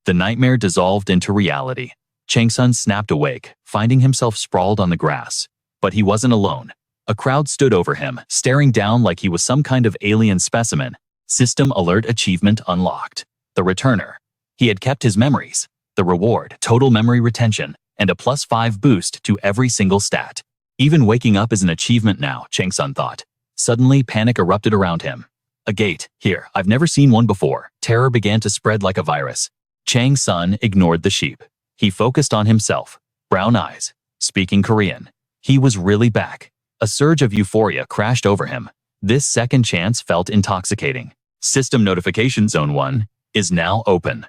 The nightmare dissolved into reality. Chang-Sun snapped awake, finding himself sprawled on the grass. But he wasn't alone. A crowd stood over him, staring down like he was some kind of alien specimen. System alert achievement unlocked. The returner. He had kept his memories. The reward, total memory retention, and a +5 boost to every single stat. Even waking up is an achievement now, Chang-Sun thought. Suddenly, panic erupted around him. A gate. Here, I've never seen one before. Terror began to spread like a virus. Chang-Sun ignored the sheep. He focused on himself. Brown eyes. Speaking Korean. He was really back. A surge of euphoria crashed over him. This second chance felt intoxicating. System notification zone 1 is now open.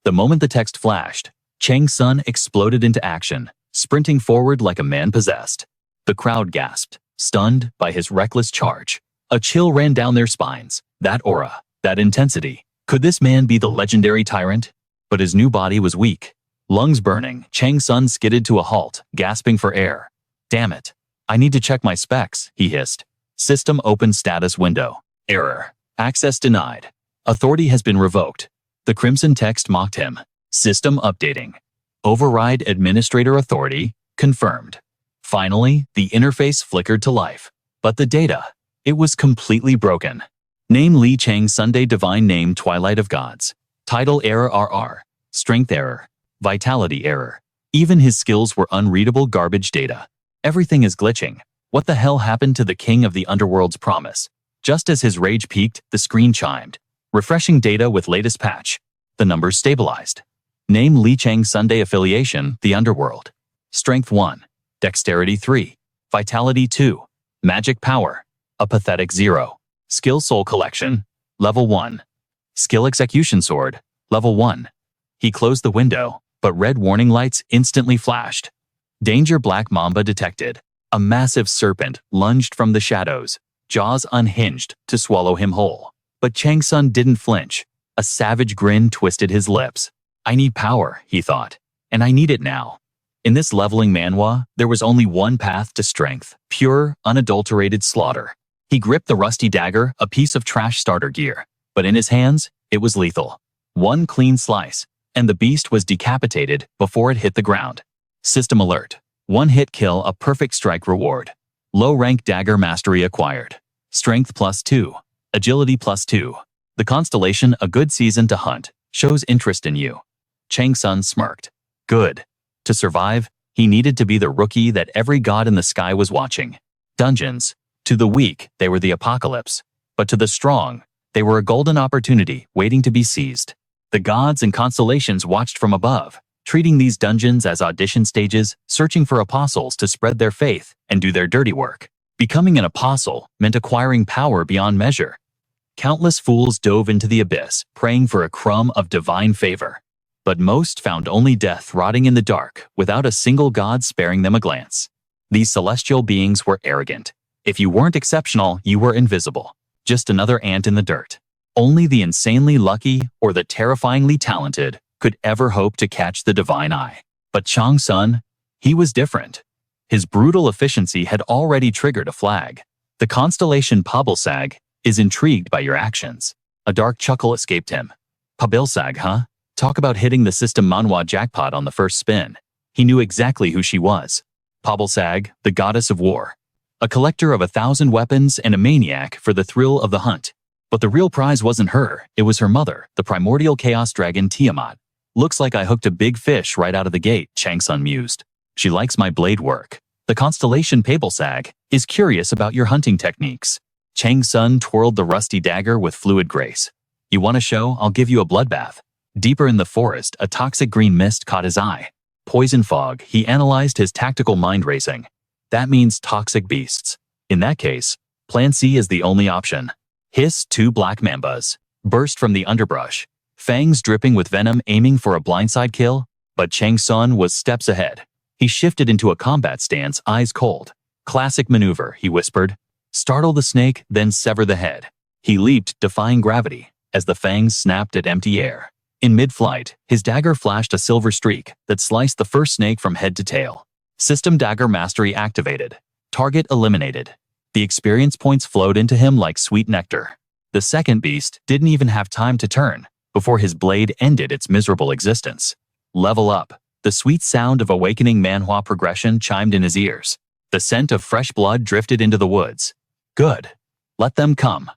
The moment the text flashed, Chang-Sun exploded into action, sprinting forward like a man possessed. The crowd gasped, stunned by his reckless charge. A chill ran down their spines. That aura, that intensity. Could this man be the legendary Tyrant? But his new body was weak. Lungs burning, Chang-Sun skidded to a halt, gasping for air. Damn it. I need to check my specs, he hissed. System open status window. Error. Access denied. Authority has been revoked. The crimson text mocked him. System updating. Override administrator authority confirmed. Finally, the interface flickered to life. But the data, it was completely broken. Name Li Chang Sunday Divine Name Twilight of Gods. Title error RR. Strength error. Vitality error. Even his skills were unreadable garbage data. Everything is glitching. What the hell happened to the king of the underworld's promise? Just as his rage peaked, the screen chimed. Refreshing data with latest patch. The numbers stabilized. Name Li Chang Sunday affiliation, the underworld. Strength 1. Dexterity 3. Vitality 2. Magic power. A pathetic 0. Skill soul collection. Level 1. Skill execution sword. Level 1. He closed the window, but red warning lights instantly flashed. Danger black mamba detected. A massive serpent lunged from the shadows, jaws unhinged to swallow him whole. But Chang-Sun didn't flinch. A savage grin twisted his lips. I need power, he thought, and I need it now. In this leveling manhwa, there was only one path to strength, pure, unadulterated slaughter. He gripped the rusty dagger, a piece of trash starter gear, but in his hands, it was lethal. One clean slice, and the beast was decapitated before it hit the ground. System alert. One hit kill, a perfect strike reward. Low rank dagger mastery acquired. Strength +2. Agility +2. The Constellation, a good season to hunt, shows interest in you. Chang-Sun smirked. Good. To survive, he needed to be the rookie that every god in the sky was watching. Dungeons. To the weak, they were the apocalypse. But to the strong, they were a golden opportunity waiting to be seized. The gods and constellations watched from above, treating these dungeons as audition stages, searching for apostles to spread their faith and do their dirty work. Becoming an apostle meant acquiring power beyond measure. Countless fools dove into the abyss, praying for a crumb of divine favor. But most found only death rotting in the dark, without a single god sparing them a glance. These celestial beings were arrogant. If you weren't exceptional, you were invisible. Just another ant in the dirt. Only the insanely lucky or the terrifyingly talented could ever hope to catch the divine eye. But Chang-Sun, he was different. His brutal efficiency had already triggered a flag. The Constellation Pabilsag is intrigued by your actions. A dark chuckle escaped him. Pabilsag, huh? Talk about hitting the system Manhwa jackpot on the first spin. He knew exactly who she was. Pabilsag, the goddess of war. A collector of 1,000 weapons and a maniac for the thrill of the hunt. But the real prize wasn't her, it was her mother, the primordial chaos dragon Tiamat. Looks like I hooked a big fish right out of the gate, Chang-Sun mused. She likes my blade work. The Constellation Pabilsag is curious about your hunting techniques. Chang-Sun twirled the rusty dagger with fluid grace. You want a show? I'll give you a bloodbath. Deeper in the forest, a toxic green mist caught his eye. Poison fog, he analyzed, his tactical mind racing. That means toxic beasts. In that case, Plan C is the only option. Hiss, 2 black mambas burst from the underbrush, fangs dripping with venom, aiming for a blindside kill, but Chang-Sun was steps ahead. He shifted into a combat stance, eyes cold. Classic maneuver, he whispered. Startle the snake, then sever the head. He leaped, defying gravity, as the fangs snapped at empty air. In mid-flight, his dagger flashed a silver streak that sliced the first snake from head to tail. System dagger mastery activated. Target eliminated. The experience points flowed into him like sweet nectar. The second beast didn't even have time to turn. before his blade ended its miserable existence. Level up. The sweet sound of awakening Manhwa progression chimed in his ears. The scent of fresh blood drifted into the woods. Good. Let them come.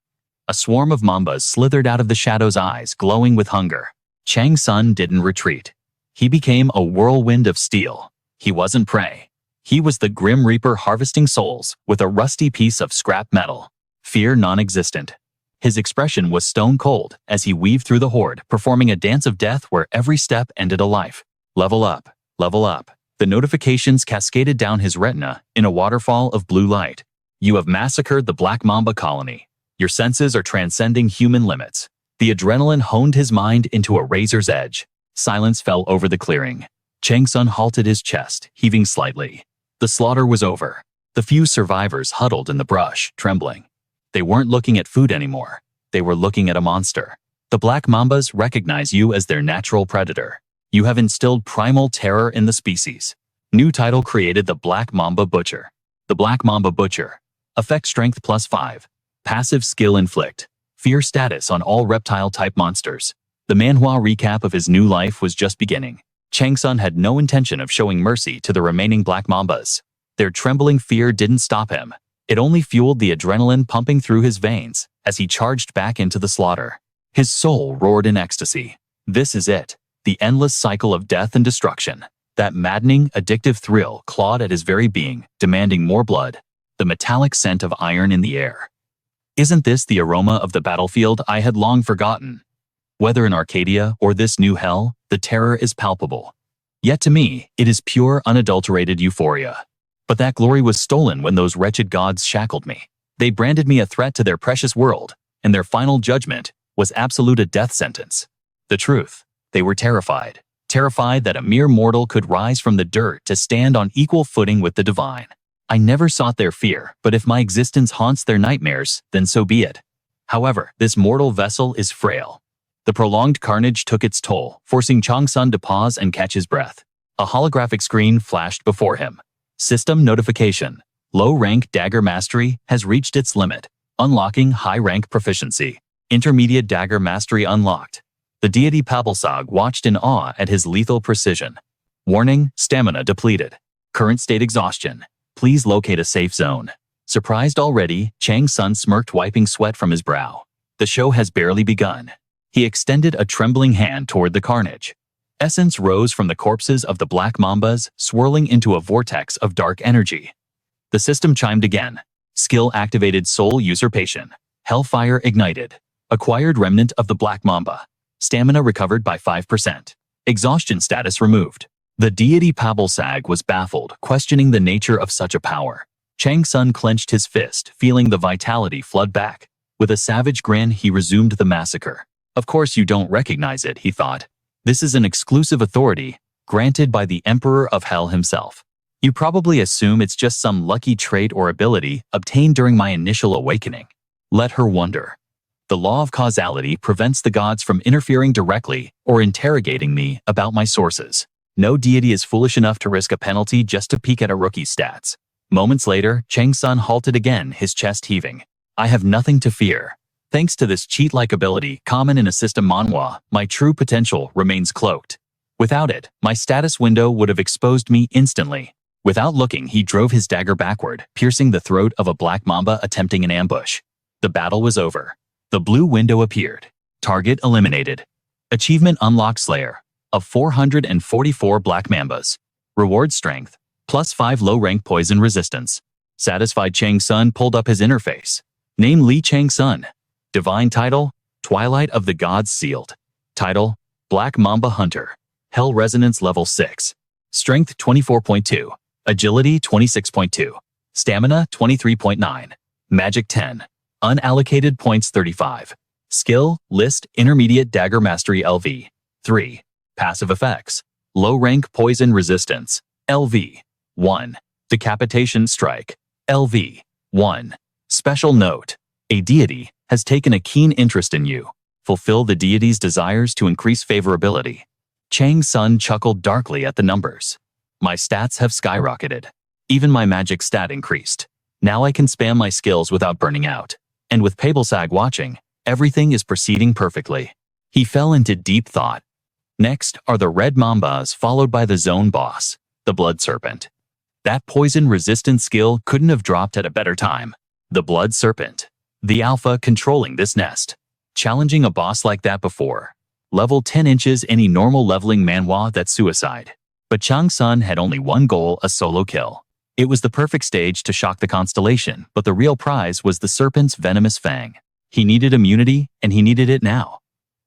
A swarm of mambas slithered out of the shadow's eyes, glowing with hunger. Chang-Sun didn't retreat. He became a whirlwind of steel. He wasn't prey. He was the Grim Reaper harvesting souls with a rusty piece of scrap metal. Fear non-existent. His expression was stone cold as he weaved through the horde, performing a dance of death where every step ended a life. Level up. Level up. The notifications cascaded down his retina in a waterfall of blue light. You have massacred the Black Mamba colony. Your senses are transcending human limits. The adrenaline honed his mind into a razor's edge. Silence fell over the clearing. Chang-Sun halted his chest, heaving slightly. The slaughter was over. The few survivors huddled in the brush, trembling. They weren't looking at food anymore. They were looking at a monster. The Black Mambas recognize you as their natural predator. You have instilled primal terror in the species. New title created the Black Mamba Butcher. The Black Mamba Butcher. Effect strength +5. Passive skill inflict. Fear status on all reptile-type monsters. The Manhwa recap of his new life was just beginning. Chang-Sun had no intention of showing mercy to the remaining Black Mambas. Their trembling fear didn't stop him. It only fueled the adrenaline pumping through his veins as he charged back into the slaughter. His soul roared in ecstasy. This is it. The endless cycle of death and destruction. That maddening, addictive thrill clawed at his very being, demanding more blood. The metallic scent of iron in the air. Isn't this the aroma of the battlefield I had long forgotten? Whether in Arcadia or this new hell, the terror is palpable. Yet to me, it is pure, unadulterated euphoria. But that glory was stolen when those wretched gods shackled me. They branded me a threat to their precious world, and their final judgment was absolute a death sentence. The truth, they were terrified. Terrified that a mere mortal could rise from the dirt to stand on equal footing with the divine. I never sought their fear, but if my existence haunts their nightmares, then so be it. However, this mortal vessel is frail. The prolonged carnage took its toll, forcing Chang-Sun to pause and catch his breath. A holographic screen flashed before him. System notification. Low-rank dagger mastery has reached its limit, unlocking high-rank proficiency. Intermediate dagger mastery unlocked. The deity Pabalsag watched in awe at his lethal precision. Warning, stamina depleted. Current state exhaustion. Please locate a safe zone. Surprised already, Chang-Sun smirked, wiping sweat from his brow. The show has barely begun. He extended a trembling hand toward the carnage. Essence rose from the corpses of the Black Mambas, swirling into a vortex of dark energy. The system chimed again. Skill activated, soul usurpation. Hellfire ignited. Acquired remnant of the Black Mamba. Stamina recovered by 5%. Exhaustion status removed. The deity Pabalsag was baffled, questioning the nature of such a power. Chang-Sun clenched his fist, feeling the vitality flood back. With a savage grin, he resumed the massacre. Of course you don't recognize it, he thought. This is an exclusive authority, granted by the Emperor of Hell himself. You probably assume it's just some lucky trait or ability obtained during my initial awakening. Let her wonder. The law of causality prevents the gods from interfering directly or interrogating me about my sources. No deity is foolish enough to risk a penalty just to peek at a rookie's stats. Moments later, Chang-Sun halted again, his chest heaving. I have nothing to fear. Thanks to this cheat-like ability common in a system Manhwa, my true potential remains cloaked. Without it, my status window would have exposed me instantly. Without looking, he drove his dagger backward, piercing the throat of a Black Mamba attempting an ambush. The battle was over. The blue window appeared. Target eliminated. Achievement unlocked, Slayer of 444 Black Mambas. Reward strength, +5 low-rank poison resistance. Satisfied, Chang-Sun pulled up his interface. Name Li Chang-Sun. Divine title, Twilight of the Gods sealed. Title, Black Mamba Hunter. Hell Resonance level 6. Strength 24.2. Agility 26.2. Stamina 23.9. Magic 10. Unallocated points 35. Skill, List, Intermediate Dagger Mastery LV. 3. Passive effects. Low rank poison resistance. LV. 1. Decapitation strike. LV. 1. Special note. A deity has taken a keen interest in you. Fulfill the deity's desires to increase favorability. Chang-Sun chuckled darkly at the numbers. My stats have skyrocketed. Even my magic stat increased. Now I can spam my skills without burning out. And with Pabalsag watching, everything is proceeding perfectly. He fell into deep thought. Next are the red mambas, followed by the zone boss, the blood serpent. That poison-resistant skill couldn't have dropped at a better time. The blood serpent. The alpha controlling this nest. Challenging a boss like that before. Level 10 inches, any normal leveling manhwa, that's suicide. But Chang-Sun had only one goal, a solo kill. It was the perfect stage to shock the Constellation, but the real prize was the serpent's venomous fang. He needed immunity, and he needed it now.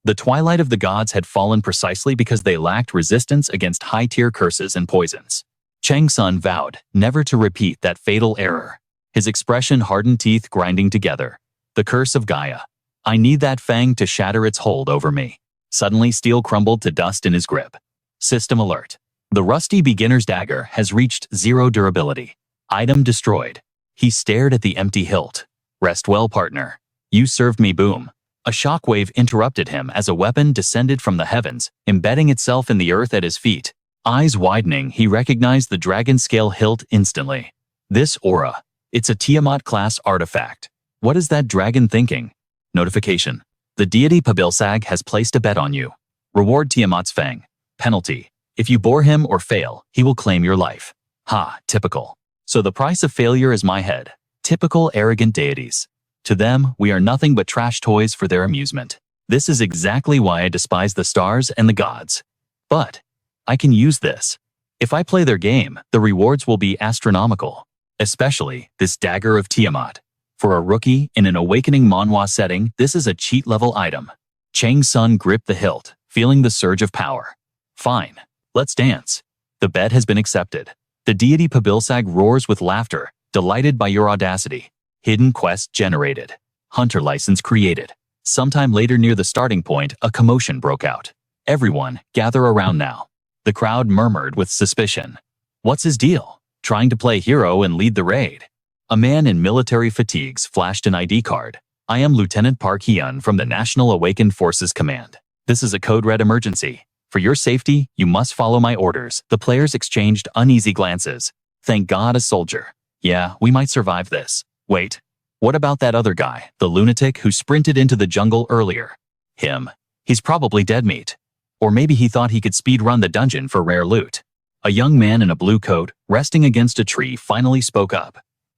The Twilight of the gods had fallen precisely because they lacked resistance against high-tier curses and poisons. Chang-Sun vowed never to repeat that fatal error. His expression hardened, teeth grinding together. The curse of Gaia. I need that fang to shatter its hold over me. Suddenly, steel crumbled to dust in his grip. System alert. The rusty beginner's dagger has reached 0 durability. Item destroyed. He stared at the empty hilt. Rest well, partner. You served me, boom. A shockwave interrupted him as a weapon descended from the heavens, embedding itself in the earth at his feet. Eyes widening, he recognized the dragon-scale hilt instantly. This aura. It's a Tiamat-class artifact. What is that dragon thinking? Notification. The deity Pabilsag has placed a bet on you. Reward Tiamat's fang. Penalty. If you bore him or fail, he will claim your life. Ha, typical. So the price of failure is my head. Typical arrogant deities. To them, we are nothing but trash toys for their amusement. This is exactly why I despise the stars and the gods. But I can use this. If I play their game, the rewards will be astronomical. Especially this dagger of Tiamat. For a rookie in an awakening manhwa setting, this is a cheat-level item. Chang-Sun gripped the hilt, feeling the surge of power. Fine. Let's dance. The bet has been accepted. The deity Pabilsag roars with laughter, delighted by your audacity. Hidden quest generated. Hunter license created. Sometime later near the starting point, a commotion broke out. Everyone, gather around now. The crowd murmured with suspicion. What's his deal? Trying to play hero and lead the raid. A man in military fatigues flashed an ID card. I am Lieutenant Park Hyun from the National Awakened Forces Command. This is a code red emergency. For your safety, you must follow my orders. The players exchanged uneasy glances. Thank God, a soldier. Yeah, we might survive this. Wait, what about that other guy, the lunatic who sprinted into the jungle earlier? Him. He's probably dead meat. Or maybe he thought he could speed-run the dungeon for rare loot. A young man in a blue coat, resting against a tree, finally spoke up.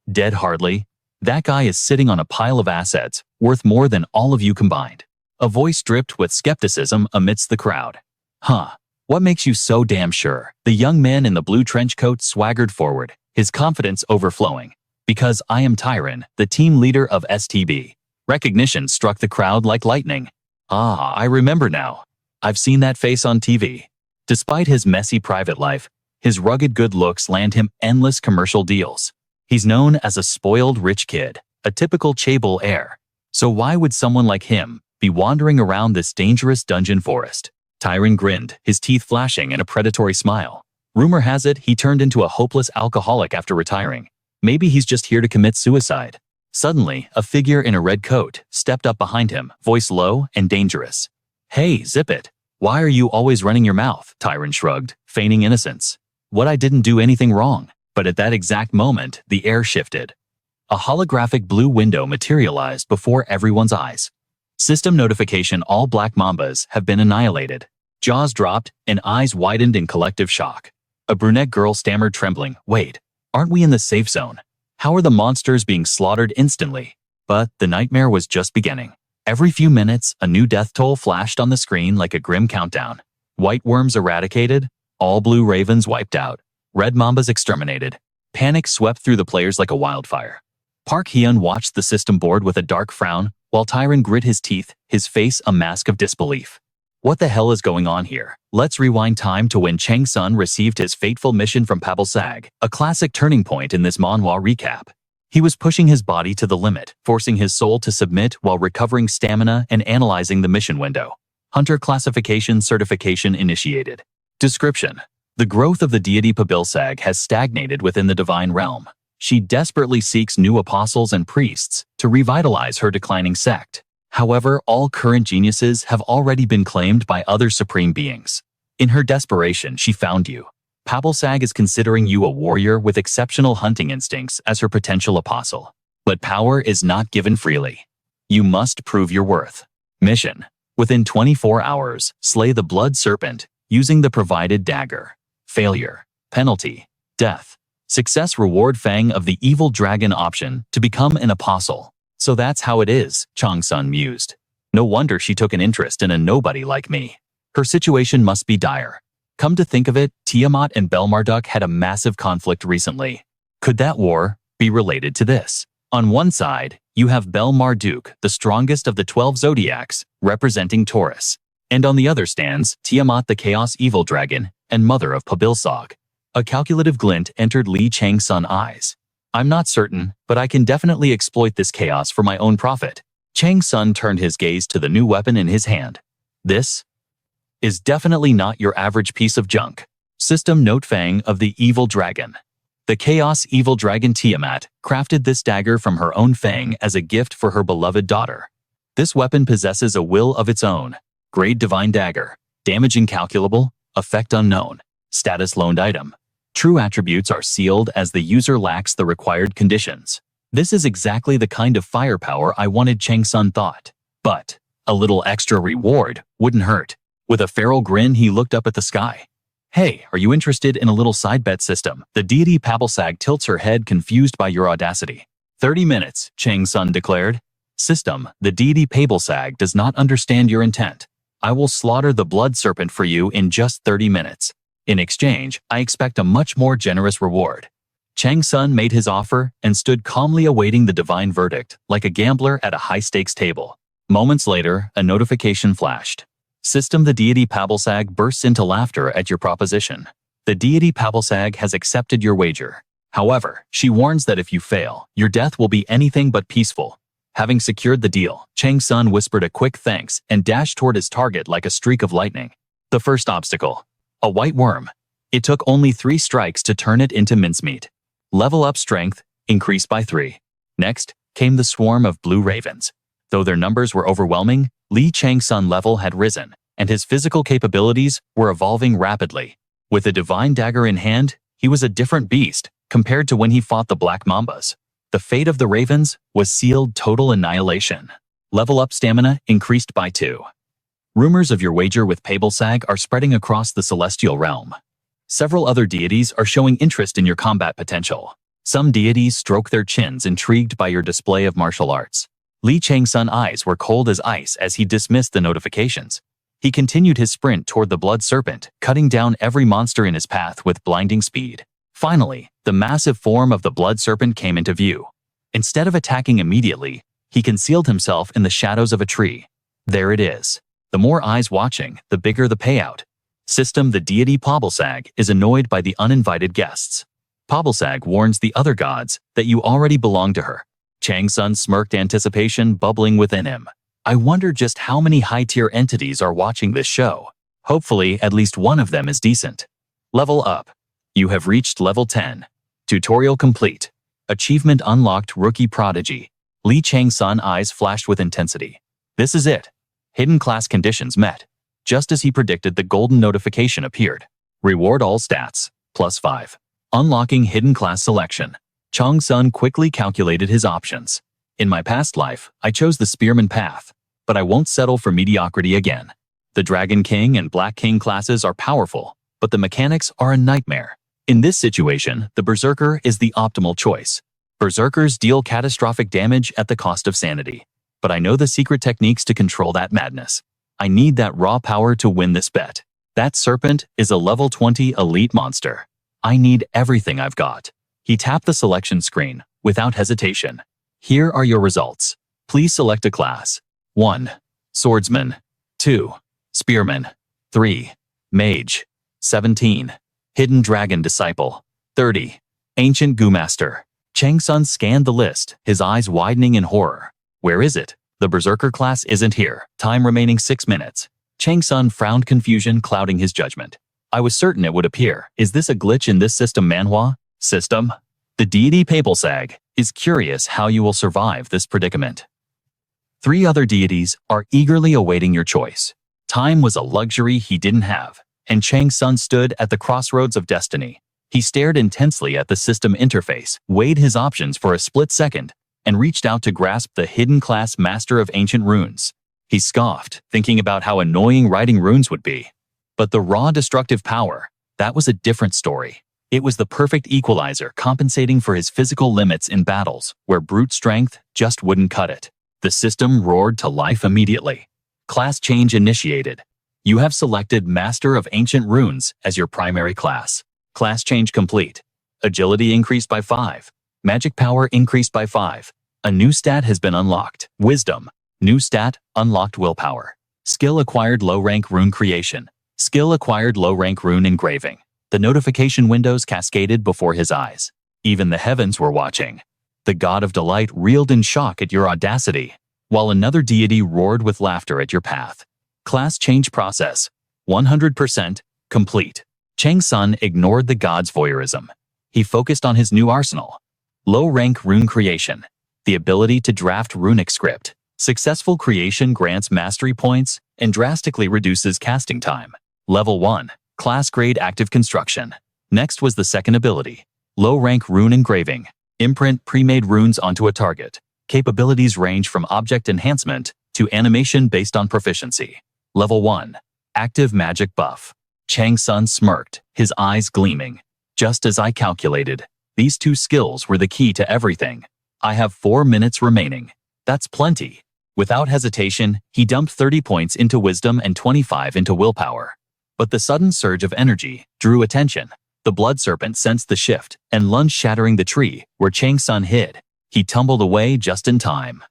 Dead hardly. That guy is sitting on a pile of assets, worth more than all of you combined. A voice dripped with skepticism amidst the crowd. Huh. What makes you so damn sure? The young man in the blue trench coat swaggered forward, his confidence overflowing. Because I am Tyrant, the team leader of STB. Recognition struck the crowd like lightning. Ah, I remember now. I've seen that face on TV. Despite his messy private life, his rugged good looks land him endless commercial deals. He's known as a spoiled rich kid, a typical chaebol heir. So why would someone like him be wandering around this dangerous dungeon forest? Tyrant grinned, his teeth flashing in a predatory smile. Rumor has it he turned into a hopeless alcoholic after retiring. Maybe he's just here to commit suicide. Suddenly, a figure in a red coat stepped up behind him, voice low and dangerous. Hey, zip it. Why are you always running your mouth? Tyrant shrugged, feigning innocence. What, I didn't do anything wrong. But at that exact moment, the air shifted. A holographic blue window materialized before everyone's eyes. System notification: all black mambas have been annihilated. Jaws dropped and eyes widened in collective shock. A brunette girl stammered, trembling, wait, aren't we in the safe zone? How are the monsters being slaughtered instantly? But the nightmare was just beginning. Every few minutes, a new death toll flashed on the screen like a grim countdown. White worms eradicated, all blue ravens wiped out, red mambas exterminated. Panic swept through the players like a wildfire. Park Hyun watched the system board with a dark frown, while Tyrant grit his teeth, his face a mask of disbelief. What the hell is going on here? Let's rewind time to when Chang-Sun received his fateful mission from Pabilsag, a classic turning point in this manhwa recap. He was pushing his body to the limit, forcing his soul to submit while recovering stamina and analyzing the mission window. Hunter classification certification initiated. Description: the growth of the deity Pabilsag has stagnated within the divine realm. She desperately seeks new apostles and priests to revitalize her declining sect. However, all current geniuses have already been claimed by other supreme beings. In her desperation, she found you. Pabilsag is considering you a warrior with exceptional hunting instincts as her potential apostle. But power is not given freely. You must prove your worth. Mission: Within 24 hours, slay the blood serpent using the provided dagger. Failure. Penalty. Death. Success reward Fang of the evil dragon option to become an apostle. So that's how it is, Chang-Sun mused. No wonder she took an interest in a nobody like me. Her situation must be dire. Come to think of it, Tiamat and Belmarduk had a massive conflict recently. Could that war be related to this? On one side, you have Belmarduk, the strongest of the 12 zodiacs, representing Taurus. And on the other stands Tiamat the Chaos Evil Dragon and mother of Pabilsog. A calculative glint entered Li Chang-Sun's eyes. I'm not certain, but I can definitely exploit this chaos for my own profit. Chang-Sun turned his gaze to the new weapon in his hand. This is definitely not your average piece of junk. System note Fang of the Evil Dragon. The Chaos Evil Dragon Tiamat crafted this dagger from her own Fang as a gift for her beloved daughter. This weapon possesses a will of its own. Grade Divine Dagger. Damage incalculable. Effect unknown. Status loaned item. True attributes are sealed as the user lacks the required conditions. This is exactly the kind of firepower I wanted, Chang-Sun thought. But a little extra reward wouldn't hurt. With a feral grin, he looked up at the sky. Hey, are you interested in a little side bet system? The deity Pabilsag tilts her head, confused by your audacity. 30 minutes, Chang-Sun declared. System, the deity Pabilsag does not understand your intent. I will slaughter the blood serpent for you in just 30 minutes. In exchange, I expect a much more generous reward. Chang-Sun made his offer and stood calmly awaiting the divine verdict, like a gambler at a high-stakes table. Moments later, a notification flashed. System, the deity Pabilsag bursts into laughter at your proposition. The deity Pabilsag has accepted your wager. However, she warns that if you fail, your death will be anything but peaceful. Having secured the deal, Chang-Sun whispered a quick thanks and dashed toward his target like a streak of lightning. The first obstacle. A white worm. It took only 3 strikes to turn it into mincemeat. Level up strength, increased by 3. Next came the swarm of blue ravens. Though their numbers were overwhelming, Li Chang-Sun level had risen, and his physical capabilities were evolving rapidly. With a divine dagger in hand, he was a different beast compared to when he fought the Black Mambas. The fate of the ravens was sealed total annihilation. Level up stamina increased by 2. Rumors of your wager with Pabilsag are spreading across the celestial realm. Several other deities are showing interest in your combat potential. Some deities stroke their chins, intrigued by your display of martial arts. Li Chang-Sun's eyes were cold as ice as he dismissed the notifications. He continued his sprint toward the blood serpent, cutting down every monster in his path with blinding speed. Finally, the massive form of the blood serpent came into view. Instead of attacking immediately, he concealed himself in the shadows of a tree. There it is. The more eyes watching, the bigger the payout. System, the deity Pabilsag is annoyed by the uninvited guests. Pabilsag warns the other gods that you already belong to her. Chang-Sun smirked, anticipation bubbling within him. I wonder just how many high-tier entities are watching this show. Hopefully, at least one of them is decent. Level up. You have reached level 10. Tutorial complete. Achievement unlocked, Rookie Prodigy. Li Chang-Sun's eyes flashed with intensity. This is it. Hidden class conditions met. Just as he predicted, the golden notification appeared. Reward all stats, +5. Unlocking hidden class selection. Chang-Sun quickly calculated his options. In my past life, I chose the spearman path, but I won't settle for mediocrity again. The Dragon King and Black King classes are powerful, but the mechanics are a nightmare. In this situation, the Berserker is the optimal choice. Berserkers deal catastrophic damage at the cost of sanity. But I know the secret techniques to control that madness. I need that raw power to win this bet. That serpent is a level 20 elite monster. I need everything I've got. He tapped the selection screen without hesitation. Here are your results. Please select a class. 1. Swordsman. 2. Spearman. 3. Mage. 17. Hidden Dragon Disciple. 30. Ancient Goo-Master. Chang-Sun scanned the list, his eyes widening in horror. Where is it? The Berserker class isn't here. Time remaining 6 minutes. Chang-Sun frowned, confusion clouding his judgment. I was certain it would appear. Is this a glitch in this system, Manhwa? System? The deity Pabilsag is curious how you will survive this predicament. 3 other deities are eagerly awaiting your choice. Time was a luxury he didn't have, and Chang-Sun stood at the crossroads of destiny. He stared intensely at the system interface, weighed his options for a split second, and reached out to grasp the hidden class Master of Ancient Runes. He scoffed, thinking about how annoying writing runes would be. But the raw destructive power, that was a different story. It was the perfect equalizer compensating for his physical limits in battles where brute strength just wouldn't cut it. The system roared to life immediately. Class change initiated. You have selected Master of Ancient Runes as your primary class. Class change complete. Agility increased by 5. Magic power increased by 5. A new stat has been unlocked. Wisdom. New stat, unlocked willpower. Skill acquired low-rank rune creation. Skill acquired low-rank rune engraving. The notification windows cascaded before his eyes. Even the heavens were watching. The god of delight reeled in shock at your audacity, while another deity roared with laughter at your path. Class change process. 100% complete. Chang-Sun ignored the god's voyeurism. He focused on his new arsenal. Low-rank rune creation. The ability to draft runic script. Successful creation grants mastery points and drastically reduces casting time. Level 1. Class grade active construction. Next was the second ability. Low-rank rune engraving. Imprint pre-made runes onto a target. Capabilities range from object enhancement to animation based on proficiency. Level 1. Active magic buff. Chang-Sun smirked, his eyes gleaming. Just as I calculated, these two skills were the key to everything. I have 4 minutes remaining. That's plenty. Without hesitation, he dumped 30 points into wisdom and 25 into willpower. But the sudden surge of energy drew attention. The blood serpent sensed the shift and lunged, shattering the tree where Chang-Sun hid. He tumbled away just in time.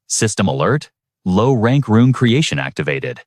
System alert. Low-rank rune creation activated.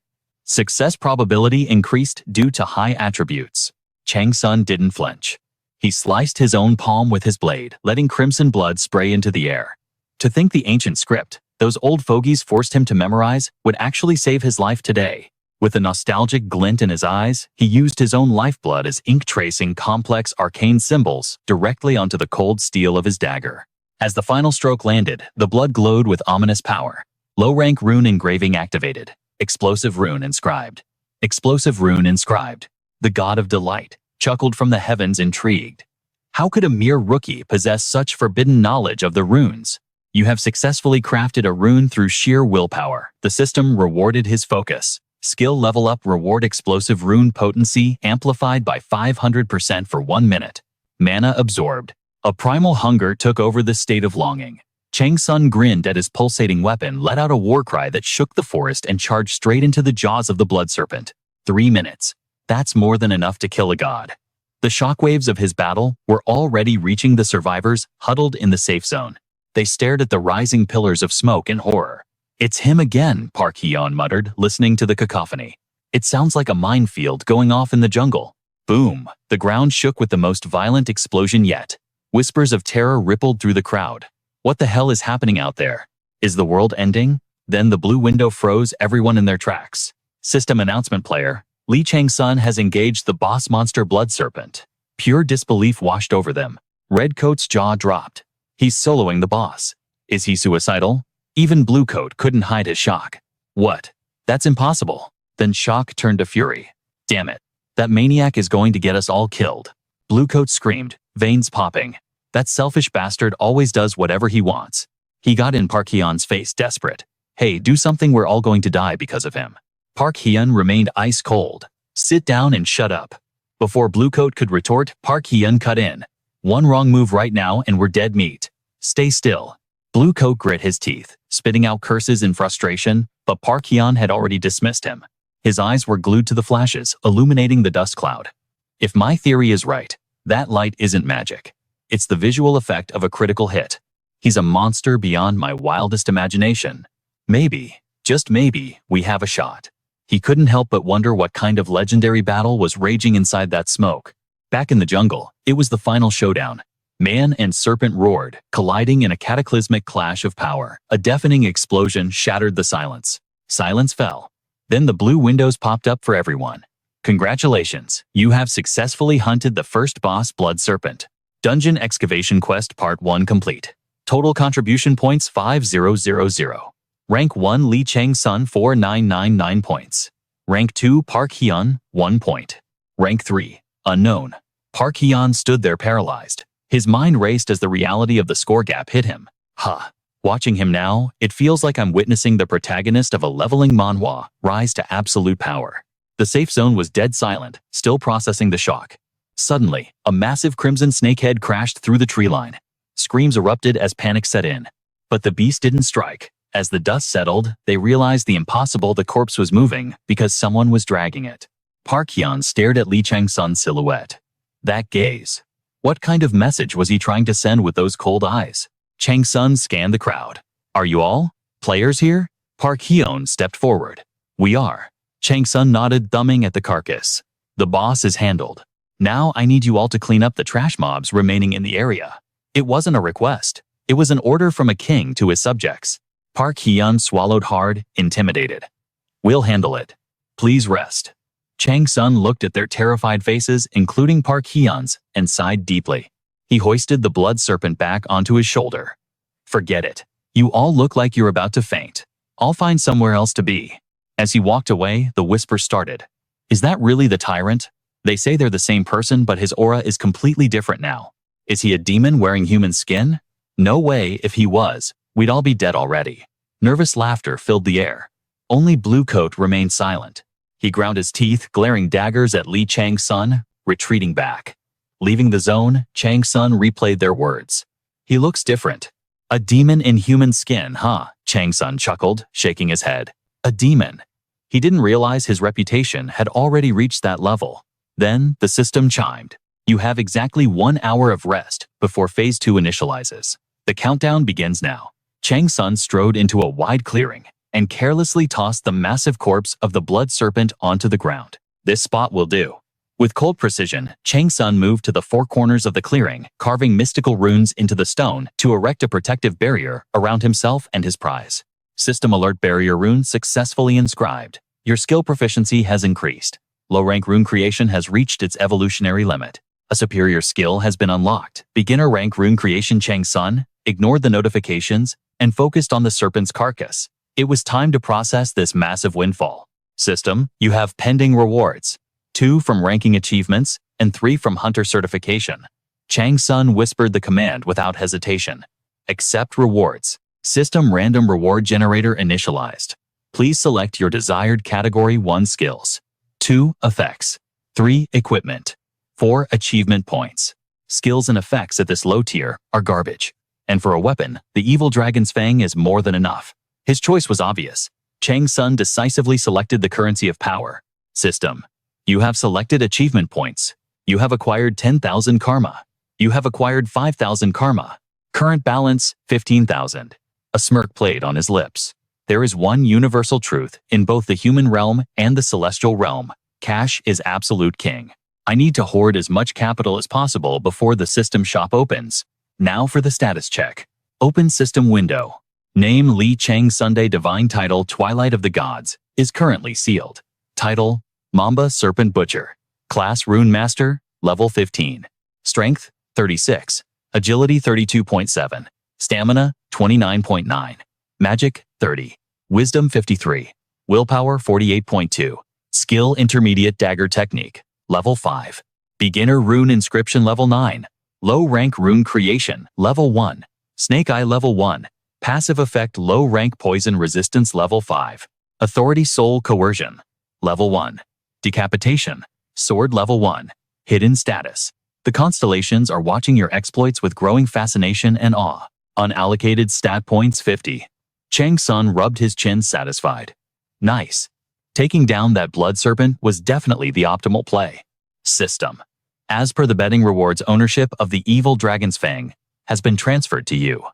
Success probability increased due to high attributes. Chang-Sun didn't flinch. He sliced his own palm with his blade, letting crimson blood spray into the air. To think the ancient script those old fogies forced him to memorize would actually save his life today. With a nostalgic glint in his eyes, he used his own lifeblood as ink, tracing complex arcane symbols directly onto the cold steel of his dagger. As the final stroke landed, the blood glowed with ominous power. Low-rank rune engraving activated. Explosive rune inscribed. Explosive rune inscribed. The god of delight chuckled from the heavens, intrigued. How could a mere rookie possess such forbidden knowledge of the runes? You have successfully crafted a rune through sheer willpower. The system rewarded his focus. Skill level up reward explosive rune potency amplified by 500% for 1 minute. Mana absorbed. A primal hunger took over the state of longing. Chang-Sun grinned at his pulsating weapon, let out a war cry that shook the forest and charged straight into the jaws of the blood serpent. 3 minutes. That's more than enough to kill a god. The shockwaves of his battle were already reaching the survivors huddled in the safe zone. They stared at the rising pillars of smoke in horror. "It's him again," Park Hyun muttered, listening to the cacophony. "It sounds like a minefield going off in the jungle." Boom! The ground shook with the most violent explosion yet. Whispers of terror rippled through the crowd. What the hell is happening out there? Is the world ending? Then the blue window froze everyone in their tracks. System announcement player. Lee Chang-Sun has engaged the boss monster blood serpent. Pure disbelief washed over them. Redcoat's jaw dropped. He's soloing the boss. Is he suicidal? Even Bluecoat couldn't hide his shock. What? That's impossible. Then shock turned to fury. Damn it. That maniac is going to get us all killed. Bluecoat screamed, veins popping. That selfish bastard always does whatever he wants. He got in Park Hyun's face, desperate. Hey, do something, we're all going to die because of him. Park Hyun remained ice cold. Sit down and shut up. Before Bluecoat could retort, Park Hyun cut in. One wrong move right now and we're dead meat. Stay still. Bluecoat grit his teeth, spitting out curses in frustration, but Park Hyun had already dismissed him. His eyes were glued to the flashes, illuminating the dust cloud. If my theory is right, that light isn't magic. It's the visual effect of a critical hit. He's a monster beyond my wildest imagination. Maybe, just maybe, we have a shot. He couldn't help but wonder what kind of legendary battle was raging inside that smoke. Back in the jungle, it was the final showdown. Man and serpent roared, colliding in a cataclysmic clash of power. A deafening explosion shattered the silence. Silence fell. Then the blue windows popped up for everyone. Congratulations, you have successfully hunted the first boss blood serpent. Dungeon Excavation Quest Part 1 complete. Total contribution points 5000. Rank 1 Lee Chang-Sun 4999 points. Rank 2 Park Hyun 1 point. Rank 3 Unknown. Park Hyun stood there paralyzed. His mind raced as the reality of the score gap hit him. Watching him now, it feels like I'm witnessing the protagonist of a leveling manhwa rise to absolute power. The safe zone was dead silent, still processing the shock. Suddenly, a massive crimson snakehead crashed through the tree line. Screams erupted as panic set in. But the beast didn't strike. As the dust settled, they realized the impossible: the corpse was moving because someone was dragging it. Park Hyun stared at Chang-Sun's silhouette. That gaze. What kind of message was he trying to send with those cold eyes? Chang-Sun scanned the crowd. Are you all players here? Park Hyun stepped forward. We are. Chang-Sun nodded, thumbing at the carcass. The boss is handled. Now I need you all to clean up the trash mobs remaining in the area. It wasn't a request. It was an order from a king to his subjects. Park Hyun swallowed hard, intimidated. We'll handle it. Please rest. Chang-Sun looked at their terrified faces, including Park Hyun's, and sighed deeply. He hoisted the blood serpent back onto his shoulder. Forget it. You all look like you're about to faint. I'll find somewhere else to be. As he walked away, the whisper started. Is that really the Tyrant? They say they're the same person, but his aura is completely different now. Is he a demon wearing human skin? No way. If he was, we'd all be dead already. Nervous laughter filled the air. Only Blue Coat remained silent. He ground his teeth, glaring daggers at Chang-Sun, retreating back. Leaving the zone, Chang-Sun replayed their words. He looks different. A demon in human skin, huh? Chang-Sun chuckled, shaking his head. A demon. He didn't realize his reputation had already reached that level. Then the system chimed. You have exactly 1 hour of rest before Phase 2 initializes. The countdown begins now. Chang-Sun strode into a wide clearing and carelessly tossed the massive corpse of the blood serpent onto the ground. This spot will do. With cold precision, Chang-Sun moved to the four corners of the clearing, carving mystical runes into the stone to erect a protective barrier around himself and his prize. System alert: barrier rune successfully inscribed. Your skill proficiency has increased. Low-rank rune creation has reached its evolutionary limit. A superior skill has been unlocked. Beginner rank rune creation. Chang-Sun ignored the notifications and focused on the serpent's carcass. It was time to process this massive windfall. System, you have pending rewards. 2 from ranking achievements and 3 from hunter certification. Chang-Sun whispered the command without hesitation. Accept rewards. System random reward generator initialized. Please select your desired category: 1 skills, 2 effects, 3 equipment, 4 achievement points. Skills and effects at this low tier are garbage. And for a weapon, the evil dragon's fang is more than enough. His choice was obvious. Chang-Sun decisively selected the currency of power. System, you have selected achievement points. You have acquired 10,000 karma. You have acquired 5,000 karma. Current balance, 15,000. A smirk played on his lips. There is one universal truth in both the human realm and the celestial realm. Cash is absolute king. I need to hoard as much capital as possible before the system shop opens. Now for the status check. Open system window. Name: Chang-Sun. Divine title: Twilight of the Gods. Is currently sealed. Title: Mamba Serpent Butcher. Class: Rune Master. Level 15. Strength: 36. Agility: 32.7. Stamina: 29.9. Magic: 30. Wisdom: 53. Willpower: 48.2. Skill: Intermediate Dagger Technique. Level 5. Beginner Rune Inscription. Level 9. Low Rank Rune Creation. Level 1. Snake Eye. Level 1. Passive Effect: Low Rank Poison Resistance. Level 5. Authority Soul Coercion. Level 1. Decapitation. Sword. Level 1. Hidden Status. The constellations are watching your exploits with growing fascination and awe. Unallocated stat points: 50. Chang-Sun rubbed his chin, satisfied. Nice. Taking down that blood serpent was definitely the optimal play. System. As per the betting rewards, ownership of the evil dragon's fang has been transferred to you.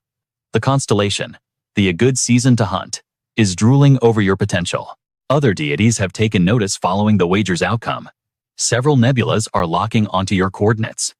The constellation, a good season to hunt, is drooling over your potential. Other deities have taken notice following the wager's outcome. Several nebulas are locking onto your coordinates.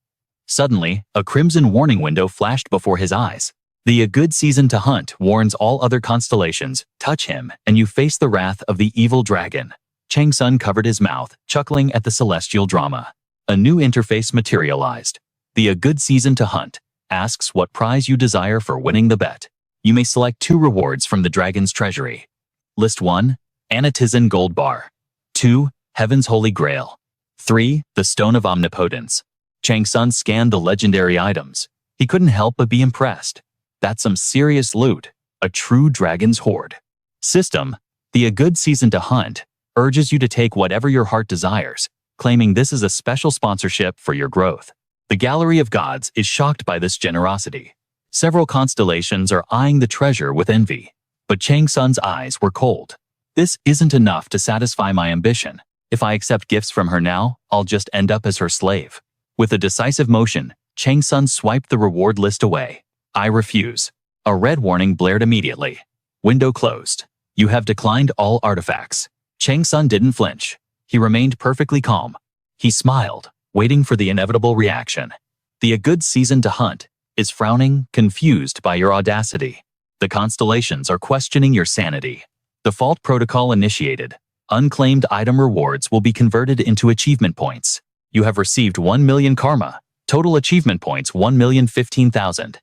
Suddenly, a crimson warning window flashed before his eyes. The A Good Season to Hunt warns all other constellations: touch him and you face the wrath of the evil dragon. Chang-Sun covered his mouth, chuckling at the celestial drama. A new interface materialized. The A Good Season to Hunt asks what prize you desire for winning the bet. You may select 2 rewards from the dragon's treasury. List 1. Anatizen Gold Bar. 2. Heaven's Holy Grail. 3. The Stone of Omnipotence. Chang-Sun scanned the legendary items. He couldn't help but be impressed. That's some serious loot. a true dragon's horde. System, the A Good Season to Hunt, urges you to take whatever your heart desires, claiming this is a special sponsorship for your growth. The Gallery of Gods is shocked by this generosity. Several constellations are eyeing the treasure with envy, but Chang-Sun's eyes were cold. This isn't enough to satisfy my ambition. If I accept gifts from her now, I'll just end up as her slave. With a decisive motion, Chang-Sun swiped the reward list away. I refuse. A red warning blared immediately. Window closed. You have declined all artifacts. Chang-Sun didn't flinch. He remained perfectly calm. He smiled, waiting for the inevitable reaction. The A Good Season to Hunt is frowning, confused by your audacity. The constellations are questioning your sanity. Default protocol initiated. Unclaimed item rewards will be converted into achievement points. You have received 1 million karma. Total achievement points 1,015,000.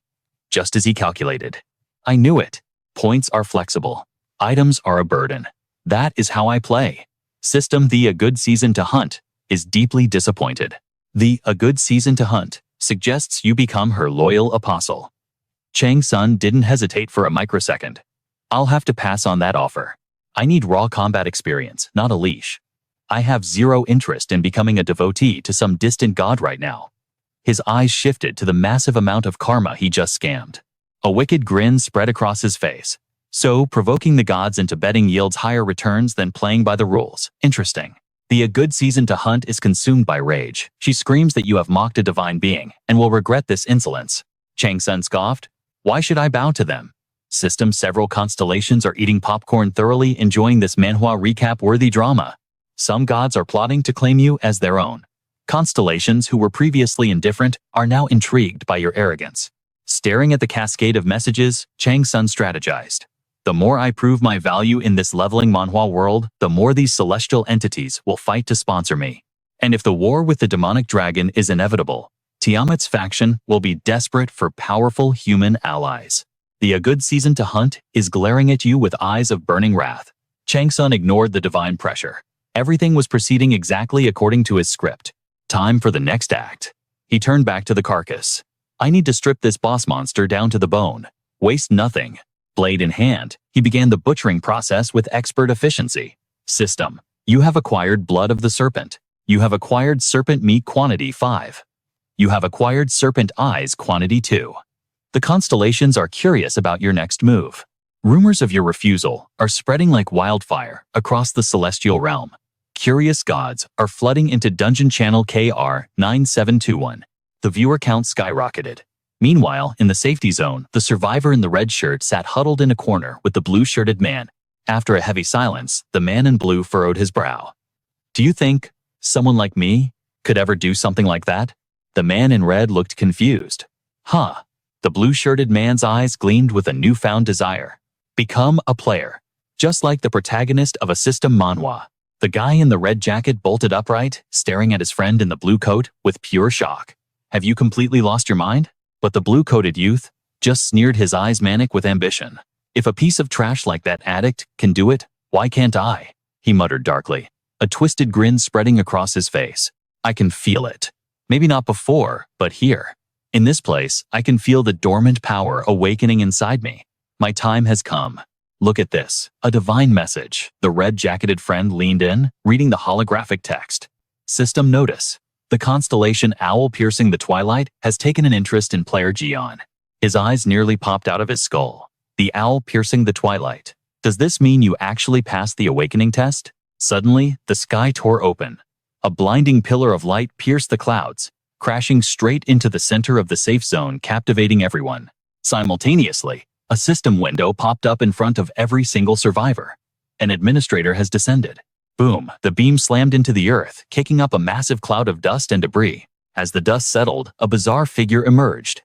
Just as he calculated. I knew it. Points are flexible. Items are a burden. That is how I play. System, the A Good Season to Hunt is deeply disappointed. The A Good Season to Hunt suggests you become her loyal apostle. Chang-Sun didn't hesitate for a microsecond. I'll have to pass on that offer. I need raw combat experience, not a leash. I have zero interest in becoming a devotee to some distant god right now. His eyes shifted to the massive amount of karma he just scammed. A wicked grin spread across his face. So, provoking the gods into betting yields higher returns than playing by the rules. Interesting. The A Good Season to Hunt is consumed by rage. She screams that you have mocked a divine being and will regret this insolence. Chang-Sun scoffed. Why should I bow to them? System, several constellations are eating popcorn, thoroughly enjoying this Manhwa recap-worthy drama. Some gods are plotting to claim you as their own. Constellations who were previously indifferent are now intrigued by your arrogance. Staring at the cascade of messages, Chang-Sun strategized. The more I prove my value in this leveling Manhwa world, the more these celestial entities will fight to sponsor me. And if the war with the demonic dragon is inevitable, Tiamat's faction will be desperate for powerful human allies. The A Good Season to Hunt is glaring at you with eyes of burning wrath. Chang-Sun ignored the divine pressure. Everything was proceeding exactly according to his script. Time for the next act. He turned back to the carcass. I need to strip this boss monster down to the bone. Waste nothing. Blade in hand, he began the butchering process with expert efficiency. System, you have acquired Blood of the Serpent. You have acquired Serpent Meat Quantity 5. You have acquired Serpent Eyes Quantity 2. The constellations are curious about your next move. Rumors of your refusal are spreading like wildfire across the celestial realm. Curious gods are flooding into Dungeon Channel KR 9721. The viewer count skyrocketed. Meanwhile, in the safety zone, the survivor in the red shirt sat huddled in a corner with the blue-shirted man. After a heavy silence, the man in blue furrowed his brow. Do you think someone like me could ever do something like that? The man in red looked confused. Huh. The blue-shirted man's eyes gleamed with a newfound desire. Become a player. Just like the protagonist of a system manhwa. The guy in the red jacket bolted upright, staring at his friend in the blue coat with pure shock. Have you completely lost your mind? But the blue-coated youth just sneered, his eyes manic with ambition. If a piece of trash like that addict can do it, why can't I? He muttered darkly, a twisted grin spreading across his face. I can feel it. Maybe not before, but here. In this place, I can feel the dormant power awakening inside me. My time has come. Look at this. A divine message. The red-jacketed friend leaned in, reading the holographic text. System notice. The constellation owl piercing the Twilight has taken an interest in player Jian. His eyes nearly popped out of his skull. The owl piercing the Twilight. Does this mean you actually passed the awakening test? Suddenly, the sky tore open. A blinding pillar of light pierced the clouds, crashing straight into the center of the safe zone, captivating everyone. Simultaneously, a system window popped up in front of every single survivor. An administrator has descended. Boom, the beam slammed into the earth, kicking up a massive cloud of dust and debris. As the dust settled, a bizarre figure emerged.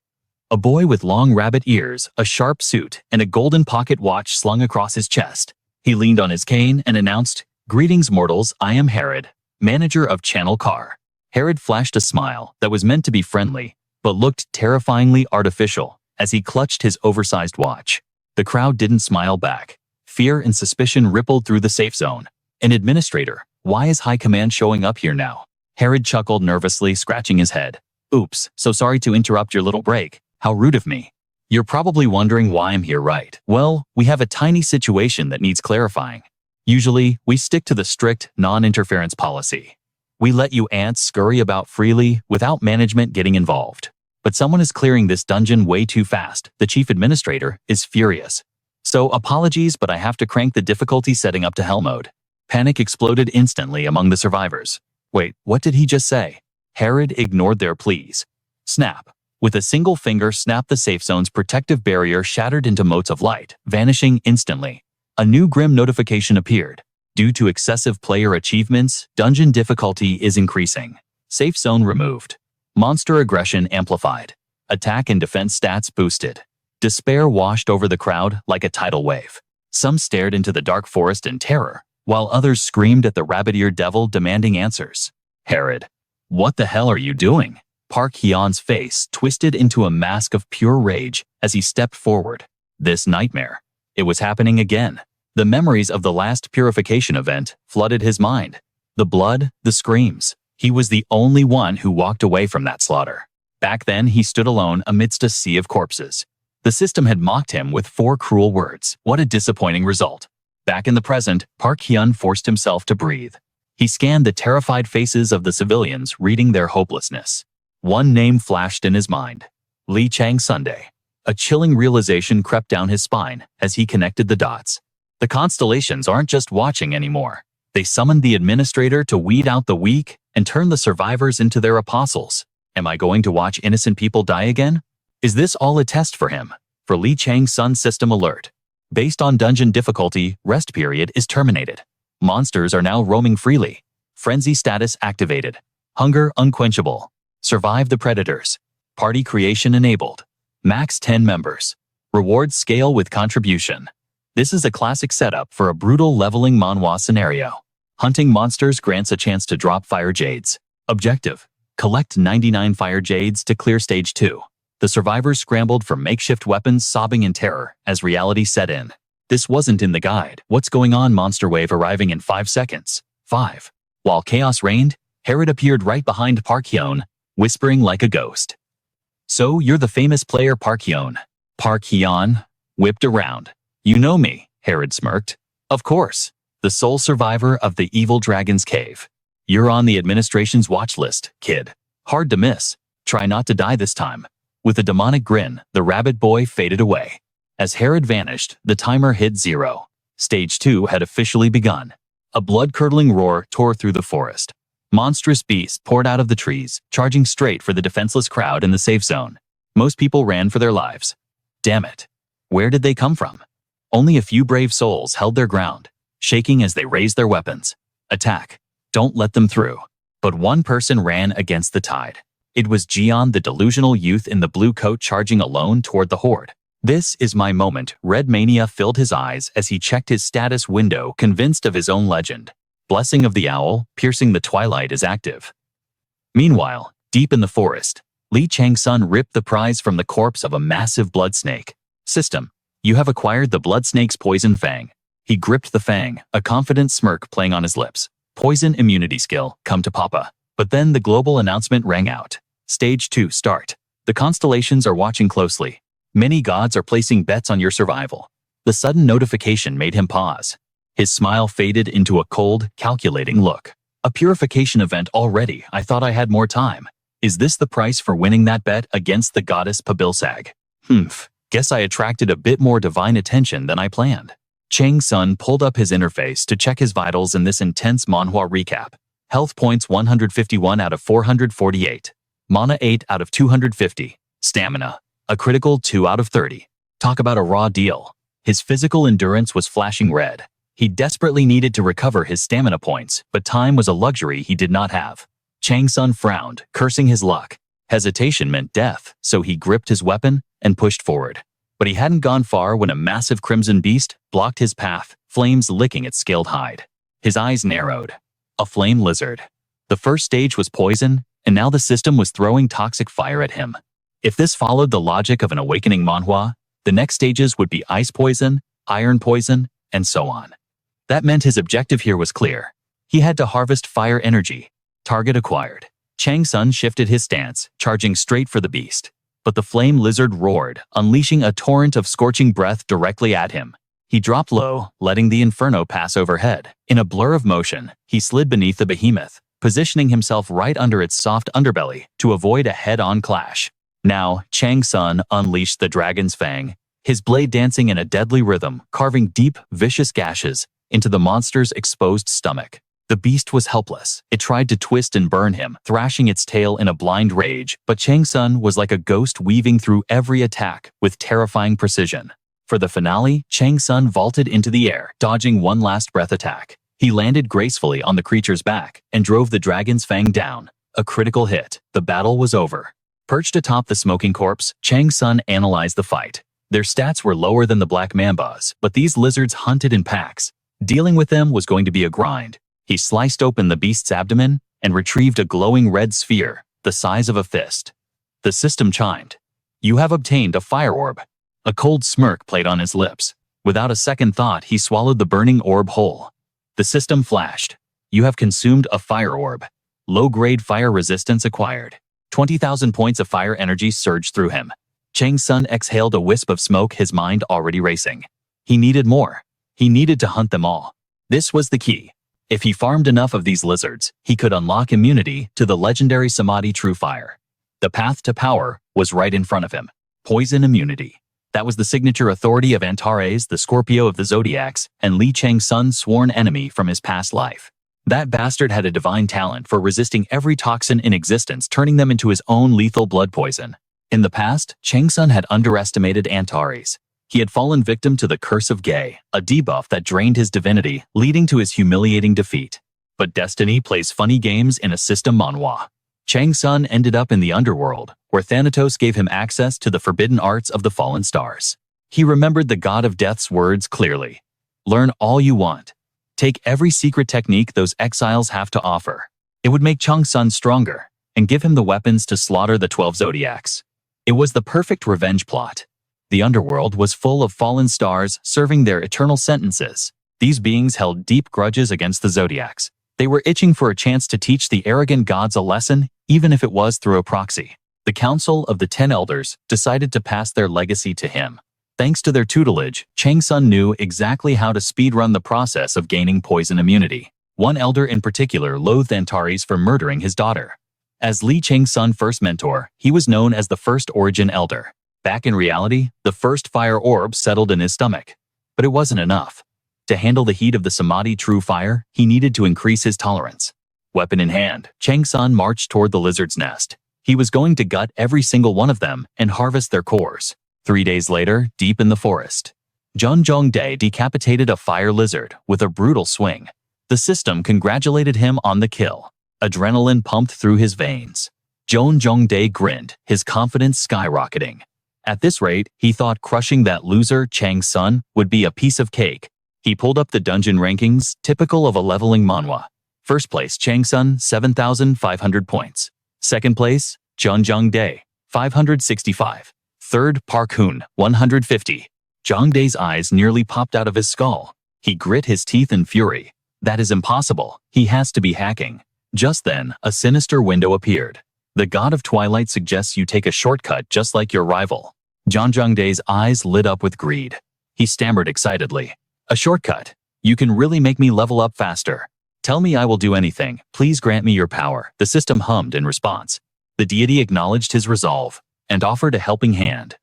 A boy with long rabbit ears, a sharp suit, and a golden pocket watch slung across his chest. He leaned on his cane and announced, "Greetings, mortals, I am Herod, manager of Channel Car." Herod flashed a smile that was meant to be friendly, but looked terrifyingly artificial as he clutched his oversized watch. The crowd didn't smile back. Fear and suspicion rippled through the safe zone. An administrator, why is High Command showing up here now? Herod chuckled nervously, scratching his head. Oops, so sorry to interrupt your little break. How rude of me. You're probably wondering why I'm here, right? Well, we have a tiny situation that needs clarifying. Usually, we stick to the strict non-interference policy. We let you ants scurry about freely without management getting involved. But someone is clearing this dungeon way too fast. The chief administrator is furious. So apologies, but I have to crank the difficulty setting up to hell mode. Panic exploded instantly among the survivors. Wait, what did he just say? Herod ignored their pleas. Snap. With a single finger snap, the safe zone's protective barrier shattered into motes of light, vanishing instantly. A new grim notification appeared. Due to excessive player achievements, dungeon difficulty is increasing. Safe zone removed. Monster aggression amplified. Attack and defense stats boosted. Despair washed over the crowd like a tidal wave. Some stared into the dark forest in terror, while others screamed at the rabbit-eared devil demanding answers. Herod, what the hell are you doing? Park Hyun's face twisted into a mask of pure rage as he stepped forward. This nightmare. It was happening again. The memories of the last purification event flooded his mind. The blood, the screams. He was the only one who walked away from that slaughter. Back then, he stood alone amidst a sea of corpses. The system had mocked him with 4 cruel words. What a disappointing result. Back in the present, Park Hyun forced himself to breathe. He scanned the terrified faces of the civilians, reading their hopelessness. One name flashed in his mind. Lee Chang-Sun. A chilling realization crept down his spine as he connected the dots. The constellations aren't just watching anymore. They summoned the administrator to weed out the weak and turn the survivors into their apostles. Am I going to watch innocent people die again? Is this all a test for him? For Lee Chang-Sun, system alert. Based on dungeon difficulty, rest period is terminated. Monsters are now roaming freely. Frenzy status activated. Hunger unquenchable. Survive the predators. Party creation enabled. Max 10 members. Rewards scale with contribution. This is a classic setup for a brutal leveling Manhwa scenario. Hunting monsters grants a chance to drop fire jades. Objective: collect 99 fire jades to clear stage 2. The survivors scrambled for makeshift weapons, sobbing in terror as reality set in. This wasn't in the guide. What's going on? Monster wave arriving in 5 seconds. 5. While chaos reigned, Herod appeared right behind Park Hyun, whispering like a ghost. So you're the famous player Park Hyun. Park Hyun whipped around. You know me, Herod smirked. Of course, the sole survivor of the evil dragon's cave. You're on the administration's watch list, kid. Hard to miss. Try not to die this time. With a demonic grin, the rabbit boy faded away. As Herod vanished, the timer hit 0. Stage 2 had officially begun. A blood-curdling roar tore through the forest. Monstrous beasts poured out of the trees, charging straight for the defenseless crowd in the safe zone. Most people ran for their lives. Damn it. Where did they come from? Only a few brave souls held their ground, shaking as they raised their weapons. Attack. Don't let them through. But one person ran against the tide. It was Jian, the delusional youth in the blue coat, charging alone toward the horde. This is my moment. Red mania filled his eyes as he checked his status window, convinced of his own legend. Blessing of the Owl, piercing the twilight, is active. Meanwhile, deep in the forest, Lee Chang-Sun ripped the prize from the corpse of a massive blood snake. System: you have acquired the blood snake's poison fang. He gripped the fang, a confident smirk playing on his lips. Poison immunity skill, come to Papa. But then the global announcement rang out. Stage 2 start. The constellations are watching closely. Many gods are placing bets on your survival. The sudden notification made him pause. His smile faded into a cold, calculating look. A purification event already. I thought I had more time. Is this the price for winning that bet against the goddess Pabilsag? Guess I attracted a bit more divine attention than I planned. Chang-Sun pulled up his interface to check his vitals in this intense Manhwa recap. Health points 151 out of 448. Mana 8 out of 250. Stamina, a critical 2 out of 30. Talk about a raw deal. His physical endurance was flashing red. He desperately needed to recover his stamina points, but time was a luxury he did not have. Chang-Sun frowned, cursing his luck. Hesitation meant death, so he gripped his weapon and pushed forward. But he hadn't gone far when a massive crimson beast blocked his path, flames licking its scaled hide. His eyes narrowed. A flame lizard. The first stage was poison, and now the system was throwing toxic fire at him. If this followed the logic of an awakening Manhwa, the next stages would be ice poison, iron poison, and so on. That meant his objective here was clear. He had to harvest fire energy. Target acquired. Chang-Sun shifted his stance, charging straight for the beast. but the flame lizard roared, unleashing a torrent of scorching breath directly at him. He dropped low, letting the inferno pass overhead. In a blur of motion, he slid beneath the behemoth, positioning himself right under its soft underbelly to avoid a head-on clash. Now, Chang-Sun unleashed the dragon's fang, his blade dancing in a deadly rhythm, carving deep, vicious gashes into the monster's exposed stomach. The beast was helpless. It tried to twist and burn him, thrashing its tail in a blind rage, but Chang-Sun was like a ghost weaving through every attack with terrifying precision. For the finale, Chang-Sun vaulted into the air, dodging one last breath attack. He landed gracefully on the creature's back and drove the dragon's fang down. A critical hit. The battle was over. Perched atop the smoking corpse, Chang-Sun analyzed the fight. Their stats were lower than the black mambas, but these lizards hunted in packs. Dealing with them was going to be a grind. He sliced open the beast's abdomen and retrieved a glowing red sphere, the size of a fist. The system chimed. "You have obtained a fire orb." A cold smirk played on his lips. Without a second thought, he swallowed the burning orb whole. The system flashed. "You have consumed a fire orb. Low-grade fire resistance acquired." 20,000 points of fire energy surged through him. Chang-Sun exhaled a wisp of smoke, his mind already racing. He needed more. He needed to hunt them all. This was the key. If he farmed enough of these lizards, he could unlock immunity to the legendary Samadhi True Fire. The path to power was right in front of him. Poison immunity. That was the signature authority of Antares, the Scorpio of the Zodiacs, and Li Chang-Sun's sworn enemy from his past life. That bastard had a divine talent for resisting every toxin in existence, turning them into his own lethal blood poison. In the past, Chang-Sun had underestimated Antares. He had fallen victim to the curse of Gay, a debuff that drained his divinity, leading to his humiliating defeat. But destiny plays funny games in a system Manhwa. Chang-Sun ended up in the underworld, where Thanatos gave him access to the forbidden arts of the fallen stars. He remembered the god of death's words clearly. "Learn all you want. Take every secret technique those exiles have to offer." It would make Chang-Sun stronger, and give him the weapons to slaughter the 12 zodiacs. It was the perfect revenge plot. The underworld was full of fallen stars serving their eternal sentences. These beings held deep grudges against the zodiacs. They were itching for a chance to teach the arrogant gods a lesson, even if it was through a proxy. The Council of the 10 Elders decided to pass their legacy to him. Thanks to their tutelage, Chang-Sun knew exactly how to speedrun the process of gaining poison immunity. One elder in particular loathed Antares for murdering his daughter. As Li Chang-Sun's first mentor, he was known as the First Origin Elder. Back in reality, the first fire orb settled in his stomach. But it wasn't enough. To handle the heat of the Samadhi True Fire, he needed to increase his tolerance. Weapon in hand, Chang-Sun marched toward the lizard's nest. He was going to gut every single one of them and harvest their cores. 3 days later, deep in the forest, Zhong-Dae decapitated a fire lizard with a brutal swing. The system congratulated him on the kill. Adrenaline pumped through his veins. Zhong-Dae grinned, his confidence skyrocketing. At this rate, he thought crushing that loser Chang-Sun would be a piece of cake. He pulled up the dungeon rankings, typical of a leveling manhwa. First place, Chang-Sun, 7,500 points. Second place, Zhong-Dae, 565. Third, Park Hoon, 150. Zhong-Dae's eyes nearly popped out of his skull. He grit his teeth in fury. That is impossible. He has to be hacking. Just then, a sinister window appeared. The god of Twilight suggests you take a shortcut just like your rival. Zhong-Dae's eyes lit up with greed. He stammered excitedly. "A shortcut? You can really make me level up faster. Tell me, I will do anything. Please grant me your power." The system hummed in response. The deity acknowledged his resolve and offered a helping hand.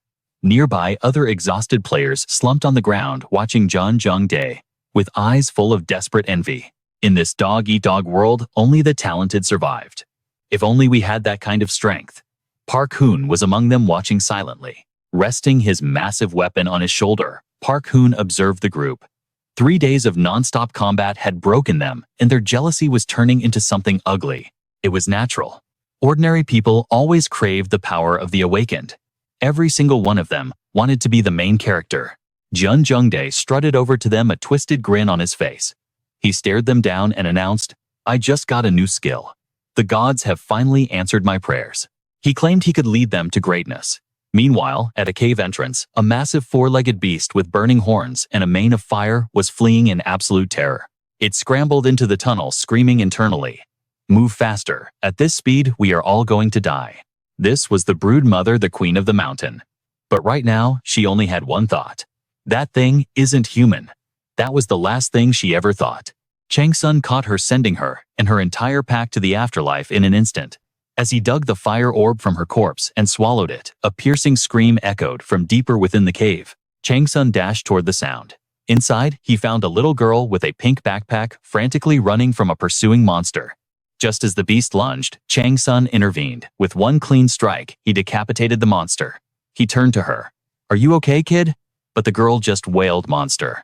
Nearby, other exhausted players slumped on the ground watching Zhong-Dae with eyes full of desperate envy. In this dog-eat-dog world, only the talented survived. If only we had that kind of strength. Park Hoon was among them, watching silently. Resting his massive weapon on his shoulder, Park Hoon observed the group. 3 days of non-stop combat had broken them, and their jealousy was turning into something ugly. It was natural. Ordinary people always craved the power of the awakened. Every single one of them wanted to be the main character. Zhong-Dae strutted over to them, a twisted grin on his face. He stared them down and announced, "I just got a new skill. The gods have finally answered my prayers." He claimed he could lead them to greatness. Meanwhile, at a cave entrance, a massive four-legged beast with burning horns and a mane of fire was fleeing in absolute terror. It scrambled into the tunnel, screaming internally, "Move faster. At this speed, we are all going to die." This was the brood mother, the queen of the mountain. But right now, she only had one thought. That thing isn't human. That was the last thing she ever thought. Chang-Sun caught her, sending her and her entire pack to the afterlife in an instant. As he dug the fire orb from her corpse and swallowed it, a piercing scream echoed from deeper within the cave. Chang-Sun dashed toward the sound. Inside, he found a little girl with a pink backpack frantically running from a pursuing monster. Just as the beast lunged, Chang-Sun intervened. With one clean strike, he decapitated the monster. He turned to her. "Are you okay, kid?" But the girl just wailed, "Monster."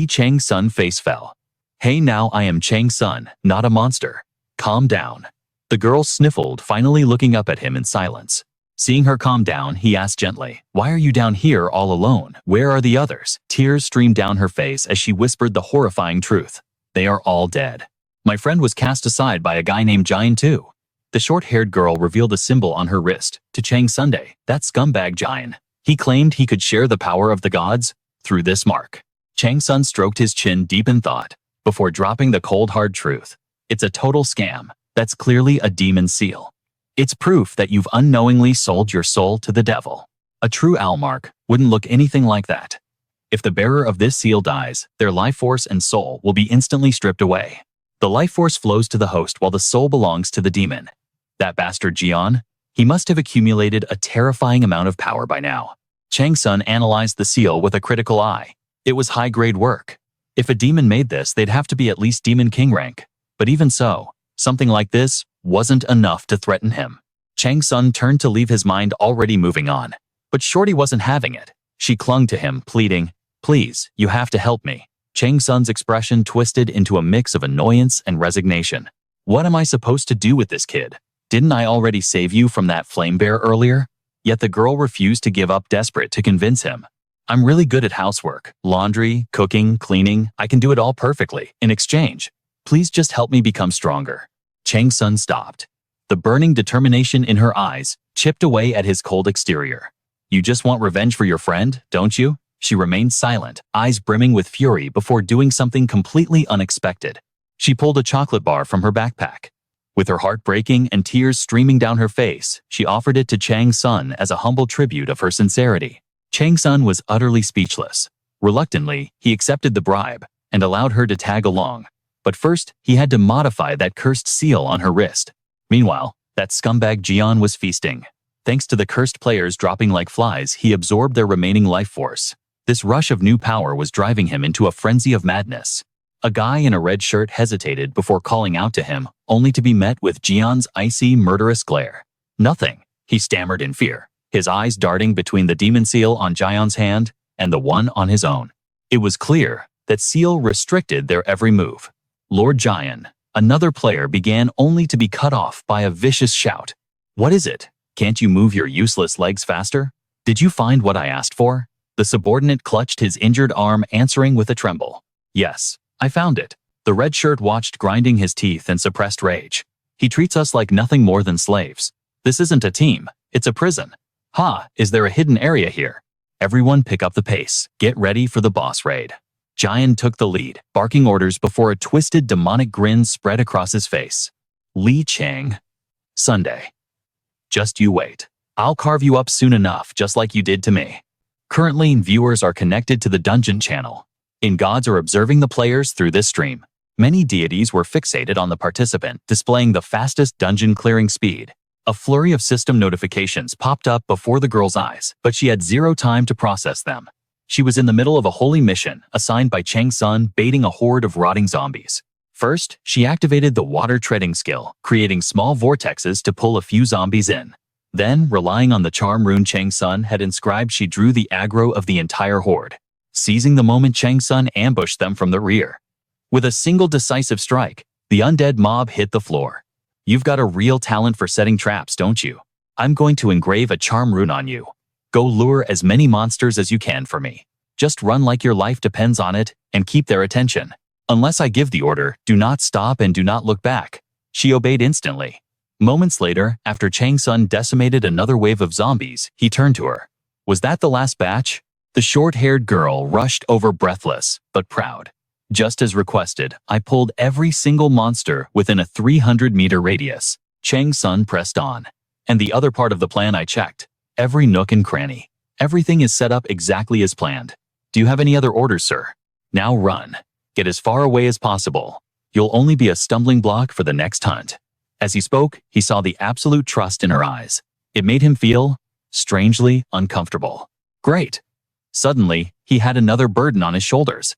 Chang-Sun face fell. "Hey, now I am Chang-Sun, not a monster. Calm down." The girl sniffled, finally looking up at him in silence. Seeing her calm down, he asked gently, "Why are you down here all alone? Where are the others?" Tears streamed down her face as she whispered the horrifying truth. "They are all dead. My friend was cast aside by a guy named Giant too." The short-haired girl revealed a symbol on her wrist. "To Chang-Sun, that scumbag Giant. He claimed he could share the power of the gods through this mark." Chang-Sun stroked his chin deep in thought, before dropping the cold hard truth. "It's a total scam. That's clearly a demon seal. It's proof that you've unknowingly sold your soul to the devil. A true owl mark wouldn't look anything like that. If the bearer of this seal dies, their life force and soul will be instantly stripped away. The life force flows to the host while the soul belongs to the demon. That bastard Jian, he must have accumulated a terrifying amount of power by now." Chang-Sun analyzed the seal with a critical eye. It was high-grade work. If a demon made this, they'd have to be at least Demon King rank. But even so, something like this wasn't enough to threaten him. Chang-Sun turned to leave, his mind already moving on. But Shorty wasn't having it. She clung to him, pleading, "Please, you have to help me." Chang-Sun's expression twisted into a mix of annoyance and resignation. "What am I supposed to do with this kid? Didn't I already save you from that flame bear earlier?" Yet the girl refused to give up, desperate to convince him. "I'm really good at housework, laundry, cooking, cleaning. I can do it all perfectly. In exchange, please just help me become stronger." Chang-Sun stopped. The burning determination in her eyes chipped away at his cold exterior. "You just want revenge for your friend, don't you?" She remained silent, eyes brimming with fury, before doing something completely unexpected. She pulled a chocolate bar from her backpack. With her heart breaking and tears streaming down her face, she offered it to Chang-Sun as a humble tribute of her sincerity. Chang-Sun was utterly speechless. Reluctantly, he accepted the bribe and allowed her to tag along. But first, he had to modify that cursed seal on her wrist. Meanwhile, that scumbag Jian was feasting. Thanks to the cursed players dropping like flies, he absorbed their remaining life force. This rush of new power was driving him into a frenzy of madness. A guy in a red shirt hesitated before calling out to him, only to be met with Jian's icy, murderous glare. "Nothing," he stammered in fear, his eyes darting between the demon seal on Jian's hand and the one on his own. It was clear that seal restricted their every move. Lord Jian, another player, began, only to be cut off by a vicious shout. "What is it? Can't you move your useless legs faster? Did you find what I asked for?" The subordinate clutched his injured arm, answering with a tremble. "Yes, I found it." The red shirt watched, grinding his teeth in suppressed rage. "He treats us like nothing more than slaves. This isn't a team, it's a prison. Ha, is there a hidden area here? Everyone pick up the pace. Get ready for the boss raid." Jian took the lead, barking orders before a twisted demonic grin spread across his face. "Li Chang. Sunday. Just you wait. I'll carve you up soon enough, just like you did to me." Currently, viewers are connected to the dungeon channel. Gods are observing the players through this stream. Many deities were fixated on the participant, displaying the fastest dungeon clearing speed. A flurry of system notifications popped up before the girl's eyes, but she had zero time to process them. She was in the middle of a holy mission assigned by Chang-Sun, baiting a horde of rotting zombies. First, she activated the water treading skill, creating small vortexes to pull a few zombies in. Then, relying on the charm rune Chang-Sun had inscribed, she drew the aggro of the entire horde. Seizing the moment, Chang-Sun ambushed them from the rear. With a single decisive strike, the undead mob hit the floor. "You've got a real talent for setting traps, don't you? I'm going to engrave a charm rune on you. Go lure as many monsters as you can for me. Just run like your life depends on it and keep their attention. Unless I give the order, do not stop and do not look back." She obeyed instantly. Moments later, after Chang-Sun decimated another wave of zombies, he turned to her. "Was that the last batch?" The short-haired girl rushed over, breathless but proud. "Just as requested, I pulled every single monster within a 300-meter radius." Chang-Sun pressed on. And the other part of the plan I checked. Every nook and cranny. Everything is set up exactly as planned. Do you have any other orders, sir? Now run. Get as far away as possible. You'll only be a stumbling block for the next hunt." As he spoke, he saw the absolute trust in her eyes. It made him feel strangely uncomfortable. Great. Suddenly, he had another burden on his shoulders.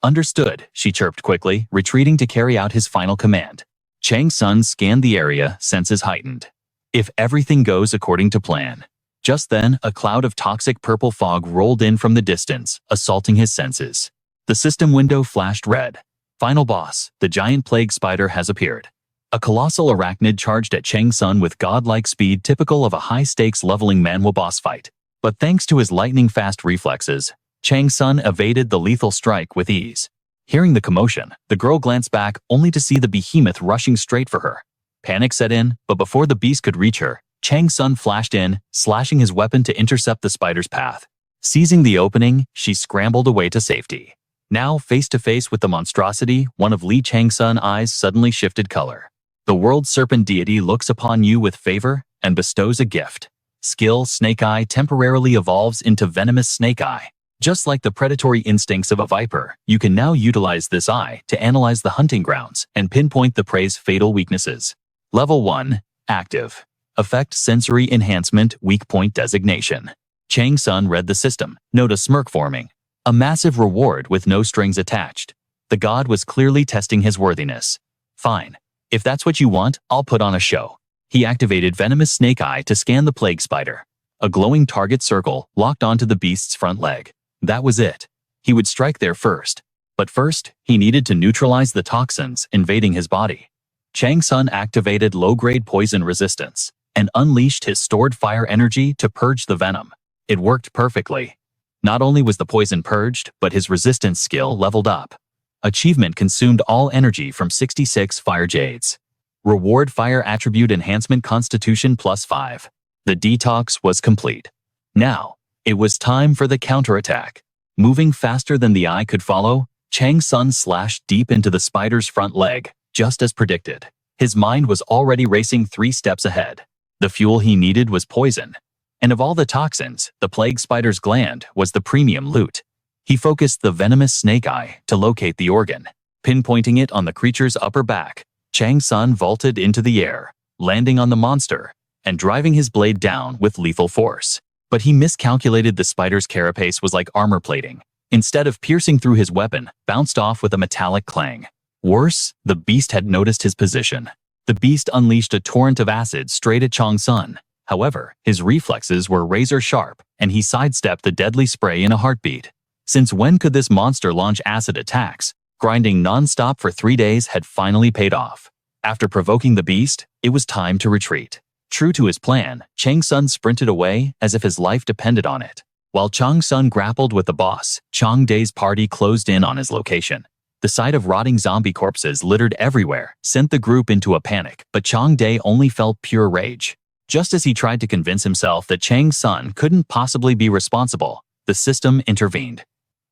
"Understood," she chirped quickly, retreating to carry out his final command. Chang-Sun scanned the area, senses heightened. If everything goes according to plan. Just then, a cloud of toxic purple fog rolled in from the distance, assaulting his senses. The system window flashed red. Final boss, the giant plague spider has appeared. A colossal arachnid charged at Chang-Sun with godlike speed typical of a high-stakes leveling Manhwa boss fight. But thanks to his lightning-fast reflexes, Chang-Sun evaded the lethal strike with ease. Hearing the commotion, the girl glanced back only to see the behemoth rushing straight for her. Panic set in, but before the beast could reach her, Chang-Sun flashed in, slashing his weapon to intercept the spider's path. Seizing the opening, she scrambled away to safety. Now, face to face with the monstrosity, one of Li Chang-Sun's eyes suddenly shifted color. The world serpent deity looks upon you with favor and bestows a gift. Skill Snake Eye temporarily evolves into Venomous Snake Eye. Just like the predatory instincts of a viper, you can now utilize this eye to analyze the hunting grounds and pinpoint the prey's fatal weaknesses. Level 1. Active. Effect Sensory Enhancement Weak Point Designation. Chang-Sun read the system, note a smirk forming. A massive reward with no strings attached. The god was clearly testing his worthiness. Fine. If that's what you want, I'll put on a show. He activated Venomous Snake Eye to scan the plague spider. A glowing target circle locked onto the beast's front leg. That was it. He would strike there first. But first, he needed to neutralize the toxins invading his body. Chang-Sun activated low-grade poison resistance and unleashed his stored fire energy to purge the venom. It worked perfectly. Not only was the poison purged, but his resistance skill leveled up. Achievement consumed all energy from 66 fire jades. Reward Fire Attribute Enhancement Constitution +5. The detox was complete. Now, it was time for the counterattack. Moving faster than the eye could follow, Chang-Sun slashed deep into the spider's front leg, just as predicted. His mind was already racing 3 steps ahead. The fuel he needed was poison. And of all the toxins, the plague spider's gland was the premium loot. He focused the Venomous Snake Eye to locate the organ. Pinpointing it on the creature's upper back, Chang-Sun vaulted into the air, landing on the monster, and driving his blade down with lethal force. But he miscalculated. The spider's carapace was like armor plating. Instead of piercing through, his weapon bounced off with a metallic clang. Worse, the beast had noticed his position. The beast unleashed a torrent of acid straight at Chang-Sun. However, his reflexes were razor sharp, and he sidestepped the deadly spray in a heartbeat. Since when could this monster launch acid attacks? Grinding non-stop for 3 days had finally paid off. After provoking the beast, it was time to retreat. True to his plan, Chang-Sun sprinted away as if his life depended on it. While Chang-Sun grappled with the boss, Chang-Dae's party closed in on his location. The sight of rotting zombie corpses littered everywhere sent the group into a panic, but Chang-Dae only felt pure rage. Just as he tried to convince himself that Chang-Sun couldn't possibly be responsible, the system intervened.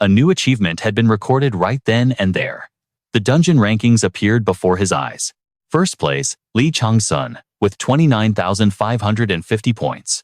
A new achievement had been recorded right then and there. The dungeon rankings appeared before his eyes. First place, Li Chang-Sun, with 29,550 points.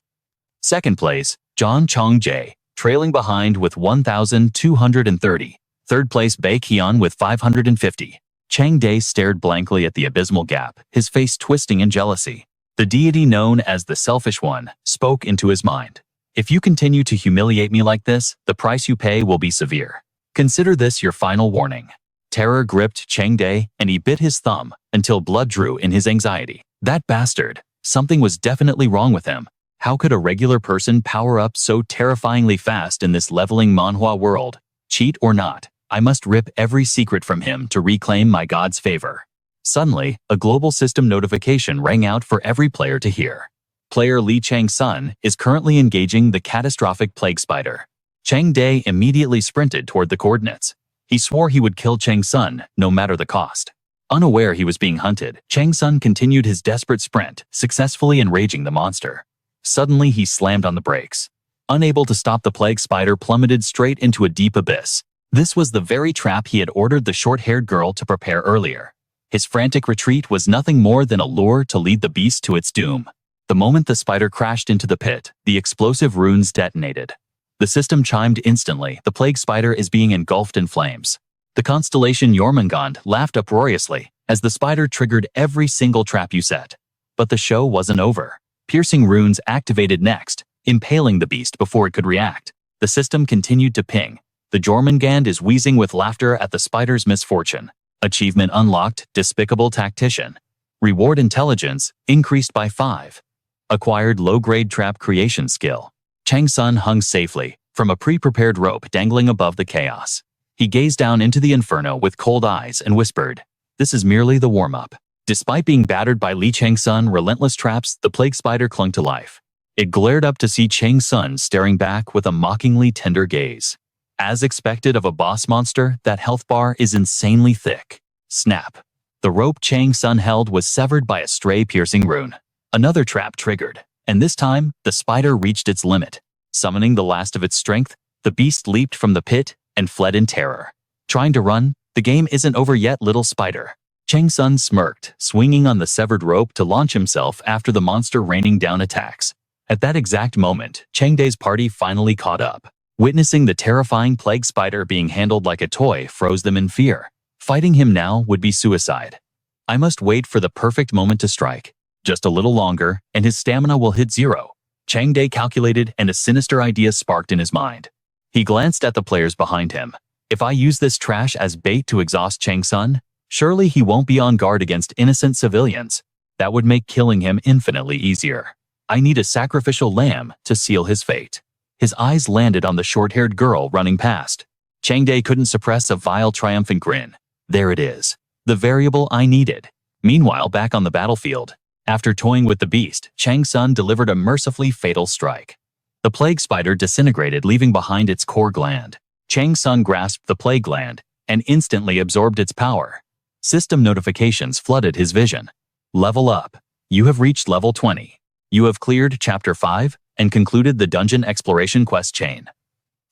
Second place, John Chang-Jae, trailing behind with 1,230. Third place, Bae Kian with 550. Chang-Dae stared blankly at the abysmal gap, his face twisting in jealousy. The deity known as the Selfish One spoke into his mind. If you continue to humiliate me like this, the price you pay will be severe. Consider this your final warning. Terror gripped Chang-Dae, and he bit his thumb until blood drew in his anxiety. That bastard. Something was definitely wrong with him. How could a regular person power up so terrifyingly fast in this leveling Manhwa world? Cheat or not, I must rip every secret from him to reclaim my god's favor. Suddenly, a global system notification rang out for every player to hear. Player Li Chang-Sun is currently engaging the catastrophic plague spider. Chang-Dae immediately sprinted toward the coordinates. He swore he would kill Chang-Sun no matter the cost. Unaware he was being hunted, Chang-Sun continued his desperate sprint, successfully enraging the monster. Suddenly, he slammed on the brakes. Unable to stop, the plague spider plummeted straight into a deep abyss. This was the very trap he had ordered the short-haired girl to prepare earlier. His frantic retreat was nothing more than a lure to lead the beast to its doom. The moment the spider crashed into the pit, the explosive runes detonated. The system chimed instantly. The plague spider is being engulfed in flames. The constellation Jormungand laughed uproariously as the spider triggered every single trap you set. But the show wasn't over. Piercing runes activated next, impaling the beast before it could react. The system continued to ping. The Jormungand is wheezing with laughter at the spider's misfortune. Achievement unlocked, Despicable Tactician. Reward intelligence increased by 5. Acquired low-grade trap creation skill. Chang-Sun hung safely from a pre-prepared rope dangling above the chaos. He gazed down into the inferno with cold eyes and whispered, "This is merely the warm-up." Despite being battered by Li Chang-Sun's relentless traps, the plague spider clung to life. It glared up to see Chang-Sun staring back with a mockingly tender gaze. As expected of a boss monster, that health bar is insanely thick. Snap. The rope Chang-Sun held was severed by a stray piercing rune. Another trap triggered, and this time, the spider reached its limit. Summoning the last of its strength, the beast leaped from the pit and fled in terror. Trying to run? The game isn't over yet, little spider. Chang-Sun smirked, swinging on the severed rope to launch himself after the monster raining down attacks. At that exact moment, Changde's party finally caught up. Witnessing the terrifying plague spider being handled like a toy froze them in fear. Fighting him now would be suicide. I must wait for the perfect moment to strike. Just a little longer, and his stamina will hit 0. Changde calculated, and a sinister idea sparked in his mind. He glanced at the players behind him. If I use this trash as bait to exhaust Chang-Sun, surely he won't be on guard against innocent civilians. That would make killing him infinitely easier. I need a sacrificial lamb to seal his fate. His eyes landed on the short-haired girl running past. Changde couldn't suppress a vile, triumphant grin. There it is. The variable I needed. Meanwhile, back on the battlefield, after toying with the beast, Chang-Sun delivered a mercifully fatal strike. The plague spider disintegrated, leaving behind its core gland. Chang-Sun grasped the plague gland and instantly absorbed its power. System notifications flooded his vision. Level up. You have reached level 20. You have cleared Chapter 5 and concluded the dungeon exploration quest chain.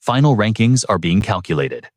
Final rankings are being calculated.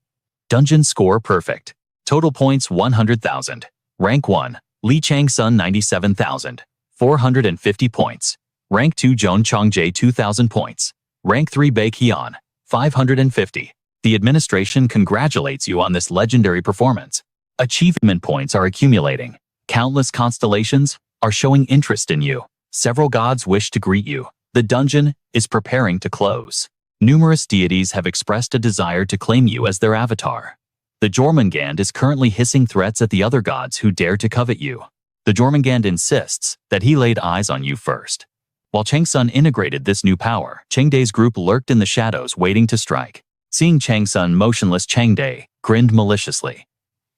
Dungeon score perfect. Total points 100,000. Rank 1, Li Chang-Sun 97,450 points. Rank 2, Joan Changjae 2,000 points. Rank 3, Baek Hyun 550. The administration congratulates you on this legendary performance. Achievement points are accumulating. Countless constellations are showing interest in you. Several gods wish to greet you. The dungeon is preparing to close. Numerous deities have expressed a desire to claim you as their avatar. The Jormungand is currently hissing threats at the other gods who dare to covet you. The Jormungand insists that he laid eyes on you first. While Chang-Sun integrated this new power, Changde's group lurked in the shadows waiting to strike. Seeing Chang-Sun motionless, Changde grinned maliciously.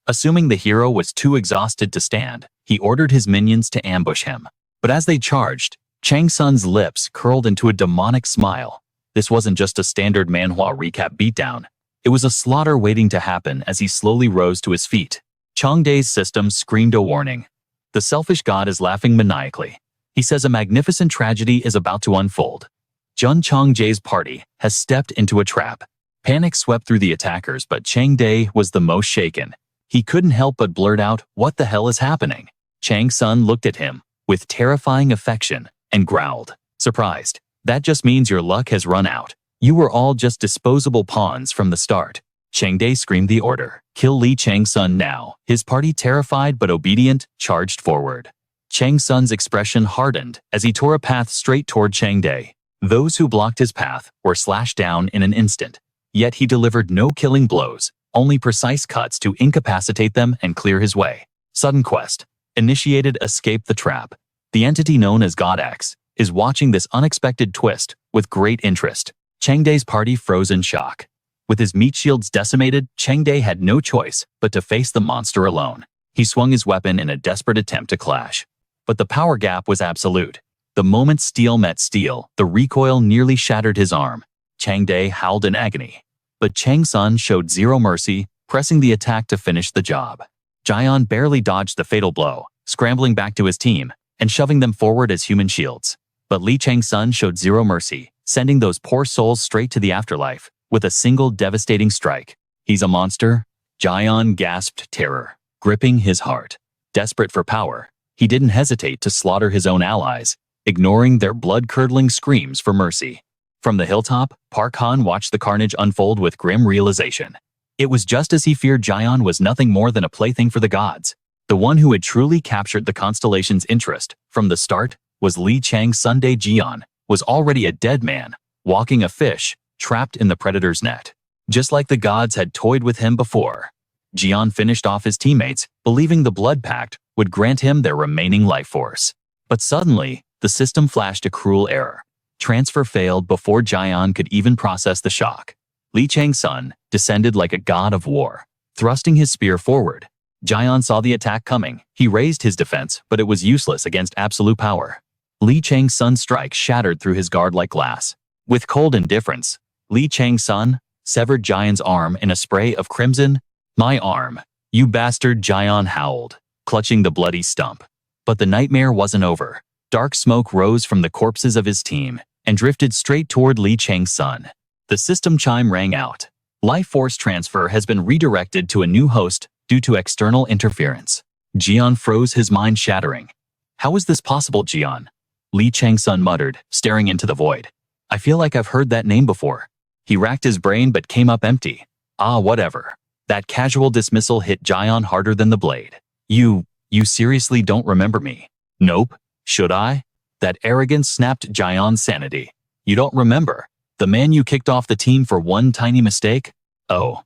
Assuming the hero was too exhausted to stand, he ordered his minions to ambush him. But as they charged, Chang-Sun's lips curled into a demonic smile. This wasn't just a standard Manhwa recap beatdown. It was a slaughter waiting to happen as he slowly rose to his feet. Changde's system screamed a warning. The selfish god is laughing maniacally. He says a magnificent tragedy is about to unfold. Jun Changjae's party has stepped into a trap. Panic swept through the attackers, but Changde was the most shaken. He couldn't help but blurt out, "What the hell is happening?" Chang-Sun looked at him with terrifying affection and growled, "Surprised? That just means your luck has run out. You were all just disposable pawns from the start." Changde screamed the order, "Kill Li Chang-Sun now." His party, terrified but obedient, charged forward. Chang-Sun's expression hardened as he tore a path straight toward Changde. Those who blocked his path were slashed down in an instant. Yet he delivered no killing blows, only precise cuts to incapacitate them and clear his way. Sudden quest. Initiated escape the trap. The entity known as God X is watching this unexpected twist with great interest. Changde's party froze in shock. With his meat shields decimated, Changde had no choice but to face the monster alone. He swung his weapon in a desperate attempt to clash. But the power gap was absolute. The moment steel met steel, the recoil nearly shattered his arm. Changde howled in agony. But Chang-Sun showed zero mercy, pressing the attack to finish the job. Jian barely dodged the fatal blow, scrambling back to his team and shoving them forward as human shields. But Li Chang-Sun showed zero mercy, sending those poor souls straight to the afterlife with a single devastating strike. "He's a monster?" Jian gasped, terror gripping his heart. Desperate for power, he didn't hesitate to slaughter his own allies, ignoring their blood-curdling screams for mercy. From the hilltop, Park Han watched the carnage unfold with grim realization. It was just as he feared. Jian was nothing more than a plaything for the gods. The one who had truly captured the Constellation's interest from the start was Li Chang-Sun. Jian was already a dead man, walking a fish, trapped in the predator's net. Just like the gods had toyed with him before. Jian finished off his teammates, believing the blood pact would grant him their remaining life force. But suddenly, the system flashed a cruel error. Transfer failed before Jian could even process the shock. Li Chang-Sun descended like a god of war, thrusting his spear forward. Jian saw the attack coming. He raised his defense, but it was useless against absolute power. Li Chang-Sun's strike shattered through his guard like glass. With cold indifference, Li Chang-Sun severed Jian's arm in a spray of crimson. "My arm, you bastard!" Jian howled, clutching the bloody stump. But the nightmare wasn't over. Dark smoke rose from the corpses of his team and drifted straight toward Li Chang-Sun. The system chime rang out. Life force transfer has been redirected to a new host due to external interference. Jian froze, his mind shattering. "How is this possible, Jian?" Li Chang-Sun muttered, staring into the void. "I feel like I've heard that name before." He racked his brain but came up empty. Whatever. That casual dismissal hit Jian harder than the blade. You seriously don't remember me?" "Nope. Should I?" That arrogance snapped Jian's sanity. "You don't remember? The man you kicked off the team for one tiny mistake?" Oh.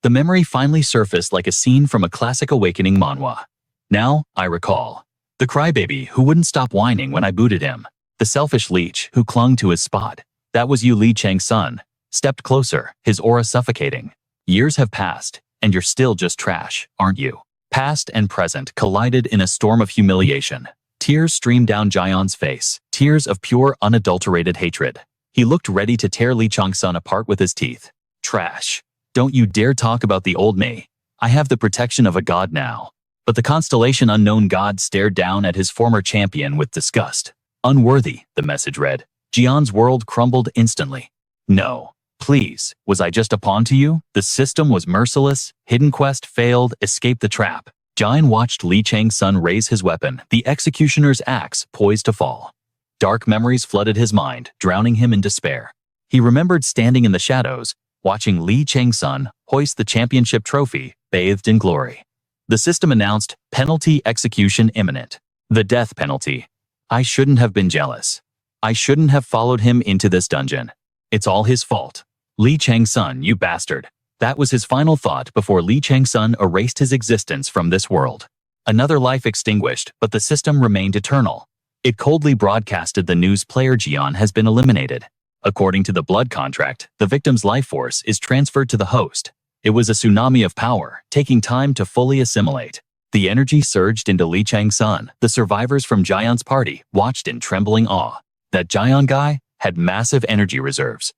The memory finally surfaced like a scene from a classic awakening manhwa. "Now, I recall. The crybaby who wouldn't stop whining when I booted him. The selfish leech who clung to his spot. That was you." Li Chang-Sun stepped closer, his aura suffocating. "Years have passed, and you're still just trash, aren't you?" Past and present collided in a storm of humiliation. Tears streamed down Jian's face, tears of pure, unadulterated hatred. He looked ready to tear Li Chang-Sun apart with his teeth. "Trash. Don't you dare talk about the old me. I have the protection of a god now." But the Constellation unknown god stared down at his former champion with disgust. "Unworthy," the message read. Jian's world crumbled instantly. "No. Please, was I just a pawn to you? The system was merciless, hidden quest failed, escape the trap." Jian watched Li Chang-Sun raise his weapon, the executioner's axe poised to fall. Dark memories flooded his mind, drowning him in despair. He remembered standing in the shadows, watching Li Chang-Sun hoist the championship trophy, bathed in glory. The system announced, "Penalty execution imminent." The death penalty. I shouldn't have been jealous. I shouldn't have followed him into this dungeon. It's all his fault. Li Chang-Sun, you bastard. That was his final thought before Li Chang-Sun erased his existence from this world. Another life extinguished, but the system remained eternal. It coldly broadcasted the news: player Jian has been eliminated. According to the blood contract, the victim's life force is transferred to the host. It was a tsunami of power, taking time to fully assimilate. The energy surged into Li Chang-Sun. The survivors from Jian's party watched in trembling awe. That Jian guy had massive energy reserves.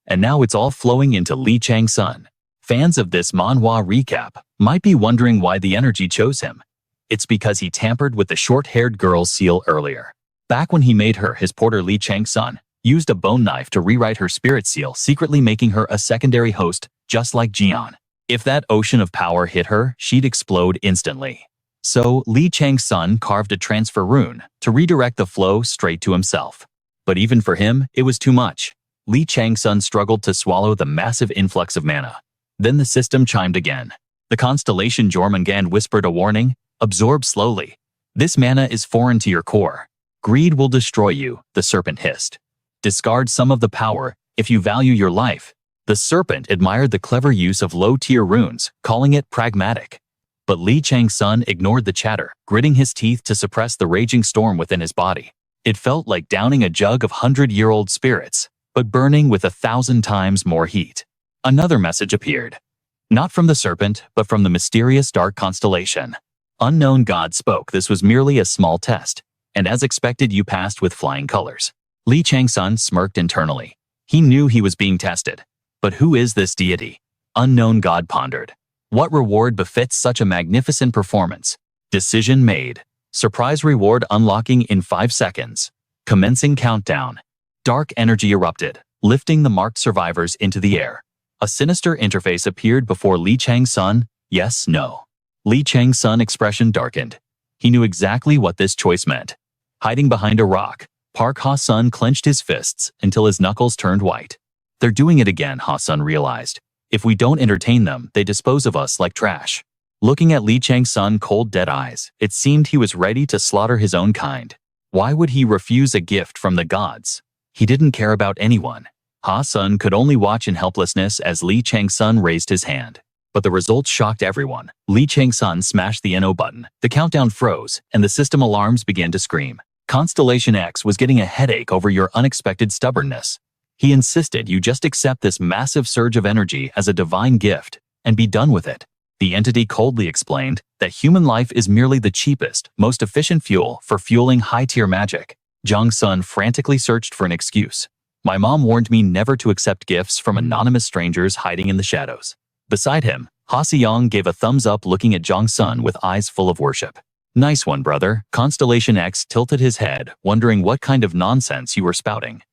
And now it's all flowing into Li Chang-Sun. Fans of this manhwa recap might be wondering why the energy chose him. It's because he tampered with the short-haired girl's seal earlier. Back when he made her his porter, Li Chang-Sun used a bone knife to rewrite her spirit seal, secretly making her a secondary host, just like Jian. If that ocean of power hit her, she'd explode instantly. So Li Chang-Sun carved a transfer rune to redirect the flow straight to himself. But even for him, it was too much. Li Chang-Sun struggled to swallow the massive influx of mana. Then the system chimed again. The Constellation Jormungand whispered a warning: "Absorb slowly. This mana is foreign to your core. Greed will destroy you," the serpent hissed. "Discard some of the power if you value your life." The serpent admired the clever use of low-tier runes, calling it pragmatic. But Li Chang-Sun ignored the chatter, gritting his teeth to suppress the raging storm within his body. It felt like downing a jug of 100-year-old spirits, but burning with 1,000 times more heat. Another message appeared. Not from the serpent, but from the mysterious dark constellation. Unknown God spoke. This was merely a small test, and as expected, you passed with flying colors. Li Chang-Sun smirked internally. He knew he was being tested. But who is this deity? Unknown God pondered. What reward befits such a magnificent performance? Decision made. Surprise reward unlocking in 5 seconds. Commencing countdown. Dark energy erupted, lifting the marked survivors into the air. A sinister interface appeared before Li Chang-Sun. Yes, no. Li Chang-Sun expression darkened. He knew exactly what this choice meant. Hiding behind a rock, Park Ha-sun clenched his fists until his knuckles turned white. They're doing it again, Ha-sun realized. If we don't entertain them, they dispose of us like trash. Looking at Li Chang-sun cold dead eyes, it seemed he was ready to slaughter his own kind. Why would he refuse a gift from the gods? He didn't care about anyone. Ha-sun could only watch in helplessness as Li Chang-sun raised his hand. But the results shocked everyone. Li Chang-sun smashed the NO button, the countdown froze, and the system alarms began to scream. Constellation X was getting a headache over your unexpected stubbornness. He insisted you just accept this massive surge of energy as a divine gift and be done with it. The entity coldly explained that human life is merely the cheapest, most efficient fuel for fueling high-tier magic. Chang-Sun frantically searched for an excuse. My mom warned me never to accept gifts from anonymous strangers hiding in the shadows. Beside him, Ha-seong gave a thumbs up looking at Chang-Sun with eyes full of worship. Nice one, brother. Constellation X tilted his head, wondering what kind of nonsense you were spouting.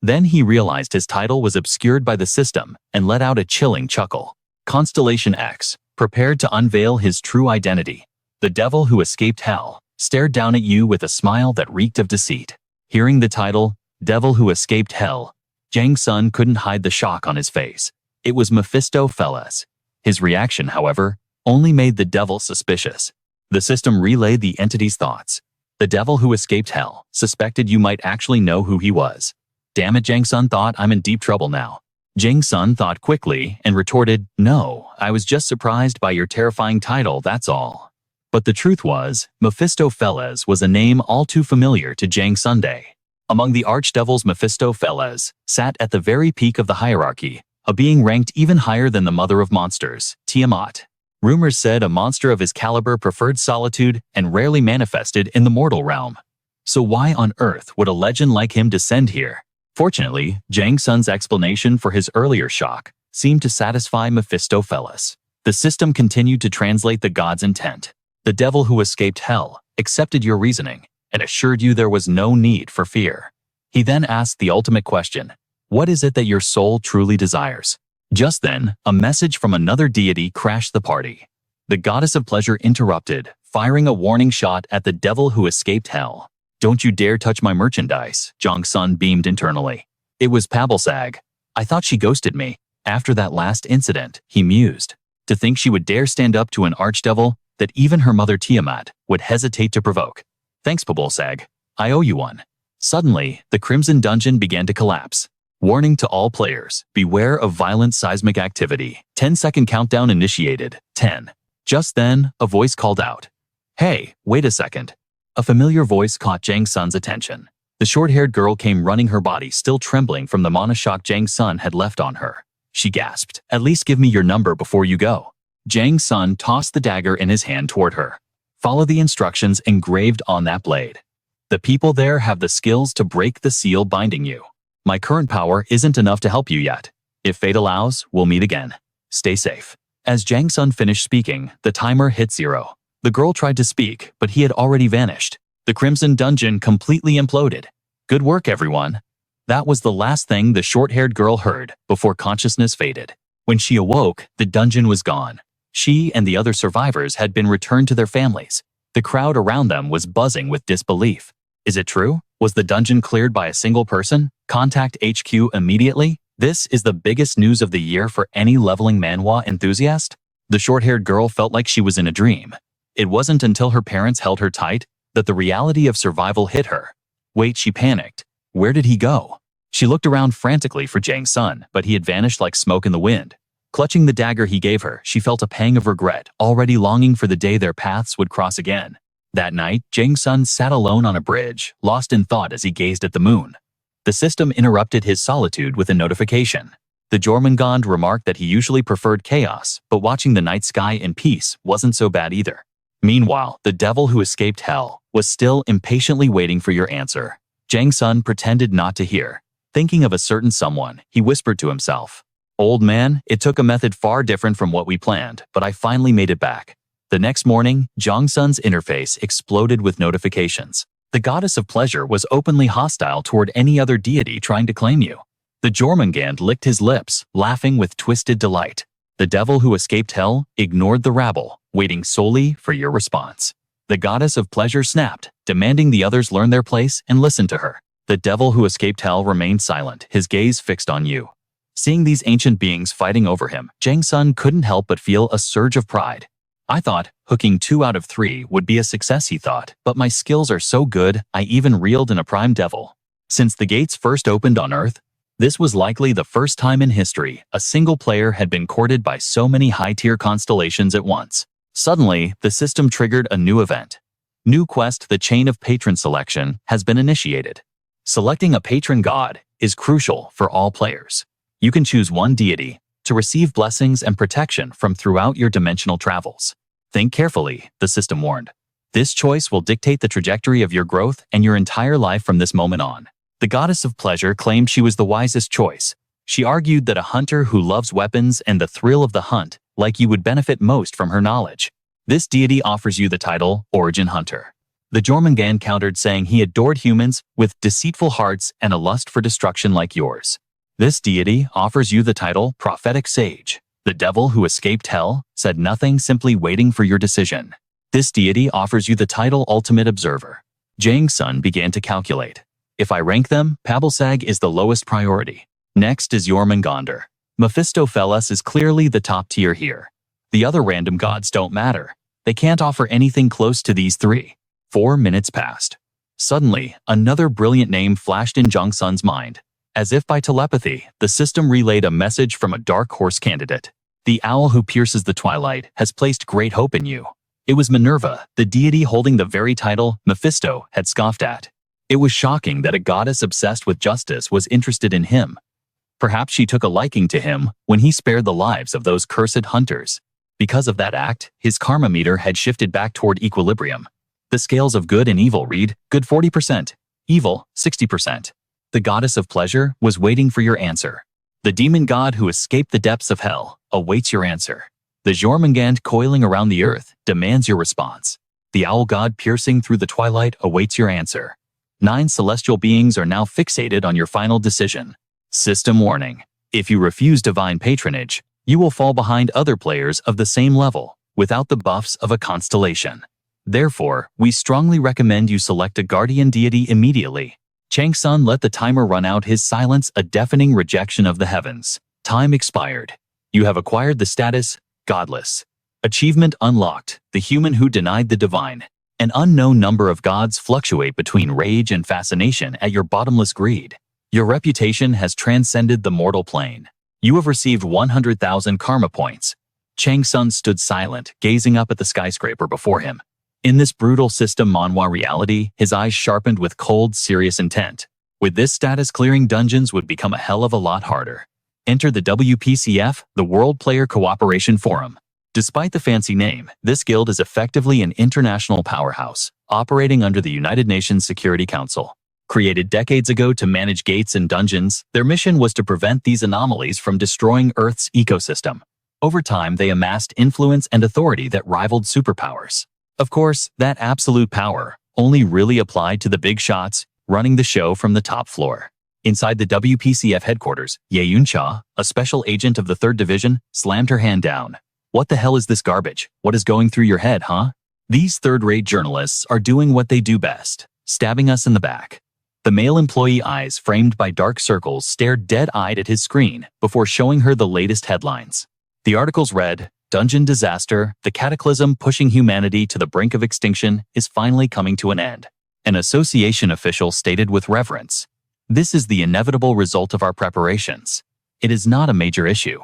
Then he realized his title was obscured by the system and let out a chilling chuckle. Constellation X, prepared to unveil his true identity. The devil who escaped hell, stared down at you with a smile that reeked of deceit. Hearing the title, Devil Who Escaped Hell, Chang-Sun couldn't hide the shock on his face. It was Mephistopheles. His reaction, however, only made the devil suspicious. The system relayed the entity's thoughts. The devil who escaped hell suspected you might actually know who he was. Damn it, Chang-Sun thought, I'm in deep trouble now. Chang-Sun thought quickly and retorted, no, I was just surprised by your terrifying title, that's all. But the truth was, Mephistopheles was a name all too familiar to Chang-Sun. Among the archdevils, Mephistopheles sat at the very peak of the hierarchy, a being ranked even higher than the mother of monsters, Tiamat. Rumors said a monster of his caliber preferred solitude and rarely manifested in the mortal realm. So why on earth would a legend like him descend here? Fortunately, Chang-Sun's explanation for his earlier shock seemed to satisfy Mephistopheles. The system continued to translate the god's intent. The devil who escaped hell accepted your reasoning and assured you there was no need for fear. He then asked the ultimate question, what is it that your soul truly desires? Just then, a message from another deity crashed the party. The goddess of pleasure interrupted, firing a warning shot at the devil who escaped hell. Don't you dare touch my merchandise, Chang-Sun beamed internally. It was Pablesag. I thought she ghosted me. After that last incident, he mused. To think she would dare stand up to an archdevil that even her mother Tiamat would hesitate to provoke. Thanks, Pablesag. I owe you one. Suddenly, the Crimson Dungeon began to collapse. Warning to all players, beware of violent seismic activity. 10-second countdown initiated. 10. Just then, a voice called out. Hey, wait a second. A familiar voice caught Chang-Sun's attention. The short-haired girl came running, her body still trembling from the mana shock Chang-Sun had left on her. She gasped, at least give me your number before you go. Chang-Sun tossed the dagger in his hand toward her. Follow the instructions engraved on that blade. The people there have the skills to break the seal binding you. My current power isn't enough to help you yet. If fate allows, we'll meet again. Stay safe. As Chang-Sun finished speaking, the timer hit 0. The girl tried to speak, but he had already vanished. The Crimson Dungeon completely imploded. Good work, everyone. That was the last thing the short-haired girl heard before consciousness faded. When she awoke, the dungeon was gone. She and the other survivors had been returned to their families. The crowd around them was buzzing with disbelief. Is it true? Was the dungeon cleared by a single person? Contact HQ immediately. This is the biggest news of the year for any leveling manhwa enthusiast. The short-haired girl felt like she was in a dream. It wasn't until her parents held her tight that the reality of survival hit her. Wait, she panicked. Where did he go? She looked around frantically for Chang-Sun, but he had vanished like smoke in the wind. Clutching the dagger he gave her, she felt a pang of regret, already longing for the day their paths would cross again. That night, Chang-Sun sat alone on a bridge, lost in thought as he gazed at the moon. The system interrupted his solitude with a notification. The Jormungand remarked that he usually preferred chaos, but watching the night sky in peace wasn't so bad either. Meanwhile, the devil who escaped hell was still impatiently waiting for your answer. Chang-Sun pretended not to hear. Thinking of a certain someone, he whispered to himself, Old man, it took a method far different from what we planned, but I finally made it back. The next morning, Chang-Sun's interface exploded with notifications. The goddess of pleasure was openly hostile toward any other deity trying to claim you. The Jormungand licked his lips, laughing with twisted delight. The devil who escaped hell ignored the rabble, waiting solely for your response. The goddess of pleasure snapped, demanding the others learn their place and listen to her. The devil who escaped hell remained silent, his gaze fixed on you. Seeing these ancient beings fighting over him, Chang-Sun couldn't help but feel a surge of pride. I thought hooking 2 out of 3 would be a success, he thought, but my skills are so good, I even reeled in a prime devil. Since the gates first opened on Earth, this was likely the first time in history a single player had been courted by so many high-tier constellations at once. Suddenly, the system triggered a new event. New quest, the Chain of Patron Selection, has been initiated. Selecting a patron god is crucial for all players. You can choose one deity to receive blessings and protection from throughout your dimensional travels. Think carefully, the system warned. This choice will dictate the trajectory of your growth and your entire life from this moment on. The goddess of pleasure claimed she was the wisest choice. She argued that a hunter who loves weapons and the thrill of the hunt, like you, would benefit most from her knowledge. This deity offers you the title Origin Hunter. The Jormungand countered, saying he adored humans with deceitful hearts and a lust for destruction like yours. This deity offers you the title Prophetic Sage. The devil who escaped hell said nothing, simply waiting for your decision. This deity offers you the title Ultimate Observer. Chang-Sun began to calculate. If I rank them, Pabalsag is the lowest priority. Next is Jormungandr. Mephistopheles is clearly the top tier here. The other random gods don't matter. They can't offer anything close to these 3. 4 minutes passed. Suddenly, another brilliant name flashed in Chang-Sun's mind. As if by telepathy, the system relayed a message from a dark horse candidate. The owl who pierces the twilight has placed great hope in you. It was Minerva, the deity holding the very title Mephisto had scoffed at. It was shocking that a goddess obsessed with justice was interested in him. Perhaps she took a liking to him when he spared the lives of those cursed hunters. Because of that act, his karma meter had shifted back toward equilibrium. The scales of good and evil read, good 40%, evil 60%. The goddess of pleasure was waiting for your answer. The demon god who escaped the depths of hell awaits your answer. The Jormungand coiling around the earth demands your response. The owl god piercing through the twilight awaits your answer. 9 celestial beings are now fixated on your final decision. System warning. If you refuse divine patronage, you will fall behind other players of the same level, without the buffs of a constellation. Therefore, we strongly recommend you select a guardian deity immediately. Chang-Sun let the timer run out, his silence a deafening rejection of the heavens. Time expired. You have acquired the status, godless. Achievement unlocked, the human who denied the divine. An unknown number of gods fluctuate between rage and fascination at your bottomless greed. Your reputation has transcended the mortal plane. You have received 100,000 karma points. Chang-Sun stood silent, gazing up at the skyscraper before him. In this brutal system Manhwa reality, his eyes sharpened with cold, serious intent. With this status, clearing dungeons would become a hell of a lot harder. Enter the WPCF, the World Player Cooperation Forum. Despite the fancy name, this guild is effectively an international powerhouse, operating under the United Nations Security Council. Created decades ago to manage gates and dungeons, their mission was to prevent these anomalies from destroying Earth's ecosystem. Over time, they amassed influence and authority that rivaled superpowers. Of course, that absolute power only really applied to the big shots, running the show from the top floor. Inside the WPCF headquarters, Ye Yuncha, a special agent of the 3rd Division, slammed her hand down. What the hell is this garbage? What is going through your head, huh? These third-rate journalists are doing what they do best, stabbing us in the back. The male employee, eyes framed by dark circles, stared dead-eyed at his screen before showing her the latest headlines. The articles read, Dungeon disaster, the cataclysm pushing humanity to the brink of extinction is finally coming to an end. An association official stated with reverence, this is the inevitable result of our preparations. It is not a major issue.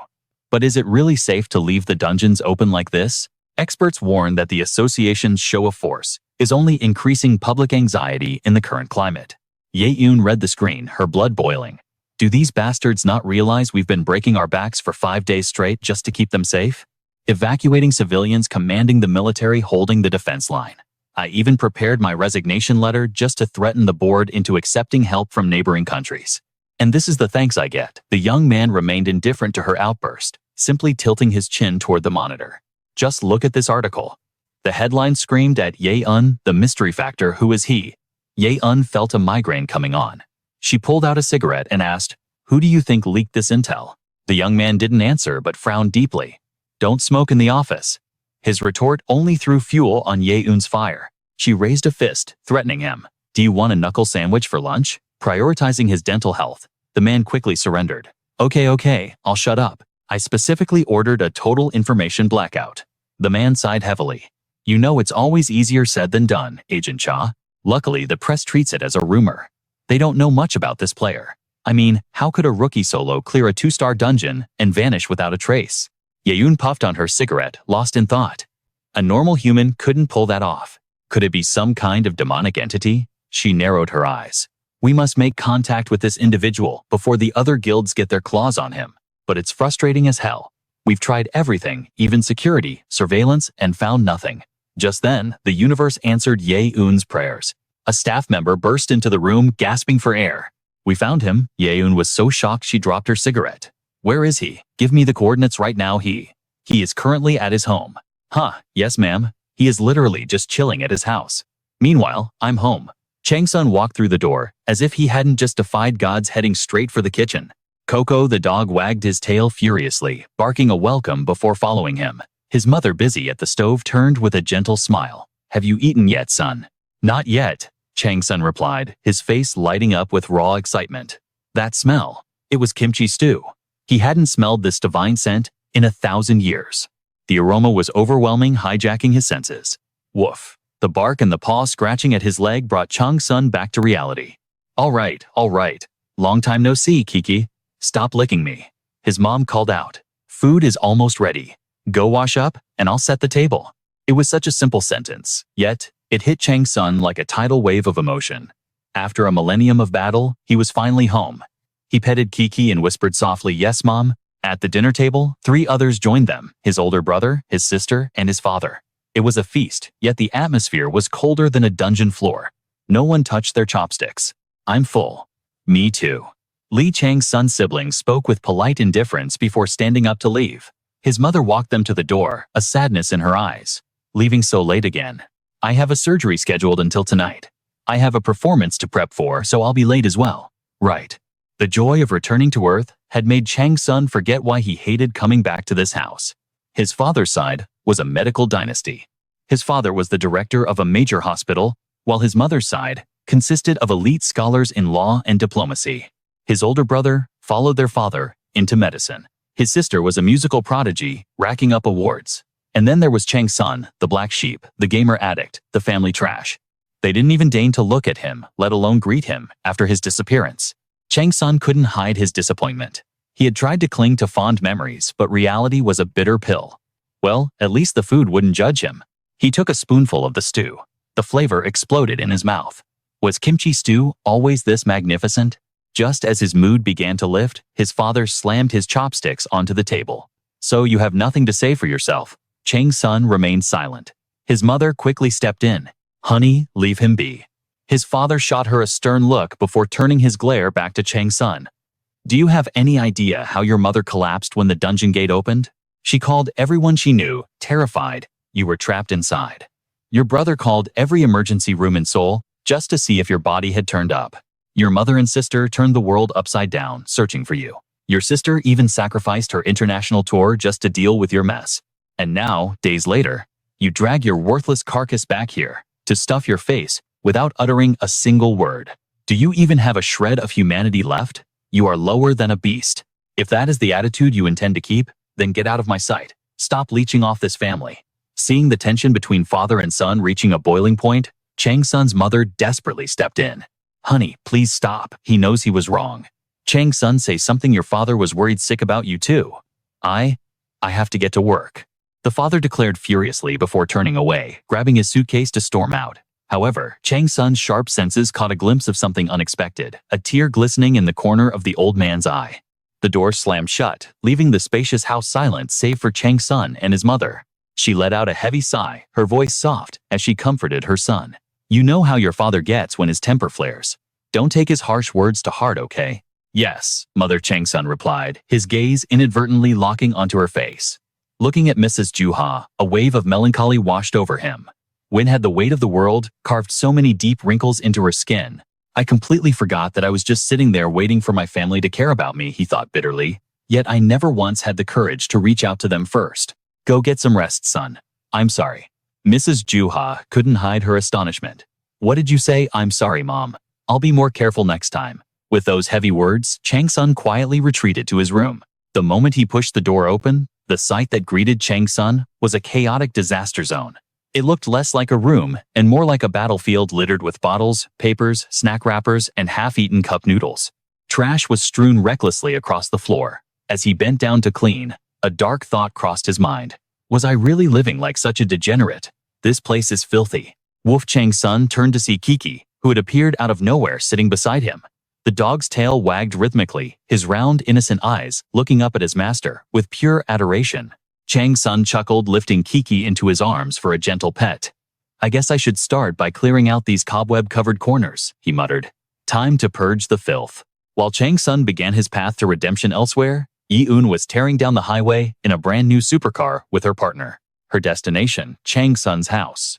But is it really safe to leave the dungeons open like this? Experts warn that the association's show of force is only increasing public anxiety in the current climate. Ye Yun read the screen, her blood boiling. Do these bastards not realize we've been breaking our backs for 5 days straight just to keep them safe? Evacuating civilians, commanding the military, holding the defense line. I even prepared my resignation letter just to threaten the board into accepting help from neighboring countries. And this is the thanks I get. The young man remained indifferent to her outburst, simply tilting his chin toward the monitor. Just look at this article. The headline screamed at Ye Un, the mystery factor, who is he? Ye Un felt a migraine coming on. She pulled out a cigarette and asked, who do you think leaked this intel? The young man didn't answer but frowned deeply. Don't smoke in the office. His retort only threw fuel on Ye Un's fire. She raised a fist, threatening him. Do you want a knuckle sandwich for lunch? Prioritizing his dental health, the man quickly surrendered. Okay, I'll shut up. I specifically ordered a total information blackout. The man sighed heavily. You know it's always easier said than done, Agent Cha. Luckily, the press treats it as a rumor. They don't know much about this player. I mean, how could a rookie solo clear a 2-star dungeon and vanish without a trace? Yeun puffed on her cigarette, lost in thought. A normal human couldn't pull that off. Could it be some kind of demonic entity? She narrowed her eyes. We must make contact with this individual before the other guilds get their claws on him. But it's frustrating as hell. We've tried everything, even security, surveillance, and found nothing. Just then, the universe answered Yeun's prayers. A staff member burst into the room, gasping for air. We found him. Yeun was so shocked she dropped her cigarette. Where is he? Give me the coordinates right now. He is currently at his home. Huh, yes ma'am. He is literally just chilling at his house. Meanwhile, I'm home. Chang-Sun walked through the door, as if he hadn't just defied gods, heading straight for the kitchen. Coco the dog wagged his tail furiously, barking a welcome before following him. His mother, busy at the stove, turned with a gentle smile. Have you eaten yet, son? Not yet, Chang-Sun replied, his face lighting up with raw excitement. That smell. It was kimchi stew. He hadn't smelled this divine scent in 1,000 years. The aroma was overwhelming, hijacking his senses. Woof. The bark and the paw scratching at his leg brought Chang-Sun back to reality. All right. Long time no see, Kiki. Stop licking me. His mom called out. Food is almost ready. Go wash up, and I'll set the table. It was such a simple sentence, yet it hit Chang-Sun like a tidal wave of emotion. After a millennium of battle, he was finally home. He petted Kiki and whispered softly, yes, Mom. At the dinner table, 3 others joined them, his older brother, his sister, and his father. It was a feast, yet the atmosphere was colder than a dungeon floor. No one touched their chopsticks. I'm full. Me too. Li Chang-Sun's siblings spoke with polite indifference before standing up to leave. His mother walked them to the door, a sadness in her eyes. Leaving so late again. I have a surgery scheduled until tonight. I have a performance to prep for, so I'll be late as well. Right. The joy of returning to Earth had made Chang-Sun forget why he hated coming back to this house. His father's side was a medical dynasty. His father was the director of a major hospital, while his mother's side consisted of elite scholars in law and diplomacy. His older brother followed their father into medicine. His sister was a musical prodigy, racking up awards. And then there was Chang-Sun, the black sheep, the gamer addict, the family trash. They didn't even deign to look at him, let alone greet him, after his disappearance. Chang-Sun couldn't hide his disappointment. He had tried to cling to fond memories, but reality was a bitter pill. Well, at least the food wouldn't judge him. He took a spoonful of the stew. The flavor exploded in his mouth. Was kimchi stew always this magnificent? Just as his mood began to lift, his father slammed his chopsticks onto the table. So you have nothing to say for yourself? Chang-Sun remained silent. His mother quickly stepped in. Honey, leave him be. His father shot her a stern look before turning his glare back to Chang-Sun. Do you have any idea how your mother collapsed when the dungeon gate opened? She called everyone she knew, terrified. You were trapped inside. Your brother called every emergency room in Seoul just to see if your body had turned up. Your mother and sister turned the world upside down, searching for you. Your sister even sacrificed her international tour just to deal with your mess. And now, days later, you drag your worthless carcass back here to stuff your face without uttering a single word. Do you even have a shred of humanity left? You are lower than a beast. If that is the attitude you intend to keep, then get out of my sight. Stop leeching off this family. Seeing the tension between father and son reaching a boiling point, Chang-Sun's mother desperately stepped in. Honey, please stop. He knows he was wrong. Chang-Sun, say something. Your father was worried sick about you too. I have to get to work. The father declared furiously before turning away, grabbing his suitcase to storm out. However, Chang-Sun's sharp senses caught a glimpse of something unexpected, a tear glistening in the corner of the old man's eye. The door slammed shut, leaving the spacious house silent save for Chang-Sun and his mother. She let out a heavy sigh, her voice soft, as she comforted her son. You know how your father gets when his temper flares. Don't take his harsh words to heart, okay? Yes, Mother Chang-Sun replied, his gaze inadvertently locking onto her face. Looking at Mrs. Juha, a wave of melancholy washed over him. When had the weight of the world carved so many deep wrinkles into her skin? I completely forgot that I was just sitting there waiting for my family to care about me, he thought bitterly. Yet I never once had the courage to reach out to them first. Go get some rest, son. I'm sorry. Mrs. Juha couldn't hide her astonishment. What did you say? I'm sorry, Mom. I'll be more careful next time." With those heavy words, Chang-Sun quietly retreated to his room. The moment he pushed the door open, the sight that greeted Chang-Sun was a chaotic disaster zone. It looked less like a room and more like a battlefield littered with bottles, papers, snack wrappers, and half-eaten cup noodles. Trash was strewn recklessly across the floor. As he bent down to clean, a dark thought crossed his mind. Was I really living like such a degenerate? This place is filthy. Wolf Chang-Sun turned to see Kiki, who had appeared out of nowhere sitting beside him. The dog's tail wagged rhythmically, his round, innocent eyes looking up at his master with pure adoration. Chang-Sun chuckled, lifting Kiki into his arms for a gentle pet. "I guess I should start by clearing out these cobweb-covered corners," he muttered. Time to purge the filth. While Chang-Sun began his path to redemption elsewhere, Yi-eun was tearing down the highway in a brand-new supercar with her partner. Her destination, Chang-Sun's house.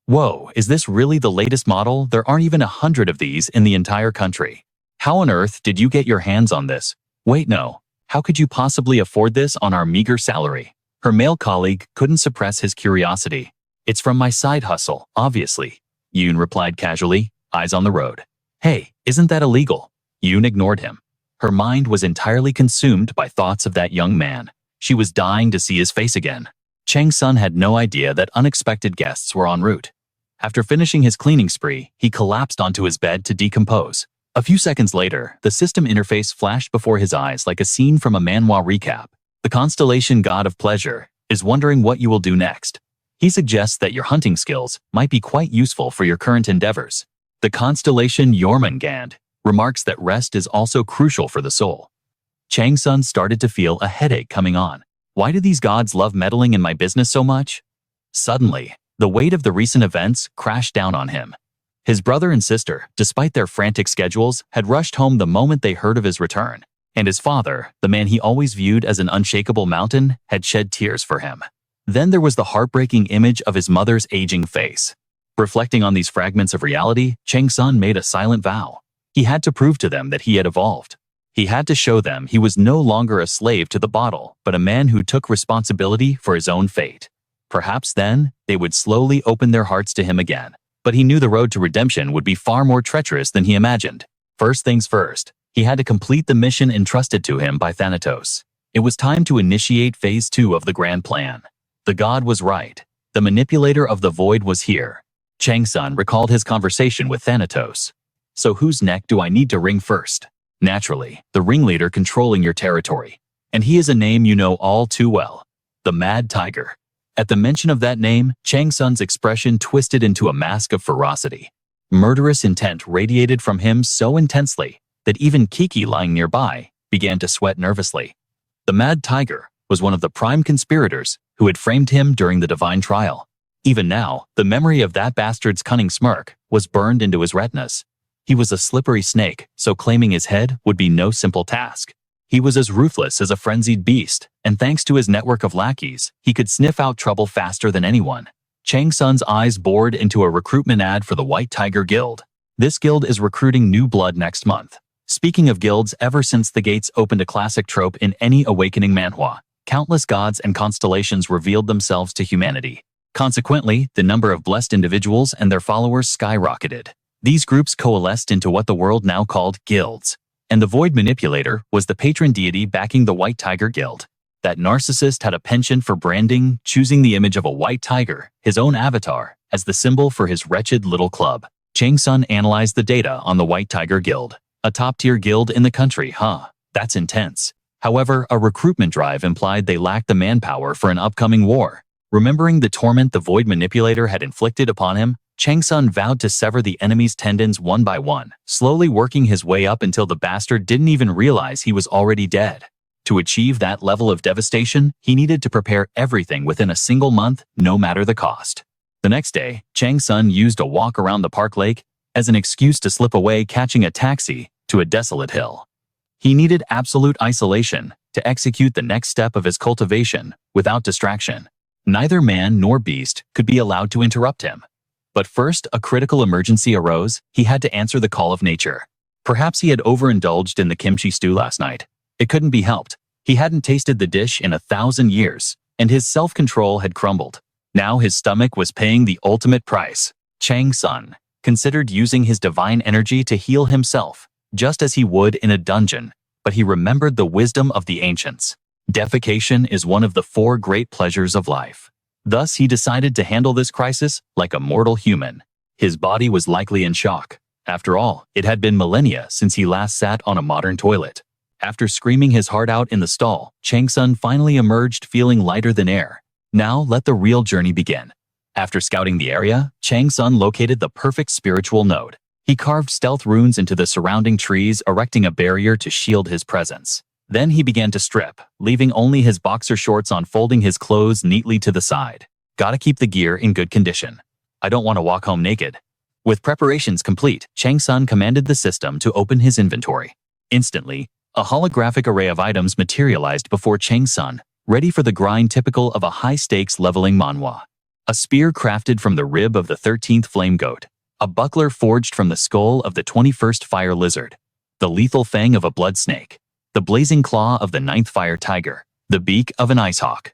Whoa, is this really the latest model? There aren't even 100 of these in the entire country. How on earth did you get your hands on this? Wait, no. How could you possibly afford this on our meager salary? Her male colleague couldn't suppress his curiosity. "It's from my side hustle, obviously," Yoon replied casually, eyes on the road. "Hey, isn't that illegal?" Yoon ignored him. Her mind was entirely consumed by thoughts of that young man. She was dying to see his face again. Chang-Sun had no idea that unexpected guests were en route. After finishing his cleaning spree, he collapsed onto his bed to decompose. A few seconds later, the system interface flashed before his eyes like a scene from a Manhwa recap. The Constellation god of pleasure is wondering what you will do next. He suggests that your hunting skills might be quite useful for your current endeavors. The Constellation Jormungand remarks that rest is also crucial for the soul. Chang-Sun started to feel a headache coming on. Why do these gods love meddling in my business so much? Suddenly, the weight of the recent events crashed down on him. His brother and sister, despite their frantic schedules, had rushed home the moment they heard of his return. And his father, the man he always viewed as an unshakable mountain, had shed tears for him. Then there was the heartbreaking image of his mother's aging face. Reflecting on these fragments of reality, Chang-Sun made a silent vow. He had to prove to them that he had evolved. He had to show them he was no longer a slave to the bottle, but a man who took responsibility for his own fate. Perhaps then, they would slowly open their hearts to him again. But he knew the road to redemption would be far more treacherous than he imagined. First things first, he had to complete the mission entrusted to him by Thanatos. It was time to initiate Phase 2 of the grand plan. The god was right. The manipulator of the void was here. Chang-Sun recalled his conversation with Thanatos. "So whose neck do I need to wring first?" "Naturally, the ringleader controlling your territory. And he is a name you know all too well. The Mad Tiger." At the mention of that name, Chang-Sun's expression twisted into a mask of ferocity. Murderous intent radiated from him so intensely that even Kiki, lying nearby, began to sweat nervously. The Mad Tiger was one of the prime conspirators who had framed him during the divine trial. Even now, the memory of that bastard's cunning smirk was burned into his retinas. He was a slippery snake, so claiming his head would be no simple task. He was as ruthless as a frenzied beast, and thanks to his network of lackeys, he could sniff out trouble faster than anyone. Chang-Sun's eyes bored into a recruitment ad for the White Tiger Guild. This guild is recruiting new blood next month. Speaking of guilds, ever since the gates opened, a classic trope in any awakening manhwa, countless gods and constellations revealed themselves to humanity. Consequently, the number of blessed individuals and their followers skyrocketed. These groups coalesced into what the world now called guilds. And the Void Manipulator was the patron deity backing the White Tiger Guild. That narcissist had a penchant for branding, choosing the image of a white tiger, his own avatar, as the symbol for his wretched little club. Chang-Sun analyzed the data on the White Tiger Guild. A top-tier guild in the country, huh? That's intense. However, a recruitment drive implied they lacked the manpower for an upcoming war. Remembering the torment the Void Manipulator had inflicted upon him, Chang-Sun vowed to sever the enemy's tendons one by one, slowly working his way up until the bastard didn't even realize he was already dead. To achieve that level of devastation, he needed to prepare everything within a single month, no matter the cost. The next day, Chang-Sun used a walk around the park lake as an excuse to slip away, catching a taxi to a desolate hill. He needed absolute isolation to execute the next step of his cultivation without distraction. Neither man nor beast could be allowed to interrupt him. But first, a critical emergency arose. He had to answer the call of nature. Perhaps he had overindulged in the kimchi stew last night. It couldn't be helped. He hadn't tasted the dish in 1,000 years, and his self-control had crumbled. Now his stomach was paying the ultimate price. Chang-Sun. considered using his divine energy to heal himself, just as he would in a dungeon, but he remembered the wisdom of the ancients. Defecation is one of the 4 great pleasures of life. Thus, he decided to handle this crisis like a mortal human. His body was likely in shock. After all, it had been millennia since he last sat on a modern toilet. After screaming his heart out in the stall, Chang-Sun finally emerged feeling lighter than air. Now, let the real journey begin. After scouting the area, Chang-Sun located the perfect spiritual node. He carved stealth runes into the surrounding trees, erecting a barrier to shield his presence. Then he began to strip, leaving only his boxer shorts on, folding his clothes neatly to the side. Gotta keep the gear in good condition. I don't want to walk home naked. With preparations complete, Chang-Sun commanded the system to open his inventory. Instantly, a holographic array of items materialized before Chang-Sun, ready for the grind typical of a high-stakes leveling manhwa. A spear crafted from the rib of the 13th flame goat, a buckler forged from the skull of the 21st fire lizard, the lethal fang of a blood snake, the blazing claw of the 9th fire tiger, the beak of an ice hawk,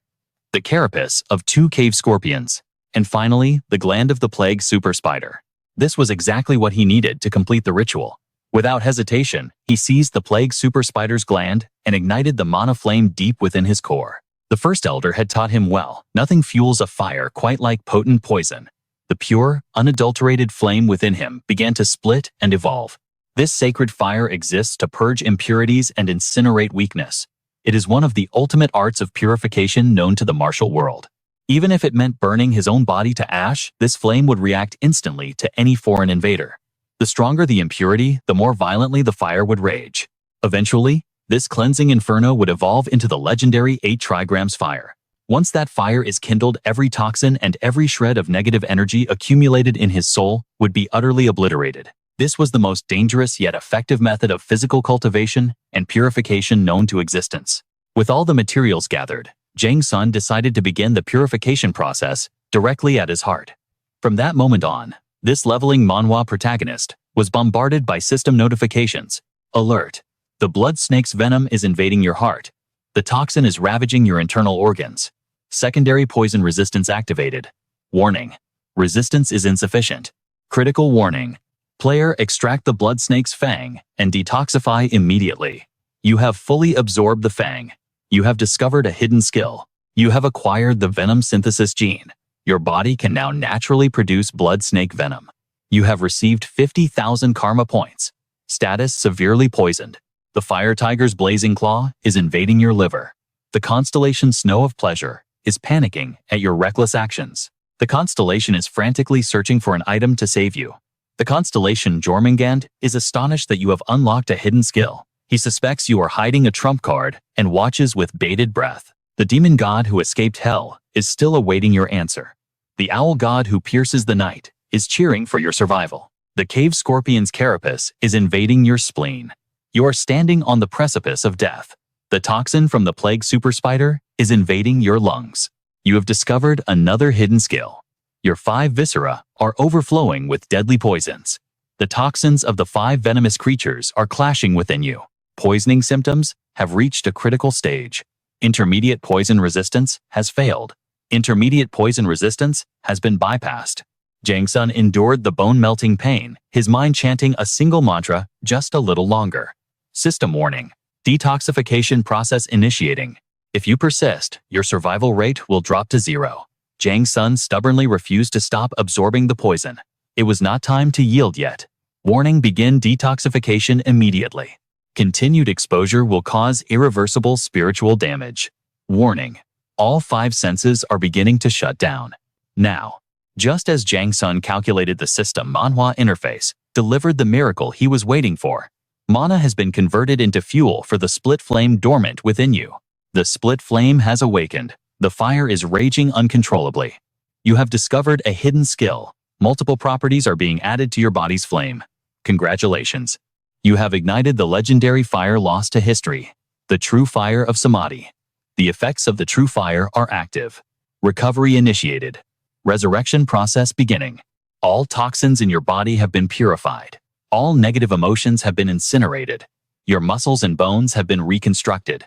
the carapace of 2 cave scorpions, and finally, the gland of the plague super spider. This was exactly what he needed to complete the ritual. Without hesitation, he seized the plague super spider's gland and ignited the mana flame deep within his core. The first elder had taught him well, nothing fuels a fire quite like potent poison. The pure, unadulterated flame within him began to split and evolve. This sacred fire exists to purge impurities and incinerate weakness. It is one of the ultimate arts of purification known to the martial world. Even if it meant burning his own body to ash, this flame would react instantly to any foreign invader. The stronger the impurity, the more violently the fire would rage. Eventually, this cleansing inferno would evolve into the legendary 8 trigrams fire. Once that fire is kindled, every toxin and every shred of negative energy accumulated in his soul would be utterly obliterated. This was the most dangerous yet effective method of physical cultivation and purification known to existence. With all the materials gathered, Chang-Sun decided to begin the purification process directly at his heart. From that moment on, this leveling manhwa protagonist was bombarded by system notifications. Alert! The blood snake's venom is invading your heart. The toxin is ravaging your internal organs. Secondary poison resistance activated. Warning: resistance is insufficient. Critical warning: player, extract the blood snake's fang and detoxify immediately. You have fully absorbed the fang. You have discovered a hidden skill. You have acquired the venom synthesis gene. Your body can now naturally produce blood snake venom. You have received 50,000 karma points. Status: severely poisoned. The fire tiger's blazing claw is invading your liver. The constellation Snow of Pleasure is panicking at your reckless actions. The constellation is frantically searching for an item to save you. The constellation Jormungand is astonished that you have unlocked a hidden skill. He suspects you are hiding a trump card and watches with bated breath. The demon god who escaped hell is still awaiting your answer. The owl god who pierces the night is cheering for your survival. The cave scorpion's carapace is invading your spleen. You are standing on the precipice of death. The toxin from the plague super spider is invading your lungs. You have discovered another hidden skill. Your 5 viscera are overflowing with deadly poisons. The toxins of the 5 venomous creatures are clashing within you. Poisoning symptoms have reached a critical stage. Intermediate poison resistance has failed. Intermediate poison resistance has been bypassed. Chang-Sun endured the bone-melting pain, his mind chanting a single mantra just a little longer. System warning: detoxification process initiating. If you persist, your survival rate will drop to 0. Chang-Sun stubbornly refused to stop absorbing the poison. It was not time to yield yet. Warning: begin detoxification immediately. Continued exposure will cause irreversible spiritual damage. Warning: all 5 senses are beginning to shut down. Now, just as Chang-Sun calculated, the system manhwa interface delivered the miracle he was waiting for. Mana has been converted into fuel for the split flame dormant within you. The split flame has awakened. The fire is raging uncontrollably. You have discovered a hidden skill. Multiple properties are being added to your body's flame. Congratulations. You have ignited the legendary fire lost to history, the true fire of Samadhi. The effects of the true fire are active. Recovery initiated. Resurrection process beginning. All toxins in your body have been purified. All negative emotions have been incinerated. Your muscles and bones have been reconstructed.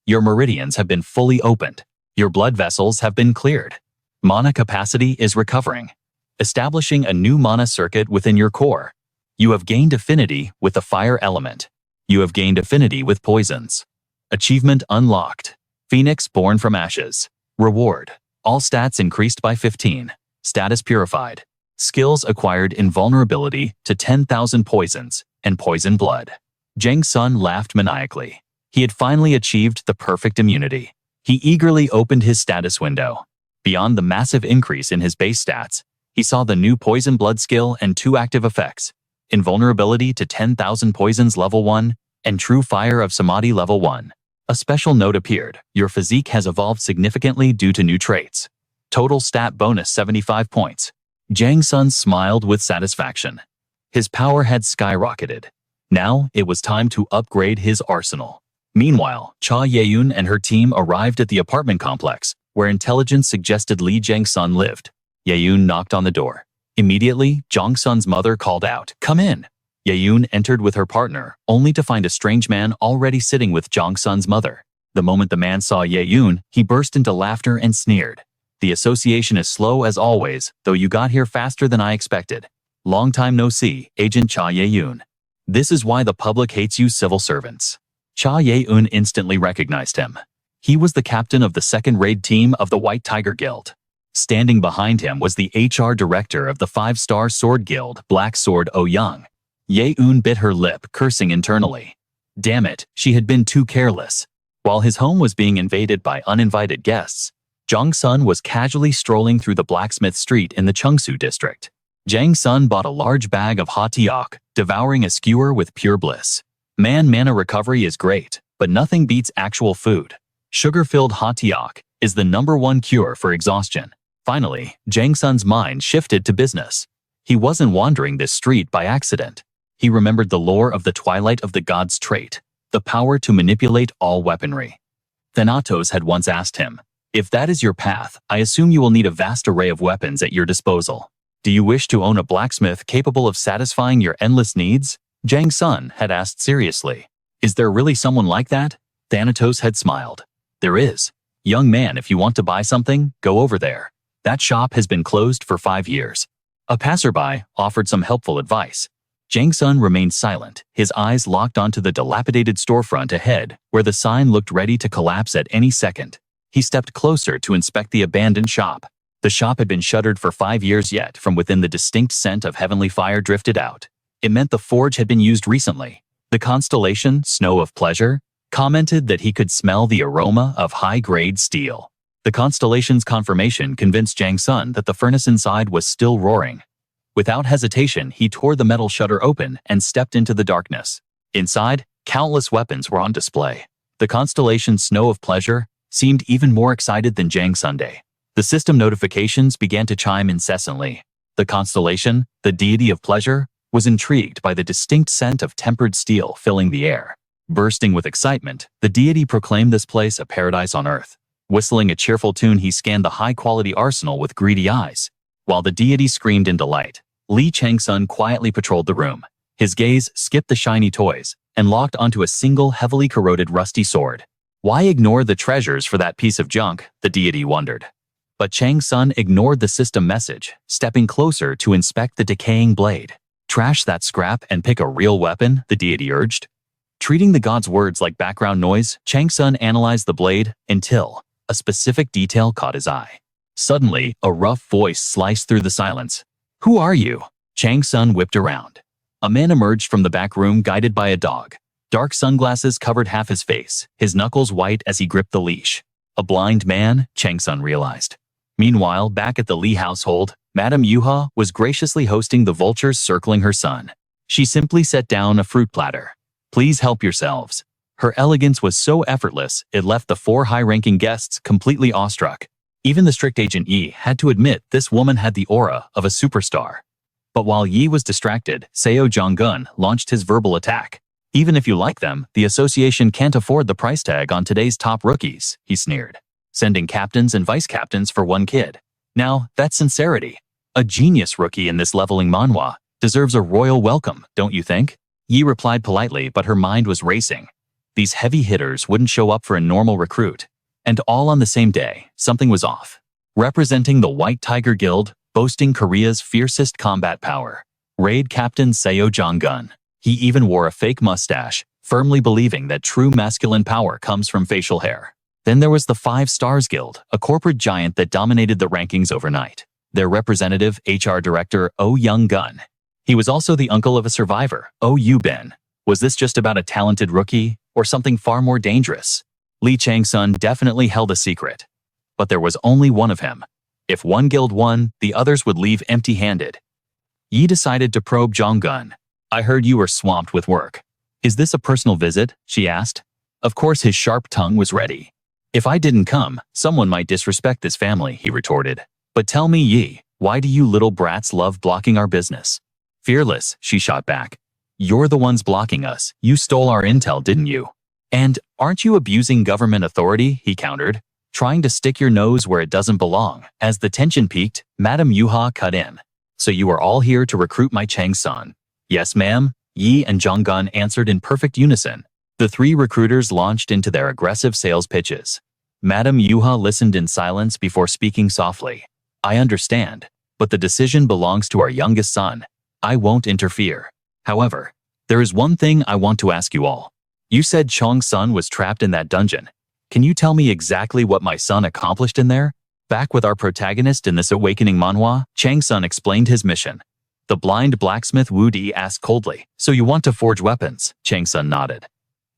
Your meridians have been fully opened. Your blood vessels have been cleared. Mana capacity is recovering. establishing a new mana circuit within your core. You have gained affinity with the fire element. You have gained affinity with poisons. Achievement unlocked. Phoenix born from ashes. Reward. All stats increased by 15. Status purified. Skills acquired invulnerability to 10,000 poisons and poison blood. Chang-Sun laughed maniacally. He had finally achieved the perfect immunity. He eagerly opened his status window. Beyond the massive increase in his base stats, he saw the new poison blood skill and 2 active effects: invulnerability to 10,000 poisons level 1 and true fire of samadhi level 1. A special note appeared: your physique has evolved significantly due to new traits. Total stat bonus 75 points. Chang-Sun smiled with satisfaction. His power had skyrocketed. Now it was time to upgrade his arsenal. Meanwhile, Cha Yeyun and her team arrived at the apartment complex, where intelligence suggested Li Chang-Sun lived. Yeyun knocked on the door. Immediately, Chang-Sun's mother called out, "Come in." Yeyun entered with her partner, only to find a strange man already sitting with Chang-Sun's mother. The moment the man saw Yeyun, he burst into laughter and sneered. "The association is slow as always, though you got here faster than I expected. Long time no see, Agent Cha Yeyun. This is why the public hates you civil servants." Cha Ye-un instantly recognized him. He was the captain of the second raid team of the White Tiger Guild. Standing behind him was the HR director of the 5-star sword guild, Black Sword Ouyang. Ye-un bit her lip, cursing internally. Damn it, she had been too careless. While his home was being invaded by uninvited guests, Chang-Sun was casually strolling through the blacksmith street in the Chengsu district. Chang-Sun bought a large bag of hot tiok, devouring a skewer with pure bliss. Mana recovery is great, but nothing beats actual food. Sugar-filled hot tiok is the #1 cure for exhaustion. Finally, Chang-Sun's mind shifted to business. He wasn't wandering this street by accident. He remembered the lore of the Twilight of the Gods trait, the power to manipulate all weaponry. Thanatos had once asked him, "If that is your path, I assume you will need a vast array of weapons at your disposal. Do you wish to own a blacksmith capable of satisfying your endless needs?" Chang-Sun had asked seriously. "Is there really someone like that?" Thanatos had smiled. "There is. Young man, if you want to buy something, go over there. That shop has been closed for 5 years." A passerby offered some helpful advice. Chang-Sun remained silent, his eyes locked onto the dilapidated storefront ahead, where the sign looked ready to collapse at any second. He stepped closer to inspect the abandoned shop. The shop had been shuttered for 5 years, yet from within the distinct scent of heavenly fire drifted out. It meant the forge had been used recently. The Constellation, Snow of Pleasure, commented that he could smell the aroma of high-grade steel. The Constellation's confirmation convinced Chang-Sun that the furnace inside was still roaring. Without hesitation, he tore the metal shutter open and stepped into the darkness. Inside, countless weapons were on display. The Constellation Snow of Pleasure seemed even more excited than Chang-Sun. The system notifications began to chime incessantly. The Constellation, the deity of pleasure, was intrigued by the distinct scent of tempered steel filling the air. Bursting with excitement, the deity proclaimed this place a paradise on earth. Whistling a cheerful tune, he scanned the high-quality arsenal with greedy eyes. While the deity screamed in delight, Li Chang-Sun quietly patrolled the room. His gaze skipped the shiny toys and locked onto a single heavily corroded rusty sword. Why ignore the treasures for that piece of junk, the deity wondered. But Chang-Sun ignored the system message, stepping closer to inspect the decaying blade. "Trash that scrap and pick a real weapon," the deity urged. Treating the god's words like background noise, Chang-Sun analyzed the blade until a specific detail caught his eye. Suddenly, a rough voice sliced through the silence. "Who are you?" Chang-Sun whipped around. A man emerged from the back room guided by a dog. Dark sunglasses covered half his face, his knuckles white as he gripped the leash. A blind man, Chang-Sun realized. Meanwhile, back at the Li household, Madame Yuha was graciously hosting the vultures circling her son. She simply set down a fruit platter. "Please help yourselves." Her elegance was so effortless, it left the 4 high-ranking guests completely awestruck. Even the strict Agent Yi had to admit this woman had the aura of a superstar. But while Yi was distracted, Seo Jonggun launched his verbal attack. "Even if you like them, the association can't afford the price tag on today's top rookies," he sneered. "Sending captains and vice-captains for one kid. Now, that's sincerity. A genius rookie in this leveling manhwa deserves a royal welcome, don't you think?" Yi replied politely, but her mind was racing. These heavy hitters wouldn't show up for a normal recruit. And all on the same day, something was off. Representing the White Tiger Guild, boasting Korea's fiercest combat power. Raid Captain Seo Jong-gun. He even wore a fake mustache, firmly believing that true masculine power comes from facial hair. Then there was the Five Stars Guild, a corporate giant that dominated the rankings overnight. Their representative, HR Director Oh Young-gun. He was also the uncle of a survivor, Oh Yu-bin. Was this just about a talented rookie, or something far more dangerous? Lee Chang-Sun definitely held a secret. But there was only one of him. If one guild won, the others would leave empty-handed. Yi decided to probe Jong-gun. I heard you were swamped with work. Is this a personal visit? She asked. Of course his sharp tongue was ready. If I didn't come, someone might disrespect this family, he retorted. But tell me, Yi, why do you little brats love blocking our business? Fearless, she shot back. You're the ones blocking us. You stole our intel, didn't you? And aren't you abusing government authority? He countered, trying to stick your nose where it doesn't belong. As the tension peaked, Madame Yuha cut in. So you are all here to recruit my Chang-Sun? Yes, ma'am, Yi and Jong-gun answered in perfect unison. The three recruiters launched into their aggressive sales pitches. Madame Yuha listened in silence before speaking softly. I understand, but the decision belongs to our youngest son. I won't interfere. However, there is one thing I want to ask you all. You said Chang-Sun was trapped in that dungeon. Can you tell me exactly what my son accomplished in there? Back with our protagonist in this awakening manhwa, Chang-Sun explained his mission. The blind blacksmith Wu Di asked coldly, so you want to forge weapons? Chang-Sun nodded.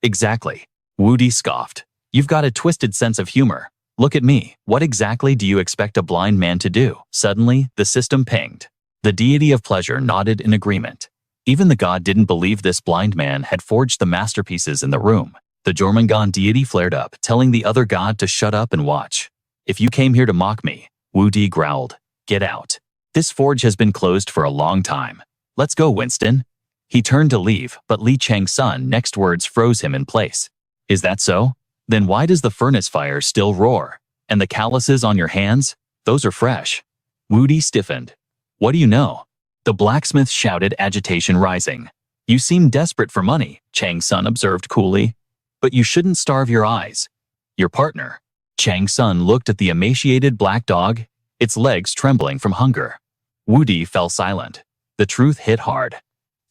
Exactly. Wu Di scoffed. You've got a twisted sense of humor. Look at me. What exactly do you expect a blind man to do? Suddenly, the system pinged. The deity of pleasure nodded in agreement. Even the god didn't believe this blind man had forged the masterpieces in the room. The Jormungand deity flared up, telling the other god to shut up and watch. If you came here to mock me, Wu Di growled. Get out. This forge has been closed for a long time. Let's go, Winston. He turned to leave, but Lee Chang-Sun next words froze him in place. Is that so? Then why does the furnace fire still roar? And the calluses on your hands? Those are fresh. Wu Di stiffened. What do you know? The blacksmith shouted, agitation rising. You seem desperate for money, Chang-Sun observed coolly. But you shouldn't starve your eyes. Your partner. Chang-Sun looked at the emaciated black dog, its legs trembling from hunger. Wu Di fell silent. The truth hit hard.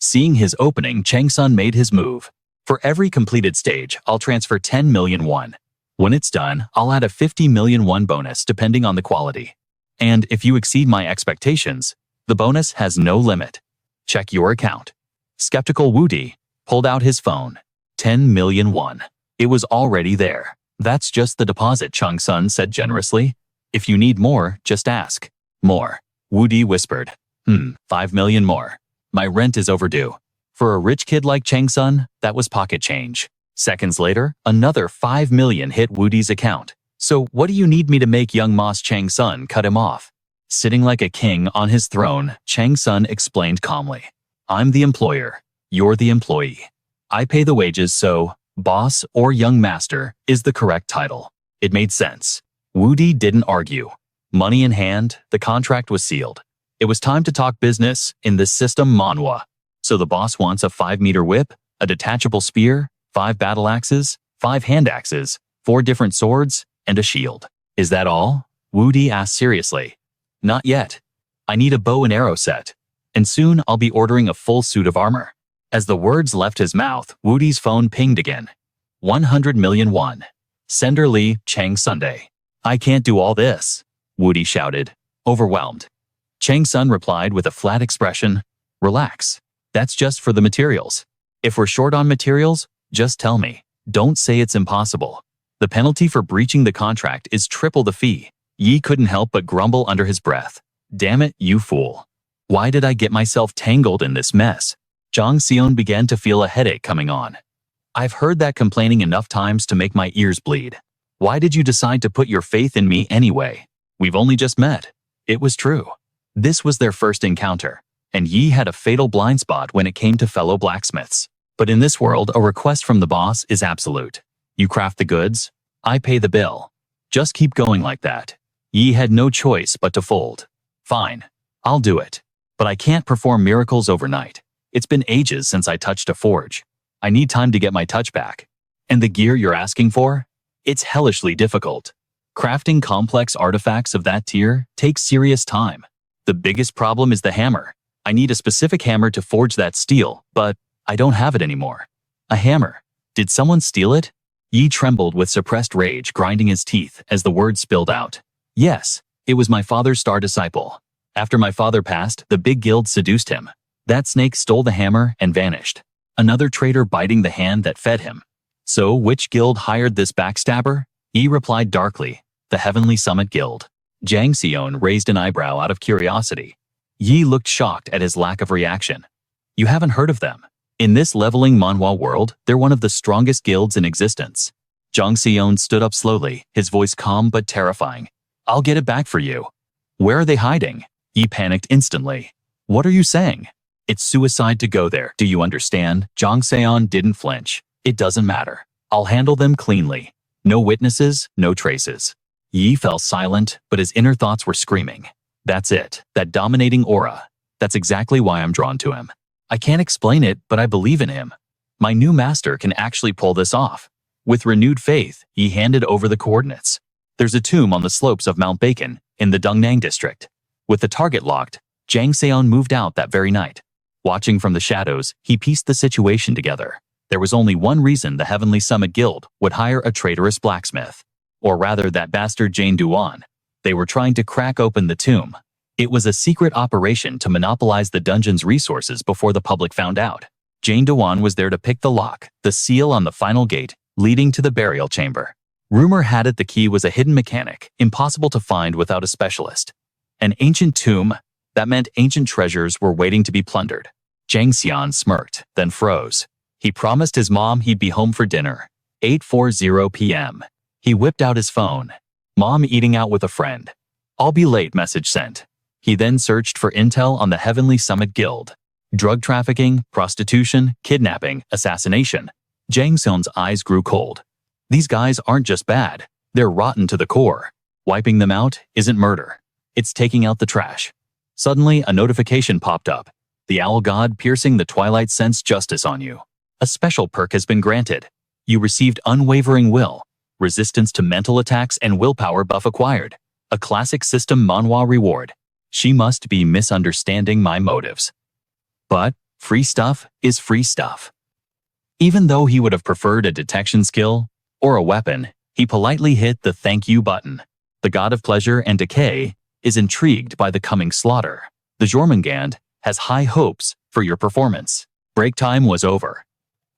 Seeing his opening, Chang-Sun made his move. For every completed stage, I'll transfer 10 million won. When it's done, I'll add a 50 million won bonus depending on the quality. And if you exceed my expectations, the bonus has no limit. Check your account. Skeptical Wu Di pulled out his phone. 10 million won. It was already there. That's just the deposit, Chang-Sun said generously. If you need more, just ask. More. Wu Di whispered. 5 million more. My rent is overdue. For a rich kid like Chang-Sun, that was pocket change. Seconds later, another 5 million hit Wu Di's account. So what do you need me to make young Moss Chang-Sun cut him off? Sitting like a king on his throne, Chang-Sun explained calmly. I'm the employer. You're the employee. I pay the wages, so boss or young master is the correct title. It made sense. Wu Di didn't argue. Money in hand, the contract was sealed. It was time to talk business in this system Manhwa. So the boss wants a 5-meter whip, a detachable spear, 5 battle axes, 5 hand axes, 4 different swords, and a shield. Is that all? Wu Di asked seriously. Not yet. I need a bow and arrow set. And soon I'll be ordering a full suit of armor. As the words left his mouth, Wu Di's phone pinged again. 100 million won. Sender Lee Chang-Sun. I can't do all this, Wu Di shouted, overwhelmed. Chang-Sun replied with a flat expression. Relax. That's just for the materials. If we're short on materials, just tell me. Don't say it's impossible. The penalty for breaching the contract is triple the fee. Yi couldn't help but grumble under his breath. Damn it, you fool. Why did I get myself tangled in this mess? Jang Seon began to feel a headache coming on. I've heard that complaining enough times to make my ears bleed. Why did you decide to put your faith in me anyway? We've only just met. It was true. This was their first encounter, and Yi had a fatal blind spot when it came to fellow blacksmiths. But in this world, a request from the boss is absolute. You craft the goods, I pay the bill. Just keep going like that. Yi had no choice but to fold. Fine, I'll do it. But I can't perform miracles overnight. It's been ages since I touched a forge. I need time to get my touch back. And the gear you're asking for? It's hellishly difficult. Crafting complex artifacts of that tier takes serious time. The biggest problem is the hammer. I need a specific hammer to forge that steel, but I don't have it anymore. A hammer. Did someone steal it? Yi trembled with suppressed rage, grinding his teeth as the words spilled out. Yes, it was my father's star disciple. After my father passed, the big guild seduced him. That snake stole the hammer and vanished. Another traitor biting the hand that fed him. So which guild hired this backstabber? Yi replied darkly. The Heavenly Summit Guild. Chang-Sun raised an eyebrow out of curiosity. Yi looked shocked at his lack of reaction. You haven't heard of them? In this leveling Manhwa world, they're one of the strongest guilds in existence. Chang-Sun stood up slowly, his voice calm but terrifying. I'll get it back for you. Where are they hiding? Yi panicked instantly. What are you saying? It's suicide to go there, do you understand? Chang-Sun didn't flinch. It doesn't matter. I'll handle them cleanly. No witnesses, no traces. Yi fell silent, but his inner thoughts were screaming. That's it, that dominating aura. That's exactly why I'm drawn to him. I can't explain it, but I believe in him. My new master can actually pull this off. With renewed faith, Yi handed over the coordinates. There's a tomb on the slopes of Mount Bacon, in the Dungnang district. With the target locked, Chang-Sun moved out that very night. Watching from the shadows, he pieced the situation together. There was only one reason the Heavenly Summit Guild would hire a traitorous blacksmith. Or rather, that bastard Jane Duan. They were trying to crack open the tomb. It was a secret operation to monopolize the dungeon's resources before the public found out. Jane Duan was there to pick the lock, the seal on the final gate, leading to the burial chamber. Rumor had it the key was a hidden mechanic, impossible to find without a specialist. An ancient tomb, that meant ancient treasures were waiting to be plundered. Chang-Sun smirked, then froze. He promised his mom he'd be home for dinner. 8:40 p.m. He whipped out his phone. Mom eating out with a friend. I'll be late, message sent. He then searched for intel on the Heavenly Summit Guild. Drug trafficking, prostitution, kidnapping, assassination. Chang-Sun's eyes grew cold. These guys aren't just bad, they're rotten to the core. Wiping them out isn't murder. It's taking out the trash. Suddenly, a notification popped up. The owl god piercing the Twilight sensed justice on you. A special perk has been granted. You received unwavering will, resistance to mental attacks and willpower buff acquired. A classic system Manhwa reward. She must be misunderstanding my motives. But free stuff is free stuff. Even though he would have preferred a detection skill or a weapon, he politely hit the thank you button. The god of pleasure and decay is intrigued by the coming slaughter. The Jormungand has high hopes for your performance. Break time was over.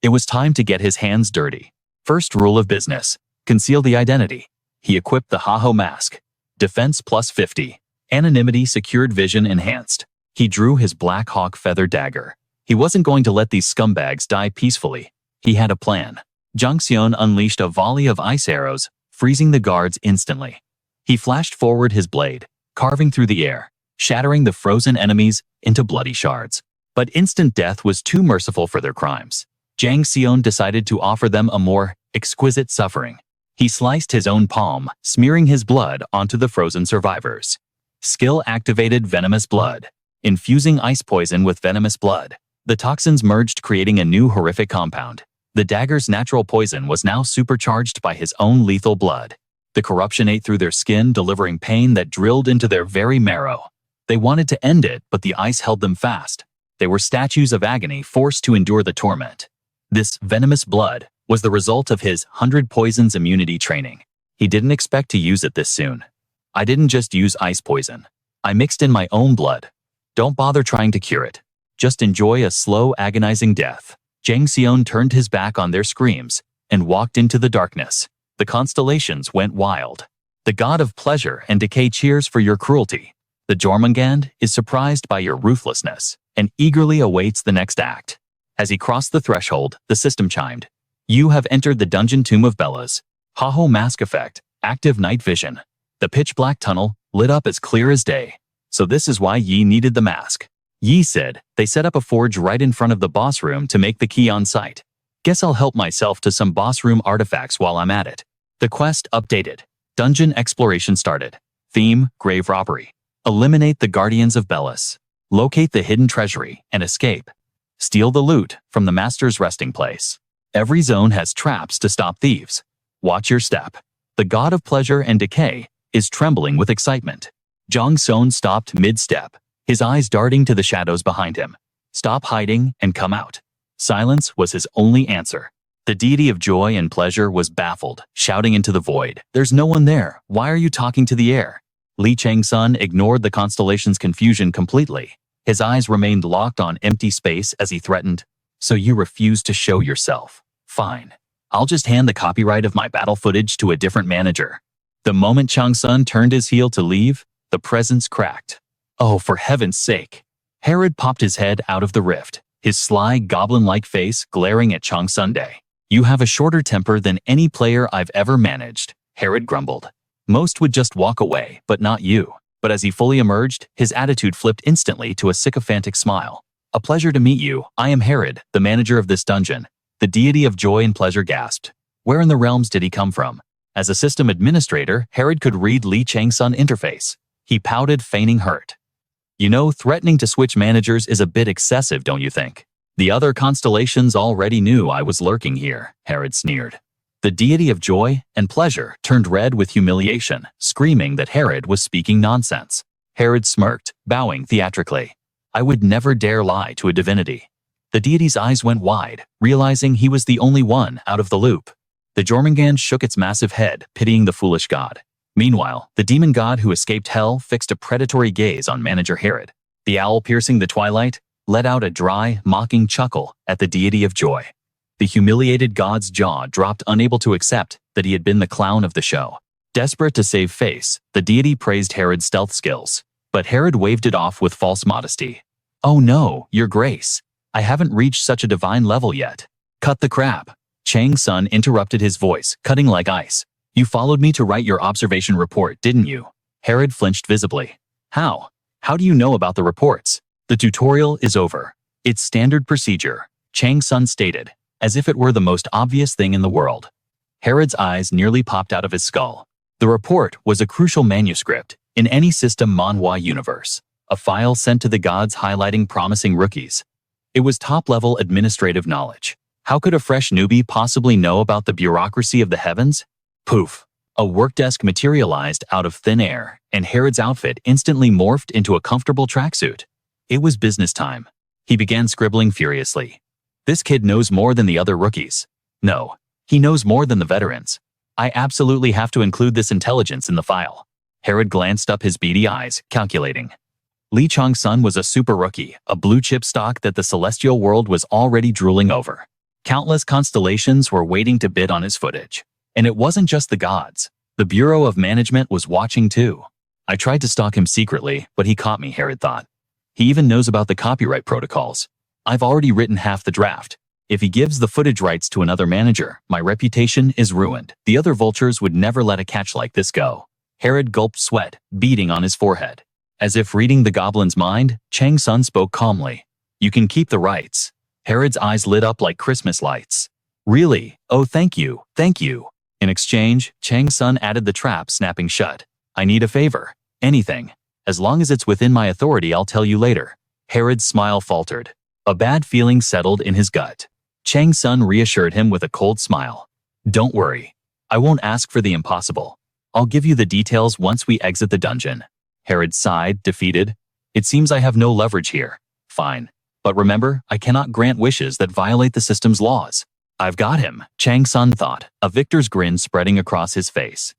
It was time to get his hands dirty. First rule of business, conceal the identity. He equipped the Haho mask. Defense plus 50. Anonymity secured, vision enhanced. He drew his Black Hawk feather dagger. He wasn't going to let these scumbags die peacefully. He had a plan. Chang-Sun unleashed a volley of ice arrows, freezing the guards instantly. He flashed forward his blade, carving through the air, shattering the frozen enemies into bloody shards. But instant death was too merciful for their crimes. Chang-Sun decided to offer them a more exquisite suffering. He sliced his own palm, smearing his blood onto the frozen survivors. Skill-activated venomous blood. Infusing ice poison with venomous blood. The toxins merged, creating a new horrific compound. The dagger's natural poison was now supercharged by his own lethal blood. The corruption ate through their skin, delivering pain that drilled into their very marrow. They wanted to end it, but the ice held them fast. They were statues of agony, forced to endure the torment. This venomous blood was the result of his 100 poisons immunity training. He didn't expect to use it this soon. I didn't just use ice poison. I mixed in my own blood. Don't bother trying to cure it. Just enjoy a slow, agonizing death. Chang-Sun turned his back on their screams and walked into the darkness. The constellations went wild. The god of pleasure and decay cheers for your cruelty. The Jormungand is surprised by your ruthlessness and eagerly awaits the next act. As he crossed the threshold, the system chimed. You have entered the dungeon tomb of Bellas. Haho mask effect, active night vision. The pitch-black tunnel lit up as clear as day. So this is why Yi needed the mask. Yi said they set up a forge right in front of the boss room to make the key on site. Guess I'll help myself to some boss room artifacts while I'm at it. The quest updated. Dungeon exploration started. Theme, grave robbery. Eliminate the guardians of Bellas. Locate the hidden treasury and escape. Steal the loot from the master's resting place. Every zone has traps to stop thieves. Watch your step. The god of pleasure and decay is trembling with excitement. Chang-Sun stopped mid-step, his eyes darting to the shadows behind him. Stop hiding and come out. Silence was his only answer. The deity of joy and pleasure was baffled, shouting into the void. There's no one there. Why are you talking to the air? Chang-Sun ignored the constellation's confusion completely. His eyes remained locked on empty space as he threatened. So you refuse to show yourself. Fine. I'll just hand the copyright of my battle footage to a different manager. The moment Chang-Sun turned his heel to leave, the presence cracked. Oh, for heaven's sake. Herod popped his head out of the rift, his sly, goblin-like face glaring at Chang-Sun. You have a shorter temper than any player I've ever managed, Herod grumbled. Most would just walk away, but not you. But as he fully emerged, his attitude flipped instantly to a sycophantic smile. A pleasure to meet you. I am Herod, the manager of this dungeon. The deity of joy and pleasure gasped. Where in the realms did he come from? As a system administrator, Herod could read Chang-Sun interface. He pouted, feigning hurt. You know, threatening to switch managers is a bit excessive, don't you think? The other constellations already knew I was lurking here, Herod sneered. The deity of joy and pleasure turned red with humiliation, screaming that Herod was speaking nonsense. Herod smirked, bowing theatrically. I would never dare lie to a divinity. The deity's eyes went wide, realizing he was the only one out of the loop. The Jormungand shook its massive head, pitying the foolish god. Meanwhile, the demon god who escaped hell fixed a predatory gaze on manager Herod. The owl piercing the twilight let out a dry, mocking chuckle at the deity of joy. The humiliated god's jaw dropped, unable to accept that he had been the clown of the show. Desperate to save face, the deity praised Herod's stealth skills, but Herod waved it off with false modesty. Oh no, your grace. I haven't reached such a divine level yet. Cut the crap. Chang-Sun interrupted, his voice cutting like ice. You followed me to write your observation report, didn't you? Herod flinched visibly. How? How do you know about the reports? The tutorial is over. It's standard procedure, Chang-Sun stated, as if it were the most obvious thing in the world. Herod's eyes nearly popped out of his skull. The report was a crucial manuscript in any system Manhwa universe, a file sent to the gods highlighting promising rookies. It was top-level administrative knowledge. How could a fresh newbie possibly know about the bureaucracy of the heavens? Poof! A workdesk materialized out of thin air, and Herod's outfit instantly morphed into a comfortable tracksuit. It was business time. He began scribbling furiously. This kid knows more than the other rookies. No, he knows more than the veterans. I absolutely have to include this intelligence in the file. Herod glanced up, his beady eyes, calculating. Chang-Sun was a super rookie, a blue-chip stock that the celestial world was already drooling over. Countless constellations were waiting to bid on his footage. And it wasn't just the gods. The Bureau of Management was watching too. I tried to stalk him secretly, but he caught me, Herod thought. He even knows about the copyright protocols. I've already written half the draft. If he gives the footage rights to another manager, my reputation is ruined. The other vultures would never let a catch like this go. Herod gulped, sweat beading on his forehead. As if reading the goblin's mind, Chang-Sun spoke calmly. You can keep the rights. Herod's eyes lit up like Christmas lights. Really? Oh, thank you, thank you. In exchange, Chang-Sun added the trap, snapping shut. I need a favor. Anything. As long as it's within my authority, I'll tell you later. Herod's smile faltered. A bad feeling settled in his gut. Chang-Sun reassured him with a cold smile. Don't worry. I won't ask for the impossible. I'll give you the details once we exit the dungeon. Herod sighed, defeated. It seems I have no leverage here. Fine. But remember, I cannot grant wishes that violate the system's laws. I've got him, Chang-Sun thought, a victor's grin spreading across his face.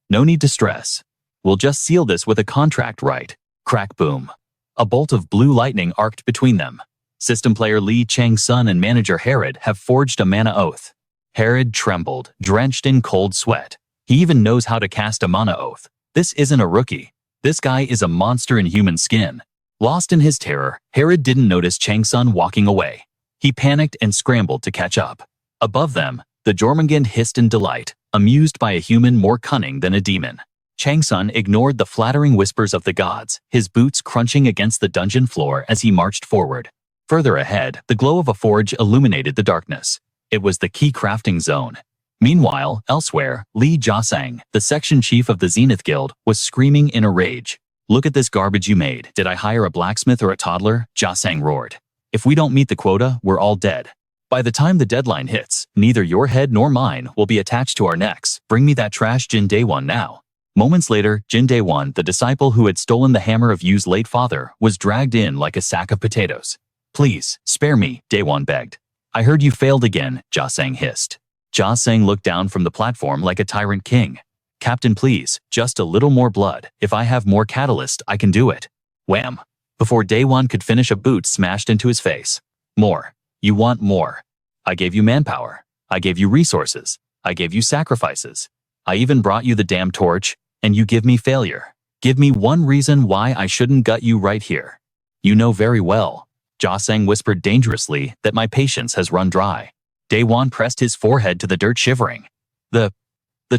No need to stress. We'll just seal this with a contract, right? Crack, boom. A bolt of blue lightning arced between them. System player Chang-Sun and manager Herod have forged a mana oath. Herod trembled, drenched in cold sweat. He even knows how to cast a mana oath. This isn't a rookie. This guy is a monster in human skin. Lost in his terror, Herod didn't notice Chang-Sun walking away. He panicked and scrambled to catch up. Above them, the Jormungand hissed in delight, amused by a human more cunning than a demon. Chang-Sun ignored the flattering whispers of the gods, his boots crunching against the dungeon floor as he marched forward. Further ahead, the glow of a forge illuminated the darkness. It was the key crafting zone. Meanwhile, elsewhere, Jasang, the section chief of the Zenith Guild, was screaming in a rage. Look at this garbage you made. Did I hire a blacksmith or a toddler? Jasang roared. If we don't meet the quota, we're all dead. By the time the deadline hits, neither your head nor mine will be attached to our necks. Bring me that trash Jin Day one now. Moments later, Jin Daewon, the disciple who had stolen the hammer of Yu's late father, was dragged in like a sack of potatoes. Please, spare me, Daewon begged. I heard you failed again, Ja-sang hissed. Ja-sang looked down from the platform like a tyrant king. Captain, please, just a little more blood. If I have more catalyst, I can do it. Wham! Before Daewon could finish, a boot smashed into his face. More. You want more. I gave you manpower. I gave you resources. I gave you sacrifices. I even brought you the damn torch, and you give me failure. Give me one reason why I shouldn't gut you right here. You know very well, Ja-sang whispered dangerously, that my patience has run dry. Daewon pressed his forehead to the dirt, shivering. The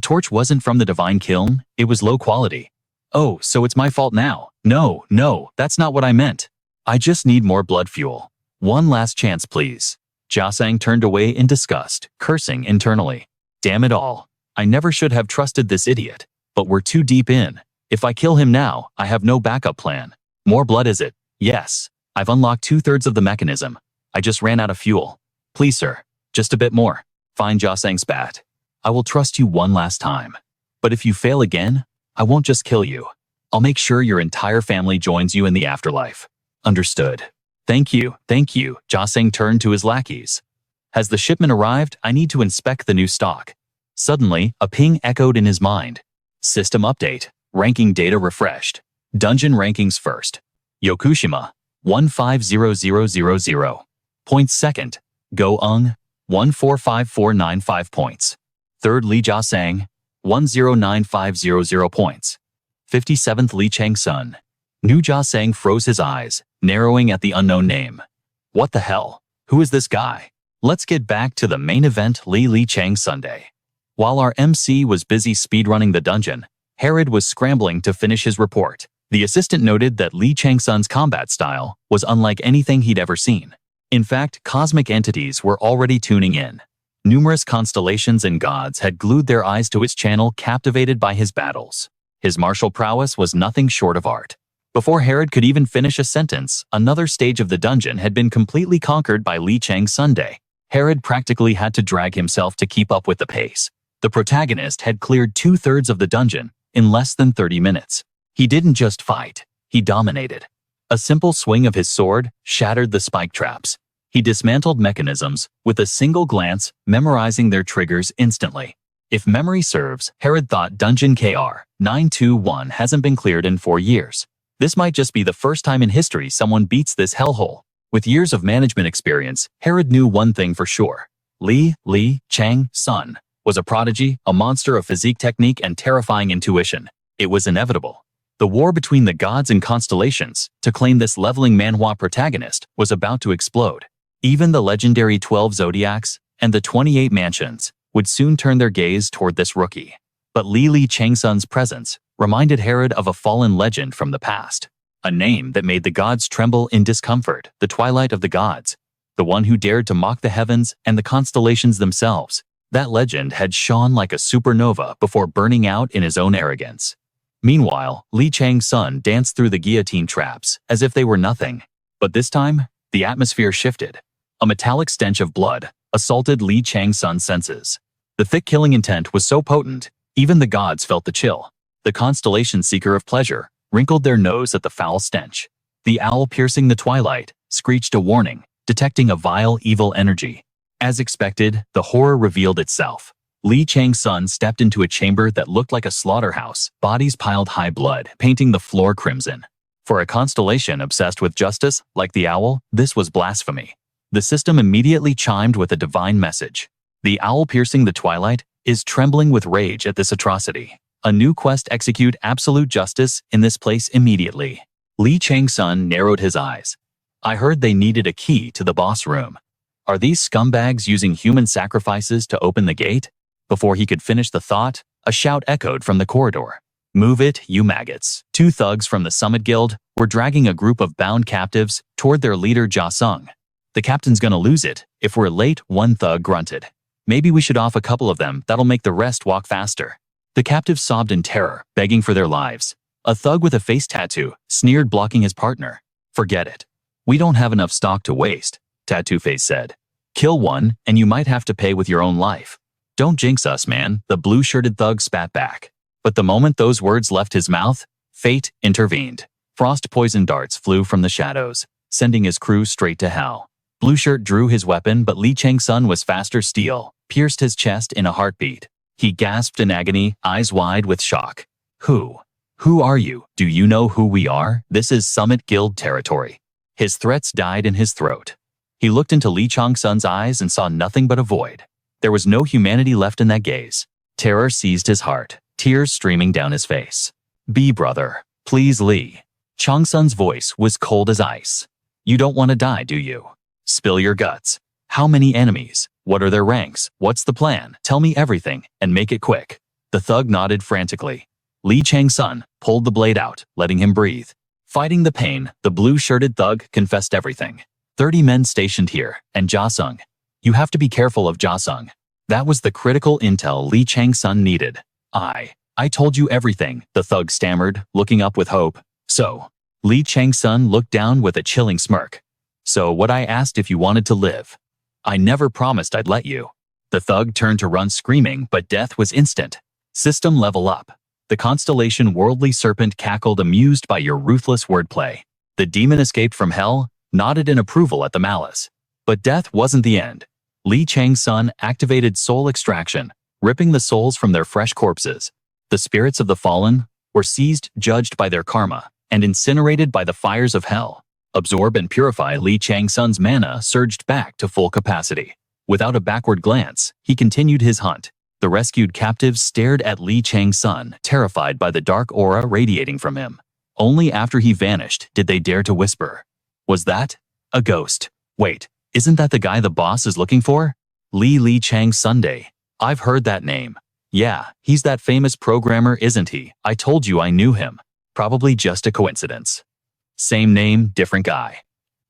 torch wasn't from the divine kiln, it was low quality. Oh, so it's my fault now. No, that's not what I meant. I just need more blood fuel. One last chance, please. Ja-sang turned away in disgust, cursing internally. Damn it all. I never should have trusted this idiot. But we're too deep in. If I kill him now, I have no backup plan. More blood, is it? Yes. I've unlocked 2/3 of the mechanism. I just ran out of fuel. Please, sir. Just a bit more. Fine, Ja-sang spat. I will trust you one last time. But if you fail again, I won't just kill you. I'll make sure your entire family joins you in the afterlife. Understood. Thank you. Ja-sang turned to his lackeys. Has the shipment arrived? I need to inspect the new stock. Suddenly, a ping echoed in his mind. System update. Ranking data refreshed. Dungeon rankings first. Yokushima, 150000. Points second. Go-ung, 145495 points. Third, Li Ja-sang, 109500 points. 57th, Li Chang-Sun. Nu Ja-sang froze his eyes, narrowing at the unknown name. What the hell? Who is this guy? Let's get back to the main event, Li Chang-Sun Day. While our MC was busy speedrunning the dungeon, Herod was scrambling to finish his report. The assistant noted that Li Chang-Sun's combat style was unlike anything he'd ever seen. In fact, cosmic entities were already tuning in. Numerous constellations and gods had glued their eyes to his channel, captivated by his battles. His martial prowess was nothing short of art. Before Herod could even finish a sentence, another stage of the dungeon had been completely conquered by Li Chang-Sun Day. Herod practically had to drag himself to keep up with the pace. The protagonist had cleared 2/3 of the dungeon in less than 30 minutes. He didn't just fight, he dominated. A simple swing of his sword shattered the spike traps. He dismantled mechanisms with a single glance, memorizing their triggers instantly. If memory serves, Herod thought Dungeon KR 921 hasn't been cleared in 4 years. This might just be the first time in history someone beats this hellhole. With years of management experience, Herod knew one thing for sure. Li Chang-Sun was a prodigy, a monster of physique, technique, and terrifying intuition. It was inevitable. The war between the gods and constellations to claim this leveling manhwa protagonist was about to explode. Even the legendary 12 zodiacs and the 28 mansions would soon turn their gaze toward this rookie. But Li Chang-Sun's presence reminded Herod of a fallen legend from the past. A name that made the gods tremble in discomfort, the Twilight of the gods. The one who dared to mock the heavens and the constellations themselves. That legend had shone like a supernova before burning out in his own arrogance. Meanwhile, Li Chang-Sun danced through the guillotine traps as if they were nothing. But this time, the atmosphere shifted. A metallic stench of blood assaulted Li Chang-Sun's senses. The thick killing intent was so potent, even the gods felt the chill. The constellation seeker of pleasure wrinkled their nose at the foul stench. The owl piercing the twilight screeched a warning, detecting a vile, evil energy. As expected, the horror revealed itself. Li Chang-Sun stepped into a chamber that looked like a slaughterhouse, bodies piled high, blood painting the floor crimson. For a constellation obsessed with justice, like the owl, this was blasphemy. The system immediately chimed with a divine message. The owl piercing the twilight is trembling with rage at this atrocity. A new quest: execute absolute justice in this place immediately. Li Chang-Sun narrowed his eyes. I heard they needed a key to the boss room. Are these scumbags using human sacrifices to open the gate? Before he could finish the thought, a shout echoed from the corridor. Move it, you maggots. 2 thugs from the Summit Guild were dragging a group of bound captives toward their leader Ja-Sung. The captain's gonna lose it if we're late, one thug grunted. Maybe we should off a couple of them, that'll make the rest walk faster. The captives sobbed in terror, begging for their lives. A thug with a face tattoo sneered, blocking his partner. Forget it. We don't have enough stock to waste, Tattoo Face said. Kill one, and you might have to pay with your own life. Don't jinx us, man, the blue-shirted thug spat back. But the moment those words left his mouth, fate intervened. Frost-poison darts flew from the shadows, sending his crew straight to hell. Blueshirt drew his weapon, but Li Chang-Sun was faster steel, pierced his chest in a heartbeat. He gasped in agony, eyes wide with shock. Who are you? Do you know who we are? This is Summit Guild territory. His threats died in his throat. He looked into Li Chang-Sun's eyes and saw nothing but a void. There was no humanity left in that gaze. Terror seized his heart, tears streaming down his face. Be brother, please Li. Chang-Sun's voice was cold as ice. You don't want to die, do you? Spill your guts. How many enemies? What are their ranks? What's the plan? Tell me everything, and make it quick. The thug nodded frantically. Li Chang-Sun pulled the blade out, letting him breathe. Fighting the pain, the blue-shirted thug confessed everything. 30 men stationed here, and Ja-Sung. You have to be careful of Ja-Sung. That was the critical intel Li Chang-Sun needed. I told you everything, the thug stammered, looking up with hope. So, Li Chang-Sun looked down with a chilling smirk. So what I asked if you wanted to live. I never promised I'd let you. The thug turned to run screaming, but death was instant. System level up. The Constellation worldly serpent cackled, amused by your ruthless wordplay. The demon escaped from hell, nodded in approval at the malice. But death wasn't the end. Li Chang-Sun activated soul extraction, ripping the souls from their fresh corpses. The spirits of the fallen were seized, judged by their karma, and incinerated by the fires of hell. Absorb and purify. Li Chang-Sun's mana surged back to full capacity. Without a backward glance, he continued his hunt. The rescued captives stared at Li Chang-Sun, terrified by the dark aura radiating from him. Only after he vanished did they dare to whisper. Was that a ghost? Wait, isn't that the guy the boss is looking for? Li Chang-Sun. I've heard that name. Yeah, he's that famous programmer, isn't he? I told you I knew him. Probably just a coincidence. Same name, different guy.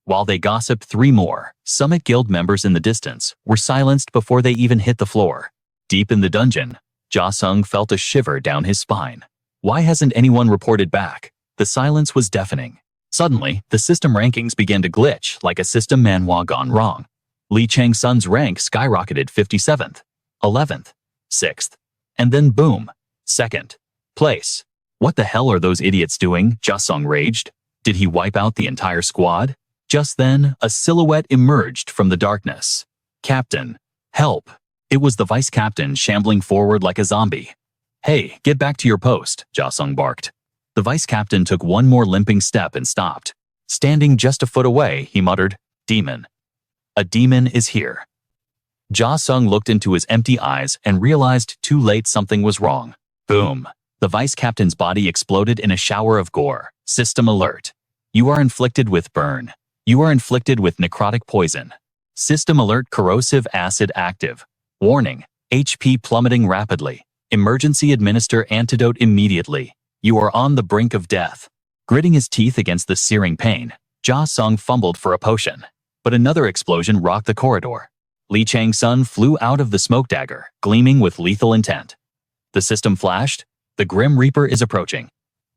While they gossiped, 3 more Summit Guild members in the distance were silenced before they even hit the floor. Deep in the dungeon, Ja-Sung felt a shiver down his spine. Why hasn't anyone reported back? The silence was deafening. Suddenly, the system rankings began to glitch like a system manhwa gone wrong. Li Chang-Sun's rank skyrocketed 57th, 11th, 6th, and then boom, 2nd place. What the hell are those idiots doing? Ja-Sung raged. Did he wipe out the entire squad? Just then, a silhouette emerged from the darkness. Captain, help! It was the vice captain shambling forward like a zombie. Hey, get back to your post, Ja-Sung barked. The vice captain took one more limping step and stopped. Standing just a foot away, he muttered, Demon. A demon is here. Ja-Sung looked into his empty eyes and realized too late something was wrong. Boom. The vice captain's body exploded in a shower of gore. System alert. You are inflicted with burn. You are inflicted with necrotic poison. System alert, corrosive acid active. Warning, HP plummeting rapidly. Emergency administer antidote immediately. You are on the brink of death. Gritting his teeth against the searing pain, Ja-Sung fumbled for a potion. But another explosion rocked the corridor. Li Chang-Sun flew out of the smoke dagger, gleaming with lethal intent. The system flashed. The Grim Reaper is approaching.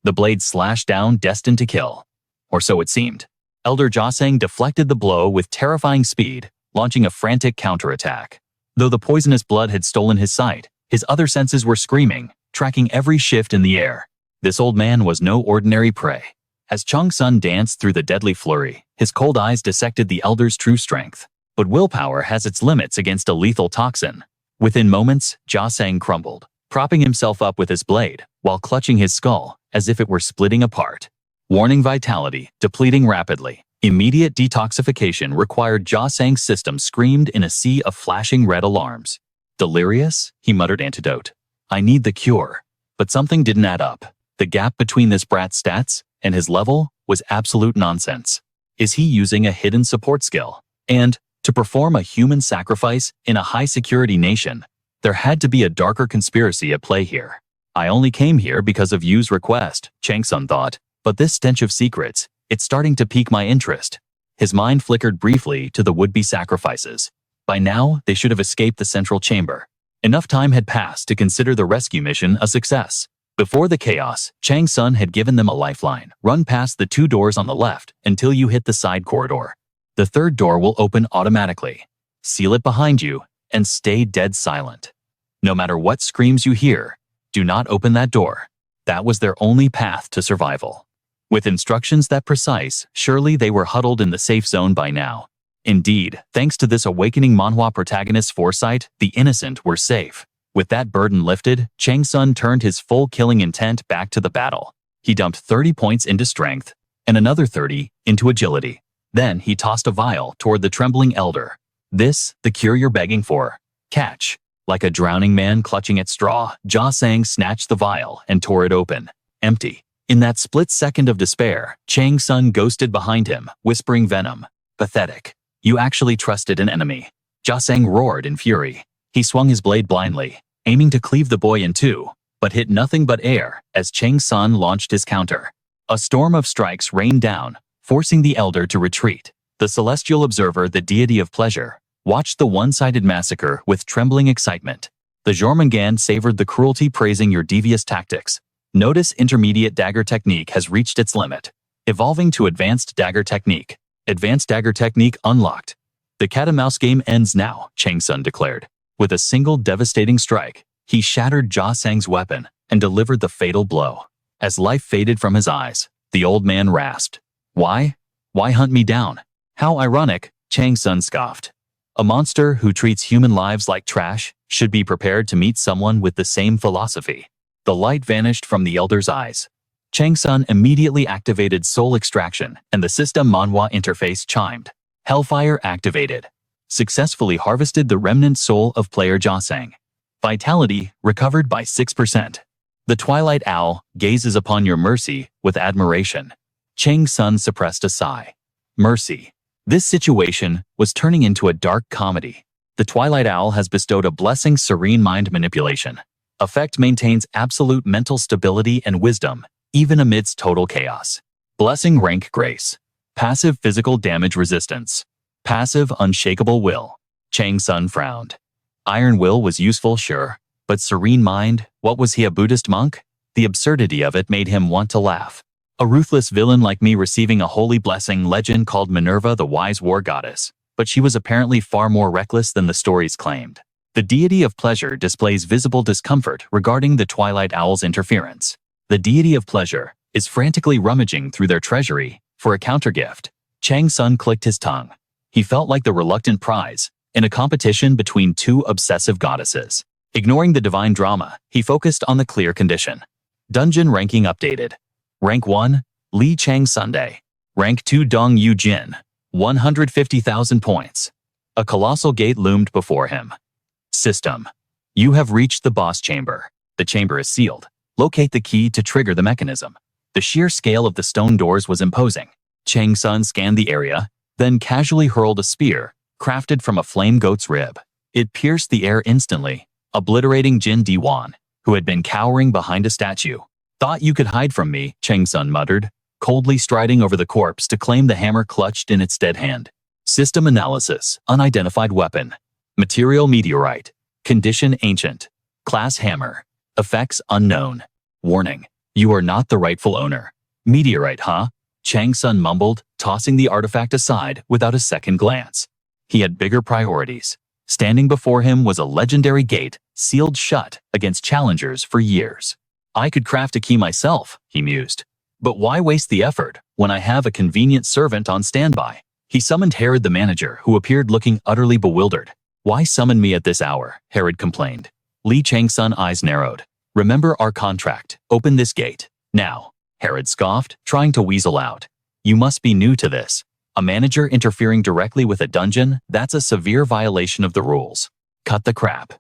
The blade slashed down, destined to kill. Or so it seemed. Elder Ja-Sung deflected the blow with terrifying speed, launching a frantic counterattack. Though the poisonous blood had stolen his sight, his other senses were screaming, tracking every shift in the air. This old man was no ordinary prey. As Chang-Sun danced through the deadly flurry, his cold eyes dissected the elder's true strength. But willpower has its limits against a lethal toxin. Within moments, Ja-Sung crumbled, propping himself up with his blade, while clutching his skull, as if it were splitting apart. Warning vitality, depleting rapidly. Immediate detoxification required. Ja-Sung's system screamed in a sea of flashing red alarms. Delirious? He muttered antidote. I need the cure. But something didn't add up. The gap between this brat's stats and his level was absolute nonsense. Is he using a hidden support skill? And, to perform a human sacrifice in a high-security nation, there had to be a darker conspiracy at play here. I only came here because of Yu's request, Chang-Sun thought, but this stench of secrets, it's starting to pique my interest. His mind flickered briefly to the would-be sacrifices. By now, they should have escaped the central chamber. Enough time had passed to consider the rescue mission a success. Before the chaos, Chang-Sun had given them a lifeline. Run past the 2 doors on the left until you hit the side corridor. The 3rd door will open automatically. Seal it behind you and stay dead silent. No matter what screams you hear, Do not open that door. That was their only path to survival. With instructions that precise, surely they were huddled in the safe zone by now. Indeed, thanks to this awakening manhwa protagonist's foresight, the innocent were safe. With that burden lifted, Chang-Sun turned his full killing intent back to the battle. He dumped 30 points into strength, and another 30 into agility. Then he tossed a vial toward the trembling elder. This, the cure you're begging for. Catch. Like a drowning man clutching at straw, Jia-sang snatched the vial and tore it open. Empty. In that split second of despair, Chang-Sun ghosted behind him, whispering venom. Pathetic. You actually trusted an enemy. Jia-sang roared in fury. He swung his blade blindly, aiming to cleave the boy in two, but hit nothing but air as Chang-Sun launched his counter. A storm of strikes rained down, forcing the elder to retreat. The celestial observer, the deity of pleasure, watched the one-sided massacre with trembling excitement. The Jormungand savored the cruelty, praising your devious tactics. Notice intermediate dagger technique has reached its limit. Evolving to advanced dagger technique. Advanced dagger technique unlocked. The cat-and-mouse game ends now, Chang-Sun declared. With a single devastating strike, he shattered Jia-sang's weapon and delivered the fatal blow. As life faded from his eyes, the old man rasped. Why? Why hunt me down? How ironic, Chang-Sun scoffed. A monster who treats human lives like trash should be prepared to meet someone with the same philosophy. The light vanished from the elder's eyes. Chang-Sun immediately activated soul extraction and the system manhwa interface chimed. Hellfire activated. Successfully harvested the remnant soul of player Jia-sang. Vitality recovered by 6%. The Twilight Owl gazes upon your mercy with admiration. Chang-Sun suppressed a sigh. Mercy. This situation was turning into a dark comedy. The Twilight Owl has bestowed a blessing, serene mind manipulation. Effect maintains absolute mental stability and wisdom, even amidst total chaos. Blessing rank grace. Passive physical damage resistance. Passive unshakable will. Chang-Sun frowned. Iron will was useful, sure, but serene mind, what was he, a Buddhist monk? The absurdity of it made him want to laugh. A ruthless villain like me receiving a holy blessing. Legend called Minerva the wise war goddess, but she was apparently far more reckless than the stories claimed. The deity of pleasure displays visible discomfort regarding the Twilight Owl's interference. The deity of pleasure is frantically rummaging through their treasury for a countergift. Chang-Sun clicked his tongue. He felt like the reluctant prize in a competition between two obsessive goddesses. Ignoring the divine drama, he focused on the clear condition. Dungeon ranking updated. Rank 1, Li Chang Sunday. Rank 2, Dong Yu Jin. 150,000 points. A colossal gate loomed before him. System. You have reached the boss chamber. The chamber is sealed. Locate the key to trigger the mechanism. The sheer scale of the stone doors was imposing. Chang-Sun scanned the area, then casually hurled a spear, crafted from a flame goat's rib. It pierced the air instantly, obliterating Jin Diwan, who had been cowering behind a statue. Thought you could hide from me, Chang-Sun muttered, coldly striding over the corpse to claim the hammer clutched in its dead hand. System analysis, unidentified weapon. Material meteorite. Condition ancient. Class hammer. Effects unknown. Warning. You are not the rightful owner. Meteorite, huh? Chang-Sun mumbled, tossing the artifact aside without a second glance. He had bigger priorities. Standing before him was a legendary gate, sealed shut against challengers for years. I could craft a key myself, he mused. But why waste the effort when I have a convenient servant on standby? He summoned Herod the manager, who appeared looking utterly bewildered. Why summon me at this hour? Herod complained. Li Chang-Sun eyes narrowed. Remember our contract. Open this gate. Now. Herod scoffed, trying to weasel out. You must be new to this. A manager interfering directly with a dungeon, that's a severe violation of the rules. Cut the crap.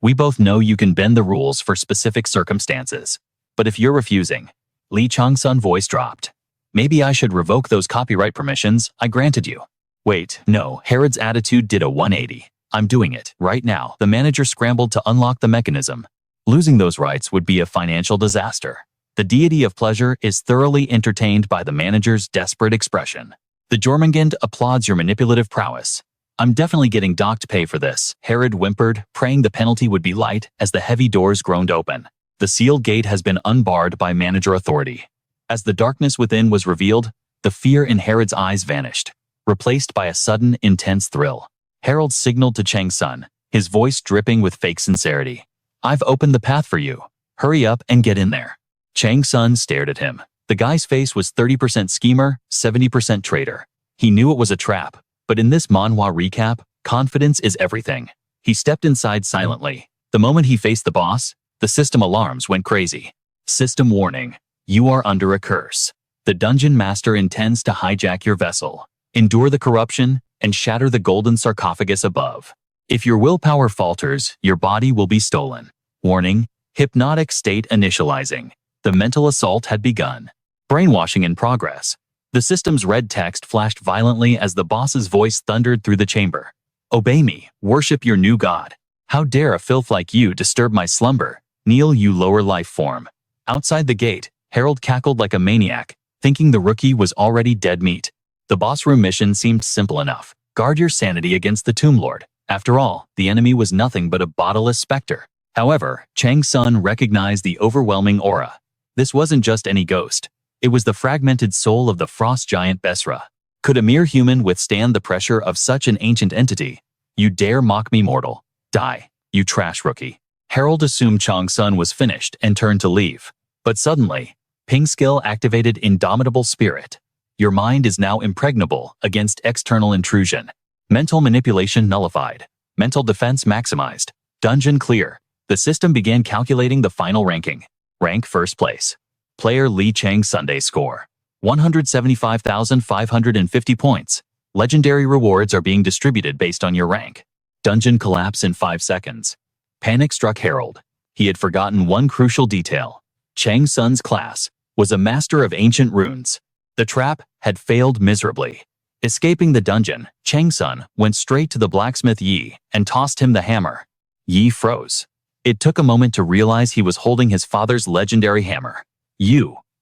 We both know you can bend the rules for specific circumstances. But if you're refusing, Li Chang-Sun's voice dropped. Maybe I should revoke those copyright permissions I granted you. Wait, no, Herod's attitude did a 180. I'm doing it, right now. The manager scrambled to unlock the mechanism. Losing those rights would be a financial disaster. The deity of pleasure is thoroughly entertained by the manager's desperate expression. The Jormungand applauds your manipulative prowess. I'm definitely getting docked pay for this, Herod whimpered, praying the penalty would be light as the heavy doors groaned open. The sealed gate has been unbarred by manager authority. As the darkness within was revealed, the fear in Herod's eyes vanished, replaced by a sudden, intense thrill. Herald signaled to Chang-Sun, his voice dripping with fake sincerity. I've opened the path for you. Hurry up and get in there. Chang-Sun stared at him. The guy's face was 30% schemer, 70% traitor. He knew it was a trap, but in this manhwa recap, confidence is everything. He stepped inside silently. The moment he faced the boss, the system alarms went crazy. System warning. You are under a curse. The dungeon master intends to hijack your vessel, endure the corruption, and shatter the golden sarcophagus above. If your willpower falters, your body will be stolen. Warning. Hypnotic state initializing. The mental assault had begun. Brainwashing in progress. The system's red text flashed violently as the boss's voice thundered through the chamber. Obey me, worship your new god. How dare a filth like you disturb my slumber? Kneel, you lower life form. Outside the gate, Harold cackled like a maniac, thinking the rookie was already dead meat. The boss room mission seemed simple enough. Guard your sanity against the Tomb Lord. After all, the enemy was nothing but a bodiless specter. However, Chang-Sun recognized the overwhelming aura. This wasn't just any ghost. It was the fragmented soul of the frost giant Besra. Could a mere human withstand the pressure of such an ancient entity? You dare mock me, mortal. Die, you trash rookie. Harold assumed Chang-Sun was finished and turned to leave. But suddenly, Ping skill activated indomitable spirit. Your mind is now impregnable against external intrusion. Mental manipulation nullified. Mental defense maximized. Dungeon clear. The system began calculating the final ranking. Rank first place. Player Li Chang Sunday score. 175,550 points. Legendary rewards are being distributed based on your rank. Dungeon collapse in 5 seconds. Panic struck Harold. He had forgotten one crucial detail. Chang-Sun's class was a master of ancient runes. The trap had failed miserably. Escaping the dungeon, Chang-Sun went straight to the blacksmith Yi and tossed him the hammer. Yi froze. It took a moment to realize he was holding his father's legendary hammer.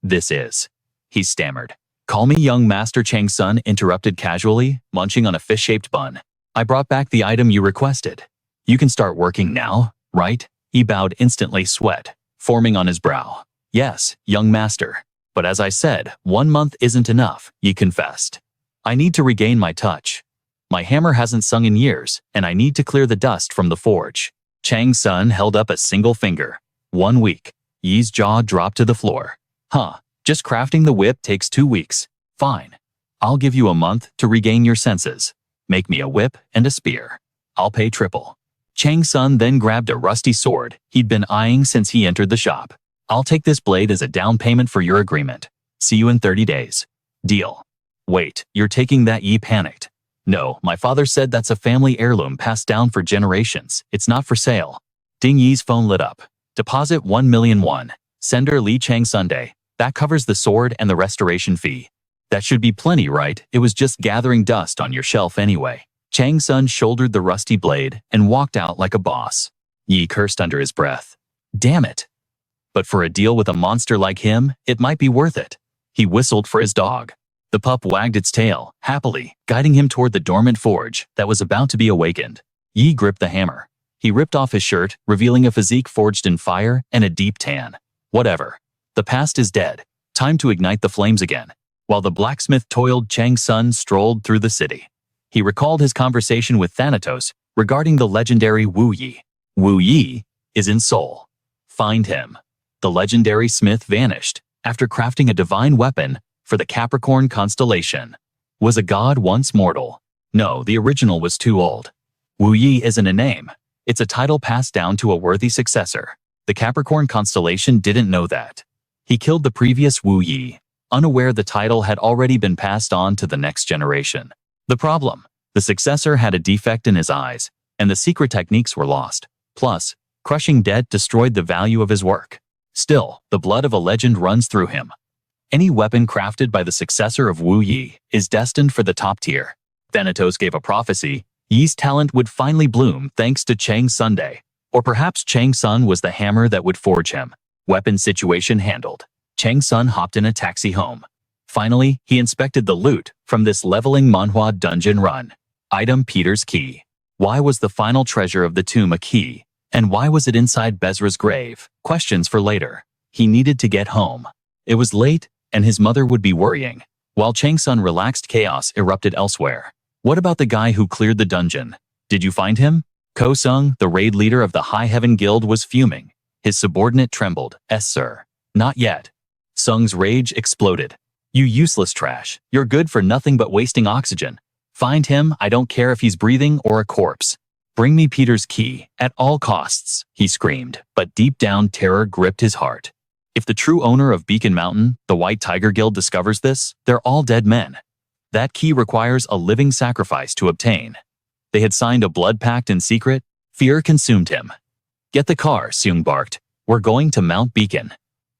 This is. He stammered. Call me young Master. Chang-Sun interrupted casually, munching on a fish-shaped bun. I brought back the item you requested. You can start working now, right? He bowed instantly, sweat forming on his brow. Yes, young master. But as I said, 1 month isn't enough, Yi confessed. I need to regain my touch. My hammer hasn't sung in years, and I need to clear the dust from the forge. Chang-Sun held up a single finger. 1 week. Yi's jaw dropped to the floor. Just crafting the whip takes 2 weeks. Fine. I'll give you a month to regain your senses. Make me a whip and a spear. I'll pay triple. Chang-Sun then grabbed a rusty sword he'd been eyeing since he entered the shop. I'll take this blade as a down payment for your agreement. See you in 30 days. Deal. Wait, you're taking that? Yi panicked. No, my father said that's a family heirloom passed down for generations. It's not for sale. Ding. Yi's phone lit up. Deposit 1 million won. Sender Li Chang Sunday. That covers the sword and the restoration fee. That should be plenty, right? It was just gathering dust on your shelf anyway. Chang-Sun shouldered the rusty blade and walked out like a boss. Yi cursed under his breath. Damn it. But for a deal with a monster like him, it might be worth it. He whistled for his dog. The pup wagged its tail, happily, guiding him toward the dormant forge that was about to be awakened. Yi gripped the hammer. He ripped off his shirt, revealing a physique forged in fire and a deep tan. Whatever. The past is dead. Time to ignite the flames again. While the blacksmith toiled, Chang-Sun strolled through the city. He recalled his conversation with Thanatos regarding the legendary Wu Yi. Wu Yi is in Seoul. Find him. The legendary smith vanished after crafting a divine weapon for the Capricorn constellation. Was a god once mortal? No, the original was too old. Wu Yi isn't a name. It's a title passed down to a worthy successor. The Capricorn constellation didn't know that. He killed the previous Wu Yi, unaware the title had already been passed on to the next generation. The problem? The successor had a defect in his eyes, and the secret techniques were lost. Plus, crushing debt destroyed the value of his work. Still, the blood of a legend runs through him. Any weapon crafted by the successor of Wu Yi is destined for the top tier. Thanatos gave a prophecy. Yi's talent would finally bloom thanks to Chang Sunday. Or perhaps Chang-Sun was the hammer that would forge him. Weapon situation handled. Chang-Sun hopped in a taxi home. Finally, he inspected the loot from this leveling manhwa dungeon run. Item: Peter's key. Why was the final treasure of the tomb a key? And why was it inside Besra's grave? Questions for later. He needed to get home. It was late, and his mother would be worrying. While Chang-Sun relaxed, chaos erupted elsewhere. What about the guy who cleared the dungeon? Did you find him? Ko Sung, the raid leader of the High Heaven Guild, was fuming. His subordinate trembled. "Yes, sir." "Not yet." Sung's rage exploded. "You useless trash. You're good for nothing but wasting oxygen. Find him, I don't care if he's breathing or a corpse. Bring me Peter's key, at all costs," he screamed, but deep down terror gripped his heart. If the true owner of Beacon Mountain, the White Tiger Guild, discovers this, they're all dead men. That key requires a living sacrifice to obtain. They had signed a blood pact in secret. Fear consumed him. "Get the car," Seung barked. "We're going to Mount Beacon.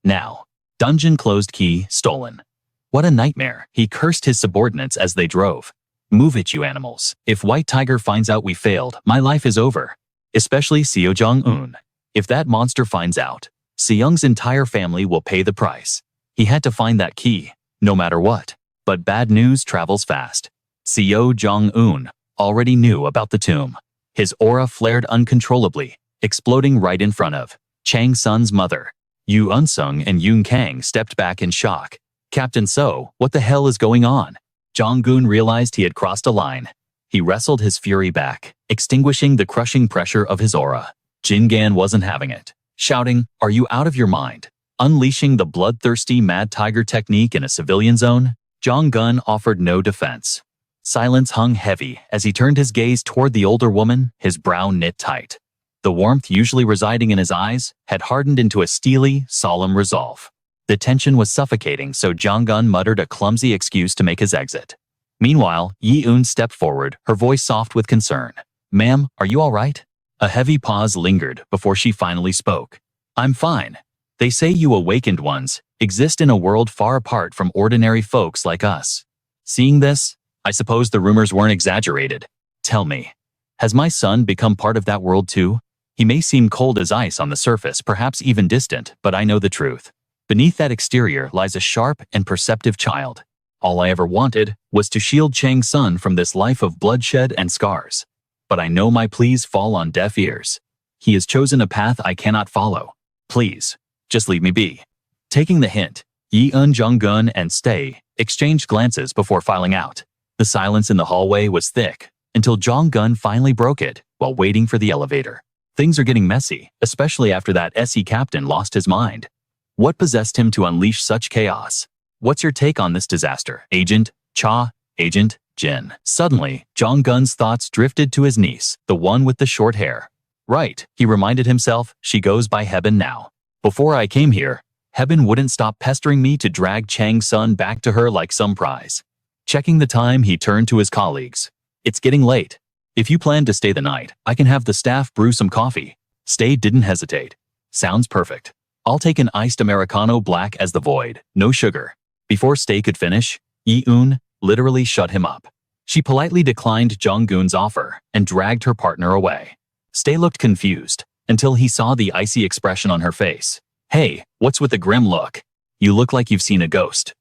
Now." Dungeon closed key stolen. What a nightmare, he cursed his subordinates as they drove. "Move it, you animals. If White Tiger finds out we failed, my life is over. Especially Seo Jong-un. If that monster finds out, Seung's entire family will pay the price." He had to find that key, no matter what. But bad news travels fast. Seo Jong-un already knew about the tomb. His aura flared uncontrollably, exploding right in front of Chang-Sun's mother. Yu Unsung and Yoon Kang stepped back in shock. "Captain So, what the hell is going on?" Jong-un realized he had crossed a line. He wrestled his fury back, extinguishing the crushing pressure of his aura. Jin-gan wasn't having it, shouting, "Are you out of your mind?" Unleashing the bloodthirsty Mad Tiger technique in a civilian zone, Jong-gun offered no defense. Silence hung heavy as he turned his gaze toward the older woman, his brow knit tight. The warmth usually residing in his eyes had hardened into a steely, solemn resolve. The tension was suffocating, so Jong-gun muttered a clumsy excuse to make his exit. Meanwhile, Yi-eun stepped forward, her voice soft with concern. "Ma'am, are you all right?" A heavy pause lingered before she finally spoke. "I'm fine. They say you awakened ones exist in a world far apart from ordinary folks like us. Seeing this, I suppose the rumors weren't exaggerated. Tell me, has my son become part of that world too? He may seem cold as ice on the surface, perhaps even distant, but I know the truth. Beneath that exterior lies a sharp and perceptive child. All I ever wanted was to shield Chang-Sun from this life of bloodshed and scars. But I know my pleas fall on deaf ears. He has chosen a path I cannot follow. Please, just leave me be." Taking the hint, Yi-eun, Jong-gun, and Stay exchanged glances before filing out. The silence in the hallway was thick, until Jong-gun finally broke it while waiting for the elevator. Things are getting messy, especially after that SE captain lost his mind. What possessed him to unleash such chaos? What's your take on this disaster, Agent Cha? Agent Jin? Suddenly, Jong-gun's thoughts drifted to his niece, the one with the short hair. Right, he reminded himself, she goes by Hebben now. Before I came here, Hebben wouldn't stop pestering me to drag Chang-Sun back to her like some prize. Checking the time, he turned to his colleagues. "It's getting late. If you plan to stay the night, I can have the staff brew some coffee." Stay didn't hesitate. "Sounds perfect. I'll take an iced Americano black as the void, no sugar." Before Stay could finish, Yi-eun literally shut him up. She politely declined Jong-gun's offer and dragged her partner away. Stay looked confused until he saw the icy expression on her face. "Hey, what's with the grim look? You look like you've seen a ghost."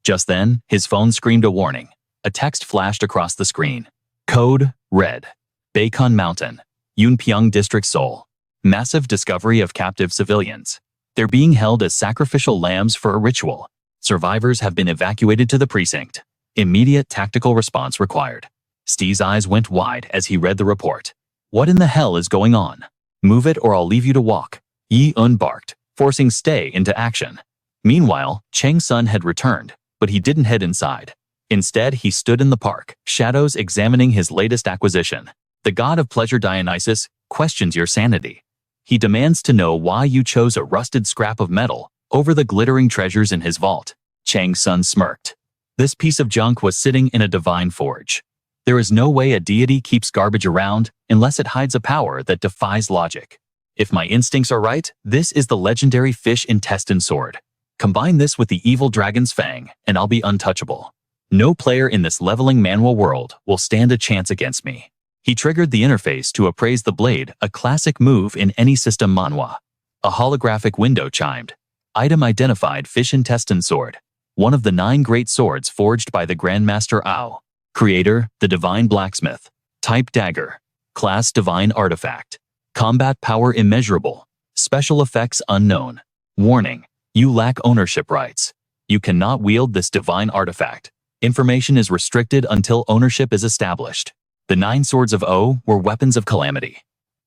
Just then, his phone screamed a warning. A text flashed across the screen. Code Red. Baekon Mountain, Yunpyeong District, Seoul. Massive discovery of captive civilians. They're being held as sacrificial lambs for a ritual. Survivors have been evacuated to the precinct. Immediate tactical response required. Steve's eyes went wide as he read the report. What in the hell is going on? Move it or I'll leave you to walk. Yi-eun barked, forcing Stay into action. Meanwhile, Chang-Sun had returned, but he didn't head inside. Instead, he stood in the park, shadows examining his latest acquisition. The god of pleasure Dionysus questions your sanity. He demands to know why you chose a rusted scrap of metal over the glittering treasures in his vault. Chang-Sun smirked. This piece of junk was sitting in a divine forge. There is no way a deity keeps garbage around unless it hides a power that defies logic. If my instincts are right, this is the legendary fish intestine sword. Combine this with the evil dragon's fang, and I'll be untouchable. No player in this leveling Manhwa world will stand a chance against me. He triggered the interface to appraise the blade, a classic move in any system Manhwa. A holographic window chimed. Item identified: fish intestine sword. One of the 9 great swords forged by the Grandmaster Ao. Creator: the Divine Blacksmith. Type: dagger. Class: Divine Artifact. Combat power: immeasurable. Special effects: unknown. Warning: you lack ownership rights. You cannot wield this divine artifact. Information is restricted until ownership is established. The 9 swords of O were weapons of calamity.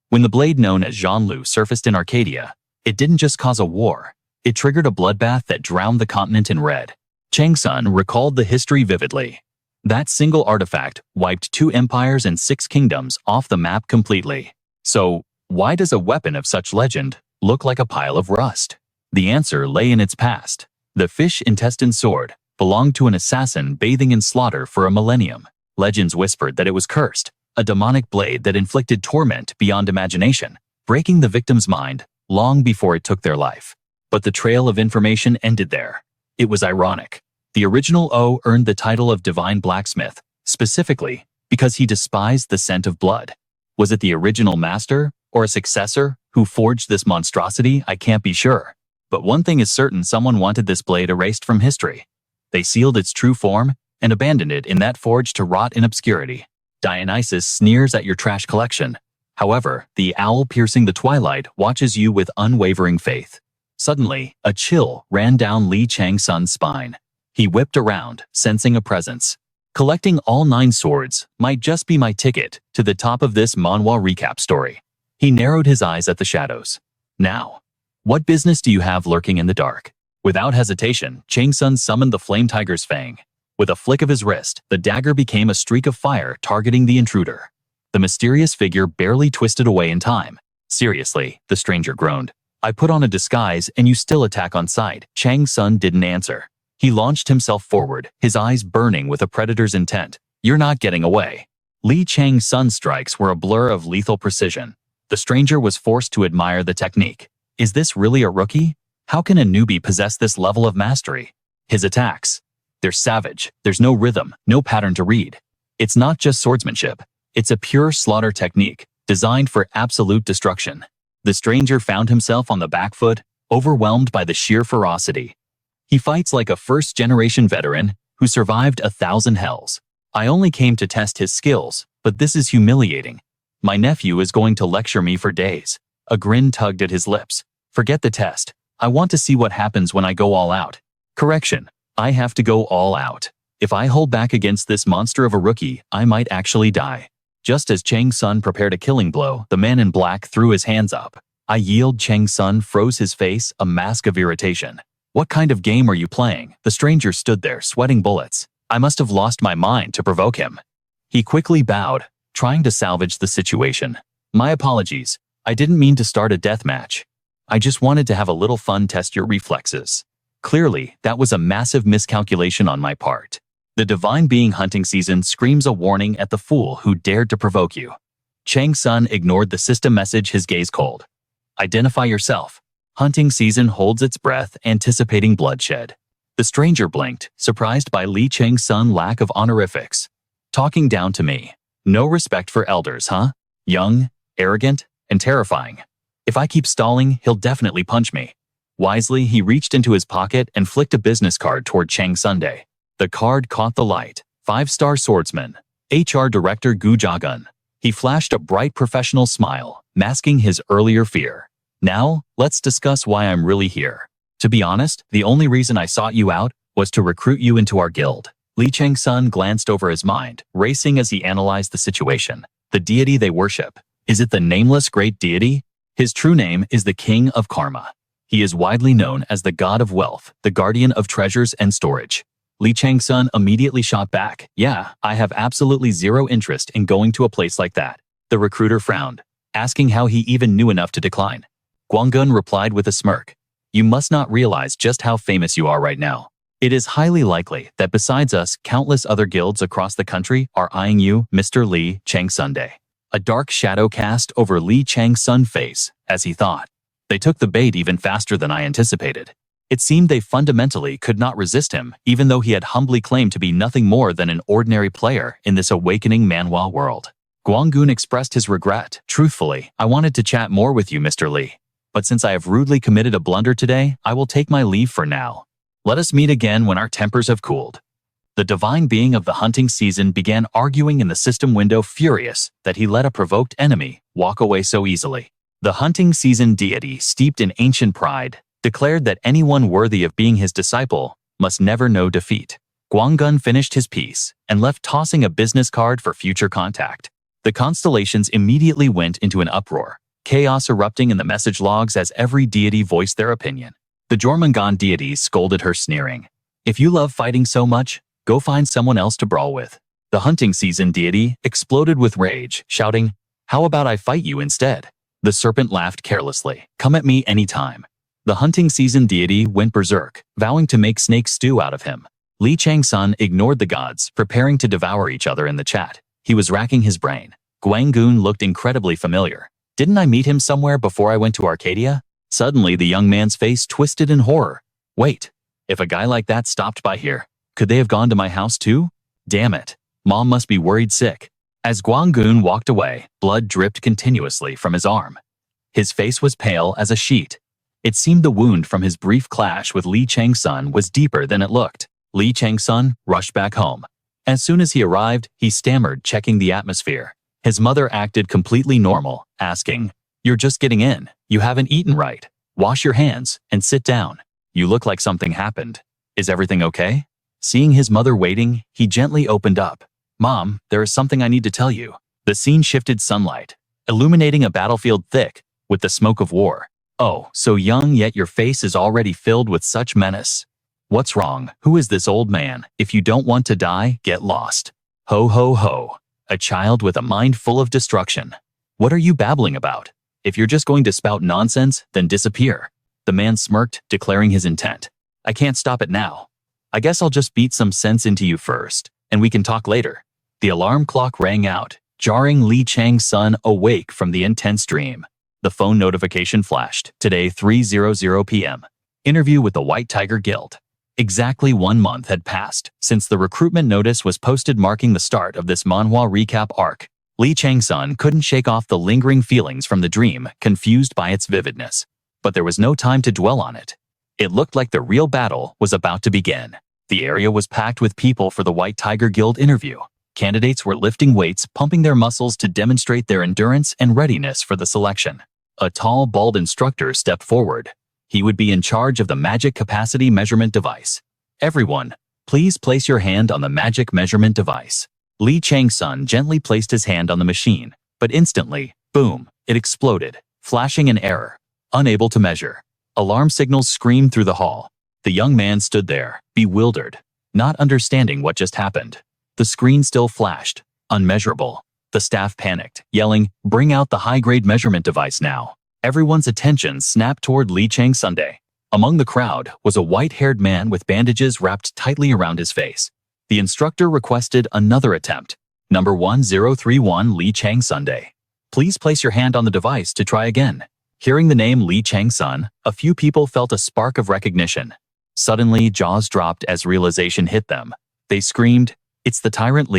When the blade known as Zhanlu surfaced in Arcadia, It didn't just cause a war. It triggered a bloodbath that drowned the continent in red. Chang-Sun recalled the history vividly. That single artifact wiped 2 empires and 6 kingdoms off the map completely. So, why does a weapon of such legend look like a pile of rust? The answer lay in its past. The fish intestine sword belonged to an assassin bathing in slaughter for a millennium. Legends whispered that it was cursed, a demonic blade that inflicted torment beyond imagination, breaking the victim's mind long before it took their life. But the trail of information ended there. It was ironic. The original O earned the title of Divine Blacksmith, specifically because he despised the scent of blood. Was it the original master, or a successor, who forged this monstrosity? I can't be sure. But one thing is certain: someone wanted this blade erased from history. They sealed its true form and abandoned it in that forge to rot in obscurity. Dionysus sneers at your trash collection. However, the owl piercing the twilight watches you with unwavering faith. Suddenly, a chill ran down Li Chang-Sun's spine. He whipped around, sensing a presence. Collecting all 9 swords might just be my ticket to the top of this Manhwa recap story. He narrowed his eyes at the shadows. Now, what business do you have lurking in the dark? Without hesitation, Chang-Sun summoned the Flame Tiger's Fang. With a flick of his wrist, the dagger became a streak of fire targeting the intruder. The mysterious figure barely twisted away in time. Seriously, the stranger groaned. I put on a disguise and you still attack on sight. Chang-Sun didn't answer. He launched himself forward, his eyes burning with a predator's intent. You're not getting away. Li Chang-Sun's strikes were a blur of lethal precision. The stranger was forced to admire the technique. Is this really a rookie? How can a newbie possess this level of mastery? His attacks. They're savage. There's no rhythm, no pattern to read. It's not just swordsmanship. It's a pure slaughter technique, designed for absolute destruction. The stranger found himself on the back foot, overwhelmed by the sheer ferocity. He fights like a first-generation veteran who survived 1,000 hells. I only came to test his skills, but this is humiliating. My nephew is going to lecture me for days. A grin tugged at his lips. Forget the test. I want to see what happens when I go all out. Correction. I have to go all out. If I hold back against this monster of a rookie, I might actually die. Just as Chang-Sun prepared a killing blow, the man in black threw his hands up. I yield. Chang-Sun froze his face, a mask of irritation. What kind of game are you playing? The stranger stood there, sweating bullets. I must have lost my mind to provoke him. He quickly bowed, trying to salvage the situation. My apologies. I didn't mean to start a death match. I just wanted to have a little fun, test your reflexes. Clearly, that was a massive miscalculation on my part. The divine being hunting season screams a warning at the fool who dared to provoke you. Chang-Sun ignored the system message, his gaze cold. Identify yourself. Hunting season holds its breath, anticipating bloodshed. The stranger blinked, surprised by Li Chang-Sun's lack of honorifics. Talking down to me. No respect for elders, huh? Young, arrogant, and terrifying. If I keep stalling, he'll definitely punch me. Wisely, he reached into his pocket and flicked a business card toward Chang-Sun. The card caught the light. 5-star swordsman. HR Director Gu Jagun. He flashed a bright professional smile, masking his earlier fear. Now, let's discuss why I'm really here. To be honest, the only reason I sought you out was to recruit you into our guild. Li Chang-Sun glanced over his mind, racing as he analyzed the situation. The deity they worship. Is it the nameless great deity? His true name is the King of Karma. He is widely known as the God of Wealth, the guardian of treasures and storage. Li Chang-Sun immediately shot back. Yeah, I have absolutely zero interest in going to a place like that. The recruiter frowned, asking how he even knew enough to decline. Guanggun replied with a smirk. You must not realize just how famous you are right now. It is highly likely that besides us, countless other guilds across the country are eyeing you, Mr. Li Chang-Sun. A dark shadow cast over Li Chang-Sun's face, as he thought. They took the bait even faster than I anticipated. It seemed they fundamentally could not resist him, even though he had humbly claimed to be nothing more than an ordinary player in this awakening Manhwa world. Guanggun expressed his regret. Truthfully, I wanted to chat more with you, Mr. Li. But since I have rudely committed a blunder today, I will take my leave for now. Let us meet again when our tempers have cooled. The divine being of the hunting season began arguing in the system window, furious that he let a provoked enemy walk away so easily. The hunting season deity, steeped in ancient pride, declared that anyone worthy of being his disciple must never know defeat. Guanggun finished his piece and left, tossing a business card for future contact. The constellations immediately went into an uproar. chaos erupting in the message logs as every deity voiced their opinion. The Jormungand deities scolded her, sneering, "If you love fighting so much, go find someone else to brawl with." The hunting season deity exploded with rage, shouting, "How about I fight you instead?" The serpent laughed carelessly, "Come at me anytime." The hunting season deity went berserk, vowing to make snake stew out of him. Chang-Sun ignored the gods, preparing to devour each other in the chat. He was racking his brain. Guanggun looked incredibly familiar. Didn't I meet him somewhere before I went to Arcadia? Suddenly, the young man's face twisted in horror. Wait, if a guy like that stopped by here, could they have gone to my house too? Damn it, Mom must be worried sick. As Guanggun walked away, blood dripped continuously from his arm. His face was pale as a sheet. It seemed the wound from his brief clash with Chang-Sun was deeper than it looked. Chang-Sun rushed back home. As soon as he arrived, he stammered, checking the atmosphere. His mother acted completely normal, asking, "You're just getting in. You haven't eaten right. Wash your hands and sit down. You look like something happened. Is everything okay?" Seeing his mother waiting, he gently opened up. "Mom, there is something I need to tell you." The scene shifted sunlight, illuminating a battlefield thick with the smoke of war. "Oh, so young, yet your face is already filled with such menace. What's wrong? Who is this old man? If you don't want to die, get lost." Ho ho ho. A child with a mind full of destruction. What are you babbling about? If you're just going to spout nonsense, then disappear. The man smirked, declaring his intent. "I can't stop it now. I guess I'll just beat some sense into you first, and we can talk later." The alarm clock rang out, jarring Chang-Sun awake from the intense dream. The phone notification flashed. Today, 3:00 p.m. Interview with the White Tiger Guild. Exactly 1 month had passed since the recruitment notice was posted, marking the start of this Manhwa recap arc. Chang-Sun couldn't shake off the lingering feelings from the dream, confused by its vividness. But there was no time to dwell on it. It looked like the real battle was about to begin. The area was packed with people for the White Tiger Guild interview. Candidates were lifting weights, pumping their muscles to demonstrate their endurance and readiness for the selection. A tall, bald instructor stepped forward. He would be in charge of the magic capacity measurement device. "Everyone, please place your hand on the magic measurement device." Chang-Sun gently placed his hand on the machine, but instantly, boom, it exploded, flashing an error. Unable to measure. Alarm signals screamed through the hall. The young man stood there, bewildered, not understanding what just happened. The screen still flashed, unmeasurable. The staff panicked, yelling, "Bring out the high-grade measurement device now." Everyone's attention snapped toward Chang-Sun. Among the crowd was a white-haired man with bandages wrapped tightly around his face. The instructor requested another attempt. Number 1031 Chang-Sun. "Please place your hand on the device to try again." Hearing the name Chang-Sun, a few people felt a spark of recognition. Suddenly, jaws dropped as realization hit them. They screamed, "It's the Tyrant!"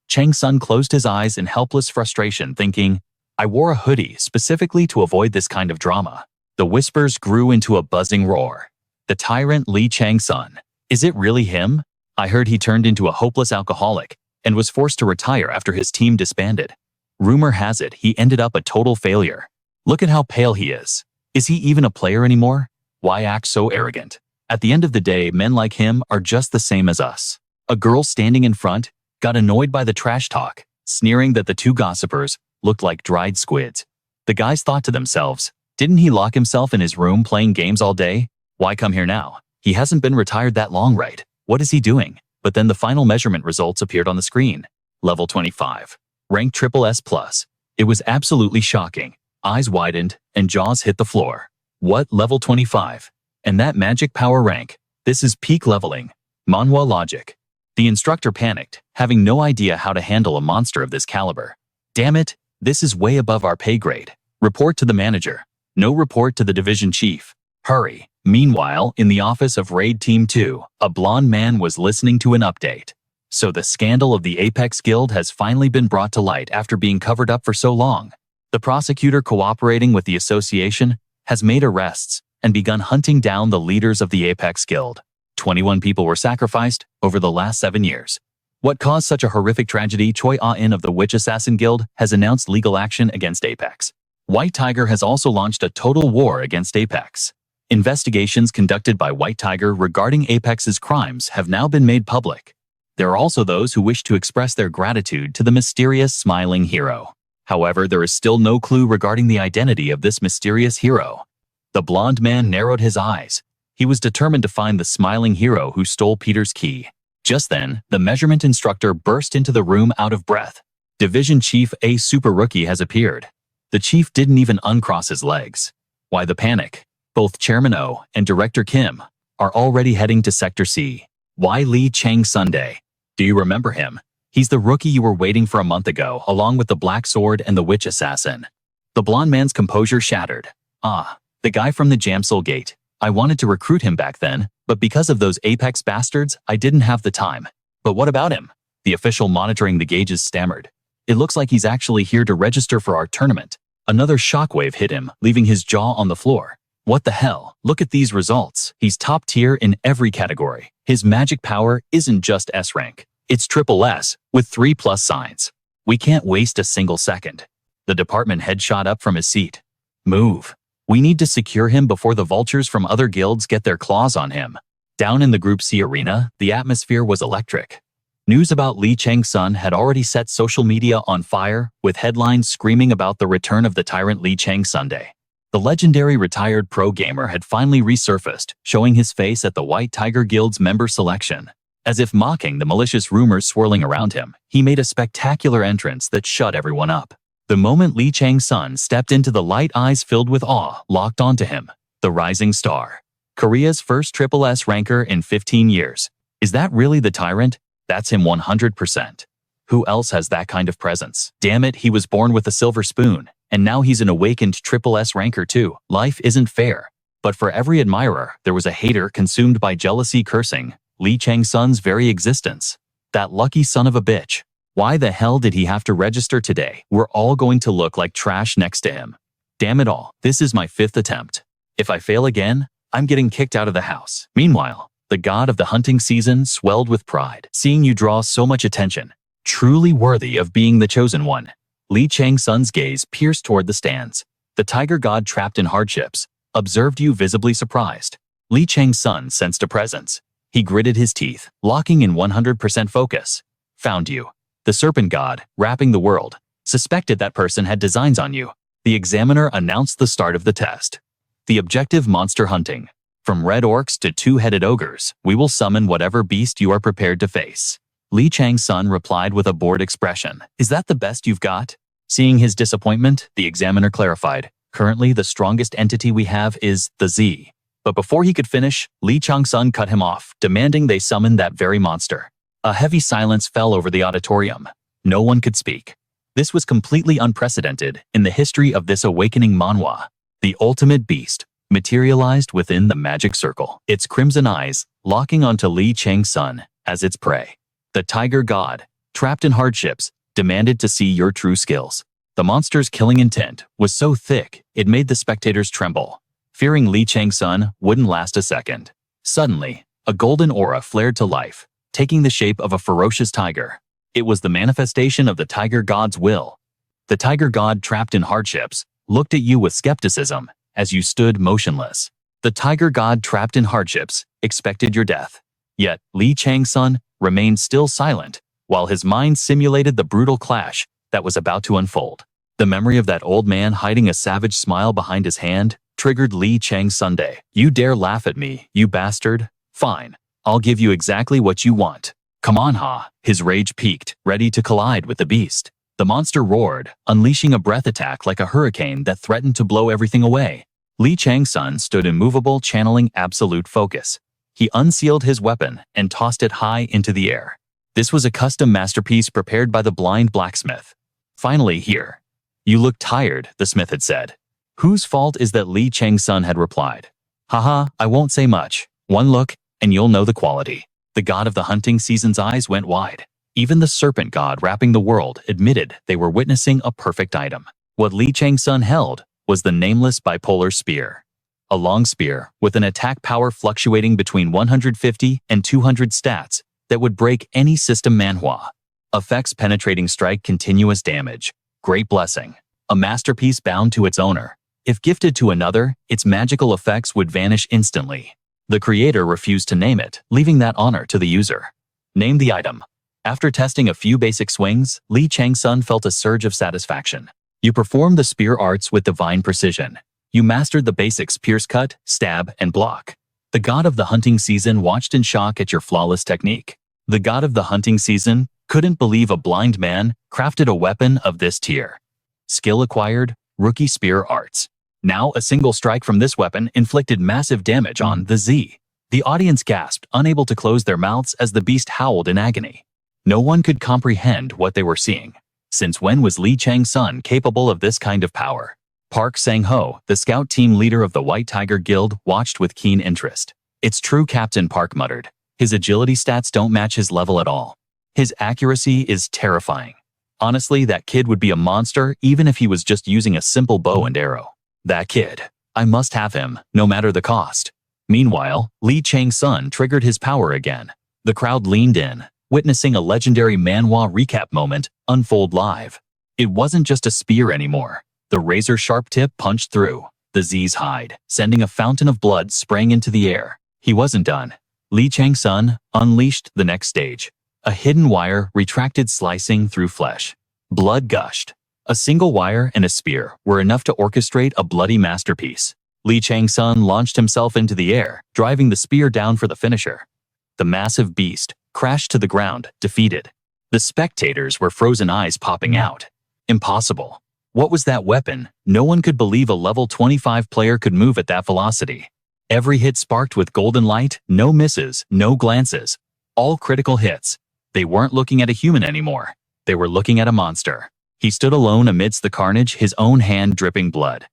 Chang-Sun closed his eyes in helpless frustration, thinking, "I wore a hoodie specifically to avoid this kind of drama." The whispers grew into a buzzing roar. "The Tyrant Chang-Sun. Is it really him? I heard he turned into a hopeless alcoholic and was forced to retire after his team disbanded. Rumor has it he ended up a total failure. Look at how pale he is. Is he even a player anymore? Why act so arrogant? At the end of the day, men like him are just the same as us." A girl standing in front got annoyed by the trash talk, sneering that the two gossipers looked like dried squids. The guys thought to themselves, didn't he lock himself in his room playing games all day? Why come here now? He hasn't been retired that long, right? What is he doing? But then the final measurement results appeared on the screen. Level 25. Rank SSS+. It was absolutely shocking. Eyes widened and jaws hit the floor. What, level 25? And that magic power rank? This is peak leveling. Manhwa logic. The instructor panicked, having no idea how to handle a monster of this caliber. "Damn it, this is way above our pay grade. Report to the manager. No report to the division chief. Hurry." Meanwhile, in the office of Raid Team 2, a blonde man was listening to an update. So the scandal of the Apex Guild has finally been brought to light after being covered up for so long. The prosecutor, cooperating with the association, has made arrests and begun hunting down the leaders of the Apex Guild. 21 people were sacrificed over the last 7 years. What caused such a horrific tragedy? Choi Ah-in of the Witch Assassin Guild has announced legal action against Apex. White Tiger has also launched a total war against Apex. Investigations conducted by White Tiger regarding Apex's crimes have now been made public. There are also those who wish to express their gratitude to the mysterious smiling hero. However, there is still no clue regarding the identity of this mysterious hero. The blonde man narrowed his eyes. He was determined to find the smiling hero who stole Peter's key. Just then, the measurement instructor burst into the room out of breath. Division Chief A Super Rookie has appeared. The chief didn't even uncross his legs. Why the panic? Both Chairman O and Director Kim are already heading to Sector C. Why Lee Chang-Sun? Do you remember him? He's the rookie you were waiting for a month ago, along with the Black Sword and the Witch Assassin. The blonde man's composure shattered. Ah, the guy from the Jamsil Gate. I wanted to recruit him back then, but because of those Apex bastards, I didn't have the time. But what about him? The official monitoring the gauges stammered. It looks like he's actually here to register for our tournament. Another shockwave hit him, leaving his jaw on the floor. What the hell? Look at these results. He's top tier in every category. His magic power isn't just S-Rank. It's triple S, with 3+ signs. We can't waste a single second. The department head shot up from his seat. Move. We need to secure him before the vultures from other guilds get their claws on him. Down in the Group C arena, the atmosphere was electric. News about Lee Chang-Sun had already set social media on fire, with headlines screaming about the return of the Tyrant Lee Chang-Sun. The legendary retired pro gamer had finally resurfaced, showing his face at the White Tiger Guild's member selection. As if mocking the malicious rumors swirling around him, he made a spectacular entrance that shut everyone up. The moment Lee Chang-Sun stepped into the light, eyes filled with awe locked onto him. The rising star. Korea's first triple S ranker in 15 years. Is that really the Tyrant? That's him 100%. Who else has that kind of presence? Damn it, he was born with a silver spoon, and now he's an awakened triple S ranker too. Life isn't fair. But for every admirer, there was a hater consumed by jealousy, cursing Lee Chang-Sun's very existence. That lucky son of a bitch. Why the hell did he have to register today? We're all going to look like trash next to him. Damn it all, this is my 5th attempt. If I fail again, I'm getting kicked out of the house. Meanwhile, the god of the hunting season swelled with pride, seeing you draw so much attention. Truly worthy of being the chosen one. Lee Chang-Sun's gaze pierced toward the stands. The tiger god, trapped in hardships, observed you visibly surprised. Lee Chang-Sun sensed a presence. He gritted his teeth, locking in 100% focus. Found you. The serpent god, wrapping the world, suspected that person had designs on you. The examiner announced the start of the test. The objective: monster hunting. From red orcs to two-headed ogres, we will summon whatever beast you are prepared to face. Lee Chang-Sun replied with a bored expression. Is that the best you've got? Seeing his disappointment, the examiner clarified. Currently, the strongest entity we have is the Z. But before he could finish, Lee Chang-Sun cut him off, demanding they summon that very monster. A heavy silence fell over the auditorium. No one could speak. This was completely unprecedented in the history of this awakening Manhwa. The ultimate beast materialized within the magic circle, its crimson eyes locking onto Lee Chang-Sun as its prey. The tiger god, trapped in hardships, demanded to see your true skills. The monster's killing intent was so thick, it made the spectators tremble, fearing Lee Chang-Sun wouldn't last a second. Suddenly, a golden aura flared to life, taking the shape of a ferocious tiger. It was the manifestation of the tiger god's will. The tiger god, trapped in hardships, looked at you with skepticism as you stood motionless. The tiger god, trapped in hardships, expected your death. Yet, Lee Chang-Sun remained still silent, while his mind simulated the brutal clash that was about to unfold. The memory of that old man hiding a savage smile behind his hand triggered Lee Chang-Sun. You dare laugh at me, you bastard? Fine. I'll give you exactly what you want. Come on, ha. His rage peaked, ready to collide with the beast. The monster roared, unleashing a breath attack like a hurricane that threatened to blow everything away. Lee Chang-Sun stood immovable, channeling absolute focus. He unsealed his weapon and tossed it high into the air. This was a custom masterpiece prepared by the blind blacksmith. Finally here. You look tired, the smith had said. Whose fault is that? Lee Chang-Sun had replied. Haha, I won't say much. One look, and you'll know the quality. The god of the hunting season's eyes went wide. Even the serpent god wrapping the world admitted they were witnessing a perfect item. What Lee Chang-Sun held was the nameless bipolar spear. A long spear with an attack power fluctuating between 150 and 200 stats that would break any system Manhwa. Effects: penetrating strike, continuous damage. Great blessing. A masterpiece bound to its owner. If gifted to another, its magical effects would vanish instantly. The creator refused to name it, leaving that honor to the user. Name the item. After testing a few basic swings, Lee Chang-Sun felt a surge of satisfaction. You performed the spear arts with divine precision. You mastered the basics: pierce, cut, stab, and block. The god of the hunting season watched in shock at your flawless technique. The god of the hunting season couldn't believe a blind man crafted a weapon of this tier. Skill acquired, rookie spear arts. Now a single strike from this weapon inflicted massive damage on the Z. The audience gasped, unable to close their mouths as the beast howled in agony. No one could comprehend what they were seeing. Since when was Lee Chang-Sun capable of this kind of power? Park Sang-ho, the scout team leader of the White Tiger Guild, watched with keen interest. "It's true," Captain Park muttered. "His agility stats don't match his level at all. His accuracy is terrifying. Honestly, that kid would be a monster even if he was just using a simple bow and arrow. That kid. I must have him, no matter the cost." Meanwhile, Lee Chang-Sun triggered his power again. The crowd leaned in, witnessing a legendary Manhwa recap moment unfold live. It wasn't just a spear anymore. The razor-sharp tip punched through the Z's hide, sending a fountain of blood spraying into the air. He wasn't done. Lee Chang-Sun unleashed the next stage. A hidden wire retracted, slicing through flesh. Blood gushed. A single wire and a spear were enough to orchestrate a bloody masterpiece. Lee Chang-Sun launched himself into the air, driving the spear down for the finisher. The massive beast crashed to the ground, defeated. The spectators were frozen, eyes popping out. Impossible. What was that weapon? No one could believe a level 25 player could move at that velocity. Every hit sparked with golden light, no misses, no glances. All critical hits. They weren't looking at a human anymore. They were looking at a monster. He stood alone amidst the carnage, his own hand dripping blood.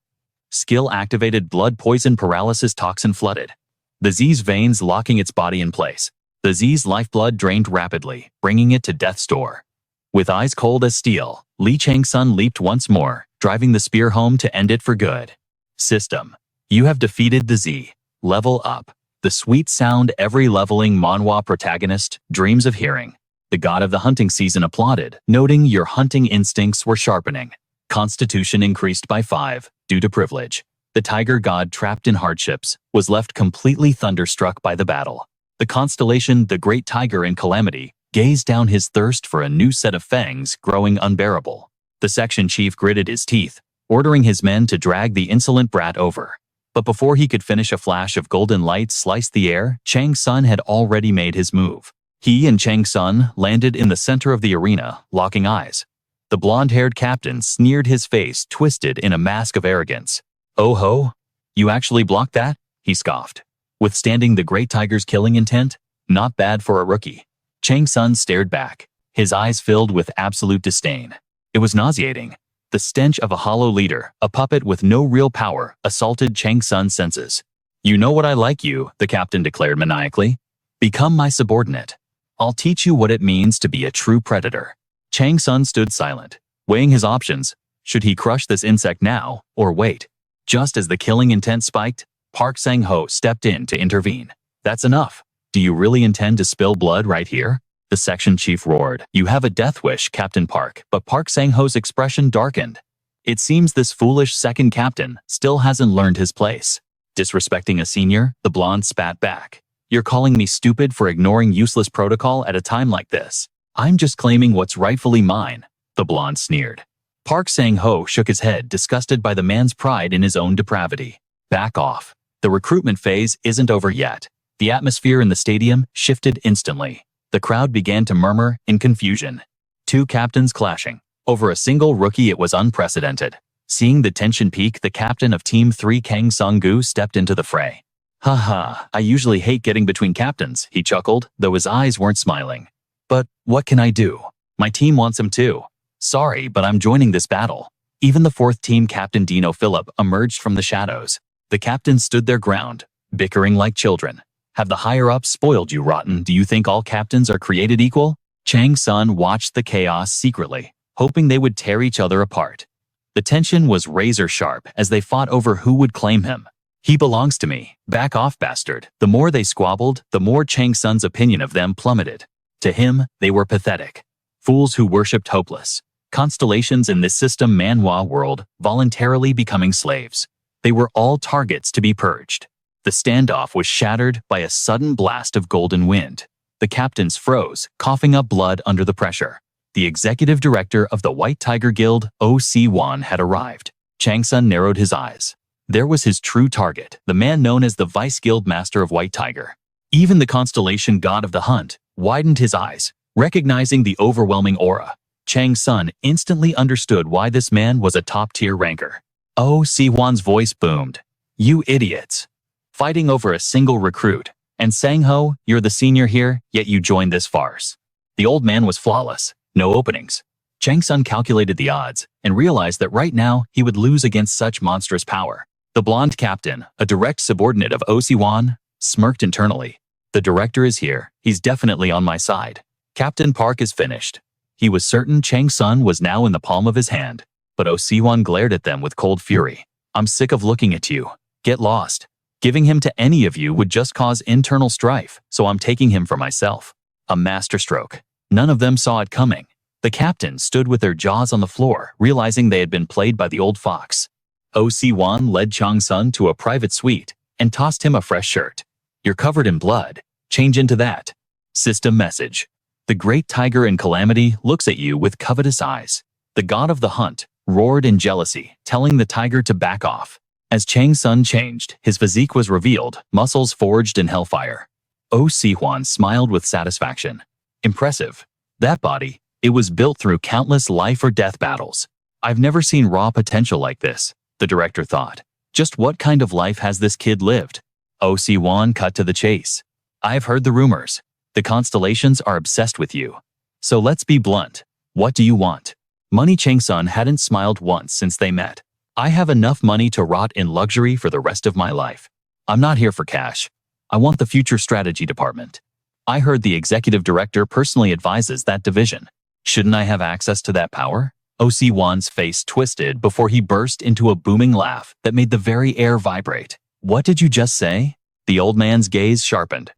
Skill-activated blood poison paralysis toxin flooded. The Z's veins locking its body in place. The Z's lifeblood drained rapidly, bringing it to death's door. With eyes cold as steel, Lee Chang-Sun leaped once more, driving the spear home to end it for good. System. You have defeated the Z. Level up. The sweet sound every leveling Manhwa protagonist dreams of hearing. The god of the hunting season applauded, noting your hunting instincts were sharpening. Constitution increased by 5, due to privilege. The tiger god, trapped in hardships, was left completely thunderstruck by the battle. The Constellation, the great tiger in calamity, gazed down, his thirst for a new set of fangs growing unbearable. The section chief gritted his teeth, ordering his men to drag the insolent brat over. But before he could finish, a flash of golden light sliced the air. Chang-Sun had already made his move. He and Chang-Sun landed in the center of the arena, locking eyes. The blonde-haired captain sneered, his face twisted in a mask of arrogance. "Oh ho? You actually blocked that?" he scoffed. "Withstanding the great tiger's killing intent? Not bad for a rookie." Chang-Sun stared back, his eyes filled with absolute disdain. It was nauseating. The stench of a hollow leader, a puppet with no real power, assaulted Chang-Sun's senses. "You know what I like you," the captain declared maniacally. "Become my subordinate. I'll teach you what it means to be a true predator." Chang-Sun stood silent, weighing his options. Should he crush this insect now, or wait? Just as the killing intent spiked, Park Sang-ho stepped in to intervene. "That's enough. Do you really intend to spill blood right here?" The section chief roared. "You have a death wish, Captain Park," but Park Sang-ho's expression darkened. It seems this foolish second captain still hasn't learned his place. Disrespecting a senior, the blonde spat back. "You're calling me stupid for ignoring useless protocol at a time like this. I'm just claiming what's rightfully mine," the blonde sneered. Park Sang-ho shook his head, disgusted by the man's pride in his own depravity. "Back off. The recruitment phase isn't over yet." The atmosphere in the stadium shifted instantly. The crowd began to murmur in confusion. Two captains clashing. Over a single rookie, it was unprecedented. Seeing the tension peak, the captain of Team 3, Kang Sung-gu, stepped into the fray. "Haha, I usually hate getting between captains," he chuckled, though his eyes weren't smiling. "But what can I do? My team wants him too. Sorry, but I'm joining this battle." Even the fourth team captain, Dino Philip, emerged from the shadows. The captains stood their ground, bickering like children. "Have the higher-ups spoiled you rotten? Do you think all captains are created equal?" Chang-Sun watched the chaos secretly, hoping they would tear each other apart. The tension was razor-sharp as they fought over who would claim him. "He belongs to me. Back off, bastard." The more they squabbled, the more Chang-Sun's opinion of them plummeted. To him, they were pathetic. Fools who worshipped hopeless. Constellations in this system Manhwa world, voluntarily becoming slaves. They were all targets to be purged. The standoff was shattered by a sudden blast of golden wind. The captains froze, coughing up blood under the pressure. The executive director of the White Tiger Guild, OC1, had arrived. Chang-Sun narrowed his eyes. There was his true target, the man known as the Vice Guild Master of White Tiger. Even the Constellation god of the hunt widened his eyes, recognizing the overwhelming aura. Chang-Sun instantly understood why this man was a top-tier ranker. OC1's voice boomed. You idiots. Fighting over a single recruit. And Sang-ho, you're the senior here, yet you joined this farce. The old man was flawless. No openings. Chang-Sun calculated the odds and realized that right now he would lose against such monstrous power. The blonde captain, a direct subordinate of OC1, smirked internally. The director is here. He's definitely on my side. Captain Park is finished. He was certain Chang-Sun was now in the palm of his hand, but OC1 glared at them with cold fury. I'm sick of looking at you. Get lost. Giving him to any of you would just cause internal strife, so I'm taking him for myself. A masterstroke. None of them saw it coming. The captain stood with their jaws on the floor, realizing they had been played by the old fox. OC1 led Chang-Sun to a private suite and tossed him a fresh shirt. You're covered in blood. Change into that. System message. The great tiger in calamity looks at you with covetous eyes. The god of the hunt roared in jealousy, telling the tiger to back off. As Chang-Sun changed, his physique was revealed, muscles forged in hellfire. OC1 smiled with satisfaction. Impressive. That body, it was built through countless life or death battles. I've never seen raw potential like this, the director thought. Just what kind of life has this kid lived? OC1 cut to the chase. I've heard the rumors. The constellations are obsessed with you. So let's be blunt. What do you want? Money. Chang-Sun hadn't smiled once since they met. I have enough money to rot in luxury for the rest of my life. I'm not here for cash. I want the future strategy department. I heard the executive director personally advises that division. Shouldn't I have access to that power? OC1's face twisted before he burst into a booming laugh that made the very air vibrate. What did you just say? The old man's gaze sharpened.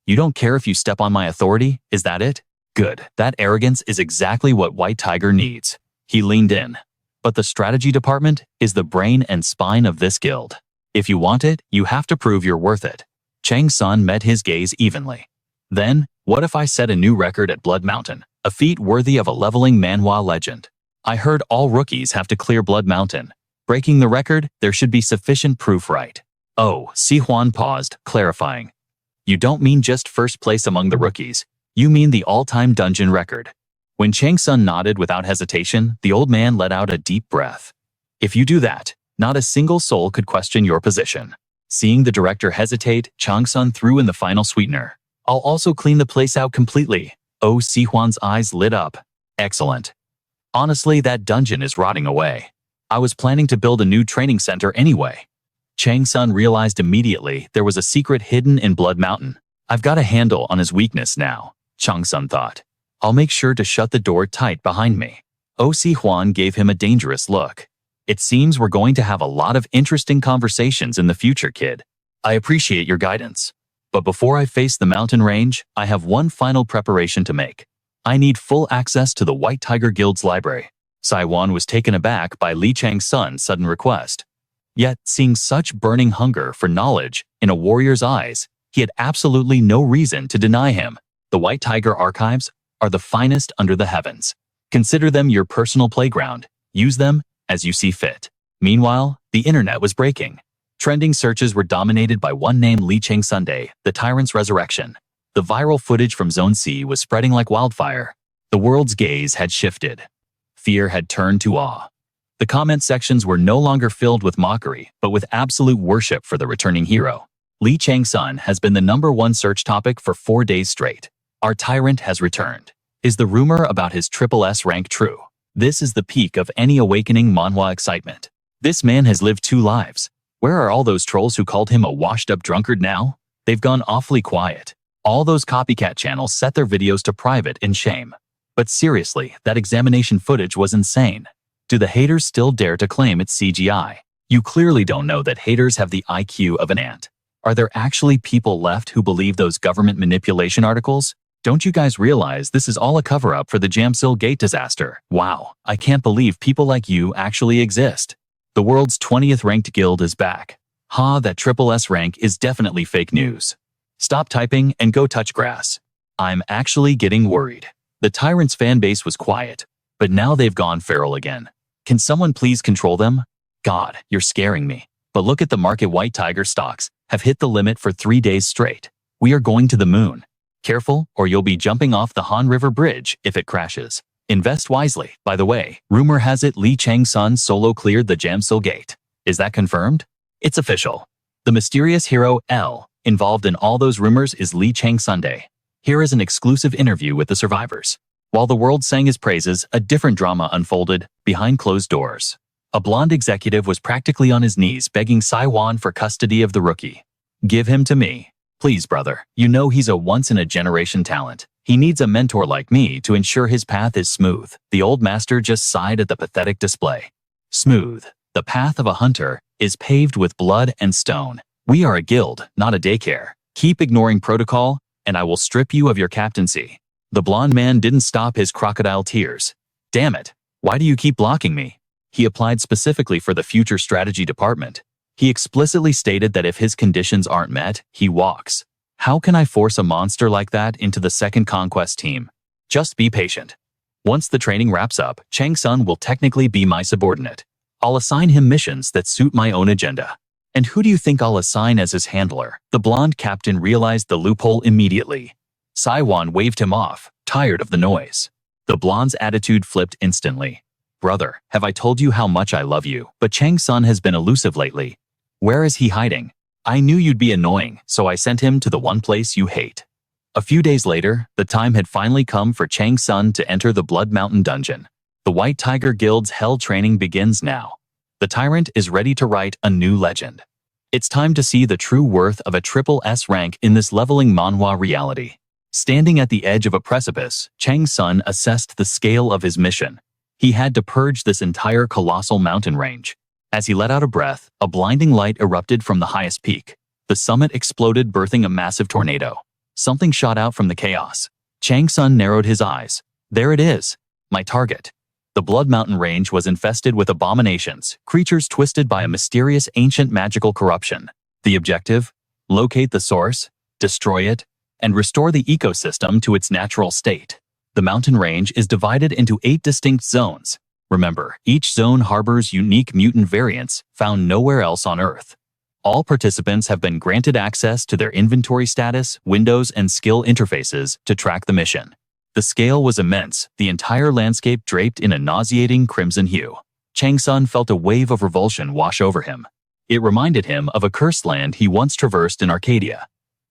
You don't care if you step on my authority, is that it? Good, that arrogance is exactly what White Tiger needs. He leaned in. But the strategy department is the brain and spine of this guild. If you want it, you have to prove you're worth it. Chang-Sun met his gaze evenly. Then, what if I set a new record at Blood Mountain, a feat worthy of a leveling Manhwa legend? I heard all rookies have to clear Blood Mountain. Breaking the record, there should be sufficient proof, right? Oh, Si-Huan paused, clarifying. You don't mean just first place among the rookies. You mean the all-time dungeon record. When Chang-Sun nodded without hesitation, the old man let out a deep breath. If you do that, not a single soul could question your position. Seeing the director hesitate, Chang-Sun threw in the final sweetener. I'll also clean the place out completely. Oh, Si-Huan's eyes lit up. Excellent. Honestly, that dungeon is rotting away. I was planning to build a new training center anyway. Chang-Sun realized immediately there was a secret hidden in Blood Mountain. I've got a handle on his weakness now, Chang-Sun thought. I'll make sure to shut the door tight behind me. Oh, Si-Huan gave him a dangerous look. It seems we're going to have a lot of interesting conversations in the future, kid. I appreciate your guidance. But before I face the mountain range, I have one final preparation to make. I need full access to the White Tiger Guild's library. Si-Huan was taken aback by Li Chang-Sun's sudden request. Yet, seeing such burning hunger for knowledge in a warrior's eyes, he had absolutely no reason to deny him. The White Tiger archives are the finest under the heavens. Consider them your personal playground. Use them as you see fit. Meanwhile, the internet was breaking. Trending searches were dominated by one name: Li Chang-Sun, the Tyrant's resurrection. The viral footage from Zone C was spreading like wildfire. The world's gaze had shifted. Fear had turned to awe. The comment sections were no longer filled with mockery, but with absolute worship for the returning hero. Li Chang-Sun has been the #1 search topic for 4 days straight. Our Tyrant has returned. Is the rumor about his SSS rank true? This is the peak of any awakening manhwa excitement. This man has lived 2 lives. Where are all those trolls who called him a washed-up drunkard now? They've gone awfully quiet. All those copycat channels set their videos to private in shame. But seriously, that examination footage was insane. Do the haters still dare to claim it's CGI? You clearly don't know that haters have the IQ of an ant. Are there actually people left who believe those government manipulation articles? Don't you guys realize this is all a cover-up for the Jamsil Gate disaster? Wow, I can't believe people like you actually exist. The world's 20th ranked guild is back. Ha, that SSS rank is definitely fake news. Stop typing and go touch grass. I'm actually getting worried. The Tyrant's fanbase was quiet, but now they've gone feral again. Can someone please control them? God, you're scaring me. But look at the market. White Tiger stocks have hit the limit for 3 days straight. We are going to the moon. Careful, or you'll be jumping off the Han River Bridge if it crashes. Invest wisely. By the way, rumor has it Chang-Sun solo cleared the Jamsil Gate. Is that confirmed? It's official. The mysterious hero, L, involved in all those rumors is Chang-Sun. Here is an exclusive interview with the survivors. While the world sang his praises, a different drama unfolded behind closed doors. A blonde executive was practically on his knees begging Saiwan for custody of the rookie. Give him to me. Please, brother. You know he's a once-in-a-generation talent. He needs a mentor like me to ensure his path is smooth. The old master just sighed at the pathetic display. Smooth. The path of a hunter is paved with blood and stone. We are a guild, not a daycare. Keep ignoring protocol, and I will strip you of your captaincy. The blonde man didn't stop his crocodile tears. Damn it. Why do you keep blocking me? He applied specifically for the future strategy department. He explicitly stated that if his conditions aren't met, he walks. How can I force a monster like that into the second conquest team? Just be patient. Once the training wraps up, Chang-Sun will technically be my subordinate. I'll assign him missions that suit my own agenda. And who do you think I'll assign as his handler? The blonde captain realized the loophole immediately. Saiwan waved him off, tired of the noise. The blonde's attitude flipped instantly. Brother, have I told you how much I love you? But Chang-Sun has been elusive lately. Where is he hiding? I knew you'd be annoying, so I sent him to the one place you hate. A few days later, the time had finally come for Chang-Sun to enter the Blood Mountain dungeon. The White Tiger Guild's hell training begins now. The Tyrant is ready to write a new legend. It's time to see the true worth of a SSS rank in this leveling Manhwa reality. Standing at the edge of a precipice, Chang-Sun assessed the scale of his mission. He had to purge this entire colossal mountain range. As he let out a breath, a blinding light erupted from the highest peak. The summit exploded, birthing a massive tornado. Something shot out from the chaos. Chang-Sun narrowed his eyes. There it is. My target. The Blood Mountain range was infested with abominations, creatures twisted by a mysterious ancient magical corruption. The objective? Locate the source, destroy it, and restore the ecosystem to its natural state. The mountain range is divided into 8 distinct zones. Remember, each zone harbors unique mutant variants found nowhere else on Earth. All participants have been granted access to their inventory status, windows, and skill interfaces to track the mission. The scale was immense, the entire landscape draped in a nauseating crimson hue. Chang-Sun felt a wave of revulsion wash over him. It reminded him of a cursed land he once traversed in Arcadia.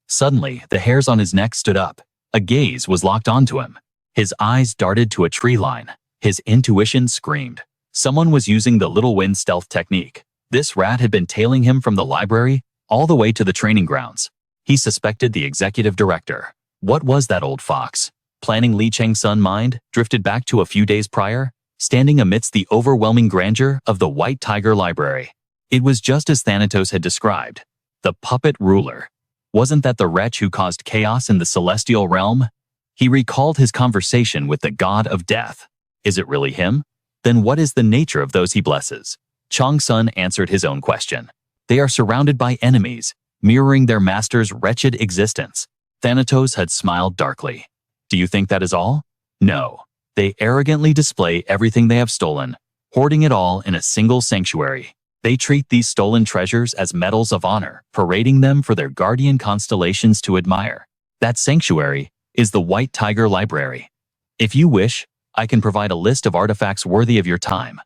Suddenly, the hairs on his neck stood up. A gaze was locked onto him. His eyes darted to a tree line. His intuition screamed. Someone was using the little wind stealth technique. This rat had been tailing him from the library all the way to the training grounds. He suspected the executive director. What was that old fox? Planning Chang-Sun's mind drifted back to a few days prior, standing amidst the overwhelming grandeur of the White Tiger Library. It was just as Thanatos had described. The puppet ruler. Wasn't that the wretch who caused chaos in the celestial realm? He recalled his conversation with the god of death. Is it really him? Then what is the nature of those he blesses? Chang-Sun answered his own question. They are surrounded by enemies, mirroring their master's wretched existence. Thanatos had smiled darkly. Do you think that is all? No. They arrogantly display everything they have stolen, hoarding it all in a single sanctuary. They treat these stolen treasures as medals of honor, parading them for their guardian constellations to admire. That sanctuary is the White Tiger Library. If you wish, I can provide a list of artifacts worthy of your time.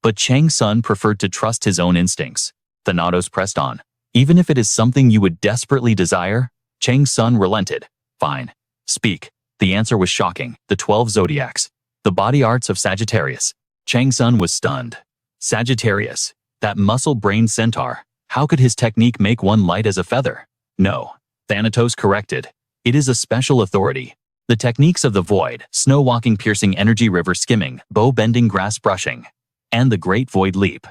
But Chang-Sun preferred to trust his own instincts. Thanatos pressed on. Even if it is something you would desperately desire, Chang-Sun relented. Fine. Speak. The answer was shocking. The 12 zodiacs. The body arts of Sagittarius. Chang-Sun was stunned. Sagittarius. That muscle-brained centaur. How could his technique make one light as a feather? No. Thanatos corrected. It is a special authority. The techniques of the void, snow-walking, piercing, energy river skimming, bow-bending, grass brushing, and the great void leap.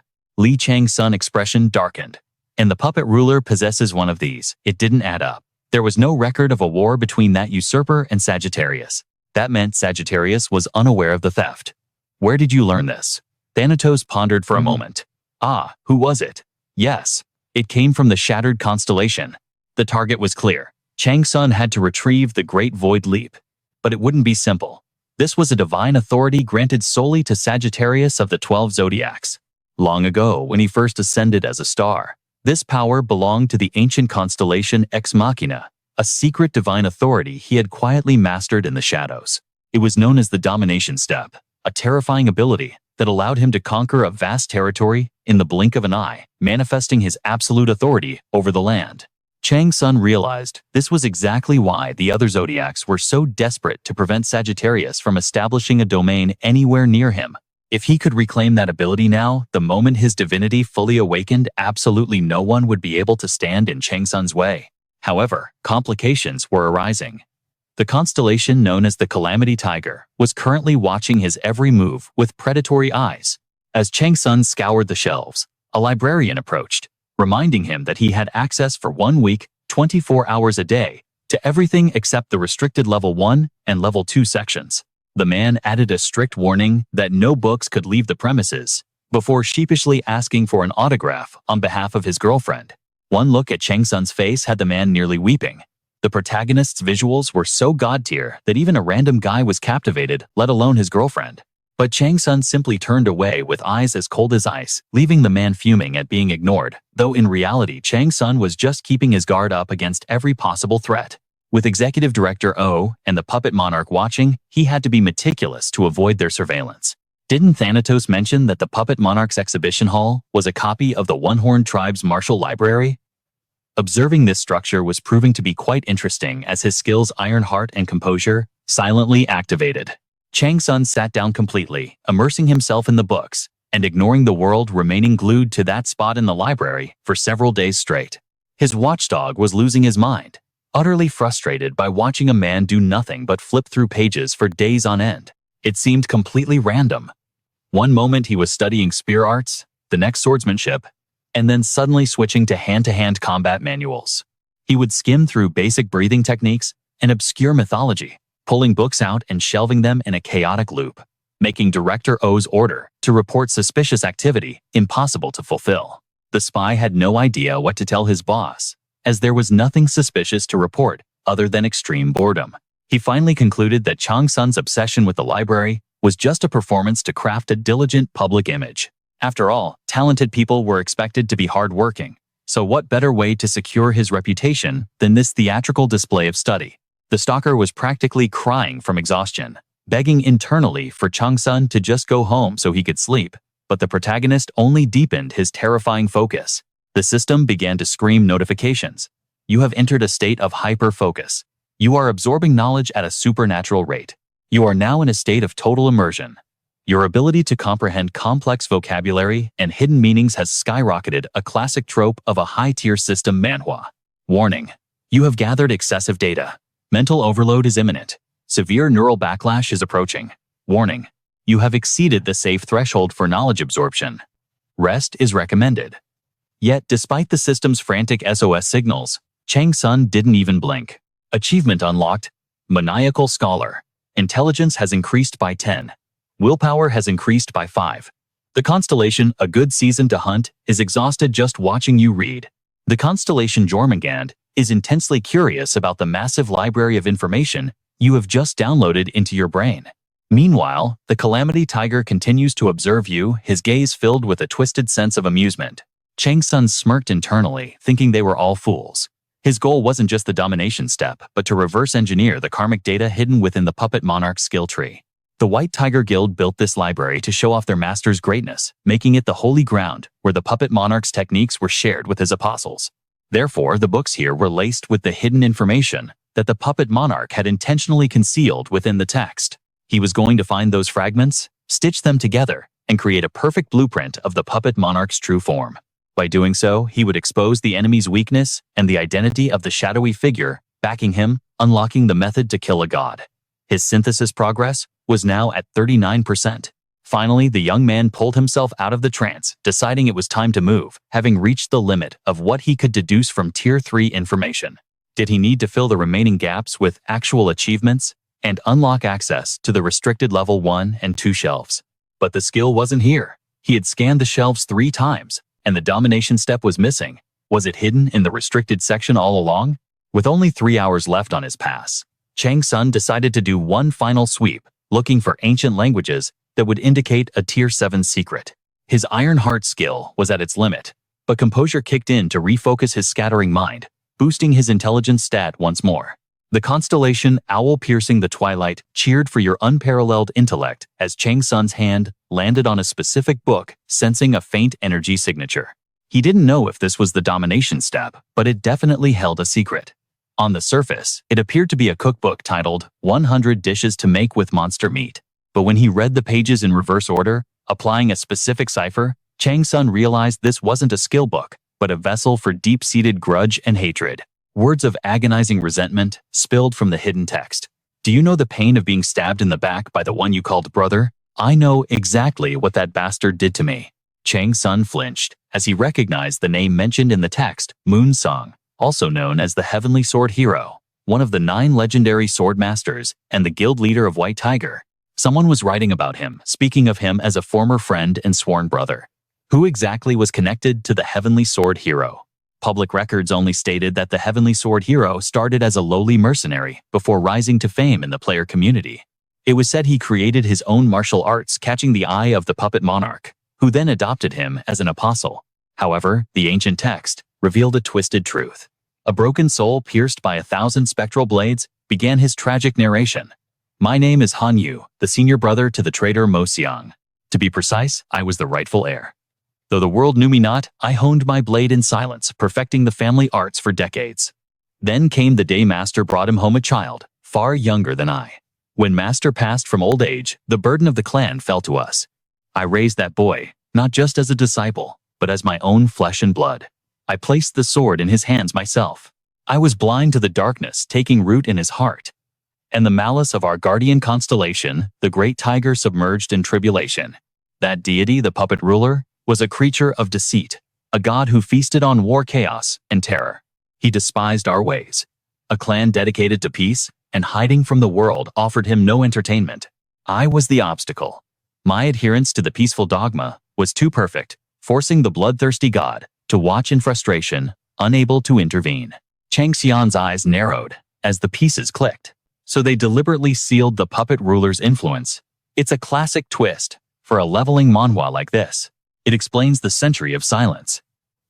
Chang-Sun's expression darkened. And the puppet ruler possesses one of these. It didn't add up. There was no record of a war between that usurper and Sagittarius. That meant Sagittarius was unaware of the theft. Where did you learn this? Thanatos pondered for a moment. Ah, who was it? Yes. It came from the shattered constellation. The target was clear. Chang-Sun had to retrieve the Great Void Leap. But it wouldn't be simple. This was a divine authority granted solely to Sagittarius of the 12 zodiacs. Long ago, when he first ascended as a star, this power belonged to the ancient constellation Ex Machina, a secret divine authority he had quietly mastered in the shadows. It was known as the Domination Step, a terrifying ability that allowed him to conquer a vast territory in the blink of an eye, manifesting his absolute authority over the land. Chang-Sun realized this was exactly why the other zodiacs were so desperate to prevent Sagittarius from establishing a domain anywhere near him. If he could reclaim that ability now, the moment his divinity fully awakened, absolutely no one would be able to stand in Chang-Sun's way. However, complications were arising. The constellation known as the Calamity Tiger was currently watching his every move with predatory eyes. As Chang-Sun scoured the shelves, a librarian approached, reminding him that he had access for 1 week, 24 hours a day, to everything except the restricted Level 1 and Level 2 sections. The man added a strict warning that no books could leave the premises, before sheepishly asking for an autograph on behalf of his girlfriend. One look at Chang-Sun's face had the man nearly weeping. The protagonist's visuals were so god-tier that even a random guy was captivated, let alone his girlfriend. But Chang-Sun simply turned away with eyes as cold as ice, leaving the man fuming at being ignored, though in reality Chang-Sun was just keeping his guard up against every possible threat. With Executive Director O and the Puppet Monarch watching, he had to be meticulous to avoid their surveillance. Didn't Thanatos mention that the Puppet Monarch's exhibition hall was a copy of the One-Horned Tribe's martial library? Observing this structure was proving to be quite interesting as his skills Iron Heart and Composure silently activated. Chang-Sun sat down completely, immersing himself in the books, and ignoring the world, remaining glued to that spot in the library for several days straight. His watchdog was losing his mind, utterly frustrated by watching a man do nothing but flip through pages for days on end. It seemed completely random. One moment he was studying spear arts, the next swordsmanship, and then suddenly switching to hand-to-hand combat manuals. He would skim through basic breathing techniques and obscure mythology, pulling books out and shelving them in a chaotic loop, making Director O's order to report suspicious activity impossible to fulfill. The spy had no idea what to tell his boss, as there was nothing suspicious to report other than extreme boredom. He finally concluded that Chang-Sun's obsession with the library was just a performance to craft a diligent public image. After all, talented people were expected to be hardworking, so what better way to secure his reputation than this theatrical display of study? The stalker was practically crying from exhaustion, begging internally for Chang-Sun to just go home so he could sleep, but the protagonist only deepened his terrifying focus. The system began to scream notifications. You have entered a state of hyper-focus. You are absorbing knowledge at a supernatural rate. You are now in a state of total immersion. Your ability to comprehend complex vocabulary and hidden meanings has skyrocketed, a classic trope of a high-tier system. Manhwa. Warning. You have gathered excessive data. Mental overload is imminent. Severe neural backlash is approaching. Warning. You have exceeded the safe threshold for knowledge absorption. Rest is recommended. Yet, despite the system's frantic SOS signals, Chang-Sun didn't even blink. Achievement unlocked. Maniacal Scholar. Intelligence has increased by 10. Willpower has increased by 5. The constellation, a good season to hunt, is exhausted just watching you read. The constellation Jormungand is intensely curious about the massive library of information you have just downloaded into your brain. Meanwhile, the Calamity Tiger continues to observe you, his gaze filled with a twisted sense of amusement. Chang-Sun smirked internally, thinking they were all fools. His goal wasn't just the domination step, but to reverse engineer the karmic data hidden within the Puppet Monarch's skill tree. The White Tiger Guild built this library to show off their master's greatness, making it the holy ground where the Puppet Monarch's techniques were shared with his apostles. Therefore, the books here were laced with the hidden information that the Puppet Monarch had intentionally concealed within the text. He was going to find those fragments, stitch them together, and create a perfect blueprint of the Puppet Monarch's true form. By doing so, he would expose the enemy's weakness and the identity of the shadowy figure backing him, unlocking the method to kill a god. His synthesis progress was now at 39%. Finally, the young man pulled himself out of the trance, deciding it was time to move, having reached the limit of what he could deduce from Tier 3 information. Did he need to fill the remaining gaps with actual achievements and unlock access to the restricted Level 1 and 2 shelves? But the skill wasn't here. He had scanned the shelves 3 times, and the domination step was missing. Was it hidden in the restricted section all along? With only 3 hours left on his pass, Chang-Sun decided to do one final sweep, looking for ancient languages that would indicate a Tier 7 secret. His Iron Heart skill was at its limit, but composure kicked in to refocus his scattering mind, boosting his intelligence stat once more. The constellation Owl piercing the Twilight cheered for your unparalleled intellect as Chang-Sun's hand landed on a specific book, sensing a faint energy signature. He didn't know if this was the domination step, but it definitely held a secret. On the surface, it appeared to be a cookbook titled 100 Dishes to Make with Monster Meat. But when he read the pages in reverse order, applying a specific cipher, Chang-Sun realized this wasn't a skill book, but a vessel for deep-seated grudge and hatred. Words of agonizing resentment spilled from the hidden text. Do you know the pain of being stabbed in the back by the one you called brother? I know exactly what that bastard did to me. Chang-Sun flinched as he recognized the name mentioned in the text, Moon Song, also known as the Heavenly Sword Hero, one of the 9 legendary sword masters and the guild leader of White Tiger. Someone was writing about him, speaking of him as a former friend and sworn brother. Who exactly was connected to the Heavenly Sword Hero? Public records only stated that the Heavenly Sword Hero started as a lowly mercenary before rising to fame in the player community. It was said he created his own martial arts, catching the eye of the puppet monarch, who then adopted him as an apostle. However, the ancient text revealed a twisted truth. A broken soul pierced by 1,000 spectral blades began his tragic narration. My name is Han Yu, the senior brother to the traitor Mo Xiang. To be precise, I was the rightful heir. Though the world knew me not, I honed my blade in silence, perfecting the family arts for decades. Then came the day Master brought him home a child, far younger than I. When Master passed from old age, the burden of the clan fell to us. I raised that boy, not just as a disciple, but as my own flesh and blood. I placed the sword in his hands myself. I was blind to the darkness taking root in his heart, and the malice of our guardian constellation, the great tiger submerged in tribulation. That deity, the puppet ruler, was a creature of deceit, a god who feasted on war, chaos, and terror. He despised our ways. A clan dedicated to peace and hiding from the world offered him no entertainment. I was the obstacle. My adherence to the peaceful dogma was too perfect, forcing the bloodthirsty god to watch in frustration, unable to intervene. Chang-Xian's eyes narrowed as the pieces clicked. So they deliberately sealed the puppet ruler's influence. It's a classic twist for a leveling manhwa like this. It explains the century of silence.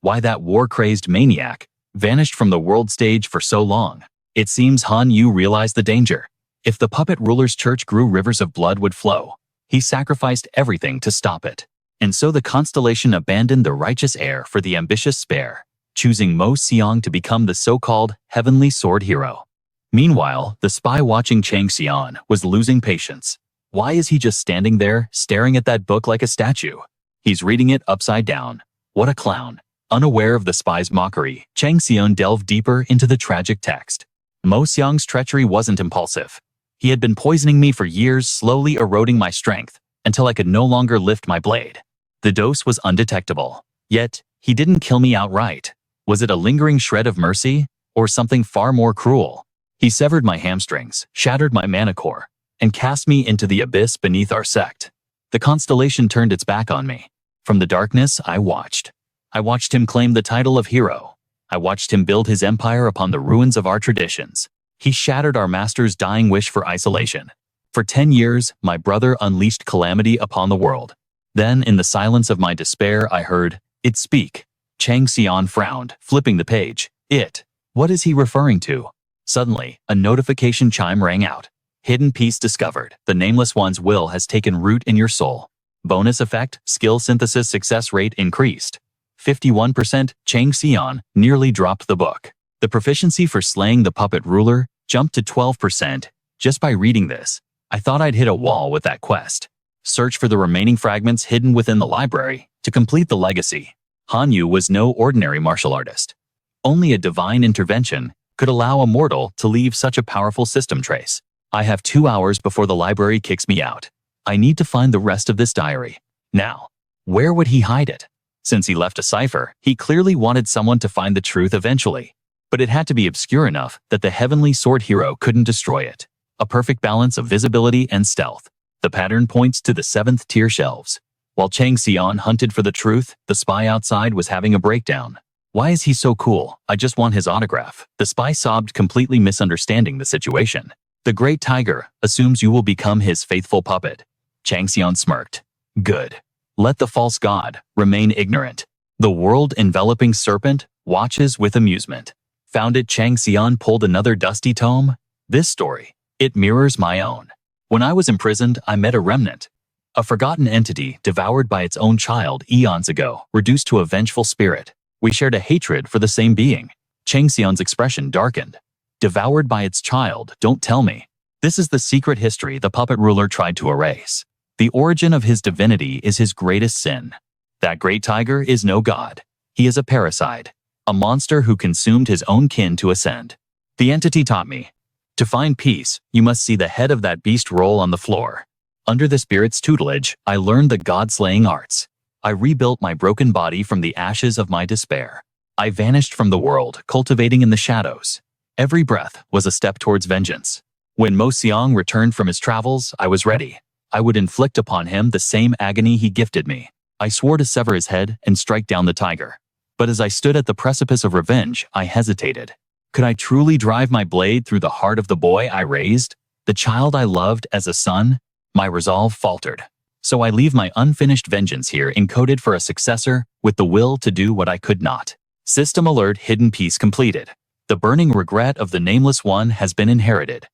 Why that war-crazed maniac vanished from the world stage for so long. It seems Han Yu realized the danger. If the puppet ruler's church grew, rivers of blood would flow. He sacrificed everything to stop it. And so the constellation abandoned the righteous heir for the ambitious spare, choosing Mo Xiang to become the so-called Heavenly Sword Hero. Meanwhile, the spy watching Chang-Xian was losing patience. Why is he just standing there, staring at that book like a statue? He's reading it upside down. What a clown. Unaware of the spy's mockery, Chang-Xian delved deeper into the tragic text. Mo Xiang's treachery wasn't impulsive. He had been poisoning me for years, slowly eroding my strength, until I could no longer lift my blade. The dose was undetectable. Yet, he didn't kill me outright. Was it a lingering shred of mercy, or something far more cruel? He severed my hamstrings, shattered my mana core, and cast me into the abyss beneath our sect. The constellation turned its back on me. From the darkness, I watched. I watched him claim the title of hero. I watched him build his empire upon the ruins of our traditions. He shattered our master's dying wish for isolation. For 10 years, my brother unleashed calamity upon the world. Then, in the silence of my despair, I heard it speak. Chang-Xian frowned, flipping the page. It. What is he referring to? Suddenly, a notification chime rang out. Hidden piece discovered. The Nameless One's will has taken root in your soul. Bonus effect, skill synthesis success rate increased. 51%, Chang-Xian nearly dropped the book. The proficiency for slaying the puppet ruler jumped to 12%. Just by reading this, I thought I'd hit a wall with that quest. Search for the remaining fragments hidden within the library to complete the legacy. Han Yu was no ordinary martial artist. Only a divine intervention could allow a mortal to leave such a powerful system trace. I have 2 hours before the library kicks me out. I need to find the rest of this diary. Now, where would he hide it? Since he left a cipher, he clearly wanted someone to find the truth eventually. But it had to be obscure enough that the Heavenly Sword Hero couldn't destroy it. A perfect balance of visibility and stealth. The pattern points to the 7th tier shelves. While Chang-Xian hunted for the truth, the spy outside was having a breakdown. Why is he so cool? I just want his autograph. The spy sobbed, completely misunderstanding the situation. The great tiger assumes you will become his faithful puppet. Chang-Sun smirked. Good. Let the false god remain ignorant. The world-enveloping serpent watches with amusement. Found it. Chang-Sun pulled another dusty tome. This story, it mirrors my own. When I was imprisoned, I met a remnant. A forgotten entity devoured by its own child eons ago, reduced to a vengeful spirit. We shared a hatred for the same being. Chang-Sun's expression darkened. Devoured by its child, don't tell me. This is the secret history the puppet ruler tried to erase. The origin of his divinity is his greatest sin. That great tiger is no god. He is a parasite, a monster who consumed his own kin to ascend. The entity taught me. To find peace, you must see the head of that beast roll on the floor. Under the spirit's tutelage, I learned the god-slaying arts. I rebuilt my broken body from the ashes of my despair. I vanished from the world, cultivating in the shadows. Every breath was a step towards vengeance. When Mo Xiang returned from his travels, I was ready. I would inflict upon him the same agony he gifted me. I swore to sever his head and strike down the tiger. But as I stood at the precipice of revenge, I hesitated. Could I truly drive my blade through the heart of the boy I raised, the child I loved as a son? My resolve faltered. So I leave my unfinished vengeance here encoded for a successor with the will to do what I could not. System alert. Hidden piece completed. The burning regret of the nameless one has been inherited.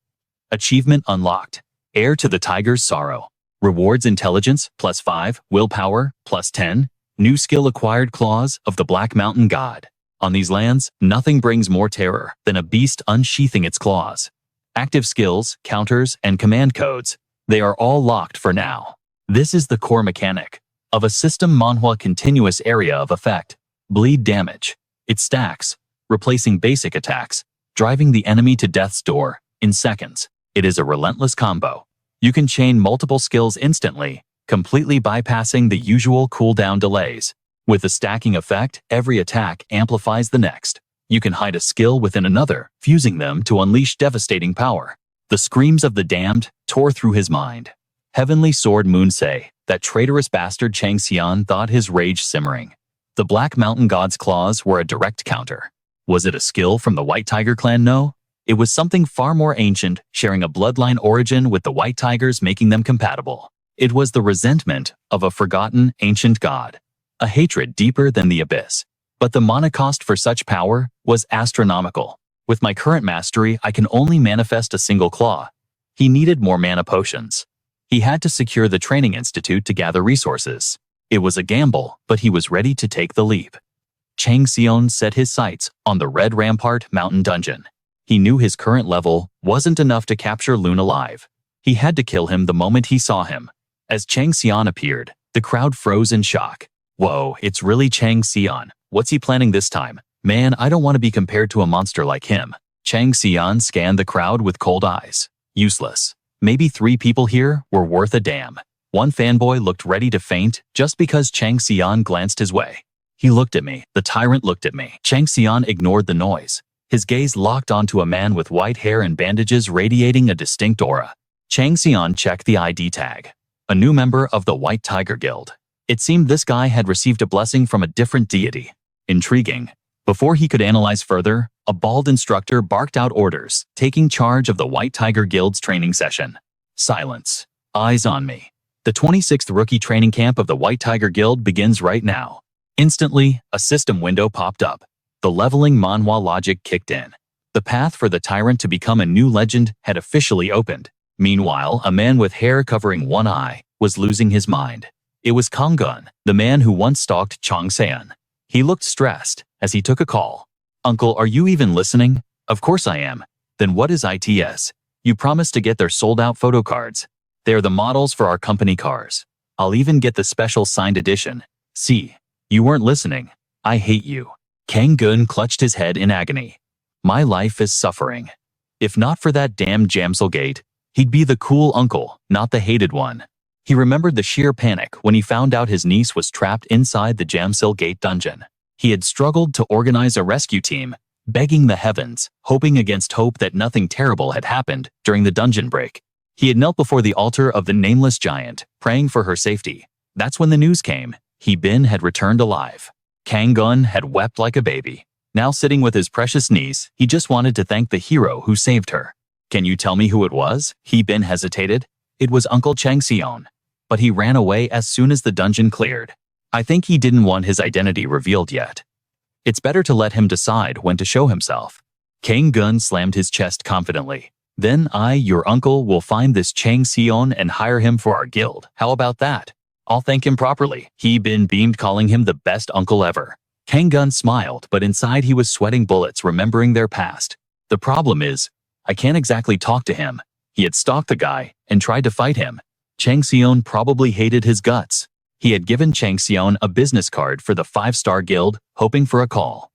Achievement unlocked. Heir to the tiger's sorrow. Rewards intelligence +5, willpower +10. New skill acquired. Claws of the Black Mountain God. On these lands, nothing brings more terror than a beast unsheathing its claws. Active skills, counters, and command codes. They are all locked for now. This is the core mechanic of a system. Manhwa continuous area of effect. Bleed damage. It stacks, replacing basic attacks, driving the enemy to death's door in seconds. It is a relentless combo. You can chain multiple skills instantly, completely bypassing the usual cooldown delays. With the stacking effect, every attack amplifies the next. You can hide a skill within another, fusing them to unleash devastating power. The screams of the damned tore through his mind. Heavenly Sword Moonsei, that traitorous bastard. Chang-Sun thought, his rage simmering. The Black Mountain God's claws were a direct counter. Was it a skill from the White Tiger clan? No. It was something far more ancient, sharing a bloodline origin with the White Tigers, making them compatible. It was the resentment of a forgotten ancient god. A hatred deeper than the abyss. But the mana cost for such power was astronomical. With my current mastery, I can only manifest a single claw. He needed more mana potions. He had to secure the training institute to gather resources. It was a gamble, but he was ready to take the leap. Chang-Sun set his sights on the Red Rampart Mountain Dungeon. He knew his current level wasn't enough to capture Lune alive. He had to kill him the moment he saw him. As Chang-Sun appeared, the crowd froze in shock. Whoa, it's really Chang-Sun. What's he planning this time? Man, I don't want to be compared to a monster like him. Chang-Sun scanned the crowd with cold eyes. Useless. Maybe 3 people here were worth a damn. One fanboy looked ready to faint just because Chang-Sun glanced his way. He looked at me. The tyrant looked at me. Chang-Sun ignored the noise. His gaze locked onto a man with white hair and bandages radiating a distinct aura. Chang-Sun checked the ID tag. A new member of the White Tiger Guild. It seemed this guy had received a blessing from a different deity. Intriguing. Before he could analyze further, a bald instructor barked out orders, taking charge of the White Tiger Guild's training session. Silence. Eyes on me. The 26th rookie training camp of the White Tiger Guild begins right now. Instantly, a system window popped up. The leveling Manhwa logic kicked in. The path for the Tyrant to become a new legend had officially opened. Meanwhile, a man with hair covering one eye was losing his mind. It was Kang-Gun, the man who once stalked Chang-Sun. He looked stressed as he took a call. Uncle, are you even listening? Of course I am. Then what is ITS? You promised to get their sold-out photo cards. They're the models for our company cars. I'll even get the special signed edition. See, you weren't listening. I hate you. Kang-Gun clutched his head in agony. My life is suffering. If not for that damn Jamsil gate, he'd be the cool uncle, not the hated one. He remembered the sheer panic when he found out his niece was trapped inside the Jamsil Gate dungeon. He had struggled to organize a rescue team, begging the heavens, hoping against hope that nothing terrible had happened during the dungeon break. He had knelt before the altar of the nameless giant, praying for her safety. That's when the news came. Bin had returned alive. Kang-Gun had wept like a baby. Now sitting with his precious niece, he just wanted to thank the hero who saved her. Can you tell me who it was? He Bin hesitated. It was Uncle Chang-Sun. But he ran away as soon as the dungeon cleared. I think he didn't want his identity revealed yet. It's better to let him decide when to show himself. Kang Gun slammed his chest confidently. Then I, your uncle, will find this Chang-Sun and hire him for our guild. How about that? I'll thank him properly. He Bin beamed, calling him the best uncle ever. Kang Gun smiled, but inside he was sweating bullets, remembering their past. The problem is, I can't exactly talk to him. He had stalked the guy and tried to fight him. Chang-Sun probably hated his guts. He had given Chang-Sun a business card for the 5-star guild, hoping for a call.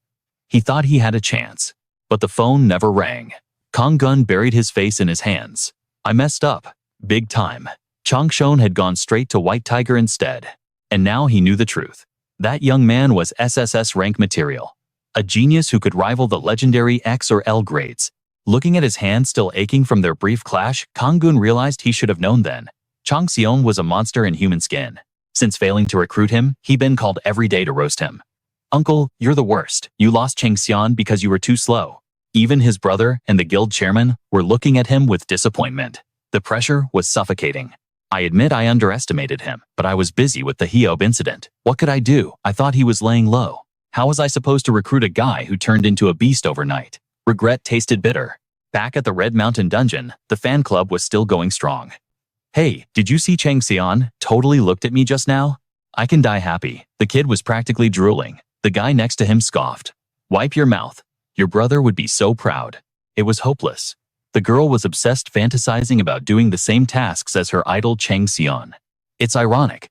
He thought he had a chance, but the phone never rang. Kang Gun buried his face in his hands. I messed up. Big time. Chang-Sun had gone straight to White Tiger instead. And now he knew the truth. That young man was SSS-Rank material. A genius who could rival the legendary X or L grades. Looking at his hands still aching from their brief clash, Kang Gun realized he should have known then. Chang-Sun was a monster in human skin. Since failing to recruit him, he'd been called every day to roast him. Uncle, you're the worst. You lost Chang-Sun because you were too slow. Even his brother and the guild chairman were looking at him with disappointment. The pressure was suffocating. I admit I underestimated him, but I was busy with the Hiob incident. What could I do? I thought he was laying low. How was I supposed to recruit a guy who turned into a beast overnight? Regret tasted bitter. Back at the Red Mountain dungeon, the fan club was still going strong. Hey, did you see Chang-Sun? Totally looked at me just now? I can die happy. The kid was practically drooling. The guy next to him scoffed. Wipe your mouth. Your brother would be so proud. It was hopeless. The girl was obsessed, fantasizing about doing the same tasks as her idol Chang-Sun. It's ironic.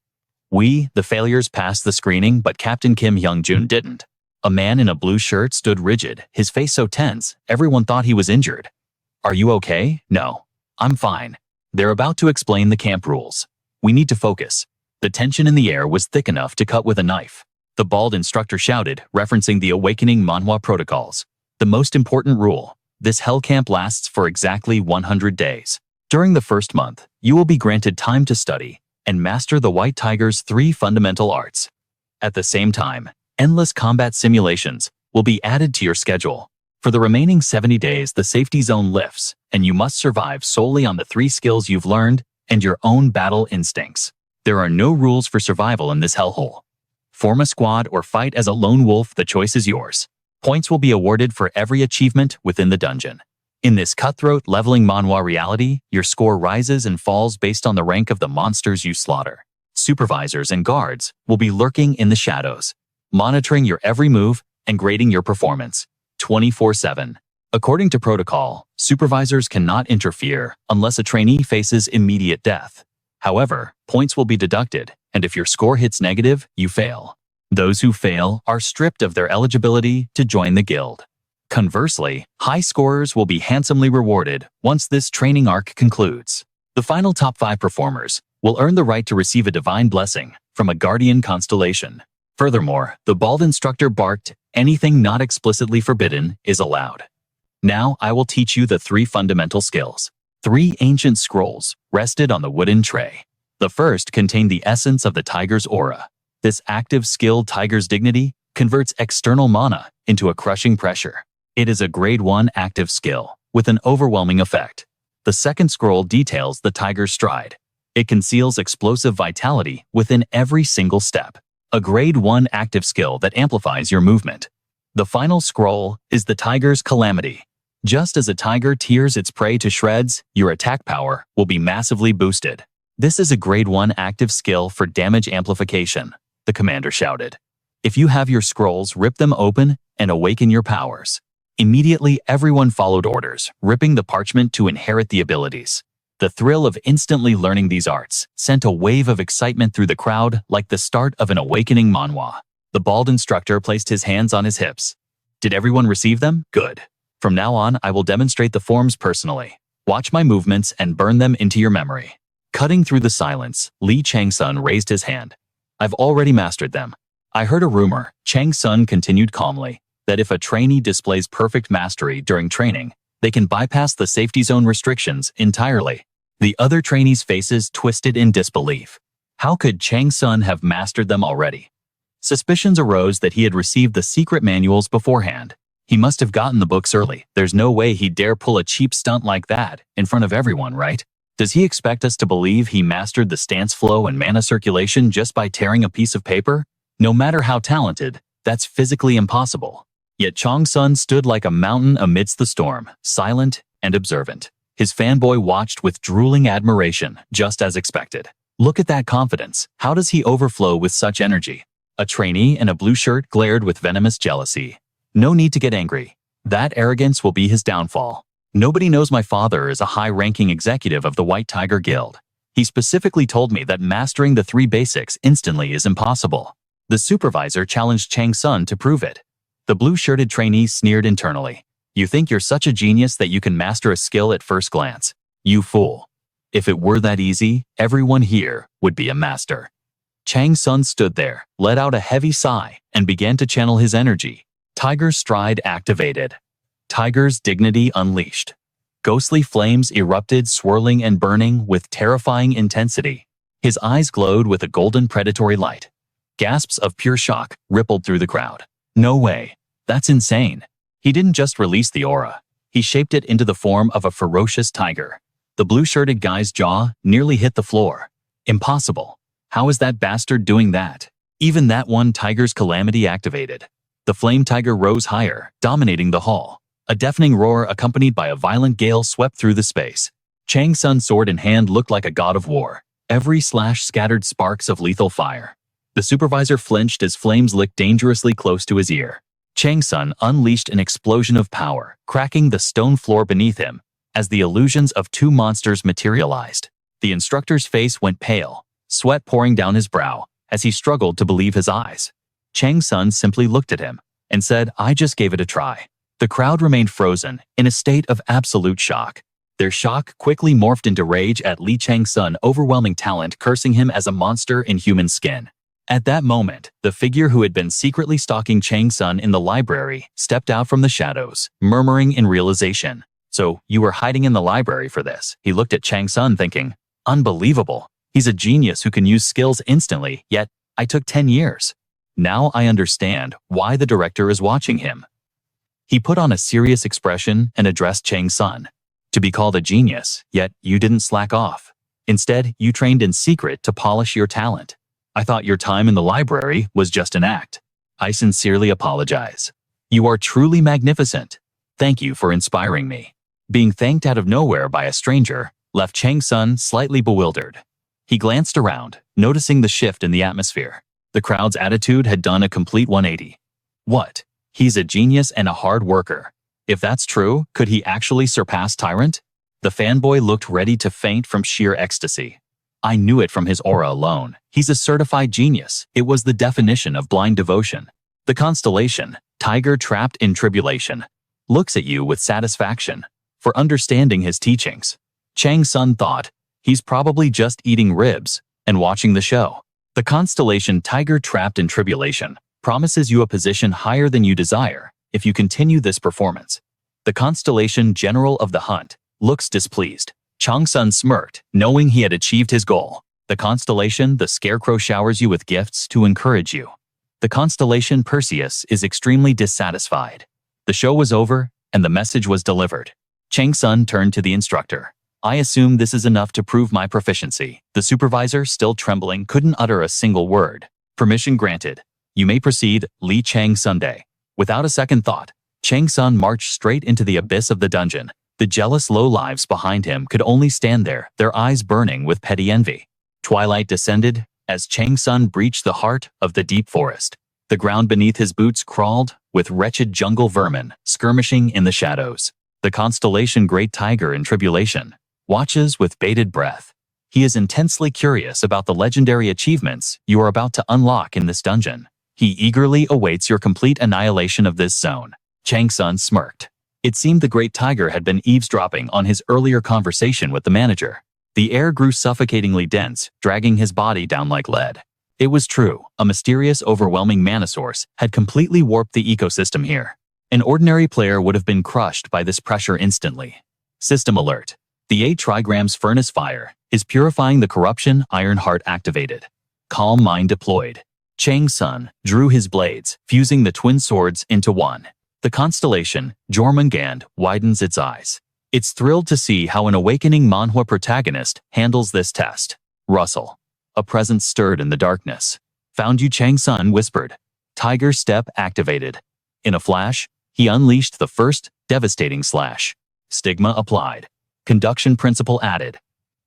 We, the failures, passed the screening, but Captain Kim Hyung-jun didn't. A man in a blue shirt stood rigid, his face so tense, everyone thought he was injured. Are you okay? No. I'm fine. They're about to explain the camp rules. We need to focus. The tension in the air was thick enough to cut with a knife. The bald instructor shouted, referencing the awakening Manhwa protocols. The most important rule. This hell camp lasts for exactly 100 days. During the first month, you will be granted time to study and master the White Tiger's 3 fundamental arts. At the same time, endless combat simulations will be added to your schedule. For the remaining 70 days, the safety zone lifts, and you must survive solely on the 3 skills you've learned and your own battle instincts. There are no rules for survival in this hellhole. Form a squad or fight as a lone wolf, the choice is yours. Points will be awarded for every achievement within the dungeon. In this cutthroat leveling Manhwa reality, your score rises and falls based on the rank of the monsters you slaughter. Supervisors and guards will be lurking in the shadows, monitoring your every move and grading your performance 24/7. According to protocol, supervisors cannot interfere unless a trainee faces immediate death. However, points will be deducted, and if your score hits negative, you fail. Those who fail are stripped of their eligibility to join the guild. Conversely, high scorers will be handsomely rewarded once this training arc concludes. The final top 5 performers will earn the right to receive a divine blessing from a guardian constellation. Furthermore, the bald instructor barked, anything not explicitly forbidden is allowed. Now I will teach you the 3 fundamental skills. 3 ancient scrolls rested on the wooden tray. The first contained the essence of the tiger's aura. This active skill, Tiger's Dignity, converts external mana into a crushing pressure. It is a grade 1 active skill, with an overwhelming effect. The second scroll details the Tiger's Stride. It conceals explosive vitality within every single step. A grade 1 active skill that amplifies your movement. The final scroll is the Tiger's Calamity. Just as a tiger tears its prey to shreds, your attack power will be massively boosted. This is a grade 1 active skill for damage amplification, the commander shouted. If you have your scrolls, rip them open and awaken your powers. Immediately, everyone followed orders, ripping the parchment to inherit the abilities. The thrill of instantly learning these arts sent a wave of excitement through the crowd like the start of an awakening manhwa. The bald instructor placed his hands on his hips. Did everyone receive them? Good. From now on, I will demonstrate the forms personally. Watch my movements and burn them into your memory. Cutting through the silence, Li Chang-Sun raised his hand. I've already mastered them. I heard a rumor, Chang-Sun continued calmly, that if a trainee displays perfect mastery during training, they can bypass the safety zone restrictions entirely. The other trainees' faces twisted in disbelief. How could Chang-Sun have mastered them already? Suspicions arose that he had received the secret manuals beforehand. He must have gotten the books early. There's no way he'd dare pull a cheap stunt like that in front of everyone, right? Does he expect us to believe he mastered the stance flow and mana circulation just by tearing a piece of paper? No matter how talented, that's physically impossible. Yet Chang-Sun stood like a mountain amidst the storm, silent and observant. His fanboy watched with drooling admiration, just as expected. Look at that confidence. How does he overflow with such energy? A trainee in a blue shirt glared with venomous jealousy. No need to get angry. That arrogance will be his downfall. Nobody knows my father is a high-ranking executive of the White Tiger Guild. He specifically told me that mastering the 3 basics instantly is impossible. The supervisor challenged Chang-Sun to prove it. The blue-shirted trainee sneered internally. You think you're such a genius that you can master a skill at first glance? You fool. If it were that easy, everyone here would be a master. Chang-Sun stood there, let out a heavy sigh, and began to channel his energy. Tiger's stride activated. Tiger's dignity unleashed. Ghostly flames erupted, swirling and burning with terrifying intensity. His eyes glowed with a golden predatory light. Gasps of pure shock rippled through the crowd. No way. That's insane. He didn't just release the aura. He shaped it into the form of a ferocious tiger. The blue-shirted guy's jaw nearly hit the floor. Impossible. How is that bastard doing that? Even that one tiger's calamity activated. The flame tiger rose higher, dominating the hall. A deafening roar accompanied by a violent gale swept through the space. Chang-Sun's sword in hand looked like a god of war. Every slash scattered sparks of lethal fire. The supervisor flinched as flames licked dangerously close to his ear. Chang-Sun unleashed an explosion of power, cracking the stone floor beneath him, as the illusions of 2 monsters materialized. The instructor's face went pale, sweat pouring down his brow, as he struggled to believe his eyes. Chang-Sun simply looked at him, and said, "I just gave it a try." The crowd remained frozen, in a state of absolute shock. Their shock quickly morphed into rage at Li Chang-Sun's overwhelming talent, cursing him as a monster in human skin. At that moment, the figure who had been secretly stalking Chang-Sun in the library stepped out from the shadows, murmuring in realization. "So, you were hiding in the library for this?" He looked at Chang-Sun thinking, "Unbelievable. He's a genius who can use skills instantly, yet I took 10 years. Now I understand why the director is watching him." He put on a serious expression and addressed Chang-Sun. "To be called a genius, yet you didn't slack off. Instead, you trained in secret to polish your talent. I thought your time in the library was just an act. I sincerely apologize. You are truly magnificent. Thank you for inspiring me." Being thanked out of nowhere by a stranger left Chang-Sun slightly bewildered. He glanced around, noticing the shift in the atmosphere. The crowd's attitude had done a complete 180. What? He's a genius and a hard worker. If that's true, could he actually surpass Tyrant? The fanboy looked ready to faint from sheer ecstasy. I knew it from his aura alone. He's a certified genius. It was the definition of blind devotion. The Constellation, tiger trapped in tribulation, looks at you with satisfaction for understanding his teachings. Chang-Sun thought, he's probably just eating ribs and watching the show. The Constellation, tiger trapped in tribulation, promises you a position higher than you desire if you continue this performance. The Constellation, general of the hunt, looks displeased. Chang-Sun smirked, knowing he had achieved his goal. The Constellation, the scarecrow, showers you with gifts to encourage you. The Constellation, Perseus, is extremely dissatisfied. The show was over, and the message was delivered. Chang-Sun turned to the instructor. I assume this is enough to prove my proficiency. The supervisor, still trembling, couldn't utter a single word. Permission granted. You may proceed, Li Chang-Sun. Without a second thought, Chang-Sun marched straight into the abyss of the dungeon. The jealous lowlives behind him could only stand there, their eyes burning with petty envy. Twilight descended as Chang-Sun breached the heart of the deep forest. The ground beneath his boots crawled with wretched jungle vermin skirmishing in the shadows. The Constellation, great tiger in tribulation, watches with bated breath. He is intensely curious about the legendary achievements you are about to unlock in this dungeon. He eagerly awaits your complete annihilation of this zone. Chang-Sun smirked. It seemed the great tiger had been eavesdropping on his earlier conversation with the manager. The air grew suffocatingly dense, dragging his body down like lead. It was true, a mysterious, overwhelming mana source had completely warped the ecosystem here. An ordinary player would have been crushed by this pressure instantly. System alert. The 8 trigrams furnace fire is purifying the corruption. Iron heart activated. Calm mind deployed. Chang-Sun drew his blades, fusing the twin swords into one. The constellation, Jormungand, widens its eyes. It's thrilled to see how an awakening Manhwa protagonist handles this test. Rustle. A presence stirred in the darkness. Found you, Chang-Sun whispered. Tiger step activated. In a flash, he unleashed the first, devastating slash. Stigma applied. Conduction principle added.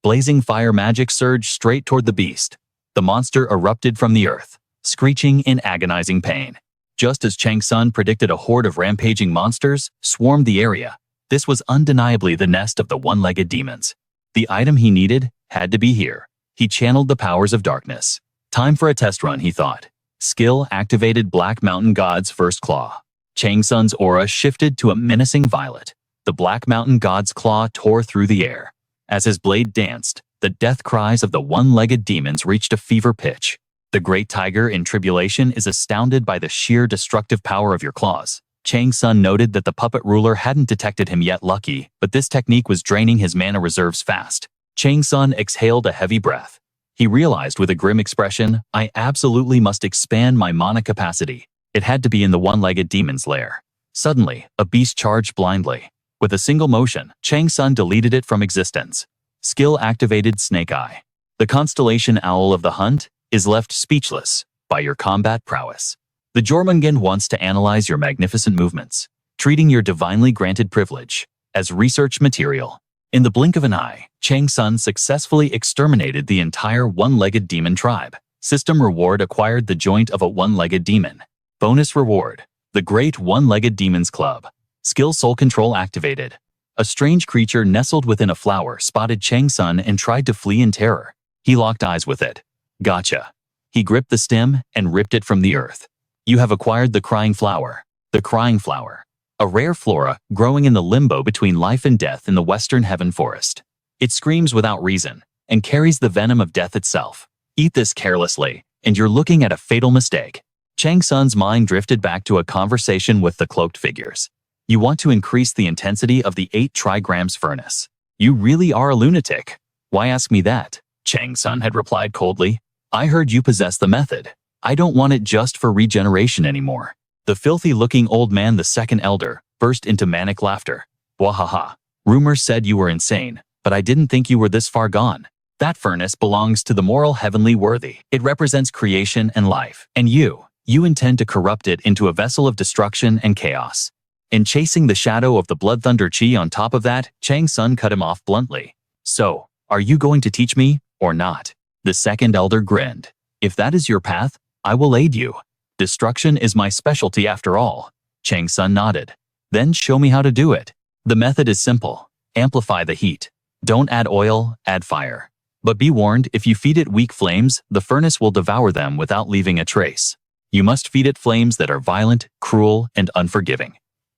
Blazing fire magic surged straight toward the beast. The monster erupted from the earth, screeching in agonizing pain. Just as Chang-Sun predicted, a horde of rampaging monsters swarmed the area. This was undeniably the nest of the one-legged demons. The item he needed had to be here. He channeled the powers of darkness. Time for a test run, he thought. Skill activated. Black Mountain God's first claw. Chang-Sun's aura shifted to a menacing violet. The Black Mountain God's claw tore through the air. As his blade danced, the death cries of the one-legged demons reached a fever pitch. The great tiger in tribulation is astounded by the sheer destructive power of your claws. Chang-Sun noted that the puppet ruler hadn't detected him yet. Lucky, but this technique was draining his mana reserves fast. Chang-Sun exhaled a heavy breath. He realized with a grim expression, I absolutely must expand my mana capacity. It had to be in the one-legged demon's lair. Suddenly, a beast charged blindly. With a single motion, Chang-Sun deleted it from existence. Skill activated. Snake Eye. The constellation owl of the hunt is left speechless by your combat prowess. The Jormungand wants to analyze your magnificent movements, treating your divinely granted privilege as research material. In the blink of an eye, Chang-Sun successfully exterminated the entire one-legged demon tribe. System reward acquired. The joint of a one-legged demon. Bonus reward, the Great One-Legged Demons Club. Skill Soul Control activated. A strange creature nestled within a flower spotted Chang-Sun and tried to flee in terror. He locked eyes with it. Gotcha. He gripped the stem and ripped it from the earth. You have acquired the Crying Flower. The Crying Flower. A rare flora growing in the limbo between life and death in the western heaven forest. It screams without reason and carries the venom of death itself. Eat this carelessly, and you're looking at a fatal mistake. Chang-Sun's mind drifted back to a conversation with the cloaked figures. You want to increase the intensity of the 8 trigrams furnace. You really are a lunatic. Why ask me that? Chang-Sun had replied coldly. I heard you possess the method. I don't want it just for regeneration anymore. The filthy-looking old man, the second elder, burst into manic laughter. Wahaha. Rumors said you were insane, but I didn't think you were this far gone. That furnace belongs to the moral heavenly worthy. It represents creation and life. And you intend to corrupt it into a vessel of destruction and chaos. In chasing the shadow of the Blood Thunder Chi on top of that, Chang-Sun cut him off bluntly. So, are you going to teach me, or not? The second elder grinned. If that is your path, I will aid you. Destruction is my specialty after all. Chang-Sun nodded. Then show me how to do it. The method is simple. Amplify the heat. Don't add oil, add fire. But be warned, if you feed it weak flames, the furnace will devour them without leaving a trace. You must feed it flames that are violent, cruel, and unforgiving.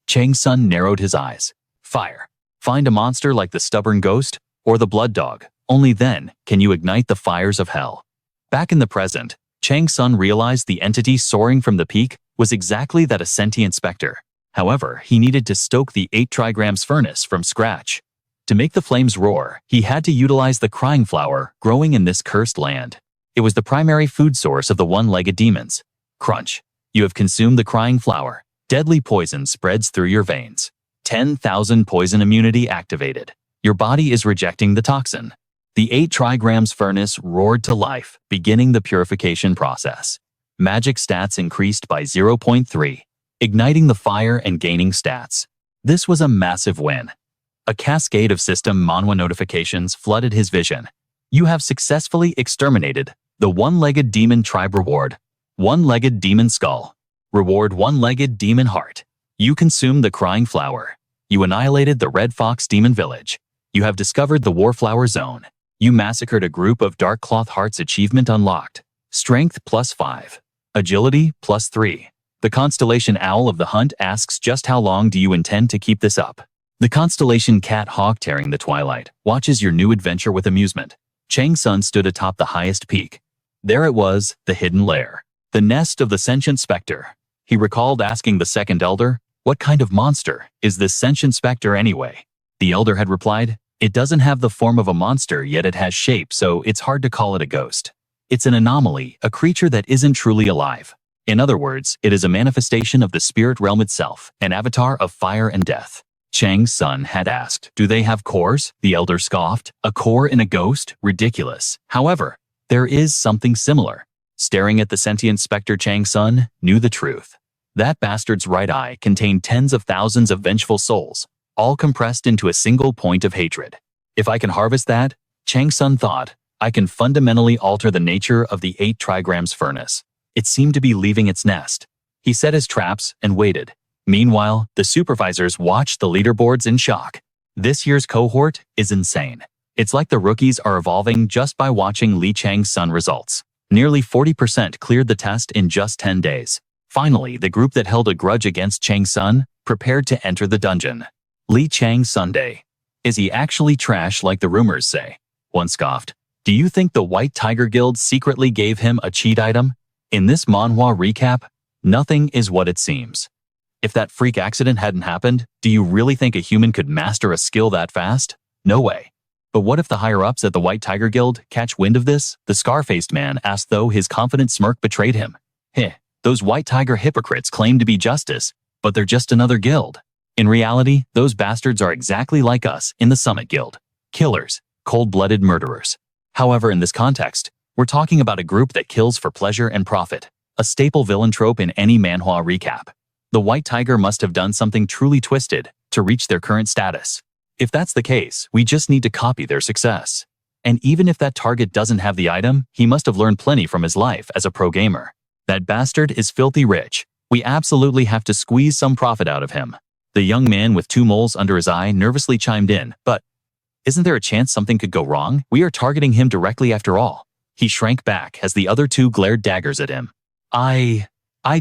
Chang-Sun narrowed his eyes. Fire. Find a monster like the stubborn ghost or the blood dog. Only then can you ignite the fires of hell. Back in the present, Chang-Sun realized the entity soaring from the peak was exactly that, a sentient specter. However, he needed to stoke the 8 trigrams furnace from scratch. To make the flames roar, he had to utilize the Crying Flower growing in this cursed land. It was the primary food source of the one-legged demons. Crunch. You have consumed the Crying Flower. Deadly poison spreads through your veins. 10,000 poison immunity activated. Your body is rejecting the toxin. The 8 trigrams furnace roared to life, beginning the purification process. Magic stats increased by 0.3, igniting the fire and gaining stats. This was a massive win. A cascade of system Manhwa notifications flooded his vision. You have successfully exterminated the one-legged demon tribe. Reward: one-legged demon skull. Reward: one-legged demon heart. You consumed the Crying Flower. You annihilated the Red Fox Demon Village. You have discovered the Warflower Zone. You massacred a group of Dark Cloth Hearts. Achievement unlocked. Strength +5. Agility +3. The Constellation Owl of the Hunt asks, just how long do you intend to keep this up? The Constellation Cat Hawk tearing the twilight watches your new adventure with amusement. Chang-Sun stood atop the highest peak. There it was, the hidden lair. The nest of the sentient specter. He recalled asking the second elder, what kind of monster is this sentient specter anyway? The elder had replied, it doesn't have the form of a monster, yet it has shape, so it's hard to call it a ghost. It's an anomaly, a creature that isn't truly alive. In other words, it is a manifestation of the spirit realm itself, an avatar of fire and death. Chang-Sun had asked, "Do they have cores?" The elder scoffed. "A core in a ghost? Ridiculous." However, there is something similar. Staring at the sentient specter, Chang-Sun knew the truth. That bastard's right eye contained tens of thousands of vengeful souls, all compressed into a single point of hatred. If I can harvest that, Chang-Sun thought, I can fundamentally alter the nature of the 8 trigrams furnace. It seemed to be leaving its nest. He set his traps and waited. Meanwhile, the supervisors watched the leaderboards in shock. This year's cohort is insane. It's like the rookies are evolving just by watching Li Chang-Sun results. Nearly 40% cleared the test in just 10 days. Finally, the group that held a grudge against Chang-Sun prepared to enter the dungeon. Li Chang-Sun Day. Is he actually trash like the rumors say? One scoffed. Do you think the White Tiger Guild secretly gave him a cheat item? In this Manhwa recap, nothing is what it seems. If that freak accident hadn't happened, do you really think a human could master a skill that fast? No way. But what if the higher-ups at the White Tiger Guild catch wind of this? The scar-faced man asked, though his confident smirk betrayed him. Those White Tiger hypocrites claim to be justice, but they're just another guild. In reality, those bastards are exactly like us in the Summit Guild. Killers, cold-blooded murderers. However, in this context, we're talking about a group that kills for pleasure and profit, a staple villain trope in any manhwa recap. The White Tiger must have done something truly twisted to reach their current status. If that's the case, we just need to copy their success. And even if that target doesn't have the item, he must have learned plenty from his life as a pro gamer. That bastard is filthy rich. We absolutely have to squeeze some profit out of him. The young man with 2 moles under his eye nervously chimed in, but isn't there a chance something could go wrong? We are targeting him directly after all. He shrank back as the other 2 glared daggers at him. I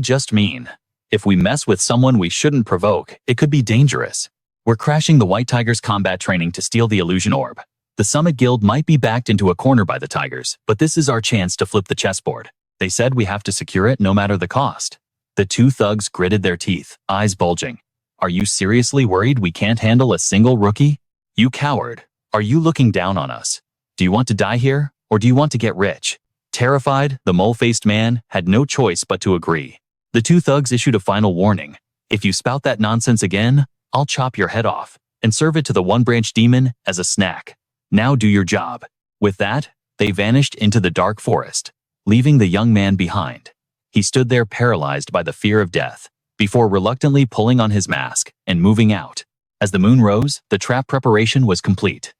just mean, if we mess with someone we shouldn't provoke, it could be dangerous. We're crashing the White Tiger's combat training to steal the illusion orb. The Summit Guild might be backed into a corner by the Tigers, but this is our chance to flip the chessboard. They said we have to secure it no matter the cost. The 2 thugs gritted their teeth, eyes bulging. Are you seriously worried we can't handle a single rookie? You coward. Are you looking down on us? Do you want to die here, or do you want to get rich? Terrified, the mole-faced man had no choice but to agree. The 2 thugs issued a final warning. If you spout that nonsense again, I'll chop your head off and serve it to the one-branch demon as a snack. Now do your job. With that, they vanished into the dark forest, leaving the young man behind. He stood there paralyzed by the fear of death, before reluctantly pulling on his mask and moving out. As the moon rose, the trap preparation was complete.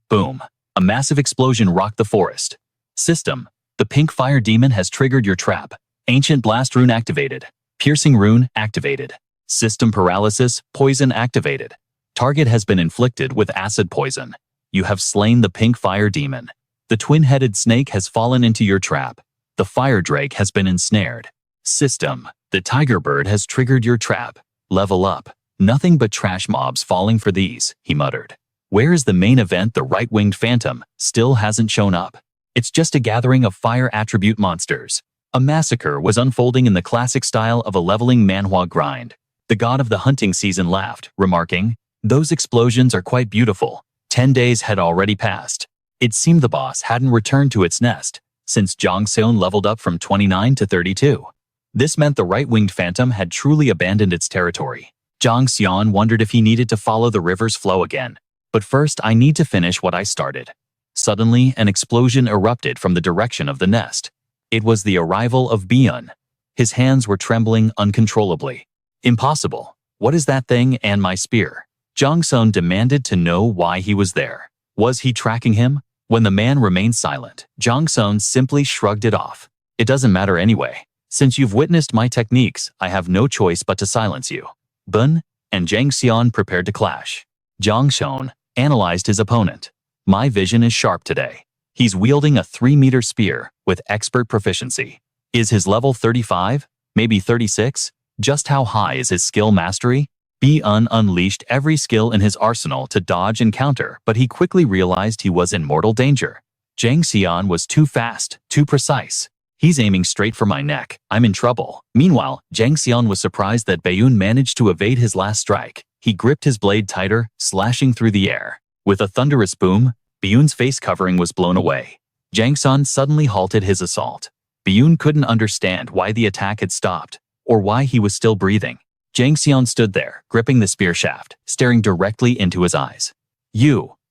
Boom. A massive explosion rocked the forest. System. The pink fire demon has triggered your trap. Ancient blast rune activated. Piercing rune activated. System paralysis, poison activated. Target has been inflicted with acid poison. You have slain the pink fire demon. The twin-headed snake has fallen into your trap. The fire drake has been ensnared. System. The tiger bird has triggered your trap. Level up. Nothing but trash mobs falling for these, he muttered. Where is the main event? The right-winged phantom still hasn't shown up. It's just a gathering of fire attribute monsters. A massacre was unfolding in the classic style of a leveling manhwa grind. The god of the hunting season laughed, remarking, "Those explosions are quite beautiful." 10 days had already passed. It seemed the boss hadn't returned to its nest since Chang-Sun leveled up from 29 to 32. This meant the right-winged phantom had truly abandoned its territory. Chang-Sun wondered if he needed to follow the river's flow again. But first, I need to finish what I started. Suddenly, an explosion erupted from the direction of the nest. It was the arrival of Byun. His hands were trembling uncontrollably. Impossible. What is that thing and my spear? Chang-Sun demanded to know why he was there. Was he tracking him? When the man remained silent, Chang-Sun simply shrugged it off. It doesn't matter anyway. Since you've witnessed my techniques, I have no choice but to silence you. Bun and Chang-Sun prepared to clash. Chang-Sun analyzed his opponent. My vision is sharp today. He's wielding a 3-meter spear with expert proficiency. Is his level 35? Maybe 36? Just how high is his skill mastery? Byun unleashed every skill in his arsenal to dodge and counter, but he quickly realized he was in mortal danger. Chang-Sun was too fast, too precise. He's aiming straight for my neck. I'm in trouble. Meanwhile, Chang-Sun was surprised that Byun managed to evade his last strike. He gripped his blade tighter, slashing through the air. With a thunderous boom, Byun's face covering was blown away. Chang-Sun suddenly halted his assault. Byun couldn't understand why the attack had stopped, or why he was still breathing. Jang-seon stood there, gripping the spear shaft, staring directly into his eyes.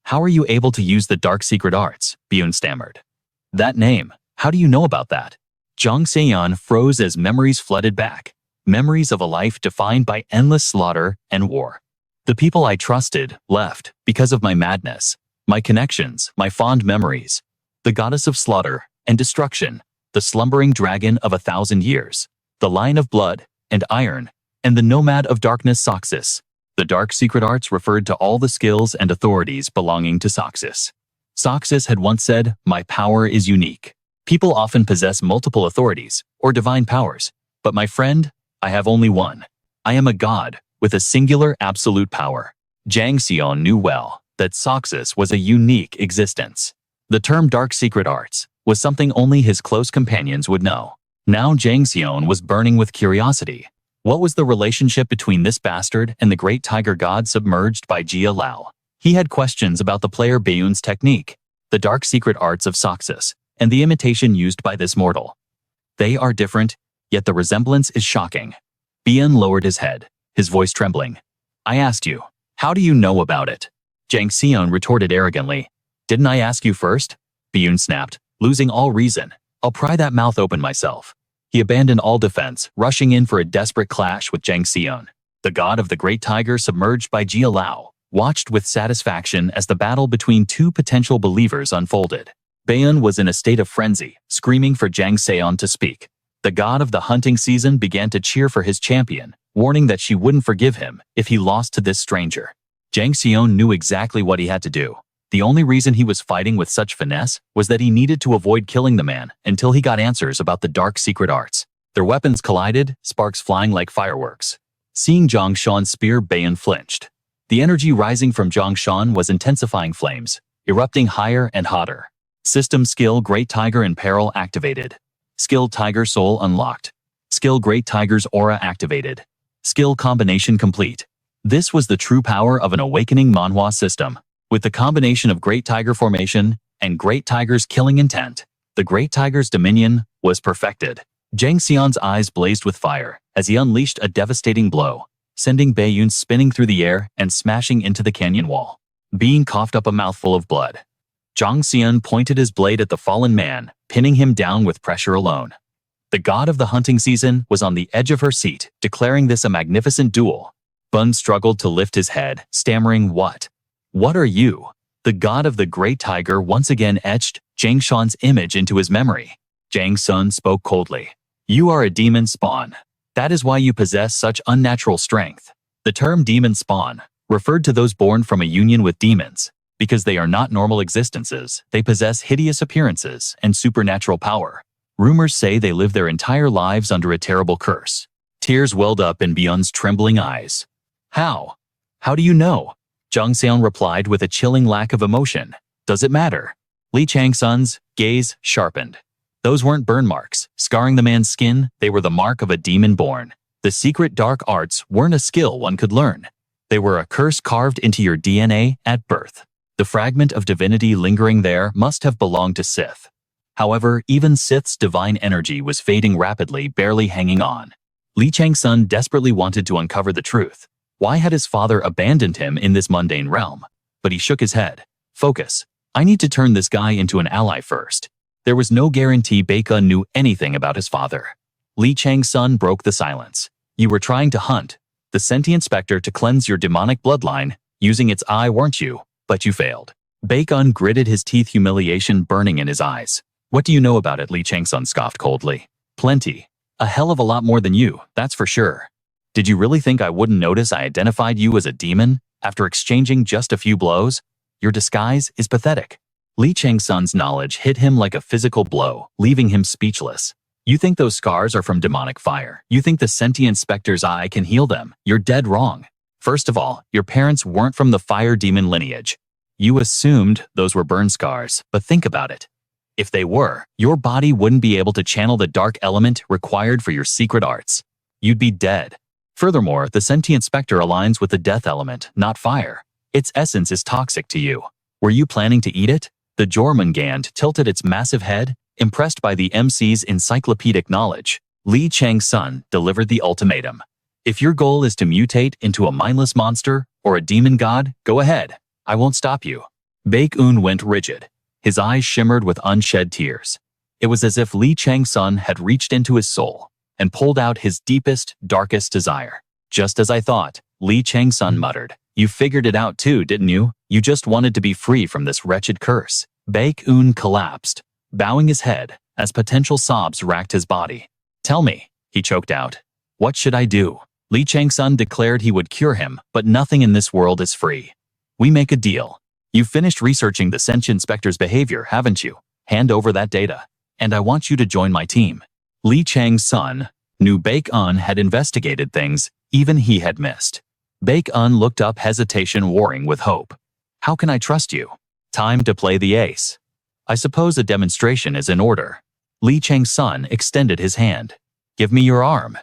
How are you able to use the dark secret arts? Byun stammered. That name, how do you know about that? Jang-seon froze as memories flooded back. Memories of a life defined by endless slaughter and war. The people I trusted left because of my madness, my connections, my fond memories. The goddess of slaughter and destruction, the slumbering dragon of 1,000 years, the line of blood and iron, and the nomad of darkness Soxus. The dark secret arts referred to all the skills and authorities belonging to Soxus. Soxus had once said, "My power is unique. People often possess multiple authorities or divine powers, but my friend, I have only one. I am a god with a singular absolute power." Jang-seon knew well that Soxus was a unique existence. The term dark secret arts was something only his close companions would know. Now Jang-seon was burning with curiosity. What was the relationship between this bastard and the great tiger god submerged by Jia Lao? He had questions about the player Byun's technique, the dark secret arts of Soxus, and the imitation used by this mortal. They are different, yet the resemblance is shocking. Byun lowered his head, his voice trembling. I asked you, how do you know about it? Jang-seon retorted arrogantly. Didn't I ask you first? Byun snapped, losing all reason. I'll pry that mouth open myself. He abandoned all defense, rushing in for a desperate clash with Jang-seon. The god of the great tiger submerged by Jia Lao watched with satisfaction as the battle between two potential believers unfolded. Byun was in a state of frenzy, screaming for Jang-seon to speak. The god of the hunting season began to cheer for his champion, warning that she wouldn't forgive him if he lost to this stranger. Jang-seon knew exactly what he had to do. The only reason he was fighting with such finesse was that he needed to avoid killing the man until he got answers about the dark secret arts. Their weapons collided, sparks flying like fireworks. Seeing Jang-seon's spear, Byun flinched. The energy rising from Jang-seon was intensifying flames, erupting higher and hotter. System skill Great Tiger in Peril activated. Skill Tiger Soul unlocked. Skill Great Tiger's Aura activated. Skill combination complete. This was the true power of an awakening Manhwa system. With the combination of Great Tiger formation and Great Tiger's killing intent, the Great Tiger's dominion was perfected. Jang-seon's eyes blazed with fire as he unleashed a devastating blow, sending Byun spinning through the air and smashing into the canyon wall. Byun coughed up a mouthful of blood. Jang-seon pointed his blade at the fallen man, pinning him down with pressure alone. The god of the hunting season was on the edge of her seat, declaring this a magnificent duel. Bun struggled to lift his head, stammering, "What? What are you?" The god of the great tiger once again etched Jang-seon's image into his memory. Chang-Sun spoke coldly. "You are a demon spawn. That is why you possess such unnatural strength." The term demon spawn referred to those born from a union with demons. Because they are not normal existences, they possess hideous appearances and supernatural power. Rumors say they live their entire lives under a terrible curse. Tears welled up in Byun's trembling eyes. How? How do you know? Jang-seon replied with a chilling lack of emotion. Does it matter? Lee Chang-sun's gaze sharpened. Those weren't burn marks, scarring the man's skin, they were the mark of a demon born. The secret dark arts weren't a skill one could learn. They were a curse carved into your DNA at birth. The fragment of divinity lingering there must have belonged to Sith. However, even Sith's divine energy was fading rapidly, barely hanging on. Lee Chang-sun desperately wanted to uncover the truth. Why had his father abandoned him in this mundane realm? But he shook his head. Focus. I need to turn this guy into an ally first. There was no guarantee Baekun knew anything about his father. Lee Chang-sun broke the silence. You were trying to hunt the sentient specter to cleanse your demonic bloodline, using its eye, weren't you? But you failed. Baekun gritted his teeth, humiliation burning in his eyes. What do you know about it? Lee Chang-sun scoffed coldly. Plenty. A hell of a lot more than you, that's for sure. Did you really think I wouldn't notice I identified you as a demon after exchanging just a few blows? Your disguise is pathetic. Lee Chang-sun's knowledge hit him like a physical blow, leaving him speechless. You think those scars are from demonic fire? You think the sentient specter's eye can heal them? You're dead wrong. First of all, your parents weren't from the fire demon lineage. You assumed those were burn scars, but think about it. If they were, your body wouldn't be able to channel the dark element required for your secret arts. You'd be dead. Furthermore, the sentient specter aligns with the death element, not fire. Its essence is toxic to you. Were you planning to eat it? The Jormungand tilted its massive head, Impressed by the MC's encyclopedic knowledge, Chang-Sun delivered the ultimatum. If your goal is to mutate into a mindless monster or a demon god, go ahead. I won't stop you. Baek-eun went rigid. His eyes shimmered with unshed tears. It was as if Chang-Sun had reached into his soul and pulled out his deepest, darkest desire. Just as I thought, Chang-Sun muttered. You figured it out too, didn't you? You just wanted to be free from this wretched curse. Baek-eun collapsed, bowing his head as potential sobs racked his body. Tell me, he choked out. What should I do? Chang-Sun declared he would cure him, but nothing in this world is free. We make a deal. You've finished researching the Sentient Spectre's behavior, haven't you? Hand over that data, and I want you to join my team. Chang-Sun knew Baek-eun had investigated things even he had missed. Baek-eun looked up, hesitation warring with hope. How can I trust you? Time to play the ace. I suppose a demonstration is in order. Chang-Sun extended his hand. Give me your arm.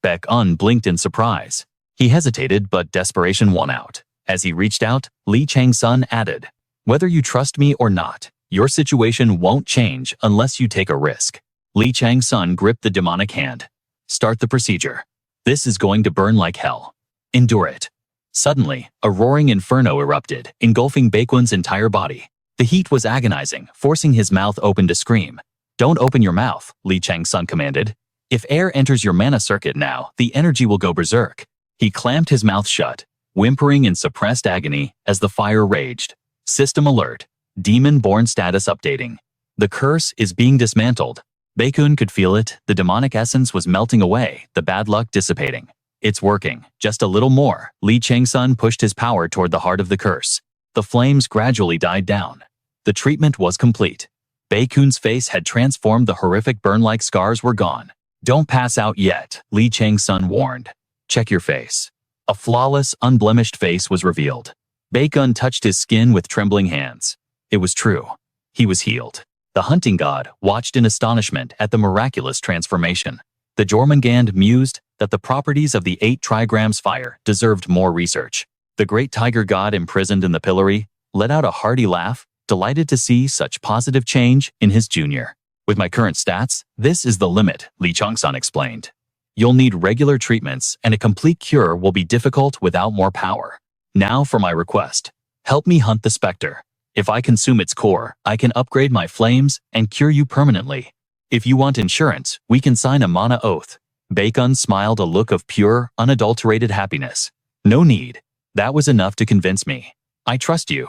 Baek-eun blinked in surprise. He hesitated, but desperation won out. As he reached out, Chang-Sun added, whether you trust me or not, your situation won't change unless you take a risk. Chang-Sun gripped the demonic hand. Start the procedure. This is going to burn like hell. Endure it. Suddenly, a roaring inferno erupted, engulfing Baek-eun's entire body. The heat was agonizing, forcing his mouth open to scream. Don't open your mouth, Chang-Sun commanded. If air enters your mana circuit now, the energy will go berserk. He clamped his mouth shut, whimpering in suppressed agony as the fire raged. System alert. Demon-born status updating. The curse is being dismantled. Baek-eun could feel it. The demonic essence was melting away, the bad luck dissipating. It's working. Just a little more. Chang-Sun pushed his power toward the heart of the curse. The flames gradually died down. The treatment was complete. Baek-eun's face had transformed. The horrific burn-like scars were gone. Don't pass out yet, Chang-Sun warned. Check your face. A flawless, unblemished face was revealed. Baek-eun touched his skin with trembling hands. It was true. He was healed. The hunting god watched in astonishment at the miraculous transformation. The Jormungand mused that the properties of the 8 trigrams fire deserved more research. The great tiger god imprisoned in the pillory let out a hearty laugh, delighted to see such positive change in his junior. With my current stats, this is the limit, Chang-Sun explained. You'll need regular treatments, and a complete cure will be difficult without more power. Now for my request. Help me hunt the specter. If I consume its core, I can upgrade my flames and cure you permanently. If you want insurance, we can sign a mana oath. Baek-eun smiled, a look of pure, unadulterated happiness. No need. That was enough to convince me. I trust you.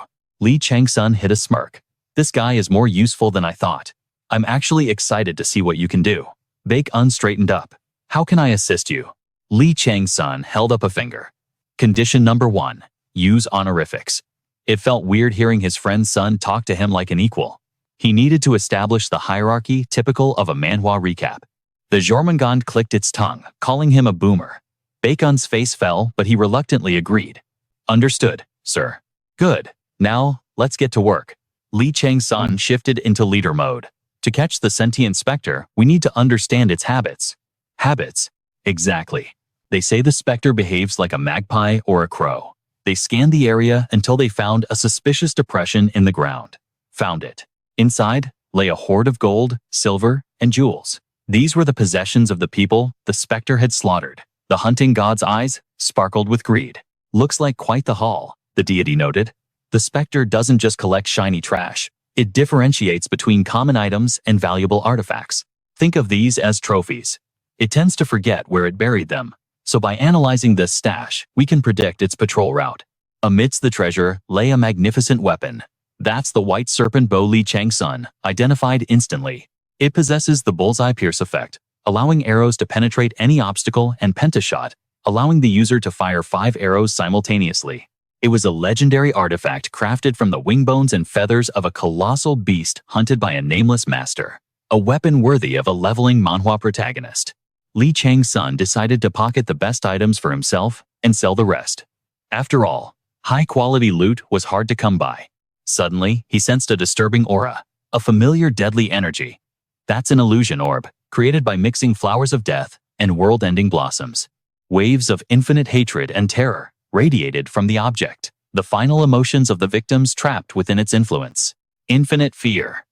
Chang-Sun hid a smirk. This guy is more useful than I thought. I'm actually excited to see what you can do. Baek-eun straightened up. How can I assist you? Chang-Sun held up a finger. Condition number 1. Use honorifics. It felt weird hearing his friend's son talk to him like an equal. He needed to establish the hierarchy typical of a Manhwa recap. The Jormungand clicked its tongue, calling him a boomer. Baek-eun's face fell, but he reluctantly agreed. Understood, sir. Good. Now, let's get to work. Chang-Sun shifted into leader mode. To catch the sentient specter, we need to understand its habits. Habits? Exactly. They say the specter behaves like a magpie or a crow. They scanned the area until they found a suspicious depression in the ground. Found it. Inside lay a hoard of gold, silver, and jewels. These were the possessions of the people the specter had slaughtered. The hunting god's eyes sparkled with greed. Looks like quite the haul, the deity noted. The specter doesn't just collect shiny trash. It differentiates between common items and valuable artifacts. Think of these as trophies. It tends to forget where it buried them. So by analyzing this stash, we can predict its patrol route. Amidst the treasure lay a magnificent weapon. That's the white serpent bow. Chang-Sun identified instantly. It possesses the bullseye pierce effect, allowing arrows to penetrate any obstacle, and pentashot, allowing the user to fire 5 arrows simultaneously. It was a legendary artifact crafted from the wing bones and feathers of a colossal beast hunted by a nameless master. A weapon worthy of a leveling manhwa protagonist. Chang-Sun decided to pocket the best items for himself and sell the rest. After all, high-quality loot was hard to come by. Suddenly, he sensed a disturbing aura, a familiar deadly energy. That's an illusion orb, created by mixing flowers of death and world-ending blossoms. Waves of infinite hatred and terror radiated from the object, the final emotions of the victims trapped within its influence. Infinite fear.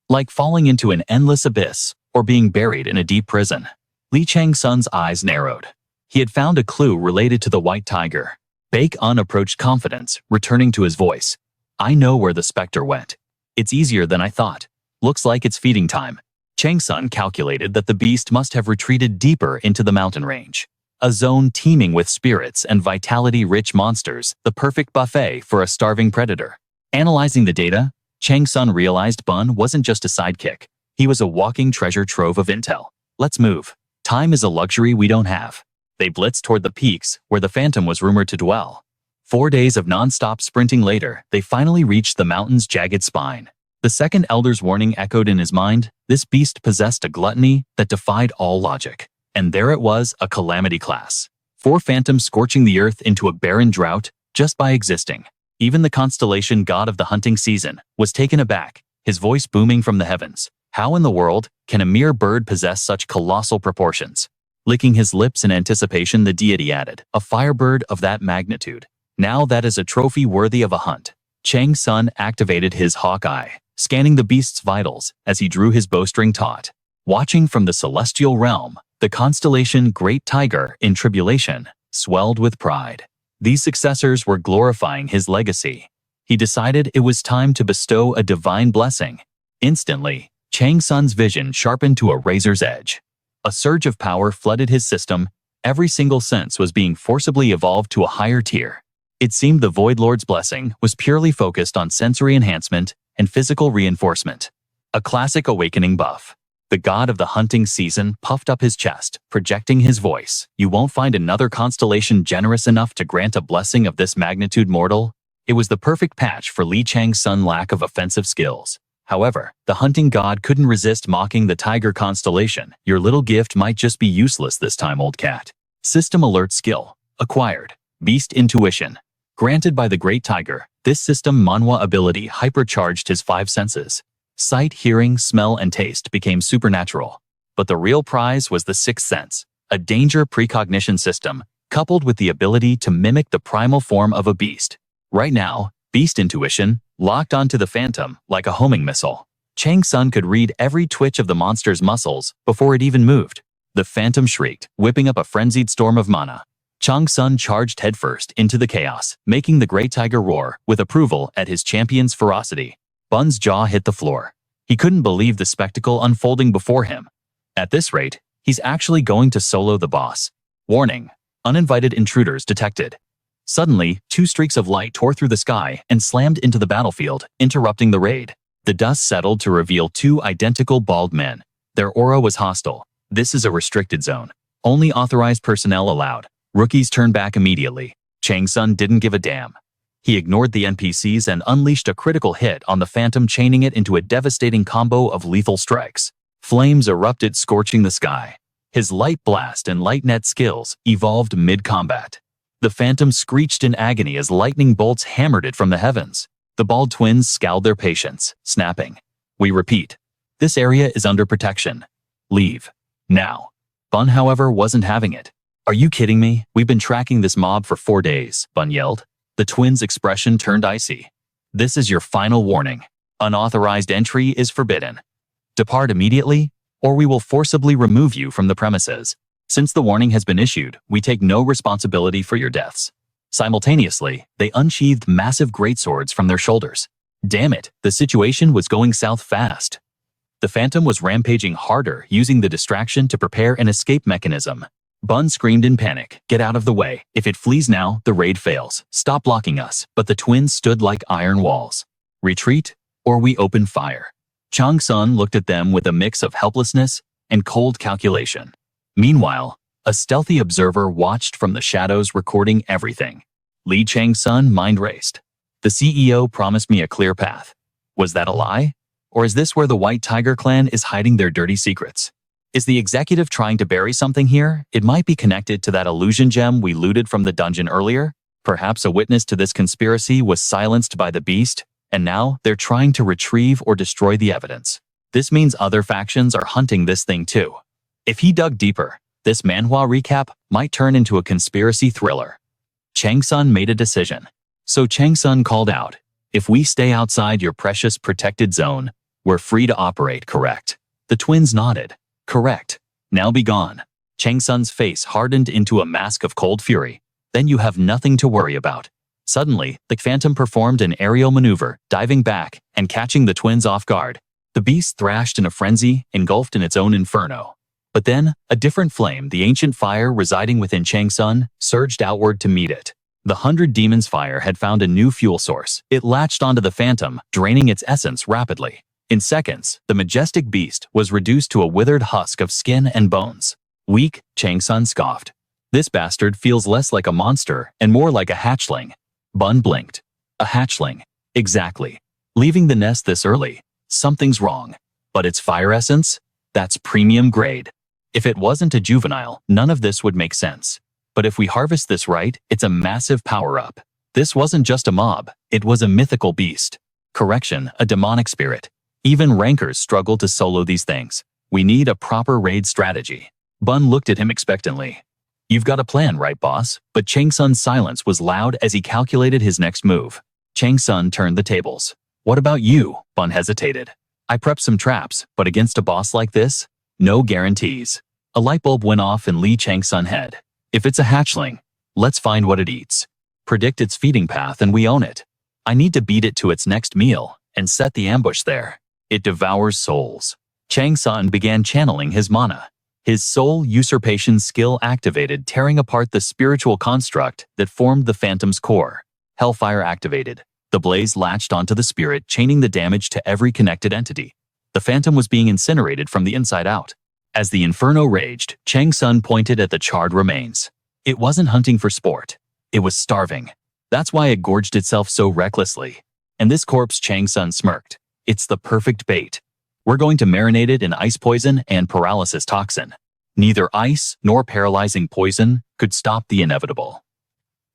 like falling into an endless abyss or being buried in a deep prison. Li Chang-Sun's eyes narrowed. He had found a clue related to the white tiger. Baek-un approached confidence, returning to his voice. I know where the specter went. It's easier than I thought. Looks like it's feeding time. Chang-Sun calculated that the beast must have retreated deeper into the mountain range. A zone teeming with spirits and vitality-rich monsters, the perfect buffet for a starving predator. Analyzing the data, Chang-Sun realized Bun wasn't just a sidekick. He was a walking treasure trove of intel. Let's move. Time is a luxury we don't have. They blitzed toward the peaks, where the phantom was rumored to dwell. 4 days of non-stop sprinting later, they finally reached the mountain's jagged spine. The second elder's warning echoed in his mind. This beast possessed a gluttony that defied all logic. And there it was, a calamity class. 4 phantoms scorching the earth into a barren drought just by existing. Even the Constellation god of the hunting season was taken aback, his voice booming from the heavens. How in the world can a mere bird possess such colossal proportions? Licking his lips in anticipation, the deity added, a firebird of that magnitude. Now that is a trophy worthy of a hunt. Chang-Sun activated his hawk eye, scanning the beast's vitals as he drew his bowstring taut. Watching from the celestial realm, the constellation Great Tiger in Tribulation swelled with pride. These successors were glorifying his legacy. He decided it was time to bestow a divine blessing. Instantly, Chang-Sun's vision sharpened to a razor's edge. A surge of power flooded his system. Every single sense was being forcibly evolved to a higher tier. It seemed the Void Lord's blessing was purely focused on sensory enhancement and physical reinforcement. A classic awakening buff. The god of the hunting season puffed up his chest, projecting his voice. You won't find another constellation generous enough to grant a blessing of this magnitude, mortal. It was the perfect patch for Li Chang-Sun's lack of offensive skills. However, the hunting god couldn't resist mocking the tiger constellation. Your little gift might just be useless this time, old cat. System alert skill. Acquired. Beast intuition. Granted by the Great Tiger, this system Manhwa ability hypercharged his 5 senses. Sight, hearing, smell, and taste became supernatural. But the real prize was the 6th sense, a danger precognition system, coupled with the ability to mimic the primal form of a beast. Right now, beast intuition locked onto the phantom like a homing missile. Chang-Sun could read every twitch of the monster's muscles before it even moved. The phantom shrieked, whipping up a frenzied storm of mana. Chang-Sun charged headfirst into the chaos, making the Great Tiger roar with approval at his champion's ferocity. Bun's jaw hit the floor. He couldn't believe the spectacle unfolding before him. At this rate, he's actually going to solo the boss. Warning: uninvited intruders detected. Suddenly, 2 streaks of light tore through the sky and slammed into the battlefield, interrupting the raid. The dust settled to reveal 2 identical bald men. Their aura was hostile. This is a restricted zone. Only authorized personnel allowed. Rookies turned back immediately. Chang-Sun didn't give a damn. He ignored the NPCs and unleashed a critical hit on the phantom, chaining it into a devastating combo of lethal strikes. Flames erupted, scorching the sky. His light blast and light net skills evolved mid-combat. The phantom screeched in agony as lightning bolts hammered it from the heavens. The bald twins scowled their patience, snapping. We repeat. This area is under protection. Leave. Now. Bun, however, wasn't having it. Are you kidding me? We've been tracking this mob for 4 days, Bun yelled. The twins' expression turned icy. This is your final warning. Unauthorized entry is forbidden. Depart immediately, or we will forcibly remove you from the premises. Since the warning has been issued, we take no responsibility for your deaths. Simultaneously, they unsheathed massive greatswords from their shoulders. Damn it, the situation was going south fast. The phantom was rampaging harder, using the distraction to prepare an escape mechanism. Bun screamed in panic, get out of the way. If it flees now, the raid fails. Stop blocking us. But the twins stood like iron walls. Retreat, or we open fire. Chang-Sun looked at them with a mix of helplessness and cold calculation. Meanwhile, a stealthy observer watched from the shadows, recording everything. Li Chang-Sun mind raced. The CEO promised me a clear path. Was that a lie? Or is this where the White Tiger clan is hiding their dirty secrets? Is the executive trying to bury something here? It might be connected to that illusion gem we looted from the dungeon earlier. Perhaps a witness to this conspiracy was silenced by the beast, and now they're trying to retrieve or destroy the evidence. This means other factions are hunting this thing too. If he dug deeper, this Manhwa recap might turn into a conspiracy thriller. Chang-Sun made a decision. So Chang-Sun called out, if we stay outside your precious protected zone, We're free to operate, correct? The twins nodded. Correct. Now be gone. Chang-Sun's face hardened into a mask of cold fury. Then you have nothing to worry about. Suddenly, the phantom performed an aerial maneuver, diving back and catching the twins off guard. The beast thrashed in a frenzy, engulfed in its own inferno. But then, a different flame, the ancient fire residing within Chang-Sun, surged outward to meet it. The 100 Demons fire had found a new fuel source. It latched onto the phantom, draining its essence rapidly. In seconds, the majestic beast was reduced to a withered husk of skin and bones. Weak, Chang-Sun scoffed. This bastard feels less like a monster and more like a hatchling. Bun blinked. A hatchling. Exactly. Leaving the nest this early. Something's wrong. But its fire essence? That's premium grade. If it wasn't a juvenile, none of this would make sense. But if we harvest this right, it's a massive power-up. This wasn't just a mob, it was a mythical beast. Correction, a demonic spirit. Even rankers struggle to solo these things. We need a proper raid strategy. Bun looked at him expectantly. You've got a plan, right, boss? But Chang-Sun's silence was loud as he calculated his next move. Chang-Sun turned the tables. What about you? Bun hesitated. I prepped some traps, but against a boss like this, no guarantees. A light bulb went off in Li Chang-Sun's head. If it's a hatchling, let's find what it eats. Predict its feeding path and we own it. I need to beat it to its next meal and set the ambush there. It devours souls. Chang-Sun began channeling his mana. His soul usurpation skill activated, tearing apart the spiritual construct that formed the phantom's core. Hellfire activated. The blaze latched onto the spirit, chaining the damage to every connected entity. The phantom was being incinerated from the inside out. As the inferno raged, Chang-Sun pointed at the charred remains. It wasn't hunting for sport. It was starving. That's why it gorged itself so recklessly. And this corpse, Chang-Sun smirked. It's the perfect bait. We're going to marinate it in ice poison and paralysis toxin. Neither ice nor paralyzing poison could stop the inevitable.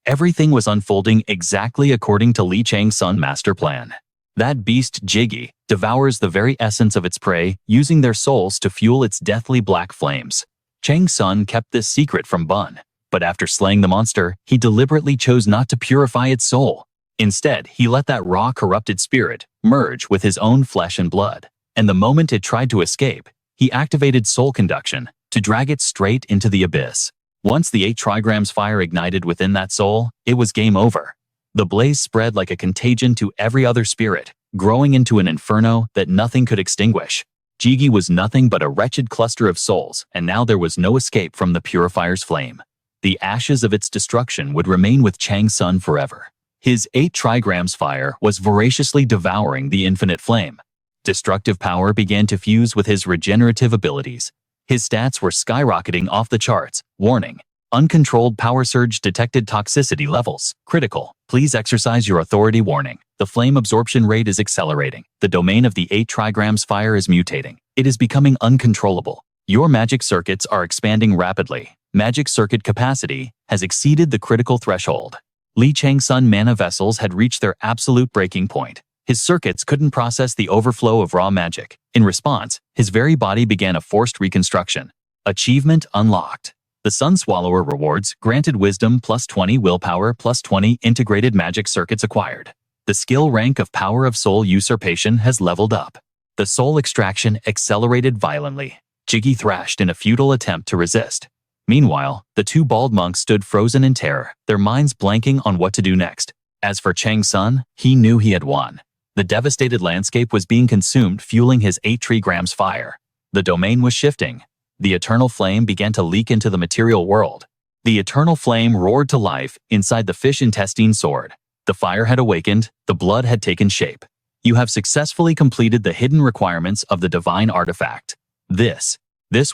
Everything was unfolding exactly according to Li Chang-Sun's master plan. That beast Jiggy devours the very essence of its prey, using their souls to fuel its deathly black flames. Chang-Sun kept this secret from Bun, but after slaying the monster, he deliberately chose not to purify its soul. Instead, he let that raw, corrupted spirit merge with his own flesh and blood. And the moment it tried to escape, he activated soul conduction to drag it straight into the abyss. Once the 8 trigrams fire ignited within that soul, it was game over. The blaze spread like a contagion to every other spirit, growing into an inferno that nothing could extinguish. Jigi was nothing but a wretched cluster of souls, and now there was no escape from the purifier's flame. The ashes of its destruction would remain with Chang-Sun forever. His 8 trigrams fire was voraciously devouring the infinite flame. Destructive power began to fuse with his regenerative abilities. His stats were skyrocketing off the charts. Warning: uncontrolled power surge detected, toxicity levels critical. Please exercise your authority. Warning: the flame absorption rate is accelerating. The domain of the 8 trigrams fire is mutating. It is becoming uncontrollable. Your magic circuits are expanding rapidly. Magic circuit capacity has exceeded the critical threshold. Li Chang-Sun mana vessels had reached their absolute breaking point. His circuits couldn't process the overflow of raw magic. In response, his very body began a forced reconstruction. Achievement unlocked. The Sun Swallower rewards granted wisdom +20, willpower +20, integrated magic circuits acquired. The skill rank of Power of Soul Usurpation has leveled up. The soul extraction accelerated violently. Jiggy thrashed in a futile attempt to resist. Meanwhile, the 2 bald monks stood frozen in terror, their minds blanking on what to do next. As for Chang-Sun, he knew he had won. The devastated landscape was being consumed, fueling his 8 trigrams fire. The domain was shifting. The eternal flame began to leak into the material world. The eternal flame roared to life inside the fish intestine sword. The fire had awakened, the blood had taken shape. You have successfully completed the hidden requirements of the divine artifact. This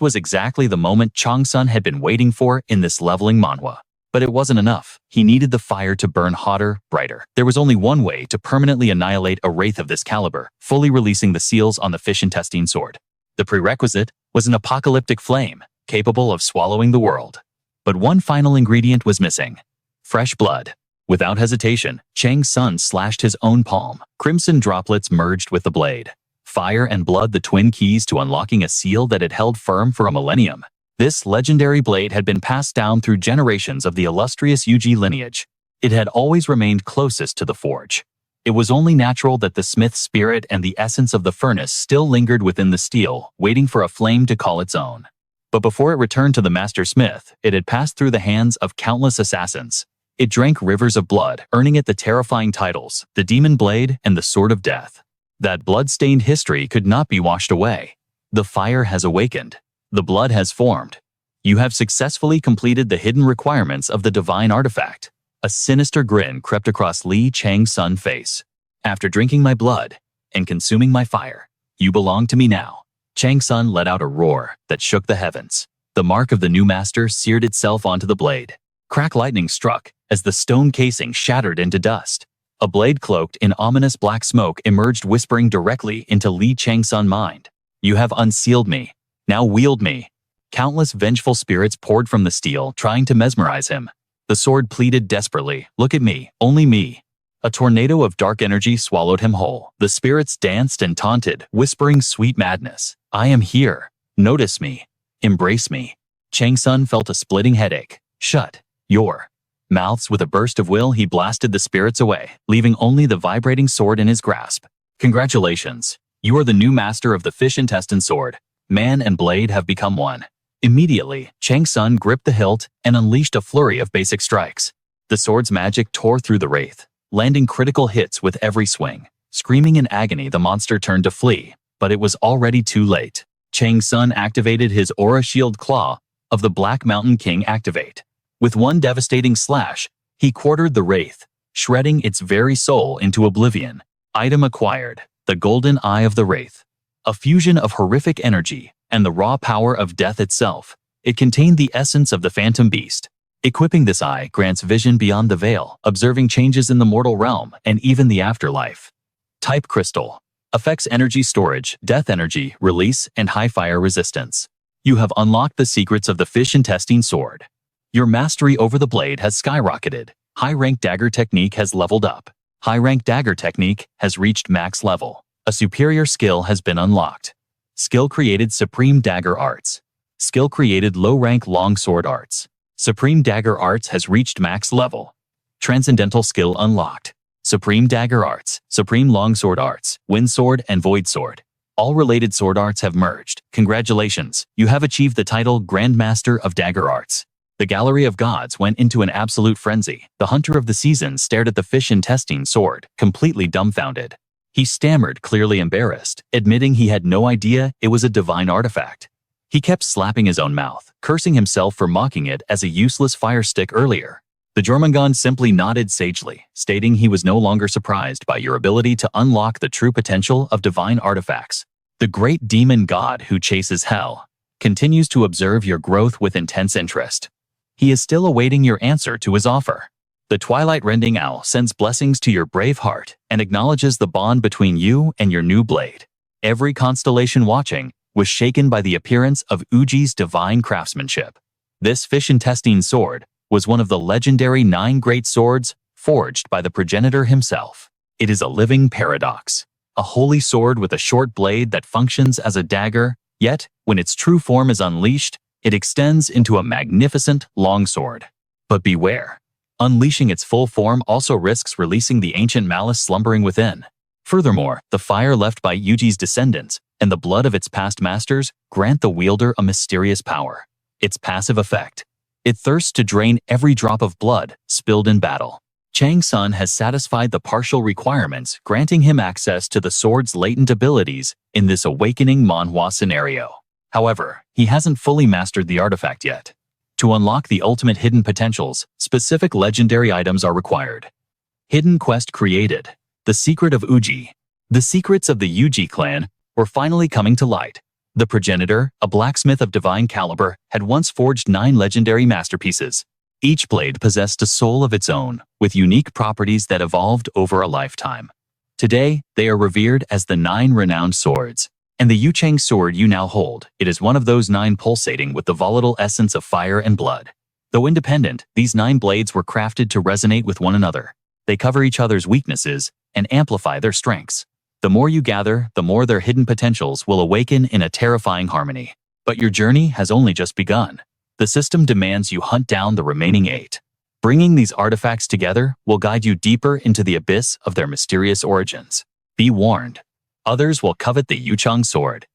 was exactly the moment Chang-Sun had been waiting for in this leveling manhwa. But it wasn't enough. He needed the fire to burn hotter, brighter. There was only one way to permanently annihilate a wraith of this caliber, fully releasing the seals on the fish intestine sword. The prerequisite was an apocalyptic flame, capable of swallowing the world. But one final ingredient was missing: fresh blood. Without hesitation, Chang-Sun slashed his own palm. Crimson droplets merged with the blade. Fire and blood, the twin keys to unlocking a seal that had held firm for a millennium. This legendary blade had been passed down through generations of the illustrious UG lineage. It had always remained closest to the forge. It was only natural that the smith's spirit and the essence of the furnace still lingered within the steel, waiting for a flame to call its own. But before it returned to the master smith, it had passed through the hands of countless assassins. It drank rivers of blood, earning it the terrifying titles, the Demon Blade and the Sword of Death. That blood-stained history could not be washed away. The fire has awakened. The blood has formed. You have successfully completed the hidden requirements of the divine artifact. A sinister grin crept across Li Chang-Sun's face. After drinking my blood and consuming my fire, you belong to me now. Chang-Sun let out a roar that shook the heavens. The mark of the new master seared itself onto the blade. Crack lightning struck as the stone casing shattered into dust. A blade cloaked in ominous black smoke emerged, whispering directly into Li Chang-Sun's mind. You have unsealed me. Now wield me. Countless vengeful spirits poured from the steel, trying to mesmerize him. The sword pleaded desperately, look at me, only me. A tornado of dark energy swallowed him whole. The spirits danced and taunted, whispering sweet madness. I am here. Notice me. Embrace me. Chang-Sun felt a splitting headache. Shut your mouths. With a burst of will, he blasted the spirits away, leaving only the vibrating sword in his grasp. Congratulations. You are the new master of the fish intestine sword. Man and blade have become one. Immediately, Chang-Sun gripped the hilt and unleashed a flurry of basic strikes. The sword's magic tore through the wraith, landing critical hits with every swing. Screaming in agony, the monster turned to flee, but it was already too late. Chang-Sun activated his aura shield claw of the Black Mountain King activate. With one devastating slash, he quartered the wraith, shredding its very soul into oblivion. Item acquired, the Golden Eye of the Wraith. A fusion of horrific energy and the raw power of death itself. It contained the essence of the Phantom Beast. Equipping this eye grants vision beyond the veil, observing changes in the mortal realm and even the afterlife. Type Crystal. Affects energy storage, death energy, release, and high fire resistance. You have unlocked the secrets of the fish intestine sword. Your mastery over the blade has skyrocketed. High-rank dagger technique has leveled up. High-rank dagger technique has reached max level. A superior skill has been unlocked. Skill created Supreme Dagger Arts. Skill created low-rank longsword arts. Supreme Dagger Arts has reached max level. Transcendental skill unlocked. Supreme Dagger Arts, Supreme Longsword Arts, Wind Sword and Void Sword. All related sword arts have merged. Congratulations, you have achieved the title Grandmaster of Dagger Arts. The Gallery of Gods went into an absolute frenzy. The hunter of the season stared at the fish intestine sword, completely dumbfounded. He stammered, clearly embarrassed, admitting he had no idea it was a divine artifact. He kept slapping his own mouth, cursing himself for mocking it as a useless fire stick earlier. The Jormungand simply nodded sagely, stating he was no longer surprised by your ability to unlock the true potential of divine artifacts. The great demon god who chases hell continues to observe your growth with intense interest. He is still awaiting your answer to his offer. The Twilight Rending Owl sends blessings to your brave heart and acknowledges the bond between you and your new blade. Every constellation watching was shaken by the appearance of Uji's divine craftsmanship. This fish intestine sword was one of the legendary 9 great swords forged by the progenitor himself. It is a living paradox. A holy sword with a short blade that functions as a dagger, yet, when its true form is unleashed, it extends into a magnificent longsword. But beware. Unleashing its full form also risks releasing the ancient malice slumbering within. Furthermore, the fire left by Yuji's descendants and the blood of its past masters grant the wielder a mysterious power. Its passive effect. It thirsts to drain every drop of blood spilled in battle. Chang-Sun has satisfied the partial requirements, granting him access to the sword's latent abilities in this awakening Manhwa scenario. However, he hasn't fully mastered the artifact yet. To unlock the ultimate hidden potentials, specific legendary items are required. Hidden quest created. The secret of Uji. The secrets of the Uji clan were finally coming to light. The progenitor, a blacksmith of divine caliber, had once forged 9 legendary masterpieces. Each blade possessed a soul of its own, with unique properties that evolved over a lifetime. Today, they are revered as the 9 renowned swords. And the Yuchang sword you now hold, it is one of those 9 pulsating with the volatile essence of fire and blood. Though independent, these 9 blades were crafted to resonate with one another. They cover each other's weaknesses and amplify their strengths. The more you gather, the more their hidden potentials will awaken in a terrifying harmony. But your journey has only just begun. The system demands you hunt down the remaining 8. Bringing these artifacts together will guide you deeper into the abyss of their mysterious origins. Be warned, others will covet the Yuchang sword.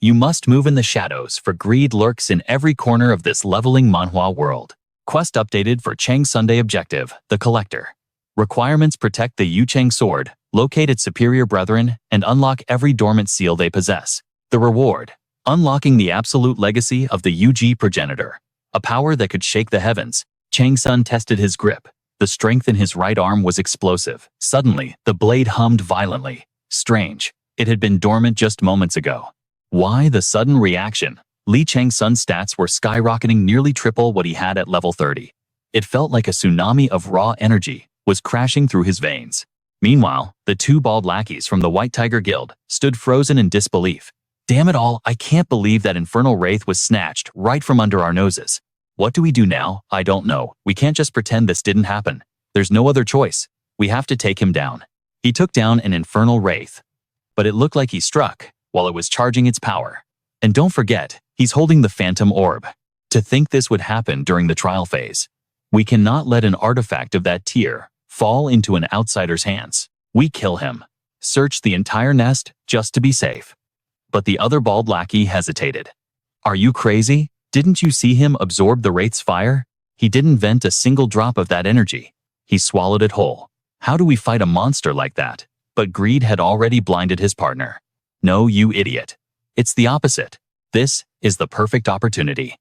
You must move in the shadows, for greed lurks in every corner of this leveling manhwa world. Quest updated for Chang-Sun objective, the Collector. Requirements: protect the Yuchang sword, locate its superior brethren, and unlock every dormant seal they possess. The reward: unlocking the absolute legacy of the UG progenitor, a power that could shake the heavens. Chang-Sun tested his grip. The strength in his right arm was explosive. Suddenly, the blade hummed violently. Strange. It had been dormant just moments ago. Why the sudden reaction? Li Chang-Sun's stats were skyrocketing, nearly triple what he had at level 30. It felt like a tsunami of raw energy was crashing through his veins. Meanwhile, the two bald lackeys from the White Tiger Guild stood frozen in disbelief. Damn it all, I can't believe that infernal wraith was snatched right from under our noses. What do we do now? I don't know. We can't just pretend this didn't happen. There's no other choice. We have to take him down. He took down an infernal wraith, but it looked like he struck while it was charging its power. And don't forget, he's holding the phantom orb. To think this would happen during the trial phase. We cannot let an artifact of that tier fall into an outsider's hands. We kill him. Search the entire nest just to be safe. But the other bald lackey hesitated. Are you crazy? Didn't you see him absorb the wraith's fire? He didn't vent a single drop of that energy. He swallowed it whole. How do we fight a monster like that? But greed had already blinded his partner. No, you idiot. It's the opposite. This is the perfect opportunity.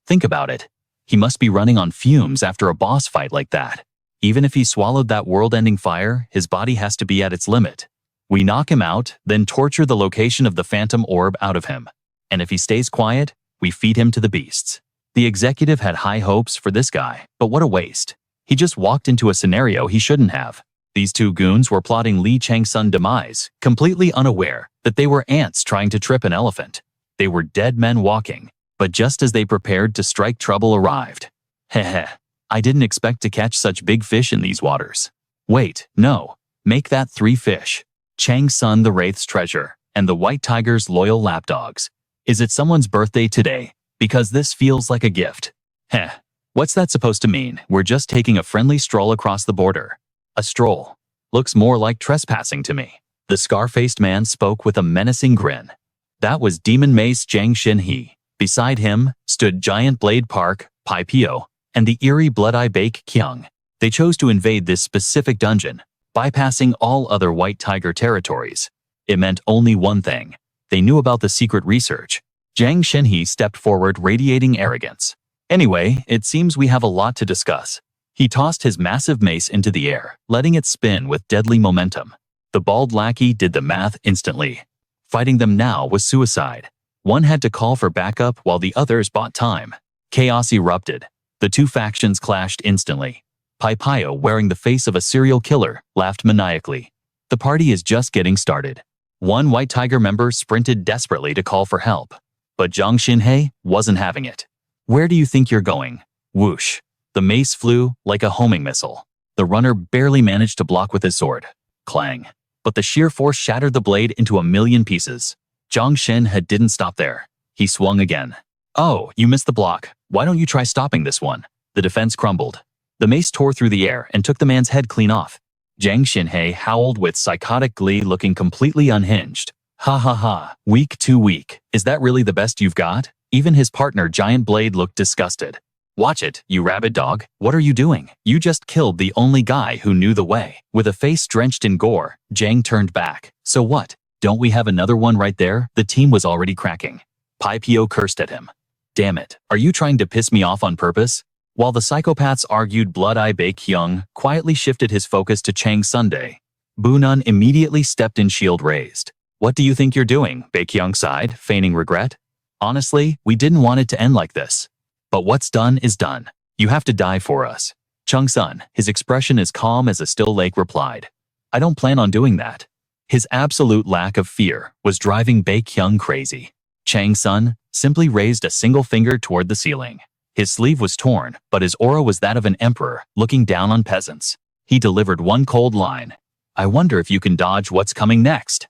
Think about it. He must be running on fumes after a boss fight like that. Even if he swallowed that world-ending fire, his body has to be at its limit. We knock him out, then torture the location of the phantom orb out of him. And if he stays quiet, we feed him to the beasts. The executive had high hopes for this guy, but what a waste. He just walked into a scenario he shouldn't have. These two goons were plotting Li Chang-Sun's demise, completely unaware that they were ants trying to trip an elephant. They were dead men walking, but just as they prepared to strike, trouble arrived. Heh, I didn't expect to catch such big fish in these waters. Wait, no. Make that 3 fish. Chang-Sun the Wraith's treasure, and the White Tiger's loyal lapdogs. Is it someone's birthday today? Because this feels like a gift. Heh. What's that supposed to mean? We're just taking a friendly stroll across the border. A stroll. Looks more like trespassing to me. The scar-faced man spoke with a menacing grin. That was Demon Mace Zhang Xinhe. Beside him stood Giant Blade Park, Pai Pio, and the eerie Blood-Eye Bake Kyung. They chose to invade this specific dungeon, bypassing all other White Tiger territories. It meant only one thing. They knew about the secret research. Zhang Xinhe stepped forward, radiating arrogance. Anyway, it seems we have a lot to discuss. He tossed his massive mace into the air, letting it spin with deadly momentum. The bald lackey did the math instantly. Fighting them now was suicide. One had to call for backup while the others bought time. Chaos erupted. The two factions clashed instantly. Pai Pio, wearing the face of a serial killer, laughed maniacally. The party is just getting started. One White Tiger member sprinted desperately to call for help. But Zhang Xinhe wasn't having it. Where do you think you're going? Whoosh. The mace flew like a homing missile. The runner barely managed to block with his sword. Clang. But the sheer force shattered the blade into a million pieces. Zhang Xinhe didn't stop there. He swung again. Oh, you missed the block. Why don't you try stopping this one? The defense crumbled. The mace tore through the air and took the man's head clean off. Zhang Xinhe howled with psychotic glee, looking completely unhinged. Ha ha ha, weak too weak. Is that really the best you've got? Even his partner Giant Blade looked disgusted. Watch it, you rabid dog. What are you doing? You just killed the only guy who knew the way. With a face drenched in gore, Zhang turned back. So what? Don't we have another one right there? The team was already cracking. Pai Pio cursed at him. Damn it, are you trying to piss me off on purpose? While the psychopaths argued, Blood-Eye Baekhyung quietly shifted his focus to Chang-Sun. Bunun immediately stepped in, shield raised. What do you think you're doing? Baekhyung sighed, feigning regret. Honestly, we didn't want it to end like this. But what's done is done. You have to die for us. Chang-Sun, his expression as calm as a still lake, replied. I don't plan on doing that. His absolute lack of fear was driving Baekhyung crazy. Chang-Sun simply raised a single finger toward the ceiling. His sleeve was torn, but his aura was that of an emperor looking down on peasants. He delivered one cold line. I wonder if you can dodge what's coming next.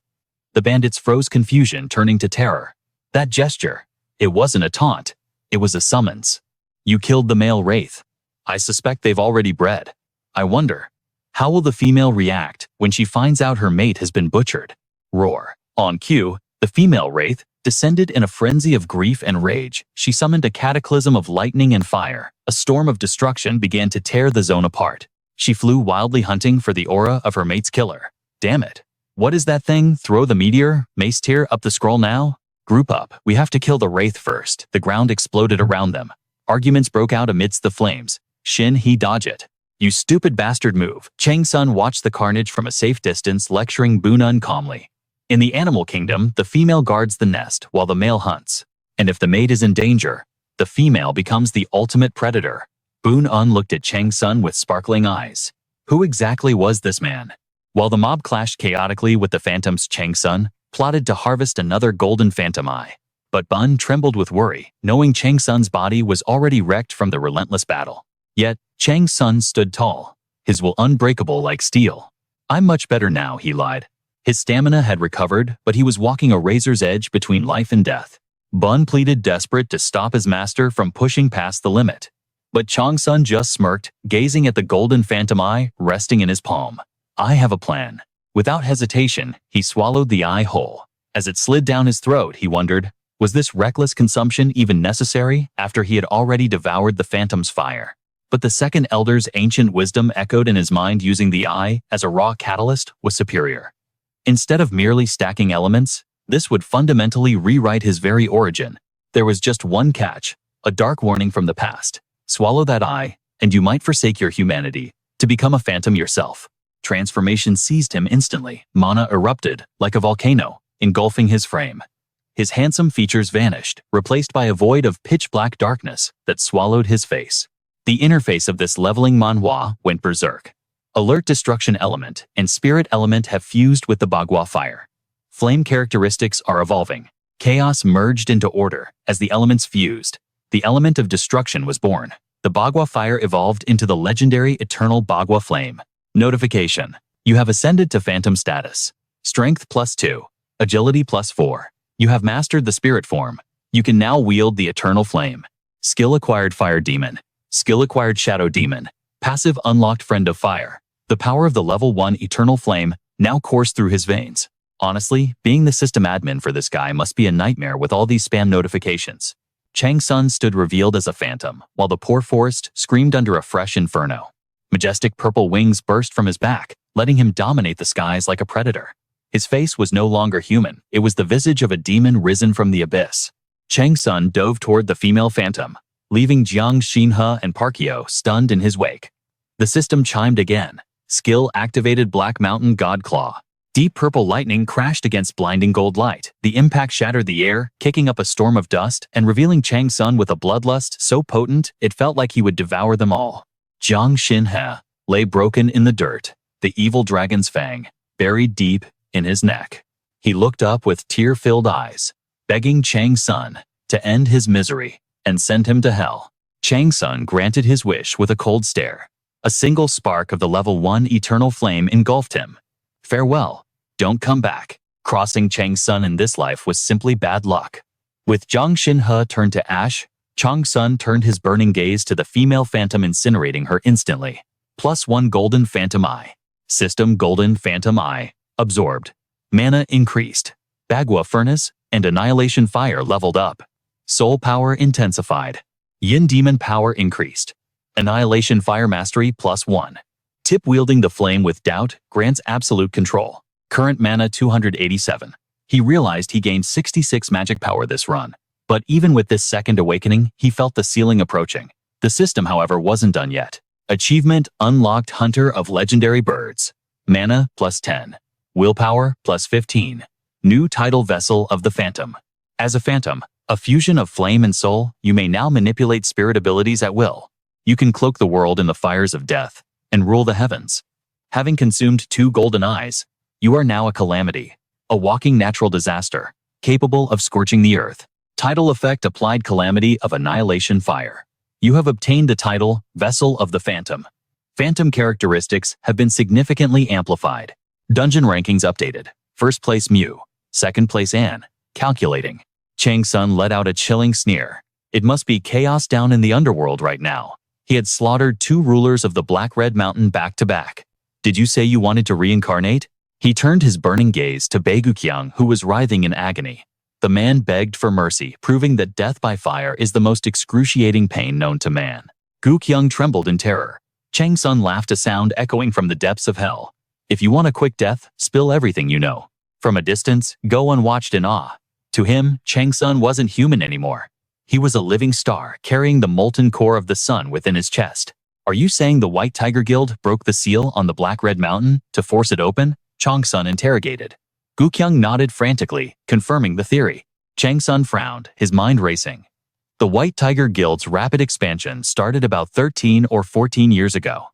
The bandits froze, confusion turning to terror. That gesture, it wasn't a taunt. It was a summons. You killed the male wraith. I suspect they've already bred. I wonder, how will the female react when she finds out her mate has been butchered? Roar. On cue, the female wraith descended in a frenzy of grief and rage. She summoned a cataclysm of lightning and fire. A storm of destruction began to tear the zone apart. She flew wildly hunting for the aura of her mate's killer. Damn it. What is that thing? Throw the meteor? Mace tier up the scroll now? Group up. We have to kill the wraith first. The ground exploded around them. Arguments broke out amidst the flames. Shin he dodge it. You stupid bastard move. Chang-Sun watched the carnage from a safe distance, lecturing Bunun calmly. In the animal kingdom, the female guards the nest while the male hunts. And if the mate is in danger, the female becomes the ultimate predator. Bunun looked at Chang-Sun with sparkling eyes. Who exactly was this man? While the mob clashed chaotically with the phantoms, Chang-Sun plotted to harvest another golden phantom eye. But Bun trembled with worry, knowing Chang-Sun's body was already wrecked from the relentless battle. Yet, Chang-Sun stood tall, his will unbreakable like steel. I'm much better now, he lied. His stamina had recovered, but he was walking a razor's edge between life and death. Bun pleaded, desperate to stop his master from pushing past the limit. But Chang-Sun just smirked, gazing at the golden phantom eye resting in his palm. I have a plan. Without hesitation, he swallowed the eye whole. As it slid down his throat, he wondered, was this reckless consumption even necessary after he had already devoured the phantom's fire? But the second elder's ancient wisdom echoed in his mind, using the eye as a raw catalyst was superior. Instead of merely stacking elements, this would fundamentally rewrite his very origin. There was just one catch, a dark warning from the past. Swallow that eye, and you might forsake your humanity to become a phantom yourself. Transformation seized him instantly. Mana erupted like a volcano, engulfing his frame. His handsome features vanished, replaced by a void of pitch-black darkness that swallowed his face. The interface of this leveling Manhwa went berserk. Alert destruction element and spirit element have fused with the Bagua fire. Flame characteristics are evolving. Chaos merged into order as the elements fused. The element of destruction was born. The Bagua fire evolved into the legendary eternal Bagua flame. Notification. You have ascended to phantom status. Strength +2. Agility +4. You have mastered the spirit form. You can now wield the eternal flame. Skill acquired fire demon. Skill acquired shadow demon. Passive unlocked friend of fire. The power of the level 1 eternal flame now coursed through his veins. Honestly, being the system admin for this guy must be a nightmare with all these spam notifications. Chang-Sun stood revealed as a phantom, while the poor forest screamed under a fresh inferno. Majestic purple wings burst from his back, letting him dominate the skies like a predator. His face was no longer human, it was the visage of a demon risen from the abyss. Chang-Sun dove toward the female phantom, leaving Jiang Xinhe and Parkio stunned in his wake. The system chimed again. Skill activated Black Mountain God Claw. Deep purple lightning crashed against blinding gold light. The impact shattered the air, kicking up a storm of dust and revealing Chang-Sun with a bloodlust so potent it felt like he would devour them all. Jiang Xinhe lay broken in the dirt, the evil dragon's fang buried deep in his neck. He looked up with tear-filled eyes, begging Chang-Sun to end his misery and send him to hell. Chang-Sun granted his wish with a cold stare. A single spark of the level 1 eternal flame engulfed him. Farewell. Don't come back. Crossing Chang-Sun in this life was simply bad luck. With Jiang Xinhe turned to ash, Chang-Sun turned his burning gaze to the female phantom, incinerating her instantly. +1 golden phantom eye. System golden phantom eye. Absorbed. Mana increased. Bagua furnace and annihilation fire leveled up. Soul power intensified. Yin demon power increased. Annihilation fire mastery +1. Tip wielding the flame with doubt grants absolute control. Current mana 287. He realized he gained 66 magic power this run. But even with this second awakening, he felt the ceiling approaching. The system, however, wasn't done yet. Achievement unlocked Hunter of Legendary Birds. Mana +10. Willpower +15. New title Vessel of the Phantom. As a phantom, a fusion of flame and soul, you may now manipulate spirit abilities at will. You can cloak the world in the fires of death and rule the heavens. Having consumed 2 golden eyes, you are now a calamity, a walking natural disaster, capable of scorching the earth. Title effect applied Calamity of Annihilation Fire. You have obtained the title Vessel of the Phantom. Phantom characteristics have been significantly amplified. Dungeon rankings updated. First place Mew. Second place Anne. Calculating. Chang-Sun let out a chilling sneer. It must be chaos down in the underworld right now. He had slaughtered 2 rulers of the Black-Red Mountain back to back. Did you say you wanted to reincarnate? He turned his burning gaze to Baiguqiang, who was writhing in agony. The man begged for mercy, proving that death by fire is the most excruciating pain known to man. Guqiang trembled in terror. Chang-Sun laughed, a sound echoing from the depths of hell. If you want a quick death, spill everything you know. From a distance, go unwatched in awe. To him, Chang-Sun wasn't human anymore. He was a living star, carrying the molten core of the sun within his chest. Are you saying the White Tiger Guild broke the seal on the Black-Red Mountain to force it open? Chang-Sun interrogated. Guqiang nodded frantically, confirming the theory. Chang-Sun frowned, his mind racing. The White Tiger Guild's rapid expansion started about 13 or 14 years ago.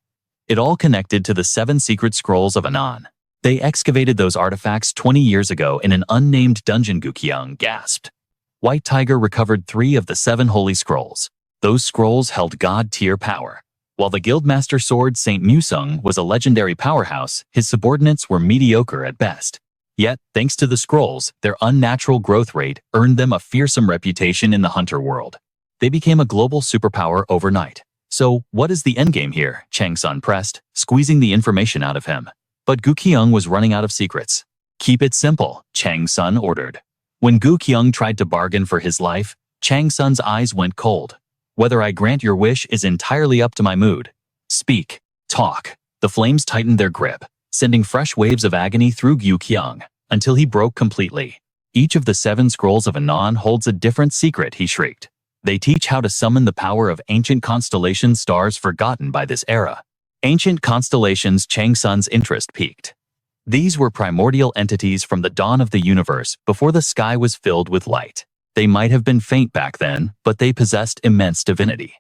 It all connected to the 7 secret scrolls of Anan. They excavated those artifacts 20 years ago in an unnamed dungeon, Guqiang gasped. White Tiger recovered 3 of the 7 holy scrolls. Those scrolls held god-tier power. While the Guildmaster Sword Saint Musung was a legendary powerhouse, his subordinates were mediocre at best. Yet, thanks to the scrolls, their unnatural growth rate earned them a fearsome reputation in the hunter world. They became a global superpower overnight. So, what is the endgame here? Chang-Sun pressed, squeezing the information out of him. But Guqiang was running out of secrets. Keep it simple, Chang-Sun ordered. When Guqiang tried to bargain for his life, Chang-Sun's eyes went cold. Whether I grant your wish is entirely up to my mood. Speak. Talk. The flames tightened their grip, sending fresh waves of agony through Guqiang, until he broke completely. Each of the 7 scrolls of Anan holds a different secret, he shrieked. They teach how to summon the power of ancient constellation stars forgotten by this era. Ancient constellations. Chang-Sun's interest peaked. These were primordial entities from the dawn of the universe, before the sky was filled with light. They might have been faint back then, but they possessed immense divinity.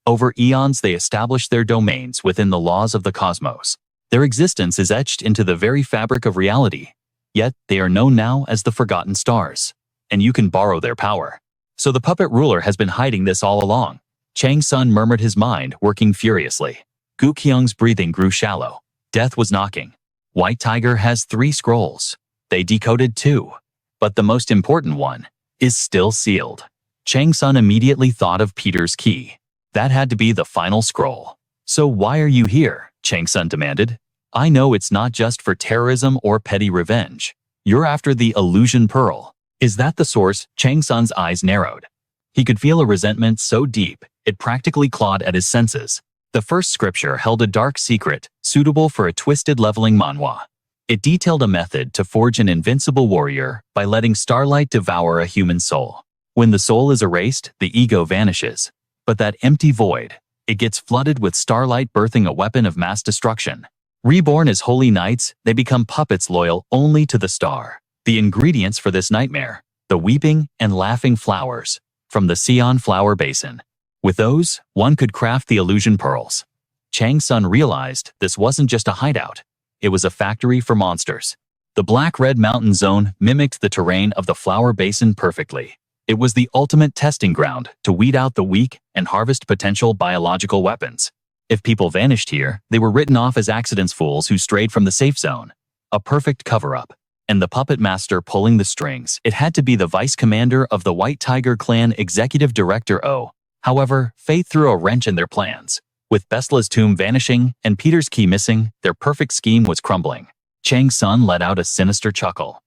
Over eons they established their domains within the laws of the cosmos. Their existence is etched into the very fabric of reality. Yet, they are known now as the Forgotten Stars. And you can borrow their power. So the puppet ruler has been hiding this all along. Chang-Sun murmured, his mind working furiously. Guqiang's breathing grew shallow. Death was knocking. White Tiger has 3 scrolls. They decoded 2. But the most important one is still sealed. Chang-Sun immediately thought of Peter's key. That had to be the final scroll. So why are you here? Chang-Sun demanded. I know it's not just for terrorism or petty revenge. You're after the illusion pearl. Is that the source? Chang-Sun's eyes narrowed. He could feel a resentment so deep, it practically clawed at his senses. The first scripture held a dark secret, suitable for a twisted leveling manhwa. It detailed a method to forge an invincible warrior by letting starlight devour a human soul. When the soul is erased, the ego vanishes. But that empty void, it gets flooded with starlight, birthing a weapon of mass destruction. Reborn as holy knights, they become puppets loyal only to the star. The ingredients for this nightmare: the weeping and laughing flowers from the Sion flower basin. With those, one could craft the illusion pearls. Chang-Sun realized this wasn't just a hideout. It was a factory for monsters. The Black-Red Mountain Zone mimicked the terrain of the flower basin perfectly. It was the ultimate testing ground to weed out the weak and harvest potential biological weapons. If people vanished here, they were written off as accidents, fools who strayed from the safe zone. A perfect cover-up. And the puppet master pulling the strings, it had to be the vice commander of the White Tiger Clan, Executive Director O. However, fate threw a wrench in their plans. With Bestla's tomb vanishing and Peter's key missing, their perfect scheme was crumbling. Chang-Sun let out a sinister chuckle.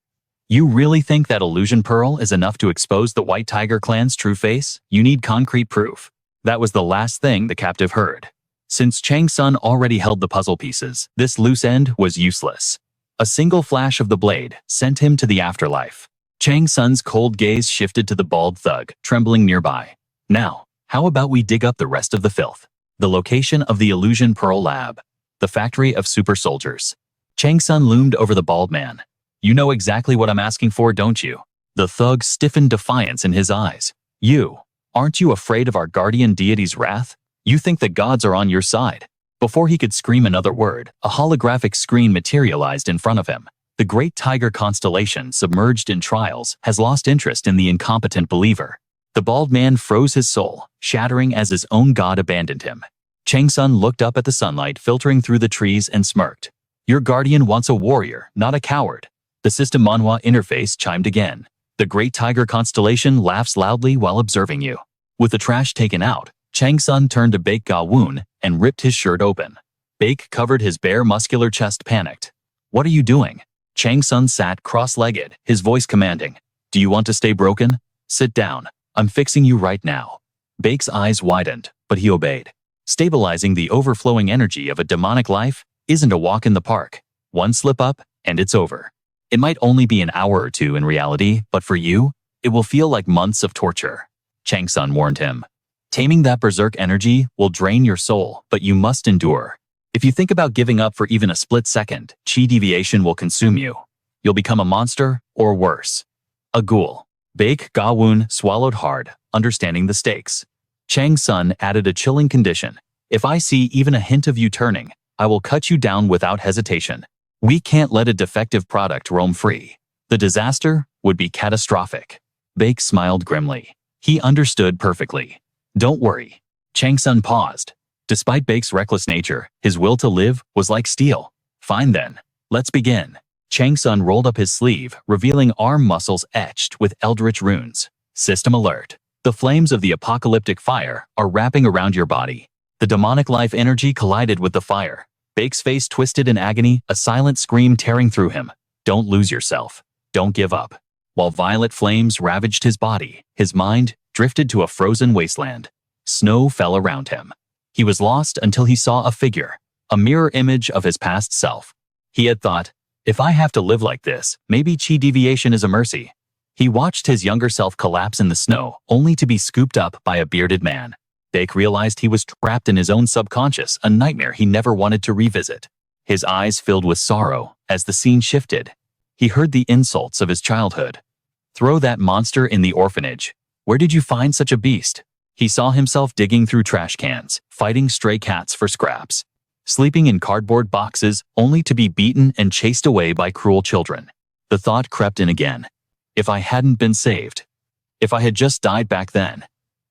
You really think that illusion pearl is enough to expose the White Tiger Clan's true face? You need concrete proof. That was the last thing the captive heard. Since Chang-Sun already held the puzzle pieces, this loose end was useless. A single flash of the blade sent him to the afterlife. Chang-Sun's cold gaze shifted to the bald thug, trembling nearby. Now, how about we dig up the rest of the filth? The location of the Illusion Pearl Lab. The factory of super soldiers. Chang-Sun loomed over the bald man. You know exactly what I'm asking for, don't you? The thug stiffened defiance in his eyes. Aren't you afraid of our guardian deity's wrath? You think the gods are on your side? Before he could scream another word, a holographic screen materialized in front of him. The great Tiger Constellation, submerged in trials, has lost interest in the incompetent believer. The bald man froze his soul, shattering as his own god abandoned him. Chang-Sun looked up at the sunlight filtering through the trees and smirked. Your guardian wants a warrior, not a coward. The system Manhwa interface chimed again. The great Tiger Constellation laughs loudly while observing you. With the trash taken out, Chang-Sun turned to Baek Ga-woon and ripped his shirt open. Baek covered his bare muscular chest, panicked. "What are you doing?" Chang-Sun sat cross-legged, his voice commanding. "Do you want to stay broken? Sit down. I'm fixing you right now." Baek's eyes widened, but he obeyed. Stabilizing the overflowing energy of a demonic life isn't a walk in the park. One slip up, and it's over. It might only be an hour or two in reality, but for you, it will feel like months of torture. Chang-Sun warned him. Taming that berserk energy will drain your soul, but you must endure. If you think about giving up for even a split second, chi deviation will consume you. You'll become a monster, or worse, a ghoul. Baek Ga-woon swallowed hard, understanding the stakes. Chang-Sun added a chilling condition. If I see even a hint of you turning, I will cut you down without hesitation. We can't let a defective product roam free. The disaster would be catastrophic. Baek smiled grimly. He understood perfectly. Don't worry. Chang-Sun paused. Despite Baek's reckless nature, his will to live was like steel. Fine then. Let's begin. Chang-Sun rolled up his sleeve, revealing arm muscles etched with eldritch runes. System alert. The flames of the apocalyptic fire are wrapping around your body. The demonic life energy collided with the fire. Baek's face twisted in agony, a silent scream tearing through him. Don't lose yourself. Don't give up. While violet flames ravaged his body, his mind drifted to a frozen wasteland. Snow fell around him. He was lost until he saw a figure, a mirror image of his past self. He had thought, if I have to live like this, maybe chi deviation is a mercy. He watched his younger self collapse in the snow, only to be scooped up by a bearded man. Baek realized he was trapped in his own subconscious, a nightmare he never wanted to revisit. His eyes filled with sorrow as the scene shifted. He heard the insults of his childhood. Throw that monster in the orphanage. Where did you find such a beast? He saw himself digging through trash cans, fighting stray cats for scraps, sleeping in cardboard boxes only to be beaten and chased away by cruel children. The thought crept in again. If I hadn't been saved, if I had just died back then,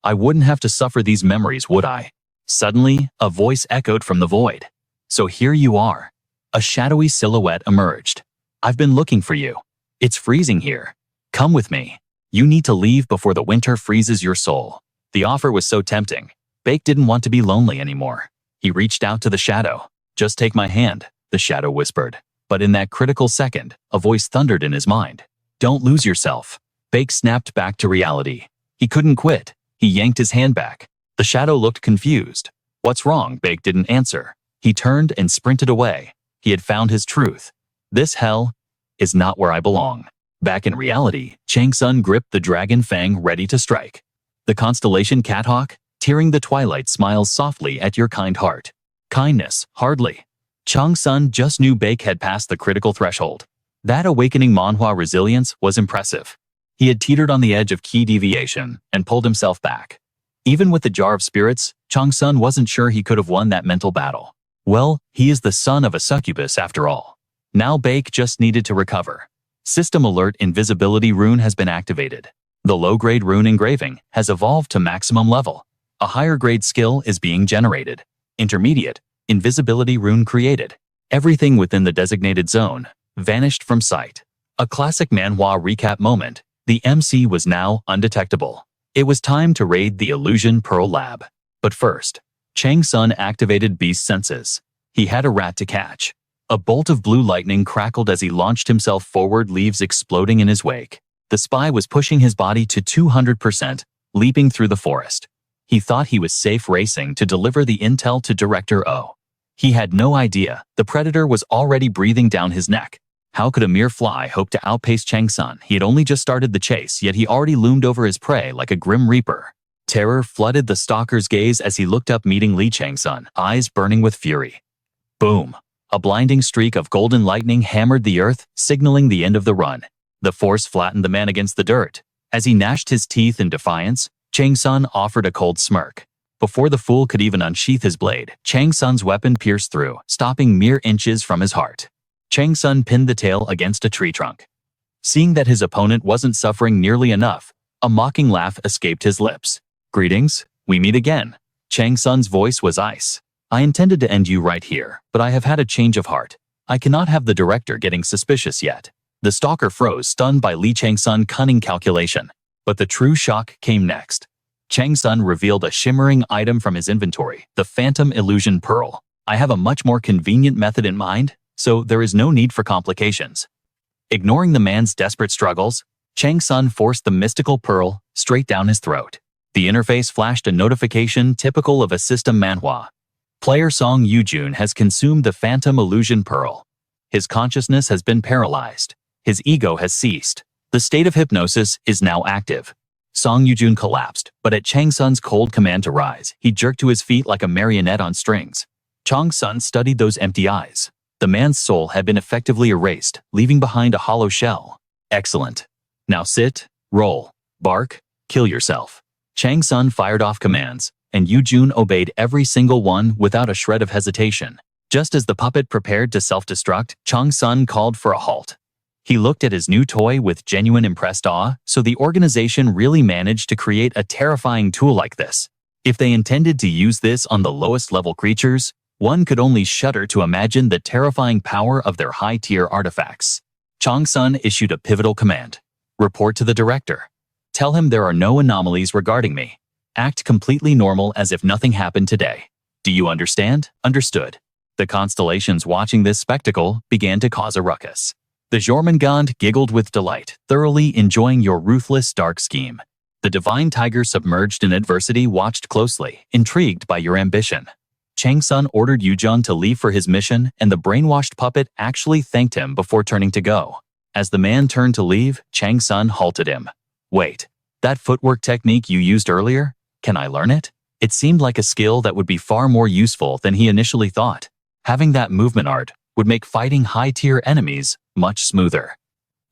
I wouldn't have to suffer these memories, would I? Suddenly, a voice echoed from the void. So here you are. A shadowy silhouette emerged. I've been looking for you. It's freezing here. Come with me. You need to leave before the winter freezes your soul. The offer was so tempting. Baek didn't want to be lonely anymore. He reached out to the shadow. Just take my hand, the shadow whispered. But in that critical second, a voice thundered in his mind. Don't lose yourself. Baek snapped back to reality. He couldn't quit. He yanked his hand back. The shadow looked confused. What's wrong? Baek didn't answer. He turned and sprinted away. He had found his truth. This hell is not where I belong. Back in reality, Chang-Sun gripped the dragon fang, ready to strike. The Constellation cathawk, tearing the twilight, smiles softly at your kind heart. Kindness, hardly. Chang-Sun just knew Baek had passed the critical threshold. That awakening Manhwa resilience was impressive. He had teetered on the edge of chi deviation and pulled himself back. Even with the jar of spirits, Chang-Sun wasn't sure he could have won that mental battle. Well, he is the son of a succubus after all. Now Baek just needed to recover. System alert: invisibility rune has been activated. The low-grade rune engraving has evolved to maximum level. A higher-grade skill is being generated. Intermediate, invisibility rune created. Everything within the designated zone vanished from sight. A classic manhwa recap moment. The MC was now undetectable. It was time to raid the Illusion Pearl Lab. But first, Chang-Sun activated beast senses. He had a rat to catch. A bolt of blue lightning crackled as he launched himself forward, leaves exploding in his wake. The spy was pushing his body to 200%, leaping through the forest. He thought he was safe, racing to deliver the intel to Director O. He had no idea the predator was already breathing down his neck. How could a mere fly hope to outpace Chang-Sun? He had only just started the chase, yet he already loomed over his prey like a grim reaper. Terror flooded the stalker's gaze as he looked up, meeting Li Chang-Sun, eyes burning with fury. Boom! A blinding streak of golden lightning hammered the earth, signaling the end of the run. The force flattened the man against the dirt. As he gnashed his teeth in defiance, Chang-Sun offered a cold smirk. Before the fool could even unsheath his blade, Chang-Sun's weapon pierced through, stopping mere inches from his heart. Chang-Sun pinned the tail against a tree trunk. Seeing that his opponent wasn't suffering nearly enough, a mocking laugh escaped his lips. Greetings, we meet again. Chang-Sun's voice was ice. I intended to end you right here, but I have had a change of heart. I cannot have the director getting suspicious yet. The stalker froze, stunned by Li Chang-Sun's cunning calculation. But the true shock came next. Chang-Sun revealed a shimmering item from his inventory, the Phantom Illusion Pearl. I have a much more convenient method in mind, so there is no need for complications. Ignoring the man's desperate struggles, Chang-Sun forced the mystical pearl straight down his throat. The interface flashed a notification typical of a system manhwa. Player Song Yujun has consumed the Phantom Illusion Pearl. His consciousness has been paralyzed. His ego has ceased. The state of hypnosis is now active. Song Yujun collapsed, but at Chang-Sun's cold command to rise, he jerked to his feet like a marionette on strings. Chang-Sun studied those empty eyes. The man's soul had been effectively erased, leaving behind a hollow shell. Excellent. Now sit, roll, bark, kill yourself. Chang-Sun fired off commands, and Yujun obeyed every single one without a shred of hesitation. Just as the puppet prepared to self-destruct, Chang-Sun called for a halt. He looked at his new toy with genuine impressed awe, so the organization really managed to create a terrifying tool like this. If they intended to use this on the lowest level creatures, one could only shudder to imagine the terrifying power of their high-tier artifacts. Chang-Sun issued a pivotal command. Report to the director. Tell him there are no anomalies regarding me. Act completely normal as if nothing happened today. Do you understand? Understood. The constellations watching this spectacle began to cause a ruckus. The Jormungand giggled with delight, thoroughly enjoying your ruthless dark scheme. The divine tiger submerged in adversity watched closely, intrigued by your ambition. Chang-Sun ordered Yujun to leave for his mission, and the brainwashed puppet actually thanked him before turning to go. As the man turned to leave, Chang-Sun halted him. Wait, that footwork technique you used earlier? Can I learn it? It seemed like a skill that would be far more useful than he initially thought. Having that movement art would make fighting high-tier enemies much smoother.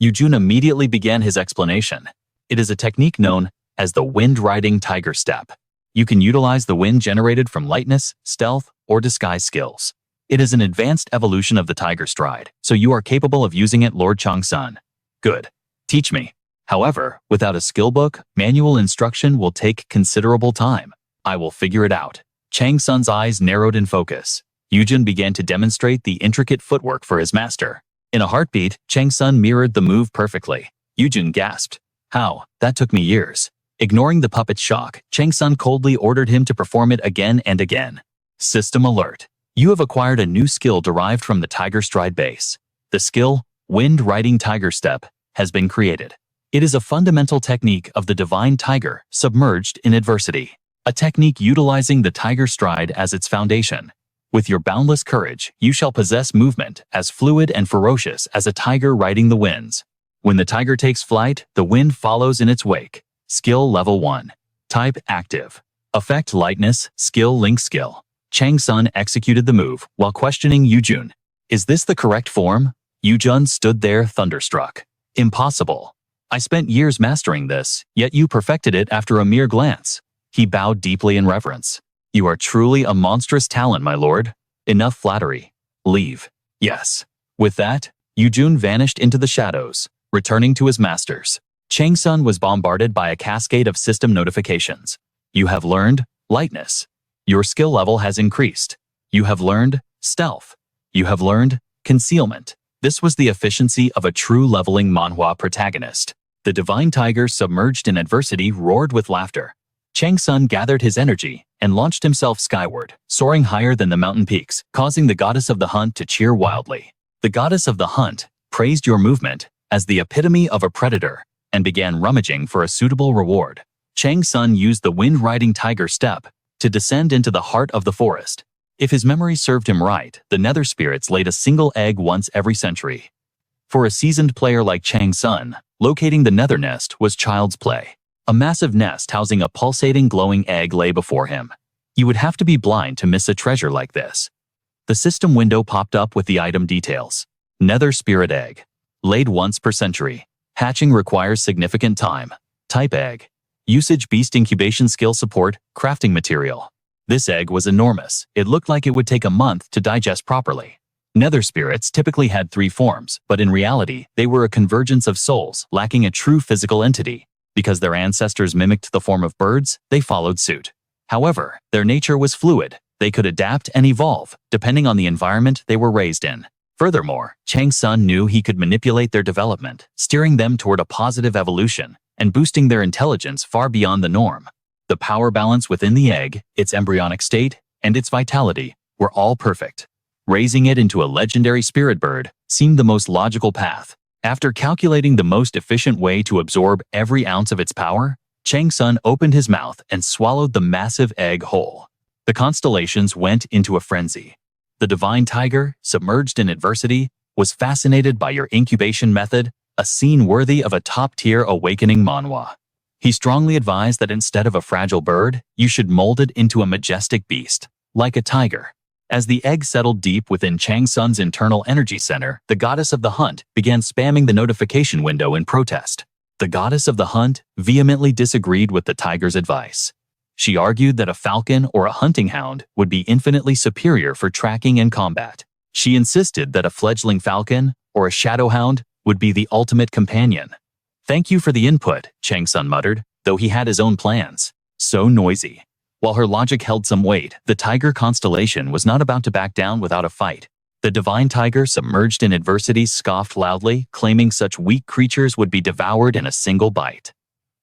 Yujun immediately began his explanation. It is a technique known as the wind-riding tiger step. You can utilize the wind generated from lightness, stealth, or disguise skills. It is an advanced evolution of the tiger stride, so you are capable of using it, Lord Chang-Sun. Good. Teach me. However, without a skill book, manual instruction will take considerable time. I will figure it out. Chang-Sun's eyes narrowed in focus. Yujun began to demonstrate the intricate footwork for his master. In a heartbeat, Chang-Sun mirrored the move perfectly. Yujun gasped. How? That took me years. Ignoring the puppet's shock, Chang-Sun coldly ordered him to perform it again and again. System alert. You have acquired a new skill derived from the Tiger Stride base. The skill, Wind Riding Tiger Step, has been created. It is a fundamental technique of the divine tiger submerged in adversity. A technique utilizing the Tiger Stride as its foundation. With your boundless courage, you shall possess movement as fluid and ferocious as a tiger riding the winds. When the tiger takes flight, the wind follows in its wake. Skill Level 1. Type Active. Effect Lightness, Skill Link Skill. Chang-Sun executed the move while questioning Yujun. Is this the correct form? Yujun stood there thunderstruck. Impossible. I spent years mastering this, yet you perfected it after a mere glance. He bowed deeply in reverence. You are truly a monstrous talent, my lord. Enough flattery. Leave. Yes. With that, Yujun vanished into the shadows, returning to his masters. Chang-Sun was bombarded by a cascade of system notifications. You have learned lightness. Your skill level has increased. You have learned stealth. You have learned concealment. This was the efficiency of a true leveling manhwa protagonist. The divine tiger submerged in adversity roared with laughter. Chang-Sun gathered his energy and launched himself skyward, soaring higher than the mountain peaks, causing the goddess of the hunt to cheer wildly. The goddess of the hunt praised your movement as the epitome of a predator and began rummaging for a suitable reward. Chang-Sun used the wind-riding tiger step to descend into the heart of the forest. If his memory served him right, the nether spirits laid a single egg once every century. For a seasoned player like Chang-Sun, locating the nether nest was child's play. A massive nest housing a pulsating glowing egg lay before him. You would have to be blind to miss a treasure like this. The system window popped up with the item details. Nether spirit egg. Laid once per century. Hatching requires significant time. Type egg. Usage beast incubation skill support, crafting material. This egg was enormous. It looked like it would take a month to digest properly. Nether spirits typically had 3 forms, but in reality, they were a convergence of souls lacking a true physical entity. Because their ancestors mimicked the form of birds, they followed suit. However, their nature was fluid. They could adapt and evolve, depending on the environment they were raised in. Furthermore, Chang-Sun knew he could manipulate their development, steering them toward a positive evolution and boosting their intelligence far beyond the norm. The power balance within the egg, its embryonic state, and its vitality were all perfect. Raising it into a legendary spirit bird seemed the most logical path. After calculating the most efficient way to absorb every ounce of its power, Chang-Sun opened his mouth and swallowed the massive egg whole. The constellations went into a frenzy. The divine tiger, submerged in adversity, was fascinated by your incubation method, a scene worthy of a top-tier awakening manhwa. He strongly advised that instead of a fragile bird, you should mold it into a majestic beast, like a tiger. As the egg settled deep within Chang-Sun's internal energy center, the goddess of the hunt began spamming the notification window in protest. The goddess of the hunt vehemently disagreed with the tiger's advice. She argued that a falcon or a hunting hound would be infinitely superior for tracking and combat. She insisted that a fledgling falcon or a shadow hound would be the ultimate companion. "Thank you for the input," Chang-Sun muttered, though he had his own plans. So noisy. While her logic held some weight, the tiger constellation was not about to back down without a fight. The divine tiger, submerged in adversity, scoffed loudly, claiming such weak creatures would be devoured in a single bite.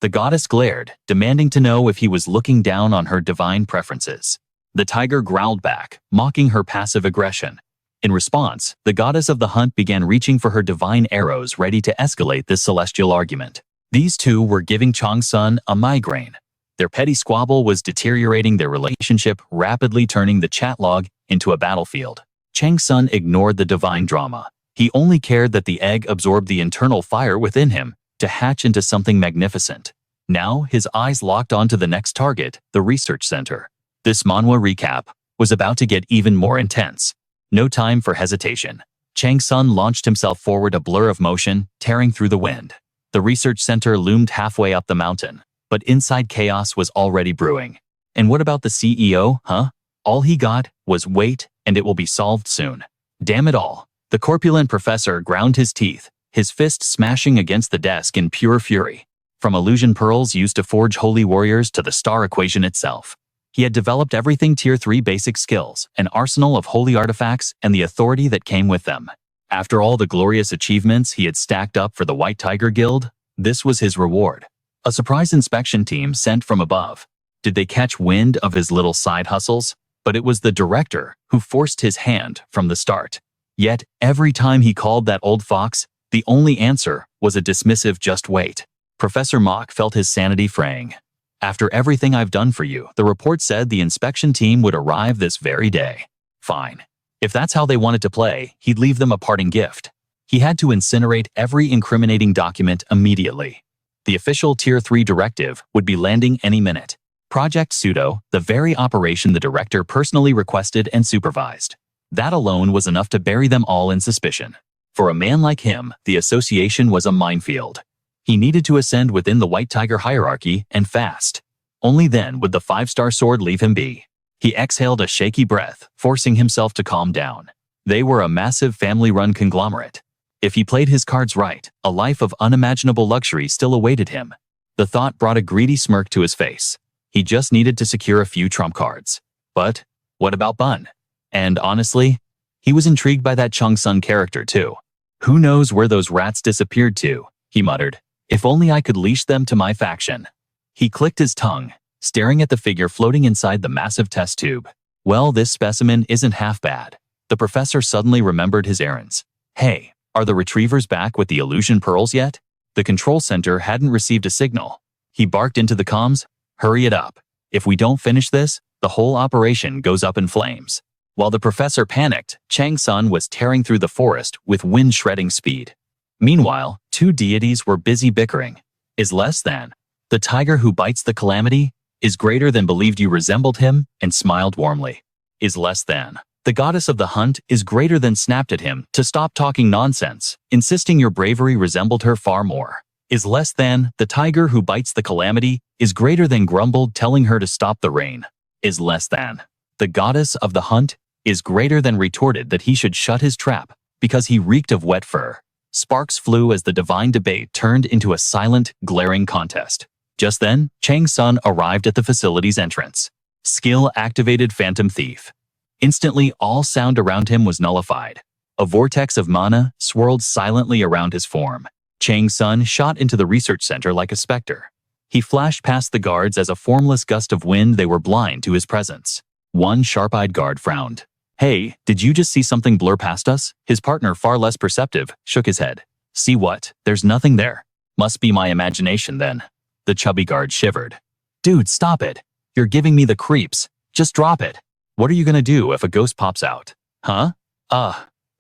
The goddess glared, demanding to know if he was looking down on her divine preferences. The tiger growled back, mocking her passive aggression. In response, the goddess of the hunt began reaching for her divine arrows, ready to escalate this celestial argument. These two were giving Chang-Sun a migraine. Their petty squabble was deteriorating their relationship, rapidly turning the chat log into a battlefield. Chang-Sun ignored the divine drama. He only cared that the egg absorbed the internal fire within him to hatch into something magnificent. Now, his eyes locked onto the next target, the research center. This manhwa recap was about to get even more intense. No time for hesitation. Chang-Sun launched himself forward, a blur of motion, tearing through the wind. The research center loomed halfway up the mountain, but inside chaos was already brewing. And what about the CEO, huh? All he got was wait, and it will be solved soon. Damn it all. The corpulent professor ground his teeth, his fist smashing against the desk in pure fury. From illusion pearls used to forge holy warriors to the star equation itself. He had developed everything Tier 3 basic skills, an arsenal of holy artifacts, and the authority that came with them. After all the glorious achievements he had stacked up for the White Tiger Guild, this was his reward. A surprise inspection team sent from above. Did they catch wind of his little side hustles? But it was the director who forced his hand from the start. Yet, every time he called that old fox, the only answer was a dismissive "just wait." Professor Mock felt his sanity fraying. "After everything I've done for you," the report said, the inspection team would arrive this very day. Fine. If that's how they wanted to play, he'd leave them a parting gift. He had to incinerate every incriminating document immediately. The official Tier 3 directive would be landing any minute. Project Pseudo, the very operation the director personally requested and supervised. That alone was enough to bury them all in suspicion. For a man like him, the association was a minefield. He needed to ascend within the White Tiger hierarchy, and fast. Only then would the 5-star sword leave him be. He exhaled a shaky breath, forcing himself to calm down. They were a massive family-run conglomerate. If he played his cards right, a life of unimaginable luxury still awaited him. The thought brought a greedy smirk to his face. He just needed to secure a few trump cards. But what about Bun? And honestly, he was intrigued by that Chang-Sun character too. "Who knows where those rats disappeared to?" he muttered. "If only I could leash them to my faction." He clicked his tongue, staring at the figure floating inside the massive test tube. Well, this specimen isn't half bad. The professor suddenly remembered his errands. "Hey, are the retrievers back with the illusion pearls yet?" The control center hadn't received a signal. He barked into the comms, "Hurry it up. If we don't finish this, the whole operation goes up in flames." While the professor panicked, Chang-Sun was tearing through the forest with wind-shredding speed. Meanwhile, two deities were busy bickering. Is less than. The tiger who bites the calamity is greater than believed you resembled him and smiled warmly. Is less than. The goddess of the hunt is greater than snapped at him to stop talking nonsense, insisting your bravery resembled her far more. Is less than. The tiger who bites the calamity is greater than grumbled telling her to stop the rain. Is less than. The goddess of the hunt is greater than retorted that he should shut his trap because he reeked of wet fur. Sparks flew as the divine debate turned into a silent, glaring contest. Just then, Chang-Sun arrived at the facility's entrance. Skill-activated Phantom Thief. Instantly, all sound around him was nullified. A vortex of mana swirled silently around his form. Chang-Sun shot into the research center like a specter. He flashed past the guards as a formless gust of wind. They were blind to his presence. One sharp-eyed guard frowned. "Hey, did you just see something blur past us?" His partner, far less perceptive, shook his head. "See what? There's nothing there." "Must be my imagination then." The chubby guard shivered. "Dude, stop it. You're giving me the creeps. Just drop it. What are you gonna do if a ghost pops out?" "Huh?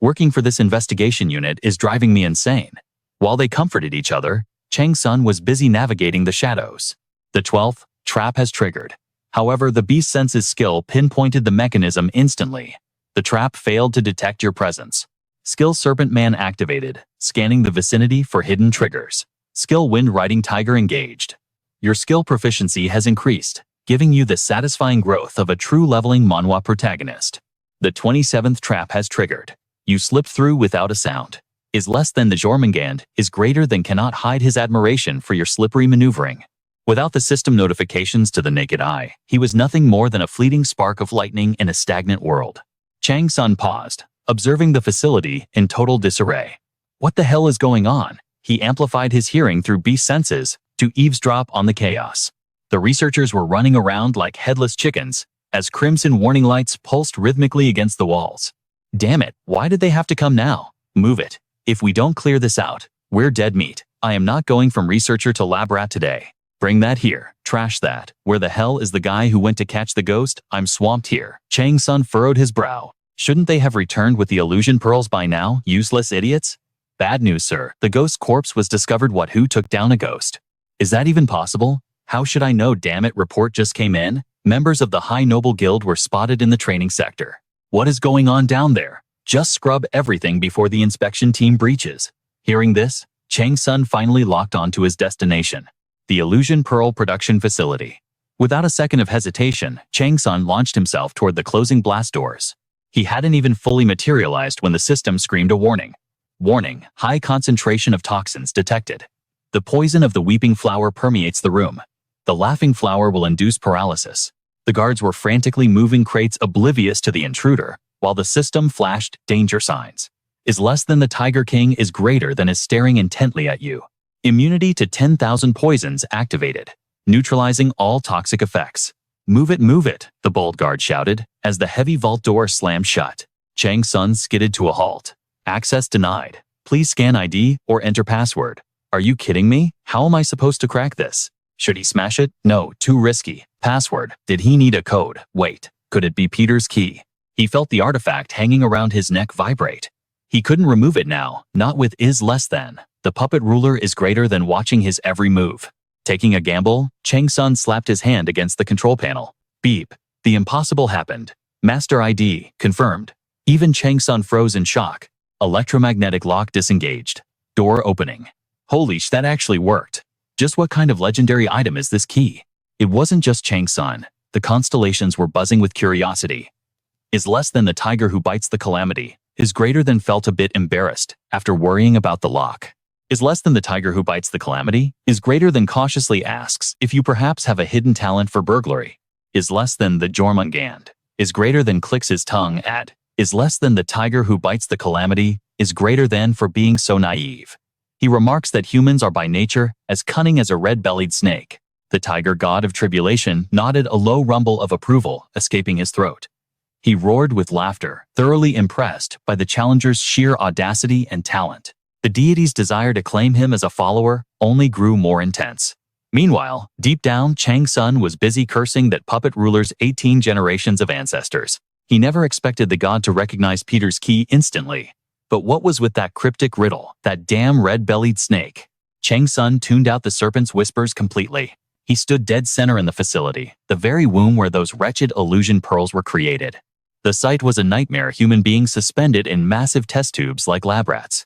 Working for this investigation unit is driving me insane." While they comforted each other, Chang-Sun was busy navigating the shadows. The 12th trap has triggered. However, the beast senses skill pinpointed the mechanism instantly. The trap failed to detect your presence. Skill Serpent Man activated, scanning the vicinity for hidden triggers. Skill Wind Riding Tiger engaged. Your skill proficiency has increased, giving you the satisfying growth of a true leveling manhwa protagonist. The 27th trap has triggered. You slipped through without a sound. Is less than the Jormungand, is greater than cannot hide his admiration for your slippery maneuvering. Without the system notifications to the naked eye, he was nothing more than a fleeting spark of lightning in a stagnant world. Chang-Sun paused, observing the facility in total disarray. What the hell is going on? He amplified his hearing through beast senses to eavesdrop on the chaos. The researchers were running around like headless chickens as crimson warning lights pulsed rhythmically against the walls. Damn it, why did they have to come now? Move it. If we don't clear this out, we're dead meat. I am not going from researcher to lab rat today. Bring that here. Trash that. Where the hell is the guy who went to catch the ghost? I'm swamped here. Chang-Sun furrowed his brow. Shouldn't they have returned with the illusion pearls by now, useless idiots? Bad news, sir. The ghost corpse was discovered. What? Who took down a ghost? Is that even possible? How should I know? Damn it, report just came in. Members of the High Noble Guild were spotted in the training sector. What is going on down there? Just scrub everything before the inspection team breaches. Hearing this, Chang-Sun finally locked on to his destination, the Illusion Pearl production facility. Without a second of hesitation, Chang-Sun launched himself toward the closing blast doors. He hadn't even fully materialized when the system screamed a warning. Warning, high concentration of toxins detected. The poison of the weeping flower permeates the room. The laughing flower will induce paralysis. The guards were frantically moving crates oblivious to the intruder, while the system flashed danger signs. Is less than the Tiger King, is greater than is staring intently at you. Immunity to 10,000 poisons activated, neutralizing all toxic effects. Move it, the bold guard shouted, as the heavy vault door slammed shut. Chang-Sun skidded to a halt. Access denied. Please scan ID or enter password. Are you kidding me? How am I supposed to crack this? Should he smash it? No, too risky. Password. Did he need a code? Wait, could it be Peter's key? He felt the artifact hanging around his neck vibrate. He couldn't remove it now, not with is less than. The puppet ruler is greater than watching his every move. Taking a gamble, Chang-Sun slapped his hand against the control panel. Beep. The impossible happened. Master ID, confirmed. Even Chang-Sun froze in shock. Electromagnetic lock disengaged. Door opening. Holy sh, that actually worked. Just what kind of legendary item is this key? It wasn't just Chang-Sun. The constellations were buzzing with curiosity. Is less than the tiger who bites the calamity. Is greater than felt a bit embarrassed after worrying about the lock. Is less than the tiger who bites the calamity. Is greater than cautiously asks if you perhaps have a hidden talent for burglary. Is less than the Jormungand. Is greater than clicks his tongue at. Is less than the tiger who bites the calamity. Is greater than for being so naive. He remarks that humans are by nature as cunning as a red-bellied snake. The tiger god of tribulation nodded, a low rumble of approval escaping his throat. He roared with laughter, thoroughly impressed by the challenger's sheer audacity and talent. The deity's desire to claim him as a follower only grew more intense. Meanwhile, deep down, Chang-Sun was busy cursing that puppet ruler's 18 generations of ancestors. He never expected the god to recognize Peter's key instantly. But what was with that cryptic riddle, that damn red-bellied snake? Chang-Sun tuned out the serpent's whispers completely. He stood dead center in the facility, the very womb where those wretched illusion pearls were created. The sight was a nightmare, human beings suspended in massive test tubes like lab rats.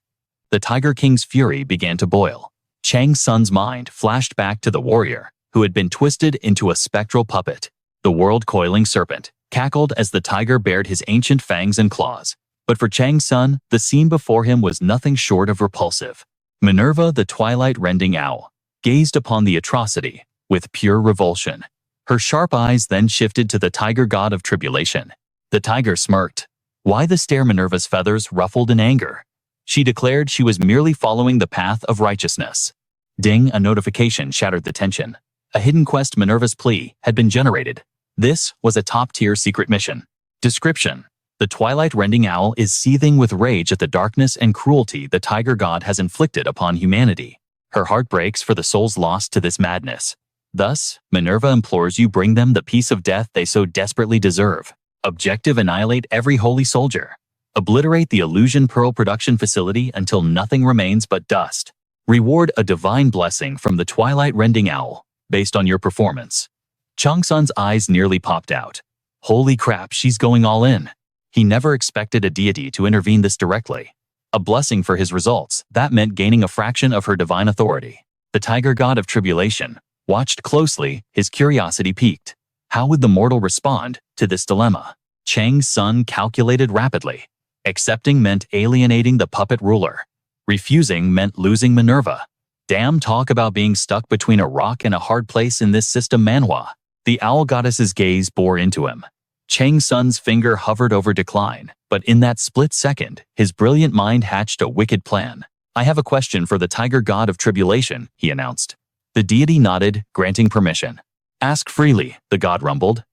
The Tiger King's fury began to boil. Chang-Sun's mind flashed back to the warrior, who had been twisted into a spectral puppet. The world-coiling serpent cackled as the tiger bared his ancient fangs and claws. But for Chang-Sun, the scene before him was nothing short of repulsive. Minerva, the twilight-rending owl, gazed upon the atrocity with pure revulsion. Her sharp eyes then shifted to the tiger god of tribulation. The tiger smirked. Why the stare? Minerva's feathers ruffled in anger. She declared she was merely following the path of righteousness. Ding, a notification shattered the tension. A hidden quest, Minerva's Plea, had been generated. This was a top-tier secret mission. Description: the Twilight-rending owl is seething with rage at the darkness and cruelty the tiger god has inflicted upon humanity. Her heart breaks for the souls lost to this madness. Thus, Minerva implores you bring them the peace of death they so desperately deserve. Objective: annihilate every holy soldier. Obliterate the Illusion Pearl production facility until nothing remains but dust. Reward: a divine blessing from the Twilight-rending owl, based on your performance. Chang-Sun's eyes nearly popped out. Holy crap, she's going all in. He never expected a deity to intervene this directly. A blessing for his results, that meant gaining a fraction of her divine authority. The tiger god of tribulation watched closely, his curiosity piqued. How would the mortal respond to this dilemma? Chang-Sun calculated rapidly. Accepting meant alienating the puppet ruler. Refusing meant losing Minerva. Damn, talk about being stuck between a rock and a hard place in this system, Manhwa. The owl goddess's gaze bore into him. Chang-Sun's finger hovered over decline, but in that split second, his brilliant mind hatched a wicked plan. I have a question for the tiger god of tribulation, he announced. The deity nodded, granting permission. Ask freely, the god rumbled.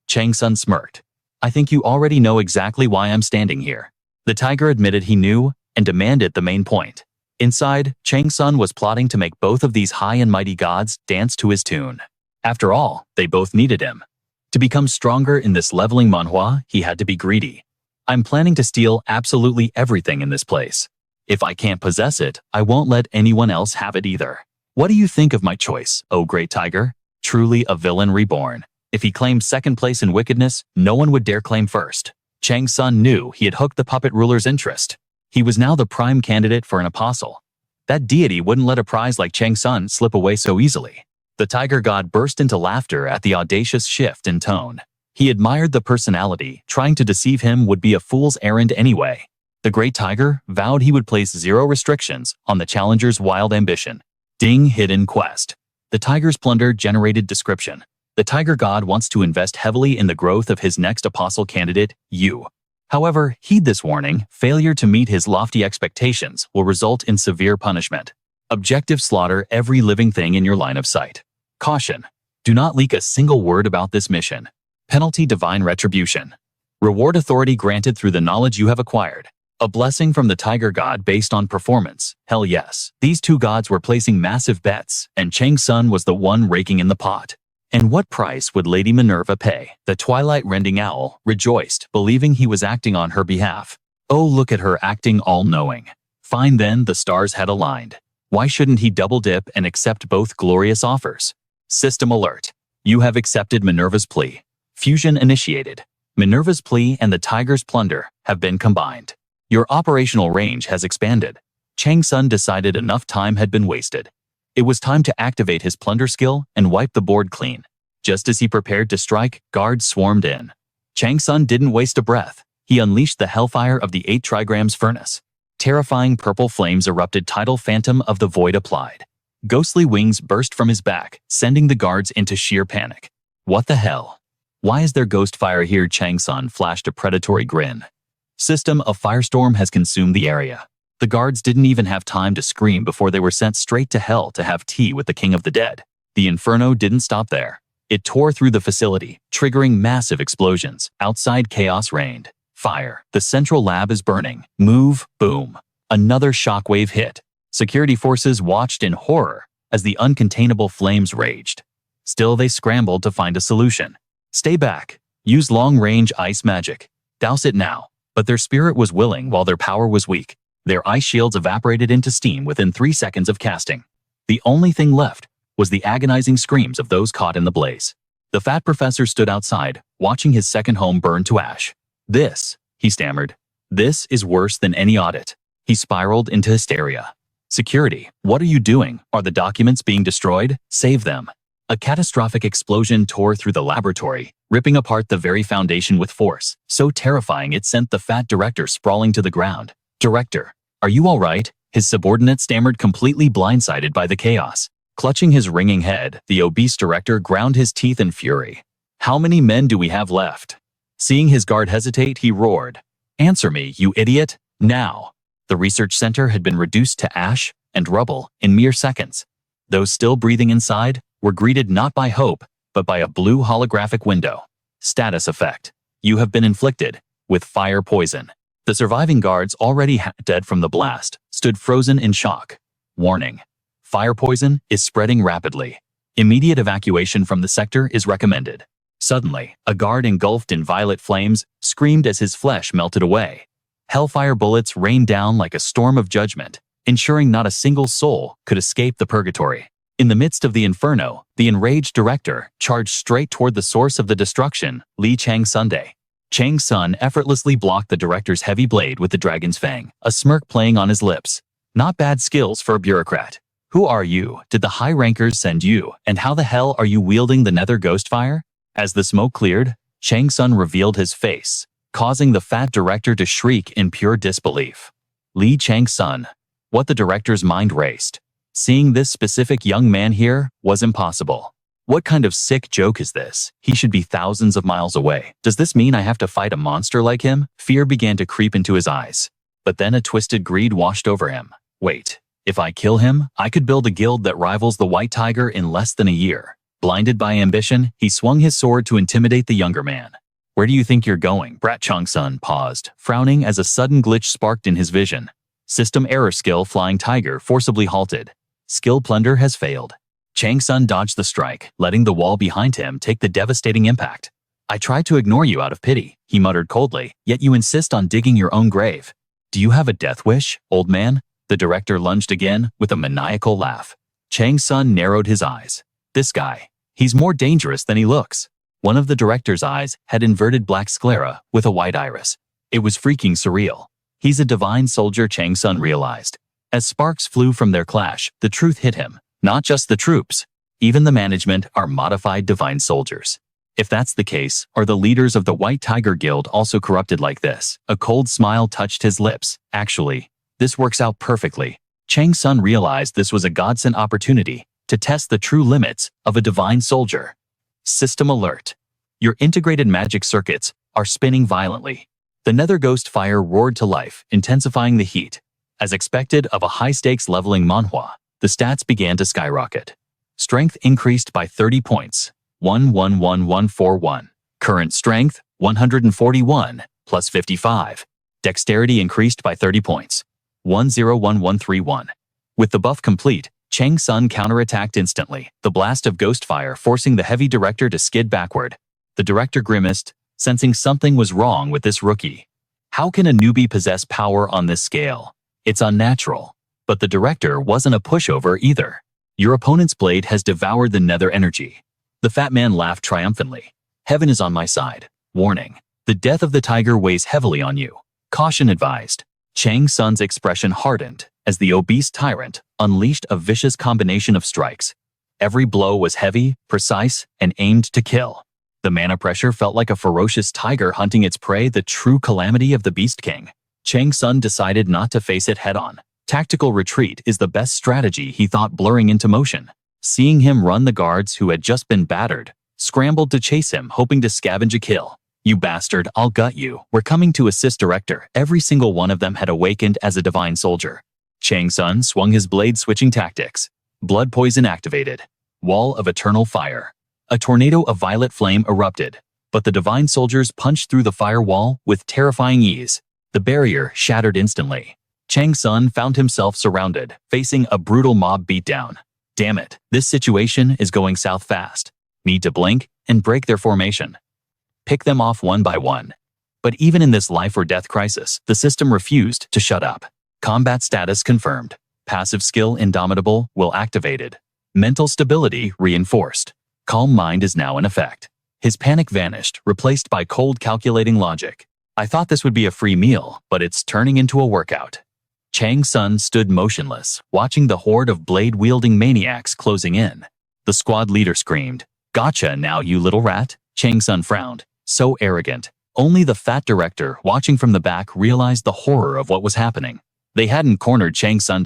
Chang-Sun smirked. I think you already know exactly why I'm standing here. The tiger admitted he knew and demanded the main point. Inside, Chang-Sun was plotting to make both of these high and mighty gods dance to his tune. After all, they both needed him. To become stronger in this leveling manhwa, he had to be greedy. I'm planning to steal absolutely everything in this place. If I can't possess it, I won't let anyone else have it either. What do you think of my choice, O great tiger? Truly a villain reborn. If he claimed second place in wickedness, no one would dare claim first. Chang-Sun knew he had hooked the puppet ruler's interest. He was now the prime candidate for an apostle. That deity wouldn't let a prize like Chang-Sun slip away so easily. The tiger god burst into laughter at the audacious shift in tone. He admired the personality. Trying to deceive him would be a fool's errand anyway. The great tiger vowed he would place zero restrictions on the challenger's wild ambition. Ding, hidden quest. The tiger's plunder generated description. The tiger god wants to invest heavily in the growth of his next apostle candidate, you. However, heed this warning: failure to meet his lofty expectations will result in severe punishment. Objective: slaughter every living thing in your line of sight. Caution: do not leak a single word about this mission. Penalty: divine retribution. Reward: authority granted through the knowledge you have acquired. A blessing from the tiger god based on performance. Hell yes. These two gods were placing massive bets, and Chang-Sun was the one raking in the pot. And what price would Lady Minerva pay? The Twilight-rending owl rejoiced, believing he was acting on her behalf. Oh, look at her acting all-knowing. Fine then, the stars had aligned. Why shouldn't he double-dip and accept both glorious offers? System alert. You have accepted Minerva's plea. Fusion initiated. Minerva's plea and the tiger's plunder have been combined. Your operational range has expanded. Chang-Sun decided enough time had been wasted. It was time to activate his plunder skill and wipe the board clean. Just as he prepared to strike, guards swarmed in. Chang-Sun didn't waste a breath. He unleashed the hellfire of the 8 trigrams furnace. Terrifying purple flames erupted. Tidal phantom of the void applied. Ghostly wings burst from his back, sending the guards into sheer panic. What the hell? Why is there ghost fire here? Chang-Sun flashed a predatory grin. System of firestorm has consumed the area. The guards didn't even have time to scream before they were sent straight to hell to have tea with the king of the dead. The inferno didn't stop there. It tore through the facility, triggering massive explosions. Outside, chaos reigned. Fire. The central lab is burning. Move. Boom. Another shockwave hit. Security forces watched in horror as the uncontainable flames raged. Still, they scrambled to find a solution. Stay back. Use long-range ice magic. Douse it now. But their spirit was willing while their power was weak. Their ice shields evaporated into steam within 3 seconds of casting. The only thing left was the agonizing screams of those caught in the blaze. The fat professor stood outside, watching his second home burn to ash. This, he stammered, this is worse than any audit. He spiraled into hysteria. Security, what are you doing? Are the documents being destroyed? Save them. A catastrophic explosion tore through the laboratory, ripping apart the very foundation with force, so terrifying it sent the fat director sprawling to the ground. Director, are you all right? His subordinate stammered, completely blindsided by the chaos. Clutching his ringing head, the obese director ground his teeth in fury. How many men do we have left? Seeing his guard hesitate, he roared. Answer me, you idiot, now. The research center had been reduced to ash and rubble in mere seconds. Those still breathing inside were greeted not by hope, but by a blue holographic window. Status effect. You have been inflicted with fire poison. The surviving guards, already dead from the blast, stood frozen in shock. Warning. Fire poison is spreading rapidly. Immediate evacuation from the sector is recommended. Suddenly, a guard engulfed in violet flames screamed as his flesh melted away. Hellfire bullets rained down like a storm of judgment, ensuring not a single soul could escape the purgatory. In the midst of the inferno, the enraged director charged straight toward the source of the destruction, Chang-Sun. Chang-Sun effortlessly blocked the director's heavy blade with the dragon's fang, a smirk playing on his lips. Not bad skills for a bureaucrat. Who are you? Did the high rankers send you? And how the hell are you wielding the nether ghost fire? As the smoke cleared, Chang-Sun revealed his face, causing the fat director to shriek in pure disbelief. Chang-Sun. What the director's mind raced. Seeing this specific young man here was impossible. What kind of sick joke is this? He should be thousands of miles away. Does this mean I have to fight a monster like him? Fear began to creep into his eyes. But then a twisted greed washed over him. Wait, if I kill him, I could build a guild that rivals the White Tiger in less than a year. Blinded by ambition, he swung his sword to intimidate the younger man. Where do you think you're going? Chang-Sun paused, frowning as a sudden glitch sparked in his vision. System error. Skill Flying Tiger forcibly halted. Skill Plunder has failed. Chang-Sun dodged the strike, letting the wall behind him take the devastating impact. I tried to ignore you out of pity, he muttered coldly, yet you insist on digging your own grave. Do you have a death wish, old man? The director lunged again with a maniacal laugh. Chang-Sun narrowed his eyes. This guy, he's more dangerous than he looks. One of the director's eyes had inverted black sclera with a white iris. It was freaking surreal. He's a divine soldier, Chang-Sun realized. As sparks flew from their clash, the truth hit him. Not just the troops. Even the management are modified divine soldiers. If that's the case, are the leaders of the White Tiger Guild also corrupted like this? A cold smile touched his lips. Actually, this works out perfectly. Chang-Sun realized this was a godsend opportunity to test the true limits of a divine soldier. System alert. Your integrated magic circuits are spinning violently. The nether ghost fire roared to life, intensifying the heat. As expected of a high-stakes leveling Manhwa, the stats began to skyrocket. Strength increased by 30 points, 111141. Current strength, 141, plus 55. Dexterity increased by 30 points, 101131. With the buff complete, Chang-Sun counterattacked instantly, the blast of ghost fire forcing the heavy director to skid backward. The director grimaced, sensing something was wrong with this rookie. How can a newbie possess power on this scale? It's unnatural. But the director wasn't a pushover either. Your opponent's blade has devoured the nether energy. The fat man laughed triumphantly. Heaven is on my side. Warning. The death of the tiger weighs heavily on you. Caution advised. Chang-Sun's expression hardened as the obese tyrant unleashed a vicious combination of strikes. Every blow was heavy, precise, and aimed to kill. The mana pressure felt like a ferocious tiger hunting its prey, the true calamity of the Beast King. Chang-Sun decided not to face it head-on. Tactical retreat is the best strategy, he thought, blurring into motion. Seeing him run, the guards who had just been battered scrambled to chase him, hoping to scavenge a kill. You bastard, I'll gut you. We're coming to assist director. Every single one of them had awakened as a divine soldier. Chang-Sun swung his blade, switching tactics. Blood poison activated. Wall of eternal fire. A tornado of violet flame erupted, but the divine soldiers punched through the firewall with terrifying ease. The barrier shattered instantly. Chang-Sun found himself surrounded, facing a brutal mob beatdown. Damn it, this situation is going south fast. Need to blink and break their formation. Pick them off one by one. But even in this life or death crisis, the system refused to shut up. Combat status confirmed. Passive skill Indomitable will activated. Mental stability reinforced. Calm mind is now in effect. His panic vanished, replaced by cold calculating logic. I thought this would be a free meal, but it's turning into a workout. Chang-Sun stood motionless, watching the horde of blade-wielding maniacs closing in. The squad leader screamed, "Gotcha now, you little rat." Chang-Sun frowned. So arrogant. Only the fat director, watching from the back, realized the horror of what was happening. They hadn't cornered Chang-Sun.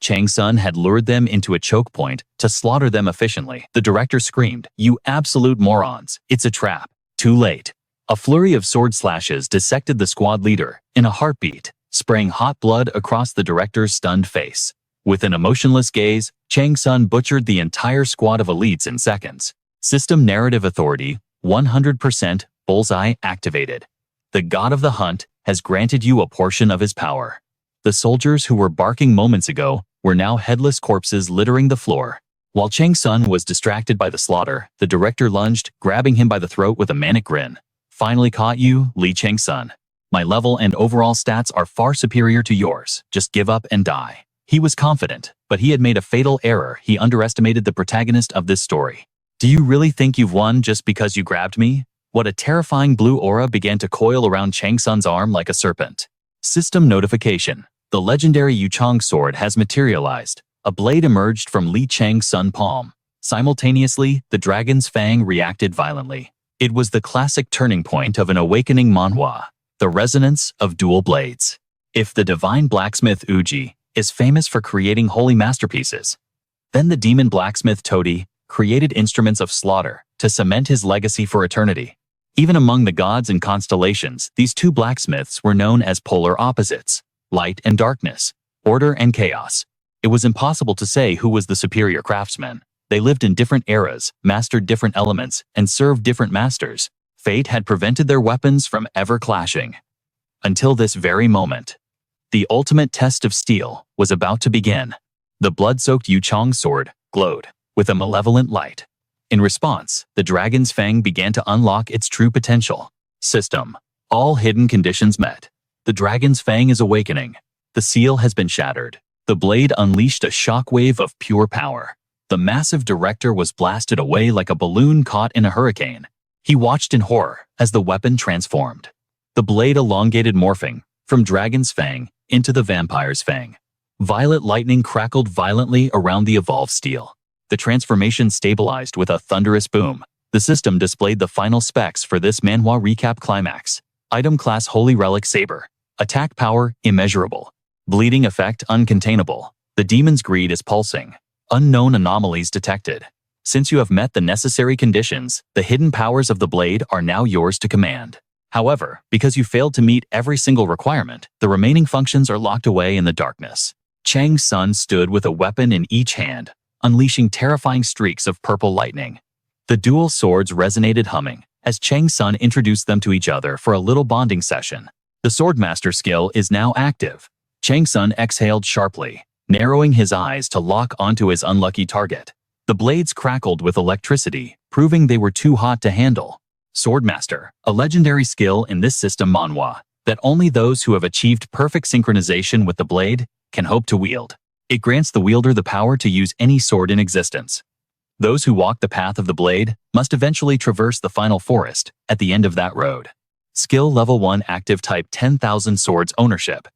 Chang-Sun had lured them into a choke point to slaughter them efficiently. The director screamed, "You absolute morons. It's a trap." Too late. A flurry of sword slashes dissected the squad leader in a heartbeat, spraying hot blood across the director's stunned face. With an emotionless gaze, Chang-Sun butchered the entire squad of elites in seconds. System narrative authority, 100% bullseye activated. The god of the hunt has granted you a portion of his power. The soldiers who were barking moments ago were now headless corpses littering the floor. While Chang-Sun was distracted by the slaughter, the director lunged, grabbing him by the throat with a manic grin. Finally caught you, Lee Chang-Sun. My level and overall stats are far superior to yours. Just give up and die. He was confident, but he had made a fatal error. He underestimated the protagonist of this story. Do you really think you've won just because you grabbed me? What a terrifying blue aura began to coil around Chang-Sun's arm like a serpent. System notification. The legendary Yuchang sword has materialized. A blade emerged from Li Chang-Sun palm. Simultaneously, the dragon's fang reacted violently. It was the classic turning point of an awakening manhwa, the resonance of dual blades. If the divine blacksmith Uji is famous for creating holy masterpieces, then the demon blacksmith Todi created instruments of slaughter to cement his legacy for eternity. Even among the gods and constellations, these two blacksmiths were known as polar opposites, light and darkness, order and chaos. It was impossible to say who was the superior craftsman. They lived in different eras, mastered different elements, and served different masters. Fate had prevented their weapons from ever clashing. Until this very moment. The ultimate test of steel was about to begin. The blood-soaked Yuchang sword glowed with a malevolent light. In response, the dragon's fang began to unlock its true potential. System. All hidden conditions met. The dragon's fang is awakening. The seal has been shattered. The blade unleashed a shockwave of pure power. The massive director was blasted away like a balloon caught in a hurricane. He watched in horror as the weapon transformed. The blade elongated, morphing from dragon's fang into the vampire's fang. Violet lightning crackled violently around the evolved steel. The transformation stabilized with a thunderous boom. The system displayed the final specs for this manhwa recap climax. Item class Holy Relic Saber. Attack power immeasurable. Bleeding effect uncontainable. The demon's greed is pulsing. Unknown anomalies detected. Since you have met the necessary conditions, the hidden powers of the blade are now yours to command. However, because you failed to meet every single requirement, the remaining functions are locked away in the darkness. Chang-Sun stood with a weapon in each hand, unleashing terrifying streaks of purple lightning. The dual swords resonated humming as Chang-Sun introduced them to each other for a little bonding session. The Swordmaster skill is now active. Chang-Sun exhaled sharply, narrowing his eyes to lock onto his unlucky target. The blades crackled with electricity, proving they were too hot to handle. Swordmaster, a legendary skill in this system manhwa, that only those who have achieved perfect synchronization with the blade can hope to wield. It grants the wielder the power to use any sword in existence. Those who walk the path of the blade must eventually traverse the final forest at the end of that road. Skill level 1 active type 10,000 swords ownership.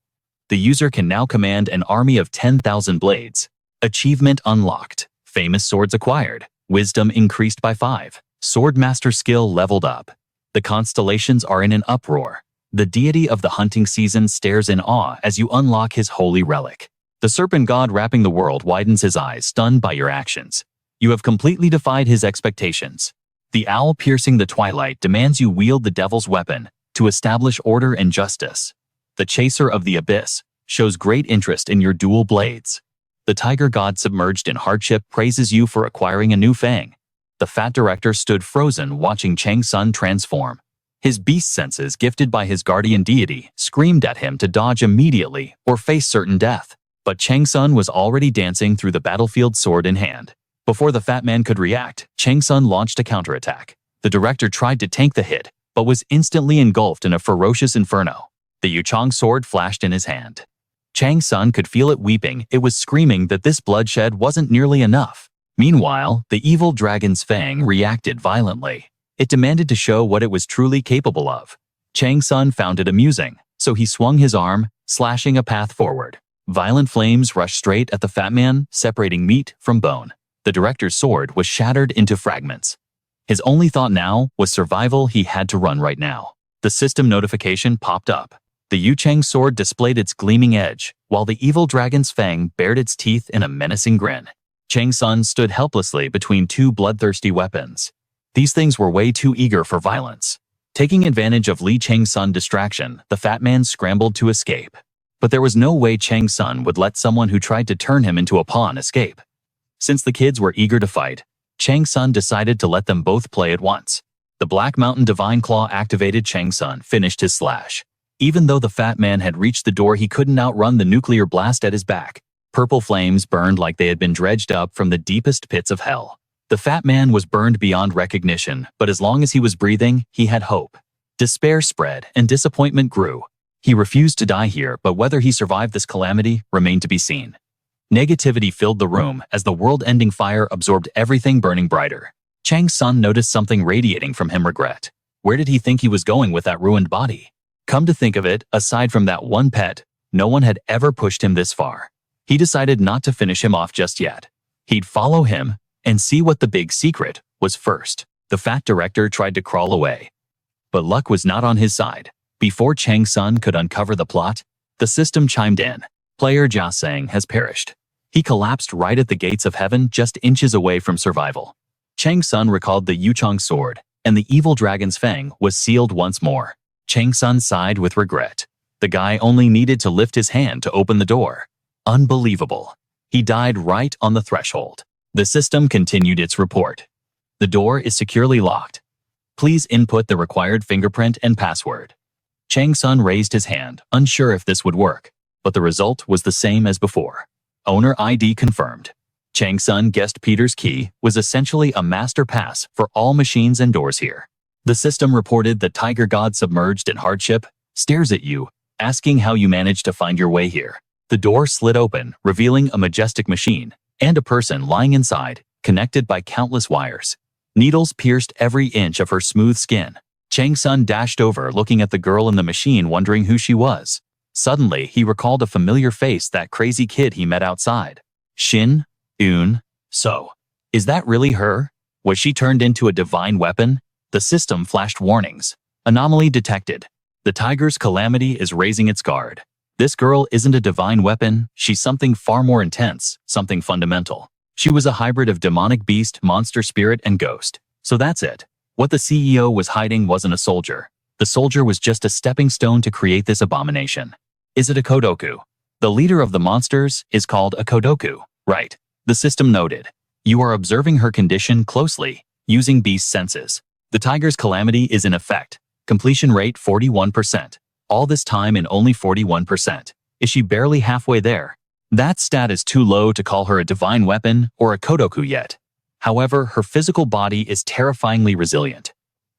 The user can now command an army of 10,000 blades. Achievement unlocked. Famous swords acquired. Wisdom increased by 5. Swordmaster skill leveled up. The constellations are in an uproar. The deity of the hunting season stares in awe as you unlock his holy relic. The serpent god wrapping the world widens his eyes, stunned by your actions. You have completely defied his expectations. The owl piercing the twilight demands you wield the devil's weapon to establish order and justice. The chaser of the abyss shows great interest in your dual blades. The tiger god submerged in hardship praises you for acquiring a new fang. The fat director stood frozen watching Chang-Sun transform. His beast senses, gifted by his guardian deity, screamed at him to dodge immediately or face certain death. But Chang-Sun was already dancing through the battlefield, sword in hand. Before the fat man could react, Chang-Sun launched a counterattack. The director tried to tank the hit, but was instantly engulfed in a ferocious inferno. The Yuchang sword flashed in his hand. Chang-Sun could feel it weeping. It was screaming that this bloodshed wasn't nearly enough. Meanwhile, the evil dragon's fang reacted violently. It demanded to show what it was truly capable of. Chang-Sun found it amusing, so he swung his arm, slashing a path forward. Violent flames rushed straight at the fat man, separating meat from bone. The director's sword was shattered into fragments. His only thought now was survival. He had to run right now. The system notification popped up. The Yuchang sword displayed its gleaming edge, while the evil dragon's fang bared its teeth in a menacing grin. Chang-Sun stood helplessly between two bloodthirsty weapons. These things were way too eager for violence. Taking advantage of Li Chang-Sun's distraction, the fat man scrambled to escape. But there was no way Chang-Sun would let someone who tried to turn him into a pawn escape. Since the kids were eager to fight, Chang-Sun decided to let them both play at once. The Black Mountain Divine Claw activated. Chang-Sun finished his slash. Even though the fat man had reached the door, he couldn't outrun the nuclear blast at his back. Purple flames burned like they had been dredged up from the deepest pits of hell. The fat man was burned beyond recognition, but as long as he was breathing, he had hope. Despair spread and disappointment grew. He refused to die here, but whether he survived this calamity remained to be seen. Negativity filled the room as the world-ending fire absorbed everything, burning brighter. Chang-Sun noticed something radiating from him: regret. Where did he think he was going with that ruined body? Come to think of it, aside from that one pet, no one had ever pushed him this far. He decided not to finish him off just yet. He'd follow him and see what the big secret was first. The fat director tried to crawl away, but luck was not on his side. Before Chang-Sun could uncover the plot, the system chimed in. Player Jia Sang has perished. He collapsed right at the gates of heaven, just inches away from survival. Chang-Sun recalled the Yuchang sword, and the evil dragon's fang was sealed once more. Chang-Sun sighed with regret. The guy only needed to lift his hand to open the door. Unbelievable. He died right on the threshold. The system continued its report. The door is securely locked. Please input the required fingerprint and password. Chang-Sun raised his hand, unsure if this would work, but the result was the same as before. Owner ID confirmed. Chang-Sun guessed Peter's key was essentially a master pass for all machines and doors here. The system reported the tiger god submerged in hardship stares at you, asking how you managed to find your way here. The door slid open, revealing a majestic machine and a person lying inside, connected by countless wires. Needles pierced every inch of her smooth skin. Chang-Sun dashed over, looking at the girl in the machine, wondering who she was. Suddenly, he recalled a familiar face: that crazy kid he met outside. Shin Un So. Is that really her? Was she turned into a divine weapon? The system flashed warnings. Anomaly detected. The tiger's calamity is raising its guard. This girl isn't a divine weapon, she's something far more intense, something fundamental. She was a hybrid of demonic beast, monster spirit, and ghost. So that's it. What the CEO was hiding wasn't a soldier. The soldier was just a stepping stone to create this abomination. Is it a Kodoku? The leader of the monsters is called a Kodoku, right? The system noted. You are observing her condition closely, using beast senses. The tiger's calamity is in effect. Completion rate 41%. All this time in only 41%. Is she barely halfway there? That stat is too low to call her a divine weapon or a Kodoku yet. However, her physical body is terrifyingly resilient.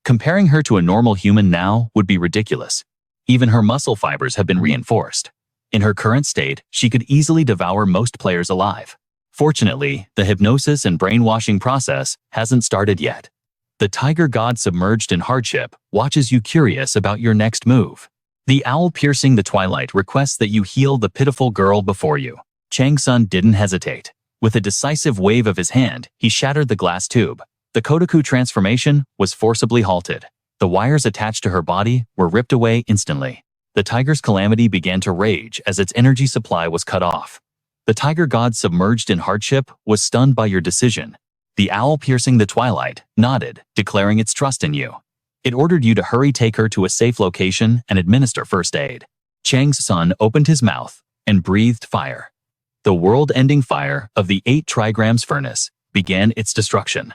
Comparing her to a normal human now would be ridiculous. Even her muscle fibers have been reinforced. In her current state, she could easily devour most players alive. Fortunately, the hypnosis and brainwashing process hasn't started yet. The tiger god submerged in hardship watches you, curious about your next move. The owl piercing the twilight requests that you heal the pitiful girl before you. Chang-Sun didn't hesitate. With a decisive wave of his hand, he shattered the glass tube. The Kodoku transformation was forcibly halted. The wires attached to her body were ripped away instantly. The tiger's calamity began to rage as its energy supply was cut off. The tiger god submerged in hardship was stunned by your decision. The owl piercing the twilight nodded, declaring its trust in you. It ordered you to hurry, take her to a safe location, and administer first aid. Chang-Sun opened his mouth and breathed fire. The world-ending fire of the 8 trigrams furnace began its destruction.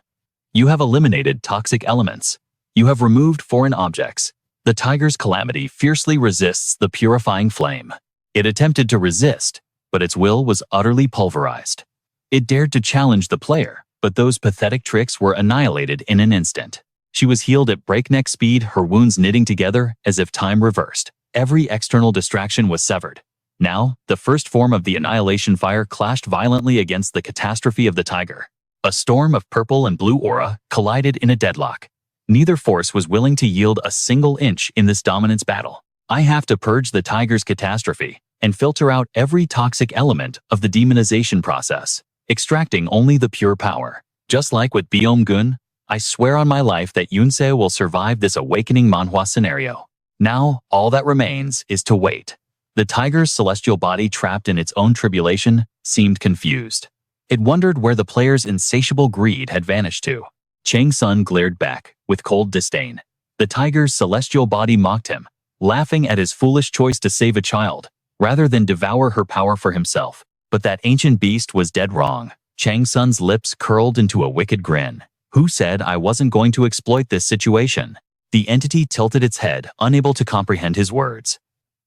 You have eliminated toxic elements. You have removed foreign objects. The tiger's calamity fiercely resists the purifying flame. It attempted to resist, but its will was utterly pulverized. It dared to challenge the player, but those pathetic tricks were annihilated in an instant. She was healed at breakneck speed, her wounds knitting together as if time reversed. Every external distraction was severed. Now, the first form of the annihilation fire clashed violently against the catastrophe of the tiger. A storm of purple and blue aura collided in a deadlock. Neither force was willing to yield a single inch in this dominance battle. I have to purge the tiger's catastrophe and filter out every toxic element of the demonization process, extracting only the pure power. Just like with Biome Gun, I swear on my life that Yunsei will survive this awakening Manhwa scenario. Now, all that remains is to wait. The tiger's celestial body, trapped in its own tribulation, seemed confused. It wondered where the player's insatiable greed had vanished to. Chang-Sun glared back with cold disdain. The tiger's celestial body mocked him, laughing at his foolish choice to save a child. rather than devour her power for himself. But that ancient beast was dead wrong. Chang-Sun's lips curled into a wicked grin. Who said I wasn't going to exploit this situation? The entity tilted its head, unable to comprehend his words.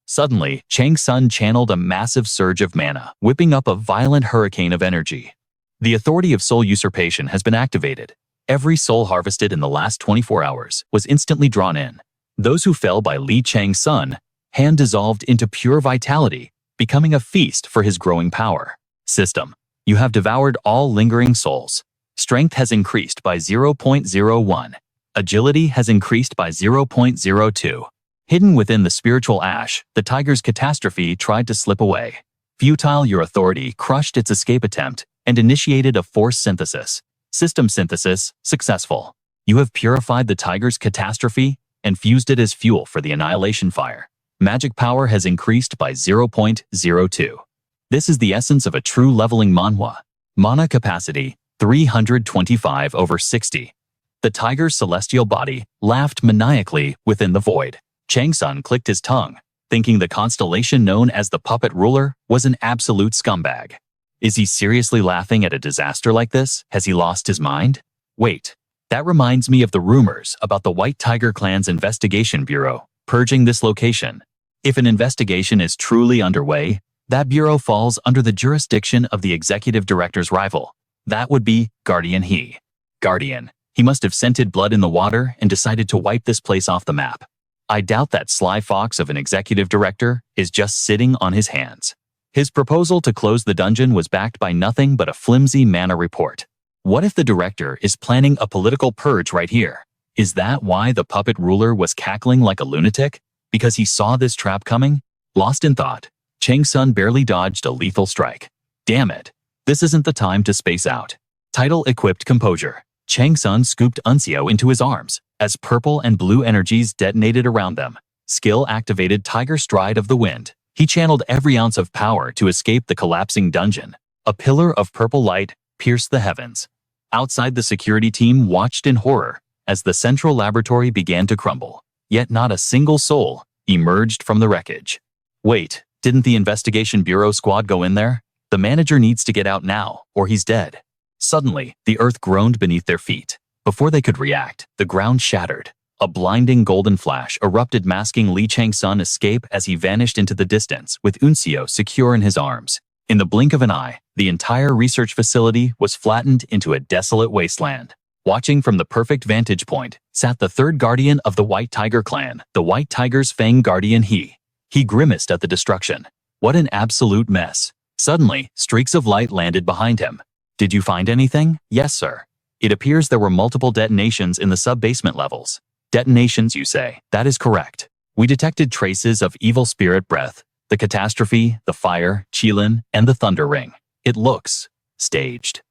Suddenly, Chang-Sun channeled a massive surge of mana, whipping up a violent hurricane of energy. The authority of soul usurpation has been activated. Every soul harvested in the last 24 hours was instantly drawn in. Those who fell by Li Chang-Sun hand dissolved into pure vitality, becoming a feast for his growing power. System. You have devoured all lingering souls. Strength has increased by 0.01. Agility has increased by 0.02. Hidden within the spiritual ash, the tiger's catastrophe tried to slip away. Futile, your authority crushed its escape attempt and initiated a force synthesis. System synthesis successful. You have purified the tiger's catastrophe and fused it as fuel for the annihilation fire. Magic power has increased by 0.02. This is the essence of a true leveling manhwa. Mana capacity 325/60. The tiger's celestial body laughed maniacally within the void. Chang-Sun clicked his tongue, thinking the constellation known as the puppet ruler was an absolute scumbag. Is he seriously laughing at a disaster like this? Has he lost his mind? Wait, that reminds me of the rumors about the White Tiger Clan's investigation bureau purging this location. If an investigation is truly underway, that bureau falls under the jurisdiction of the executive director's rival. That would be Guardian He. Guardian. He must have scented blood in the water and decided to wipe this place off the map. I doubt that sly fox of an executive director is just sitting on his hands. His proposal to close the dungeon was backed by nothing but a flimsy mana report. What if the director is planning a political purge right here? Is that why the puppet ruler was cackling like a lunatic? Because he saw this trap coming? Lost in thought, Chang-Sun barely dodged a lethal strike. Damn it. This isn't the time to space out. Title equipped composure. Chang-Sun scooped Uncio into his arms as purple and blue energies detonated around them. Skill activated Tiger Stride of the Wind. He channeled every ounce of power to escape the collapsing dungeon. A pillar of purple light pierced the heavens. Outside, the security team watched in horror as the central laboratory began to crumble. Yet not a single soul emerged from the wreckage. Wait, didn't the investigation bureau squad go in there? The manager needs to get out now, or he's dead. Suddenly, the earth groaned beneath their feet. Before they could react, the ground shattered. A blinding golden flash erupted, masking Li Chang-Sun escape as he vanished into the distance with Uncio secure in his arms. In the blink of an eye, the entire research facility was flattened into a desolate wasteland. Watching from the perfect vantage point sat the third guardian of the White Tiger clan, the White Tiger's Fang Guardian He. He grimaced at the destruction. What an absolute mess. Suddenly, streaks of light landed behind him. Did you find anything? Yes, sir. It appears there were multiple detonations in the sub-basement levels. Detonations, you say? That is correct. We detected traces of evil spirit breath, the catastrophe, the fire, Qilin, and the thunder ring. It looks staged.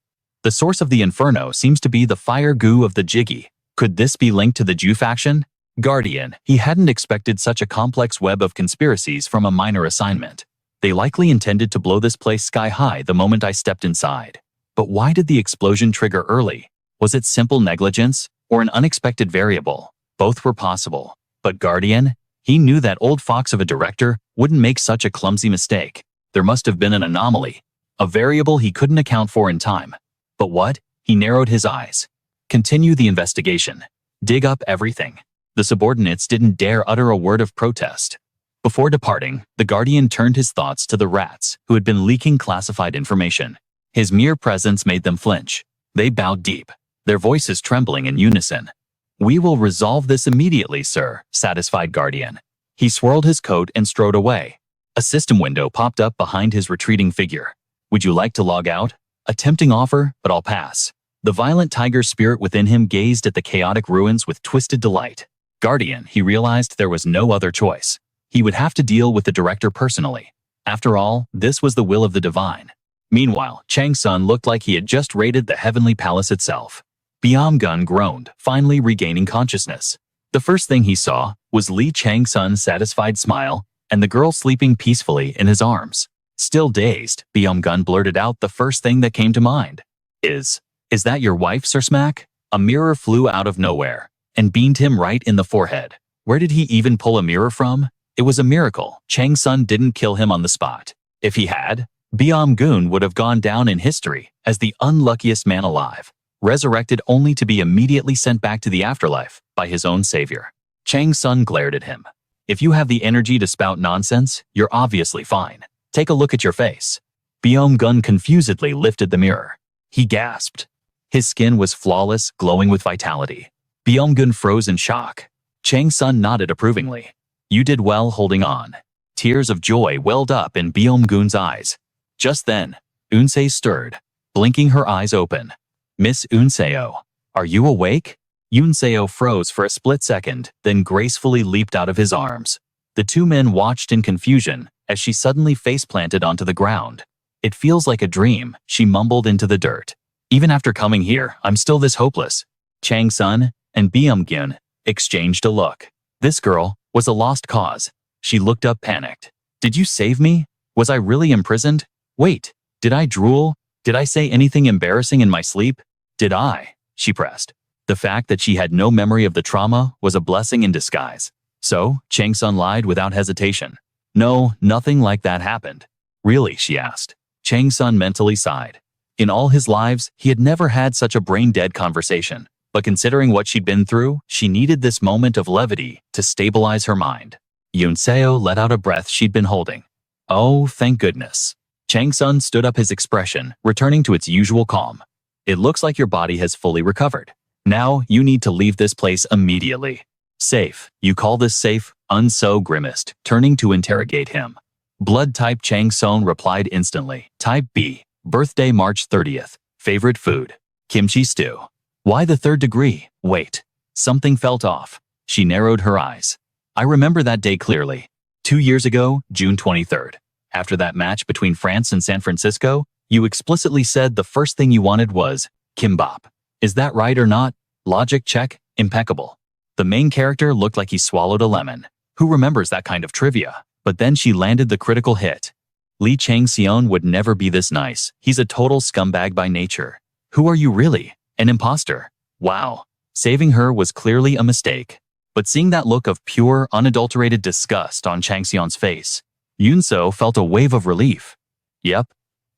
The source of the inferno seems to be the fire goo of the Jiggy. Could this be linked to the Ju faction? Guardian, he hadn't expected such a complex web of conspiracies from a minor assignment. They likely intended to blow this place sky high the moment I stepped inside. But why did the explosion trigger early? Was it simple negligence or an unexpected variable? Both were possible. But Guardian, he knew that old fox of a director wouldn't make such a clumsy mistake. There must have been an anomaly, a variable he couldn't account for in time. But what? He narrowed his eyes. Continue the investigation. Dig up everything. The subordinates didn't dare utter a word of protest. Before departing, the Guardian turned his thoughts to the rats who had been leaking classified information. His mere presence made them flinch. They bowed deep, their voices trembling in unison. We will resolve this immediately, sir, satisfied Guardian. He swirled his coat and strode away. A system window popped up behind his retreating figure. Would you like to log out? A tempting offer, but I'll pass. The violent tiger spirit within him gazed at the chaotic ruins with twisted delight. Guardian, he realized there was no other choice. He would have to deal with the director personally. After all, this was the will of the divine. Meanwhile, Chang-Sun looked like he had just raided the heavenly palace itself. Gun groaned, finally regaining consciousness. The first thing he saw was Li Chang-Sun's satisfied smile and the girl sleeping peacefully in his arms. Still dazed, Gun blurted out the first thing that came to mind. Is that your wife, Sir Smack? A mirror flew out of nowhere and beamed him right in the forehead. Where did he even pull a mirror from? It was a miracle Chang-Sun didn't kill him on the spot. If he had, Byung-gun would have gone down in history as the unluckiest man alive, resurrected only to be immediately sent back to the afterlife by his own savior. Chang-Sun glared at him. If you have the energy to spout nonsense, you're obviously fine. Take a look at your face. Byung-gun confusedly lifted the mirror. He gasped. His skin was flawless, glowing with vitality. Byung-gun froze in shock. Chang-Sun nodded approvingly. You did well holding on. Tears of joy welled up in Byung-gun's eyes. Just then, Unseo stirred, blinking her eyes open. Miss Unseo, are you awake? Unseo froze for a split second, then gracefully leaped out of his arms. The two men watched in confusion as she suddenly face-planted onto the ground. It feels like a dream, she mumbled into the dirt. Even after coming here, I'm still this hopeless. Chang-Sun and Byung-gun exchanged a look. This girl was a lost cause. She looked up panicked. Did you save me? Was I really imprisoned? Wait, did I drool? Did I say anything embarrassing in my sleep? Did I? She pressed. The fact that she had no memory of the trauma was a blessing in disguise. So, Chang-Sun lied without hesitation. No, nothing like that happened. Really, she asked. Chang-Sun mentally sighed. In all his lives, he had never had such a brain-dead conversation. But considering what she'd been through, she needed this moment of levity to stabilize her mind. Unseo let out a breath she'd been holding. Oh, thank goodness. Chang-Sun stood up, his expression returning to its usual calm. It looks like your body has fully recovered. Now, you need to leave this place immediately. Safe. You call this safe? Unseo grimaced, turning to interrogate him. Blood type Chang-Sun replied instantly. Type B. Birthday March 30th. Favorite food? Kimchi stew. Why the third degree? Wait. Something felt off. She narrowed her eyes. I remember that day clearly. 2 years ago, June 23rd. After that match between France and San Francisco, you explicitly said the first thing you wanted was kimbap. Is that right or not? Logic check, impeccable. The main character looked like he swallowed a lemon. Who remembers that kind of trivia? But then she landed the critical hit. Lee Chang-Seon would never be this nice. He's a total scumbag by nature. Who are you really? An imposter? Wow. Saving her was clearly a mistake. But seeing that look of pure, unadulterated disgust on Chang-Seon's face, Unseo felt a wave of relief. Yep.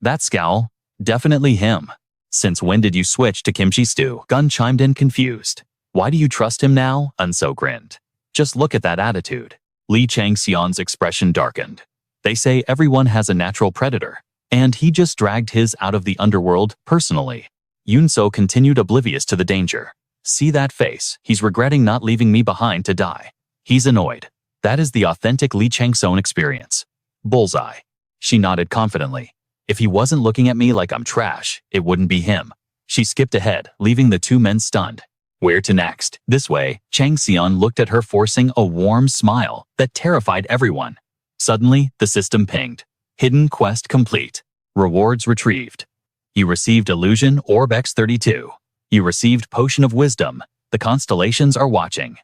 That scowl. Definitely him. Since when did you switch to kimchi stew? Gun chimed in confused. Why do you trust him now? Unseo grinned. Just look at that attitude. Lee Chang-Seon's expression darkened. They say everyone has a natural predator, and he just dragged his out of the underworld personally. Unseo continued, oblivious to the danger. See that face? He's regretting not leaving me behind to die. He's annoyed. That is the authentic Lee Chang-Seon experience. Bullseye. She nodded confidently. If he wasn't looking at me like I'm trash, it wouldn't be him. She skipped ahead, leaving the two men stunned. Where to next? This way. Chang-Seon looked at her, forcing a warm smile that terrified everyone. Suddenly, the system pinged. Hidden quest complete. Rewards retrieved. You received Illusion Orb X32. You received Potion of Wisdom. The constellations are watching.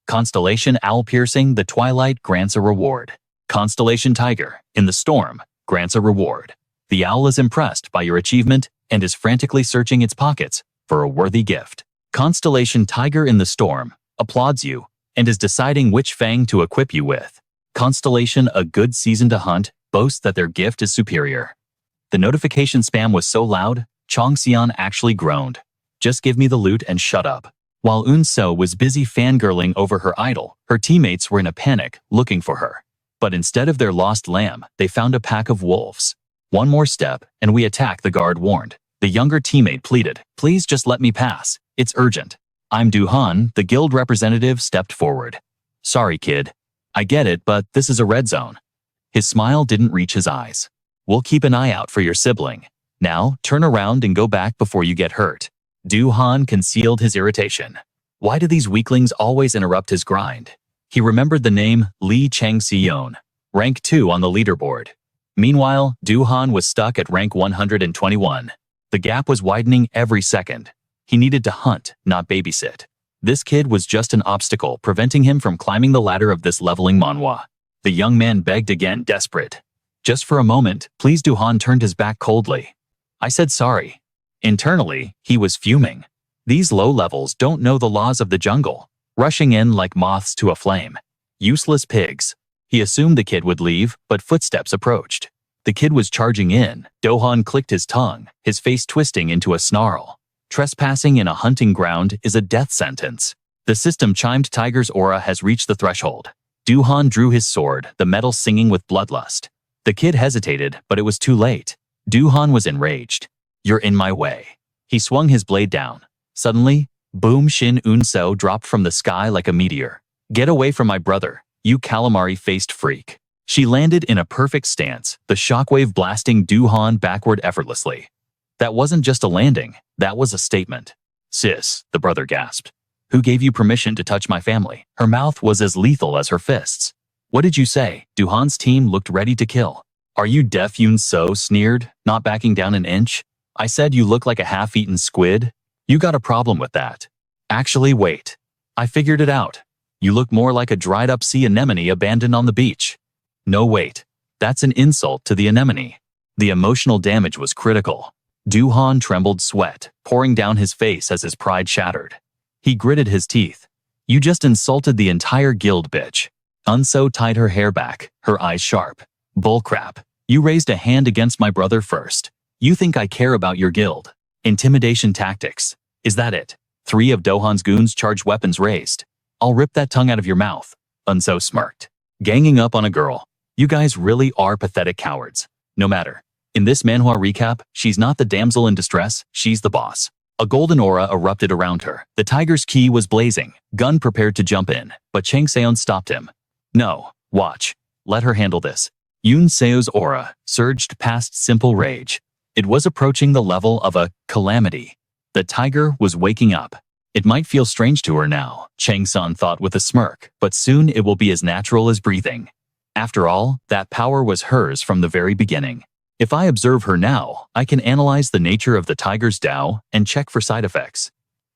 Constellation Owl Piercing the Twilight grants a reward. Constellation Tiger in the Storm grants a reward. The owl is impressed by your achievement and is frantically searching its pockets for a worthy gift. Constellation Tiger in the Storm applauds you and is deciding which fang to equip you with. Constellation A Good Season to Hunt boasts that their gift is superior. The notification spam was so loud, Chang-Seon actually groaned. Just give me the loot and shut up. While Unseo was busy fangirling over her idol, her teammates were in a panic, looking for her. But instead of their lost lamb, they found a pack of wolves. One more step, and we attack, the guard warned. The younger teammate pleaded, please just let me pass. It's urgent. I'm Du-han, the guild representative stepped forward. Sorry, kid. I get it, but this is a red zone. His smile didn't reach his eyes. We'll keep an eye out for your sibling. Now, turn around and go back before you get hurt. Du-han concealed his irritation. Why do these weaklings always interrupt his grind? He remembered the name Lee Chang-Seon, rank 2 on the leaderboard. Meanwhile, Du-han was stuck at rank 121. The gap was widening every second. He needed to hunt, not babysit. This kid was just an obstacle preventing him from climbing the ladder of this leveling manhwa. The young man begged again, desperate. Just for a moment, please. Du-han turned his back coldly. I said sorry. Internally, he was fuming. These low levels don't know the laws of the jungle, rushing in like moths to a flame. Useless pigs. He assumed the kid would leave, but footsteps approached. The kid was charging in. Do-han clicked his tongue, his face twisting into a snarl. Trespassing in a hunting ground is a death sentence. The system chimed. Tiger's aura has reached the threshold. Do-han drew his sword, the metal singing with bloodlust. The kid hesitated, but it was too late. Do-han was enraged. You're in my way. He swung his blade down. Suddenly, boom! Shin Un-so dropped from the sky like a meteor. Get away from my brother, you calamari-faced freak. She landed in a perfect stance, the shockwave blasting Do-han backward effortlessly. That wasn't just a landing, that was a statement. Sis, the brother gasped. Who gave you permission to touch my family? Her mouth was as lethal as her fists. What did you say? Do-han's team looked ready to kill. Are you deaf? Yun-so sneered, not backing down an inch. I said you look like a half-eaten squid. You got a problem with that. Actually, wait. I figured it out. You look more like a dried-up sea anemone abandoned on the beach. No, wait. That's an insult to the anemone. The emotional damage was critical. Do-han trembled, sweat pouring down his face as his pride shattered. He gritted his teeth. You just insulted the entire guild, bitch. Un-so tied her hair back, her eyes sharp. Bullcrap. You raised a hand against my brother first. You think I care about your guild? Intimidation tactics. Is that it? 3 of Do-han's goons charged, weapons raised. I'll rip that tongue out of your mouth. Un-so smirked. Ganging up on a girl. You guys really are pathetic cowards. No matter. In this manhwa recap, she's not the damsel in distress, she's the boss. A golden aura erupted around her. The tiger's key was blazing, gun prepared to jump in, but Chang-Sun stopped him. No, watch. Let her handle this. Yun-seo's aura surged past simple rage. It was approaching the level of a calamity. The tiger was waking up. It might feel strange to her now, Chang-Sun thought with a smirk, but soon it will be as natural as breathing. After all, that power was hers from the very beginning. If I observe her now, I can analyze the nature of the tiger's Tao and check for side effects.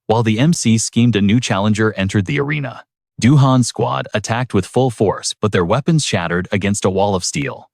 While the MC schemed, a new challenger entered the arena. Do-han's squad attacked with full force, but their weapons shattered against a wall of steel.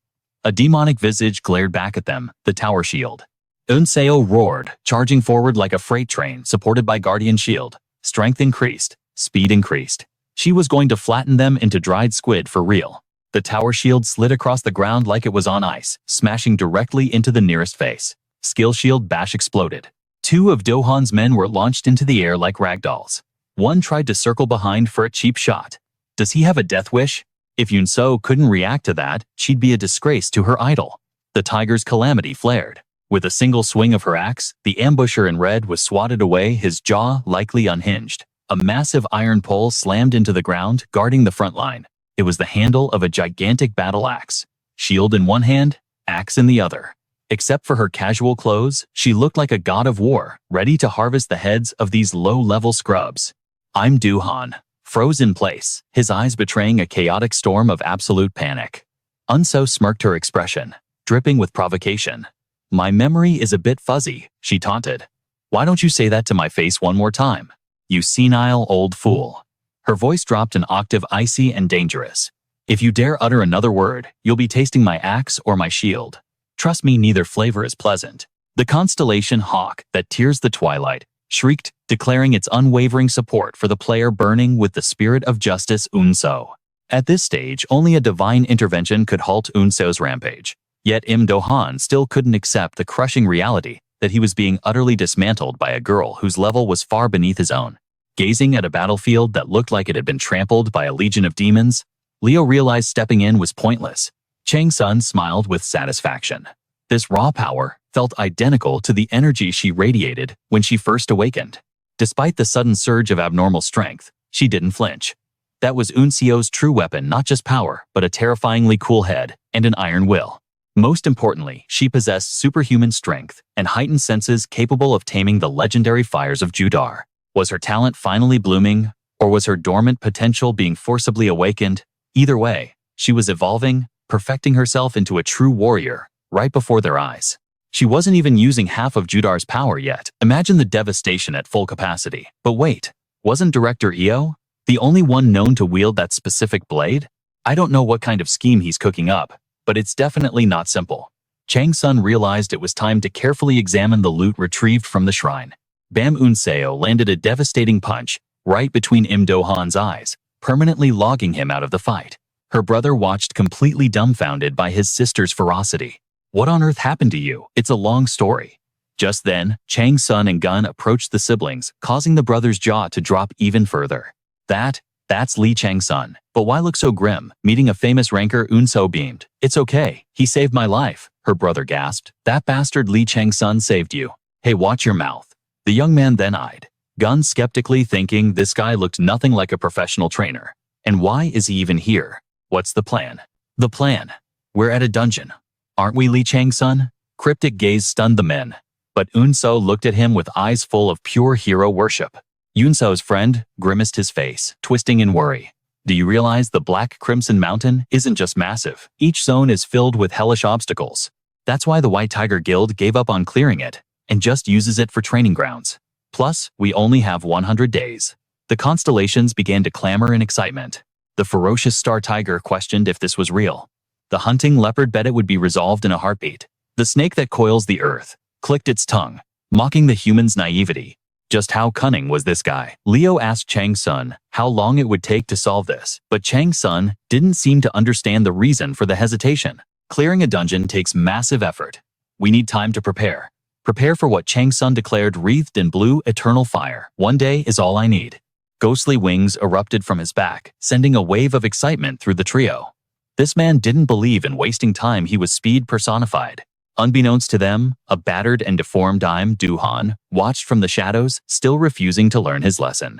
A demonic visage glared back at them, the tower shield. Un-seo roared, charging forward like a freight train supported by Guardian Shield. Strength increased, speed increased. She was going to flatten them into dried squid for real. The tower shield slid across the ground like it was on ice, smashing directly into the nearest face. Skill shield bash exploded. 2 of Do-han's men were launched into the air like ragdolls. One tried to circle behind for a cheap shot. Does he have a death wish? If Yun-so couldn't react to that, she'd be a disgrace to her idol. The tiger's calamity flared. With a single swing of her axe, the ambusher in red was swatted away, his jaw likely unhinged. A massive iron pole slammed into the ground, guarding the front line. It was the handle of a gigantic battle axe. Shield in one hand, axe in the other. Except for her casual clothes, she looked like a god of war, ready to harvest the heads of these low-level scrubs. I'm Do-han, froze in place, his eyes betraying a chaotic storm of absolute panic. Un-so smirked, her expression dripping with provocation. My memory is a bit fuzzy, she taunted. Why don't you say that to my face one more time? You senile old fool. Her voice dropped an octave, icy and dangerous. If you dare utter another word, you'll be tasting my axe or my shield. Trust me, neither flavor is pleasant. The Constellation hawk that tears the twilight shrieked, declaring its unwavering support for the player burning with the spirit of justice. Un-so. At this stage, only a divine intervention could halt Un-so's rampage. Yet Do-han still couldn't accept the crushing reality that he was being utterly dismantled by a girl whose level was far beneath his own. Gazing at a battlefield that looked like it had been trampled by a legion of demons, Leo realized stepping in was pointless. Chang-Sun smiled with satisfaction. This raw power felt identical to the energy she radiated when she first awakened. Despite the sudden surge of abnormal strength, she didn't flinch. That was Un-seo's true weapon, not just power, but a terrifyingly cool head and an iron will. Most importantly, she possessed superhuman strength and heightened senses capable of taming the legendary fires of Judar. Was her talent finally blooming, or was her dormant potential being forcibly awakened? Either way, she was evolving, perfecting herself into a true warrior, right before their eyes. She wasn't even using half of Judar's power yet. Imagine the devastation at full capacity. But wait, wasn't Director Eo the only one known to wield that specific blade? I don't know what kind of scheme he's cooking up, but it's definitely not simple. Chang-Sun realized it was time to carefully examine the loot retrieved from the shrine. Bam! Un-seo landed a devastating punch right between Do-han's eyes, permanently logging him out of the fight. Her brother watched completely dumbfounded by his sister's ferocity. What on earth happened to you? It's a long story. Just then, Chang-Sun and Gun approached the siblings, causing the brother's jaw to drop even further. That's Lee Chang-Sun. But why look so grim? Meeting a famous ranker, Eun-So beamed. It's okay. He saved my life, her brother gasped. That bastard Lee Chang-Sun saved you. Hey, watch your mouth. The young man then eyed Gun skeptically, thinking this guy looked nothing like a professional trainer. And why is he even here? What's the plan? The plan. We're at a dungeon. Aren't we, Lee Chang-Sun? Cryptic gaze stunned the men. But Eun-So looked at him with eyes full of pure hero worship. Eun-So's friend grimaced his face, twisting in worry. Do you realize the Black Crimson Mountain isn't just massive? Each zone is filled with hellish obstacles. That's why the White Tiger Guild gave up on clearing it and just uses it for training grounds. Plus, we only have 100 days. The constellations began to clamor in excitement. The ferocious Star Tiger questioned if this was real. The hunting leopard bet it would be resolved in a heartbeat. The snake that coils the earth clicked its tongue, mocking the human's naivety. Just how cunning was this guy? Leo asked Chang-Sun how long it would take to solve this, but Chang-Sun didn't seem to understand the reason for the hesitation. Clearing a dungeon takes massive effort. We need time to prepare. Prepare for what Chang-Sun declared wreathed in blue eternal fire. One day is all I need. Ghostly wings erupted from his back, sending a wave of excitement through the trio. This man didn't believe in wasting time. He was speed personified. Unbeknownst to them, a battered and deformed Im Du-han watched from the shadows, still refusing to learn his lesson.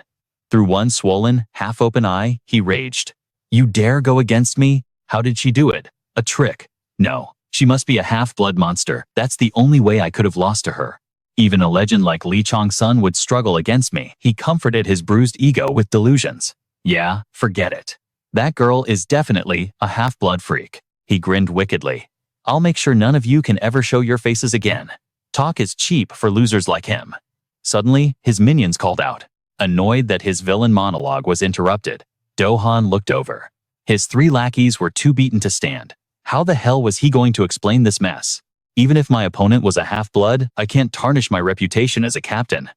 Through one swollen, half-open eye, he raged. You dare go against me? How did she do it? A trick. No, she must be a half-blood monster. That's the only way I could have lost to her. Even a legend like Lee Chang-Sun would struggle against me. He comforted his bruised ego with delusions. Yeah, forget it. That girl is definitely a half-blood freak. He grinned wickedly. I'll make sure none of you can ever show your faces again. Talk is cheap for losers like him. Suddenly, his minions called out. Annoyed that his villain monologue was interrupted, Do-han looked over. His 3 lackeys were too beaten to stand. How the hell was he going to explain this mess? Even if my opponent was a half-blood, I can't tarnish my reputation as a captain.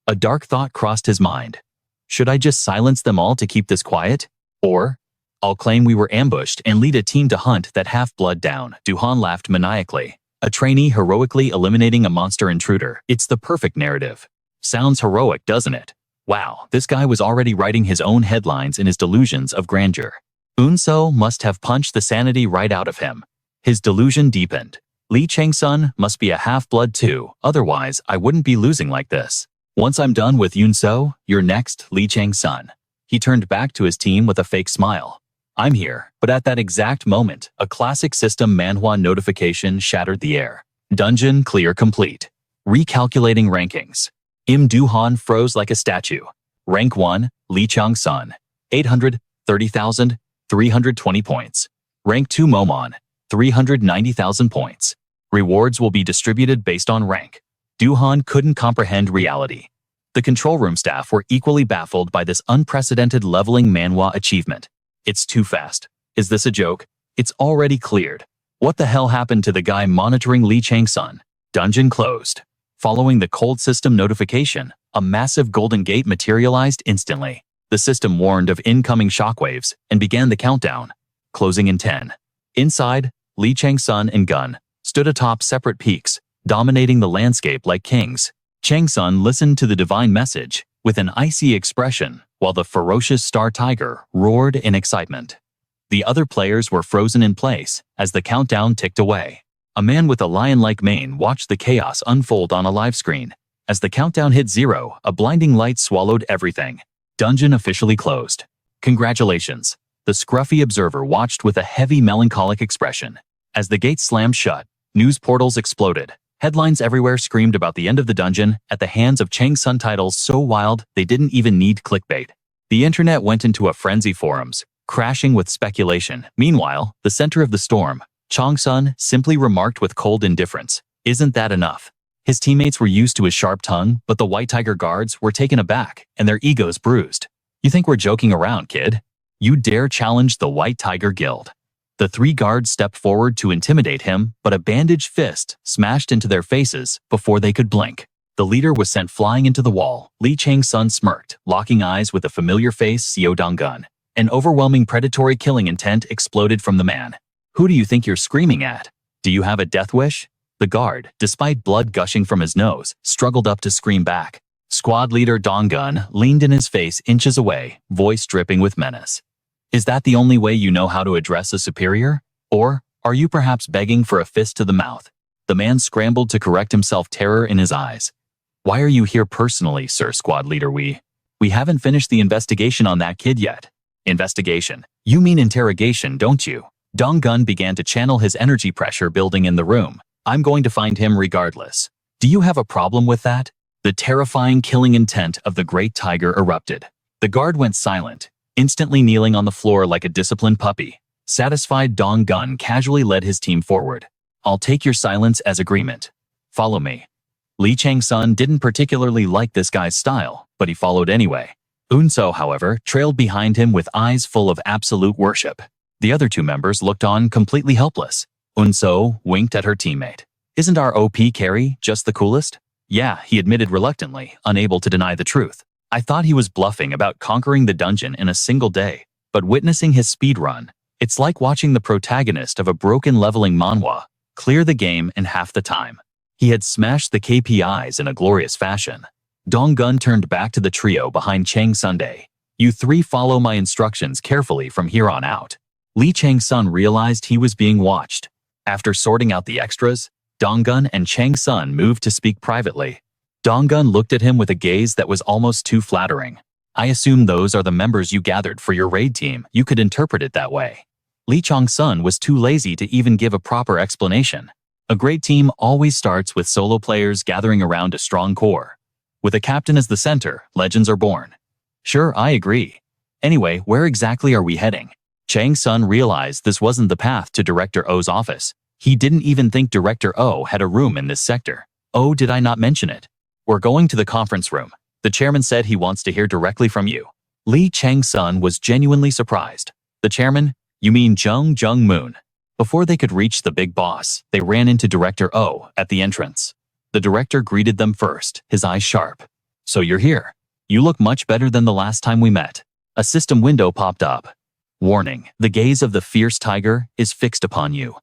A dark thought crossed his mind. Should I just silence them all to keep this quiet? Or I'll claim we were ambushed and lead a team to hunt that half-blood down. Du-han laughed maniacally. A trainee heroically eliminating a monster intruder. It's the perfect narrative. Sounds heroic, doesn't it? Wow, this guy was already writing his own headlines in his delusions of grandeur. Eun-So must have punched the sanity right out of him. His delusion deepened. Lee Chang-Sun must be a half-blood too, otherwise I wouldn't be losing like this. Once I'm done with Eun-So, you're next, Lee Chang-Sun. He turned back to his team with a fake smile. I'm here, but at that exact moment, a classic system Manhwa notification shattered the air. Dungeon clear complete. Recalculating rankings. Im Du-han froze like a statue. Rank 1, Lee Chang-Sun, 830,320 points. Rank 2 Momon, 390,000 points. Rewards will be distributed based on rank. Du-han couldn't comprehend reality. The control room staff were equally baffled by this unprecedented leveling Manhwa achievement. It's too fast. Is this a joke? It's already cleared. What the hell happened to the guy monitoring Lee Chang-Sun? Dungeon closed. Following the cold system notification, a massive golden gate materialized instantly. The system warned of incoming shockwaves and began the countdown. Closing in 10. Inside, Lee Chang-Sun and Gun stood atop separate peaks, dominating the landscape like kings. Chang-Sun listened to the divine message with an icy expression, while the ferocious Star Tiger roared in excitement. The other players were frozen in place as the countdown ticked away. A man with a lion-like mane watched the chaos unfold on a live screen. As the countdown hit 0, a blinding light swallowed everything. Dungeon officially closed. Congratulations. The scruffy observer watched with a heavy melancholic expression. As the gate slammed shut, news portals exploded. Headlines everywhere screamed about the end of the dungeon at the hands of Chang-Sun, titles so wild they didn't even need clickbait. The internet went into a frenzy, forums crashing with speculation. Meanwhile, the center of the storm, Chang-Sun simply remarked with cold indifference, "Isn't that enough?" His teammates were used to his sharp tongue, but the White Tiger guards were taken aback and their egos bruised. "You think we're joking around, kid? You dare challenge the White Tiger Guild?" The 3 guards stepped forward to intimidate him, but a bandaged fist smashed into their faces before they could blink. The leader was sent flying into the wall. Lee Chang-Sun smirked, locking eyes with a familiar face, Seo Dong-gun. An overwhelming predatory killing intent exploded from the man. Who do you think you're screaming at? Do you have a death wish? The guard, despite blood gushing from his nose, struggled up to scream back. Squad leader Dong-gun leaned in his face inches away, voice dripping with menace. Is that the only way you know how to address a superior? Or are you perhaps begging for a fist to the mouth? The man scrambled to correct himself, terror in his eyes. Why are you here personally, Sir Squad Leader? We haven't finished the investigation on that kid yet. Investigation? You mean interrogation, don't you? Dong-gun began to channel his energy pressure building in the room. I'm going to find him regardless. Do you have a problem with that? The terrifying killing intent of the great tiger erupted. The guard went silent, instantly kneeling on the floor like a disciplined puppy. Satisfied, Dong-gun casually led his team forward. I'll take your silence as agreement. Follow me. Chang-Sun didn't particularly like this guy's style, but he followed anyway. Eun-so, however, trailed behind him with eyes full of absolute worship. The other two members looked on completely helpless. Eun-so winked at her teammate. Isn't our OP carry just the coolest? Yeah, he admitted reluctantly, unable to deny the truth. I thought he was bluffing about conquering the dungeon in a single day, but witnessing his speedrun, it's like watching the protagonist of a broken leveling manhwa clear the game in half the time. He had smashed the KPIs in a glorious fashion. Dong-gun turned back to the trio behind Chang-Sun. You three follow my instructions carefully from here on out. Chang-Sun realized he was being watched. After sorting out the extras, Dong-gun and Chang-Sun moved to speak privately. Dong-gun looked at him with a gaze that was almost too flattering. I assume those are the members you gathered for your raid team. You could interpret it that way. Chang-Sun was too lazy to even give a proper explanation. A great team always starts with solo players gathering around a strong core. With a captain as the center, legends are born. Sure, I agree. Anyway, where exactly are we heading? Chang-Sun realized this wasn't the path to Director O's office. He didn't even think Director O had a room in this sector. Oh, did I not mention it? We're going to the conference room. The chairman said he wants to hear directly from you. Chang-Sun was genuinely surprised. The chairman? You mean Jung-Moon? Before they could reach the big boss, they ran into Director O at the entrance. The director greeted them first, his eyes sharp. So you're here. You look much better than the last time we met. A system window popped up. Warning, the gaze of the fierce tiger is fixed upon you.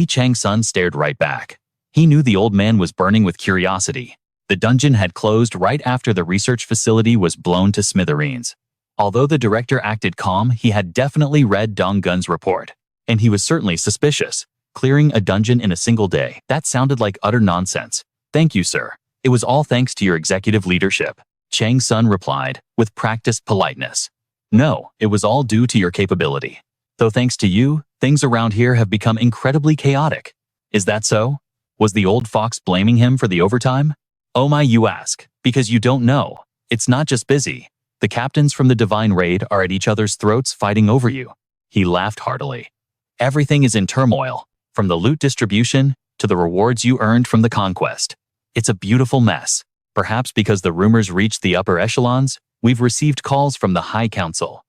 Chang-Sun stared right back. He knew the old man was burning with curiosity. The dungeon had closed right after the research facility was blown to smithereens. Although the director acted calm, he had definitely read Dong-gun's report. And he was certainly suspicious. Clearing a dungeon in a single day, that sounded like utter nonsense. Thank you, sir. It was all thanks to your executive leadership. Chang-Sun replied, with practiced politeness. No, it was all due to your capability. Though thanks to you, things around here have become incredibly chaotic. Is that so? Was the old fox blaming him for the overtime? Oh my, you ask, because you don't know. It's not just busy. The captains from the Divine Raid are at each other's throats fighting over you. He laughed heartily. Everything is in turmoil, from the loot distribution to the rewards you earned from the conquest. It's a beautiful mess. Perhaps because the rumors reached the upper echelons, we've received calls from the High Council.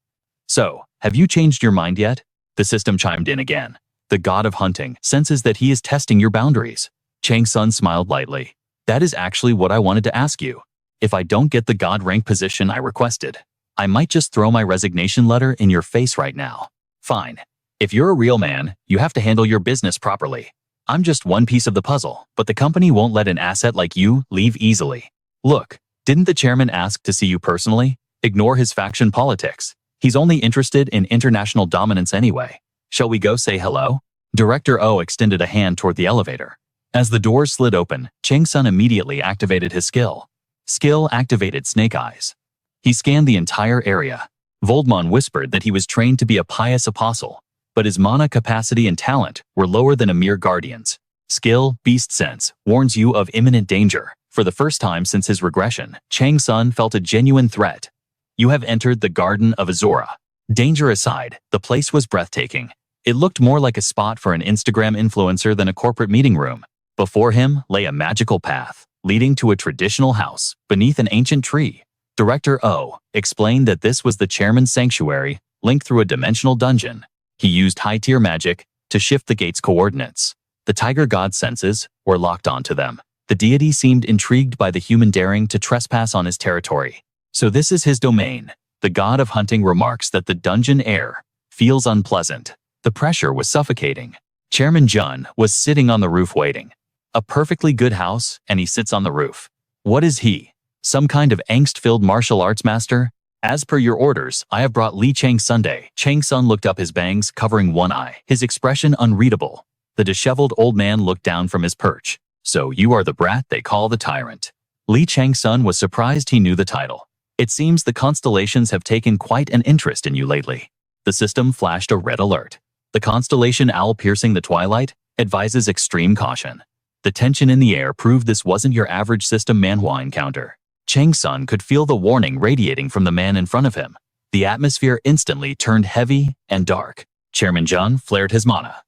So, have you changed your mind yet? The system chimed in again. The god of hunting senses that he is testing your boundaries. Chang-Sun smiled lightly. That is actually what I wanted to ask you. If I don't get the god rank position I requested, I might just throw my resignation letter in your face right now. Fine. If you're a real man, you have to handle your business properly. I'm just one piece of the puzzle, but the company won't let an asset like you leave easily. Look, didn't the chairman ask to see you personally? Ignore his faction politics. He's only interested in international dominance anyway. Shall we go say hello? Director O extended a hand toward the elevator. As the doors slid open, Chang-Sun immediately activated his skill. Skill activated Snake Eyes. He scanned the entire area. Voldemon whispered that he was trained to be a pious apostle, but his mana capacity and talent were lower than a mere guardian's. Skill, Beast Sense, warns you of imminent danger. For the first time since his regression, Chang-Sun felt a genuine threat. You have entered the Garden of Azora. Danger aside, the place was breathtaking. It looked more like a spot for an Instagram influencer than a corporate meeting room. Before him lay a magical path, leading to a traditional house beneath an ancient tree. Director O explained that this was the chairman's sanctuary, linked through a dimensional dungeon. He used high-tier magic to shift the gate's coordinates. The tiger god's senses were locked onto them. The deity seemed intrigued by the human daring to trespass on his territory. So this is his domain. the god of hunting, remarks that the dungeon air feels unpleasant. The pressure was suffocating. Chairman Jun was sitting on the roof waiting. A perfectly good house, and he sits on the roof. What is he? Some kind of angst-filled martial arts master? As per your orders, I have brought Li Chang Sunday. Chang-Sun looked up, his bangs covering one eye, his expression unreadable. The disheveled old man looked down from his perch. So you are the brat they call the Tyrant. Li Chang-Sun was surprised he knew the title. It seems the Constellations have taken quite an interest in you lately. The system flashed a red alert. The constellation owl piercing the Twilight advises extreme caution. The tension in the air proved this wasn't your average system Manhwa encounter. Chang-Sun could feel the warning radiating from the man in front of him. The atmosphere instantly turned heavy and dark. Chairman Jun flared his mana.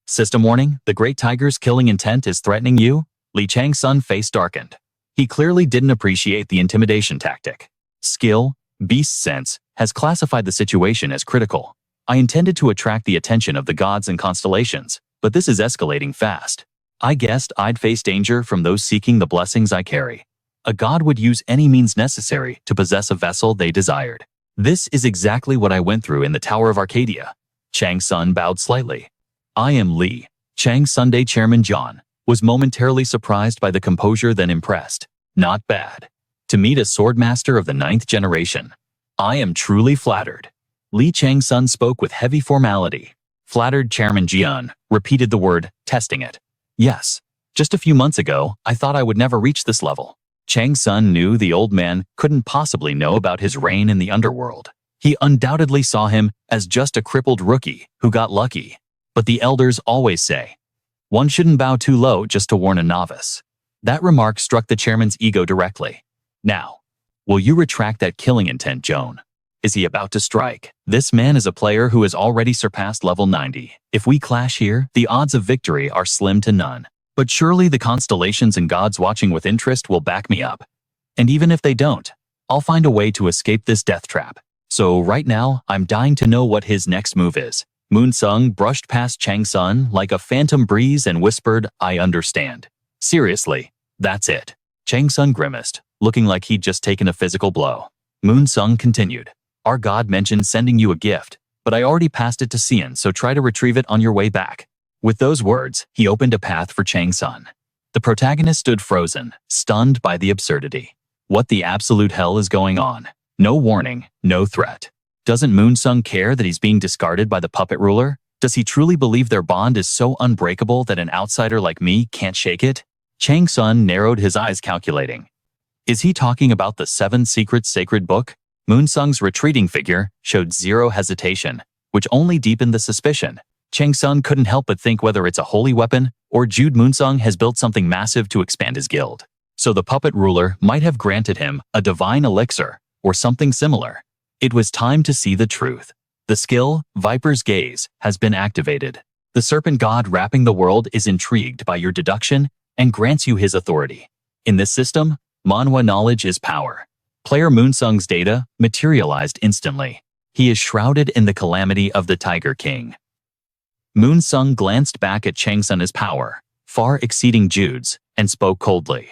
System warning, the Great Tiger's killing intent is threatening you? Li Chang-Sun face darkened. He clearly didn't appreciate the intimidation tactic. Skill, Beast Sense, has classified the situation as critical. I intended to attract the attention of the gods and constellations, but this is escalating fast. I guessed I'd face danger from those seeking the blessings I carry. A god would use any means necessary to possess a vessel they desired. This is exactly what I went through in the Tower of Arcadia. Chang-Sun bowed slightly. I am Li. Chang-Sunday. Chairman John was momentarily surprised by the composure, then impressed. Not bad. To meet a swordmaster of the 9th generation. I am truly flattered. Li Chang-Sun spoke with heavy formality. Flattered. Chairman Jian repeated the word, testing it. Yes. Just a few months ago, I thought I would never reach this level. Chang-Sun knew the old man couldn't possibly know about his reign in the underworld. He undoubtedly saw him as just a crippled rookie who got lucky. But the elders always say, one shouldn't bow too low just to warn a novice. That remark struck the chairman's ego directly. Now, will you retract that killing intent, Joan? Is he about to strike? This man is a player who has already surpassed level 90. If we clash here, the odds of victory are slim to none. But surely the constellations and gods watching with interest will back me up. And even if they don't, I'll find a way to escape this death trap. So right now, I'm dying to know what his next move is. Moonsung brushed past Chang-Sun like a phantom breeze and whispered, I understand. Seriously, that's it. Chang-Sun grimaced, looking like he'd just taken a physical blow. Moonsung continued. Our god mentioned sending you a gift, but I already passed it to Xian, so try to retrieve it on your way back. With those words, he opened a path for Chang-Sun. The protagonist stood frozen, stunned by the absurdity. What the absolute hell is going on? No warning, no threat. Doesn't Moonsung care that he's being discarded by the puppet ruler? Does he truly believe their bond is so unbreakable that an outsider like me can't shake it? Chang-Sun narrowed his eyes, calculating. Is he talking about the 7 Secrets Sacred Book? Moonsung's retreating figure showed zero hesitation, which only deepened the suspicion. Chang-Sun couldn't help but think whether it's a holy weapon or Jude Moonsung has built something massive to expand his guild. So the puppet ruler might have granted him a divine elixir or something similar. It was time to see the truth. The skill, Viper's Gaze, has been activated. The serpent god wrapping the world is intrigued by your deduction and grants you his authority. In this system, Manhwa knowledge is power. Player Moonsung's data materialized instantly. He is shrouded in the calamity of the Tiger King. Moonsung glanced back at Chang-Sun as power, far exceeding Jude's, and spoke coldly.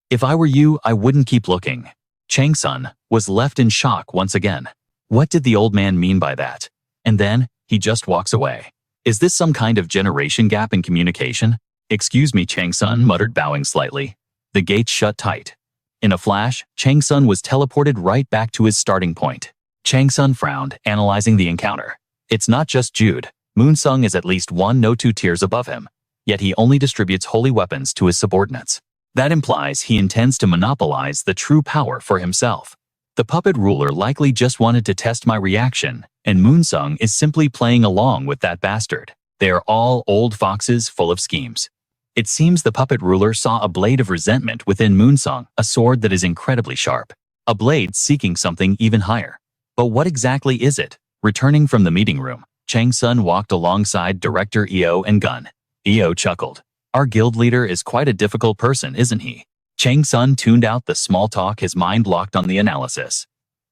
If I were you, I wouldn't keep looking. Chang-Sun was left in shock once again. What did the old man mean by that? And then, he just walks away. Is this some kind of generation gap in communication? Excuse me, Chang-Sun muttered, bowing slightly. The gates shut tight. In a flash, Chang-Sun was teleported right back to his starting point. Chang-Sun frowned, analyzing the encounter. It's not just Jude. Moonsung is at least 1 no 2 tiers above him. Yet he only distributes holy weapons to his subordinates. That implies he intends to monopolize the true power for himself. The puppet ruler likely just wanted to test my reaction, and Moonsung is simply playing along with that bastard. They are all old foxes full of schemes. It seems the puppet ruler saw a blade of resentment within Moonsung, a sword that is incredibly sharp. A blade seeking something even higher. But what exactly is it? Returning from the meeting room, Chang-Sun walked alongside Director Eo and Gun. Eo chuckled. Our guild leader is quite a difficult person, isn't he? Chang-Sun tuned out the small talk, his mind locked on the analysis.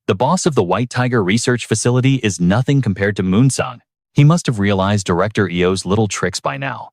The boss of the White Tiger Research Facility is nothing compared to Moonsung. He must have realized Director Eo's little tricks by now.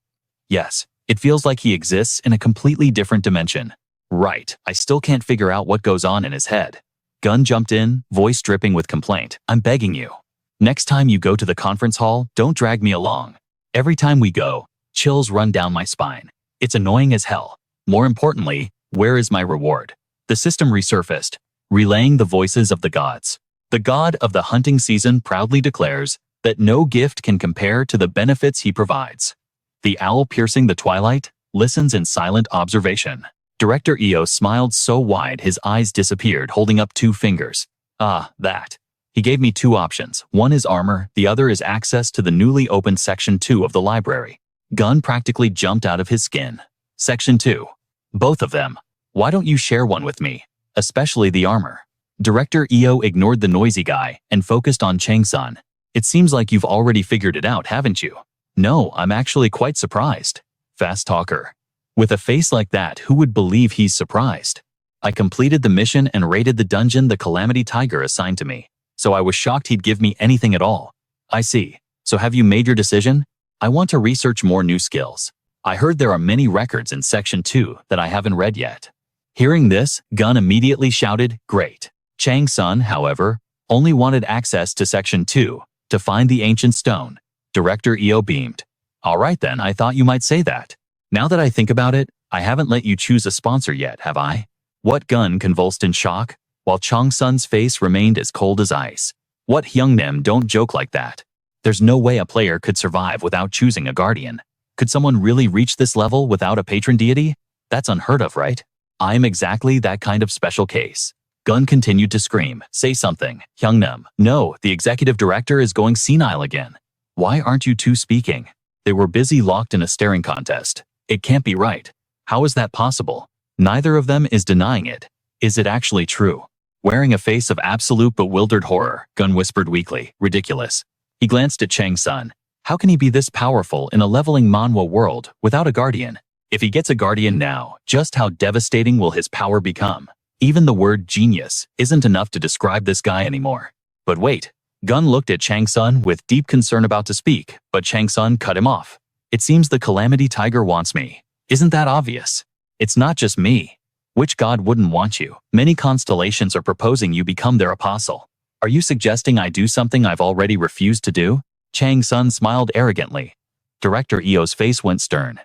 Yes, it feels like he exists in a completely different dimension. Right, I still can't figure out what goes on in his head. Gun jumped in, voice dripping with complaint. I'm begging you. Next time you go to the conference hall, don't drag me along. Every time we go, chills run down my spine. It's annoying as hell. More importantly, where is my reward? The system resurfaced, relaying the voices of the gods. The god of the hunting season proudly declares that no gift can compare to the benefits he provides. The owl piercing the twilight listens in silent observation. Director Eos smiled so wide his eyes disappeared, holding up 2 fingers. Ah, that. He gave me 2 options. One is armor, the other is access to the newly opened Section 2 of the library. Gun practically jumped out of his skin. Section 2. Both of them. Why don't you share one with me? Especially the armor. Director EO ignored the noisy guy and focused on Chang-Sun. It seems like you've already figured it out, haven't you? No, I'm actually quite surprised. Fast talker. With a face like that, who would believe he's surprised? I completed the mission and raided the dungeon the Calamity Tiger assigned to me, so I was shocked he'd give me anything at all. I see. So have you made your decision? I want to research more new skills. I heard there are many records in Section 2 that I haven't read yet. Hearing this, Gun immediately shouted, great. Chang-Sun, however, only wanted access to Section 2 to find the ancient stone. Director EO beamed. All right then, I thought you might say that. Now that I think about it, I haven't let you choose a sponsor yet, have I? What? Gun convulsed in shock, while Chang-Sun's face remained as cold as ice. What? Hyungnim, don't joke like that. There's no way a player could survive without choosing a guardian. Could someone really reach this level without a patron deity? That's unheard of, right? I'm exactly that kind of special case. Gun continued to scream, say something, Hyungnim. No, the executive director is going senile again. Why aren't you two speaking? They were busy locked in a staring contest. It can't be right. How is that possible? Neither of them is denying it. Is it actually true? Wearing a face of absolute bewildered horror, Gun whispered weakly, ridiculous. He glanced at Chang-Sun. How can he be this powerful in a leveling Manhwa world without a guardian? If he gets a guardian now, just how devastating will his power become? Even the word genius isn't enough to describe this guy anymore. But wait. Gun looked at Chang-Sun with deep concern about to speak, but Chang-Sun cut him off. It seems the Calamity Tiger wants me. Isn't that obvious? It's not just me. Which god wouldn't want you? Many constellations are proposing you become their apostle. Are you suggesting I do something I've already refused to do? Chang-Sun smiled arrogantly. Director EO's face went stern.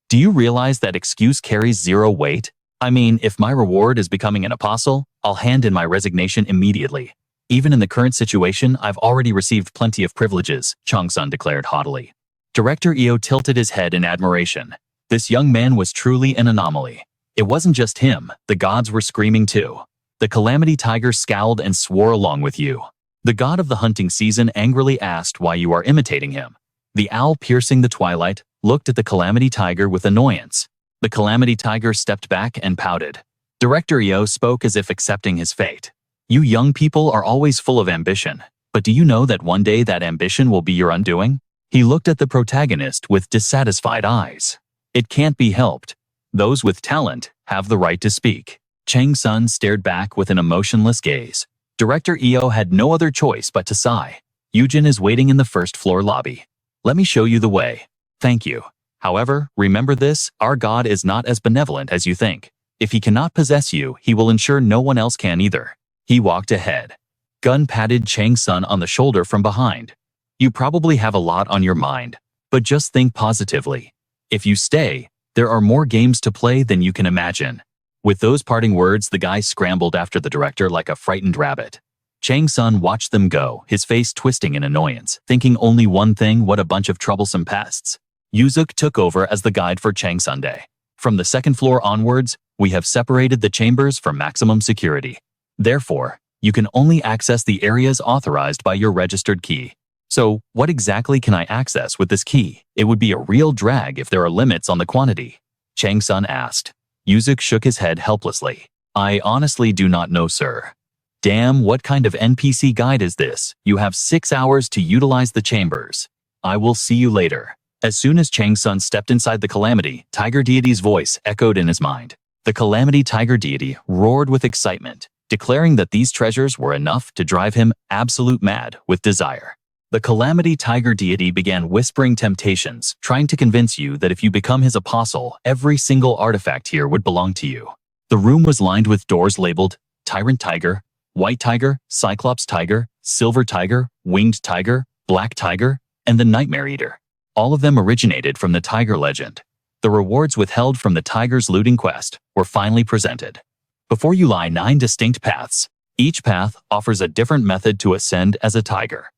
Do you realize that excuse carries 0 weight? I mean, if my reward is becoming an apostle, I'll hand in my resignation immediately. Even in the current situation, I've already received plenty of privileges, Chang-Sun declared haughtily. Director EO tilted his head in admiration. This young man was truly an anomaly. It wasn't just him, the gods were screaming too. The Calamity Tiger scowled and swore along with you. The god of the hunting season angrily asked why you are imitating him. The owl piercing the twilight looked at the Calamity Tiger with annoyance. The Calamity Tiger stepped back and pouted. Director EO spoke as if accepting his fate. You young people are always full of ambition, but do you know that one day that ambition will be your undoing? He looked at the protagonist with dissatisfied eyes. It can't be helped. Those with talent have the right to speak. Chang-Sun stared back with an emotionless gaze. Director EO had no other choice but to sigh. Yujin is waiting in the first floor lobby. Let me show you the way. Thank you. However, remember this, our god is not as benevolent as you think. If he cannot possess you, he will ensure no one else can either. He walked ahead. Gun patted Chang-Sun on the shoulder from behind. You probably have a lot on your mind, but just think positively. If you stay, there are more games to play than you can imagine. With those parting words, the guy scrambled after the director like a frightened rabbit. Chang-Sun watched them go, his face twisting in annoyance, thinking only one thing: what a bunch of troublesome pests. Yuzuk took over as the guide for Chang-Sun Day. From the second floor onwards, we have separated the chambers for maximum security. Therefore, you can only access the areas authorized by your registered key. So, what exactly can I access with this key? It would be a real drag if there are limits on the quantity. Chang-Sun asked. Yuzuk shook his head helplessly. I honestly do not know, sir. Damn, what kind of NPC guide is this? You have 6 hours to utilize the chambers. I will see you later. As soon as Chang-Sun stepped inside the Calamity Tiger deity's voice echoed in his mind. The Calamity Tiger deity roared with excitement, declaring that these treasures were enough to drive him absolute mad with desire. The Calamity Tiger deity began whispering temptations, trying to convince you that if you become his apostle, every single artifact here would belong to you. The room was lined with doors labeled Tyrant Tiger, White tiger, cyclops tiger, silver tiger, winged tiger, black tiger, and the nightmare eater. All of them originated from the tiger legend. The rewards withheld from the tiger's looting quest were finally presented. Before you lie 9 distinct paths. Each path offers a different method to ascend as a tiger.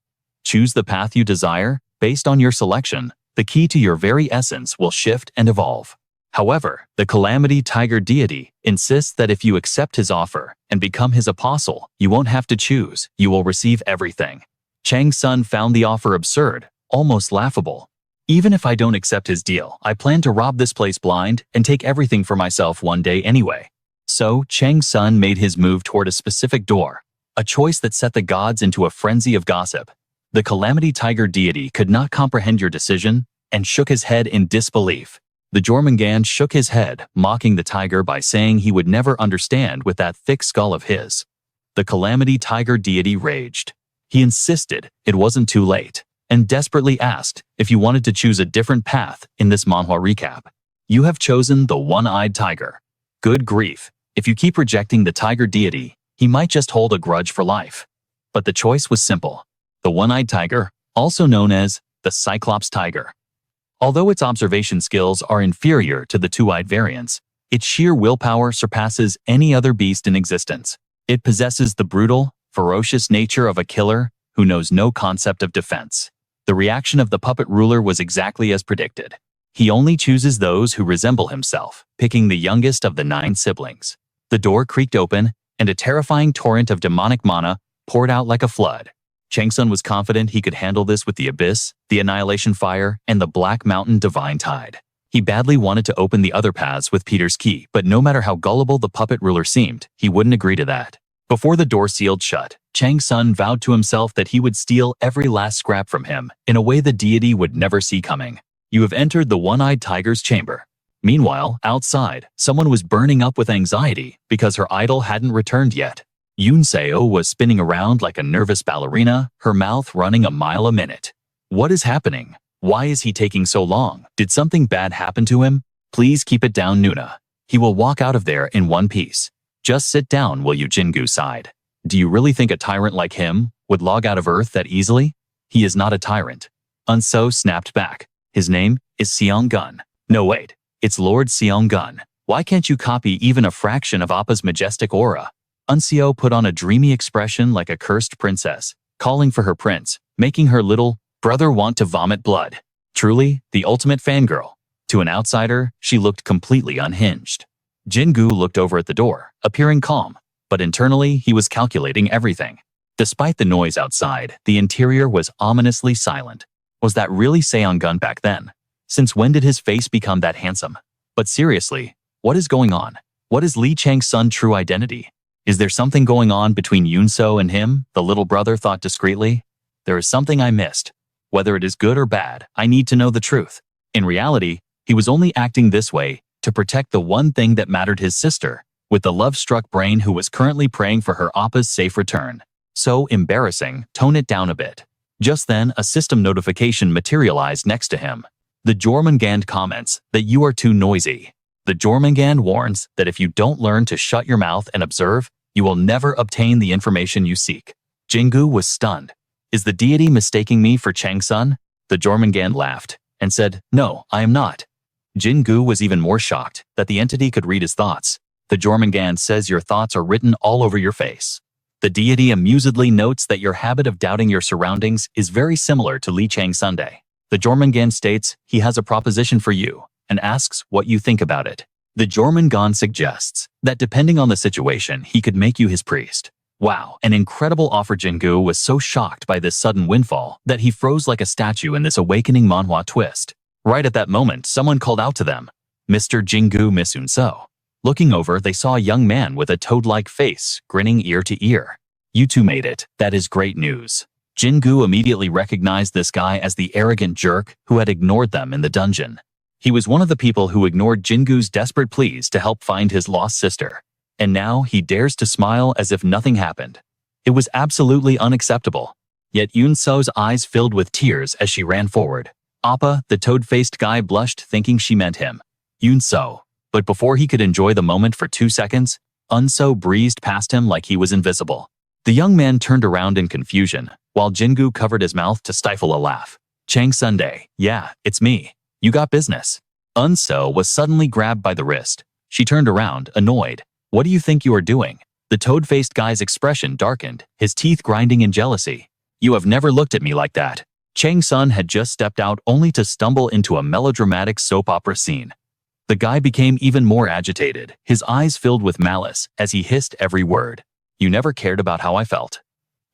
Choose the path you desire. Based on your selection, the key to your very essence will shift and evolve. However, the Calamity Tiger deity insists that if you accept his offer and become his apostle, you won't have to choose, you will receive everything. Chang-Sun found the offer absurd, almost laughable. Even if I don't accept his deal, I plan to rob this place blind and take everything for myself one day anyway. So, Chang-Sun made his move toward a specific door, a choice that set the gods into a frenzy of gossip. The Calamity Tiger deity could not comprehend your decision and shook his head in disbelief. The Jormungand shook his head, mocking the tiger by saying he would never understand with that thick skull of his. The Calamity Tiger deity raged. He insisted it wasn't too late, and desperately asked if you wanted to choose a different path in this manhwa recap. You have chosen the one-eyed tiger. Good grief. If you keep rejecting the tiger deity, he might just hold a grudge for life. But the choice was simple. The one-eyed tiger, also known as the Cyclops tiger. Although its observation skills are inferior to the two-eyed variants, its sheer willpower surpasses any other beast in existence. It possesses the brutal, ferocious nature of a killer who knows no concept of defense. The reaction of the puppet ruler was exactly as predicted. He only chooses those who resemble himself, picking the youngest of the 9 siblings. The door creaked open, and a terrifying torrent of demonic mana poured out like a flood. Chang-Sun was confident he could handle this with the Abyss, the Annihilation Fire, and the Black Mountain Divine Tide. He badly wanted to open the other paths with Peter's key, but no matter how gullible the puppet ruler seemed, he wouldn't agree to that. Before the door sealed shut, Chang-Sun vowed to himself that he would steal every last scrap from him in a way the deity would never see coming. You have entered the one-eyed tiger's chamber. Meanwhile, outside, someone was burning up with anxiety because her idol hadn't returned yet. Yunseo was spinning around like a nervous ballerina, her mouth running a mile a minute. What is happening? Why is he taking so long? Did something bad happen to him? Please keep it down, Nuna. He will walk out of there in one piece. Just sit down, will you? Jingu sighed. Do you really think a tyrant like him would log out of Earth that easily? He is not a tyrant. Unso snapped back. His name is Seong-gun. No, wait. It's Lord Seong-gun. Why can't you copy even a fraction of Appa's majestic aura? Unseo put on a dreamy expression like a cursed princess, calling for her prince, making her little brother want to vomit blood. Truly, the ultimate fangirl. To an outsider, she looked completely unhinged. Jingu looked over at the door, appearing calm, but internally he was calculating everything. Despite the noise outside, the interior was ominously silent. Was that really Seong-gun back then? Since when did his face become that handsome? But seriously, what is going on? What is Li Chang-Sun's true identity? Is there something going on between Yunso and him? The little brother thought discreetly. There is something I missed. Whether it is good or bad, I need to know the truth. In reality, he was only acting this way to protect the one thing that mattered, his sister, with the love-struck brain who was currently praying for her Appa's safe return. So embarrassing, tone it down a bit. Just then, a system notification materialized next to him. The Jormungand comments that you are too noisy. The Jormungand warns that if you don't learn to shut your mouth and observe, you will never obtain the information you seek. Jingu was stunned. Is the deity mistaking me for Chang-Sun? The Jormungand laughed and said, no, I am not. Jingu was even more shocked that the entity could read his thoughts. The Jormungand says your thoughts are written all over your face. The deity amusedly notes that your habit of doubting your surroundings is very similar to Li Chang-Sun. The Jormungand states he has a proposition for you and asks what you think about it. The Jormungand suggests that depending on the situation, he could make you his priest. Wow, an incredible offer. Jingu was so shocked by this sudden windfall that he froze like a statue in this awakening manhwa twist. Right at that moment, someone called out to them, Mr. Jingu, Miss Unso. Looking over, they saw a young man with a toad-like face, grinning ear to ear. You two made it. That is great news. Jingu immediately recognized this guy as the arrogant jerk who had ignored them in the dungeon. He was one of the people who ignored Jingu's desperate pleas to help find his lost sister. And now he dares to smile as if nothing happened. It was absolutely unacceptable. Yet Yunso's eyes filled with tears as she ran forward. Appa, the toad-faced guy, blushed thinking she meant him. Yunso. But before he could enjoy the moment for 2 seconds, Unso breezed past him like he was invisible. The young man turned around in confusion, while Jingu covered his mouth to stifle a laugh. Chang-Sun, yeah, it's me. You got business. Unso was suddenly grabbed by the wrist. She turned around, annoyed. What do you think you are doing? The toad-faced guy's expression darkened, his teeth grinding in jealousy. You have never looked at me like that. Chang-Sun had just stepped out only to stumble into a melodramatic soap opera scene. The guy became even more agitated, his eyes filled with malice as he hissed every word. You never cared about how I felt.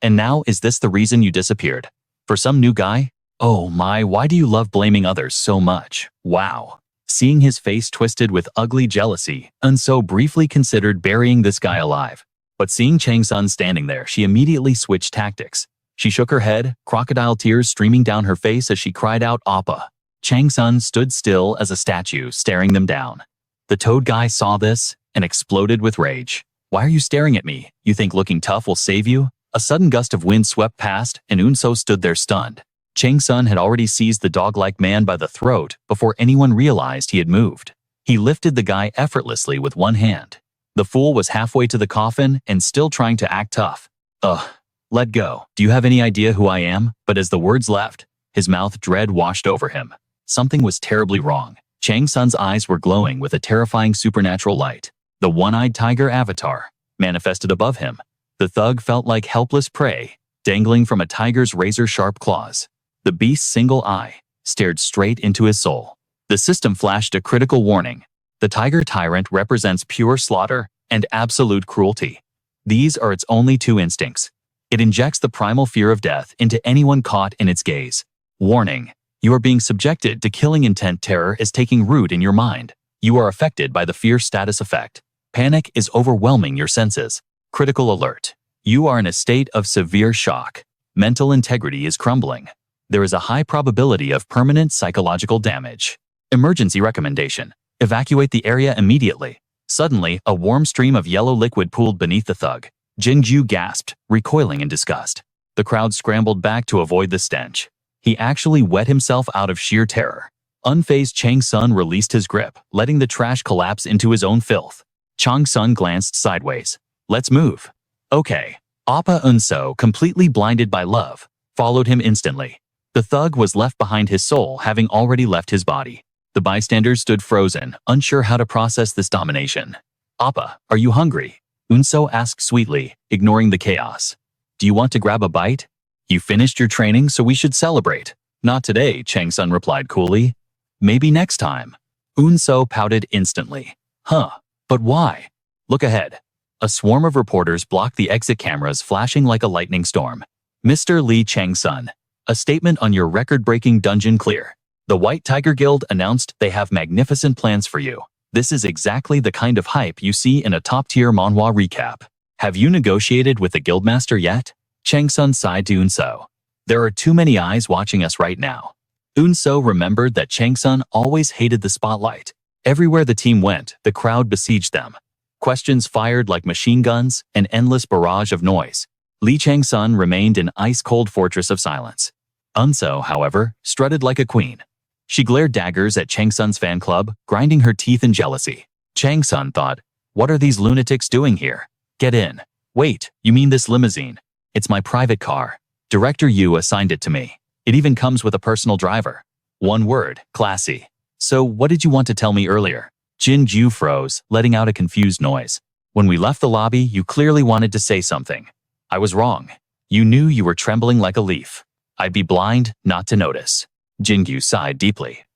And now is this the reason you disappeared? For some new guy? Oh my, why do you love blaming others so much? Wow. Seeing his face twisted with ugly jealousy, Unso briefly considered burying this guy alive. But seeing Chang-Sun standing there, she immediately switched tactics. She shook her head, crocodile tears streaming down her face as she cried out, Appa. Chang-Sun stood still as a statue, staring them down. The toad guy saw this and exploded with rage. Why are you staring at me? You think looking tough will save you? A sudden gust of wind swept past, and Unso stood there stunned. Chang-Sun had already seized the dog-like man by the throat before anyone realized he had moved. He lifted the guy effortlessly with one hand. The fool was halfway to the coffin and still trying to act tough. Ugh, let go. Do you have any idea who I am? But as the words left, his mouth dread washed over him. Something was terribly wrong. Chang-Sun's eyes were glowing with a terrifying supernatural light. The one-eyed tiger avatar manifested above him. The thug felt like helpless prey, dangling from a tiger's razor-sharp claws. The beast's single eye stared straight into his soul. The system flashed a critical warning. The tiger tyrant represents pure slaughter and absolute cruelty. These are its only two instincts. It injects the primal fear of death into anyone caught in its gaze. Warning: you are being subjected to killing intent. Terror is taking root in your mind. You are affected by the fear status effect. Panic is overwhelming your senses. Critical alert. You are in a state of severe shock. Mental integrity is crumbling. There is a high probability of permanent psychological damage. Emergency recommendation: evacuate the area immediately. Suddenly, a warm stream of yellow liquid pooled beneath the thug. Jinju gasped, recoiling in disgust. The crowd scrambled back to avoid the stench. He actually wet himself out of sheer terror. Unfazed, Chang-Sun released his grip, letting the trash collapse into his own filth. Chang-Sun glanced sideways. Let's move. Okay. Appa Unso, completely blinded by love, followed him instantly. The thug was left behind, his soul having already left his body. The bystanders stood frozen, unsure how to process this domination. Appa, are you hungry? Unso asked sweetly, ignoring the chaos. Do you want to grab a bite? You finished your training, so we should celebrate. Not today, Chang-Sun replied coolly. Maybe next time. Unso pouted instantly. Huh, but why? Look ahead. A swarm of reporters blocked the exit cameras, flashing like a lightning storm. Mr. Lee Chang-Sun, a statement on your record-breaking dungeon clear. The White Tiger Guild announced they have magnificent plans for you. This is exactly the kind of hype you see in a top-tier manhwa recap. Have you negotiated with the guildmaster yet? Chang-Sun sighed to Unso. There are too many eyes watching us right now. Unso remembered that Chang-Sun always hated the spotlight. Everywhere the team went, the crowd besieged them. Questions fired like machine guns, an endless barrage of noise. Lee Chang-Sun remained an ice-cold fortress of silence. Unso, however, strutted like a queen. She glared daggers at Chang-Sun's fan club, grinding her teeth in jealousy. Chang-Sun thought, what are these lunatics doing here? Get in. Wait, you mean this limousine? It's my private car. Director Yu assigned it to me. It even comes with a personal driver. One word, classy. So what did you want to tell me earlier? Jin Ju froze, letting out a confused noise. When we left the lobby, you clearly wanted to say something. I was wrong. You knew you were trembling like a leaf. I'd be blind not to notice. Jingyu sighed deeply.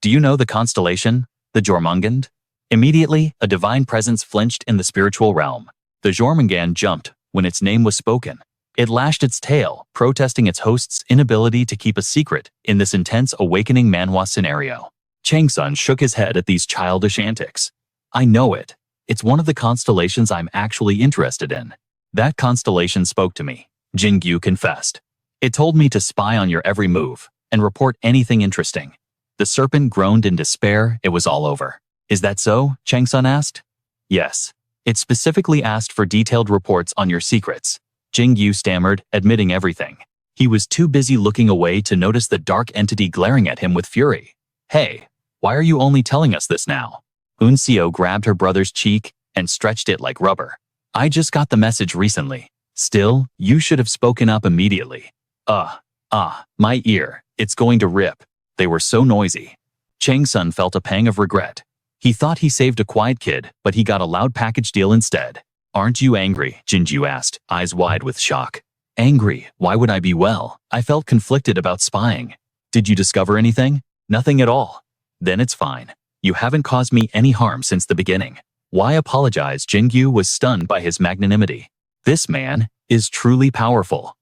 Do you know the Constellation, the Jormungand? Immediately, a divine presence flinched in the spiritual realm. The Jormungand jumped when its name was spoken. It lashed its tail, protesting its host's inability to keep a secret in this intense awakening manhwa scenario. Chang-Sun shook his head at these childish antics. I know it. It's one of the constellations I'm actually interested in. That constellation spoke to me, Jingyu confessed. It told me to spy on your every move and report anything interesting. The serpent groaned in despair. It was all over. Is that so? Chang-Sun asked. Yes. It specifically asked for detailed reports on your secrets. Jingyu stammered, admitting everything. He was too busy looking away to notice the dark entity glaring at him with fury. Hey, why are you only telling us this now? Unseo grabbed her brother's cheek and stretched it like rubber. I just got the message recently. Still, you should have spoken up immediately. My ear, it's going to rip. They were so noisy. Chang-Sun felt a pang of regret. He thought he saved a quiet kid, but he got a loud package deal instead. Aren't you angry? Jinju asked, eyes wide with shock. Angry? Why would I be? Well, I felt conflicted about spying. Did you discover anything? Nothing at all. Then it's fine. You haven't caused me any harm since the beginning. Why apologize? Jingyu was stunned by his magnanimity. This man is truly powerful.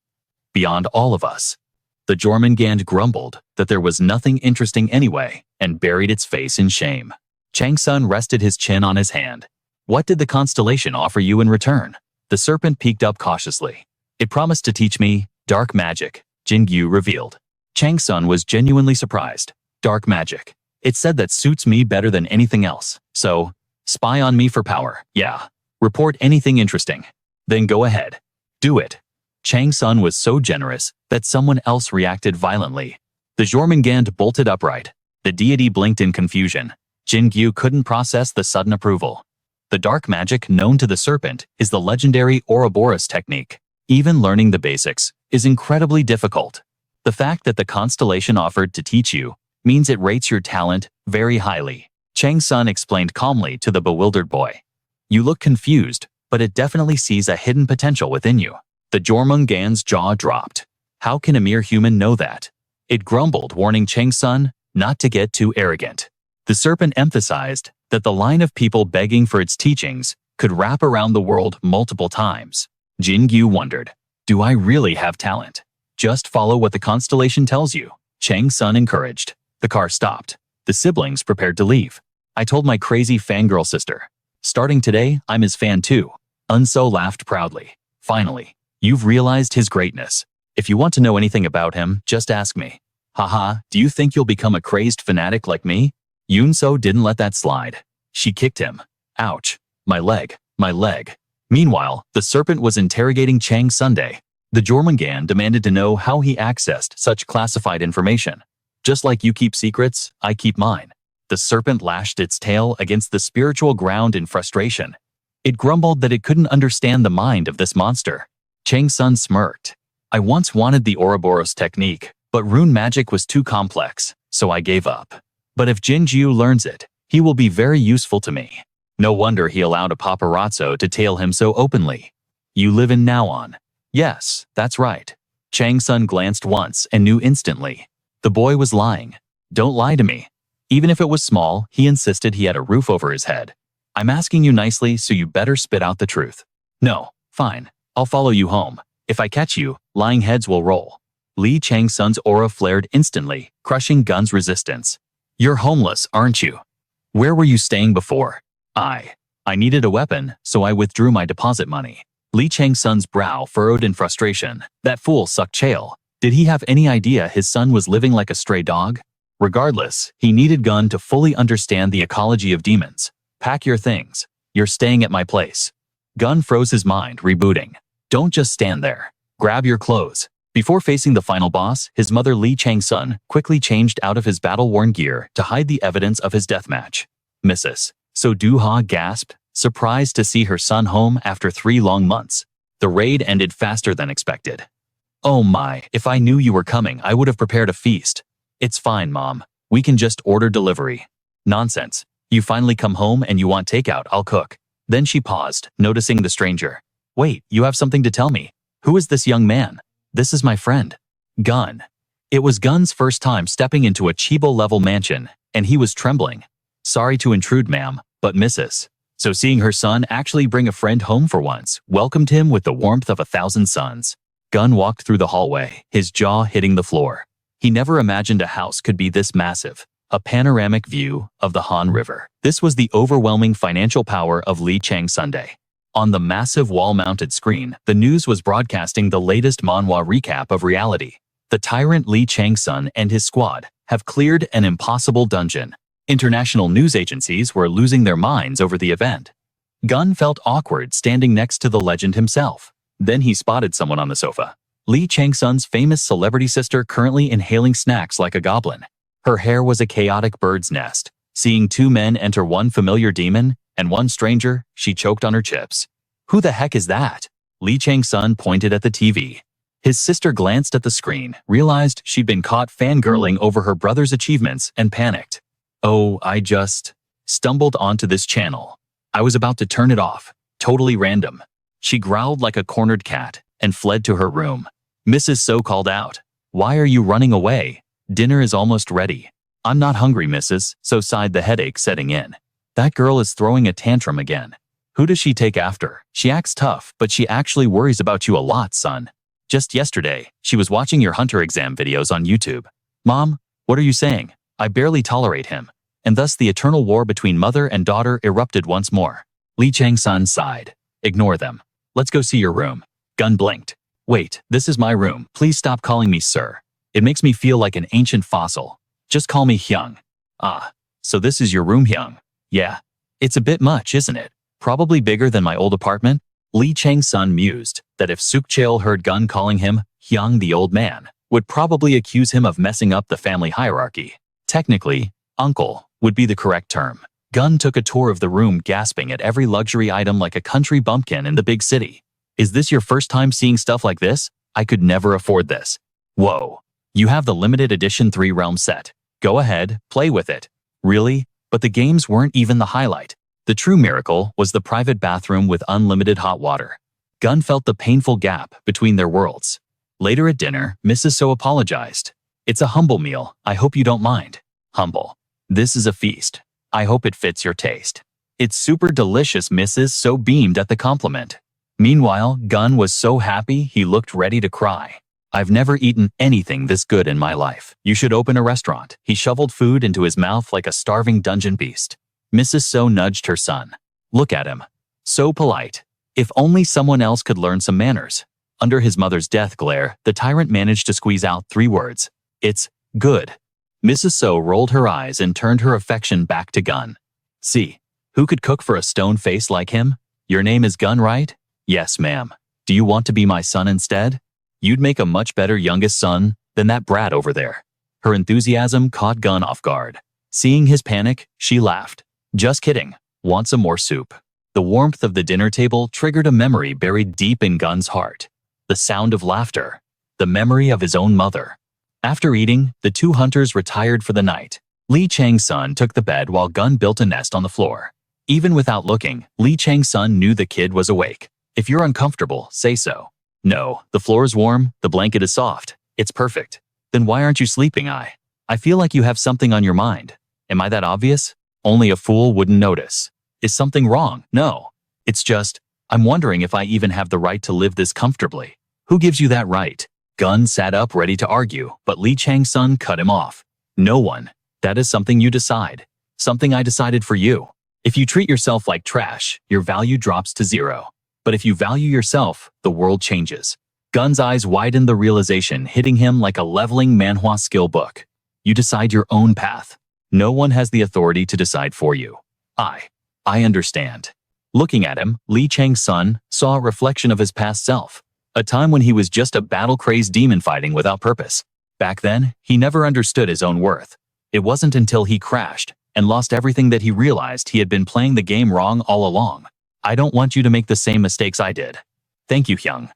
Beyond all of us. The Jormungand grumbled that there was nothing interesting anyway and buried its face in shame. Chang-Sun rested his chin on his hand. What did the Constellation offer you in return? The serpent peeked up cautiously. It promised to teach me dark magic, Jingyu revealed. Chang-Sun was genuinely surprised. Dark magic. It said that suits me better than anything else. So, spy on me for power, yeah. Report anything interesting. Then go ahead. Do it. Chang-Sun was so generous that someone else reacted violently. The Jormungand bolted upright. The deity blinked in confusion. Jingyu couldn't process the sudden approval. The dark magic known to the serpent is the legendary Ouroboros technique. Even learning the basics is incredibly difficult. The fact that the Constellation offered to teach you means it rates your talent very highly. Chang-Sun explained calmly to the bewildered boy. You look confused, but it definitely sees a hidden potential within you. The Jormungand's jaw dropped. How can a mere human know that? It grumbled, warning Chang-Sun not to get too arrogant. The serpent emphasized that the line of people begging for its teachings could wrap around the world multiple times. Jingyu wondered, do I really have talent? Just follow what the Constellation tells you, Chang-Sun encouraged. The car stopped. The siblings prepared to leave. I told my crazy fangirl sister. Starting today, I'm his fan too. Unso laughed proudly. Finally, you've realized his greatness. If you want to know anything about him, just ask me. Haha, do you think you'll become a crazed fanatic like me? Yunso didn't let that slide. She kicked him. Ouch. My leg. My leg. Meanwhile, the serpent was interrogating Chang-Sun. The Jormungand demanded to know how he accessed such classified information. Just like you keep secrets, I keep mine. The serpent lashed its tail against the spiritual ground in frustration. It grumbled that it couldn't understand the mind of this monster. Chang-Sun smirked. I once wanted the Ouroboros technique, but rune magic was too complex, so I gave up. But if Jingyu learns it, he will be very useful to me. No wonder he allowed a paparazzo to tail him so openly. You live in Naon. Yes, that's right. Chang-Sun glanced once and knew instantly. The boy was lying. Don't lie to me. Even if it was small, he insisted he had a roof over his head. I'm asking you nicely, so you better spit out the truth. No, fine. I'll follow you home. If I catch you, lying heads will roll. Li Chang-Sun's aura flared instantly, crushing Gun's resistance. You're homeless, aren't you? Where were you staying before? I needed a weapon, so I withdrew my deposit money. Li Chang-Sun's brow furrowed in frustration. That fool sucked Chael. Did he have any idea his son was living like a stray dog? Regardless, he needed Gun to fully understand the ecology of demons. Pack your things. You're staying at my place. Gun froze his mind, rebooting. Don't just stand there. Grab your clothes. Before facing the final boss, his mother Li Chang-Sun quickly changed out of his battle-worn gear to hide the evidence of his deathmatch. Mrs. So Du-ha gasped, surprised to see her son home after 3 long months. The raid ended faster than expected. Oh my, if I knew you were coming, I would have prepared a feast. It's fine, Mom. We can just order delivery. Nonsense. You finally come home and you want takeout, I'll cook. Then she paused, noticing the stranger. Wait, you have something to tell me. Who is this young man? This is my friend. Gun. It was Gun's first time stepping into a Chibo-level mansion, and he was trembling. Sorry to intrude, ma'am, but Mrs. So seeing her son actually bring a friend home for once welcomed him with the warmth of 1,000 suns. Gun walked through the hallway, his jaw hitting the floor. He never imagined a house could be this massive, a panoramic view of the Han River. This was the overwhelming financial power of Li Chang-Sun. On the massive wall-mounted screen, the news was broadcasting the latest Manhwa recap of reality. The Tyrant Li Chang-Sun and his squad have cleared an impossible dungeon. International news agencies were losing their minds over the event. Gun felt awkward standing next to the legend himself. Then he spotted someone on the sofa. Li Chang-Sun's famous celebrity sister currently inhaling snacks like a goblin. Her hair was a chaotic bird's nest. Seeing 2 men enter one familiar demon and one stranger, she choked on her chips. Who the heck is that? Lee Chang-Sun pointed at the TV. His sister glanced at the screen, realized she'd been caught fangirling over her brother's achievements, and panicked. Oh, I just stumbled onto this channel. I was about to turn it off. Totally random. She growled like a cornered cat and fled to her room. Mrs. So called out. Why are you running away? Dinner is almost ready. I'm not hungry, Mrs. So sighed, the headache setting in. That girl is throwing a tantrum again. Who does she take after? She acts tough, but she actually worries about you a lot, son. Just yesterday, she was watching your hunter exam videos on YouTube. Mom, what are you saying? I barely tolerate him. And thus the eternal war between mother and daughter erupted once more. Lee Chang-Sun sighed. Ignore them. Let's go see your room. Gun blinked. Wait, this is my room. Please stop calling me sir. It makes me feel like an ancient fossil. Just call me Hyung. Ah, so this is your room, Hyung. Yeah. It's a bit much, isn't it? Probably bigger than my old apartment. Lee Chang-Sun mused that if Suk-cheol heard Gun calling him Hyung the old man, would probably accuse him of messing up the family hierarchy. Technically, uncle would be the correct term. Gun took a tour of the room, gasping at every luxury item like a country bumpkin in the big city. Is this your first time seeing stuff like this? I could never afford this. Whoa. You have the limited edition 3-realm set. Go ahead, play with it. Really? But the games weren't even the highlight. The true miracle was the private bathroom with unlimited hot water. Gun felt the painful gap between their worlds. Later at dinner, Mrs. So apologized. It's a humble meal. I hope you don't mind. Humble. This is a feast. I hope it fits your taste. It's super delicious, Mrs. So beamed at the compliment. Meanwhile, Gun was so happy he looked ready to cry. I've never eaten anything this good in my life. You should open a restaurant. He shoveled food into his mouth like a starving dungeon beast. Mrs. So nudged her son. Look at him. So polite. If only someone else could learn some manners. Under his mother's death glare, the tyrant managed to squeeze out 3 words. It's good. Mrs. So rolled her eyes and turned her affection back to Gun. See, who could cook for a stone face like him? Your name is Gun, right? Yes, ma'am. Do you want to be my son instead? You'd make a much better youngest son than that brat over there. Her enthusiasm caught Gun off guard. Seeing his panic, she laughed. Just kidding. Want some more soup? The warmth of the dinner table triggered a memory buried deep in Gun's heart. The sound of laughter. The memory of his own mother. After eating, the 2 hunters retired for the night. Lee Chang-Sun took the bed while Gun built a nest on the floor. Even without looking, Lee Chang-Sun knew the kid was awake. If you're uncomfortable, say so. No, the floor is warm, the blanket is soft. It's perfect. Then why aren't you sleeping? I feel like you have something on your mind. Am I that obvious? Only a fool wouldn't notice. Is something wrong? No. It's just, I'm wondering if I even have the right to live this comfortably. Who gives you that right? Gun sat up ready to argue, but Lee Chang-Sun cut him off. No one. That is something you decide. Something I decided for you. If you treat yourself like trash, your value drops to 0. But if you value yourself, the world changes. Gun's eyes widened, the realization hitting him like a leveling Manhwa skill book. You decide your own path. No one has the authority to decide for you. I understand. Looking at him, Lee Chang-Sun saw a reflection of his past self. A time when he was just a battle-crazed demon fighting without purpose. Back then, he never understood his own worth. It wasn't until he crashed and lost everything that he realized he had been playing the game wrong all along. I don't want you to make the same mistakes I did. Thank you, Hyung.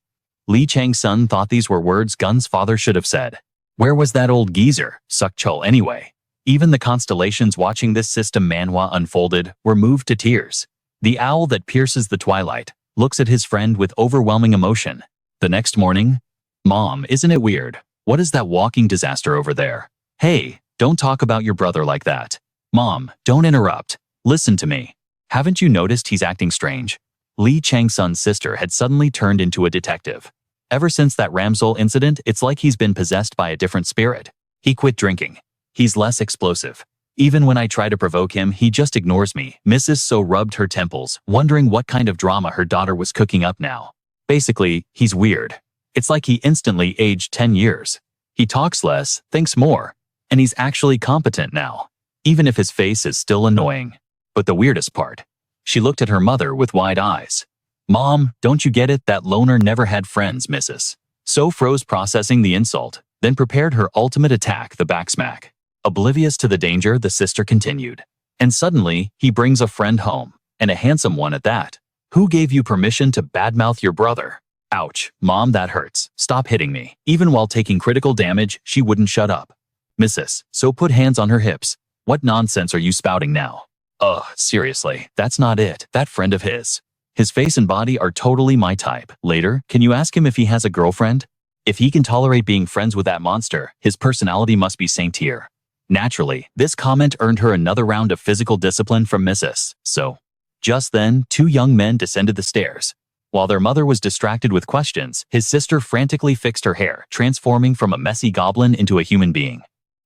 Lee Chang-Sun thought these were words Gun's father should have said. Where was that old geezer, Suk-cheol, anyway? Even the constellations watching this system Manhwa unfolded were moved to tears. The owl that pierces the twilight looks at his friend with overwhelming emotion. The next morning, Mom, isn't it weird? What is that walking disaster over there? Hey, don't talk about your brother like that. Mom, don't interrupt. Listen to me. Haven't you noticed he's acting strange? Lee Chang-Sun's sister had suddenly turned into a detective. Ever since that Ramsol incident, it's like he's been possessed by a different spirit. He quit drinking. He's less explosive. Even when I try to provoke him, he just ignores me. Mrs. So rubbed her temples, wondering what kind of drama her daughter was cooking up now. Basically, he's weird. It's like he instantly aged 10 years. He talks less, thinks more, and he's actually competent now, even if his face is still annoying. But the weirdest part, she looked at her mother with wide eyes. Mom, don't you get it? That loner never had friends, Mrs. So froze processing the insult, then prepared her ultimate attack, the backsmack. Oblivious to the danger, the sister continued. And suddenly, he brings a friend home, and a handsome one at that. Who gave you permission to badmouth your brother? Ouch, Mom, that hurts. Stop hitting me. Even while taking critical damage, she wouldn't shut up. Mrs. So put hands on her hips. What nonsense are you spouting now? Ugh, seriously, that's not it. That friend of his. His face and body are totally my type. Later, can you ask him if he has a girlfriend? If he can tolerate being friends with that monster, his personality must be saint tier. Naturally, this comment earned her another round of physical discipline from Mrs. So. Just then, two young men descended the stairs. While their mother was distracted with questions, his sister frantically fixed her hair, transforming from a messy goblin into a human being.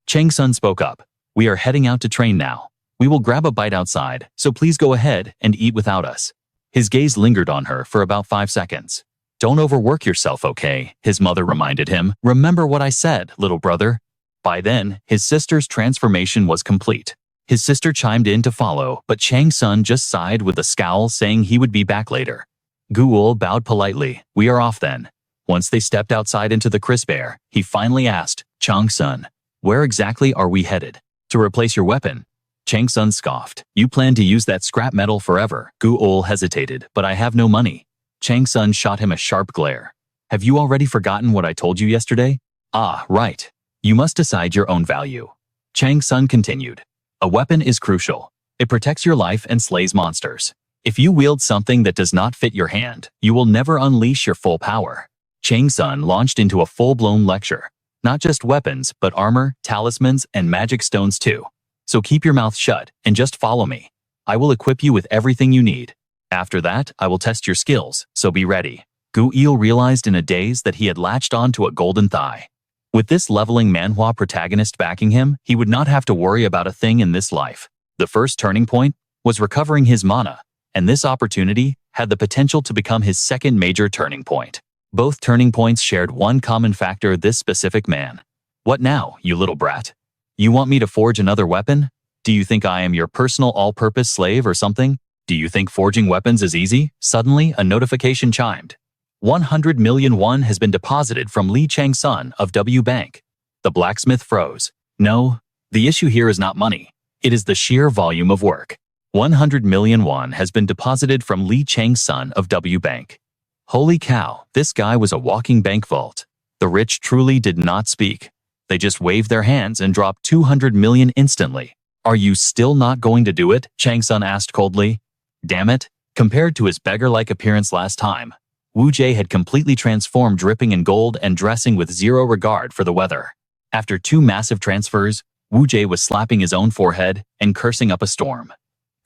Chang-Sun spoke up. We are heading out to train now. We will grab a bite outside, so please go ahead and eat without us. His gaze lingered on her for about 5 seconds. Don't overwork yourself, okay? His mother reminded him. Remember what I said, little brother. By then, his sister's transformation was complete. His sister chimed in to follow, but Chang-Sun just sighed with a scowl, saying he would be back later. Guul bowed politely. We are off then. Once they stepped outside into the crisp air, he finally asked, Chang-Sun, where exactly are we headed? To replace your weapon. Chang-Sun scoffed. You plan to use that scrap metal forever. Guul hesitated, but I have no money. Chang-Sun shot him a sharp glare. Have you already forgotten what I told you yesterday? Ah, right. You must decide your own value. Chang-Sun continued. A weapon is crucial. It protects your life and slays monsters. If you wield something that does not fit your hand, you will never unleash your full power. Chang-Sun launched into a full-blown lecture. Not just weapons, but armor, talismans, and magic stones too. So keep your mouth shut and just follow me. I will equip you with everything you need. After that, I will test your skills, so be ready. Guil realized in a daze that he had latched onto a golden thigh. With this leveling manhwa protagonist backing him, he would not have to worry about a thing in this life. The first turning point was recovering his mana, and this opportunity had the potential to become his second major turning point. Both turning points shared one common factor: this specific man. What now, you little brat? You want me to forge another weapon? Do you think I am your personal all-purpose slave or something? Do you think forging weapons is easy? Suddenly, a notification chimed. 100 million won has been deposited from Lee Chang-Sun of W Bank. The blacksmith froze. No, the issue here is not money. It is the sheer volume of work. 100 million won has been deposited from Lee Chang-Sun of W Bank. Holy cow, this guy was a walking bank vault. The rich truly did not speak. They just waved their hands and dropped 200 million instantly. Are you still not going to do it? Chang-Sun asked coldly. Damn it. Compared to his beggar-like appearance last time, Wu Jie had completely transformed, dripping in gold and dressing with zero regard for the weather. After 2 massive transfers, Wu Jie was slapping his own forehead and cursing up a storm.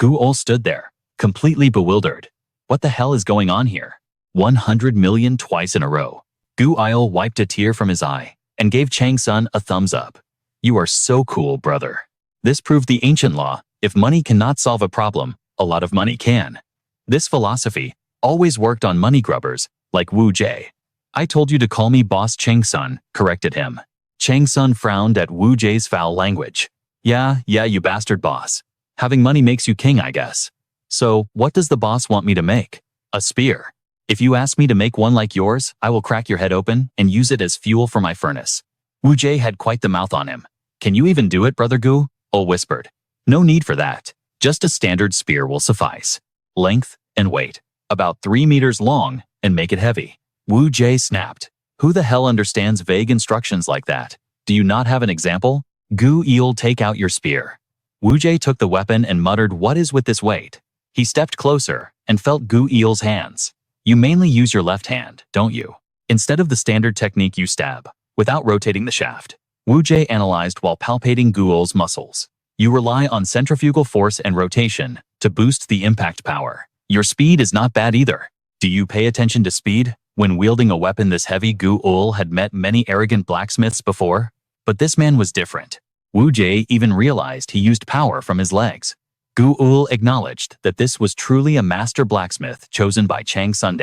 Guul stood there, completely bewildered. What the hell is going on here? 100 million twice in a row. Guil wiped a tear from his eye and gave Chang-Sun a thumbs up. You are so cool, brother. This proved the ancient law: if money cannot solve a problem, a lot of money can. This philosophy always worked on money grubbers like Wu Jie. I told you to call me Boss Chang-Sun, corrected him. Chang-Sun frowned at Wu Jie's foul language. Yeah, you bastard boss. Having money makes you king, I guess. So, what does the boss want me to make? A spear. If you ask me to make one like yours, I will crack your head open and use it as fuel for my furnace. Wu Jie had quite the mouth on him. Can you even do it, Brother Gu? Ul whispered. No need for that. Just a standard spear will suffice. Length and weight. About 3 meters long, and make it heavy. Wu Jie snapped. Who the hell understands vague instructions like that? Do you not have an example? Guil, take out your spear. Wu Jie took the weapon and muttered, what is with this weight? He stepped closer and felt Guil's hands. You mainly use your left hand, don't you? Instead of the standard technique, you stab, without rotating the shaft. Wu Jie analyzed while palpating Guil's muscles. You rely on centrifugal force and rotation to boost the impact power. Your speed is not bad either. Do you pay attention to speed? When wielding a weapon this heavy, Guil had met many arrogant blacksmiths before, but this man was different. Wu Jie even realized he used power from his legs. Guil acknowledged that this was truly a master blacksmith chosen by Chang-Sun.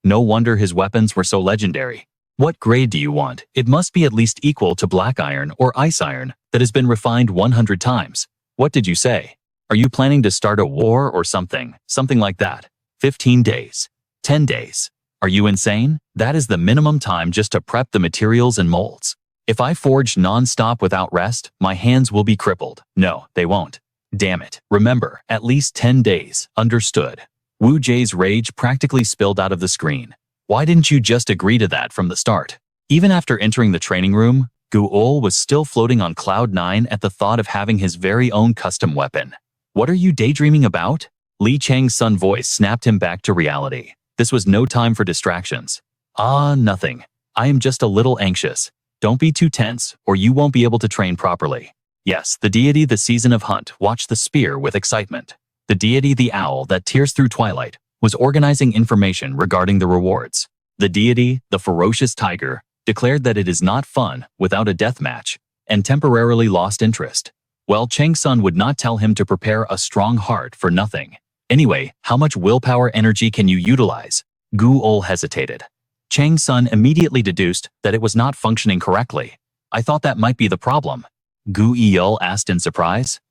No wonder his weapons were so legendary. What grade do you want? It must be at least equal to black iron or ice iron that has been refined 100 times. What did you say? Are you planning to start a war or something? Something like that. 15 days. 10 days. Are you insane? That is the minimum time just to prep the materials and molds. If I forge non-stop without rest, my hands will be crippled. No, they won't. Damn it. Remember, at least 10 days. Understood. Wu Jie's rage practically spilled out of the screen. Why didn't you just agree to that from the start? Even after entering the training room, Gu-ul was still floating on cloud 9 at the thought of having his very own custom weapon. What are you daydreaming about? Li Chang-Sun's voice snapped him back to reality. This was no time for distractions. Nothing. I am just a little anxious. Don't be too tense, or you won't be able to train properly. Yes, the deity the season of hunt watched the spear with excitement. The deity the owl that tears through Twilight was organizing information regarding the rewards. The deity, the ferocious tiger, declared that it is not fun without a death match, and temporarily lost interest. Well, Chang-Sun would not tell him to prepare a strong heart for nothing. Anyway, how much willpower energy can you utilize? Gu-ul hesitated. Chang-Sun immediately deduced that it was not functioning correctly. I thought that might be the problem. Gu-il asked in surprise.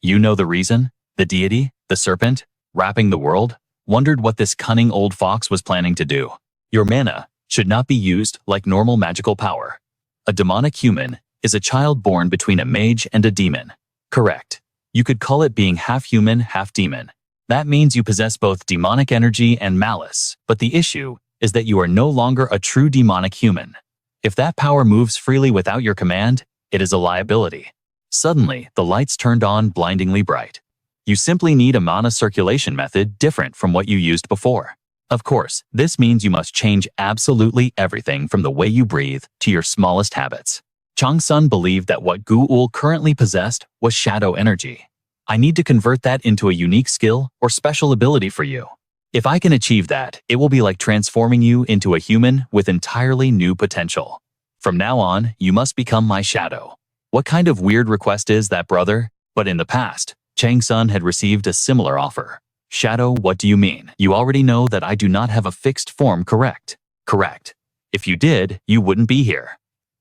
You know the reason? The deity, the serpent, wrapping the world, wondered what this cunning old fox was planning to do. Your mana should not be used like normal magical power. A demonic human is a child born between a mage and a demon. Correct. You could call it being half human, half demon. That means you possess both demonic energy and malice, but the issue is that you are no longer a true demonic human. If that power moves freely without your command, it is a liability. Suddenly, the lights turned on blindingly bright. You simply need a mana circulation method different from what you used before. Of course, this means you must change absolutely everything from the way you breathe to your smallest habits. Chang-Sun believed that what Gu-ul currently possessed was shadow energy. I need to convert that into a unique skill or special ability for you. If I can achieve that, it will be like transforming you into a human with entirely new potential. From now on, you must become my shadow. What kind of weird request is that, brother? But in the past, Chang-Sun had received a similar offer. Shadow, what do you mean? You already know that I do not have a fixed form, correct? Correct. If you did, you wouldn't be here.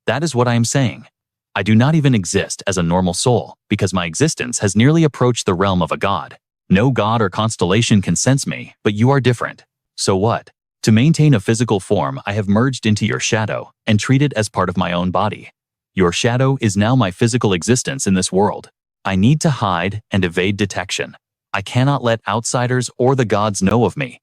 That is what I am saying. I do not even exist as a normal soul because my existence has nearly approached the realm of a god. No god or constellation can sense me, but you are different. So what? To maintain a physical form, I have merged into your shadow and treated as part of my own body. Your shadow is now my physical existence in this world. I need to hide and evade detection. I cannot let outsiders or the gods know of me.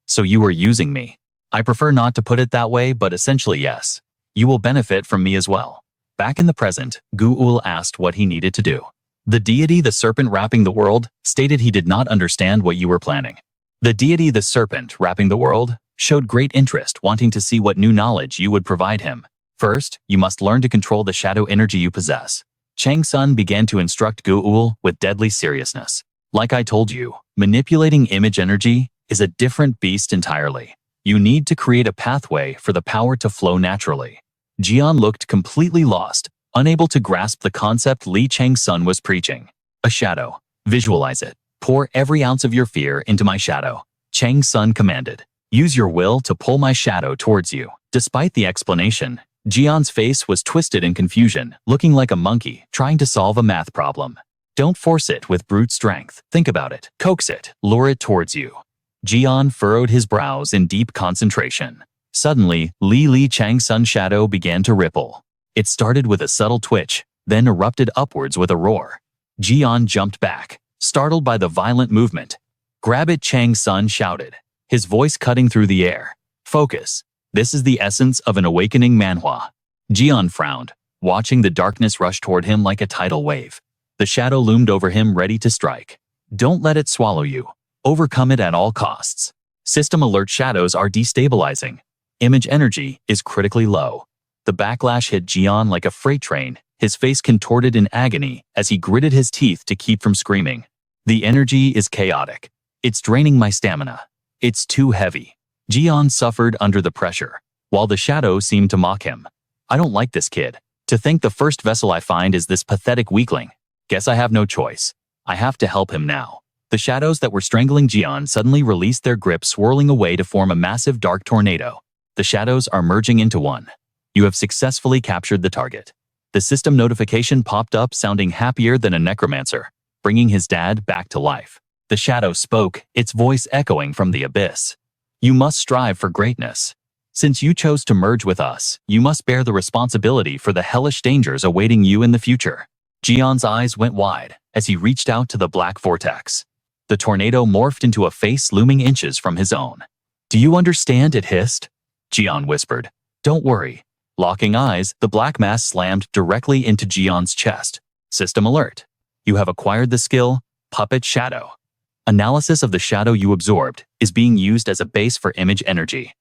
So you are using me. I prefer not to put it that way, but essentially yes. You will benefit from me as well. Back in the present, Gu-ul asked what he needed to do. The deity, the serpent wrapping the world, stated he did not understand what you were planning. The deity, the serpent wrapping the world, showed great interest, wanting to see what new knowledge you would provide him. First, you must learn to control the shadow energy you possess. Chang-Sun began to instruct Gu-ul with deadly seriousness. Like I told you, manipulating image energy is a different beast entirely. You need to create a pathway for the power to flow naturally. Jian looked completely lost, unable to grasp the concept Li Chang-Sun was preaching. A shadow. Visualize it. Pour every ounce of your fear into my shadow. Chang-Sun commanded. Use your will to pull my shadow towards you. Despite the explanation, Jian's face was twisted in confusion, looking like a monkey trying to solve a math problem. Don't force it with brute strength. Think about it. Coax it. Lure it towards you. Jian furrowed his brows in deep concentration. Suddenly, Li Chang-Sun's shadow began to ripple. It started with a subtle twitch, then erupted upwards with a roar. Jian jumped back, startled by the violent movement. Grab it, Chang-Sun shouted, his voice cutting through the air. Focus. This is the essence of an awakening Manhwa. Jian frowned, watching the darkness rush toward him like a tidal wave. The shadow loomed over him, ready to strike. Don't let it swallow you. Overcome it at all costs. System alert: shadows are destabilizing. Image energy is critically low. The backlash hit Jian like a freight train, his face contorted in agony as he gritted his teeth to keep from screaming. The energy is chaotic. It's draining my stamina. It's too heavy. Jian suffered under the pressure, while the shadow seemed to mock him. I don't like this kid. To think the first vessel I find is this pathetic weakling. Guess I have no choice. I have to help him now. The shadows that were strangling Jian suddenly released their grip, swirling away to form a massive dark tornado. The shadows are merging into one. You have successfully captured the target. The system notification popped up, sounding happier than a necromancer, bringing his dad back to life. The shadow spoke, its voice echoing from the abyss. You must strive for greatness. Since you chose to merge with us, you must bear the responsibility for the hellish dangers awaiting you in the future. Jian's eyes went wide as he reached out to the black vortex. The tornado morphed into a face looming inches from his own. Do you understand? It hissed. Jian whispered. Don't worry. Locking eyes, the black mass slammed directly into Jian's chest. System alert. You have acquired the skill, Puppet Shadow. Analysis of the shadow you absorbed is being used as a base for image energy.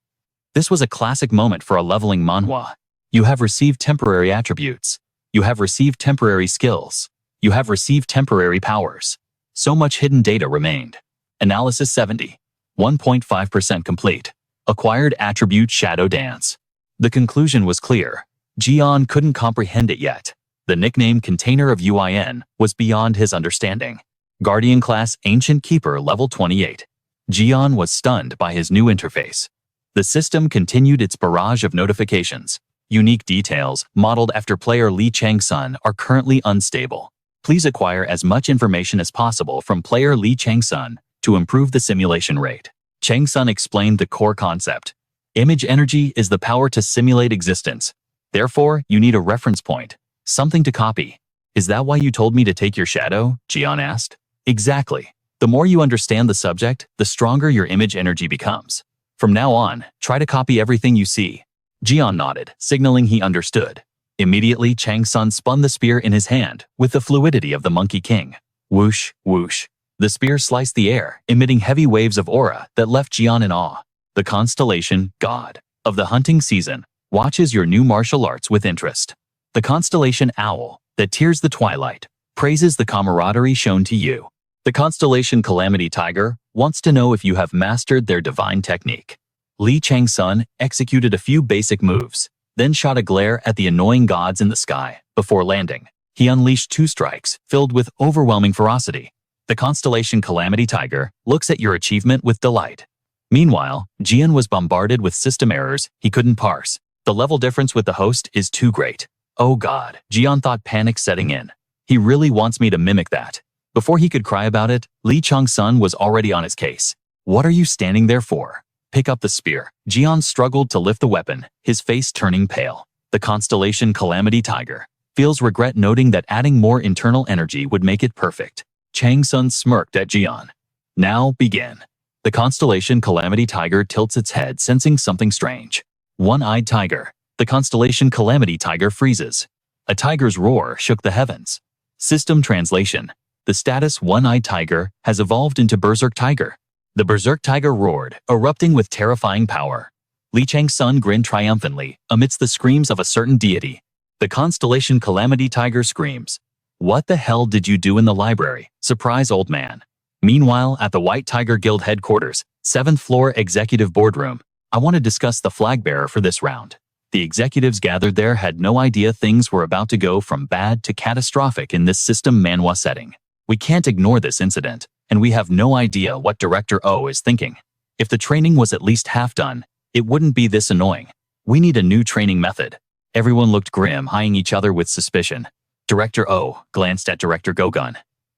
This was a classic moment for a leveling manhwa. You have received temporary attributes. You have received temporary skills. You have received temporary powers. So much hidden data remained. Analysis 70. 1.5% complete. Acquired attribute Shadow Dance. The conclusion was clear. Jian couldn't comprehend it yet. The nickname container of UIN was beyond his understanding. Guardian class Ancient Keeper level 28. Jian was stunned by his new interface. The system continued its barrage of notifications. Unique details, modeled after player Li Chang-Sun, are currently unstable. Please acquire as much information as possible from player Li Chang-Sun to improve the simulation rate. Chang-Sun explained the core concept. Image energy is the power to simulate existence. Therefore, you need a reference point, something to copy. Is that why you told me to take your shadow? Jian asked. Exactly. The more you understand the subject, the stronger your image energy becomes. From now on, try to copy everything you see. Jian nodded, signaling he understood. Immediately, Chang-Sun spun the spear in his hand with the fluidity of the Monkey King. Whoosh, whoosh. The spear sliced the air, emitting heavy waves of aura that left Jian in awe. The Constellation, God of the hunting season, watches your new martial arts with interest. The Constellation Owl, that tears the twilight, praises the camaraderie shown to you. The Constellation Calamity Tiger wants to know if you have mastered their divine technique. Li Chang-Sun executed a few basic moves, then shot a glare at the annoying gods in the sky. Before landing, he unleashed 2 strikes filled with overwhelming ferocity. The Constellation Calamity Tiger looks at your achievement with delight. Meanwhile, Jian was bombarded with system errors he couldn't parse. The level difference with the host is too great. Oh God, Jian thought, panic setting in. He really wants me to mimic that. Before he could cry about it, Li Chang-Sun was already on his case. What are you standing there for? Pick up the spear. Jian struggled to lift the weapon, his face turning pale. The Constellation Calamity Tiger feels regret, noting that adding more internal energy would make it perfect. Chang-Sun smirked at Jian. Now, begin. The Constellation Calamity Tiger tilts its head, sensing something strange. One-eyed tiger. The Constellation Calamity Tiger freezes. A tiger's roar shook the heavens. System translation. The status One-Eyed Tiger has evolved into Berserk Tiger. The Berserk Tiger roared, erupting with terrifying power. Li Chang-Sun grinned triumphantly amidst the screams of a certain deity. The Constellation Calamity Tiger screams. What the hell did you do in the library? Surprise, old man. Meanwhile, at the White Tiger Guild headquarters, 7th floor executive boardroom, I want to discuss the flag bearer for this round. The executives gathered there had no idea things were about to go from bad to catastrophic in this system manhwa setting. We can't ignore this incident, and we have no idea what Director O is thinking. If the training was at least half done, it wouldn't be this annoying. We need a new training method. Everyone looked grim, eyeing each other with suspicion. Director O glanced at Director Gogun.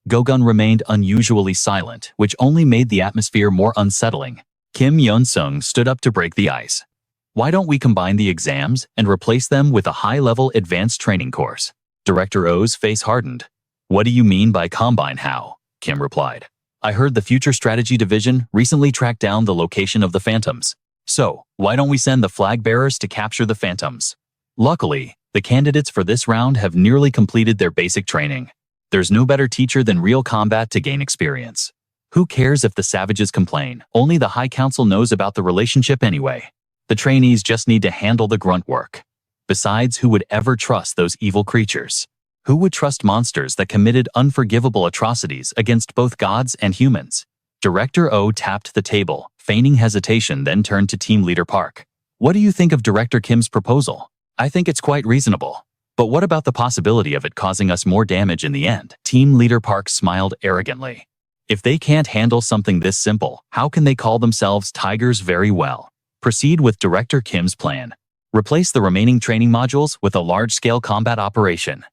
Gogun remained unusually silent, which only made the atmosphere more unsettling. Kim Yeon-sung stood up to break the ice. Why don't we combine the exams and replace them with a high-level advanced training course? Director O's face hardened. What do you mean by combine? How? Kim replied. I heard the Future Strategy Division recently tracked down the location of the Phantoms. So, why don't we send the flag bearers to capture the Phantoms? Luckily, the candidates for this round have nearly completed their basic training. There's no better teacher than real combat to gain experience. Who cares if the savages complain? Only the High Council knows about the relationship anyway. The trainees just need to handle the grunt work. Besides, who would ever trust those evil creatures? Who would trust monsters that committed unforgivable atrocities against both gods and humans? Director O tapped the table, feigning hesitation, then turned to Team Leader Park. What do you think of Director Kim's proposal? I think it's quite reasonable. But what about the possibility of it causing us more damage in the end? Team Leader Park smiled arrogantly. If they can't handle something this simple, how can they call themselves tigers? Very well. Proceed with Director Kim's plan. Replace the remaining training modules with a large-scale combat operation.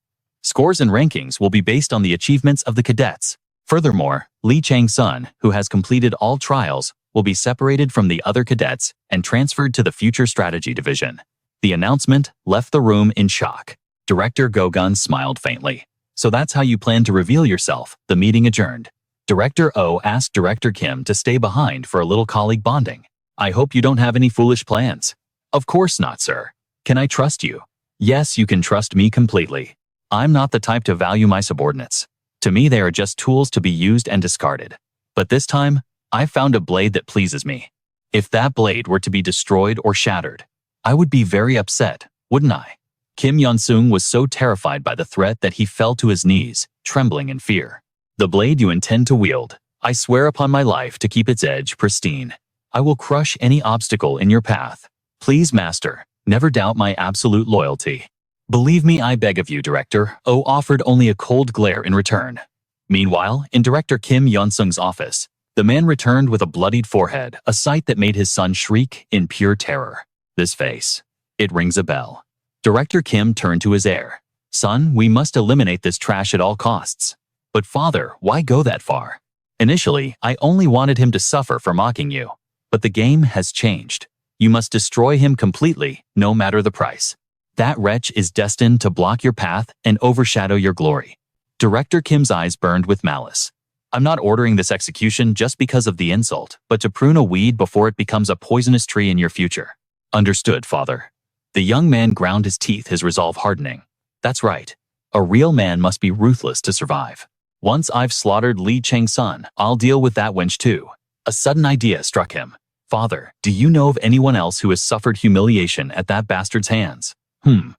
Scores and rankings will be based on the achievements of the cadets. Furthermore, Li Chang-Sun, who has completed all trials, will be separated from the other cadets and transferred to the Future Strategy Division. The announcement left the room in shock. Director Gogun smiled faintly. So that's how you plan to reveal yourself. The meeting adjourned. Director O asked Director Kim to stay behind for a little colleague bonding. I hope you don't have any foolish plans. Of course not, sir. Can I trust you? Yes, you can trust me completely. I'm not the type to value my subordinates. To me, they are just tools to be used and discarded. But this time, I found a blade that pleases me. If that blade were to be destroyed or shattered, I would be very upset, wouldn't I? Kim Yeon-sung was so terrified by the threat that he fell to his knees, trembling in fear. The blade you intend to wield, I swear upon my life to keep its edge pristine. I will crush any obstacle in your path. Please, master, never doubt my absolute loyalty. Believe me, I beg of you, Director. O offered only a cold glare in return. Meanwhile, in Director Kim Yeon-sung's office, the man returned with a bloodied forehead, a sight that made his son shriek in pure terror. This face. It rings a bell. Director Kim turned to his heir. Son, we must eliminate this trash at all costs. But father, why go that far? Initially, I only wanted him to suffer for mocking you. But the game has changed. You must destroy him completely, no matter the price. That wretch is destined to block your path and overshadow your glory. Director Kim's eyes burned with malice. I'm not ordering this execution just because of the insult, but to prune a weed before it becomes a poisonous tree in your future. Understood, father. The young man ground his teeth, his resolve hardening. That's right. A real man must be ruthless to survive. Once I've slaughtered Lee Chang-Sun, I'll deal with that wench too. A sudden idea struck him. Father, do you know of anyone else who has suffered humiliation at that bastard's hands?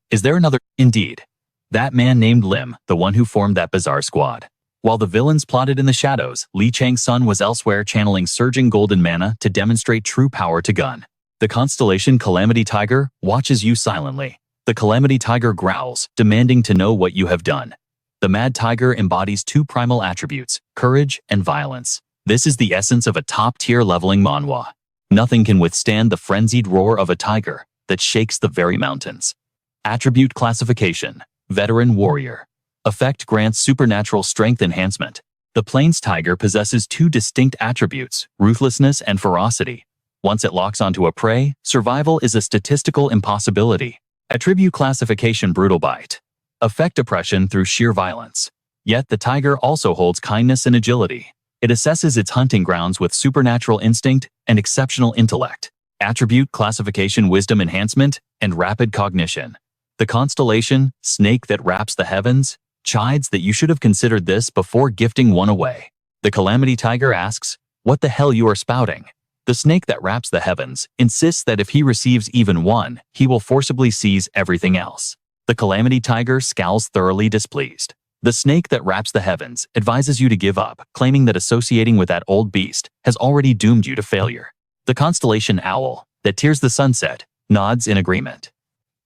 Is there another? Indeed. That man named Lim, the one who formed that bizarre squad. While the villains plotted in the shadows, Lee Chang-sun was elsewhere channeling surging golden mana to demonstrate true power to gun. The Constellation Calamity Tiger watches you silently. The Calamity Tiger growls, demanding to know what you have done. The Mad Tiger embodies two primal attributes, courage and violence. This is the essence of a top-tier leveling Manhwa. Nothing can withstand the frenzied roar of a tiger that shakes the very mountains. Attribute classification, Veteran Warrior. Effect grants supernatural strength enhancement. The Plains Tiger possesses two distinct attributes, ruthlessness and ferocity. Once it locks onto a prey, survival is a statistical impossibility. Attribute classification Brutal Bite. Effect oppression through sheer violence. Yet the tiger also holds kindness and agility. It assesses its hunting grounds with supernatural instinct and exceptional intellect. Attribute classification Wisdom enhancement and rapid cognition. The Constellation, Snake that wraps the heavens, chides that you should have considered this before gifting one away. The Calamity Tiger asks, what the hell you are spouting? The Snake that wraps the heavens insists that if he receives even one, he will forcibly seize everything else. The Calamity Tiger scowls thoroughly displeased. The Snake that wraps the heavens advises you to give up, claiming that associating with that old beast has already doomed you to failure. The Constellation Owl that tears the sunset nods in agreement.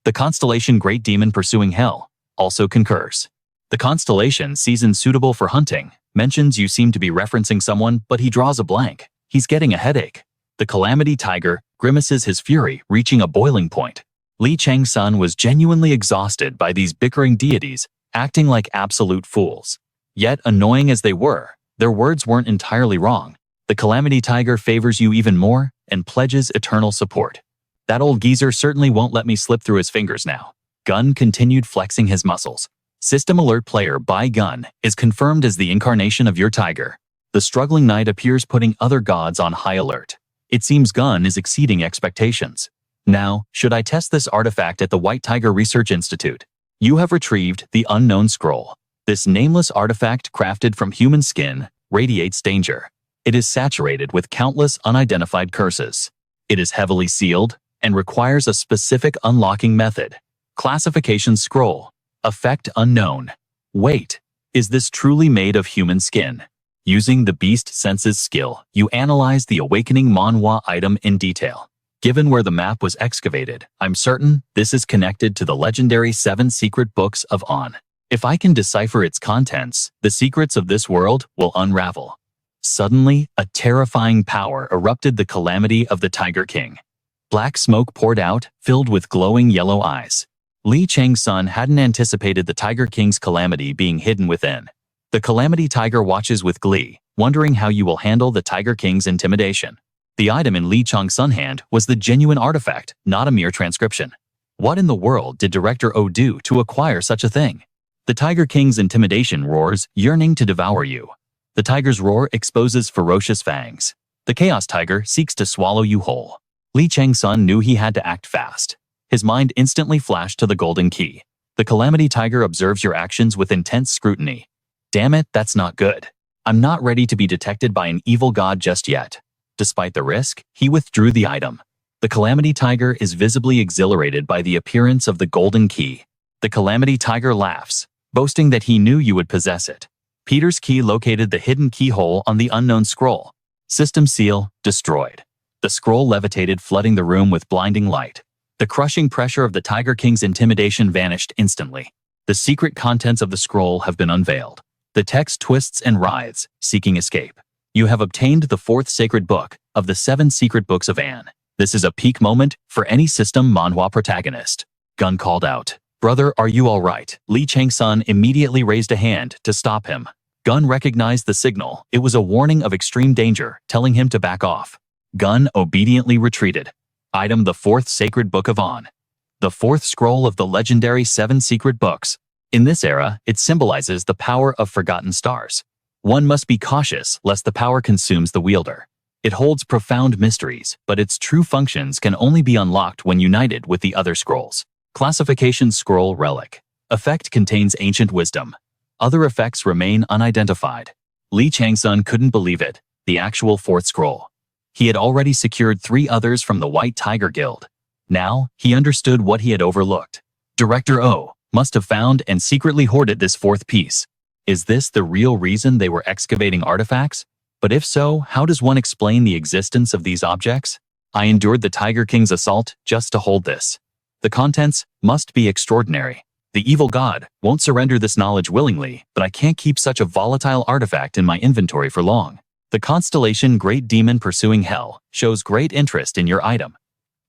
The Constellation Great Demon Pursuing Hell also concurs. The Constellation Season Suitable for Hunting mentions you seem to be referencing someone, but he draws a blank. He's getting a headache. The Calamity Tiger grimaces, his fury reaching a boiling point. Lee Chang-sun was genuinely exhausted by these bickering deities acting like absolute fools. Yet, annoying as they were, their words weren't entirely wrong. The Calamity Tiger favors you even more and pledges eternal support. That old geezer certainly won't let me slip through his fingers now. Gun continued flexing his muscles. System alert player by Gun is confirmed as the incarnation of your tiger. The struggling knight appears putting other gods on high alert. It seems Gun is exceeding expectations. Now, should I test this artifact at the White Tiger Research Institute? You have retrieved the Unknown Scroll. This nameless artifact crafted from human skin radiates danger. It is saturated with countless unidentified curses. It is heavily sealed and requires a specific unlocking method. Classification Scroll. Effect unknown. Wait, is this truly made of human skin? Using the Beast Senses skill, you analyze the Awakening Manhwa item in detail. Given where the map was excavated, I'm certain this is connected to the legendary 7 secret books of On. If I can decipher its contents, the secrets of this world will unravel. Suddenly, a terrifying power erupted, the calamity of the Tiger King. Black smoke poured out, filled with glowing yellow eyes. Lee Chang-sun hadn't anticipated the Tiger King's calamity being hidden within. The Calamity Tiger watches with glee, wondering how you will handle the Tiger King's intimidation. The item in Lee Chang-sun's hand was the genuine artifact, not a mere transcription. What in the world did Director O do to acquire such a thing? The Tiger King's intimidation roars, yearning to devour you. The tiger's roar exposes ferocious fangs. The Chaos Tiger seeks to swallow you whole. Chang-Sun knew he had to act fast. His mind instantly flashed to the golden key. The Calamity Tiger observes your actions with intense scrutiny. Damn it, that's not good. I'm not ready to be detected by an evil god just yet. Despite the risk, he withdrew the item. The Calamity Tiger is visibly exhilarated by the appearance of the golden key. The Calamity Tiger laughs, boasting that he knew you would possess it. Peter's key located the hidden keyhole on the unknown scroll. System seal destroyed. The scroll levitated, flooding the room with blinding light. The crushing pressure of the Tiger King's intimidation vanished instantly. The secret contents of the scroll have been unveiled. The text twists and writhes, seeking escape. You have obtained the 4th sacred book of the 7 secret books of Anne. This is a peak moment for any system Manhwa protagonist. Gun called out. Brother, are you all right? Chang-Sun immediately raised a hand to stop him. Gun recognized the signal. It was a warning of extreme danger, telling him to back off. Gun obediently retreated. Item: the 4th sacred book of Anne. The 4th scroll of the legendary 7 secret books. In this era, it symbolizes the power of forgotten stars. One must be cautious lest the power consumes the wielder. It holds profound mysteries, but its true functions can only be unlocked when united with the other scrolls. Classification: Scroll Relic. Effect: contains ancient wisdom. Other effects remain unidentified. Chang-Sun couldn't believe it. The actual 4th scroll. He had already secured 3 others from the White Tiger Guild. Now, he understood what he had overlooked. Director O must have found and secretly hoarded this 4th piece. Is this the real reason they were excavating artifacts? But if so, how does one explain the existence of these objects? I endured the Tiger King's assault just to hold this. The contents must be extraordinary. The evil god won't surrender this knowledge willingly, but I can't keep such a volatile artifact in my inventory for long. The Constellation Great Demon Pursuing Hell shows great interest in your item.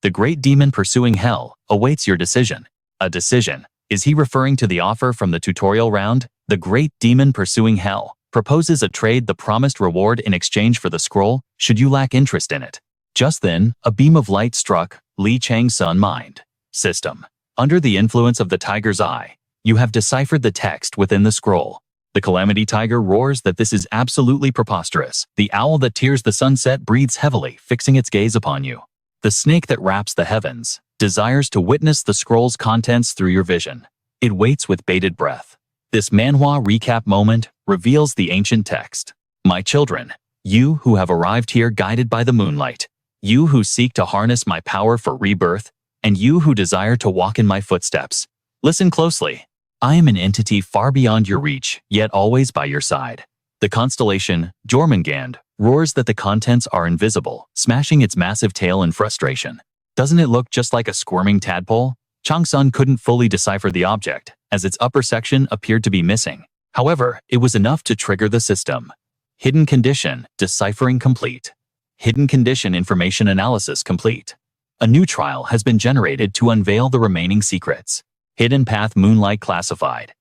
The Great Demon Pursuing Hell awaits your decision. A decision. Is he referring to the offer from the tutorial round? The Great Demon Pursuing Hell proposes a trade: the promised reward in exchange for the scroll, should you lack interest in it. Just then, a beam of light struck Chang-Sun mind. System. Under the influence of the tiger's eye, you have deciphered the text within the scroll. The Calamity Tiger roars that this is absolutely preposterous. The owl that tears the sunset breathes heavily, fixing its gaze upon you. The snake that wraps the heavens desires to witness the scroll's contents through your vision. It waits with bated breath. This Manhwa recap moment reveals the ancient text. My children, you who have arrived here guided by the moonlight, you who seek to harness my power for rebirth, and you who desire to walk in my footsteps, listen closely. I am an entity far beyond your reach, yet always by your side. The constellation, Jormungand, roars that the contents are invisible, smashing its massive tail in frustration. Doesn't it look just like a squirming tadpole? Chang-Sun couldn't fully decipher the object, as its upper section appeared to be missing. However, it was enough to trigger the system. Hidden condition, deciphering complete. Hidden condition information analysis complete. A new trial has been generated to unveil the remaining secrets. Hidden path moonlight classified.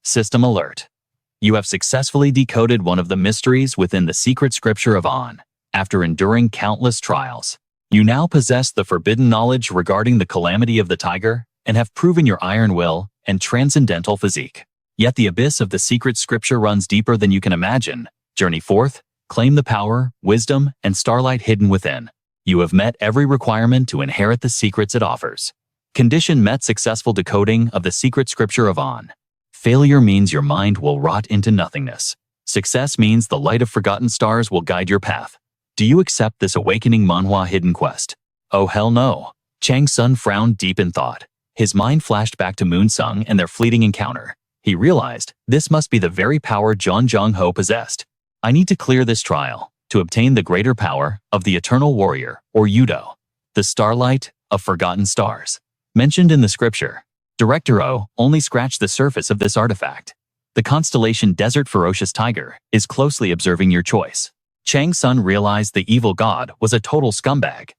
System alert. You have successfully decoded one of the mysteries within the secret scripture of Anne. After enduring countless trials, you now possess the forbidden knowledge regarding the calamity of the tiger and have proven your iron will and transcendental physique. Yet the abyss of the secret scripture runs deeper than you can imagine. Journey forth, claim the power, wisdom, and starlight hidden within. You have met every requirement to inherit the secrets it offers. Condition met: successful decoding of the secret scripture of Anne. Failure means your mind will rot into nothingness. Success means the light of forgotten stars will guide your path. Do you accept this awakening Manhwa hidden quest? Oh hell no. Chang-Sun frowned deep in thought. His mind flashed back to Moonsung and their fleeting encounter. He realized this must be the very power John Jong-ho possessed. I need to clear this trial to obtain the greater power of the Eternal Warrior, or Yudo, the starlight of forgotten stars. Mentioned in the scripture, Director O only scratched the surface of this artifact. The constellation Desert Ferocious Tiger is closely observing your choice. Chang-Sun realized the evil god was a total scumbag.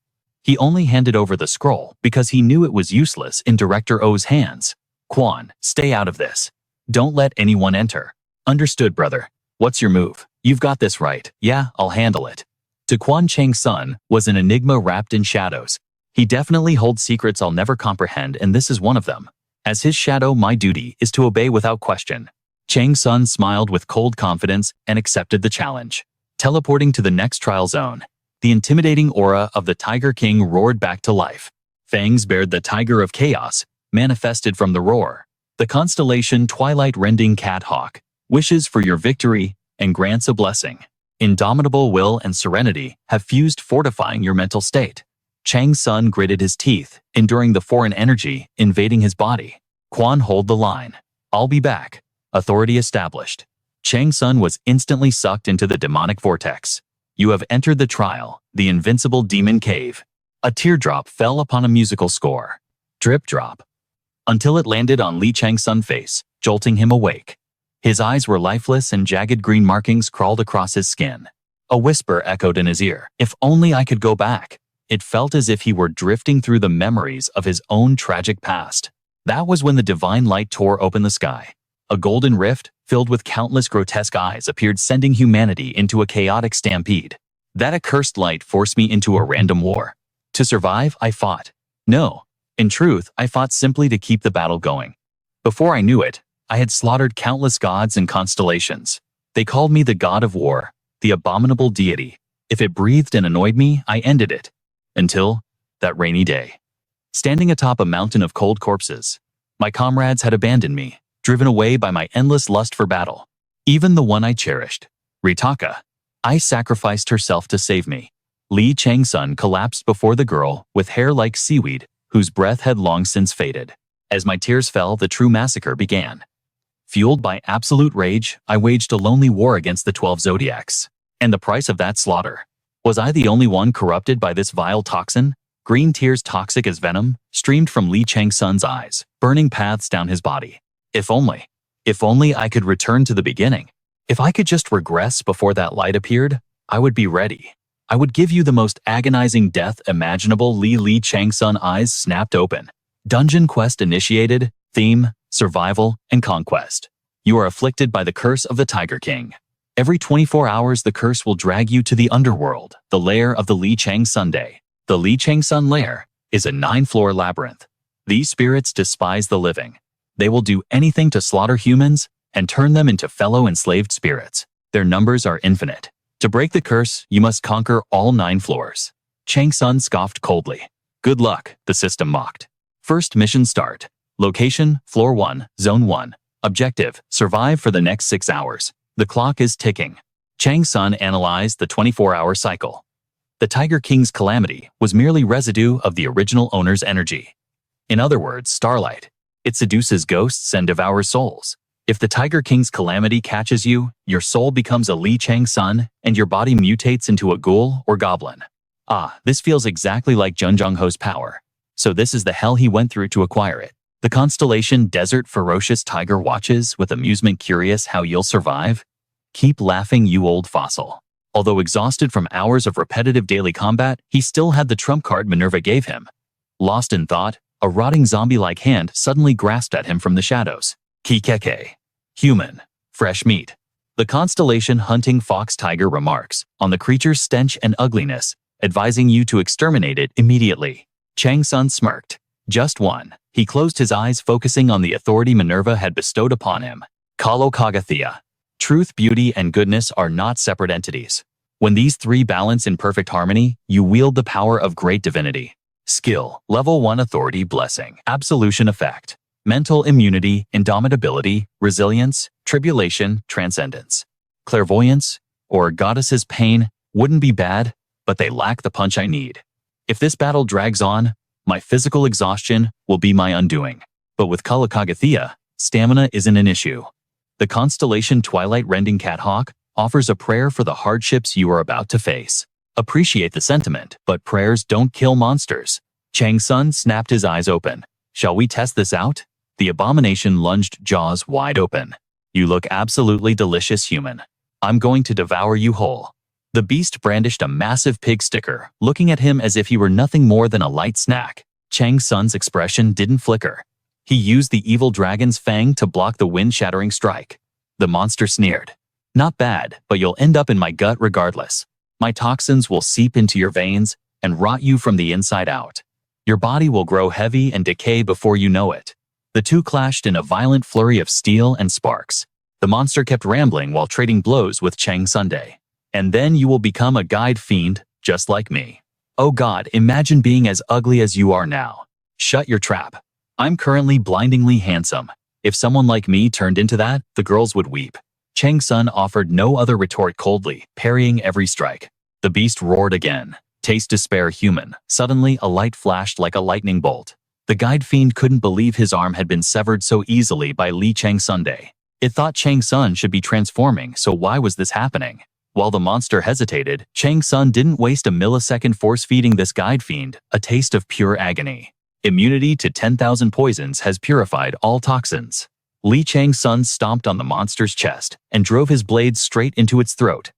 He only handed over the scroll because he knew it was useless in Director O's hands. Quan, stay out of this. Don't let anyone enter. Understood, brother. What's your move? You've got this right. Yeah, I'll handle it. To Quan, Chang-Sun was an enigma wrapped in shadows. He definitely holds secrets I'll never comprehend, and this is one of them. As his shadow, my duty is to obey without question. Chang-Sun smiled with cold confidence and accepted the challenge. Teleporting to the next trial zone, The intimidating aura of the Tiger King roared back to life. Fangs bared the tiger of chaos, manifested from the roar. The constellation Twilight rending cat hawk wishes for your victory and grants a blessing. Indomitable will and serenity have fused, fortifying your mental state. Chang-Sun gritted his teeth, enduring the foreign energy invading his body. Quan, hold the line. I'll be back. Authority established. Chang-Sun was instantly sucked into the demonic vortex. You have entered the trial, the invincible demon cave. A teardrop fell upon a musical score. Drip drop. Until it landed on Li Chang-Sun's face, jolting him awake. His eyes were lifeless and jagged green markings crawled across his skin. A whisper echoed in his ear. If only I could go back. It felt as if he were drifting through the memories of his own tragic past. That was when the divine light tore open the sky. A golden rift, filled with countless grotesque eyes, appeared, sending humanity into a chaotic stampede. That accursed light forced me into a random war. To survive, I fought. No. In truth, I fought simply to keep the battle going. Before I knew it, I had slaughtered countless gods and constellations. They called me the god of war, the abominable deity. If it breathed and annoyed me, I ended it. Until that rainy day. Standing atop a mountain of cold corpses, my comrades had abandoned me, driven away by my endless lust for battle. Even the one I cherished, Ritaka, I sacrificed herself to save me. Li Chang-Sun collapsed before the girl with hair like seaweed, whose breath had long since faded. As my tears fell, the true massacre began. Fueled by absolute rage, I waged a lonely war against the 12 zodiacs. And the price of that slaughter? Was I the only one corrupted by this vile toxin? Green tears, toxic as venom, streamed from Li Chang-Sun's eyes, burning paths down his body. If only I could return to the beginning. If I could just regress before that light appeared, I would be ready. I would give you the most agonizing death imaginable. Li Chang-Sun's eyes snapped open. Dungeon quest initiated, theme, survival, and conquest. You are afflicted by the curse of the Tiger King. Every 24 hours the curse will drag you to the underworld, the lair of the Li Chang-Sun Day. The Li Chang-Sun lair is a 9-floor labyrinth. These spirits despise the living. They will do anything to slaughter humans and turn them into fellow enslaved spirits. Their numbers are infinite. To break the curse, you must conquer all 9 floors. Chang-Sun scoffed coldly. Good luck, the system mocked. First mission start. Location, Floor 1, Zone 1. Objective, survive for the next 6 hours. The clock is ticking. Chang-Sun analyzed the 24-hour cycle. The Tiger King's calamity was merely residue of the original owner's energy. In other words, starlight. It seduces ghosts and devours souls. If the Tiger King's calamity catches you, your soul becomes a Li Chang-Sun and your body mutates into a ghoul or goblin. Ah, this feels exactly like Jun Jung-ho's power. So this is the hell he went through to acquire it. The constellation Desert Ferocious Tiger watches with amusement, curious how you'll survive. Keep laughing, you old fossil. Although exhausted from hours of repetitive daily combat, he still had the trump card Minerva gave him. Lost in thought, a rotting zombie-like hand suddenly grasped at him from the shadows. Kikeke. Human. Fresh meat. The constellation hunting fox tiger remarks on the creature's stench and ugliness, advising you to exterminate it immediately. Chang-Sun smirked. Just one. He closed his eyes, focusing on the authority Minerva had bestowed upon him. Kalo Kagathea. Truth, beauty, and goodness are not separate entities. When these three balance in perfect harmony, you wield the power of great divinity. Skill, Level 1 Authority Blessing. Absolution Effect. Mental immunity, indomitability, resilience, tribulation, transcendence. Clairvoyance, or Goddess's pain, wouldn't be bad, but they lack the punch I need. If this battle drags on, my physical exhaustion will be my undoing. But with Kalakagathea, stamina isn't an issue. The constellation Twilight rending cat hawk offers a prayer for the hardships you are about to face. Appreciate the sentiment, but prayers don't kill monsters. Chang-Sun snapped his eyes open. Shall we test this out? The abomination lunged, jaws wide open. You look absolutely delicious, human. I'm going to devour you whole. The beast brandished a massive pig sticker, looking at him as if he were nothing more than a light snack. Chang-Sun's expression didn't flicker. He used the evil dragon's fang to block the wind-shattering strike. The monster sneered. Not bad, but you'll end up in my gut regardless. My toxins will seep into your veins and rot you from the inside out. Your body will grow heavy and decay before you know it. The two clashed in a violent flurry of steel and sparks. The monster kept rambling while trading blows with Chang-Sun. And then you will become a guide fiend, just like me. Oh God, imagine being as ugly as you are now. Shut your trap. I'm currently blindingly handsome. If someone like me turned into that, the girls would weep. Chang-Sun offered no other retort coldly, parrying every strike. The beast roared again. Taste despair human. Suddenly, a light flashed like a lightning bolt. The guide fiend couldn't believe his arm had been severed so easily by Li Chang-Sun. It thought Chang-Sun should be transforming, so why was this happening? While the monster hesitated, Chang-Sun didn't waste a millisecond force-feeding this guide fiend a taste of pure agony. Immunity to 10,000 poisons has purified all toxins. Li Chang-Sun stomped on the monster's chest and drove his blade straight into its throat.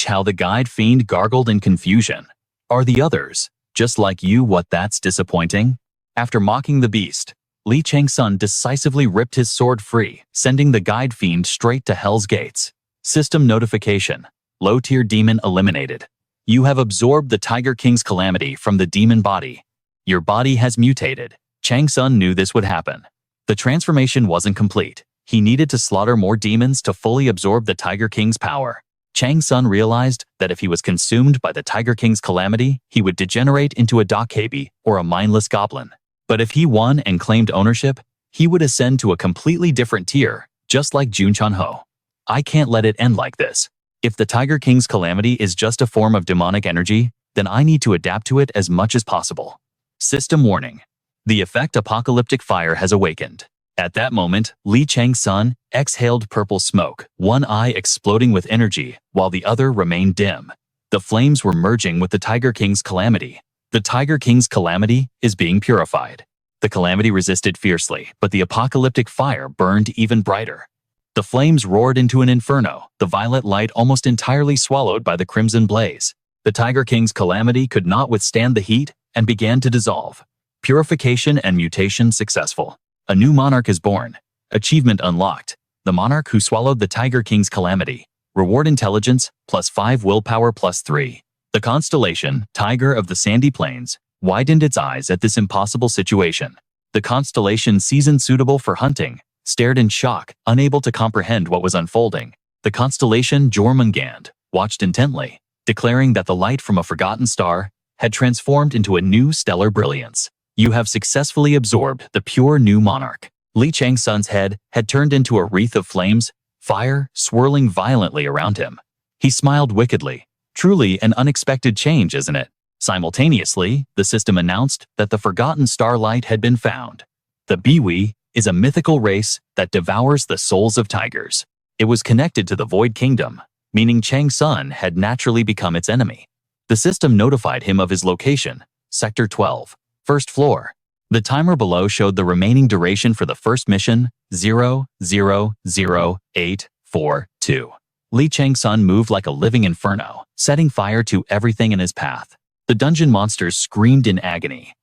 How the guide fiend gargled in confusion. Are the others just like you? What, that's disappointing? After mocking the beast, Li Chang-Sun decisively ripped his sword free, sending the guide fiend straight to Hell's Gates. System notification. Low-tier demon eliminated. You have absorbed the Tiger King's calamity from the demon body. Your body has mutated. Chang-Sun knew this would happen. The transformation wasn't complete. He needed to slaughter more demons to fully absorb the Tiger King's power. Chang-Sun realized that if he was consumed by the Tiger King's calamity, he would degenerate into a Dakabi or a mindless goblin. But if he won and claimed ownership, he would ascend to a completely different tier, just like Jun Chun-ho. I can't let it end like this. If the Tiger King's calamity is just a form of demonic energy, then I need to adapt to it as much as possible. System warning. The effect apocalyptic fire has awakened. At that moment, Li Chang-Sun exhaled purple smoke, one eye exploding with energy, while the other remained dim. The flames were merging with the Tiger King's calamity. The Tiger King's calamity is being purified. The calamity resisted fiercely, but the apocalyptic fire burned even brighter. The flames roared into an inferno, the violet light almost entirely swallowed by the crimson blaze. The Tiger King's calamity could not withstand the heat and began to dissolve. Purification and mutation successful. A new monarch is born. Achievement unlocked. The monarch who swallowed the Tiger King's calamity. Reward intelligence, +5 willpower +3. The constellation, Tiger of the Sandy Plains, widened its eyes at this impossible situation. The constellation, season suitable for hunting, stared in shock, unable to comprehend what was unfolding. The constellation Jormungand watched intently, declaring that the light from a forgotten star had transformed into a new stellar brilliance. You have successfully absorbed the pure new monarch. Li Chang-Sun's head had turned into a wreath of flames, fire swirling violently around him. He smiled wickedly. Truly an unexpected change, isn't it? Simultaneously, the system announced that the forgotten starlight had been found. The Biwi is a mythical race that devours the souls of tigers. It was connected to the Void Kingdom, meaning Chang-Sun had naturally become its enemy. The system notified him of his location, Sector 12. First floor. The timer below showed the remaining duration for the first mission, 000842. Li Chang-Sun moved like a living inferno, setting fire to everything in his path. The dungeon monsters screamed in agony.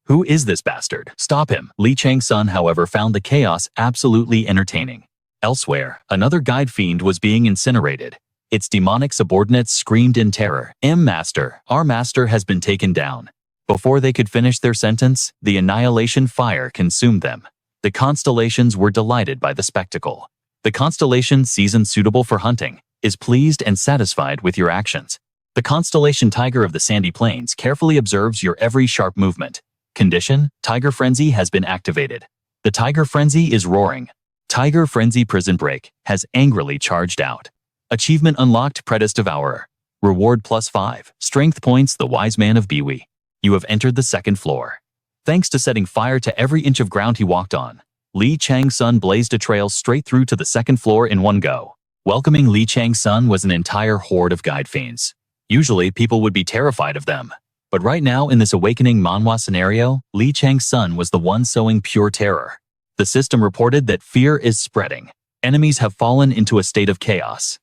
Who is this bastard? Stop him. Li Chang-Sun, however, found the chaos absolutely entertaining. Elsewhere, another guide fiend was being incinerated. Its demonic subordinates screamed in terror. Master, our master has been taken down. Before they could finish their sentence, the annihilation fire consumed them. The constellations were delighted by the spectacle. The constellation, season suitable for hunting, is pleased and satisfied with your actions. The constellation Tiger of the Sandy Plains carefully observes your every sharp movement. Condition: Tiger Frenzy has been activated. The Tiger Frenzy is roaring. Tiger Frenzy Prison Break has angrily charged out. Achievement unlocked: Predis Devourer. Reward +5. Strength points: The Wise Man of Biwi. You have entered the second floor. Thanks to setting fire to every inch of ground he walked on, Li Chang-Sun blazed a trail straight through to the second floor in one go. Welcoming Li Chang-Sun was an entire horde of guide fiends. Usually, people would be terrified of them. But right now, in this awakening Manhwa scenario, Li Chang-Sun was the one sowing pure terror. The system reported that fear is spreading. Enemies have fallen into a state of chaos.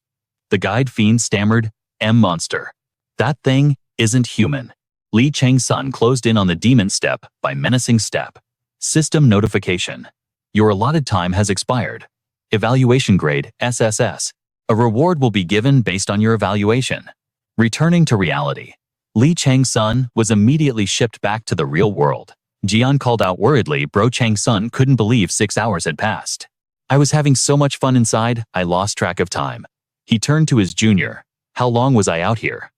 The guide fiend stammered, Monster. That thing isn't human. Li Chang-Sun closed in on the demon step by menacing step. System notification. Your allotted time has expired. Evaluation grade, SSS. A reward will be given based on your evaluation. Returning to reality. Li Chang-Sun was immediately shipped back to the real world. Jian called out worriedly. Bro, Chang-Sun couldn't believe 6 hours had passed. I was having so much fun inside, I lost track of time. He turned to his junior. How long was I out here?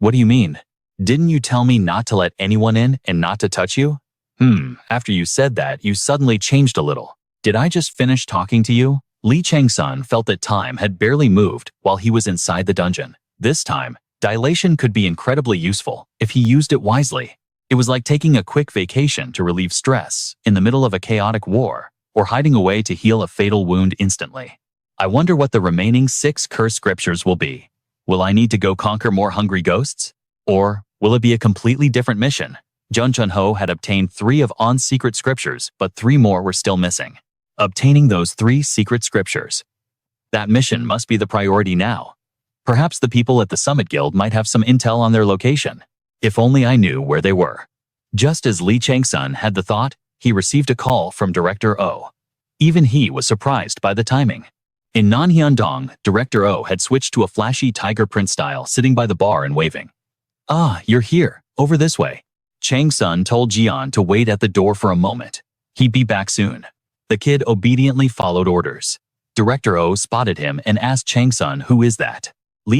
What do you mean? Didn't you tell me not to let anyone in and not to touch you? After you said that, you suddenly changed a little. Did I just finish talking to you? Chang-Sun felt that time had barely moved while he was inside the dungeon. This time, dilation could be incredibly useful if he used it wisely. It was like taking a quick vacation to relieve stress in the middle of a chaotic war, or hiding away to heal a fatal wound instantly. I wonder what the remaining 6 cursed scriptures will be. Will I need to go conquer more hungry ghosts? Or will it be a completely different mission? Jun Chunho had obtained 3 of On's secret scriptures, but 3 more were still missing. Obtaining those 3 secret scriptures. That mission must be the priority now. Perhaps the people at the Summit Guild might have some intel on their location. If only I knew where they were. Just as Chang-Sun had the thought, he received a call from Director O. Even he was surprised by the timing. In Nanhyundong, Director O had switched to a flashy tiger print style, sitting by the bar and waving. "Ah, you're here. Over this way." Chang-Sun told Jian to wait at the door for a moment. He'd be back soon. The kid obediently followed orders. Director O spotted him and asked Chang-Sun, "Who is that?"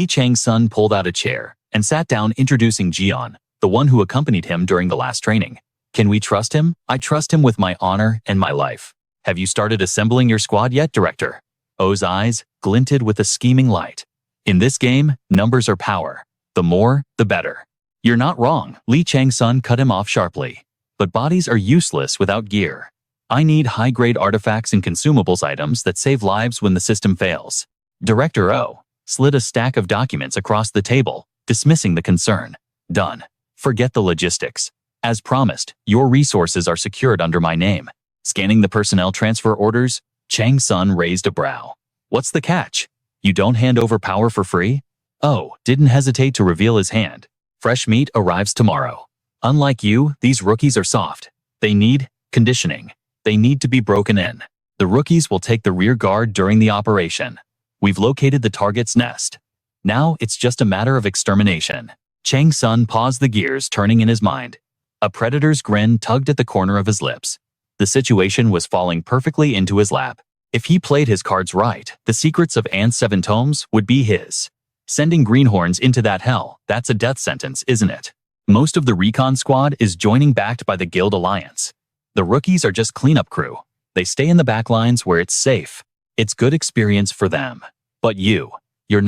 Chang-Sun pulled out a chair and sat down, introducing Jian, the one who accompanied him during the last training. "Can we trust him? I trust him with my honor and my life. Have you started assembling your squad yet, Director?" O's eyes glinted with a scheming light. In this game, numbers are power. The more, the better. "You're not wrong," Chang-Sun cut him off sharply. "But bodies are useless without gear. I need high-grade artifacts and consumables items that save lives when the system fails." Director O slid a stack of documents across the table, dismissing the concern. "Done. Forget the logistics. As promised, your resources are secured under my name." Scanning the personnel transfer orders, Chang-Sun raised a brow. "What's the catch? You don't hand over power for free?" Oh, didn't hesitate to reveal his hand. "Fresh meat arrives tomorrow. Unlike you, these rookies are soft. They need conditioning. They need to be broken in. The rookies will take the rear guard during the operation. We've located the target's nest. Now it's just a matter of extermination." Chang-Sun paused, the gears turning in his mind. A predator's grin tugged at the corner of his lips. The situation was falling perfectly into his lap. If he played his cards right, the secrets of Ant's 7 tomes would be his. Sending greenhorns into that hell, that's a death sentence, isn't it? Most of the recon squad is joining, backed by the Guild Alliance. The rookies are just cleanup crew. They stay in the back lines where it's safe. It's good experience for them. But you're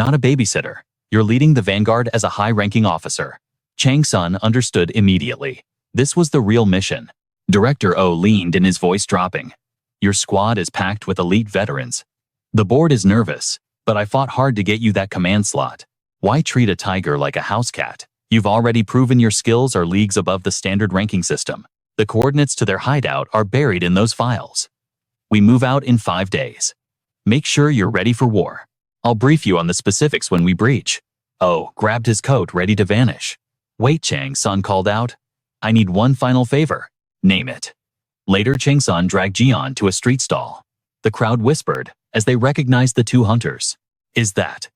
not a babysitter. You're leading the vanguard as a high-ranking officer. Chang-Sun understood immediately. This was the real mission. Director O leaned in, his voice dropping. "Your squad is packed with elite veterans. The board is nervous, but I fought hard to get you that command slot. Why treat a tiger like a house cat? You've already proven your skills are leagues above the standard ranking system. The coordinates to their hideout are buried in those files. We move out in 5 days. Make sure you're ready for war. I'll brief you on the specifics when we breach." O grabbed his coat, ready to vanish. "Wait," Chang-Sun called out. "I need one final favor." "Name it." Later, Chang-Sun dragged Jian to a street stall. The crowd whispered as they recognized the 2 hunters. "Is that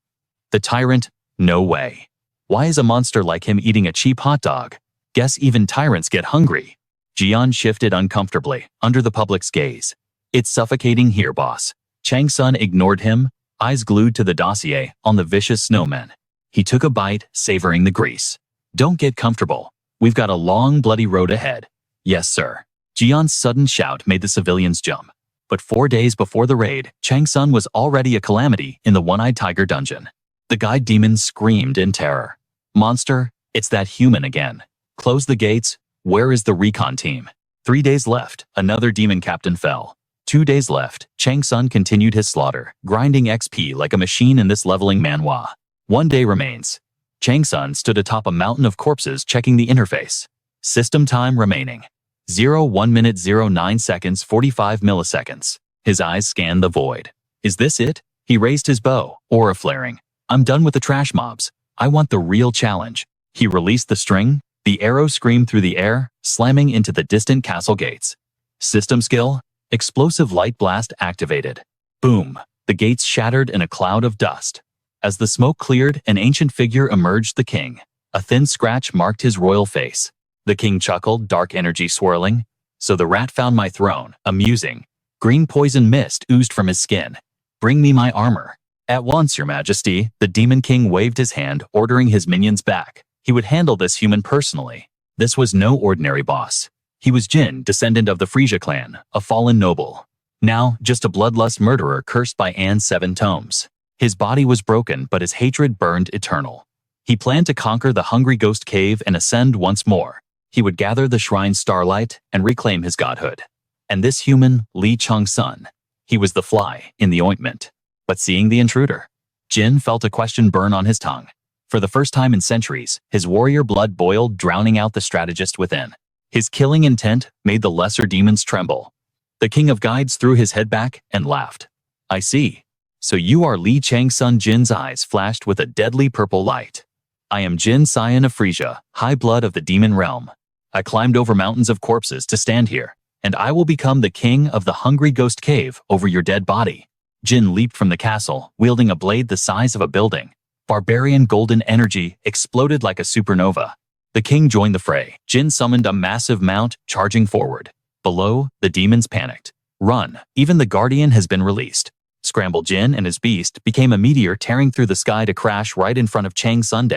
the Tyrant? No way. Why is a monster like him eating a cheap hot dog? Guess even tyrants get hungry." Jian shifted uncomfortably under the public's gaze. "It's suffocating here, boss." Chang-Sun ignored him, eyes glued to the dossier on the vicious snowman. He took a bite, savoring the grease. "Don't get comfortable. We've got a long, bloody road ahead." "Yes, sir." Jian's sudden shout made the civilians jump. But 4 days before the raid, Chang-Sun was already a calamity in the one-eyed tiger dungeon. The guide demons screamed in terror. "Monster, it's that human again. Close the gates. Where is the recon team?" 3 days left, another demon captain fell. 2 days left, Chang-Sun continued his slaughter, grinding XP like a machine in this leveling Manhwa. 1 day remains. Chang-Sun stood atop a mountain of corpses, checking the interface. System time remaining. 1 minute 09 seconds 45 milliseconds. His eyes scanned the void. Is this it? He raised his bow, aura flaring. "I'm done with the trash mobs. I want the real challenge." He released the string. The arrow screamed through the air, slamming into the distant castle gates. System skill. Explosive light blast activated. Boom. The gates shattered in a cloud of dust. As the smoke cleared, an ancient figure emerged, the king. A thin scratch marked his royal face. The king chuckled, dark energy swirling. "So the rat found my throne. Amusing." Green poison mist oozed from his skin. "Bring me my armor." "At once, your majesty." The demon king waved his hand, ordering his minions back. He would handle this human personally. This was no ordinary boss. He was Jin, descendant of the Frisia clan, a fallen noble. Now, just a bloodlust murderer cursed by Anne's 7 tomes. His body was broken, but his hatred burned eternal. He planned to conquer the hungry ghost cave and ascend once more. He would gather the shrine Starlight and reclaim his godhood. And this human, Chang-Sun, he was the fly in the ointment. But seeing the intruder, Jin felt a question burn on his tongue. For the first time in centuries, his warrior blood boiled, drowning out the strategist within. His killing intent made the lesser demons tremble. The king of guides threw his head back and laughed. I see. So you are Chang-Sun. Jin's eyes flashed with a deadly purple light. I am Jin, scion of Frisia, high blood of the demon realm. I climbed over mountains of corpses to stand here, and I will become the king of the hungry ghost cave over your dead body. Jin leaped from the castle, wielding a blade the size of a building. Barbarian golden energy exploded like a supernova. The king joined the fray. Jin summoned a massive mount, charging forward. Below, the demons panicked. Run, even the guardian has been released. Scramble. Jin and his beast became a meteor tearing through the sky to crash right in front of Chang-Sun.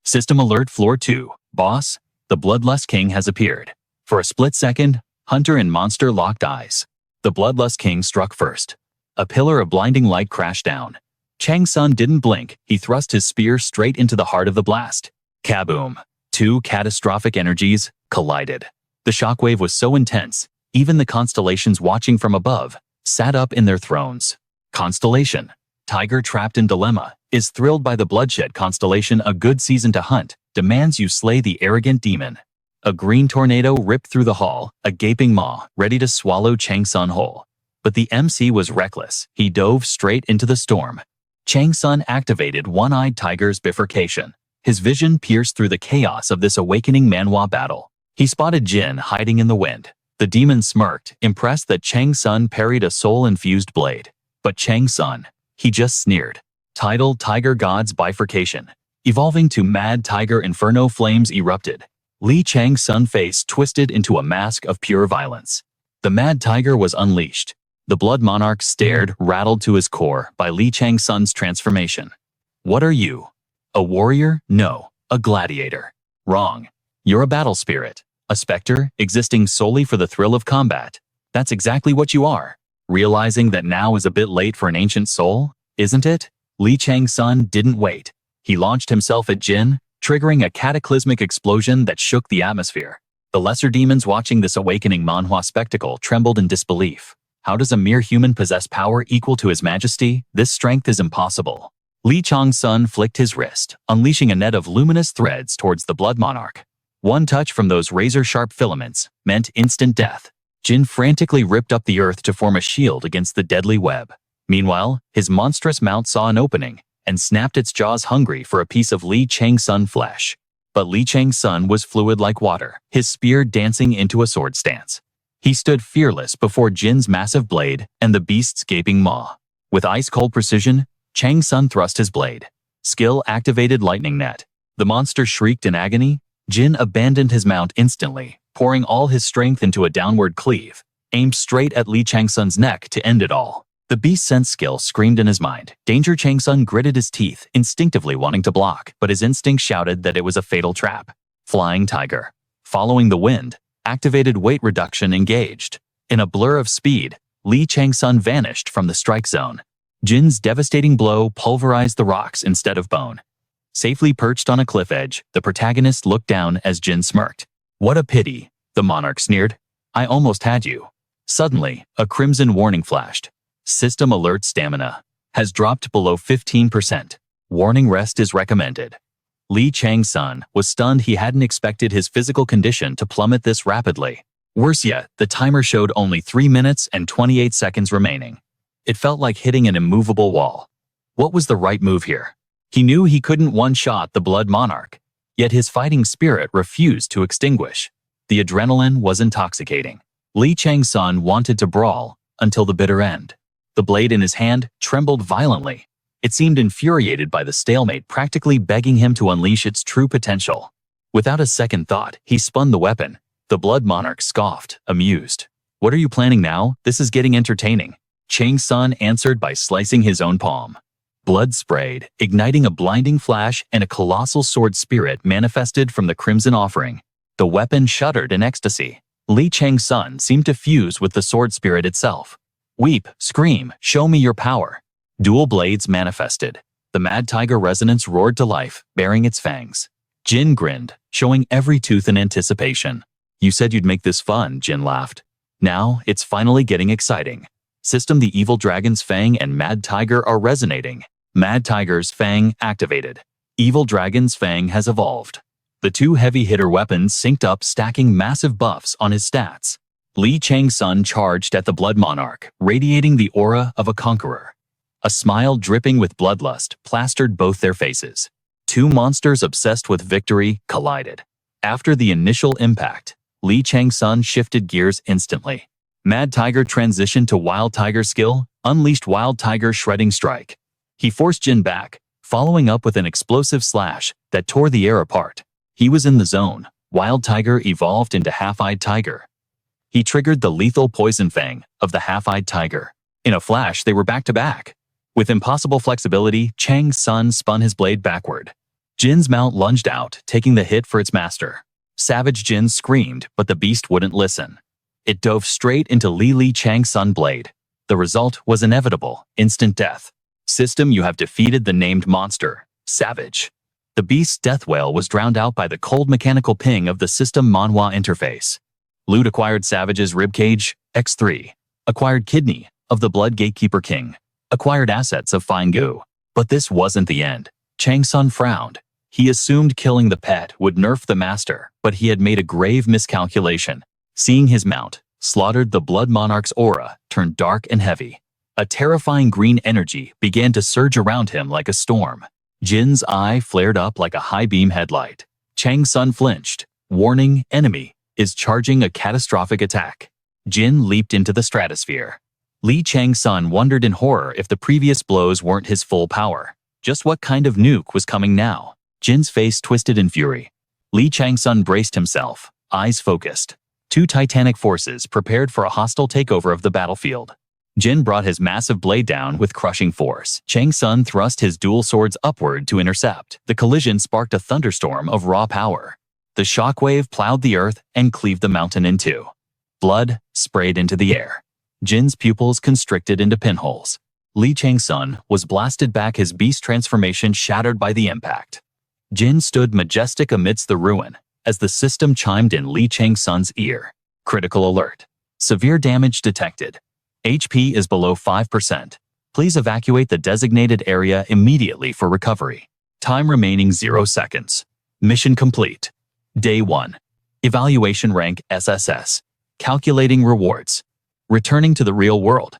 System alert floor 2. Boss, the Bloodlust King has appeared. For a split second, Hunter and monster locked eyes. The Bloodlust King struck first. A pillar of blinding light crashed down. Chang-Sun didn't blink. He thrust his spear straight into the heart of the blast. Kaboom! 2 catastrophic energies collided. The shockwave was so intense, even the constellations watching from above sat up in their thrones. Constellation, tiger trapped in dilemma, is thrilled by the bloodshed. Constellation, a good season to hunt, demands you slay the arrogant demon. A green tornado ripped through the hall, a gaping maw ready to swallow Chang-Sun whole. But the MC was reckless. He dove straight into the storm. Chang-Sun activated one-eyed tiger's bifurcation. His vision pierced through the chaos of this awakening Manhwa battle. He spotted Jin hiding in the wind. The demon smirked, impressed that Chang-Sun parried a soul-infused blade. But Chang-Sun, he just sneered. Tidal Tiger God's bifurcation. Evolving to Mad Tiger Inferno, flames erupted. Chang-Sun's face twisted into a mask of pure violence. The Mad Tiger was unleashed. The Blood Monarch stared, rattled to his core by Chang-Sun's transformation. What are you? A warrior? No. A gladiator. Wrong. You're a battle spirit. A specter, existing solely for the thrill of combat. That's exactly what you are. Realizing that now is a bit late for an ancient soul, isn't it? Chang-Sun didn't wait. He launched himself at Jin, triggering a cataclysmic explosion that shook the atmosphere. The lesser demons watching this awakening Manhwa spectacle trembled in disbelief. How does a mere human possess power equal to his majesty? This strength is impossible. Chang-Sun flicked his wrist, unleashing a net of luminous threads towards the Blood Monarch. One touch from those razor-sharp filaments meant instant death. Jin frantically ripped up the earth to form a shield against the deadly web. Meanwhile, his monstrous mount saw an opening and snapped its jaws, hungry for a piece of Chang-Sun flesh. But Chang-Sun was fluid like water, his spear dancing into a sword stance. He stood fearless before Jin's massive blade and the beast's gaping maw. With ice-cold precision, Chang-Sun thrust his blade. Skill activated lightning net. The monster shrieked in agony. Jin abandoned his mount instantly, pouring all his strength into a downward cleave, aimed straight at Chang-Sun's neck to end it all. The beast's sense skill screamed in his mind. Danger. Chang-Sun gritted his teeth, instinctively wanting to block, but his instinct shouted that it was a fatal trap. Flying Tiger. Following the wind, activated weight reduction engaged. In a blur of speed, Chang-Sun vanished from the strike zone. Jin's devastating blow pulverized the rocks instead of bone. Safely perched on a cliff edge, the protagonist looked down as Jin smirked. What a pity, the monarch sneered. I almost had you. Suddenly, a crimson warning flashed. System alert, stamina has dropped below 15%. Warning, rest is recommended. Chang-Sun was stunned. He hadn't expected his physical condition to plummet this rapidly. Worse yet, the timer showed only 3 minutes and 28 seconds remaining. It felt like hitting an immovable wall. What was the right move here? He knew he couldn't one-shot the Blood Monarch, yet his fighting spirit refused to extinguish. The adrenaline was intoxicating. Chang-Sun wanted to brawl until the bitter end. The blade in his hand trembled violently. It seemed infuriated by the stalemate, practically begging him to unleash its true potential. Without a second thought, he spun the weapon. The Blood Monarch scoffed, amused. What are you planning now? This is getting entertaining. Chang-Sun answered by slicing his own palm. Blood sprayed, igniting a blinding flash, and a colossal sword spirit manifested from the crimson offering. The weapon shuddered in ecstasy. Chang-Sun seemed to fuse with the sword spirit itself. Weep, scream, show me your power. Dual blades manifested. The mad tiger resonance roared to life, baring its fangs. Jin grinned, showing every tooth in anticipation. You said you'd make this fun, Jin laughed. Now, it's finally getting exciting. System the evil dragon's fang and mad tiger are resonating. Mad tiger's fang activated. Evil dragon's fang has evolved. The two heavy hitter weapons synced up, stacking massive buffs on his stats. Chang-Sun charged at the blood monarch, radiating the aura of a conqueror. A smile dripping with bloodlust plastered both their faces. Two monsters obsessed with victory collided. After the initial impact, Chang-Sun shifted gears instantly. Mad Tiger transitioned to Wild Tiger skill, unleashed Wild Tiger shredding strike. He forced Jin back, following up with an explosive slash that tore the air apart. He was in the zone. Wild Tiger evolved into Half-Eyed Tiger. He triggered the lethal poison fang of the Half-Eyed Tiger. In a flash, they were back-to-back. With impossible flexibility, Chang-Sun spun his blade backward. Jin's mount lunged out, taking the hit for its master. Savage Jin screamed, but the beast wouldn't listen. It dove straight into Chang-Sun blade. The result was inevitable, instant death. System, you have defeated the named monster, Savage. The beast's death wail was drowned out by the cold mechanical ping of the system Manhwa interface. Loot acquired Savage's ribcage, X3. Acquired kidney of the Blood Gatekeeper King. Acquired assets of Fine Goo. But this wasn't the end. Chang-Sun frowned. He assumed killing the pet would nerf the master, but he had made a grave miscalculation. Seeing his mount, slaughtered the Blood Monarch's aura, turned dark and heavy. A terrifying green energy began to surge around him like a storm. Jin's eye flared up like a high-beam headlight. Chang-Sun flinched. Warning, enemy is charging a catastrophic attack. Jin leaped into the stratosphere. Chang-Sun wondered in horror if the previous blows weren't his full power. Just what kind of nuke was coming now? Jin's face twisted in fury. Chang-Sun braced himself, eyes focused. Two titanic forces prepared for a hostile takeover of the battlefield. Jin brought his massive blade down with crushing force. Chang-Sun thrust his dual swords upward to intercept. The collision sparked a thunderstorm of raw power. The shockwave plowed the earth and cleaved the mountain in two. Blood sprayed into the air. Jin's pupils constricted into pinholes. Chang-Sun was blasted back, his beast transformation shattered by the impact. Jin stood majestic amidst the ruin as the system chimed in Chang-Sun's ear. Critical alert. Severe damage detected. HP is below 5%. Please evacuate the designated area immediately for recovery. Time remaining 0 seconds. Mission complete. Day 1. Evaluation rank SSS. Calculating rewards. Returning to the real world.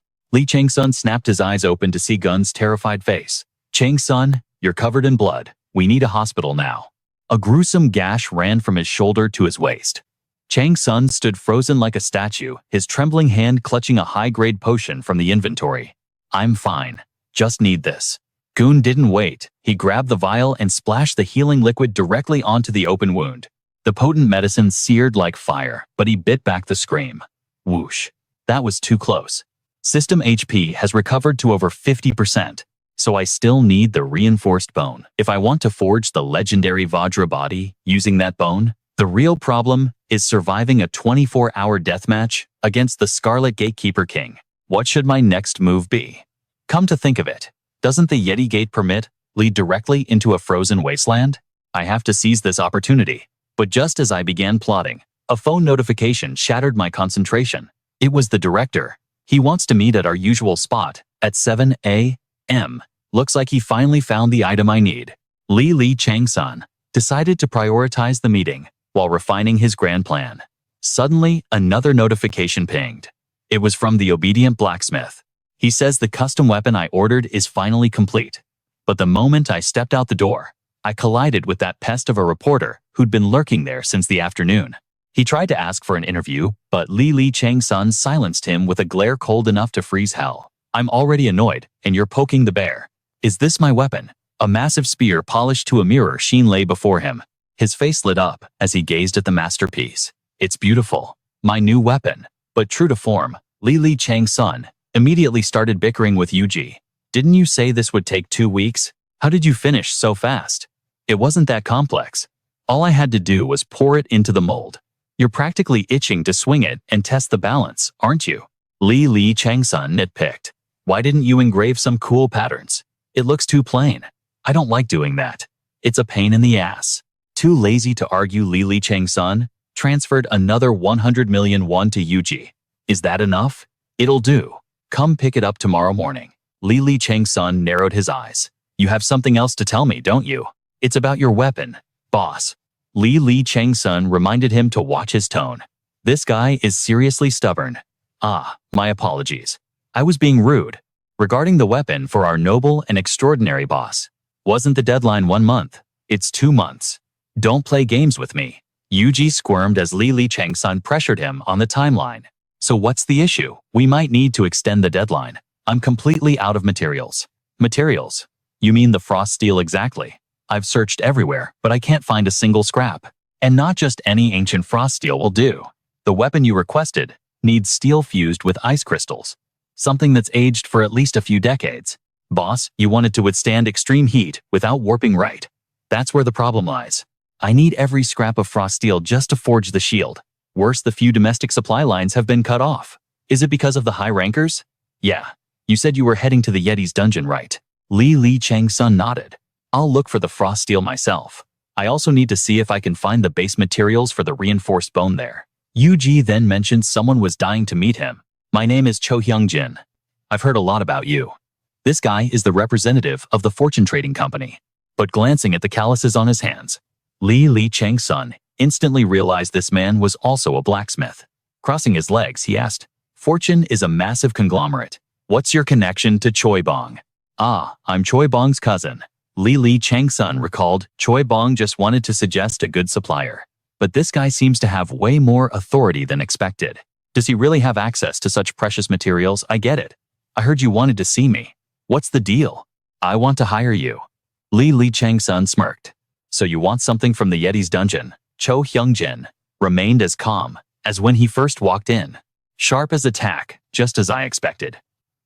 Chang-Sun snapped his eyes open to see Gun's terrified face. Chang-Sun, you're covered in blood. We need a hospital now. A gruesome gash ran from his shoulder to his waist. Chang-Sun stood frozen like a statue, his trembling hand clutching a high-grade potion from the inventory. I'm fine. Just need this. Gun didn't wait. He grabbed the vial and splashed the healing liquid directly onto the open wound. The potent medicine seared like fire, but he bit back the scream. Whoosh. That was too close. System HP has recovered to over 50%, so I still need the reinforced bone. If I want to forge the legendary Vajra body using that bone, the real problem is surviving a 24-hour deathmatch against the Scarlet Gatekeeper King. What should my next move be? Come to think of it, doesn't the Yeti Gate permit lead directly into a frozen wasteland? I have to seize this opportunity. But just as I began plotting, a phone notification shattered my concentration. It was the director. He wants to meet at our usual spot at 7 a.m. Looks like he finally found the item I need. Chang-Sun decided to prioritize the meeting while refining his grand plan. Suddenly, another notification pinged. It was from the obedient blacksmith. He says the custom weapon I ordered is finally complete. But the moment I stepped out the door, I collided with that pest of a reporter who'd been lurking there since the afternoon. He tried to ask for an interview, but Chang-Sun silenced him with a glare cold enough to freeze hell. I'm already annoyed, and you're poking the bear. Is this my weapon? A massive spear polished to a mirror sheen lay before him. His face lit up as he gazed at the masterpiece. It's beautiful. My new weapon. But true to form, Chang-Sun immediately started bickering with Yuji. Didn't you say this would take 2 weeks? How did you finish so fast? It wasn't that complex. All I had to do was pour it into the mold. You're practically itching to swing it and test the balance, aren't you? Li Chang-Sun nitpicked. Why didn't you engrave some cool patterns? It looks too plain. I don't like doing that. It's a pain in the ass. Too lazy to argue, Li Chang-Sun transferred another 100 million won to Yuji. Is that enough? It'll do. Come pick it up tomorrow morning. Li Chang-Sun narrowed his eyes. You have something else to tell me, don't you? It's about your weapon, boss. Li Chang-Sun reminded him to watch his tone. This guy is seriously stubborn. My apologies. I was being rude. Regarding the weapon for our noble and extraordinary boss, wasn't the deadline 1 month? It's 2 months. Don't play games with me. Yuji squirmed as Li Chang-Sun pressured him on the timeline. So what's the issue? We might need to extend the deadline. I'm completely out of materials. Materials? You mean the frost steel exactly? I've searched everywhere, but I can't find a single scrap. And not just any ancient frost steel will do. The weapon you requested needs steel fused with ice crystals. Something that's aged for at least a few decades. Boss, you want it to withstand extreme heat without warping, right? That's where the problem lies. I need every scrap of frost steel just to forge the shield. Worse, the few domestic supply lines have been cut off. Is it because of the high rankers? Yeah. You said you were heading to the Yeti's dungeon, right? Li Chang-Sun nodded. I'll look for the frost steel myself. I also need to see if I can find the base materials for the reinforced bone there. Yuji then mentioned someone was dying to meet him. My name is Cho Hyung-jin. I've heard a lot about you. This guy is the representative of the fortune trading company. But glancing at the calluses on his hands, Li Chang-Sun instantly realized this man was also a blacksmith. Crossing his legs, he asked, Fortune is a massive conglomerate. What's your connection to Choi Bong? I'm Choi Bong's cousin. Li Chang-Sun recalled Choi Bong just wanted to suggest a good supplier. But this guy seems to have way more authority than expected. Does he really have access to such precious materials? I get it. I heard you wanted to see me. What's the deal? I want to hire you. Li Chang-Sun smirked. So you want something from the Yeti's dungeon? Cho Hyung-jin remained as calm as when he first walked in. Sharp as a tack, just as I expected.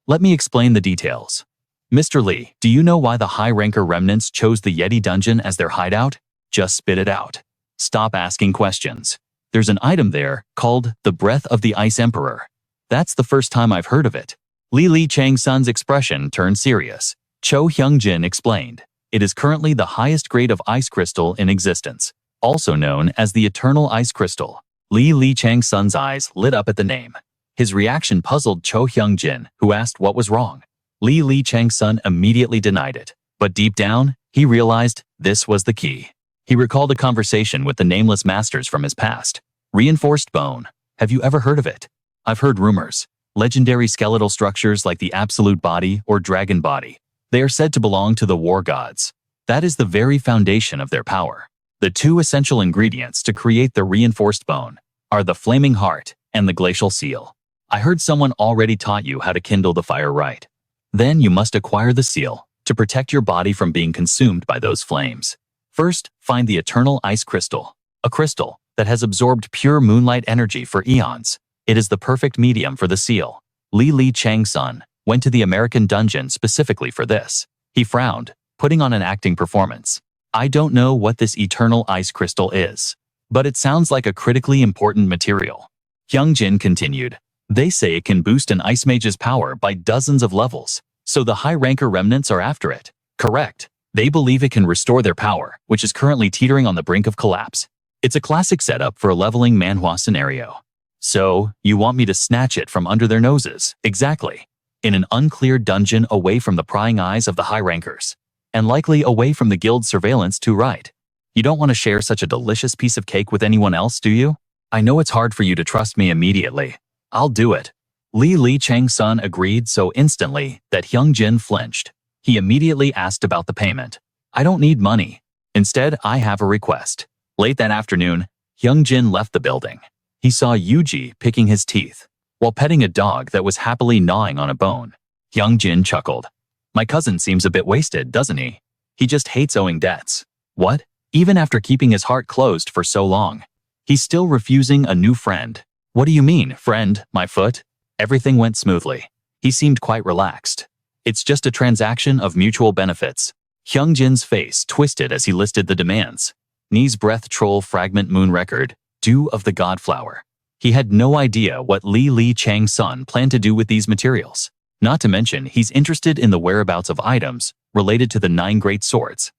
Let me explain the details. Mr. Lee, do you know why the high-ranker remnants chose the Yeti dungeon as their hideout? Just spit it out. Stop asking questions. There's an item there called the Breath of the Ice Emperor. That's the first time I've heard of it. Li Chang-Sun's expression turned serious. Cho Hyung-jin explained. It is currently the highest grade of ice crystal in existence, also known as the Eternal Ice Crystal. Li Chang-Sun's eyes lit up at the name. His reaction puzzled Cho Hyung-jin, who asked what was wrong. Li Chang-Sun immediately denied it, but deep down, he realized this was the key. He recalled a conversation with the nameless masters from his past. Reinforced bone. Have you ever heard of it? I've heard rumors. Legendary skeletal structures like the Absolute Body or Dragon Body. They are said to belong to the war gods. That is the very foundation of their power. The two essential ingredients to create the reinforced bone are the Flaming Heart and the Glacial Seal. I heard someone already taught you how to kindle the fire right. Then you must acquire the seal to protect your body from being consumed by those flames. First, find the Eternal Ice Crystal, a crystal that has absorbed pure moonlight energy for eons. It is the perfect medium for the seal. Li Chang-Sun went to the American dungeon specifically for this. He frowned, putting on an acting performance. I don't know what this Eternal Ice Crystal is, but it sounds like a critically important material. Hyung-jin continued. They say it can boost an ice mage's power by dozens of levels, so the high-ranker remnants are after it. Correct. They believe it can restore their power, which is currently teetering on the brink of collapse. It's a classic setup for a leveling Manhwa scenario. So, you want me to snatch it from under their noses? Exactly. In an uncleared dungeon away from the prying eyes of the high-rankers, and likely away from the guild's surveillance too, right? You don't want to share such a delicious piece of cake with anyone else, do you? I know it's hard for you to trust me immediately. I'll do it. Li Chang-Sun agreed so instantly that Hyung-jin flinched. He immediately asked about the payment. I don't need money. Instead, I have a request. Late that afternoon, Hyung-jin left the building. He saw Yuji picking his teeth while petting a dog that was happily gnawing on a bone. Hyung-jin chuckled. My cousin seems a bit wasted, doesn't he? He just hates owing debts. What? Even after keeping his heart closed for so long, he's still refusing a new friend. What do you mean, friend? My foot? Everything went smoothly. He seemed quite relaxed. It's just a transaction of mutual benefits. Hyungjin's face twisted as he listed the demands. Knees breath troll fragment moon record, dew of the godflower. He had no idea what Li Chang-Sun planned to do with these materials. Not to mention, he's interested in the whereabouts of items related to the 9 great swords.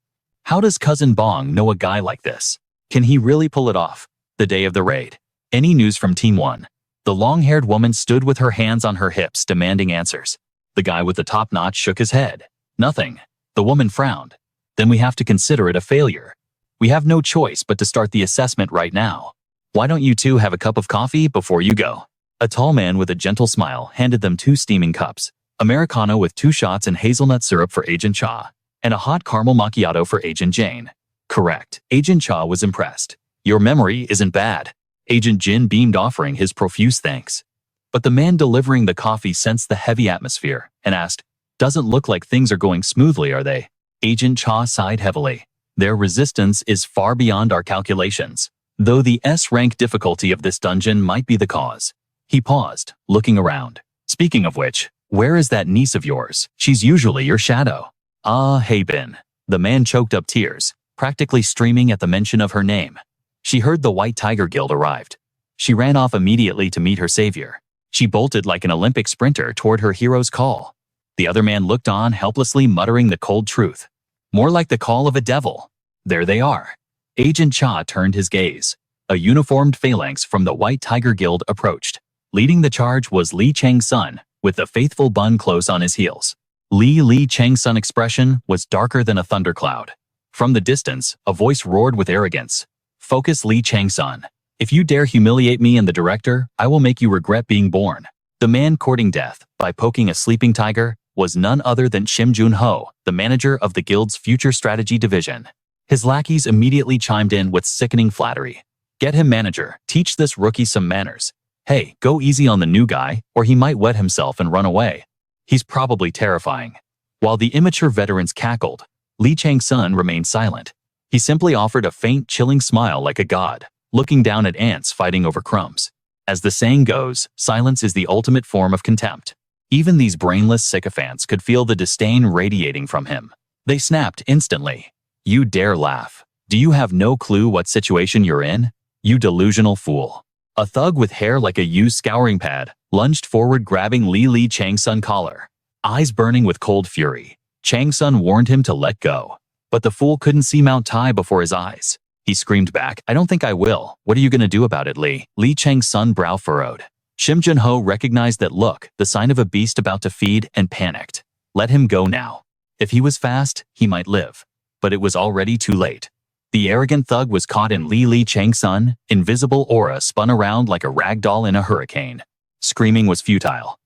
How does Cousin Bong know a guy like this? Can he really pull it off? The day of the raid. Any news from Team 1? The long-haired woman stood with her hands on her hips, demanding answers. The guy with the top notch shook his head. Nothing. The woman frowned. Then we have to consider it a failure. We have no choice but to start the assessment right now. Why don't you two have a cup of coffee before you go? A tall man with a gentle smile handed them 2 steaming cups, Americano with 2 shots and hazelnut syrup for Agent Cha, and a hot caramel macchiato for Agent Jane. Correct. Agent Cha was impressed. Your memory isn't bad. Agent Jin beamed, offering his profuse thanks. But the man delivering the coffee sensed the heavy atmosphere and asked, "Doesn't look like things are going smoothly, are they?" Agent Cha sighed heavily. Their resistance is far beyond our calculations, though the S-rank difficulty of this dungeon might be the cause. He paused, looking around. Speaking of which, where is that niece of yours? She's usually your shadow. Ah, Habin. The man choked up tears, practically streaming at the mention of her name. She heard the White Tiger Guild arrived. She ran off immediately to meet her savior. She bolted like an Olympic sprinter toward her hero's call. The other man looked on, helplessly muttering the cold truth. More like the call of a devil. There they are. Agent Cha turned his gaze. A uniformed phalanx from the White Tiger Guild approached. Leading the charge was Li Chang-Sun, with the faithful Bun close on his heels. Li Chang-Sun's expression was darker than a thundercloud. From the distance, a voice roared with arrogance. "Focus, Li Chang-Sun. If you dare humiliate me and the director, I will make you regret being born." The man courting death by poking a sleeping tiger was none other than Shim Jun-ho, the manager of the guild's future strategy division. His lackeys immediately chimed in with sickening flattery. "Get him, manager. Teach this rookie some manners. Hey, go easy on the new guy, or he might wet himself and run away. He's probably terrifying." While the immature veterans cackled, Li Chang-Sun remained silent. He simply offered a faint, chilling smile like a god, looking down at ants fighting over crumbs. As the saying goes, silence is the ultimate form of contempt. Even these brainless sycophants could feel the disdain radiating from him. They snapped instantly. "You dare laugh? Do you have no clue what situation you're in? You delusional fool." A thug with hair like a used scouring pad lunged forward, grabbing Li Chang-Sun collar. Eyes burning with cold fury, Chang-Sun warned him to let go. But the fool couldn't see Mount Tai before his eyes. He screamed back, "I don't think I will. What are you going to do about it, Li?" Li Chang-Sun brow furrowed. Shim Jun-ho recognized that look, the sign of a beast about to feed, and panicked. Let him go now. If he was fast, he might live. But it was already too late. The arrogant thug was caught in Li Chang-Sun. Invisible aura spun around like a rag doll in a hurricane. Screaming was futile.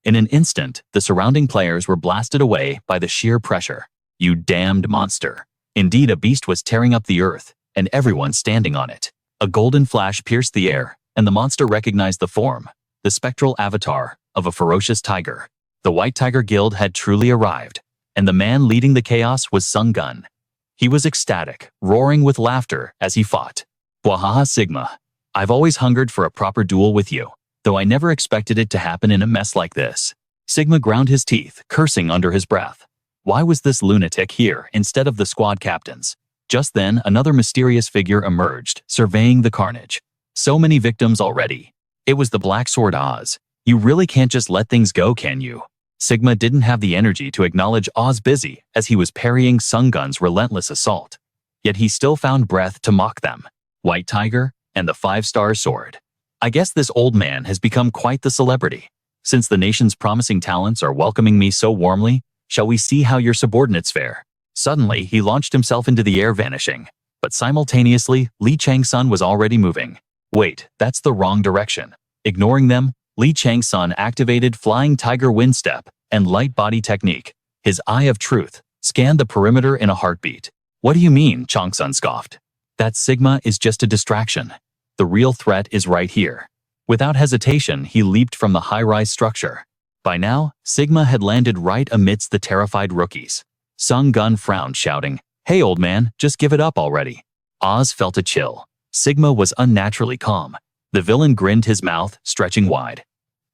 In an instant, the surrounding players were blasted away by the sheer pressure. You damned monster. Indeed, a beast was tearing up the earth, and everyone standing on it. A golden flash pierced the air, and the monster recognized the form, the spectral avatar, of a ferocious tiger. The White Tiger Guild had truly arrived, and the man leading the chaos was Sung Gun. He was ecstatic, roaring with laughter as he fought. "Bwahaha Sigma. I've always hungered for a proper duel with you, though I never expected it to happen in a mess like this." Sigma ground his teeth, cursing under his breath. Why was this lunatic here instead of the squad captains? Just then, another mysterious figure emerged, surveying the carnage. So many victims already. It was the Black Sword Oz. You really can't just let things go, can you? Sigma didn't have the energy to acknowledge Oz busy as he was parrying Sung Gun's relentless assault. Yet he still found breath to mock them. White Tiger and the 5-star sword. I guess this old man has become quite the celebrity. Since the nation's promising talents are welcoming me so warmly, shall we see how your subordinates fare? Suddenly, he launched himself into the air, vanishing. But simultaneously, Li Chang-Sun was already moving. Wait, that's the wrong direction. Ignoring them, Li Chang-Sun activated Flying Tiger Wind Step and Light Body Technique. His eye of truth scanned the perimeter in a heartbeat. "What do you mean?" Chang-Sun scoffed. "That Sigma is just a distraction. The real threat is right here." Without hesitation, he leaped from the high-rise structure. By now, Sigma had landed right amidst the terrified rookies. Sung Gun frowned, shouting, "Hey, old man, just give it up already." Oz felt a chill. Sigma was unnaturally calm. The villain grinned, his mouth stretching wide.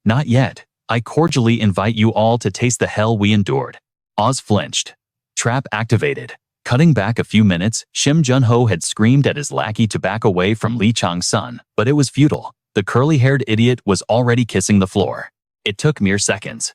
"Not yet. I cordially invite you all to taste the hell we endured. Oz flinched. Trap activated. Cutting back a few minutes, Shim Junho had screamed at his lackey to back away from Lee Chang-Sun, but it was futile. The curly-haired idiot was already kissing the floor. It took mere seconds.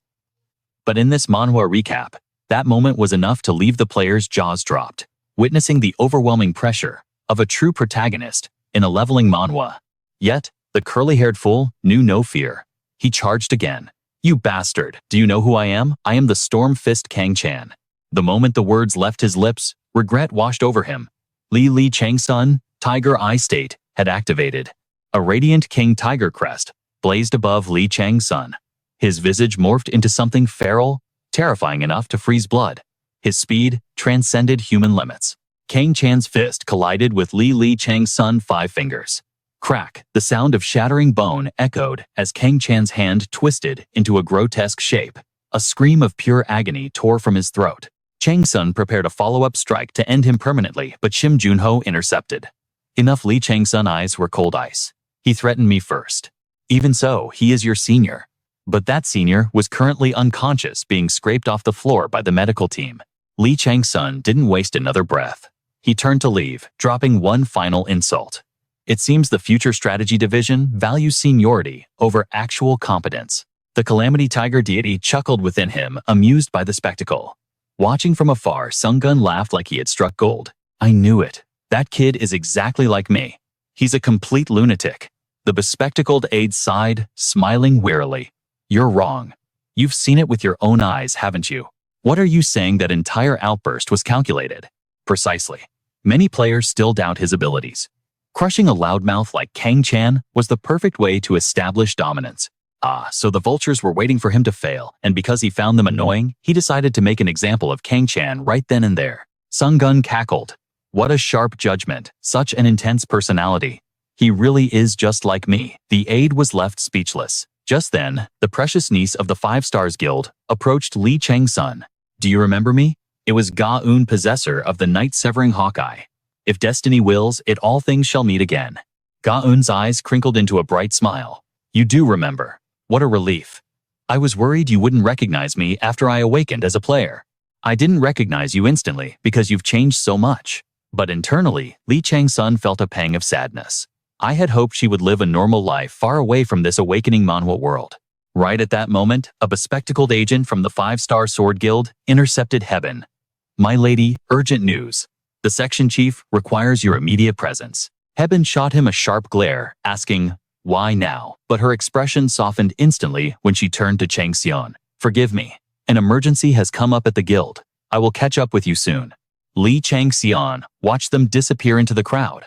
But in this manhwa recap, that moment was enough to leave the players' jaws dropped, witnessing the overwhelming pressure of a true protagonist in a leveling manhwa. Yet, the curly-haired fool knew no fear. He charged again. You bastard, do you know who I am? I am the Storm Fist Kang Chan. The moment the words left his lips, regret washed over him. Li Chang-Sun, Tiger Eye State, had activated. A radiant king tiger crest blazed above Li Chang-Sun. His visage morphed into something feral, terrifying enough to freeze blood. His speed transcended human limits. Kang Chan's fist collided with Li Chang-Sun's 5 fingers. Crack, the sound of shattering bone echoed as Kang Chan's hand twisted into a grotesque shape. A scream of pure agony tore from his throat. Chang-Sun prepared a follow-up strike to end him permanently, but Shim Junho intercepted. Enough. Li Chang-Sun's eyes were cold ice. He threatened me first. Even so, he is your senior. But that senior was currently unconscious, being scraped off the floor by the medical team. Li Chang-Sun didn't waste another breath. He turned to leave, dropping one final insult. It seems the Future Strategy Division values seniority over actual competence. The Calamity Tiger deity chuckled within him, amused by the spectacle. Watching from afar, Sunggun laughed like he had struck gold. I knew it. That kid is exactly like me. He's a complete lunatic. The bespectacled aide sighed, smiling wearily. You're wrong. You've seen it with your own eyes, haven't you? What are you saying? That entire outburst was calculated? Precisely. Many players still doubt his abilities. Crushing a loudmouth like Kang Chan was the perfect way to establish dominance. So the vultures were waiting for him to fail, and because he found them annoying, he decided to make an example of Kang Chan right then and there. Sunggun cackled. What a sharp judgment, such an intense personality. He really is just like me. The aide was left speechless. Just then, the precious niece of the 5 Stars Guild approached Li Chang-Sun. Do you remember me? It was Ga-Un, possessor of the night-severing Hawkeye. If destiny wills it, all things shall meet again. Ga-Un's eyes crinkled into a bright smile. You do remember. What a relief. I was worried you wouldn't recognize me after I awakened as a player. I didn't recognize you instantly because you've changed so much. But internally, Li Chang-Sun felt a pang of sadness. I had hoped she would live a normal life far away from this awakening manhwa world. Right at that moment, a bespectacled agent from the 5-Star Sword Guild intercepted Heben. My lady, urgent news. The section chief requires your immediate presence. Heben shot him a sharp glare, asking, why now? But her expression softened instantly when she turned to Chang-Xion. Forgive me. An emergency has come up at the guild. I will catch up with you soon. Li Chang-Xion watched them disappear into the crowd.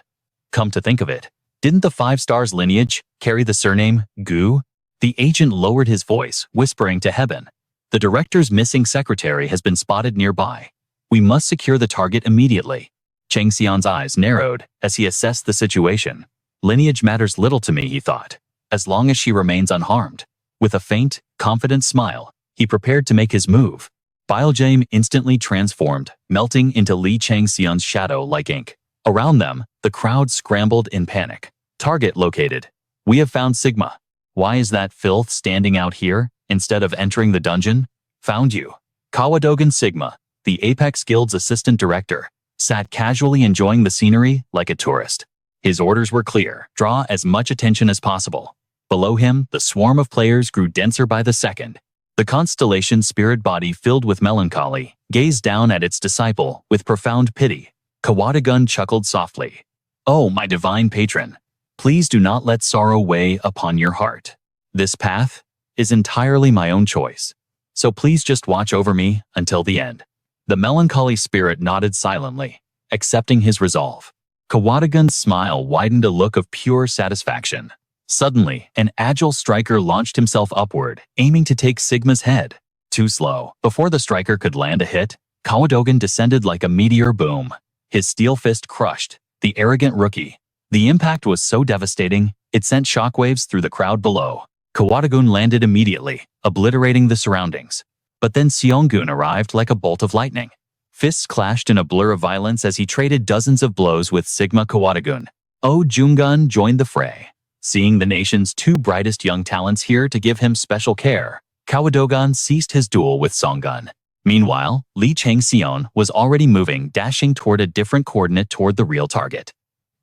Come to think of it, didn't the 5 Stars lineage carry the surname Gu? The agent lowered his voice, whispering to Heben. The director's missing secretary has been spotted nearby. We must secure the target immediately. Chang-Xion's eyes narrowed as he assessed the situation. Lineage matters little to me, he thought, as long as she remains unharmed. With a faint, confident smile, he prepared to make his move. Biljame instantly transformed, melting into Li Chang-Xian's shadow like ink. Around them, the crowd scrambled in panic. Target located. We have found Sigma. Why is that filth standing out here instead of entering the dungeon? Found you. Kawadogan Sigma, the Apex Guild's assistant director, sat casually enjoying the scenery like a tourist. His orders were clear: draw as much attention as possible. Below him, the swarm of players grew denser by the second. The Constellation spirit body, filled with melancholy, gazed down at its disciple with profound pity. Kawadagun chuckled softly. Oh, my divine patron, please do not let sorrow weigh upon your heart. This path is entirely my own choice, so please just watch over me until the end. The melancholy spirit nodded silently, accepting his resolve. Kawadagun's smile widened a look of pure satisfaction. Suddenly, an agile striker launched himself upward, aiming to take Sigma's head. Too slow. Before the striker could land a hit, Kawadogan descended like a meteor boom. His steel fist crushed the arrogant rookie. The impact was so devastating, it sent shockwaves through the crowd below. Kawadagun landed immediately, obliterating the surroundings. But then Seonggun arrived like a bolt of lightning. Fists clashed in a blur of violence as he traded dozens of blows with Sigma. Kawadagun. Oh Jungun joined the fray. Seeing the nation's 2 brightest young talents here to give him special care, Kawadogan ceased his duel with Songgun. Meanwhile, Lee Chang-Sion was already moving, dashing toward a different coordinate toward the real target.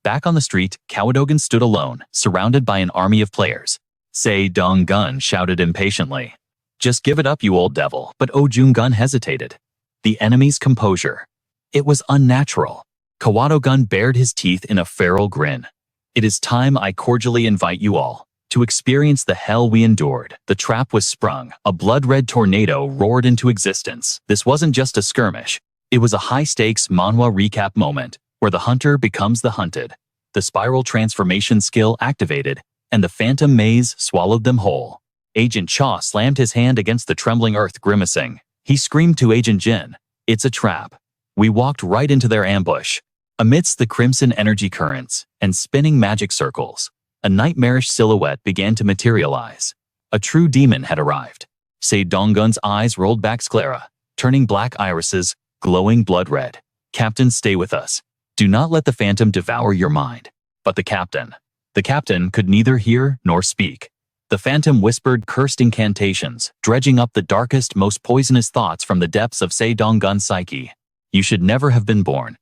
Back on the street, Kawadogan stood alone, surrounded by an army of players. Se-Dong-gun shouted impatiently. Just give it up, you old devil, but Oh Jung-gun hesitated. The enemy's composure. It was unnatural. Kawadogan bared his teeth in a feral grin. It is time I cordially invite you all to experience the hell we endured. The trap was sprung. A blood-red tornado roared into existence. This wasn't just a skirmish. It was a high-stakes Manhwa recap moment where the hunter becomes the hunted. The spiral transformation skill activated, and the phantom maze swallowed them whole. Agent Cha slammed his hand against the trembling earth, grimacing. He screamed to Agent Jin, "It's a trap." We walked right into their ambush. Amidst the crimson energy currents and spinning magic circles, a nightmarish silhouette began to materialize. A true demon had arrived. Se-Dong-gun's eyes rolled back sclera, turning black irises, glowing blood red. "Captain, stay with us. Do not let the phantom devour your mind." But the captain could neither hear nor speak. The phantom whispered cursed incantations, dredging up the darkest, most poisonous thoughts from the depths of Se-Dong-gun's psyche. "You should never have been born.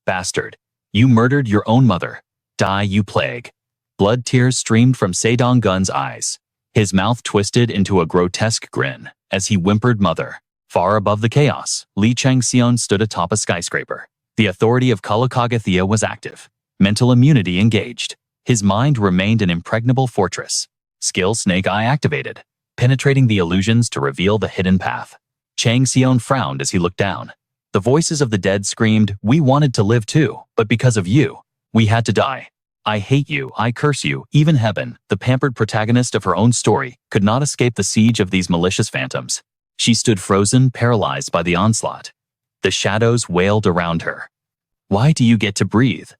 Bastard. You murdered your own mother. Die, you plague." Blood tears streamed from Se-Dong-gun's eyes. His mouth twisted into a grotesque grin as he whimpered mother. Far above the chaos, Lee Chang-Sion stood atop a skyscraper. The authority of Kalakaga was active. Mental immunity engaged. His mind remained an impregnable fortress. Skill Snake Eye activated, penetrating the illusions to reveal the hidden path. Chang-Sion frowned as he looked down. The voices of the dead screamed, "We wanted to live too, but because of you, we had to die. I hate you, I curse you." Even Heben, the pampered protagonist of her own story, could not escape the siege of these malicious phantoms. She stood frozen, paralyzed by the onslaught. The shadows wailed around her. "Why do you get to breathe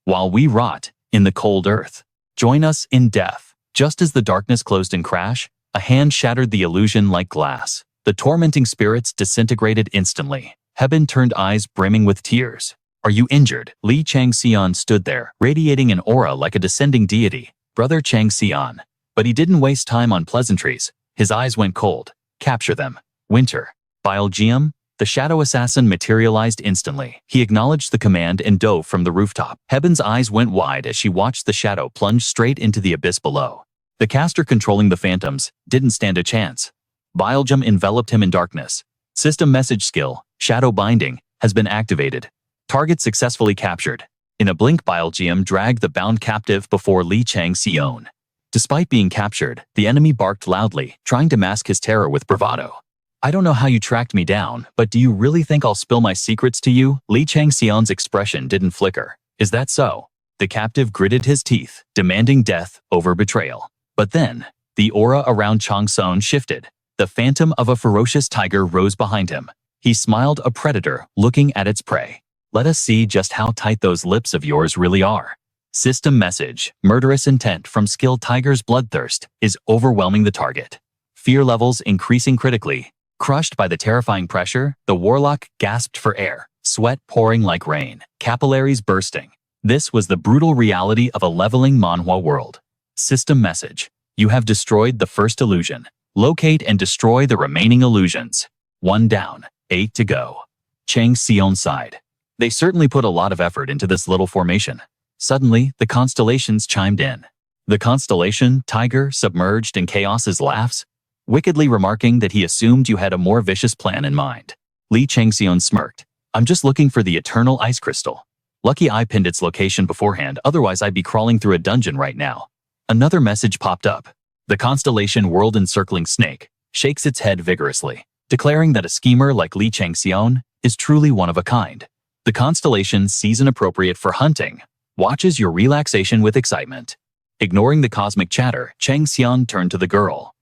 while we rot in the cold earth? Join us in death." Just as the darkness closed in crash, a hand shattered the illusion like glass. The tormenting spirits disintegrated instantly. Heben turned, eyes brimming with tears. "Are you injured?" Lee Chang-Sion stood there, radiating an aura like a descending deity. "Brother Chang-Sion." But he didn't waste time on pleasantries. His eyes went cold. "Capture them." "Winter." "Bialgeum." The shadow assassin materialized instantly. He acknowledged the command and dove from the rooftop. Heben's eyes went wide as she watched the shadow plunge straight into the abyss below. The caster controlling the phantoms didn't stand a chance. Bialgeum enveloped him in darkness. System message skill, Shadow Binding, has been activated. Target successfully captured. In a blink, Bialgeum dragged the bound captive before Lee Chang-Sion. Despite being captured, the enemy barked loudly, trying to mask his terror with bravado. "I don't know how you tracked me down, but do you really think I'll spill my secrets to you?" Lee Chang-Sion's expression didn't flicker. "Is that so?" The captive gritted his teeth, demanding death over betrayal. But then, the aura around Chang-Sun shifted. The phantom of a ferocious tiger rose behind him. He smiled, a predator looking at its prey. "Let us see just how tight those lips of yours really are." System message, murderous intent from skilled tiger's bloodthirst is overwhelming the target. Fear levels increasing critically. Crushed by the terrifying pressure, the warlock gasped for air, sweat pouring like rain, capillaries bursting. This was the brutal reality of a leveling Manhwa world. System message, you have destroyed the first illusion. Locate and destroy the remaining illusions. 1 down, 8 to go. Chang-Sion sighed. They certainly put a lot of effort into this little formation. Suddenly, the constellations chimed in. The constellation, Tiger, submerged in Chaos's laughs, wickedly remarking that he assumed you had a more vicious plan in mind. Lee Chang-Sion smirked. "I'm just looking for the eternal ice crystal. Lucky I pinned its location beforehand, otherwise I'd be crawling through a dungeon right now." Another message popped up. The constellation World Encircling Snake shakes its head vigorously, declaring that a schemer like Lee Chang-Sion is truly one of a kind. The constellation, season appropriate for hunting, watches your relaxation with excitement. Ignoring the cosmic chatter, Chang-Sion turned to the girl.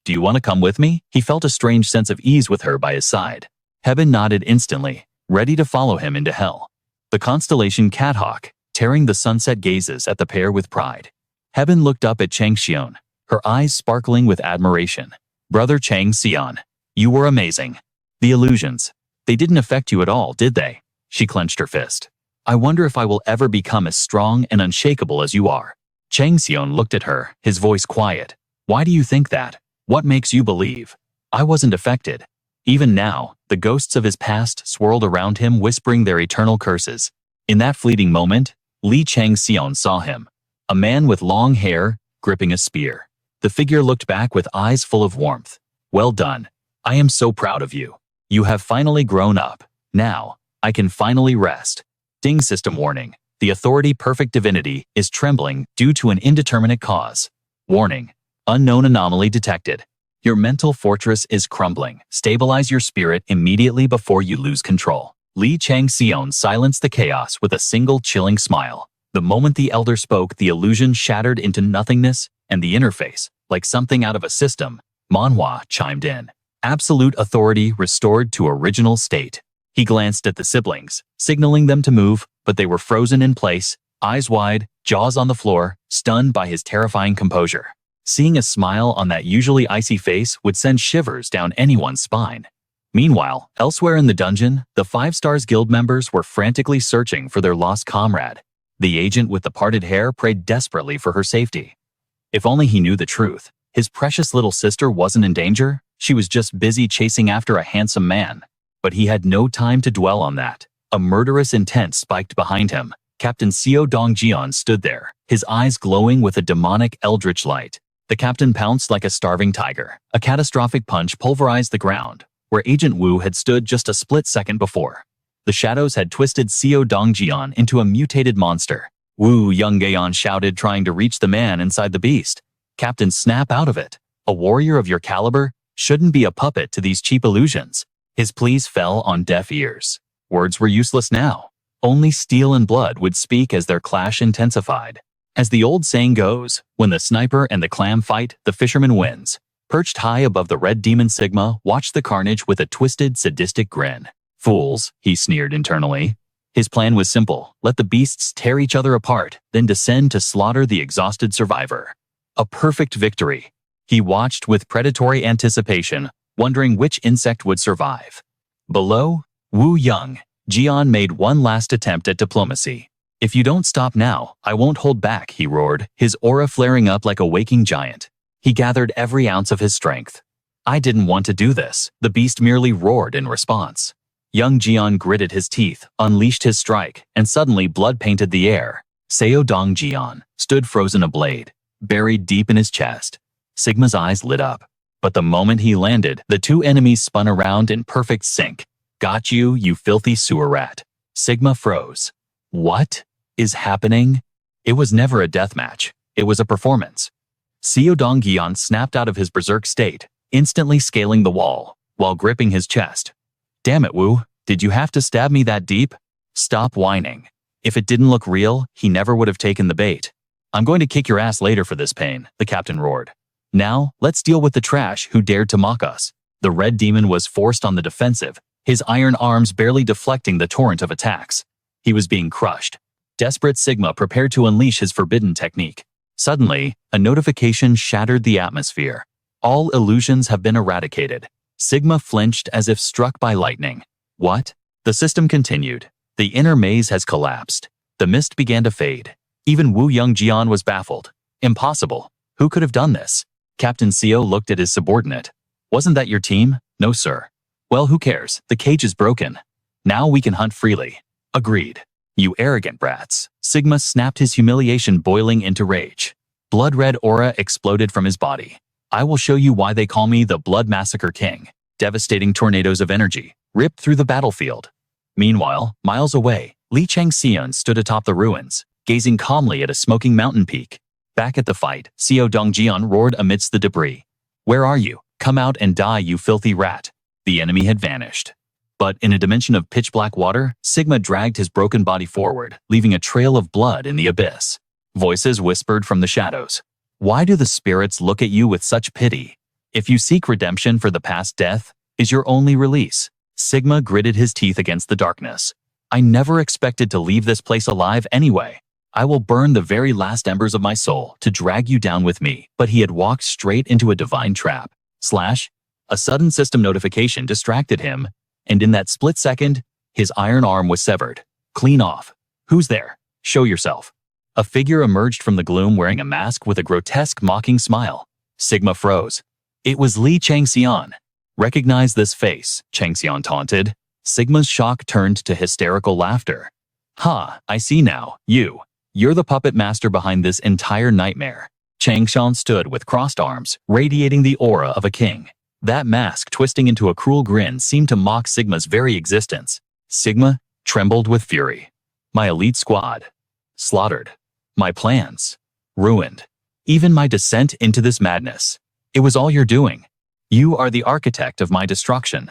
"Do you want to come with me?" He felt a strange sense of ease with her by his side. Heben nodded instantly, ready to follow him into hell. The constellation Cathawk, tearing the sunset, gazes at the pair with pride. Heben looked up at Chang-Sion, her eyes sparkling with admiration. "Brother Chang-Sion, you were amazing. The illusions, they didn't affect you at all, did they?" She clenched her fist. "I wonder if I will ever become as strong and unshakable as you are." Chang-Sion looked at her, his voice quiet. "Why do you think that? What makes you believe?" I wasn't affected. Even now, the ghosts of his past swirled around him, whispering their eternal curses. In that fleeting moment, Li Changxian saw him, a man with long hair, gripping a spear. The figure looked back with eyes full of warmth. Well done. I am so proud of you. You have finally grown up. Now, I can finally rest. Ding system warning. The authority perfect divinity is trembling due to an indeterminate cause. Warning. Unknown anomaly detected. Your mental fortress is crumbling. Stabilize your spirit immediately before you lose control. Li Changxian silenced the chaos with a single chilling smile. The moment the elder spoke, the illusion shattered into nothingness, and the interface, like something out of a system, Manhwa chimed in. Absolute authority restored to original state. He glanced at the siblings, signaling them to move, but they were frozen in place, eyes wide, jaws on the floor, stunned by his terrifying composure. Seeing a smile on that usually icy face would send shivers down anyone's spine. Meanwhile, elsewhere in the dungeon, the 5 Stars Guild members were frantically searching for their lost comrade. The agent with the parted hair prayed desperately for her safety. If only he knew the truth. His precious little sister wasn't in danger. She was just busy chasing after a handsome man. But he had no time to dwell on that. A murderous intent spiked behind him. Captain Xiao Dongjian stood there, his eyes glowing with a demonic eldritch light. The captain pounced like a starving tiger. A catastrophic punch pulverized the ground, where Agent Wu had stood just a split second before. The shadows had twisted Xiao Dongjian into a mutated monster. Wu Yonggayan shouted, trying to reach the man inside the beast. Captain, snap out of it. A warrior of your caliber shouldn't be a puppet to these cheap illusions. His pleas fell on deaf ears. Words were useless now. Only steel and blood would speak as their clash intensified. As the old saying goes, when the sniper and the clam fight, the fisherman wins. Perched high above the red demon Sigma watched the carnage with a twisted, sadistic grin. Fools, he sneered internally. His plan was simple. Let the beasts tear each other apart, then descend to slaughter the exhausted survivor. A perfect victory. He watched with predatory anticipation, wondering which insect would survive. Below, Wu Yongjian made one last attempt at diplomacy. If you don't stop now, I won't hold back, he roared, his aura flaring up like a waking giant. He gathered every ounce of his strength. I didn't want to do this, the beast merely roared in response. Jian gritted his teeth, unleashed his strike, and suddenly blood painted the air. Xiao Dongjian stood frozen, a blade buried deep in his chest. Sigma's eyes lit up. But the moment he landed, the two enemies spun around in perfect sync. Got you, you filthy sewer rat. Sigma froze. What is happening? It was never a deathmatch. It was a performance. Xiao Dongjian snapped out of his berserk state, instantly scaling the wall, while gripping his chest. Damn it, Wu, did you have to stab me that deep? Stop whining. If it didn't look real, he never would have taken the bait. I'm going to kick your ass later for this pain, the captain roared. Now, let's deal with the trash who dared to mock us. The red demon was forced on the defensive, his iron arms barely deflecting the torrent of attacks. He was being crushed. Desperate Sigma prepared to unleash his forbidden technique. Suddenly, a notification shattered the atmosphere. All illusions have been eradicated. Sigma flinched as if struck by lightning. What? The system continued. The inner maze has collapsed. The mist began to fade. Even Wu Yongjian was baffled. Impossible. Who could have done this? Captain Xiao looked at his subordinate. Wasn't that your team? No, sir. Well, who cares? The cage is broken. Now we can hunt freely. Agreed. You arrogant brats. Sigma snapped, his humiliation boiling into rage. Blood-red aura exploded from his body. I will show you why they call me the Blood Massacre King. Devastating tornadoes of energy ripped through the battlefield. Meanwhile, miles away, Li Changxian stood atop the ruins, gazing calmly at a smoking mountain peak. Back at the fight, Xiao Dongjian roared amidst the debris. Where are you? Come out and die, you filthy rat. The enemy had vanished. But in a dimension of pitch-black water, Sigma dragged his broken body forward, leaving a trail of blood in the abyss. Voices whispered from the shadows. Why do the spirits look at you with such pity? If you seek redemption for the past, death is your only release. Sigma gritted his teeth against the darkness. I never expected to leave this place alive anyway. I will burn the very last embers of my soul to drag you down with me. But he had walked straight into a divine trap. A sudden system notification distracted him, and in that split second, his iron arm was severed. Clean off. Who's there? Show yourself. A figure emerged from the gloom wearing a mask with a grotesque mocking smile. Sigma froze. It was Li Changxian. Recognize this face, Chang-Sun taunted. Sigma's shock turned to hysterical laughter. Ha, I see now, you're the puppet master behind this entire nightmare. Chang-Sun stood with crossed arms, radiating the aura of a king. That mask twisting into a cruel grin seemed to mock Sigma's very existence. Sigma trembled with fury. My elite squad. Slaughtered. My plans. Ruined. Even my descent into this madness. It was all you're doing. You are the architect of my destruction.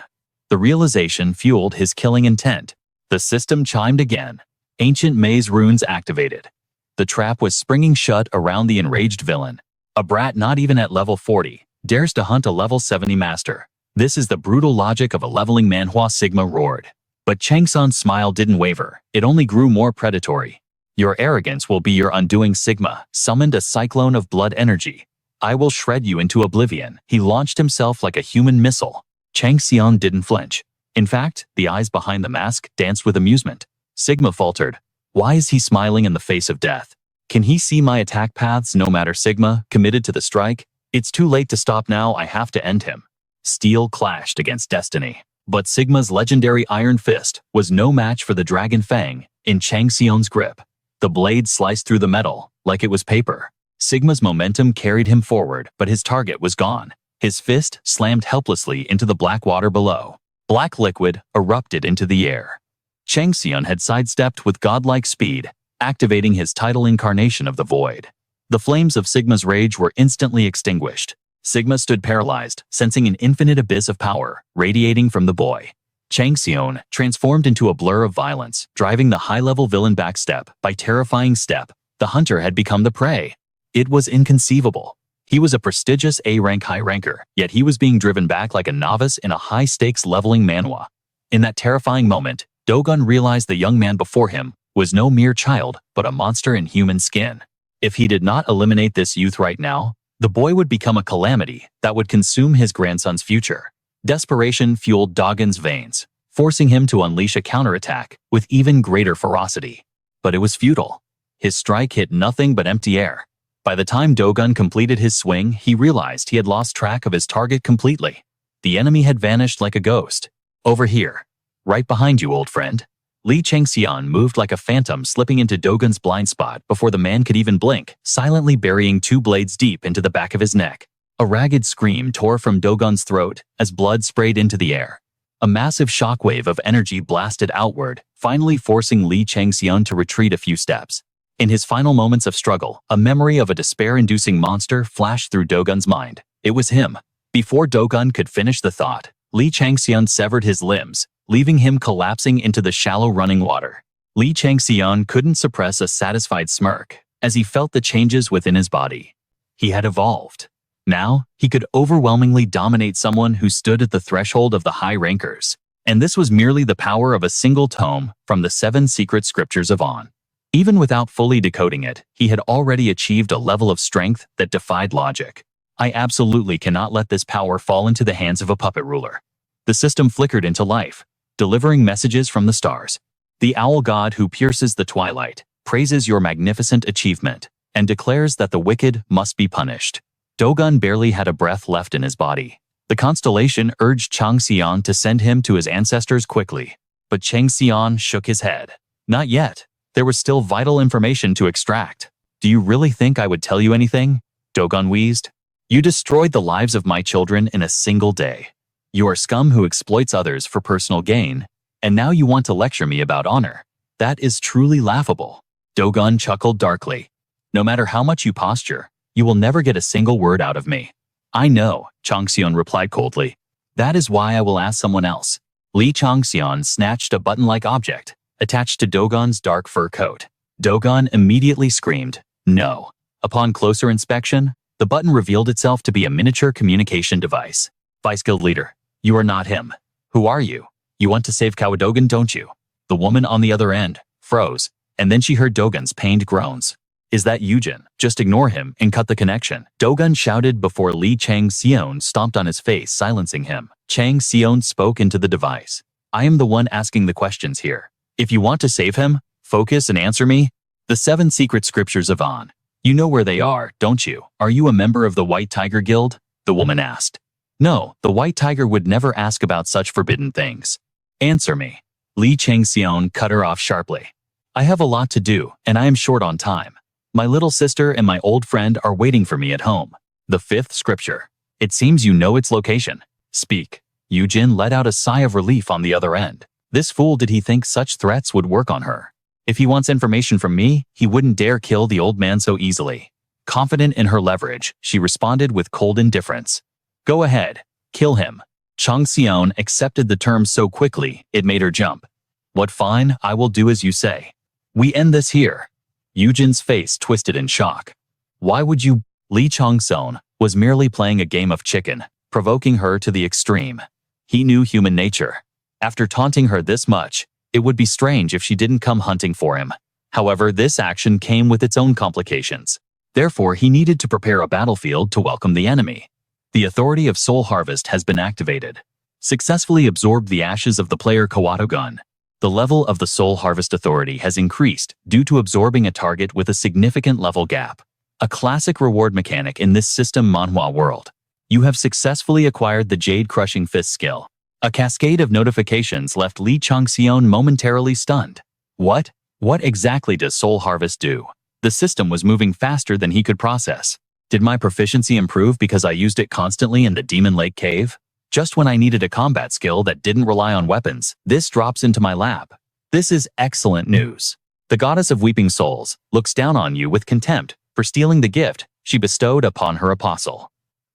The realization fueled his killing intent. The system chimed again. Ancient maze runes activated. The trap was springing shut around the enraged villain. A brat not even at level 40 dares to hunt a level 70 master. This is the brutal logic of a leveling Manhwa, Sigma roared. But Chang-Sun's smile didn't waver. It only grew more predatory. Your arrogance will be your undoing. Sigma summoned a cyclone of blood energy. I will shred you into oblivion. He launched himself like a human missile. Chang-Sun didn't flinch. In fact, the eyes behind the mask danced with amusement. Sigma faltered. Why is he smiling in the face of death? Can he see my attack paths no matter? Sigma committed to the strike. It's too late to stop now, I have to end him. Steel clashed against destiny. But Sigma's legendary Iron Fist was no match for the Dragon Fang in Chang-Sun's grip. The blade sliced through the metal like it was paper. Sigma's momentum carried him forward, but his target was gone. His fist slammed helplessly into the black water below. Black liquid erupted into the air. Chang-Sun had sidestepped with godlike speed, activating his tidal incarnation of the void. The flames of Sigma's rage were instantly extinguished. Sigma stood paralyzed, sensing an infinite abyss of power radiating from the boy. Chang-Sun transformed into a blur of violence, driving the high-level villain back step by terrifying step. The hunter had become the prey. It was inconceivable. He was a prestigious A-rank high ranker, yet he was being driven back like a novice in a high-stakes leveling manhwa. In that terrifying moment, Dogon realized the young man before him was no mere child, but a monster in human skin. If he did not eliminate this youth right now, the boy would become a calamity that would consume his grandson's future. Desperation fueled Dogon's veins, forcing him to unleash a counterattack with even greater ferocity. But it was futile. His strike hit nothing but empty air. By the time Dogon completed his swing, he realized he had lost track of his target completely. The enemy had vanished like a ghost. Over here. Right behind you, old friend. Li Chang-Sun moved like a phantom, slipping into Dogon's blind spot before the man could even blink, silently burying two blades deep into the back of his neck. A ragged scream tore from Dogon's throat as blood sprayed into the air. A massive shockwave of energy blasted outward, finally forcing Li Chang-Sun to retreat a few steps. In his final moments of struggle, a memory of a despair-inducing monster flashed through Dogon's mind. It was him. Before Dogon could finish the thought, Li Chang-Sun severed his limbs, leaving him collapsing into the shallow running water. Li Chang-Sun couldn't suppress a satisfied smirk as he felt the changes within his body. He had evolved. Now, he could overwhelmingly dominate someone who stood at the threshold of the high rankers. And this was merely the power of a single tome from the 7 secret scriptures of On. Even without fully decoding it, he had already achieved a level of strength that defied logic. I absolutely cannot let this power fall into the hands of a puppet ruler. The system flickered into life, delivering messages from the stars. The owl god who pierces the twilight praises your magnificent achievement and declares that the wicked must be punished. Dogon barely had a breath left in his body. The Constellation urged Chang-Sun to send him to his ancestors quickly, but Chang-Sun shook his head. Not yet. There was still vital information to extract. Do you really think I would tell you anything? Dogon wheezed. You destroyed the lives of my children in a single day. You are scum who exploits others for personal gain, and now you want to lecture me about honor. That is truly laughable. Dogon chuckled darkly. No matter how much you posture, you will never get a single word out of me. I know, Chang-Sun replied coldly. That is why I will ask someone else. Li Chang-Sun snatched a button-like object attached to Dogon's dark fur coat. Dogon immediately screamed, no. Upon closer inspection, the button revealed itself to be a miniature communication device. Vice Guild Leader, you are not him. Who are you? You want to save Kawadogon, don't you? The woman on the other end froze, and then she heard Dogon's pained groans. Is that Yujin? Just ignore him and cut the connection. Dogon shouted before Li Chang-Sun stomped on his face, silencing him. Chang-Sun spoke into the device. I am the one asking the questions here. If you want to save him, focus and answer me. The 7 secret scriptures of On. You know where they are, don't you? Are you a member of the White Tiger Guild? The woman asked. No, the white tiger would never ask about such forbidden things. Answer me. Li Changxion cut her off sharply. I have a lot to do, and I am short on time. My little sister and my old friend are waiting for me at home. The fifth scripture. It seems you know its location. Speak. Yujin let out a sigh of relief on the other end. This fool, did he think such threats would work on her? If he wants information from me, he wouldn't dare kill the old man so easily. Confident in her leverage, she responded with cold indifference. Go ahead. Kill him. Chang-Sun accepted the terms so quickly, it made her jump. What, fine, I will do as you say. We end this here. Yujin's face twisted in shock. Why would you? Li Chang-Sun was merely playing a game of chicken, provoking her to the extreme. He knew human nature. After taunting her this much, it would be strange if she didn't come hunting for him. However, this action came with its own complications. Therefore, he needed to prepare a battlefield to welcome the enemy. The authority of Soul Harvest has been activated. Successfully absorbed the ashes of the player Kawato gun. The level of the Soul Harvest authority has increased due to absorbing a target with a significant level gap. A classic reward mechanic in this system Manhwa world. You have successfully acquired the Jade Crushing Fist skill. A cascade of notifications left Li Changxion momentarily stunned. What? What exactly does Soul Harvest do? The system was moving faster than he could process. Did my proficiency improve because I used it constantly in the Demon Lake Cave? Just when I needed a combat skill that didn't rely on weapons, this drops into my lap. This is excellent news. The goddess of weeping souls looks down on you with contempt for stealing the gift she bestowed upon her apostle.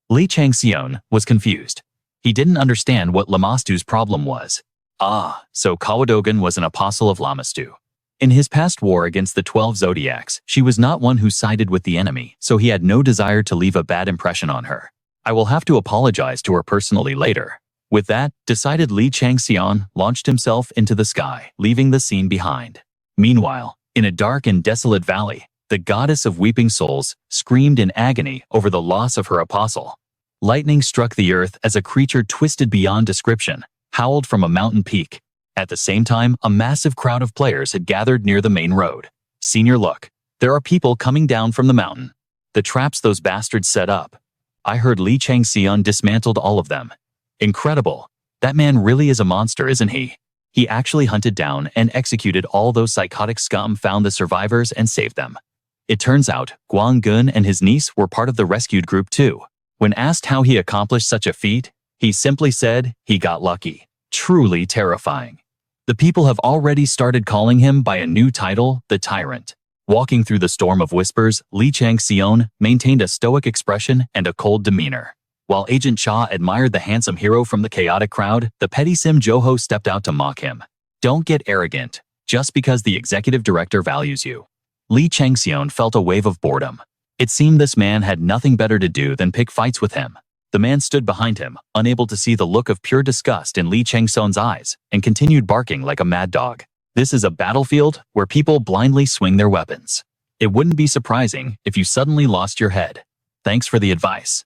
Li Changxion was confused. He didn't understand what Lamastu's problem was. Ah, so Kawadogan was an apostle of Lamastu. In his past war against the 12 Zodiacs, she was not one who sided with the enemy, so he had no desire to leave a bad impression on her. I will have to apologize to her personally later. With that, decided Li Changxion launched himself into the sky, leaving the scene behind. Meanwhile, in a dark and desolate valley, the goddess of weeping souls screamed in agony over the loss of her apostle. Lightning struck the earth as a creature twisted beyond description, howled from a mountain peak. At the same time, a massive crowd of players had gathered near the main road. Senior, look. There are people coming down from the mountain. The traps those bastards set up. I heard Li Changxion dismantled all of them. Incredible. That man really is a monster, isn't he? He actually hunted down and executed all those psychotic scum, found the survivors and saved them. It turns out, Guang Gun and his niece were part of the rescued group too. When asked how he accomplished such a feat, he simply said, he got lucky. Truly terrifying. The people have already started calling him by a new title, the Tyrant. Walking through the storm of whispers, Li Changxion maintained a stoic expression and a cold demeanor. While Agent Cha admired the handsome hero from the chaotic crowd, the petty Sim Joho stepped out to mock him. Don't get arrogant, just because the executive director values you. Li Changxion felt a wave of boredom. It seemed this man had nothing better to do than pick fights with him. The man stood behind him, unable to see the look of pure disgust in Li Changxion's eyes, and continued barking like a mad dog. This is a battlefield where people blindly swing their weapons. It wouldn't be surprising if you suddenly lost your head. Thanks for the advice.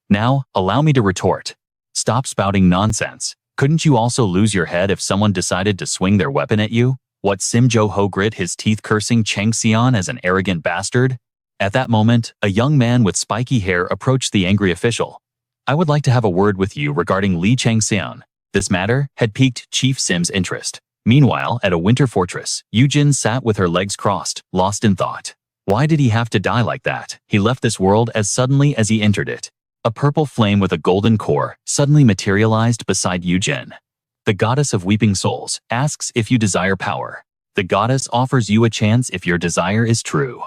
Now, allow me to retort. Stop spouting nonsense. Couldn't you also lose your head if someone decided to swing their weapon at you? What, Sim Joho grit his teeth cursing Changxion as an arrogant bastard? At that moment, a young man with spiky hair approached the angry official. I would like to have a word with you regarding Li Changxion. This matter had piqued Chief Sim's interest. Meanwhile, at a winter fortress, Yujin sat with her legs crossed, lost in thought. Why did he have to die like that? He left this world as suddenly as he entered it. A purple flame with a golden core suddenly materialized beside Yujin. The goddess of weeping souls asks if you desire power. The goddess offers you a chance if your desire is true.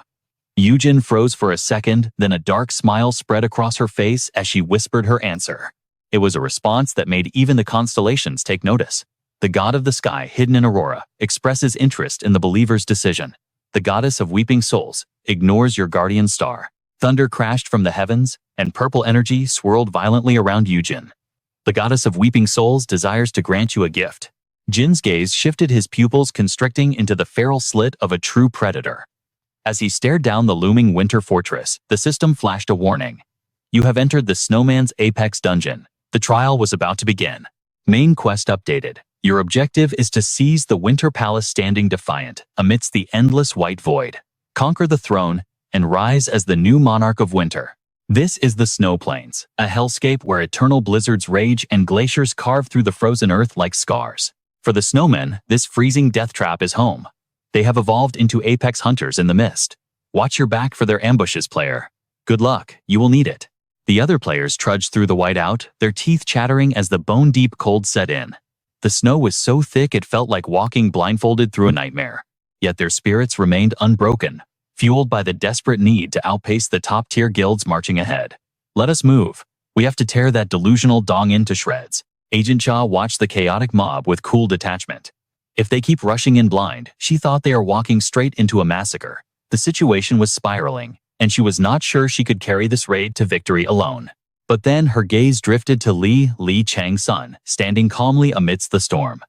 Yujin froze for a second, then a dark smile spread across her face as she whispered her answer. It was a response that made even the constellations take notice. The god of the sky, hidden in Aurora, expresses interest in the believer's decision. The goddess of weeping souls ignores your guardian star. Thunder crashed from the heavens, and purple energy swirled violently around Yujin. The goddess of weeping souls desires to grant you a gift. Jin's gaze shifted, his pupils constricting into the feral slit of a true predator. As he stared down the looming winter fortress, the system flashed a warning. You have entered the Snowman's Apex dungeon. The trial was about to begin. Main quest updated. Your objective is to seize the Winter Palace standing defiant amidst the endless white void. Conquer the throne and rise as the new monarch of winter. This is the snow plains, a hellscape where eternal blizzards rage and glaciers carve through the frozen earth like scars. For the snowmen, this freezing death trap is home. They have evolved into apex hunters in the mist. Watch your back for their ambushes, player. Good luck, you will need it. The other players trudged through the whiteout, their teeth chattering as the bone-deep cold set in. The snow was so thick it felt like walking blindfolded through a nightmare. Yet their spirits remained unbroken, fueled by the desperate need to outpace the top-tier guilds marching ahead. Let us move. We have to tear that delusional dong into shreds. Agent Cha watched the chaotic mob with cool detachment. If they keep rushing in blind, she thought they are walking straight into a massacre. The situation was spiraling, and she was not sure she could carry this raid to victory alone. But then her gaze drifted to Li Chang-Sun, standing calmly amidst the storm.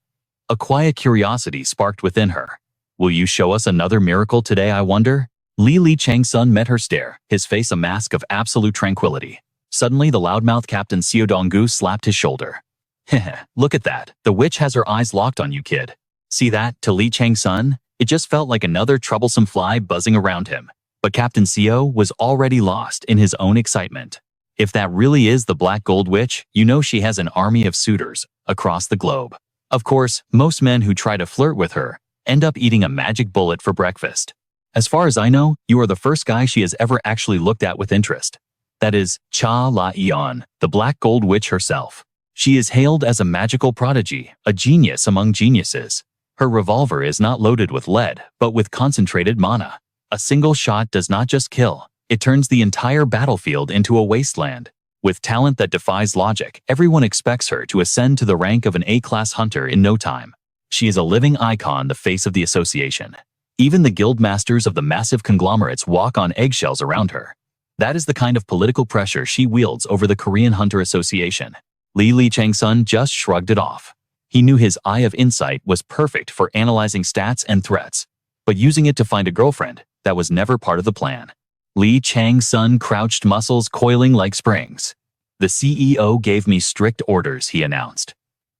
A quiet curiosity sparked within her. Will you show us another miracle today, I wonder? Li Chang-Sun met her stare, his face a mask of absolute tranquility. Suddenly, the loudmouth Captain Xiao Donggu slapped his shoulder. Heh, look at that. The witch has her eyes locked on you, kid. See that? To Li Chang-Sun, it just felt like another troublesome fly buzzing around him. But Captain Xiao was already lost in his own excitement. If that really is the Black Gold Witch, you know she has an army of suitors across the globe. Of course, most men who try to flirt with her end up eating a magic bullet for breakfast. As far as I know, you are the first guy she has ever actually looked at with interest. That is Cha La-Eon, the Black Gold Witch herself. She is hailed as a magical prodigy, a genius among geniuses. Her revolver is not loaded with lead, but with concentrated mana. A single shot does not just kill, it turns the entire battlefield into a wasteland. With talent that defies logic, everyone expects her to ascend to the rank of an A-class hunter in no time. She is a living icon, the face of the association. Even the guild masters of the massive conglomerates walk on eggshells around her. That is the kind of political pressure she wields over the Korean Hunter Association. Li Chang-Sun just shrugged it off. He knew his eye of insight was perfect for analyzing stats and threats, but using it to find a girlfriend, that was never part of the plan. Li Chang-Sun crouched, muscles coiling like springs. The CEO gave me strict orders, he announced.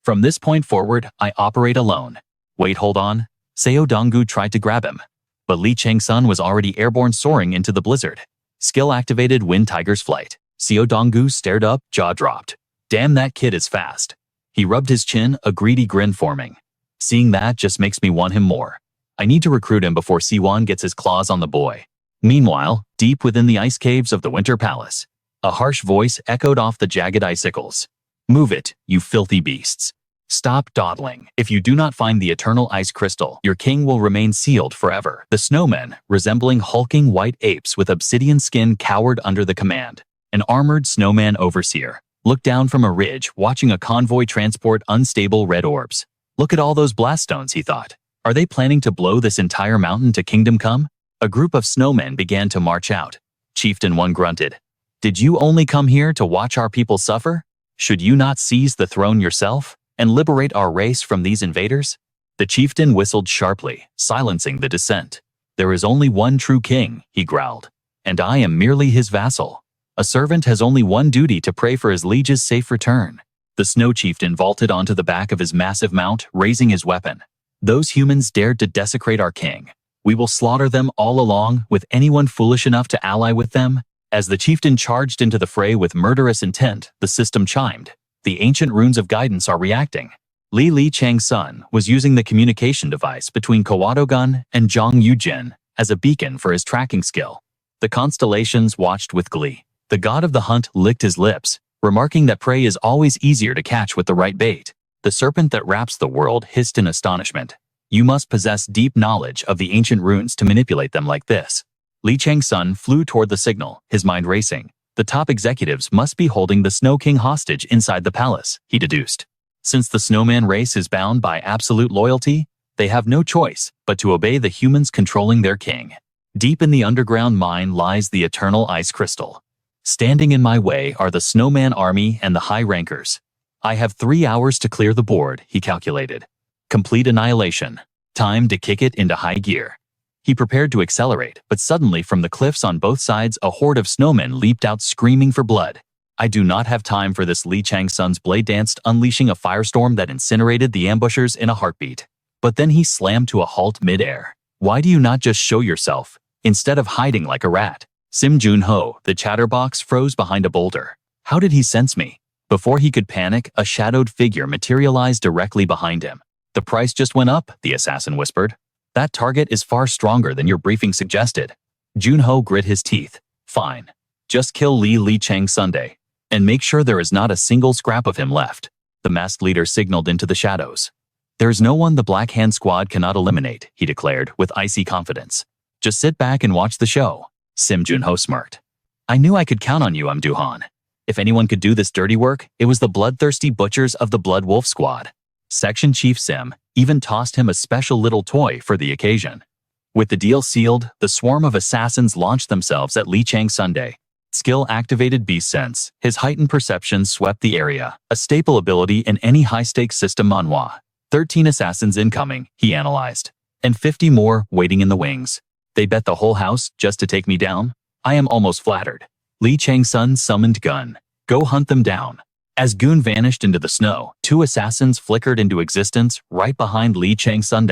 From this point forward, I operate alone. Wait, hold on. Xiao Donggu tried to grab him, but Li Chang-Sun was already airborne, soaring into the blizzard. Skill-activated Wind Tiger's flight. Xiao Donggu stared up, jaw dropped. Damn, that kid is fast. He rubbed his chin, a greedy grin forming. Seeing that just makes me want him more. I need to recruit him before Siwon gets his claws on the boy. Meanwhile, deep within the ice caves of the Winter Palace, a harsh voice echoed off the jagged icicles. Move it, you filthy beasts. Stop dawdling. If you do not find the eternal ice crystal, your king will remain sealed forever. The snowmen, resembling hulking white apes with obsidian skin, cowered under the command. An armored snowman overseer looked down from a ridge, watching a convoy transport unstable red orbs. Look at all those blast stones, he thought. Are they planning to blow this entire mountain to kingdom come? A group of snowmen began to march out. Chieftain 1 grunted. Did you only come here to watch our people suffer? Should you not seize the throne yourself and liberate our race from these invaders? The chieftain whistled sharply, silencing the dissent. There is only one true king, he growled, and I am merely his vassal. A servant has only one duty: to pray for his liege's safe return. The snow chieftain vaulted onto the back of his massive mount, raising his weapon. Those humans dared to desecrate our king. We will slaughter them all along with anyone foolish enough to ally with them. As the chieftain charged into the fray with murderous intent, the system chimed. The ancient runes of guidance are reacting. Li Chang-Sun was using the communication device between Kawato-gun and Zhang Yujin as a beacon for his tracking skill. The constellations watched with glee. The god of the hunt licked his lips, remarking that prey is always easier to catch with the right bait. The serpent that wraps the world hissed in astonishment. You must possess deep knowledge of the ancient runes to manipulate them like this. Li Chang-Sun flew toward the signal, his mind racing. The top executives must be holding the Snow King hostage inside the palace, he deduced. Since the snowman race is bound by absolute loyalty, they have no choice but to obey the humans controlling their king. Deep in the underground mine lies the eternal ice crystal. Standing in my way are the snowman army and the high rankers. I have 3 hours to clear the board, he calculated. Complete annihilation. Time to kick it into high gear. He prepared to accelerate, but suddenly from the cliffs on both sides a horde of snowmen leaped out, screaming for blood. I do not have time for this, Li Chang-Sun's blade danced, unleashing a firestorm that incinerated the ambushers in a heartbeat. But then he slammed to a halt mid-air. Why do you not just show yourself, instead of hiding like a rat? Sim Junho, the chatterbox, froze behind a boulder. How did he sense me? Before he could panic, a shadowed figure materialized directly behind him. The price just went up, the assassin whispered. That target is far stronger than your briefing suggested. Junho grit his teeth. Fine. Just kill Li Chang-Sun, and make sure there is not a single scrap of him left. The masked leader signaled into the shadows. There is no one the Black Hand Squad cannot eliminate, he declared with icy confidence. Just sit back and watch the show. Sim Junho smirked. I knew I could count on you, Duhan. If anyone could do this dirty work, it was the bloodthirsty butchers of the Blood Wolf Squad. Section Chief Sim even tossed him a special little toy for the occasion. With the deal sealed, the swarm of assassins launched themselves at Li Chang-Sun. Skill-activated Beast Sense, his heightened perception swept the area, a staple ability in any high-stakes system Manhwa. 13 assassins incoming, he analyzed, and 50 more waiting in the wings. They bet the whole house just to take me down? I am almost flattered. Li Chang-Sun summoned Gun. Go hunt them down. As Goon vanished into the snow, 2 assassins flickered into existence right behind Li Chang-Sun.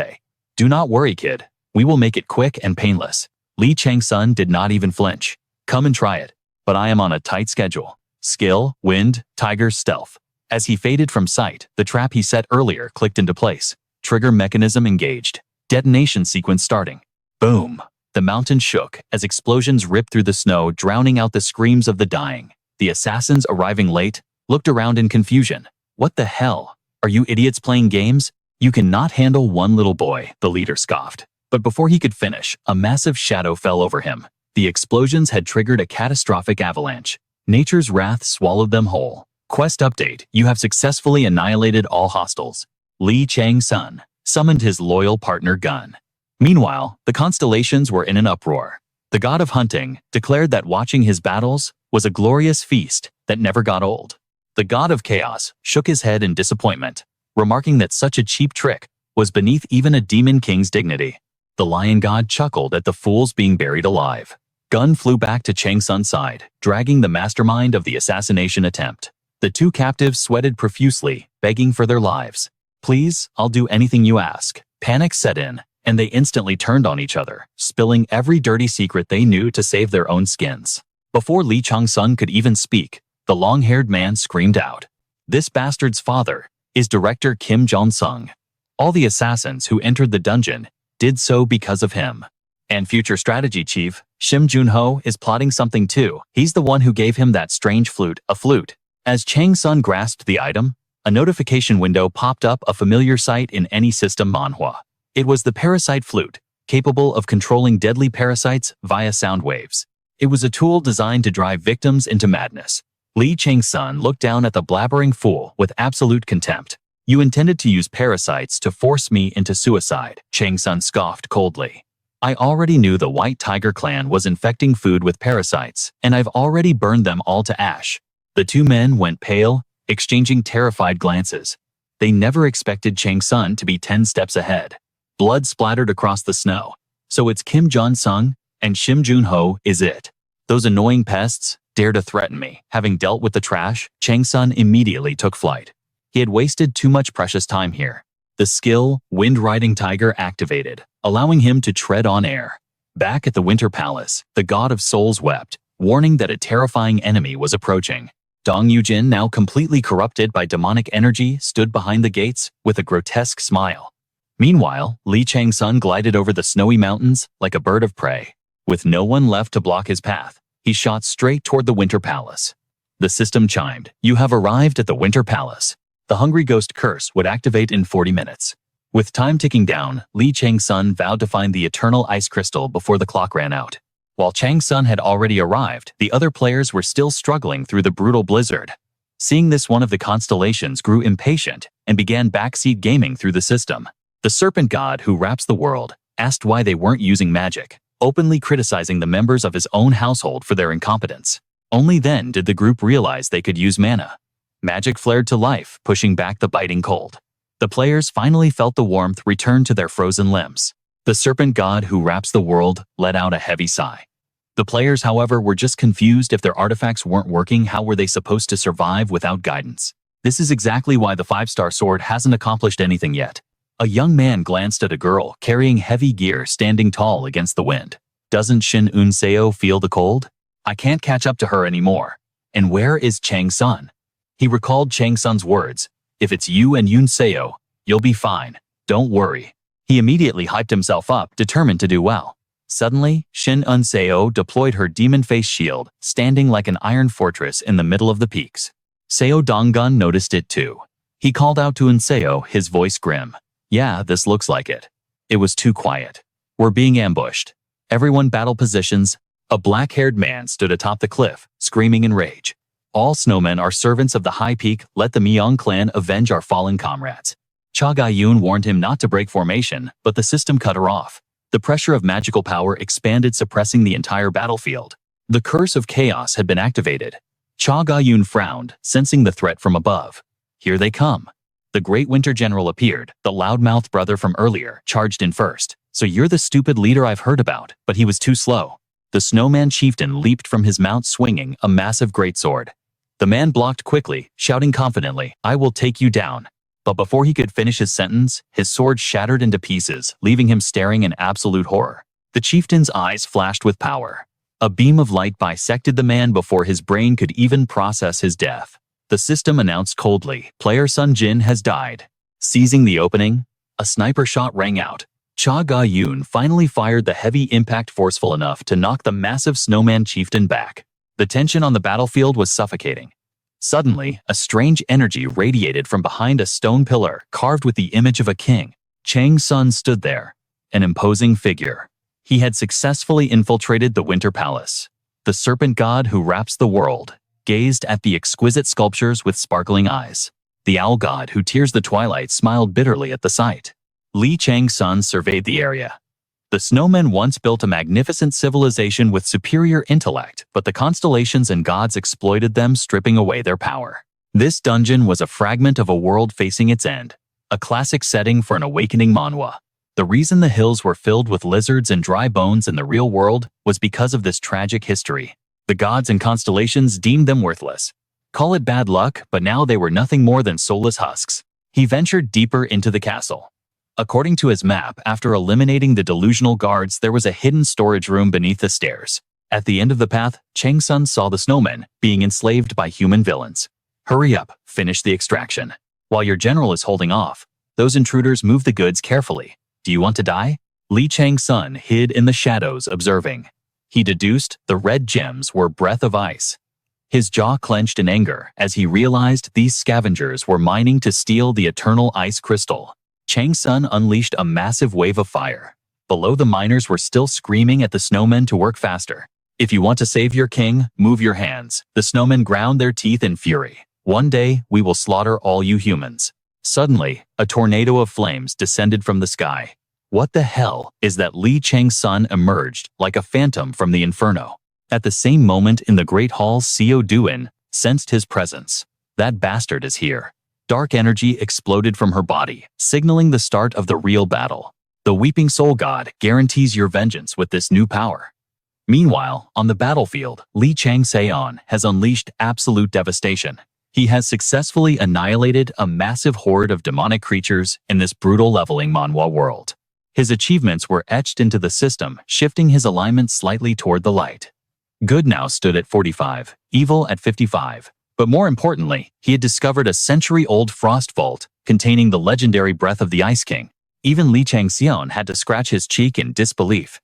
Do not worry, kid. We will make it quick and painless. Li Chang-Sun did not even flinch. Come and try it. But I am on a tight schedule. Skill, wind, tiger, stealth. As he faded from sight, the trap he set earlier clicked into place. Trigger mechanism engaged. Detonation sequence starting. Boom. The mountain shook as explosions ripped through the snow, drowning out the screams of the dying. The assassins, arriving late, looked around in confusion. What the hell? Are you idiots playing games? You cannot handle one little boy, the leader scoffed. But before he could finish, a massive shadow fell over him. The explosions had triggered a catastrophic avalanche. Nature's wrath swallowed them whole. Quest update: you have successfully annihilated all hostiles. Li Chang-Sun summoned his loyal partner Gun. Meanwhile, the constellations were in an uproar. The god of hunting declared that watching his battles was a glorious feast that never got old. The god of chaos shook his head in disappointment, remarking that such a cheap trick was beneath even a demon king's dignity. The lion god chuckled at the fools being buried alive. Gun flew back to Chang-Sun's side, dragging the mastermind of the assassination attempt. The 2 captives sweated profusely, begging for their lives. Please, I'll do anything you ask. Panic set in, and they instantly turned on each other, spilling every dirty secret they knew to save their own skins. Before Li Chang-Sun could even speak, the long-haired man screamed out. This bastard's father is Director Kim Jong-sung. All the assassins who entered the dungeon did so because of him. And future strategy chief, Sim Junho, is plotting something too. He's the one who gave him that strange flute, a flute. As Chang-Sun grasped the item, a notification window popped up, a familiar sight in any system Manhwa. It was the parasite flute, capable of controlling deadly parasites via sound waves. It was a tool designed to drive victims into madness. Li Chang-Sun looked down at the blabbering fool with absolute contempt. You intended to use parasites to force me into suicide, Chang-Sun scoffed coldly. I already knew the White Tiger clan was infecting food with parasites, and I've already burned them all to ash. The 2 men went pale, exchanging terrified glances. They never expected Chang-Sun to be 10 steps ahead. Blood splattered across the snow. So it's Kim Jong-sung and Sim Junho, is it? Those annoying pests dare to threaten me. Having dealt with the trash, Chang-Sun immediately took flight. He had wasted too much precious time here. The skill, Wind-Riding Tiger, activated, allowing him to tread on air. Back at the Winter Palace, the God of Souls wept, warning that a terrifying enemy was approaching. Dong Yujin, now completely corrupted by demonic energy, stood behind the gates with a grotesque smile. Meanwhile, Li Chang-Sun glided over the snowy mountains like a bird of prey. With no one left to block his path, he shot straight toward the Winter Palace. The system chimed. You have arrived at the Winter Palace. The Hungry Ghost curse would activate in 40 minutes. With time ticking down, Li Chang-Sun vowed to find the eternal ice crystal before the clock ran out. While Chang-Sun had already arrived, the other players were still struggling through the brutal blizzard. Seeing this, one of the constellations grew impatient and began backseat gaming through the system. The serpent god who wraps the world asked why they weren't using magic, openly criticizing the members of his own household for their incompetence. Only then did the group realize they could use mana. Magic flared to life, pushing back the biting cold. The players finally felt the warmth return to their frozen limbs. The serpent god who wraps the world let out a heavy sigh. The players, however, were just confused. If their artifacts weren't working, how were they supposed to survive without guidance? This is exactly why the 5-star sword hasn't accomplished anything yet. A young man glanced at a girl carrying heavy gear standing tall against the wind. Doesn't Shin Unseo feel the cold? I can't catch up to her anymore. And where is Chang-Sun? He recalled Chang-Sun's words. If it's you and Unseo, you'll be fine. Don't worry. He immediately hyped himself up, determined to do well. Suddenly, Shin Unseo deployed her demon face shield, standing like an iron fortress in the middle of the peaks. Seo Donggun noticed it too. He called out to Unseo, his voice grim. Yeah, this looks like it. It was too quiet. We're being ambushed. Everyone battle positions. A black-haired man stood atop the cliff, screaming in rage. All snowmen are servants of the high peak. Let the Myung clan avenge our fallen comrades. Cha Ga-yoon warned him not to break formation, but the system cut her off. The pressure of magical power expanded, suppressing the entire battlefield. The curse of chaos had been activated. Cha Ga-yoon frowned, sensing the threat from above. Here they come. The great winter general appeared. The loudmouthed brother from earlier charged in first. So you're the stupid leader I've heard about, but he was too slow. The snowman chieftain leaped from his mount swinging a massive greatsword. The man blocked quickly, shouting confidently, I will take you down. But before he could finish his sentence, his sword shattered into pieces, leaving him staring in absolute horror. The chieftain's eyes flashed with power. A beam of light bisected the man before his brain could even process his death. The system announced coldly, player Sun Jin has died. Seizing the opening, a sniper shot rang out. Cha Ga-yoon finally fired the heavy impact forceful enough to knock the massive snowman chieftain back. The tension on the battlefield was suffocating. Suddenly, a strange energy radiated from behind a stone pillar carved with the image of a king. Chang-Sun stood there, an imposing figure. He had successfully infiltrated the Winter Palace. The serpent god who wraps the world gazed at the exquisite sculptures with sparkling eyes. The owl god who tears the twilight smiled bitterly at the sight. Li Chang-Sun surveyed the area. The snowmen once built a magnificent civilization with superior intellect, but the constellations and gods exploited them, stripping away their power. This dungeon was a fragment of a world facing its end, a classic setting for an awakening manhwa. The reason the hills were filled with lizards and dry bones in the real world was because of this tragic history. The gods and constellations deemed them worthless. Call it bad luck, but now they were nothing more than soulless husks. He ventured deeper into the castle. According to his map, after eliminating the delusional guards, there was a hidden storage room beneath the stairs. At the end of the path, Chang-Sun saw the snowmen being enslaved by human villains. Hurry up, finish the extraction. While your general is holding off, those intruders move the goods carefully. Do you want to die? Li Chang-Sun hid in the shadows, observing. He deduced the red gems were breath of ice. His jaw clenched in anger as he realized these scavengers were mining to steal the eternal ice crystal. Chang-Sun unleashed a massive wave of fire. Below, the miners were still screaming at the snowmen to work faster. If you want to save your king, move your hands. The snowmen ground their teeth in fury. One day, we will slaughter all you humans. Suddenly, a tornado of flames descended from the sky. What the hell is that? Li Chang-Sun emerged like a phantom from the inferno. At the same moment in the Great Hall, Seo Duin sensed his presence. That bastard is here. Dark energy exploded from her body, signaling the start of the real battle. The Weeping Soul God guarantees your vengeance with this new power. Meanwhile, on the battlefield, Li Chang-Seon has unleashed absolute devastation. He has successfully annihilated a massive horde of demonic creatures in this brutal leveling manhwa world. His achievements were etched into the system, shifting his alignment slightly toward the light. Good now stood at 45, evil at 55. But more importantly, he had discovered a century-old frost vault containing the legendary breath of the Ice King. Even Li Chang-Seon had to scratch his cheek in disbelief.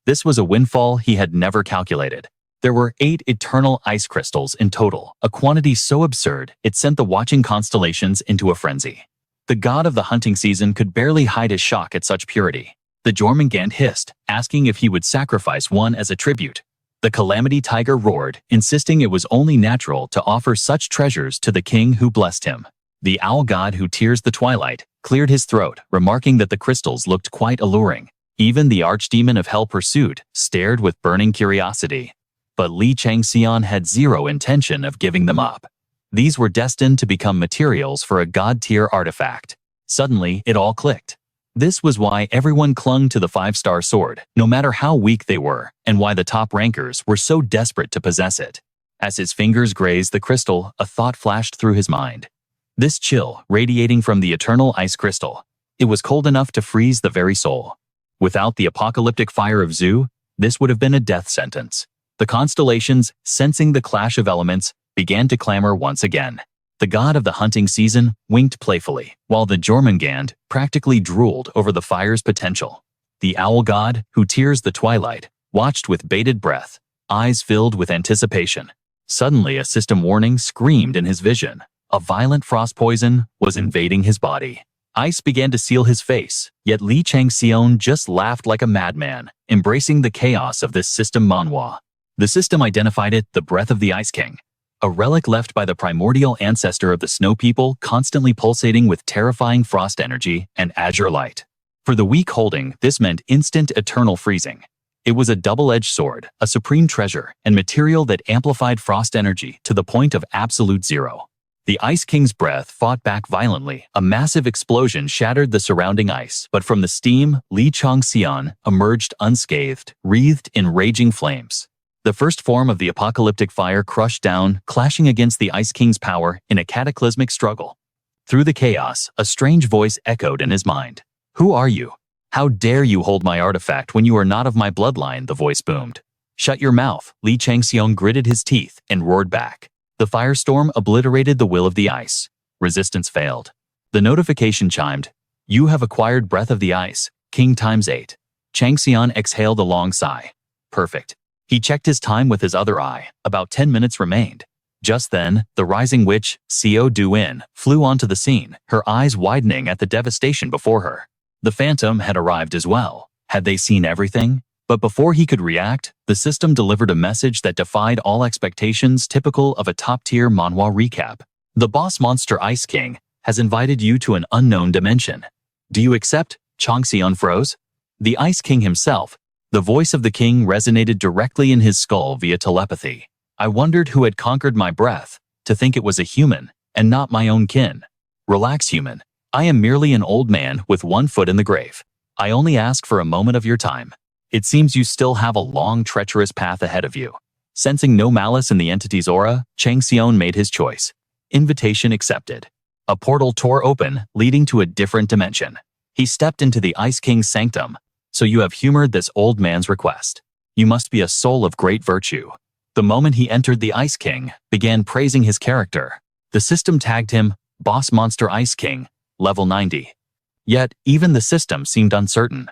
This was a windfall he had never calculated. There were 8 eternal ice crystals in total, a quantity so absurd it sent the watching constellations into a frenzy. The god of the hunting season could barely hide his shock at such purity. The Jormungand hissed, asking if he would sacrifice one as a tribute. The Calamity Tiger roared, insisting it was only natural to offer such treasures to the king who blessed him. The owl god who tears the twilight cleared his throat, remarking that the crystals looked quite alluring. Even the archdemon of hell pursued, stared with burning curiosity. But Li Chang-Seon had zero intention of giving them up. These were destined to become materials for a god-tier artifact. Suddenly, it all clicked. This was why everyone clung to the 5-star sword, no matter how weak they were, and why the top rankers were so desperate to possess it. As his fingers grazed the crystal, a thought flashed through his mind. This chill, radiating from the eternal ice crystal, it was cold enough to freeze the very soul. Without the apocalyptic fire of Zu, This would have been a death sentence. The constellations, sensing the clash of elements, began to clamor once again. The god of the hunting season winked playfully, while the Jormungand practically drooled over the fire's potential. The owl god, who tears the twilight, watched with bated breath, eyes filled with anticipation. Suddenly, a system warning screamed in his vision. A violent frost poison was invading his body. Ice began to seal his face, yet Li Changxion just laughed like a madman, embracing the chaos of this system Manhwa. The system identified it the breath of the Ice King, a relic left by the primordial ancestor of the Snow People, constantly pulsating with terrifying frost energy and azure light. For the weak holding, this meant instant eternal freezing. It was a double-edged sword, a supreme treasure, and material that amplified frost energy to the point of absolute zero. The Ice King's breath fought back violently. A massive explosion shattered the surrounding ice, but from the steam, Li Changxian emerged unscathed, wreathed in raging flames. The first form of the apocalyptic fire crushed down, clashing against the Ice King's power in a cataclysmic struggle. Through the chaos, a strange voice echoed in his mind. "Who are you? How dare you hold my artifact when you are not of my bloodline?" the voice boomed. "Shut your mouth." Li Changxiong gritted his teeth and roared back. The firestorm obliterated the will of the ice. Resistance failed. The notification chimed. "You have acquired Breath of the Ice, King ×8. Changxian exhaled a long sigh. Perfect. He checked his time with his other eye. About 10 minutes remained. Just then, the rising witch, Xiao Duin, flew onto the scene, her eyes widening at the devastation before her. The phantom had arrived as well. Had they seen everything? But before he could react, the system delivered a message that defied all expectations, typical of a top-tier manhwa recap. "The boss monster Ice King has invited you to an unknown dimension. Do you accept?" Changxian froze. The Ice King himself. The voice of the king resonated directly in his skull via telepathy. I wondered who had conquered my breath, to think it was a human, and not my own kin. "Relax, human. I am merely an old man with one foot in the grave. I only ask for a moment of your time. It seems you still have a long, treacherous path ahead of you." Sensing no malice in the entity's aura, Changxion made his choice. Invitation accepted. A portal tore open, leading to a different dimension. He stepped into the Ice King's sanctum. "So you have humored this old man's request. You must be a soul of great virtue." The moment he entered, the Ice King began praising his character. The system tagged him, Boss Monster Ice King, level 90. Yet, even the system seemed uncertain.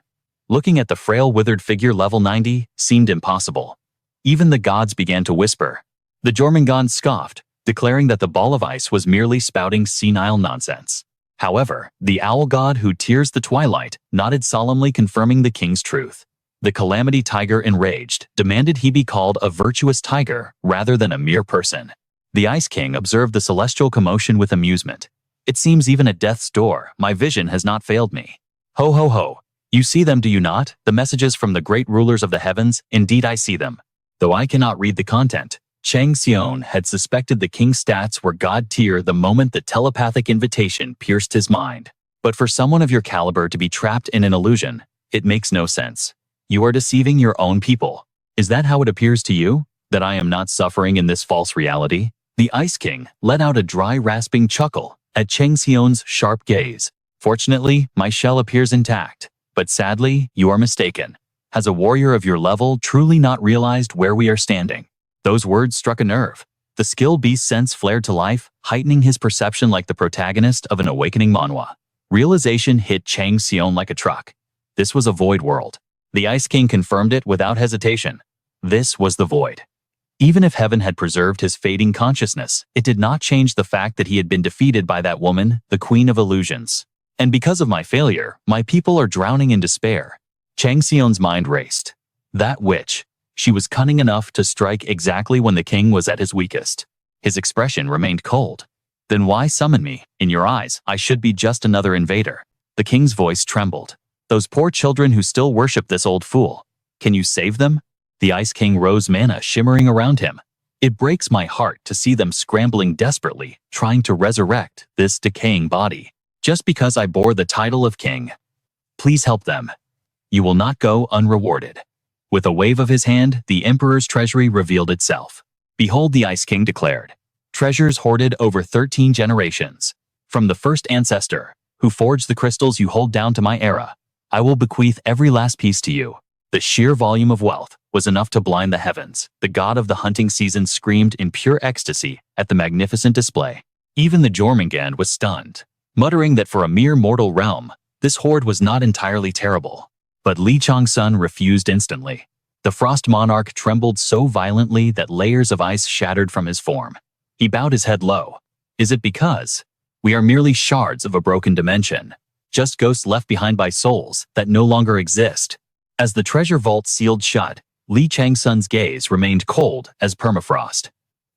Looking at the frail, withered figure, level 90 seemed impossible. Even the gods began to whisper. The Jormungand scoffed, declaring that the ball of ice was merely spouting senile nonsense. However, the owl god who tears the twilight nodded solemnly, confirming the king's truth. The Calamity Tiger, enraged, demanded he be called a virtuous tiger rather than a mere person. The Ice King observed the celestial commotion with amusement. "It seems even at death's door, my vision has not failed me. Ho ho ho. You see them, do you not? The messages from the great rulers of the heavens? Indeed I see them. Though I cannot read the content." Changxion had suspected the king's stats were god tier the moment the telepathic invitation pierced his mind. But for someone of your caliber to be trapped in an illusion, it makes no sense. You are deceiving your own people. Is that how it appears to you? That I am not suffering in this false reality? The Ice King let out a dry, rasping chuckle at Changxion's sharp gaze. "Fortunately, my shell appears intact. But sadly, you are mistaken. Has a warrior of your level truly not realized where we are standing?" Those words struck a nerve. The skilled beast's sense flared to life, heightening his perception like the protagonist of an awakening manhwa. Realization hit Changxion like a truck. This was a void world. The Ice King confirmed it without hesitation. This was the void. Even if heaven had preserved his fading consciousness, it did not change the fact that he had been defeated by that woman, the Queen of Illusions. And because of my failure, my people are drowning in despair. Changxion's mind raced. That witch. She was cunning enough to strike exactly when the king was at his weakest. His expression remained cold. "Then why summon me? In your eyes, I should be just another invader." The king's voice trembled. "Those poor children who still worship this old fool. Can you save them?" The Ice King rose, mana shimmering around him. "It breaks my heart to see them scrambling desperately, trying to resurrect this decaying body, just because I bore the title of king. Please help them. You will not go unrewarded." With a wave of his hand, the emperor's treasury revealed itself. "Behold," the Ice King declared. "Treasures hoarded over 13 generations. From the first ancestor, who forged the crystals you hold down to my era, I will bequeath every last piece to you. The sheer volume of wealth was enough to blind the heavens. The god of the hunting season screamed in pure ecstasy at the magnificent display. Even the Jormungand was stunned, muttering that for a mere mortal realm, this horde was not entirely terrible. But Li Chang-Sun refused instantly. The Frost Monarch trembled so violently that layers of ice shattered from his form. He bowed his head low. Is it because we are merely shards of a broken dimension, just ghosts left behind by souls that no longer exist? As the treasure vault sealed shut, Li Chang-Sun's gaze remained cold as permafrost.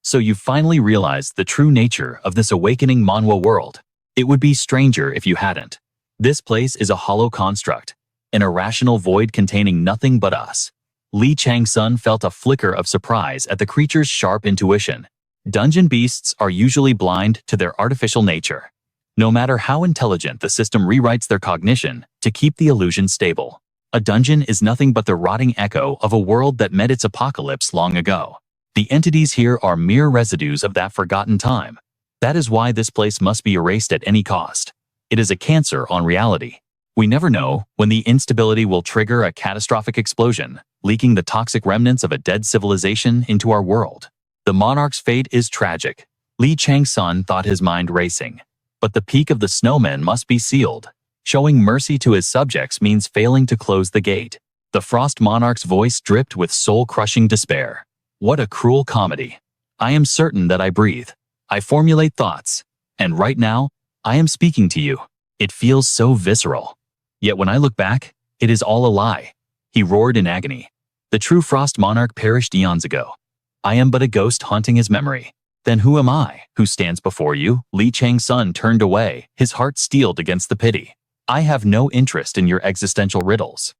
So you finally realized the true nature of this awakening Manhwa world. It would be stranger if you hadn't. This place is a hollow construct, an irrational void containing nothing but us. Li Chang-Sun felt a flicker of surprise at the creature's sharp intuition. Dungeon beasts are usually blind to their artificial nature. No matter how intelligent the system rewrites their cognition to keep the illusion stable, a dungeon is nothing but the rotting echo of a world that met its apocalypse long ago. The entities here are mere residues of that forgotten time. That is why this place must be erased at any cost. It is a cancer on reality. We never know when the instability will trigger a catastrophic explosion, leaking the toxic remnants of a dead civilization into our world. The monarch's fate is tragic. Li Chang-Sun thought, his mind racing. But the peak of the snowmen must be sealed. Showing mercy to his subjects means failing to close the gate. The Frost Monarch's voice dripped with soul-crushing despair. What a cruel comedy. I am certain that I breathe. I formulate thoughts. And right now, I am speaking to you. It feels so visceral. Yet when I look back, it is all a lie. He roared in agony. The true Frost Monarch perished eons ago. I am but a ghost haunting his memory. Then who am I, who stands before you? Li Chang-Sun turned away, his heart steeled against the pity. I have no interest in your existential riddles.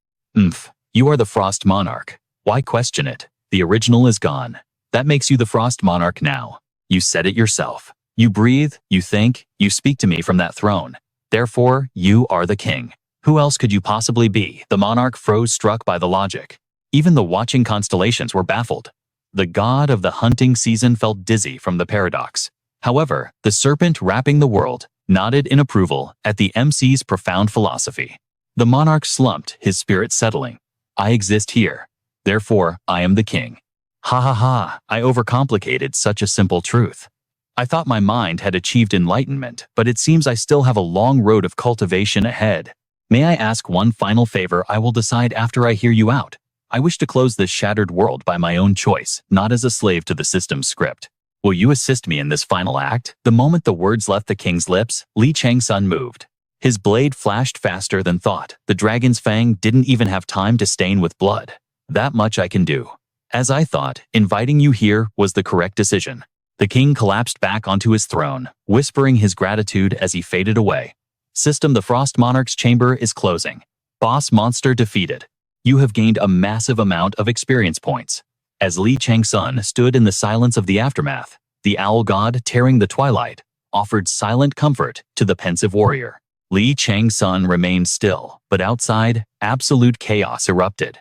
You are the Frost Monarch. Why question it? The original is gone. That makes you the Frost Monarch now. You said it yourself. You breathe, you think, you speak to me from that throne. Therefore, you are the king. Who else could you possibly be? The monarch froze, struck by the logic. Even the watching constellations were baffled. The god of the hunting season felt dizzy from the paradox. However, the serpent wrapping the world nodded in approval at the MC's profound philosophy. The monarch slumped, his spirit settling. I exist here. Therefore, I am the king. Ha ha ha, I overcomplicated such a simple truth. I thought my mind had achieved enlightenment, but it seems I still have a long road of cultivation ahead. May I ask one final favor? I will decide after I hear you out. I wish to close this shattered world by my own choice, not as a slave to the system's script. Will you assist me in this final act? The moment the words left the king's lips, Li Chang-Sun moved. His blade flashed faster than thought. The dragon's fang didn't even have time to stain with blood. That much I can do. As I thought, inviting you here was the correct decision. The king collapsed back onto his throne, whispering his gratitude as he faded away. System: the Frost Monarch's chamber is closing. Boss monster defeated. You have gained a massive amount of experience points. As Li Chang-Sun stood in the silence of the aftermath, the owl god, tearing the twilight, offered silent comfort to the pensive warrior. Li Chang-Sun remained still, but outside, absolute chaos erupted.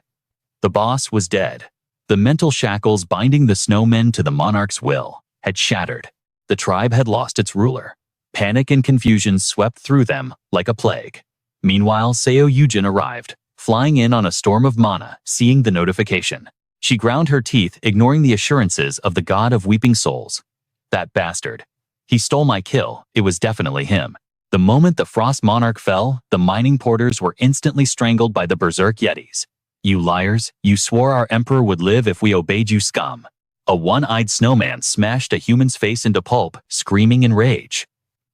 The boss was dead. The mental shackles binding the snowmen to the monarch's will had shattered. The tribe had lost its ruler. Panic and confusion swept through them like a plague. Meanwhile, Seo Yujin arrived, flying in on a storm of mana. Seeing the notification, she ground her teeth, ignoring the assurances of the god of weeping souls. That bastard. He stole my kill. It was definitely him. The moment the Frost Monarch fell, the mining porters were instantly strangled by the berserk yetis. You liars, you swore our emperor would live if we obeyed you, scum. A one-eyed snowman smashed a human's face into pulp, screaming in rage.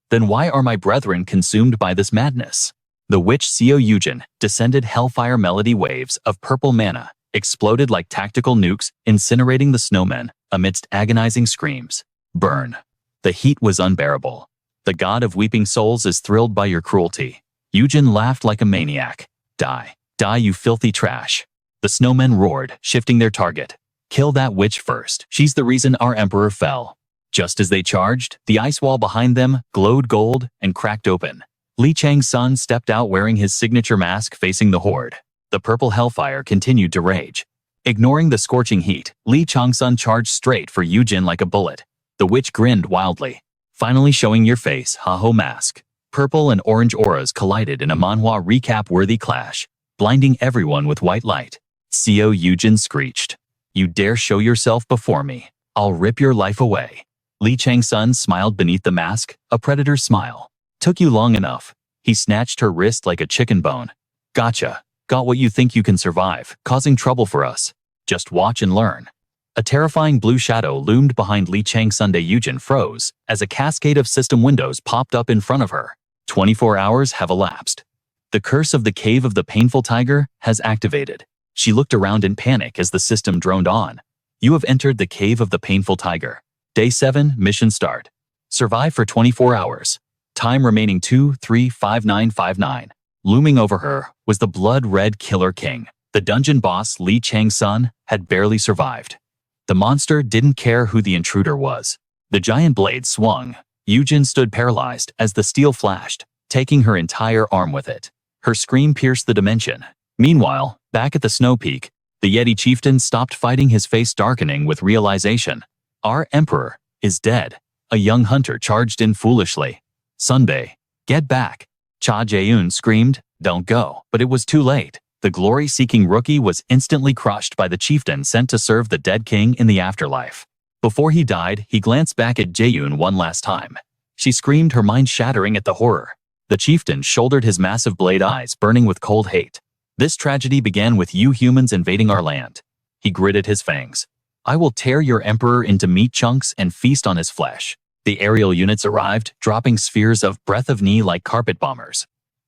Then why are my brethren consumed by this madness? The witch Seo Yujin descended hellfire melody waves of purple mana, exploded like tactical nukes, incinerating the snowmen amidst agonizing screams. Burn. The heat was unbearable. The god of weeping souls is thrilled by your cruelty. Yujin laughed like a maniac. Die. Die, you filthy trash. The snowmen roared, shifting their target. Kill that witch first. She's the reason our emperor fell. Just as they charged, the ice wall behind them glowed gold and cracked open. Li Chang-Sun stepped out wearing his signature mask, facing the horde. The purple hellfire continued to rage. Ignoring the scorching heat, Li Chang-Sun charged straight for Yujin like a bullet. The witch grinned wildly. Finally showing your face, ha-ho mask. Purple and orange auras collided in a manhwa recap-worthy clash, blinding everyone with white light. Seo Yujin screeched. You dare show yourself before me. I'll rip your life away. Li Chang-Sun smiled beneath the mask, a predator's smile. Took you long enough. He snatched her wrist like a chicken bone. Gotcha. Got what you think you can survive, causing trouble for us. Just watch and learn. A terrifying blue shadow loomed behind Li Chang-Sun. Yujin froze as a cascade of system windows popped up in front of her. 24 hours have elapsed. The curse of the Cave of the Painful Tiger has activated. She looked around in panic as the system droned on. You have entered the Cave of the Painful Tiger. Day 7, mission start. Survive for 24 hours. Time remaining 2-3-5959. Looming over her was the blood-red Killer King. The dungeon boss, Li Chang-Sun, had barely survived. The monster didn't care who the intruder was. The giant blade swung. Yujin stood paralyzed as the steel flashed, taking her entire arm with it. Her scream pierced the dimension. Meanwhile, back at the snow peak, the Yeti chieftain stopped fighting, his face darkening with realization. Our emperor is dead. A young hunter charged in foolishly. Sunbei, get back. Cha Jaeun screamed, don't go. But it was too late. The glory-seeking rookie was instantly crushed by the chieftain sent to serve the dead king in the afterlife. Before he died, he glanced back at Jaeun one last time. She screamed, her mind shattering at the horror. The chieftain shouldered his massive blade, eyes burning with cold hate. This tragedy began with you humans invading our land. He gritted his fangs. I will tear your emperor into meat chunks and feast on his flesh. The aerial units arrived, dropping spheres of breath of knee like carpet bombers.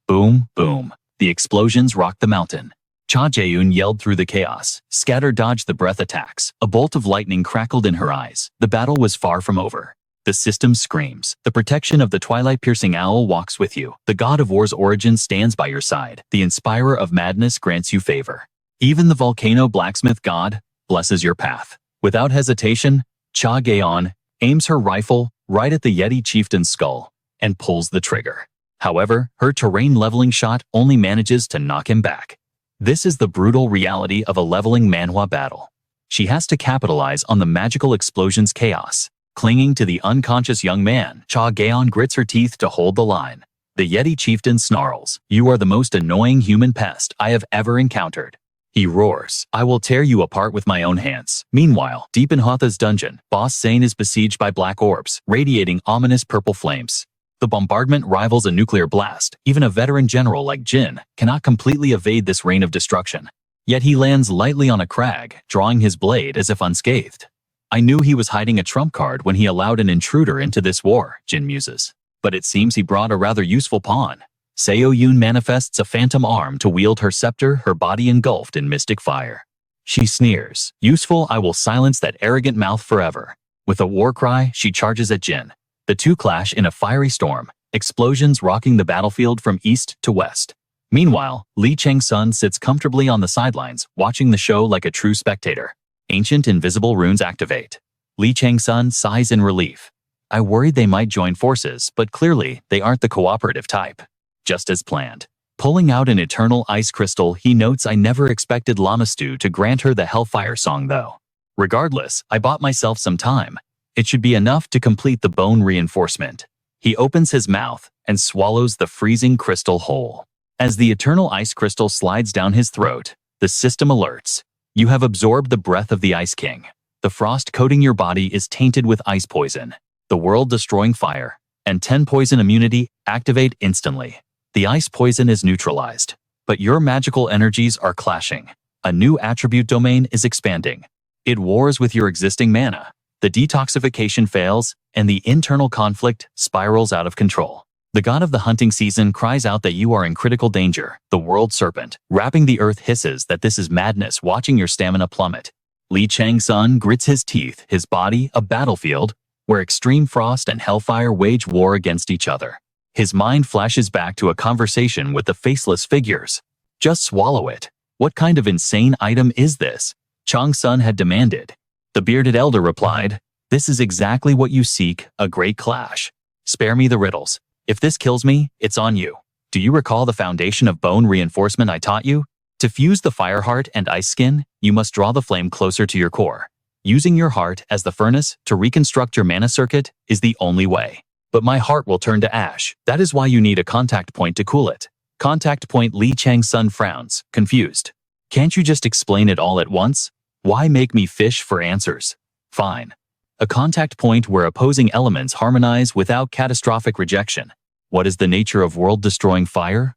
Boom, boom. The explosions rocked the mountain. Cha Jaeun yelled through the chaos. Scatter dodged the breath attacks. A bolt of lightning crackled in her eyes. The battle was far from over. The system screams. The protection of the Twilight-piercing owl walks with you. The god of war's origin stands by your side. The inspirer of madness grants you favor. Even the volcano blacksmith god blesses your path. Without hesitation, Cha Gaeon aims her rifle right at the Yeti chieftain's skull and pulls the trigger. However, her terrain-leveling shot only manages to knock him back. This is the brutal reality of a leveling Manhwa battle. She has to capitalize on the magical explosion's chaos. Clinging to the unconscious young man, Cha Gaeon grits her teeth to hold the line. The Yeti chieftain snarls, "You are the most annoying human pest I have ever encountered." He roars, "I will tear you apart with my own hands." Meanwhile, deep in Hotha's dungeon, Boss Zane is besieged by black orbs, radiating ominous purple flames. The bombardment rivals a nuclear blast. Even a veteran general like Jin cannot completely evade this rain of destruction. Yet he lands lightly on a crag, drawing his blade as if unscathed. I knew he was hiding a trump card when he allowed an intruder into this war, Jin muses. But it seems he brought a rather useful pawn. Seo Yun manifests a phantom arm to wield her scepter, her body engulfed in mystic fire. She sneers, "Useful, I will silence that arrogant mouth forever." With a war cry, she charges at Jin. The two clash in a fiery storm, explosions rocking the battlefield from east to west. Meanwhile, Li Chang-Sun sits comfortably on the sidelines, watching the show like a true spectator. Ancient invisible runes activate. Li Chang-Sun sighs in relief. I worried they might join forces, but clearly they aren't the cooperative type. Just as planned. Pulling out an eternal ice crystal, he notes, I never expected Lamastu to grant her the Hellfire Song though. Regardless, I bought myself some time. It should be enough to complete the bone reinforcement. He opens his mouth and swallows the freezing crystal whole. As the eternal ice crystal slides down his throat, the system alerts. You have absorbed the breath of the Ice King. The frost coating your body is tainted with ice poison. The world-destroying fire and 10 poison immunity activate instantly. The ice poison is neutralized, but your magical energies are clashing. A new attribute domain is expanding. It wars with your existing mana. The detoxification fails, and the internal conflict spirals out of control. The god of the hunting season cries out that you are in critical danger. The world serpent, wrapping the earth, hisses that this is madness, watching your stamina plummet. Li Chang-Sun grits his teeth, his body a battlefield where extreme frost and hellfire wage war against each other. His mind flashes back to a conversation with the faceless figures. Just swallow it. What kind of insane item is this? Chang-Sun had demanded. The bearded elder replied, this is exactly what you seek, a great clash. Spare me the riddles. If this kills me, it's on you. Do you recall the foundation of bone reinforcement I taught you? To fuse the fire heart and ice skin, you must draw the flame closer to your core. Using your heart as the furnace to reconstruct your mana circuit is the only way. But my heart will turn to ash. That is why you need a contact point to cool it. Contact point. Li Chang-Sun frowns, confused. Can't you just explain it all at once? Why make me fish for answers? Fine. A contact point where opposing elements harmonize without catastrophic rejection. What is the nature of world-destroying fire,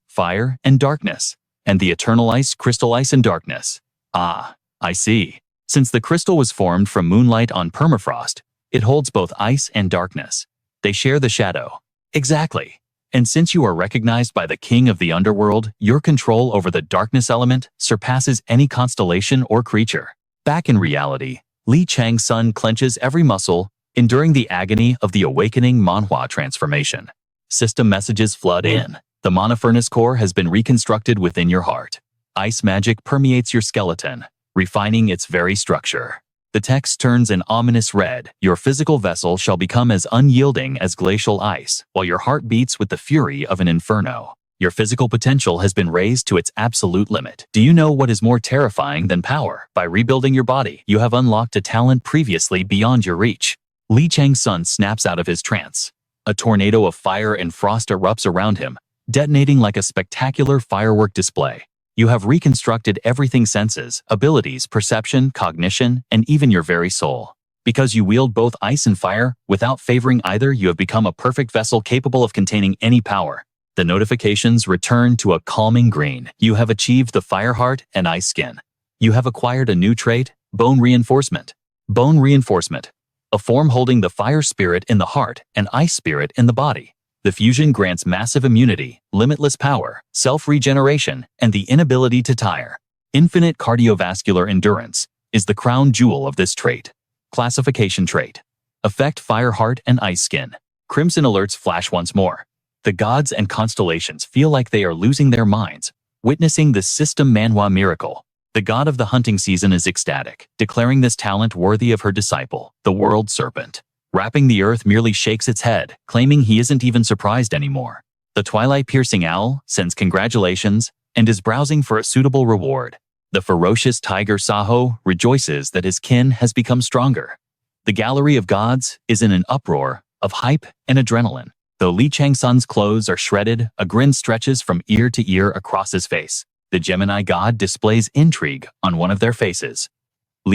and darkness? And the eternal ice, crystal ice and darkness? Ah, I see. Since the crystal was formed from moonlight on permafrost, it holds both ice and darkness. They share the shadow. Exactly. And since you are recognized by the king of the underworld, your control over the darkness element surpasses any constellation or creature. Back in reality, Chang-Sun clenches every muscle, enduring the agony of the awakening Manhwa transformation. System messages flood in. The mana furnace core has been reconstructed within your heart. Ice magic permeates your skeleton, refining its very structure. The text turns an ominous red. Your physical vessel shall become as unyielding as glacial ice, while your heart beats with the fury of an inferno. Your physical potential has been raised to its absolute limit. Do you know what is more terrifying than power? By rebuilding your body, you have unlocked a talent previously beyond your reach. Chang-Sun snaps out of his trance. A tornado of fire and frost erupts around him, detonating like a spectacular firework display. You have reconstructed everything: senses, abilities, perception, cognition, and even your very soul. Because you wield both ice and fire, without favoring either, you have become a perfect vessel capable of containing any power. The notifications return to a calming green. You have achieved the fire heart and ice skin. You have acquired a new trait, bone reinforcement. Bone reinforcement, a form holding the fire spirit in the heart and ice spirit in the body. The fusion grants massive immunity, limitless power, self-regeneration, and the inability to tire. Infinite cardiovascular endurance is the crown jewel of this trait. Classification trait. Effect: fire heart and ice skin. Crimson alerts flash once more. The gods and constellations feel like they are losing their minds, witnessing this system Manhwa miracle. The god of the hunting season is ecstatic, declaring this talent worthy of her disciple, the world serpent. Wrapping the earth merely shakes its head, claiming he isn't even surprised anymore. The Twilight-piercing owl sends congratulations and is browsing for a suitable reward. The ferocious tiger Saho rejoices that his kin has become stronger. The gallery of gods is in an uproar of hype and adrenaline. Though Chang-Sun's clothes are shredded, a grin stretches from ear to ear across his face. The Gemini god displays intrigue on one of their faces.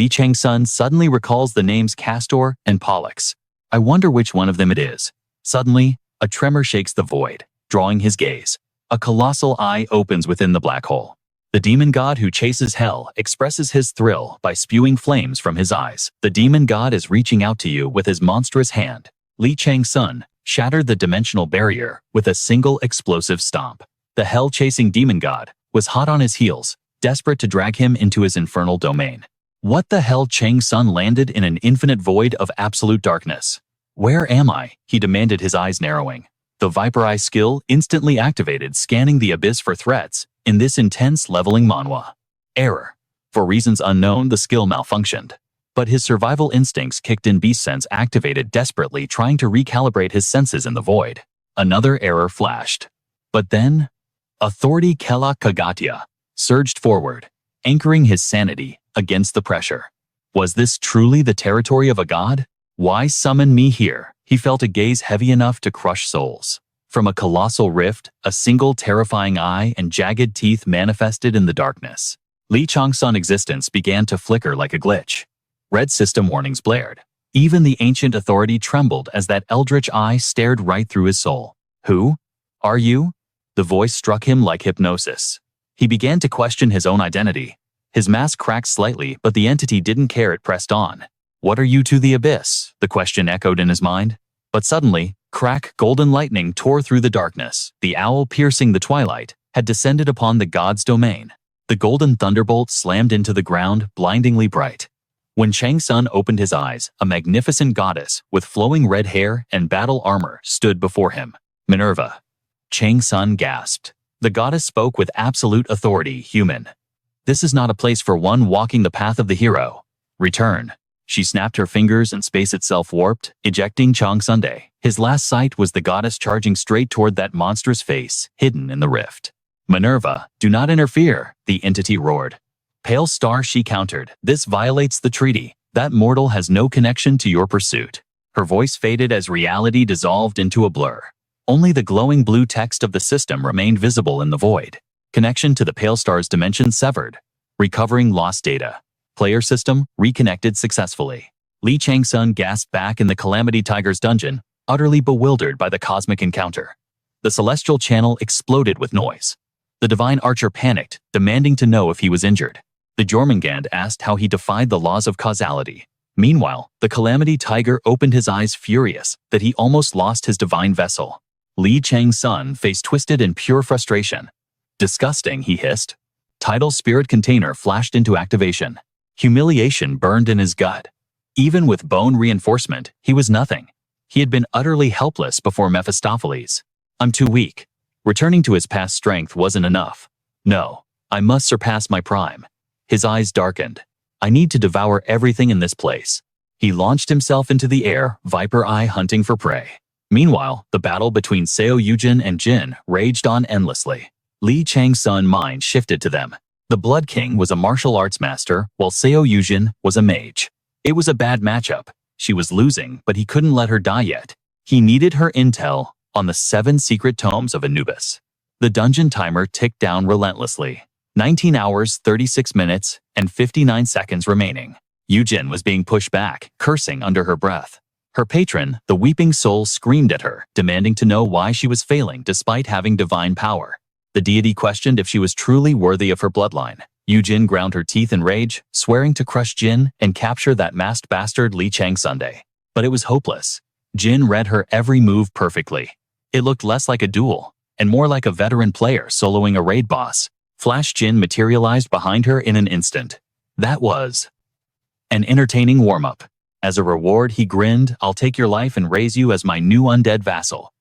Chang-Sun suddenly recalls the names Castor and Pollux. I wonder which one of them it is. Suddenly, a tremor shakes the void, drawing his gaze. A colossal eye opens within the black hole. The demon god who chases hell expresses his thrill by spewing flames from his eyes. The demon god is reaching out to you with his monstrous hand. Chang-Sun shattered the dimensional barrier with a single explosive stomp. The hell-chasing demon god was hot on his heels, desperate to drag him into his infernal domain. What the hell? Chang-Sun landed in an infinite void of absolute darkness. Where am I? He demanded, his eyes narrowing. The Viper Eye skill instantly activated, scanning the abyss for threats in this intense leveling Manhwa. Error. For reasons unknown, the skill malfunctioned. But his survival instincts kicked in, beast sense activated, desperately trying to recalibrate his senses in the void. Another error flashed. But then, Authority Kela Kagatya surged forward, anchoring his sanity against the pressure. Was this truly the territory of a god? Why summon me here? He felt a gaze heavy enough to crush souls. From a colossal rift, a single terrifying eye and jagged teeth manifested in the darkness. Chang-Sun's existence began to flicker like a glitch. Red system warnings blared. Even the ancient authority trembled as that eldritch eye stared right through his soul. Who are you? The voice struck him like hypnosis. He began to question his own identity. His mask cracked slightly, but the entity didn't care. It pressed on. What are you to the abyss? The question echoed in his mind. But suddenly, crack, golden lightning tore through the darkness. The owl piercing the twilight had descended upon the god's domain. The golden thunderbolt slammed into the ground, blindingly bright. When Chang-Sun opened his eyes, a magnificent goddess with flowing red hair and battle armor stood before him. Minerva. Chang-Sun gasped. The goddess spoke with absolute authority. Human. This is not a place for one walking the path of the hero. Return. She snapped her fingers and space itself warped, ejecting Chang-Sun. His last sight was the goddess charging straight toward that monstrous face, hidden in the rift. Minerva, do not interfere, the entity roared. Pale star, she countered. This violates the treaty. That mortal has no connection to your pursuit. Her voice faded as reality dissolved into a blur. Only the glowing blue text of the system remained visible in the void. Connection to the pale star's dimension severed. Recovering lost data. Player system reconnected successfully. Li Chang-Sun gasped back in the Calamity Tiger's dungeon, utterly bewildered by the cosmic encounter. The celestial channel exploded with noise. The divine archer panicked, demanding to know if he was injured. The Jormungand asked how he defied the laws of causality. Meanwhile, the Calamity Tiger opened his eyes furious that he almost lost his divine vessel. Li Chang-Sun face twisted in pure frustration. Disgusting, he hissed. Tidal spirit container flashed into activation. Humiliation burned in his gut. Even with bone reinforcement, he was nothing. He had been utterly helpless before Mephistopheles. I'm too weak. Returning to his past strength wasn't enough. No, I must surpass my prime. His eyes darkened. I need to devour everything in this place. He launched himself into the air, viper eye hunting for prey. Meanwhile, the battle between Seo Yujin and Jin raged on endlessly. Li Chang-Sun's mind shifted to them. The Blood King was a martial arts master, while Seo Yujin was a mage. It was a bad matchup. She was losing, but he couldn't let her die yet. He needed her intel on the 7 secret tomes of Anubis. The dungeon timer ticked down relentlessly. 19 hours, 36 minutes, and 59 seconds remaining. Yujin was being pushed back, cursing under her breath. Her patron, the Weeping Soul, screamed at her, demanding to know why she was failing despite having divine power. The deity questioned if she was truly worthy of her bloodline. Yujin ground her teeth in rage, swearing to crush Jin and capture that masked bastard Li Chang-Sun. But it was hopeless. Jin read her every move perfectly. It looked less like a duel, and more like a veteran player soloing a raid boss. Flash Jin materialized behind her in an instant. That was an entertaining warm-up. As a reward, he grinned, I'll take your life and raise you as my new undead vassal.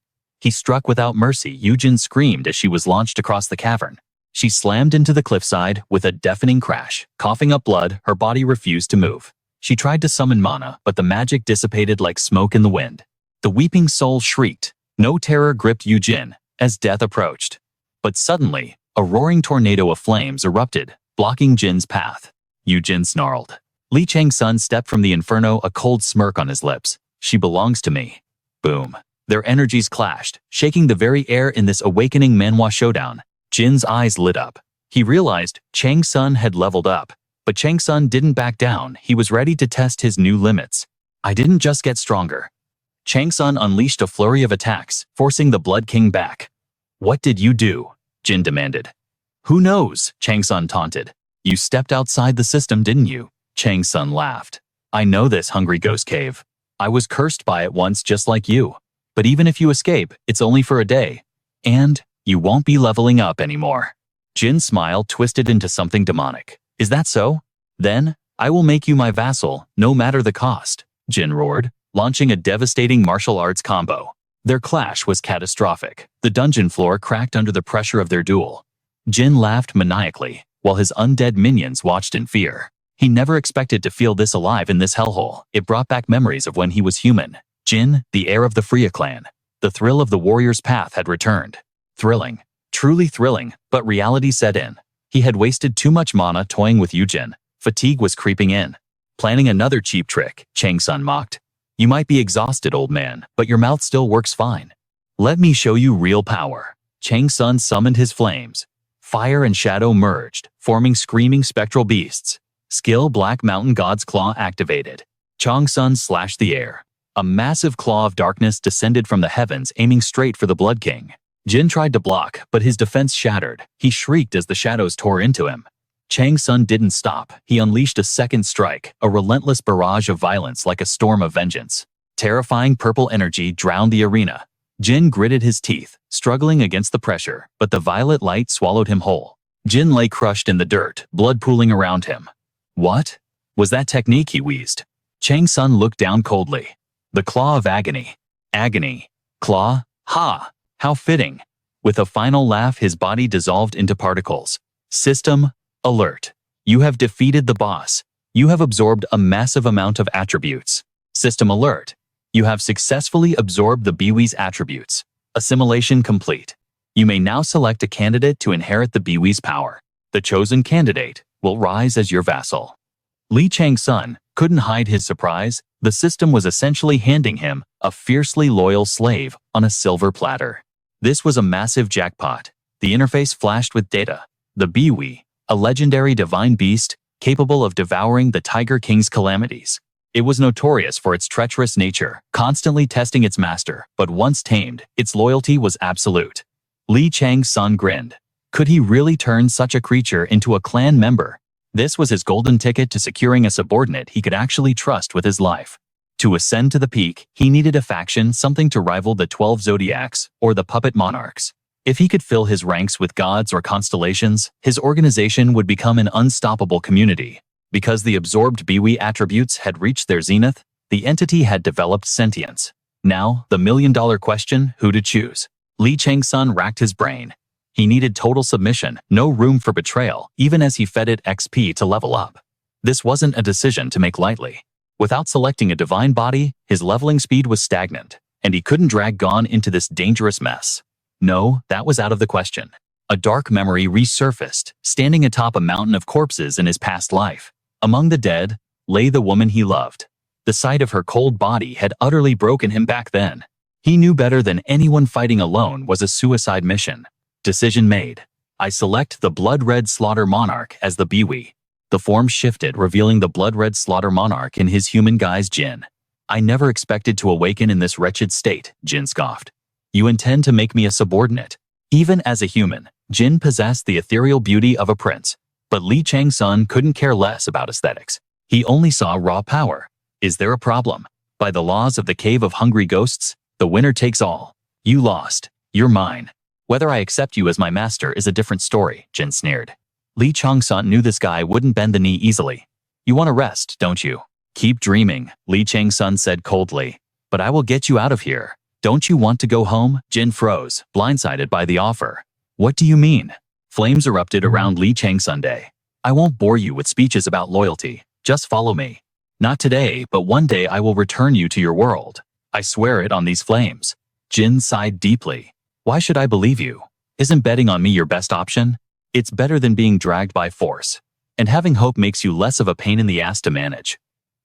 He struck without mercy. Yujin screamed as she was launched across the cavern. She slammed into the cliffside with a deafening crash. Coughing up blood, her body refused to move. She tried to summon mana, but the magic dissipated like smoke in the wind. The Weeping Soul shrieked. No terror gripped Yujin as death approached. But suddenly, a roaring tornado of flames erupted, blocking Jin's path. Yujin snarled. Li Chang-Sun stepped from the inferno, a cold smirk on his lips. She belongs to me. Boom. Their energies clashed, shaking the very air in this awakening Manhwa showdown. Jin's eyes lit up. He realized Chang-Sun had leveled up, but Chang-Sun didn't back down. He was ready to test his new limits. I didn't just get stronger. Chang-Sun unleashed a flurry of attacks, forcing the Blood King back. What did you do? Jin demanded. Who knows? Chang-Sun taunted. You stepped outside the system, didn't you? Chang-Sun laughed. I know this, Hungry Ghost Cave. I was cursed by it once just like you. But even if you escape, it's only for a day. And you won't be leveling up anymore. Jin's smile twisted into something demonic. Is that so? Then, I will make you my vassal, no matter the cost. Jin roared, launching a devastating martial arts combo. Their clash was catastrophic. The dungeon floor cracked under the pressure of their duel. Jin laughed maniacally, while his undead minions watched in fear. He never expected to feel this alive in this hellhole. It brought back memories of when he was human. Jin, the heir of the Freya clan. The thrill of the warrior's path had returned. Thrilling. Truly thrilling, but reality set in. He had wasted too much mana toying with Yujin. Fatigue was creeping in. Planning another cheap trick, Chang-Sun mocked. You might be exhausted, old man, but your mouth still works fine. Let me show you real power. Chang-Sun summoned his flames. Fire and shadow merged, forming screaming spectral beasts. Skill Black Mountain God's Claw activated. Chang-Sun slashed the air. A massive claw of darkness descended from the heavens, aiming straight for the Blood King. Jin tried to block, but his defense shattered. He shrieked as the shadows tore into him. Chang-Sun didn't stop. He unleashed a second strike, a relentless barrage of violence like a storm of vengeance. Terrifying purple energy drowned the arena. Jin gritted his teeth, struggling against the pressure, but the violet light swallowed him whole. Jin lay crushed in the dirt, blood pooling around him. What was that technique? He wheezed. Chang-Sun looked down coldly. The Claw of Agony. Agony. Claw? Ha! How fitting. With a final laugh, his body dissolved into particles. System alert. You have defeated the boss. You have absorbed a massive amount of attributes. System alert. You have successfully absorbed the Biwi's attributes. Assimilation complete. You may now select a candidate to inherit the Biwi's power. The chosen candidate will rise as your vassal. Li Chang-Sun couldn't hide his surprise. The system was essentially handing him a fiercely loyal slave on a silver platter. This was a massive jackpot. The interface flashed with data. The Biwi a legendary divine beast capable of devouring the Tiger King's calamities. It was notorious for its treacherous nature, constantly testing its master, but once tamed, its loyalty was absolute. Li Chang-Sun grinned. Could he really turn such a creature into a clan member? This was his golden ticket to securing a subordinate he could actually trust with his life. To ascend to the peak, he needed a faction, something to rival the 12 Zodiacs or the Puppet Monarchs. If he could fill his ranks with gods or constellations, his organization would become an unstoppable community. Because the absorbed Biwi attributes had reached their zenith, the entity had developed sentience. Now, the million-dollar question, who to choose? Li Chang-Sun racked his brain. He needed total submission, no room for betrayal, even as he fed it XP to level up. This wasn't a decision to make lightly. Without selecting a divine body, his leveling speed was stagnant, and he couldn't drag Gon into this dangerous mess. No, that was out of the question. A dark memory resurfaced, standing atop a mountain of corpses in his past life. Among the dead lay the woman he loved. The sight of her cold body had utterly broken him back then. He knew better than anyone fighting alone was a suicide mission. Decision made. I select the Blood-Red Slaughter Monarch as the Biwi. The form shifted, revealing the Blood-Red Slaughter Monarch in his human guise, Jin. I never expected to awaken in this wretched state, Jin scoffed. You intend to make me a subordinate. Even as a human, Jin possessed the ethereal beauty of a prince. But Li Chang-Sun couldn't care less about aesthetics. He only saw raw power. Is there a problem? By the laws of the Cave of Hungry Ghosts, the winner takes all. You lost. You're mine. Whether I accept you as my master is a different story, Jin sneered. Li Chang-Sun knew this guy wouldn't bend the knee easily. You want to rest, don't you? Keep dreaming, Li Chang-Sun said coldly. But I will get you out of here. Don't you want to go home? Jin froze, blindsided by the offer. What do you mean? Flames erupted around Li Chang-Sun Day. I won't bore you with speeches about loyalty. Just follow me. Not today, but one day I will return you to your world. I swear it on these flames. Jin sighed deeply. Why should I believe you? Isn't betting on me your best option? It's better than being dragged by force. And having hope makes you less of a pain in the ass to manage.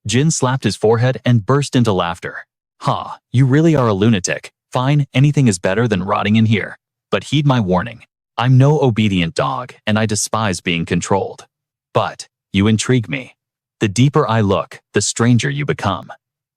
Jin slapped his forehead and burst into laughter. Ha, you really are a lunatic. Fine, anything is better than rotting in here. But heed my warning. I'm no obedient dog, and I despise being controlled. But you intrigue me. The deeper I look, the stranger you become.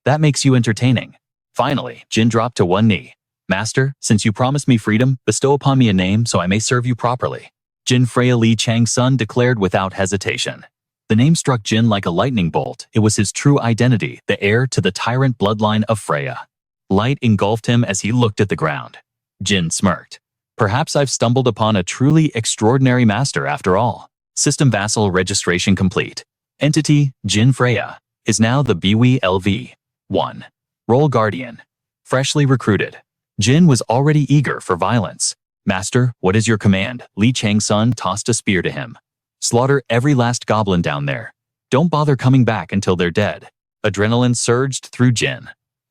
That makes you entertaining. Finally, Jin dropped to one knee. Master, since you promised me freedom, bestow upon me a name so I may serve you properly. Jin Freya Li Chang-Sun declared without hesitation. The name struck Jin like a lightning bolt. It was his true identity, the heir to the Tyrant bloodline of Freya. Light engulfed him as he looked at the ground. Jin smirked. Perhaps I've stumbled upon a truly extraordinary master after all. System vassal registration complete. Entity, Jin Freya, is now the Biwi LV-1. Role Guardian. Freshly recruited. Jin was already eager for violence. Master, what is your command? Li Chang-Sun tossed a spear to him. Slaughter every last goblin down there. Don't bother coming back until they're dead. Adrenaline surged through Jin.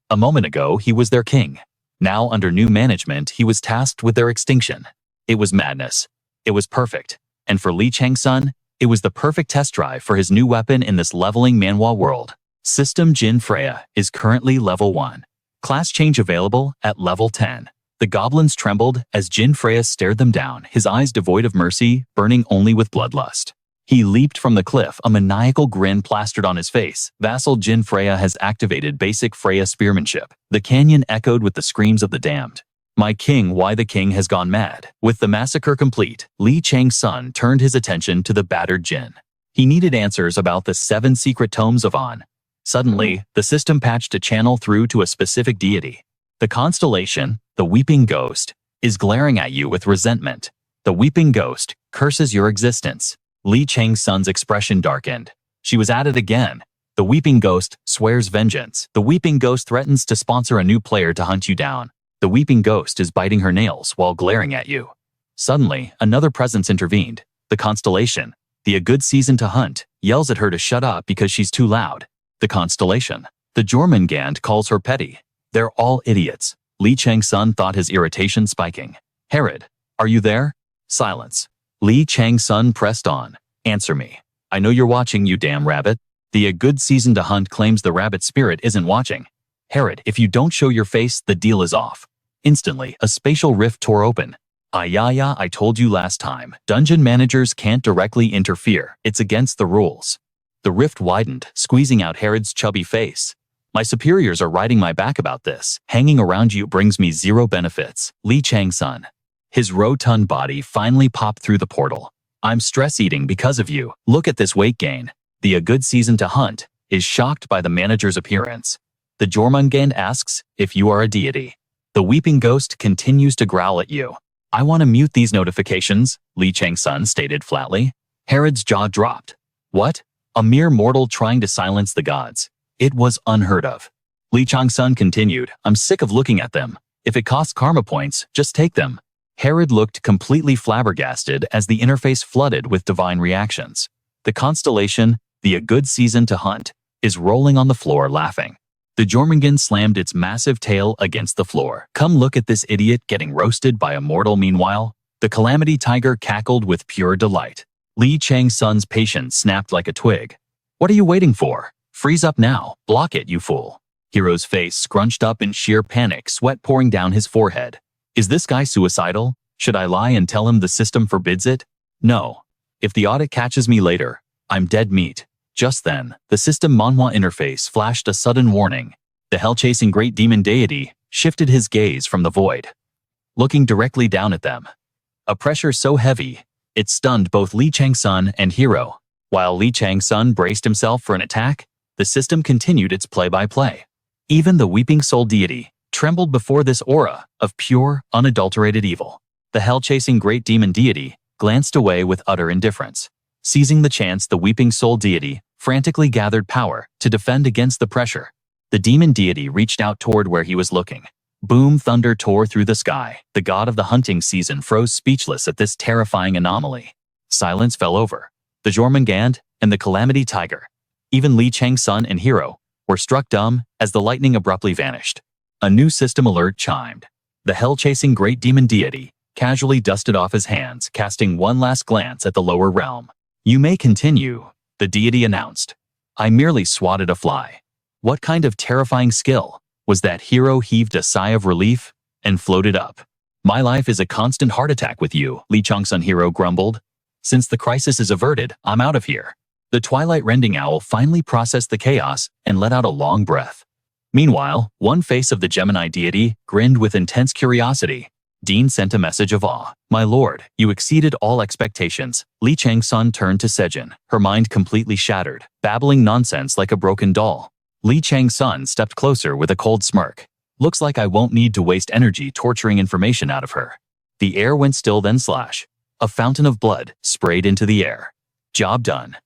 A moment ago, he was their king. Now, under new management, he was tasked with their extinction. It was madness. It was perfect. And for Li Chang-Sun, it was the perfect test drive for his new weapon in this leveling Manhwa world. System Jin Freya is currently level 1. Class change available at level 10. The goblins trembled as Jin Freya stared them down, his eyes devoid of mercy, burning only with bloodlust. He leaped from the cliff, a maniacal grin plastered on his face. Vassal Jin Freya has activated basic Freya spearmanship. The canyon echoed with the screams of the damned. My king, why the king has gone mad. With the massacre complete, Li Chang-Sun turned his attention to the battered Jin. He needed answers about the 7 secret tomes of On. Suddenly, the system patched a channel through to a specific deity. The constellation, the Weeping Ghost, is glaring at you with resentment. The Weeping Ghost curses your existence. Li Chang-Sun's expression darkened. She was at it again. The Weeping Ghost swears vengeance. The Weeping Ghost threatens to sponsor a new player to hunt you down. The Weeping Ghost is biting her nails while glaring at you. Suddenly, another presence intervened. The Constellation, the A Good Season to Hunt, yells at her to shut up because she's too loud. The Constellation, the Jormungand calls her petty. They're all idiots. Li Chang-Sun thought, his irritation spiking. Herod, are you there? Silence. Li Chang-Sun pressed on. Answer me. I know you're watching, you damn rabbit. The A Good Season to Hunt claims the rabbit spirit isn't watching. Herod, if you don't show your face, the deal is off. Instantly, a spatial rift tore open. Yeah, I told you last time. Dungeon managers can't directly interfere. It's against the rules. The rift widened, squeezing out Herod's chubby face. My superiors are riding my back about this. Hanging around you brings me zero benefits. Chang-Sun. His rotund body finally popped through the portal. I'm stress-eating because of you. Look at this weight gain. The A Good Season to Hunt is shocked by the manager's appearance. The Jormungand asks if you are a deity. The weeping ghost continues to growl at you. I want to mute these notifications, Chang-Sun stated flatly. Herod's jaw dropped. What? A mere mortal trying to silence the gods. It was unheard of. Chang-Sun continued, I'm sick of looking at them. If it costs karma points, just take them. Herod looked completely flabbergasted as the interface flooded with divine reactions. The Constellation, the A Good Season to Hunt, is rolling on the floor laughing. The Jormungand slammed its massive tail against the floor. Come look at this idiot getting roasted by a mortal. Meanwhile, the Calamity Tiger cackled with pure delight. Chang-Sun's patience snapped like a twig. What are you waiting for? Freeze up now. Block it, you fool. Hero's face scrunched up in sheer panic, sweat pouring down his forehead. Is this guy suicidal? Should I lie and tell him the system forbids it? No. If the audit catches me later, I'm dead meat. Just then, the system Manhwa interface flashed a sudden warning. The hell-chasing great demon deity shifted his gaze from the void, looking directly down at them. A pressure so heavy, it stunned both Chang-Sun and Hero. While Chang-Sun braced himself for an attack, the system continued its play-by-play. Even the weeping soul deity trembled before this aura of pure, unadulterated evil. The hell-chasing great demon deity glanced away with utter indifference. Seizing the chance, the weeping soul deity frantically gathered power to defend against the pressure. The demon deity reached out toward where he was looking. Boom! Thunder tore through the sky. The god of the hunting season froze speechless at this terrifying anomaly. Silence fell over the Jormungand and the Calamity Tiger. Even Chang-Sun and Hero were struck dumb as the lightning abruptly vanished. A new system alert chimed. The hell-chasing great demon deity casually dusted off his hands, casting one last glance at the lower realm. You may continue, the deity announced. I merely swatted a fly. What kind of terrifying skill was that? Hero heaved a sigh of relief and floated up. My life is a constant heart attack with you, Chang-Sun. Hero grumbled. Since the crisis is averted, I'm out of here. The Twilight rending owl finally processed the chaos and let out a long breath. Meanwhile, one face of the Gemini deity grinned with intense curiosity. Dean sent a message of awe. My lord, you exceeded all expectations. Chang-Sun turned to Sejin, her mind completely shattered, babbling nonsense like a broken doll. Chang-Sun stepped closer with a cold smirk. Looks like I won't need to waste energy torturing information out of her. The air went still, then slash. A fountain of blood sprayed into the air. Job done.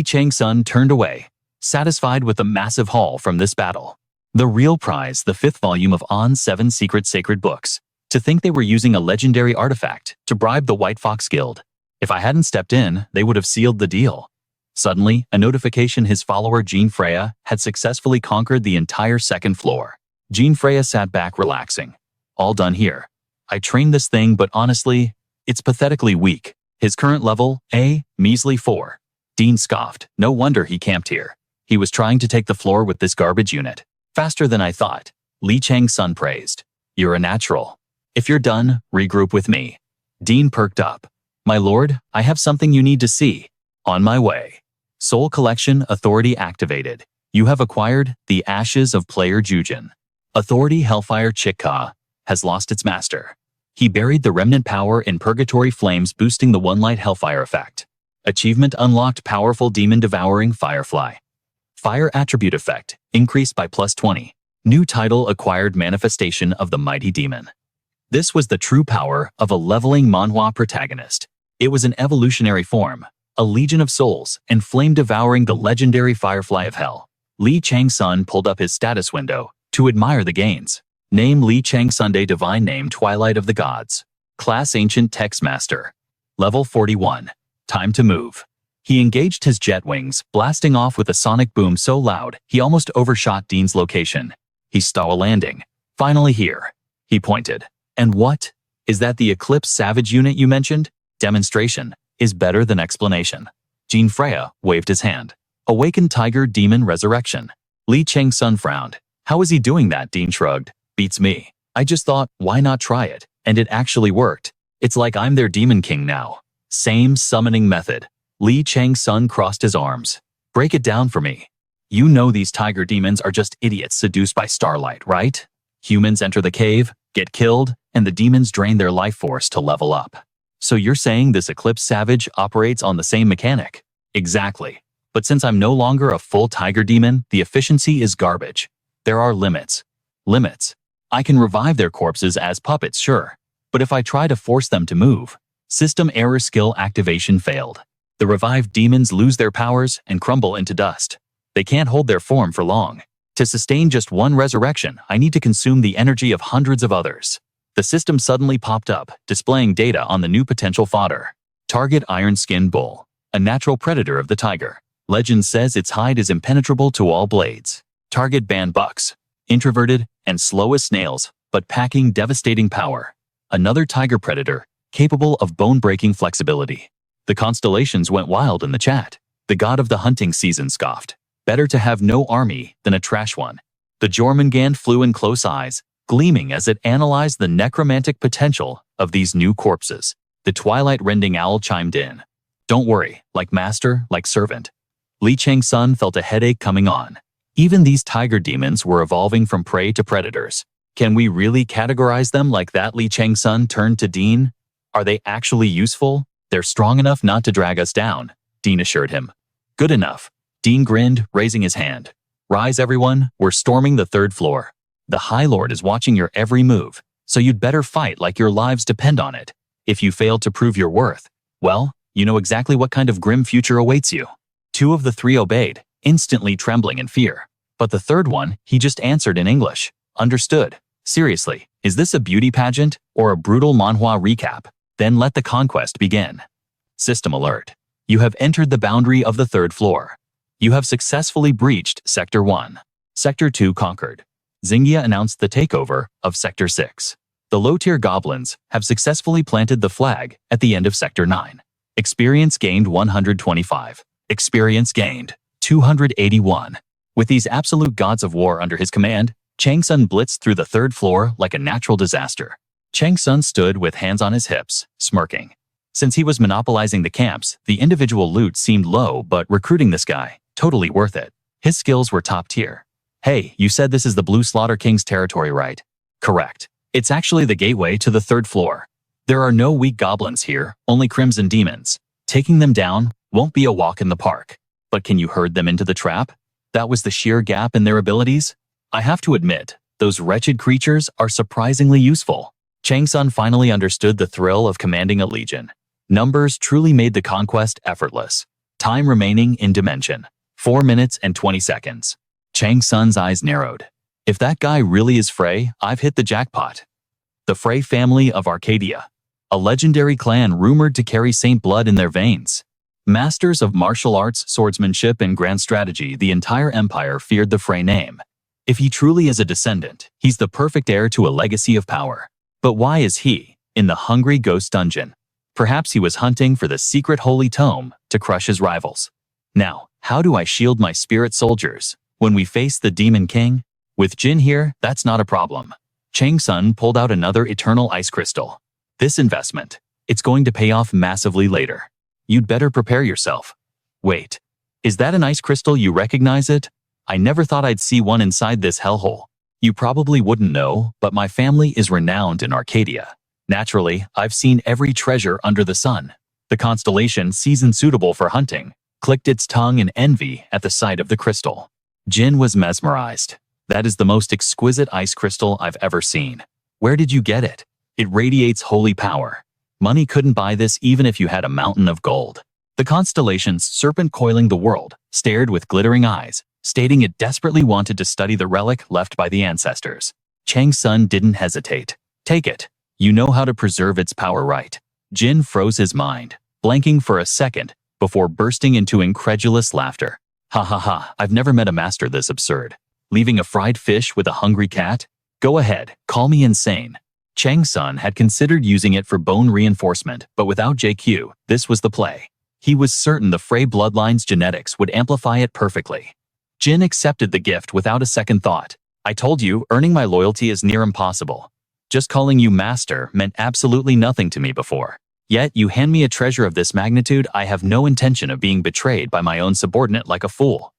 Chang-Sun turned away, satisfied with the massive haul from this battle. The real prize, the 5th volume of On's 7 secret sacred books. To think they were using a legendary artifact to bribe the White Fox Guild. If I hadn't stepped in, they would have sealed the deal. Suddenly, a notification: his follower Jean Freya had successfully conquered the entire 2nd floor. Jean Freya sat back relaxing. All done here. I trained this thing, but honestly, it's pathetically weak. His current level, a measly 4. Dean scoffed. No wonder he camped here. He was trying to take the floor with this garbage unit. Faster than I thought. Chang-Sun praised. You're a natural. If you're done, regroup with me. Dean perked up. My lord, I have something you need to see. On my way. Soul Collection Authority activated. You have acquired the Ashes of Player Jujin. Authority Hellfire Chikka has lost its master. He buried the remnant power in purgatory flames, boosting the One Light Hellfire effect. Achievement unlocked: Powerful Demon Devouring Firefly. Fire Attribute Effect increased by +20. New title acquired: Manifestation of the Mighty Demon. This was the true power of a leveling Manhwa protagonist. It was an evolutionary form, a legion of souls, and flame devouring the legendary Firefly of Hell. Chang-Sun pulled up his status window to admire the gains. Name: Chang-Sun. Divine name: Twilight of the Gods. Class: Ancient Text Master. Level 41. Time to move. He engaged his jet wings, blasting off with a sonic boom so loud he almost overshot Dean's location. He saw a landing. Finally here. He pointed. And what? Is that the Eclipse Savage unit you mentioned? Demonstration is better than explanation. Jean Freya waved his hand. Awakened Tiger Demon Resurrection. Chang-Sun frowned. How is he doing that? Dean shrugged. Beats me. I just thought, why not try it? And it actually worked. It's like I'm their demon king now. Same summoning method. Chang-Sun crossed his arms. Break it down for me. You know these tiger demons are just idiots seduced by starlight, right? Humans enter the cave, get killed, and the demons drain their life force to level up. So you're saying this Eclipse Savage operates on the same mechanic? Exactly. But since I'm no longer a full tiger demon, the efficiency is garbage. There are limits. Limits. I can revive their corpses as puppets, sure. But if I try to force them to move, system error, skill activation failed. The revived demons lose their powers and crumble into dust. They can't hold their form for long. To sustain just one resurrection, I need to consume the energy of hundreds of others. The system suddenly popped up, displaying data on the new potential fodder. Target Iron Skin Bull, a natural predator of the tiger. Legend says its hide is impenetrable to all blades. Target Ban Bucks, introverted and slow as snails, but packing devastating power. Another tiger predator, capable of bone-breaking flexibility. The constellations went wild in the chat. The god of the hunting season scoffed. Better to have no army than a trash one. The Jormungand flew in close eyes, gleaming as it analyzed the necromantic potential of these new corpses. The Twilight rending owl chimed in. Don't worry, like master, like servant. Chang-Sun felt a headache coming on. Even these tiger demons were evolving from prey to predators. Can we really categorize them like that? Chang-Sun turned to Dean. Are they actually useful? They're strong enough not to drag us down, Dean assured him. Good enough. Dean grinned, raising his hand. Rise everyone, we're storming the 3rd floor. The High Lord is watching your every move, so you'd better fight like your lives depend on it. If you fail to prove your worth, well, you know exactly what kind of grim future awaits you. 2 of the 3 obeyed, instantly trembling in fear. But the 3rd one, he just answered in English. Understood. Seriously, is this a beauty pageant or a brutal Manhwa recap? Then let the conquest begin. System alert. You have entered the boundary of the 3rd floor. You have successfully breached Sector 1. Sector 2 conquered. Zingia announced the takeover of Sector 6. The low-tier goblins have successfully planted the flag at the end of Sector 9. Experience gained 125. Experience gained 281. With these absolute gods of war under his command, Chang-Sun blitzed through the 3rd floor like a natural disaster. Chang-Sun stood with hands on his hips, smirking. Since he was monopolizing the camps, the individual loot seemed low, but recruiting this guy, totally worth it. His skills were top tier. Hey, you said this is the Blue Slaughter King's territory, right? Correct. It's actually the gateway to the 3rd floor. There are no weak goblins here, only crimson demons. Taking them down won't be a walk in the park. But can you herd them into the trap? That was the sheer gap in their abilities? I have to admit, those wretched creatures are surprisingly useful. Chang-Sun finally understood the thrill of commanding a legion. Numbers truly made the conquest effortless. Time remaining in dimension. 4 minutes and 20 seconds. Chang-Sun's eyes narrowed. If that guy really is Frey, I've hit the jackpot. The Frey family of Arcadia. A legendary clan rumored to carry saint blood in their veins. Masters of martial arts, swordsmanship, and grand strategy, the entire empire feared the Frey name. If he truly is a descendant, he's the perfect heir to a legacy of power. But why is he in the Hungry Ghost Dungeon? Perhaps he was hunting for the secret holy tome to crush his rivals. Now, how do I shield my spirit soldiers when we face the Demon King? With Jin here, that's not a problem. Chang-Sun pulled out another eternal ice crystal. This investment, it's going to pay off massively later. You'd better prepare yourself. Wait, is that an ice crystal? You recognize it? I never thought I'd see one inside this hellhole. You probably wouldn't know, but my family is renowned in Arcadia. Naturally, I've seen every treasure under the sun. The constellation, season suitable for hunting, clicked its tongue in envy at the sight of the crystal. Jin was mesmerized. That is the most exquisite ice crystal I've ever seen. Where did you get it? It radiates holy power. Money couldn't buy this even if you had a mountain of gold. The constellation's serpent coiling the world stared with glittering eyes, stating it desperately wanted to study the relic left by the ancestors. Chang-Sun didn't hesitate. Take it. You know how to preserve its power, right? Jin froze his mind, blanking for a second before bursting into incredulous laughter. Ha ha ha, I've never met a master this absurd. Leaving a fried fish with a hungry cat? Go ahead, call me insane. Chang-Sun had considered using it for bone reinforcement, but without JQ, this was the play. He was certain the Frey bloodline's genetics would amplify it perfectly. Jin accepted the gift without a second thought. I told you, earning my loyalty is near impossible. Just calling you master meant absolutely nothing to me before. Yet you hand me a treasure of this magnitude. I have no intention of being betrayed by my own subordinate like a fool.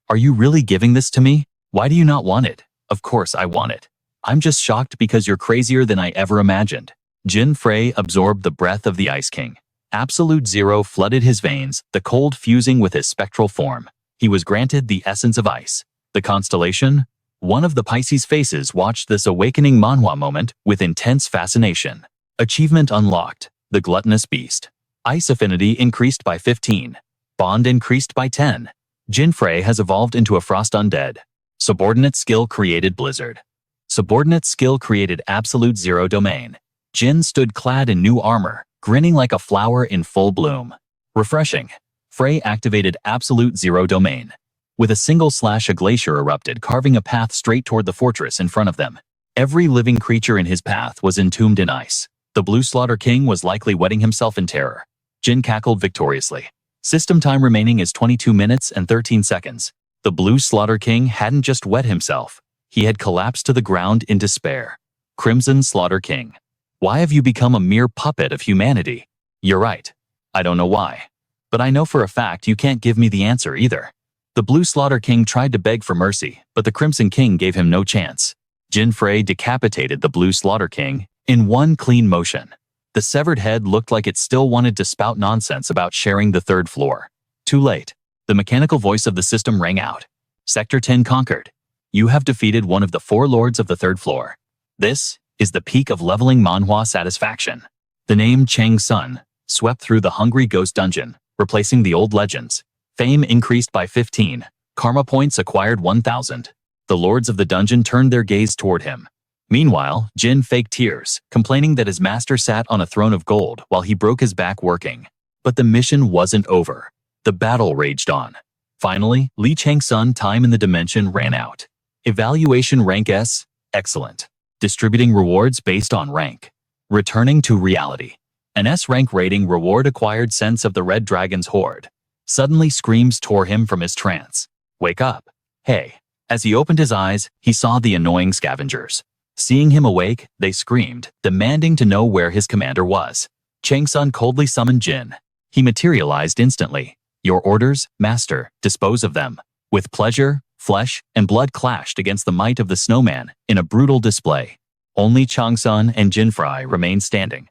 Are you really giving this to me? Why do you not want it? Of course I want it. I'm just shocked because you're crazier than I ever imagined. Jin Frey absorbed the breath of the Ice King. Absolute zero flooded his veins, the cold fusing with his spectral form. He was granted the essence of ice. The Constellation? One of the Pisces faces watched this awakening manhwa moment with intense fascination. Achievement unlocked. The Gluttonous Beast. Ice affinity increased by 15. Bond increased by 10. Jin Frey has evolved into a frost undead. Subordinate skill created blizzard. Subordinate skill created absolute zero domain. Jin stood clad in new armor, grinning like a flower in full bloom. Refreshing. Frey activated absolute zero domain. With a single slash, a glacier erupted, carving a path straight toward the fortress in front of them. Every living creature in his path was entombed in ice. The Blue Slaughter King was likely wetting himself in terror. Jin cackled victoriously. System time remaining is 22 minutes and 13 seconds. The Blue Slaughter King hadn't just wet himself. He had collapsed to the ground in despair. Crimson Slaughter King. Why have you become a mere puppet of humanity? You're right. I don't know why. But I know for a fact you can't give me the answer either. The Blue Slaughter King tried to beg for mercy, but the Crimson King gave him no chance. Jin Frey decapitated the Blue Slaughter King in one clean motion. The severed head looked like it still wanted to spout nonsense about sharing the third floor. Too late. The mechanical voice of the system rang out. Sector 10 conquered. You have defeated one of the 4 lords of the third floor. This is the peak of leveling manhwa satisfaction. The name Chang-Sun swept through the Hungry Ghost Dungeon, replacing the old legends. Fame increased by 15. Karma points acquired 1,000. The lords of the dungeon turned their gaze toward him. Meanwhile, Jin faked tears, complaining that his master sat on a throne of gold while he broke his back working. But the mission wasn't over. The battle raged on. Finally, Li Chang-Sun time in the dimension ran out. Evaluation rank S, excellent. Distributing rewards based on rank. Returning to reality. An S rank rating reward acquired. Sense of the Red Dragon's horde. Suddenly screams tore him from his trance. Wake up. Hey. As he opened his eyes, he saw the annoying scavengers. Seeing him awake, they screamed, demanding to know where his commander was. Chang-Sun coldly summoned Jin. He materialized instantly. Your orders, master, dispose of them. With pleasure, flesh and blood clashed against the might of the snowman in a brutal display. Only Chang-Sun and Jin Frey remained standing.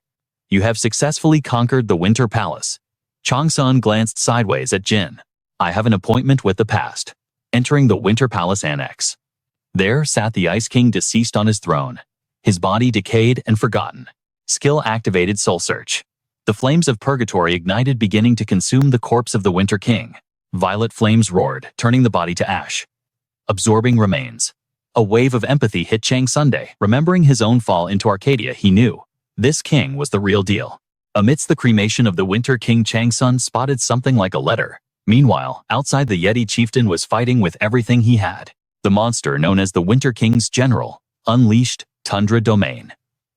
You have successfully conquered the Winter Palace. Chang-Sun glanced sideways at Jin. I have an appointment with the past. Entering the Winter Palace Annex. There sat the Ice King deceased on his throne. His body decayed and forgotten. Skill activated Soul Search. The flames of purgatory ignited, beginning to consume the corpse of the Winter King. Violet flames roared, turning the body to ash. Absorbing remains. A wave of empathy hit Chang-Sun. Remembering his own fall into Arcadia, he knew. This king was the real deal. Amidst the cremation of the Winter King, Chang-Sun spotted something like a letter. Meanwhile, outside, the Yeti chieftain was fighting with everything he had. The monster known as the Winter King's general, unleashed Tundra Domain.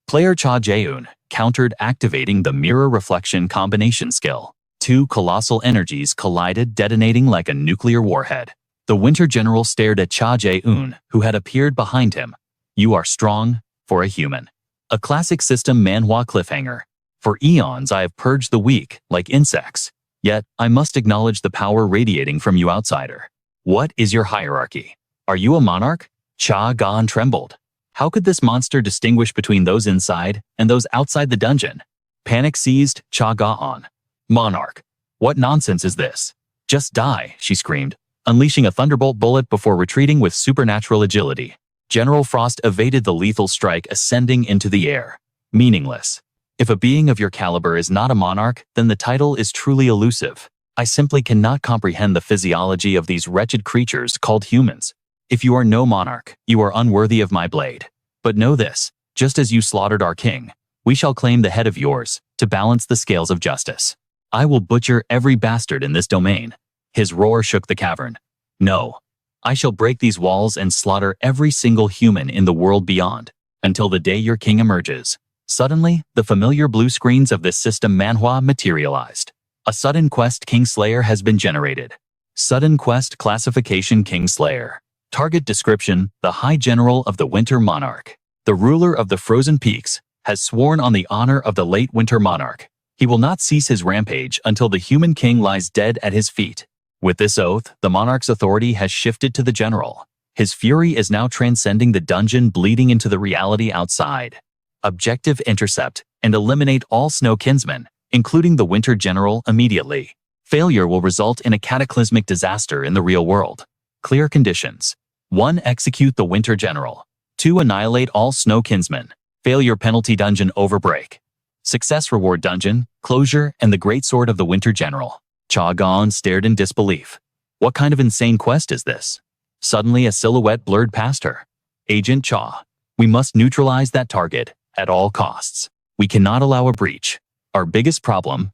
Player Cha Jaeun countered, activating the Mirror Reflection combination skill. 2 colossal energies collided, detonating like a nuclear warhead. The Winter General stared at Cha Jaeun, who had appeared behind him. You are strong for a human. A classic system manhwa cliffhanger. For eons I have purged the weak, like insects. Yet, I must acknowledge the power radiating from you, outsider. What is your hierarchy? Are you a monarch? Cha Gan trembled. How could this monster distinguish between those inside and those outside the dungeon? Panic seized Cha Gan. Monarch. What nonsense is this? Just die, she screamed, unleashing a thunderbolt bullet before retreating with supernatural agility. General Frost evaded the lethal strike, ascending into the air. Meaningless. If a being of your caliber is not a monarch, then the title is truly elusive. I simply cannot comprehend the physiology of these wretched creatures called humans. If you are no monarch, you are unworthy of my blade. But know this, just as you slaughtered our king, we shall claim the head of yours, to balance the scales of justice. I will butcher every bastard in this domain. His roar shook the cavern. No. I shall break these walls and slaughter every single human in the world beyond, until the day your king emerges. Suddenly, the familiar blue screens of this system manhwa materialized. A sudden quest Kingslayer has been generated. Sudden quest classification Kingslayer. Target description, the High General of the Winter Monarch. the ruler of the frozen peaks, has sworn on the honor of the late winter monarch. He will not cease his rampage until the human king lies dead at his feet. With this oath, the monarch's authority has shifted to the general. His fury is now transcending the dungeon, bleeding into the reality outside. Objective: intercept and eliminate all snow kinsmen, including the winter general, immediately. Failure will result in a cataclysmic disaster in the real world. Clear conditions: 1. Execute the winter general. 2. Annihilate all snow kinsmen. Failure penalty: dungeon overbreak. Success reward: dungeon closure and the great sword of the winter general. Chang-Sun stared in disbelief. What kind of insane quest is this? Suddenly a silhouette blurred past her. Agent Cha. We must neutralize that target at all costs. We cannot allow a breach. Our biggest problem?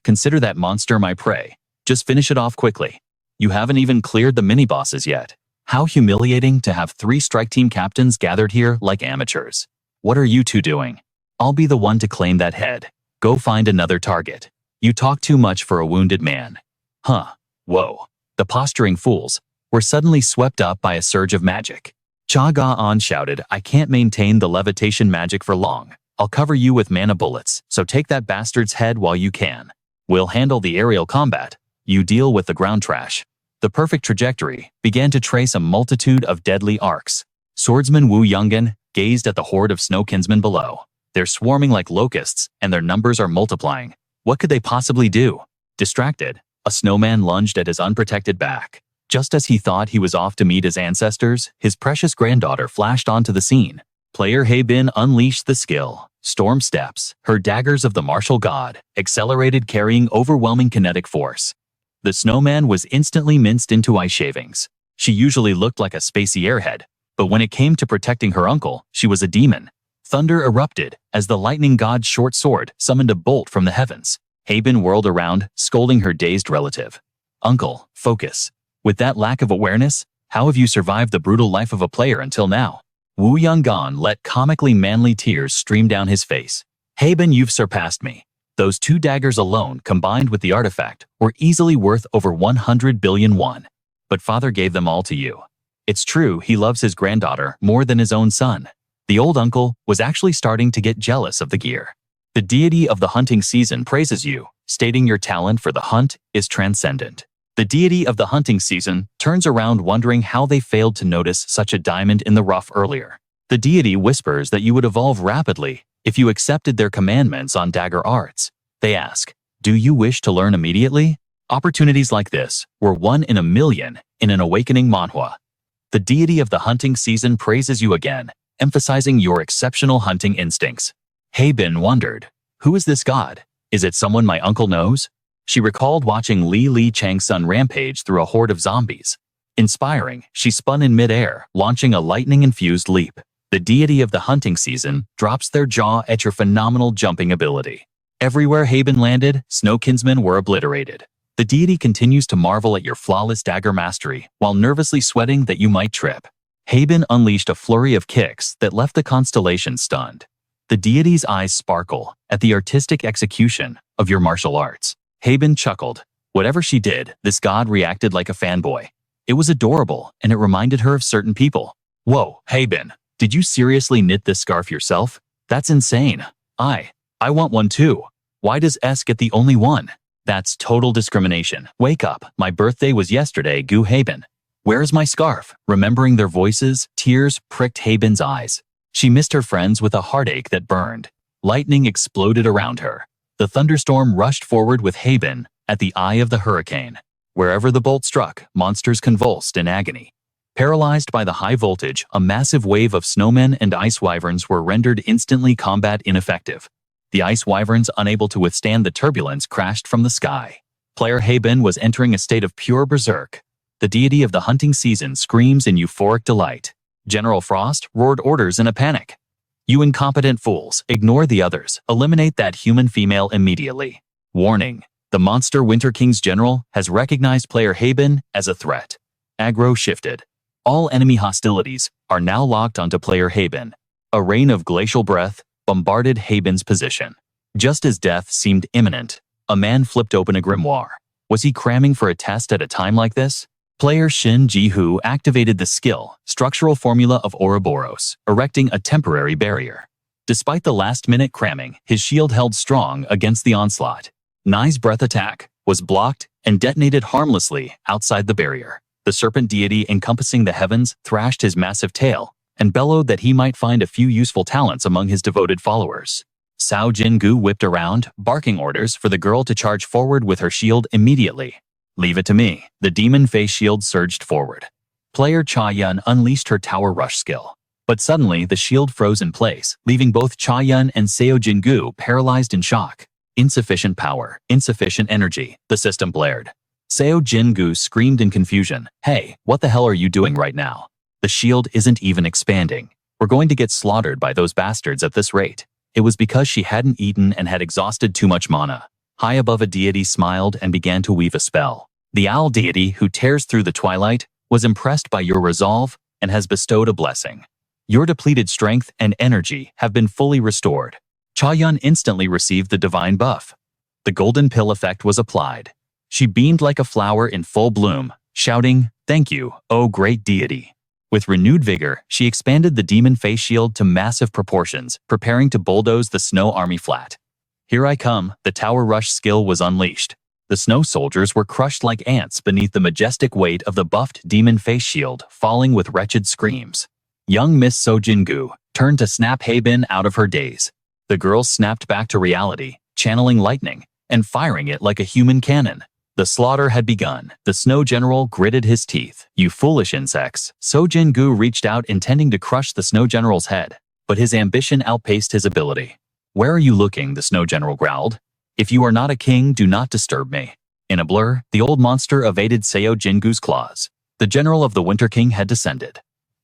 Consider that monster my prey. Just finish it off quickly. You haven't even cleared the mini-bosses yet. How humiliating to have 3 strike team captains gathered here like amateurs. What are you two doing? I'll be the one to claim that head. Go find another target. You talk too much for a wounded man. Whoa. The posturing fools were suddenly swept up by a surge of magic. Chang-Sun shouted, I can't maintain the levitation magic for long. I'll cover you with mana bullets, so take that bastard's head while you can. We'll handle the aerial combat. You deal with the ground trash. The perfect trajectory began to trace a multitude of deadly arcs. Swordsman Wu Yungan gazed at the horde of snow kinsmen below. They're swarming like locusts, and their numbers are multiplying. What could they possibly do? Distracted, a snowman lunged at his unprotected back. Just as he thought he was off to meet his ancestors, his precious granddaughter flashed onto the scene. Player Habin unleashed the skill. Storm Steps, her daggers of the martial god, accelerated, carrying overwhelming kinetic force. The snowman was instantly minced into ice shavings. She usually looked like a spacey airhead, but when it came to protecting her uncle, she was a demon. Thunder erupted as the lightning god's short sword summoned a bolt from the heavens. Habin whirled around, scolding her dazed relative. Uncle, focus. With that lack of awareness, how have you survived the brutal life of a player until now? Wu Yungan let comically manly tears stream down his face. Habin, you've surpassed me. Those 2 daggers alone, combined with the artifact, were easily worth over 100 billion won. But father gave them all to you. It's true, he loves his granddaughter more than his own son. The old uncle was actually starting to get jealous of the gear. The deity of the hunting season praises you, stating your talent for the hunt is transcendent. The deity of the hunting season turns around, wondering how they failed to notice such a diamond in the rough earlier. The deity whispers that you would evolve rapidly if you accepted their commandments on dagger arts. They ask, do you wish to learn immediately? Opportunities like this were 1 in a million in an awakening Manhwa. The deity of the hunting season praises you again, emphasizing your exceptional hunting instincts. Habin wondered, who is this god? Is it someone my uncle knows? She recalled watching Li Chang-Sun rampage through a horde of zombies. Inspiring, she spun in midair, launching a lightning-infused leap. The deity of the hunting season drops their jaw at your phenomenal jumping ability. Everywhere Habin landed, snow kinsmen were obliterated. The deity continues to marvel at your flawless dagger mastery while nervously sweating that you might trip. Habin unleashed a flurry of kicks that left the Constellation stunned. The deity's eyes sparkle at the artistic execution of your martial arts. Habin chuckled. Whatever she did, this god reacted like a fanboy. It was adorable, and it reminded her of certain people. Whoa, Habin, did you seriously knit this scarf yourself? That's insane. I want one too. Why does S get the only one? That's total discrimination. Wake up, my birthday was yesterday, Gu Habin. Where is my scarf? Remembering their voices, tears pricked Habin's eyes. She missed her friends with a heartache that burned. Lightning exploded around her. The thunderstorm rushed forward with Habin at the eye of the hurricane. Wherever the bolt struck, monsters convulsed in agony. Paralyzed by the high voltage, a massive wave of snowmen and ice wyverns were rendered instantly combat ineffective. The ice wyverns, unable to withstand the turbulence, crashed from the sky. Player Habin was entering a state of pure berserk. The deity of the hunting season screams in euphoric delight. General Frost roared orders in a panic. You incompetent fools, ignore the others, eliminate that human female immediately. Warning, the monster Winter King's general has recognized player Habin as a threat. Aggro shifted. All enemy hostilities are now locked onto player Habin. A rain of glacial breath bombarded Habin's position. Just as death seemed imminent, a man flipped open a grimoire. Was he cramming for a test at a time like this? Player Shin Ji-hoo activated the skill, Structural Formula of Ouroboros, erecting a temporary barrier. Despite the last-minute cramming, his shield held strong against the onslaught. Nai's breath attack was blocked and detonated harmlessly outside the barrier. The serpent deity encompassing the heavens thrashed his massive tail and bellowed that he might find a few useful talents among his devoted followers. Sao Jin-gu whipped around, barking orders for the girl to charge forward with her shield immediately. Leave it to me. The demon face shield surged forward. Player Cha-yun unleashed her tower rush skill. But suddenly, the shield froze in place, leaving both Cha-yun and Sao Jin-gu paralyzed in shock. Insufficient power, insufficient energy, the system blared. Sao Jin-gu screamed in confusion. Hey, what the hell are you doing right now? The shield isn't even expanding. We're going to get slaughtered by those bastards at this rate. It was because she hadn't eaten and had exhausted too much mana. High above, a deity smiled and began to weave a spell. The owl deity who tears through the twilight was impressed by your resolve and has bestowed a blessing. Your depleted strength and energy have been fully restored. Cha-yun instantly received the divine buff. The golden pill effect was applied. She beamed like a flower in full bloom, shouting, "Thank you, O great deity." With renewed vigor, she expanded the demon face shield to massive proportions, preparing to bulldoze the snow army flat. Here I come, the tower rush skill was unleashed. The snow soldiers were crushed like ants beneath the majestic weight of the buffed demon face shield, falling with wretched screams. Young Miss So Jin-gu turned to snap Habin out of her daze. The girl snapped back to reality, channeling lightning and firing it like a human cannon. The slaughter had begun. The snow general gritted his teeth. You foolish insects. So Jin-gu reached out intending to crush the snow general's head, but his ambition outpaced his ability. Where are you looking? The snow general growled. If you are not a king, do not disturb me. In a blur, the old monster evaded Sao Jin-gu's claws. The general of the Winter King had descended.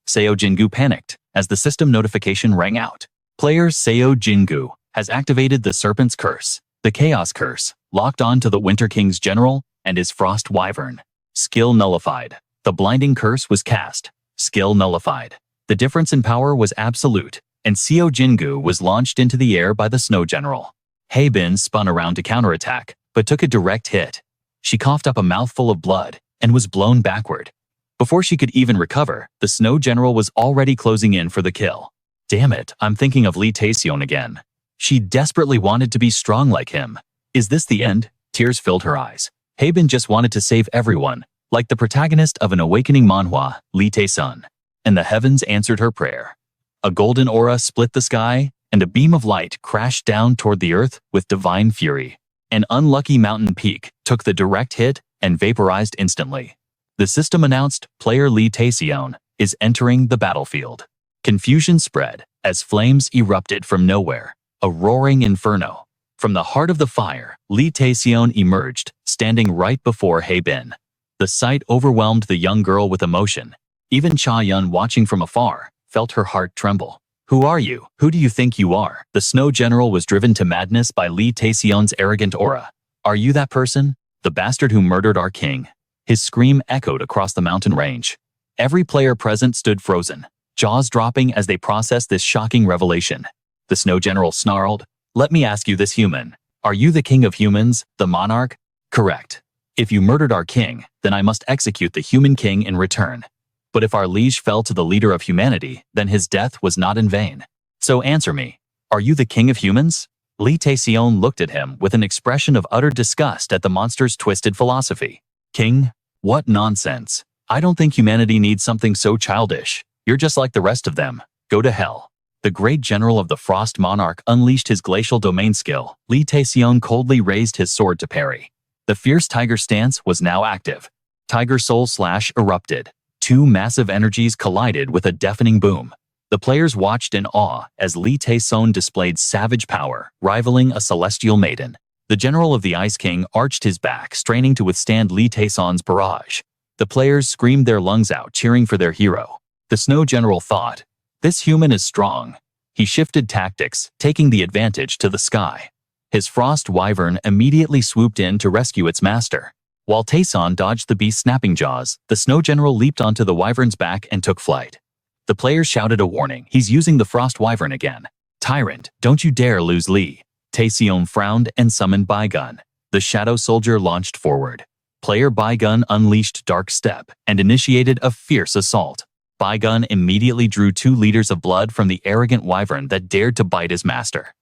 Sao Jin-gu panicked as the system notification rang out. Player Sao Jin-gu has activated the Serpent's Curse, the Chaos Curse, locked on to the Winter King's general and his Frost Wyvern. Skill nullified. The Blinding Curse was cast. Skill nullified. The difference in power was absolute, and Sao Jin-gu was launched into the air by the Snow General. Habin spun around to counterattack, but took a direct hit. She coughed up a mouthful of blood and was blown backward. Before she could even recover, the Snow General was already closing in for the kill. Damn it, I'm thinking of Lee Taeseon again. She desperately wanted to be strong like him. Is this the end? Tears filled her eyes. Habin just wanted to save everyone, like the protagonist of an awakening manhwa, Lee Tae-sun. And the heavens answered her prayer. A golden aura split the sky, and a beam of light crashed down toward the earth with divine fury. An unlucky mountain peak took the direct hit and vaporized instantly. The system announced player Lee Taeseon is entering the battlefield. Confusion spread as flames erupted from nowhere, a roaring inferno. From the heart of the fire, Lee Taeseon emerged, standing right before Habin. The sight overwhelmed the young girl with emotion. Even Cha-yun, watching from afar, felt her heart tremble. Who are you? Who do you think you are? The Snow General was driven to madness by Lee Taeseon's arrogant aura. Are you that person? The bastard who murdered our king. His scream echoed across the mountain range. Every player present stood frozen, jaws dropping as they processed this shocking revelation. The Snow General snarled, "Let me ask you this, human. Are you the king of humans, the monarch?" "Correct. If you murdered our king, then I must execute the human king in return. But if our liege fell to the leader of humanity, then his death was not in vain. So answer me, are you the king of humans?" Lee Taeseon looked at him with an expression of utter disgust at the monster's twisted philosophy. "King? What nonsense. I don't think humanity needs something so childish. You're just like the rest of them. Go to hell." The great general of the Frost Monarch unleashed his glacial domain skill. Lee Taeseon coldly raised his sword to parry. The fierce tiger stance was now active. Tiger Soul Slash erupted. Two massive energies collided with a deafening boom. The players watched in awe as Lee Taeseon displayed savage power, rivaling a celestial maiden. The general of the Ice King arched his back, straining to withstand Lee Taeseon's barrage. The players screamed their lungs out, cheering for their hero. The Snow General thought, "This human is strong." He shifted tactics, taking the advantage to the sky. His Frost Wyvern immediately swooped in to rescue its master. While Taeseon dodged the beast's snapping jaws, the Snow General leaped onto the Wyvern's back and took flight. The players shouted a warning. "He's using the Frost Wyvern again. Tyrant, don't you dare lose Lee." Taeseon frowned and summoned Baigun. The Shadow Soldier launched forward. Player Baigun unleashed Dark Step and initiated a fierce assault. Baigun immediately drew 2 liters of blood from the arrogant wyvern that dared to bite his master.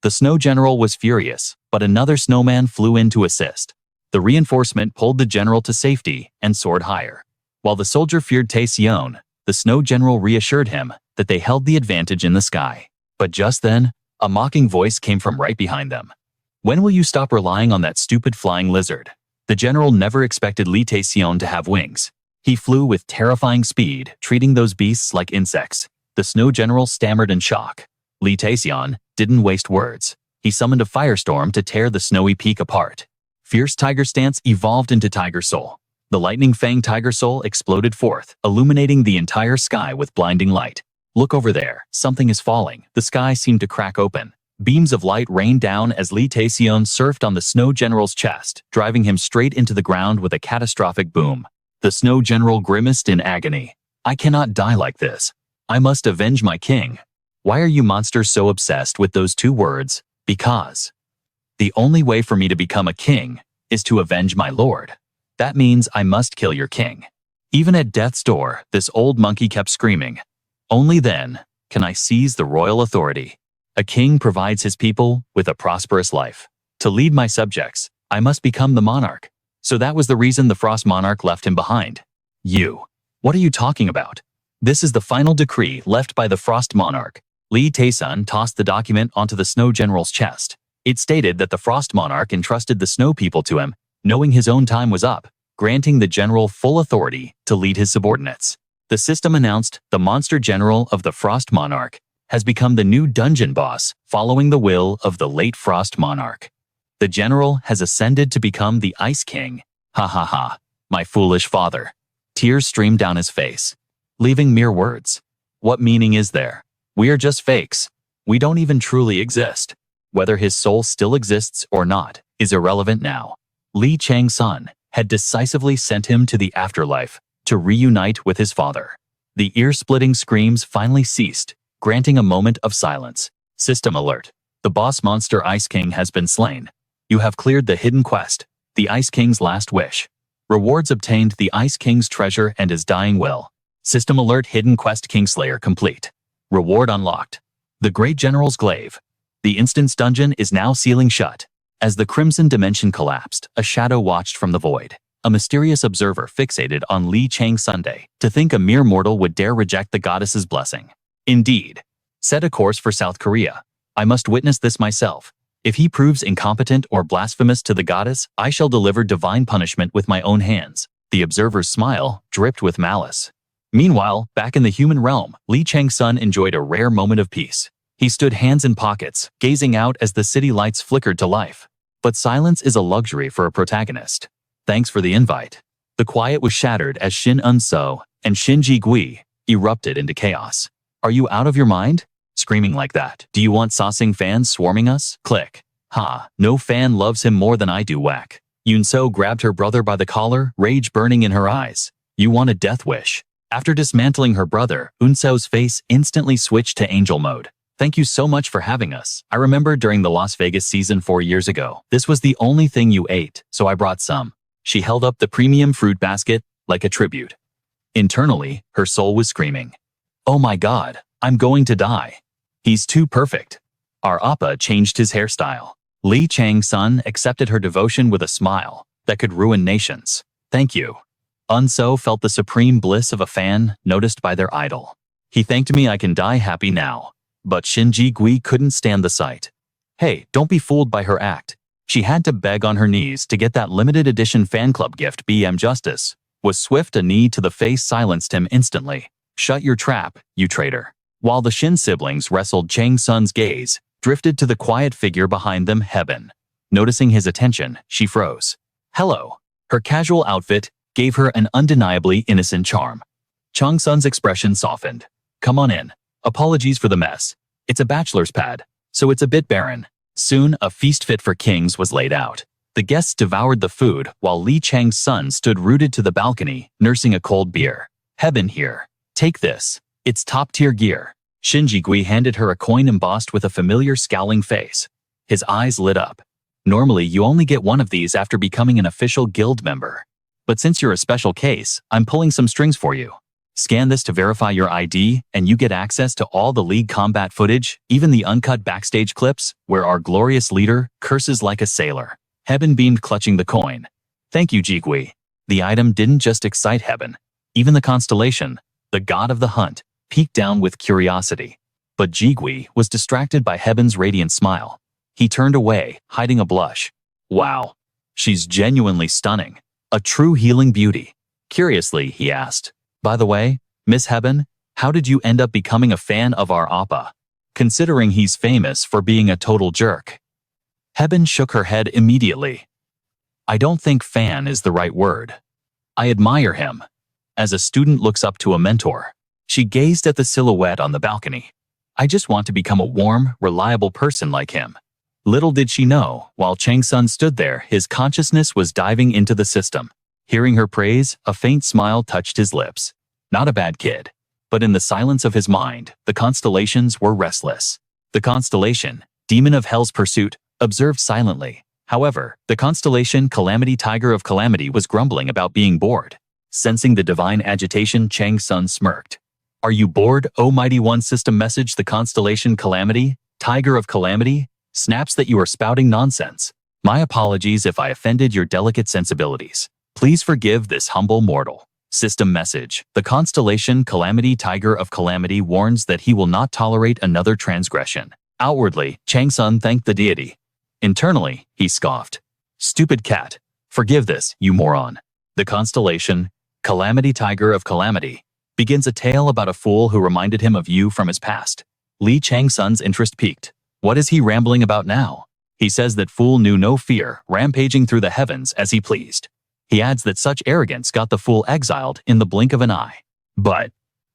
The Snow General was furious, but another snowman flew in to assist. The reinforcement pulled the general to safety and soared higher. While the soldier feared Taeseon, the Snow General reassured him that they held the advantage in the sky. But just then, a mocking voice came from right behind them. "When will you stop relying on that stupid flying lizard?" The general never expected Lee Taeseon to have wings. He flew with terrifying speed, treating those beasts like insects. The Snow General stammered in shock. Lee Taeseon didn't waste words. He summoned a firestorm to tear the snowy peak apart. Fierce Tiger Stance evolved into Tiger Soul. The Lightning Fang Tiger Soul exploded forth, illuminating the entire sky with blinding light. "Look over there, something is falling." The sky seemed to crack open. Beams of light rained down as Lee Taeseon surfed on the Snow General's chest, driving him straight into the ground with a catastrophic boom. The Snow General grimaced in agony. "I cannot die like this. I must avenge my king." "Why are you monsters so obsessed with those 2 words? Because. The only way for me to become a king is to avenge my lord. That means I must kill your king." Even at death's door, this old monkey kept screaming. "Only then can I seize the royal authority. A king provides his people with a prosperous life. To lead my subjects, I must become the monarch." So that was the reason the Frost Monarch left him behind. "You. What are you talking about? This is the final decree left by the Frost Monarch." Lee Taeseon tossed the document onto the Snow General's chest. It stated that the Frost Monarch entrusted the Snow People to him, knowing his own time was up, granting the general full authority to lead his subordinates. The system announced the Monster General of the Frost Monarch has become the new dungeon boss following the will of the late Frost Monarch. The general has ascended to become the Ice King. Ha ha ha, my foolish father. Tears streamed down his face, leaving mere words. What meaning is there? We are just fakes. We don't even truly exist. Whether his soul still exists or not is irrelevant now. Lee Chang-Sun had decisively sent him to the afterlife to reunite with his father. The ear-splitting screams finally ceased, granting a moment of silence. System alert. The boss monster Ice King has been slain. You have cleared the hidden quest, the Ice King's last wish. Rewards obtained: the Ice King's treasure and his dying will. System alert: hidden quest Kingslayer complete. Reward unlocked. The Great General's Glaive. The instance dungeon is now sealing shut. As the Crimson Dimension collapsed, a shadow watched from the void. A mysterious observer fixated on Lee Chang-Sun. To think a mere mortal would dare reject the goddess's blessing. Indeed. Set a course for South Korea. I must witness this myself. If he proves incompetent or blasphemous to the goddess, I shall deliver divine punishment with my own hands. The observer's smile dripped with malice. Meanwhile, back in the human realm, Lee Chang-Sun enjoyed a rare moment of peace. He stood hands in pockets, gazing out as the city lights flickered to life. But silence is a luxury for a protagonist. Thanks for the invite. The quiet was shattered as Shin Un-so and Shin Ji-gui erupted into chaos. Are you out of your mind? Screaming like that. Do you want Sasing fans swarming us? Click. Ha, no fan loves him more than I do, whack. Yun-so grabbed her brother by the collar, rage burning in her eyes. You want a death wish. After dismantling her brother, Un-so's face instantly switched to angel mode. Thank you so much for having us. I remember during the Las Vegas season 4 years ago, this was the only thing you ate, so I brought some. She held up the premium fruit basket like a tribute. Internally, her soul was screaming. Oh my god, I'm going to die. He's too perfect. Our Appa changed his hairstyle. Lee Chang-Sun accepted her devotion with a smile that could ruin nations. Thank you. Un-so felt the supreme bliss of a fan noticed by their idol. He thanked me. I can die happy now. But Shin Ji-gui couldn't stand the sight. Hey, don't be fooled by her act. She had to beg on her knees to get that limited edition fan club gift. BM Justice was swift. A knee to the face silenced him instantly. Shut your trap, you traitor. While the Shin siblings wrestled, Chang-Sun's gaze drifted to the quiet figure behind them, Heben. Noticing his attention, she froze. Hello. Her casual outfit gave her an undeniably innocent charm. Chang-Sun's expression softened. Come on in. Apologies for the mess. It's a bachelor's pad, so it's a bit barren. Soon, a feast fit for kings was laid out. The guests devoured the food while Lee Chang-Sun stood rooted to the balcony, nursing a cold beer. Heben here. Take this. It's top-tier gear. Shin Ji-gui handed her a coin embossed with a familiar scowling face. His eyes lit up. Normally, you only get one of these after becoming an official guild member. But since you're a special case, I'm pulling some strings for you. Scan this to verify your ID, and you get access to all the League combat footage, even the uncut backstage clips, where our glorious leader curses like a sailor. Hebben beamed, clutching the coin. Thank you, Jigui. The item didn't just excite Hebben. Even the Constellation, the god of the hunt, peeked down with curiosity. But Jigui was distracted by Heben's radiant smile. He turned away, hiding a blush. Wow. She's genuinely stunning. A true healing beauty. Curiously, he asked, by the way, Miss Hebben, how did you end up becoming a fan of our oppa? Considering he's famous for being a total jerk. Hebben shook her head immediately. I don't think fan is the right word. I admire him. As a student looks up to a mentor. She gazed at the silhouette on the balcony. I just want to become a warm, reliable person like him. Little did she know, while Chang-Sun stood there, his consciousness was diving into the system. Hearing her praise, a faint smile touched his lips. Not a bad kid. But in the silence of his mind, the constellations were restless. The constellation, demon of hell's pursuit, observed silently. However, the constellation Calamity Tiger of Calamity was grumbling about being bored. Sensing the divine agitation, Chang-Sun smirked. Are you bored, O Mighty One? System message. The constellation Calamity, Tiger of Calamity, snaps that you are spouting nonsense. My apologies if I offended your delicate sensibilities. Please forgive this humble mortal. System message. The constellation Calamity Tiger of Calamity warns that he will not tolerate another transgression. Outwardly, Chang-Sun thanked the deity. Internally, he scoffed. Stupid cat. Forgive this, you moron. The constellation, Calamity Tiger of Calamity, begins a tale about a fool who reminded him of you from his past. Li Chang-Sun's interest peaked. What is he rambling about now? He says that fool knew no fear, rampaging through the heavens as he pleased. He adds that such arrogance got the fool exiled in the blink of an eye. But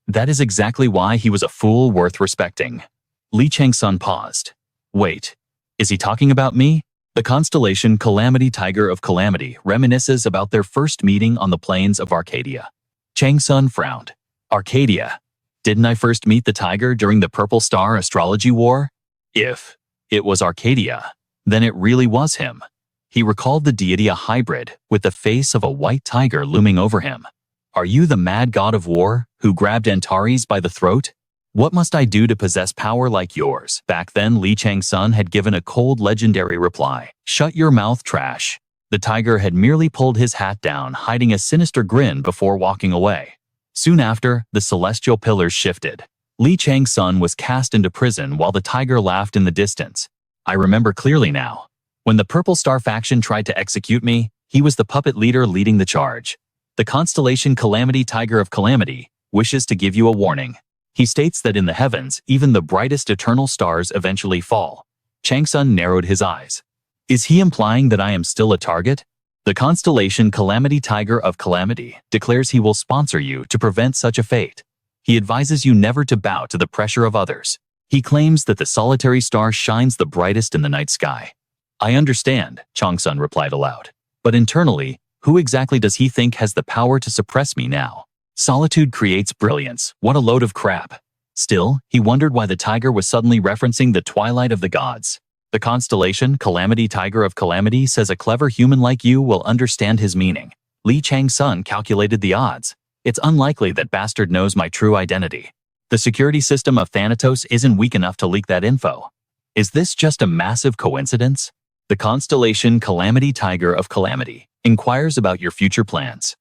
that is exactly why he was a fool worth respecting. Li Chang-Sun paused. Wait. Is he talking about me? The constellation Calamity Tiger of Calamity reminisces about their first meeting on the plains of Arcadia. Chang-Sun frowned. Arcadia? Didn't I first meet the tiger during the Purple Star Astrology War? If it was Arcadia, then it really was him. He recalled the deity a hybrid, with the face of a white tiger looming over him. Are you the mad god of war, who grabbed Antares by the throat? What must I do to possess power like yours? Back then, Li Chang-Sun had given a cold, legendary reply. Shut your mouth, trash. The tiger had merely pulled his hat down, hiding a sinister grin before walking away. Soon after, the celestial pillars shifted. Li Chang-Sun was cast into prison while the tiger laughed in the distance. I remember clearly now. When the Purple Star faction tried to execute me, he was the puppet leader leading the charge. The constellation Calamity Tiger of Calamity wishes to give you a warning. He states that in the heavens, even the brightest eternal stars eventually fall. Chang-Sun narrowed his eyes. Is he implying that I am still a target? The constellation Calamity Tiger of Calamity declares he will sponsor you to prevent such a fate. He advises you never to bow to the pressure of others. He claims that the solitary star shines the brightest in the night sky. I understand, Chang-Sun replied aloud. But internally, who exactly does he think has the power to suppress me now? Solitude creates brilliance. What a load of crap. Still, he wondered why the tiger was suddenly referencing the Twilight of the gods. The constellation Calamity Tiger of Calamity says a clever human like you will understand his meaning. Li Chang-Sun calculated the odds. It's unlikely that bastard knows my true identity. The security system of Thanatos isn't weak enough to leak that info. Is this just a massive coincidence? The constellation Calamity Tiger of Calamity inquires about your future plans.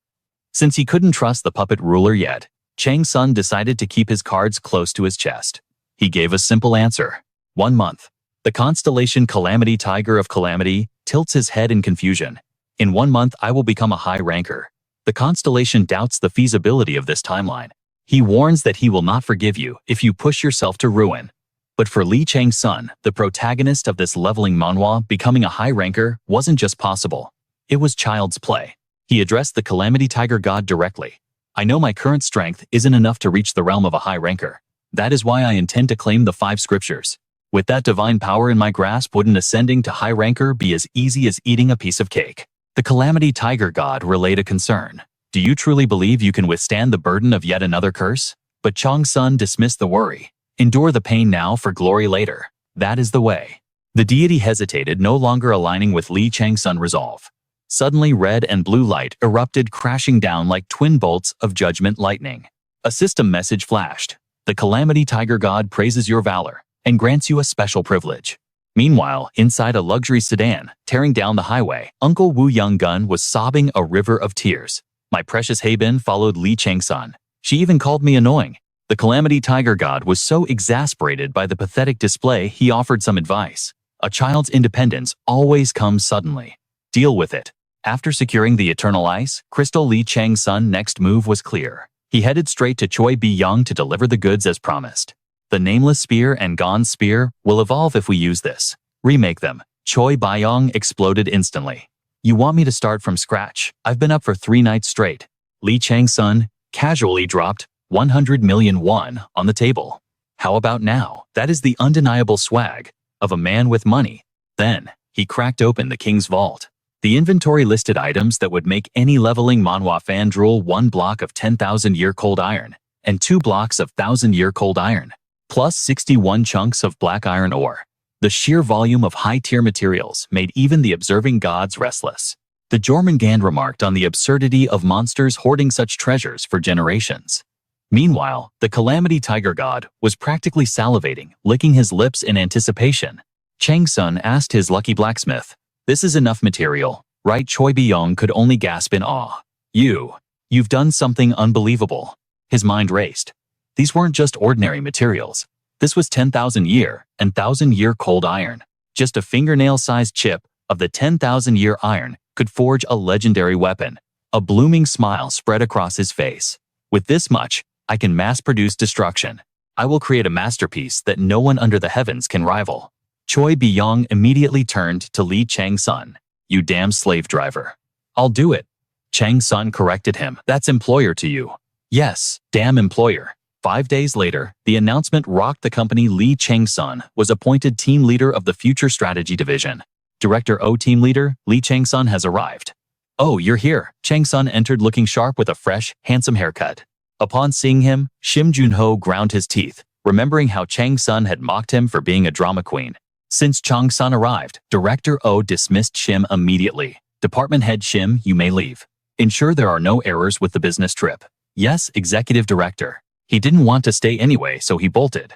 Since he couldn't trust the puppet ruler yet, Chang-Sun decided to keep his cards close to his chest. He gave a simple answer. 1 month. The constellation Calamity Tiger of Calamity tilts his head in confusion. In 1 month, I will become a high ranker. The constellation doubts the feasibility of this timeline. He warns that he will not forgive you if you push yourself to ruin. But for Li Chang-Sun, the protagonist of this leveling manhwa, becoming a high ranker wasn't just possible. It was child's play. He addressed the Calamity Tiger god directly. I know my current strength isn't enough to reach the realm of a high ranker. That is why I intend to claim the 5 scriptures. With that divine power in my grasp, wouldn't ascending to high ranker be as easy as eating a piece of cake? The Calamity Tiger god relayed a concern. Do you truly believe you can withstand the burden of yet another curse? But Chang-Sun dismissed the worry. Endure the pain now for glory later. That is the way. The deity hesitated, no longer aligning with Li Chang-Sun's resolve. Suddenly red and blue light erupted, crashing down like twin bolts of judgment lightning. A system message flashed. The Calamity Tiger God praises your valor and grants you a special privilege. Meanwhile, inside a luxury sedan, tearing down the highway, Uncle Wu Young-gun was sobbing a river of tears. My precious Habin followed Li Chang-Sun. She even called me annoying. The Calamity Tiger God was so exasperated by the pathetic display, he offered some advice. A child's independence always comes suddenly. Deal with it. After securing the Eternal Ice Crystal, Li Chang-Sun's next move was clear. He headed straight to Choi Bi-young to deliver the goods as promised. The Nameless Spear and Gon's Spear will evolve if we use this. Remake them. Choi Bi-young exploded instantly. You want me to start from scratch? I've been up for 3 nights straight. Li Chang-Sun casually dropped 100 million won on the table. How about now? That is the undeniable swag of a man with money. Then, he cracked open the king's vault. The inventory listed items that would make any leveling Manhwa fan drool: 1 block of 10,000-year cold iron, and 2 blocks of 1,000-year cold iron, plus 61 chunks of black iron ore. The sheer volume of high-tier materials made even the observing gods restless. The Jormungand remarked on the absurdity of monsters hoarding such treasures for generations. Meanwhile, the Calamity Tiger God was practically salivating, licking his lips in anticipation. Chang-Sun asked his lucky blacksmith, "This is enough material, right?" Choi Bi-young could only gasp in awe. You've done something unbelievable." His mind raced. These weren't just ordinary materials. This was 10,000-year and 1,000-year cold iron. Just a fingernail-sized chip of the 10,000-year iron could forge a legendary weapon. A blooming smile spread across his face. "With this much, I can mass-produce destruction. I will create a masterpiece that no one under the heavens can rival." Choi Bi-young immediately turned to Li Chang-Sun. "You damn slave driver." "I'll do it." Chang-Sun corrected him. "That's employer to you." "Yes, damn employer." 5 days later, the announcement rocked the company. Li Chang-Sun was appointed team leader of the Future Strategy Division. Director O team leader, Li Chang-Sun has arrived. "Oh, you're here." Chang-Sun entered looking sharp with a fresh, handsome haircut. Upon seeing him, Shim Junho ground his teeth, remembering how Chang-Sun had mocked him for being a drama queen. Since Chang-Sun arrived, Director O dismissed Shim immediately. "Department Head Shim, you may leave. Ensure there are no errors with the business trip." "Yes, Executive Director." He didn't want to stay anyway, so he bolted.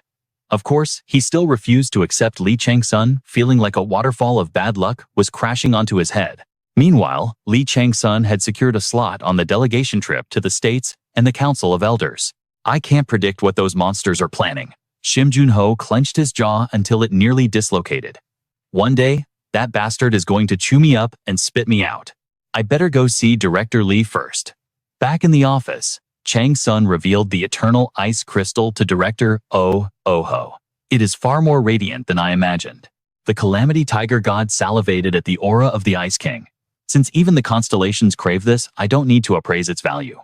Of course, he still refused to accept. Li Chang-Sun, feeling like a waterfall of bad luck was crashing onto his head. Meanwhile, Li Chang-Sun had secured a slot on the delegation trip to the States and the Council of Elders. "I can't predict what those monsters are planning." Shim Junho clenched his jaw until it nearly dislocated. "One day, that bastard is going to chew me up and spit me out. I better go see Director Li first." Back in the office, Chang-Sun revealed the Eternal Ice Crystal to Director Oh Ho. "It is far more radiant than I imagined." The Calamity Tiger God salivated at the aura of the Ice King. "Since even the constellations crave this, I don't need to appraise its value."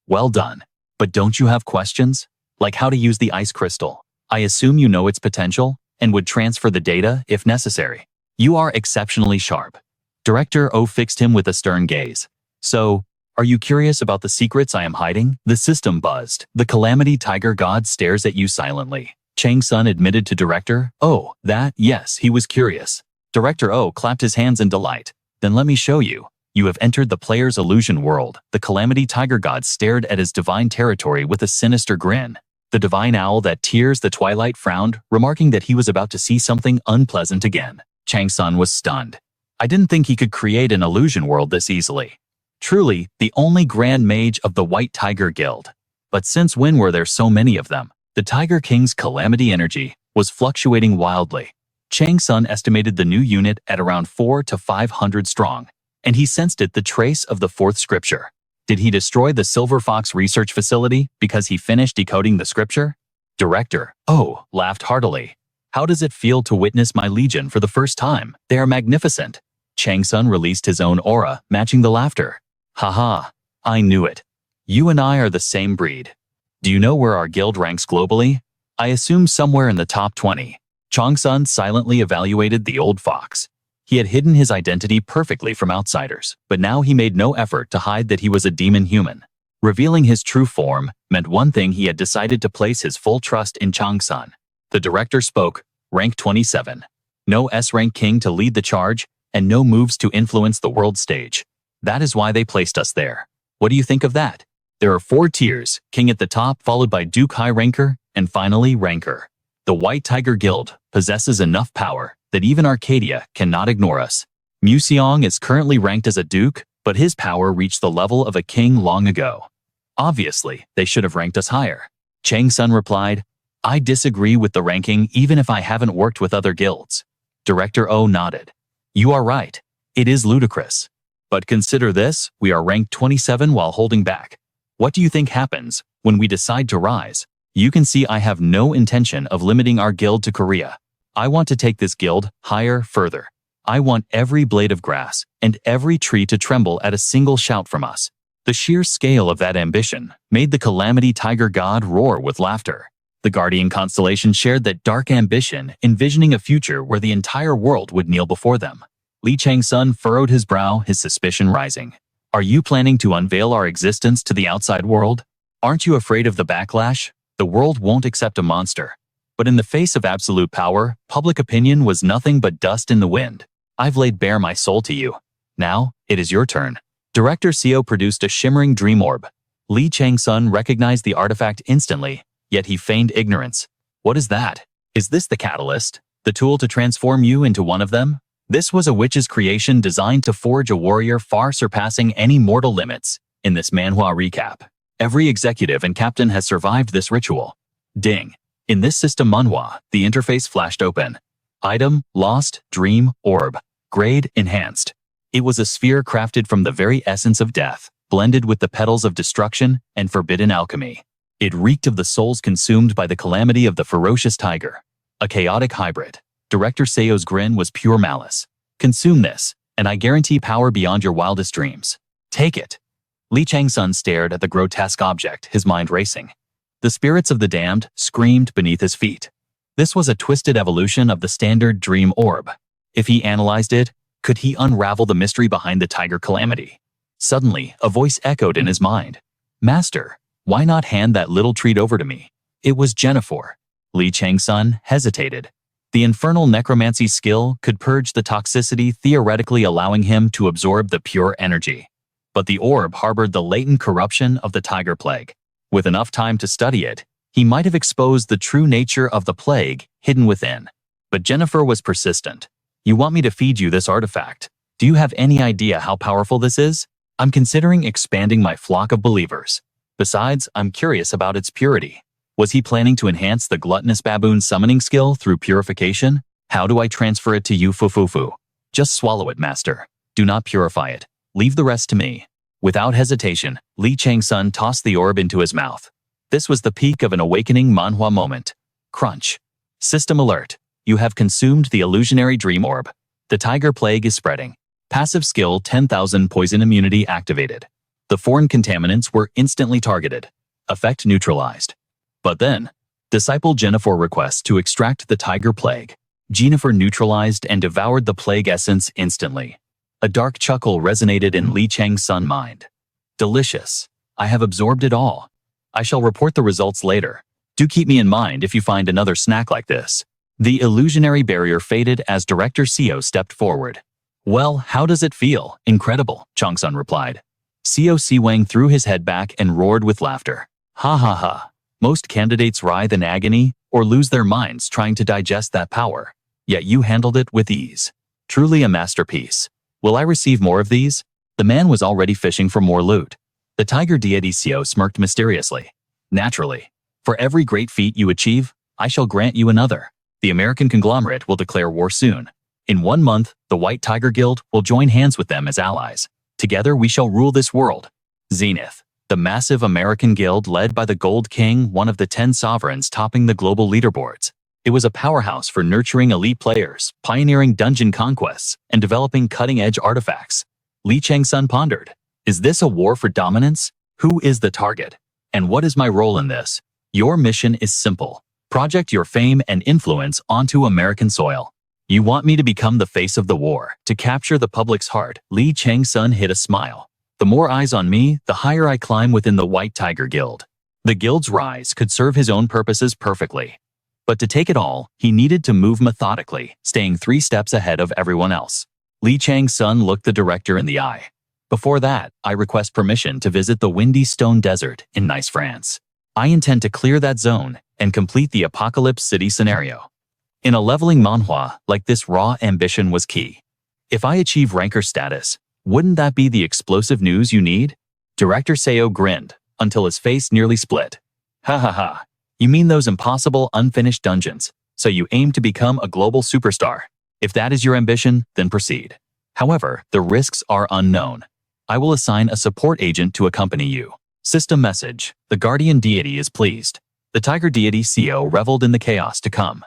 "Well done. But don't you have questions? Like how to use the ice crystal? I assume you know its potential and would transfer the data if necessary." "You are exceptionally sharp." Director O fixed him with a stern gaze. "So, are you curious about the secrets I am hiding?" The system buzzed. "The Calamity Tiger God stares at you silently." Chang-Sun admitted to Director O that, yes, he was curious. Director O clapped his hands in delight. "Then let me show you. You have entered the player's illusion world." The Calamity Tiger God stared at his divine territory with a sinister grin. The divine owl that tears the Twilight frowned, remarking that he was about to see something unpleasant again. Chang-Sun was stunned. I didn't think he could create an illusion world this easily. Truly, the only Grand Mage of the White Tiger Guild. But since when were there so many of them? The Tiger King's calamity energy was fluctuating wildly. Chang-Sun estimated the new unit at around 400 to 500 strong, and he sensed it the trace of the fourth scripture. Did he destroy the Silver Fox research facility because he finished decoding the scripture? Director O laughed heartily. "How does it feel to witness my legion for the first time? They are magnificent." Chang-Sun released his own aura, matching the laughter. "Haha, I knew it. You and I are the same breed. Do you know where our guild ranks globally? I assume somewhere in the top 20. Chang-Sun silently evaluated the old fox. He had hidden his identity perfectly from outsiders, but now he made no effort to hide that he was a demon human. Revealing his true form meant one thing: he had decided to place his full trust in Chang-Sun. The director spoke, rank 27. No S-rank king to lead the charge, and no moves to influence the world stage. That is why they placed us there. What do you think of that? There are 4 tiers, King at the top, followed by Duke High Ranker, and finally Ranker. The White Tiger Guild possesses enough power that even Arcadia cannot ignore us. Mu Xiong is currently ranked as a Duke, but his power reached the level of a king long ago. Obviously, they should have ranked us higher. Chang-Sun replied, I disagree with the ranking even if I haven't worked with other guilds. Director O nodded. You are right. It is ludicrous. But consider this, we are ranked 27 while holding back. What do you think happens when we decide to rise? You can see I have no intention of limiting our guild to Korea. I want to take this guild higher, further. I want every blade of grass and every tree to tremble at a single shout from us. The sheer scale of that ambition made the Calamity Tiger God roar with laughter. The Guardian Constellation shared that dark ambition, envisioning a future where the entire world would kneel before them. Li Chang-Sun furrowed his brow, his suspicion rising. Are you planning to unveil our existence to the outside world? Aren't you afraid of the backlash? The world won't accept a monster. But in the face of absolute power, public opinion was nothing but dust in the wind. I've laid bare my soul to you. Now, it is your turn. Director Seo produced a shimmering dream orb. Li Chang-Sun recognized the artifact instantly, yet he feigned ignorance. What is that? Is this the catalyst? The tool to transform you into one of them? This was a witch's creation designed to forge a warrior far surpassing any mortal limits. In this Manhwa recap, every executive and captain has survived this ritual. Ding. In this system Manhwa, the interface flashed open. Item, lost, dream, orb. Grade, enhanced. It was a sphere crafted from the very essence of death, blended with the petals of destruction and forbidden alchemy. It reeked of the souls consumed by the calamity of the ferocious tiger. A chaotic hybrid. Director Seo's grin was pure malice. Consume this, and I guarantee power beyond your wildest dreams. Take it. Li Chang-Sun stared at the grotesque object, his mind racing. The spirits of the damned screamed beneath his feet. This was a twisted evolution of the standard dream orb. If he analyzed it, could he unravel the mystery behind the tiger calamity? Suddenly, a voice echoed in his mind. Master, why not hand that little treat over to me? It was Jennifer. Li Chang-Sun hesitated. The infernal necromancy skill could purge the toxicity, theoretically allowing him to absorb the pure energy. But the orb harbored the latent corruption of the tiger plague. With enough time to study it, he might have exposed the true nature of the plague hidden within. But Jennifer was persistent. You want me to feed you this artifact? Do you have any idea how powerful this is? I'm considering expanding my flock of believers. Besides, I'm curious about its purity. Was he planning to enhance the gluttonous baboon summoning skill through purification? How do I transfer it to you, Fufufu? Just swallow it, master. Do not purify it. Leave the rest to me. Without hesitation, Li Chang-Sun tossed the orb into his mouth. This was the peak of an awakening Manhwa moment. Crunch. System alert. You have consumed the illusionary dream orb. The tiger plague is spreading. Passive skill 10,000 poison immunity activated. The foreign contaminants were instantly targeted. Effect neutralized. But then, Disciple Jennifer requests to extract the tiger plague. Jennifer neutralized and devoured the plague essence instantly. A dark chuckle resonated in Li Chang-Sun's mind. Delicious. I have absorbed it all. I shall report the results later. Do keep me in mind if you find another snack like this. The illusionary barrier faded as Director Seo stepped forward. Well, how does it feel? Incredible, Chang-Sun replied. Seo Siwang threw his head back and roared with laughter. Ha ha ha. Most candidates writhe in agony or lose their minds trying to digest that power. Yet you handled it with ease. Truly a masterpiece. Will I receive more of these? The man was already fishing for more loot. The tiger deity Seo smirked mysteriously. Naturally. For every great feat you achieve, I shall grant you another. The American conglomerate will declare war soon. In 1 month, the White Tiger Guild will join hands with them as allies. Together we shall rule this world. Zenith, the massive American guild led by the Gold King, one of the 10 sovereigns topping the global leaderboards. It was a powerhouse for nurturing elite players, pioneering dungeon conquests, and developing cutting-edge artifacts. Li Chang-Sun pondered. Is this a war for dominance? Who is the target? And what is my role in this? Your mission is simple. Project your fame and influence onto American soil. You want me to become the face of the war, to capture the public's heart. Li Chang-Sun hid a smile. The more eyes on me, the higher I climb within the White Tiger Guild. The guild's rise could serve his own purposes perfectly. But to take it all, he needed to move methodically, staying 3 steps ahead of everyone else. Li Chang-Sun looked the director in the eye. Before that, I request permission to visit the windy stone desert in Nice, France. I intend to clear that zone and complete the Apocalypse City scenario. In a leveling manhwa like this, raw ambition was key. If I achieve ranker status, wouldn't that be the explosive news you need? Director Seo grinned until his face nearly split. Ha ha ha. You mean those impossible unfinished dungeons, so you aim to become a global superstar. If that is your ambition, then proceed. However, the risks are unknown. I will assign a support agent to accompany you. System message. The guardian deity is pleased. The tiger deity Seo reveled in the chaos to come.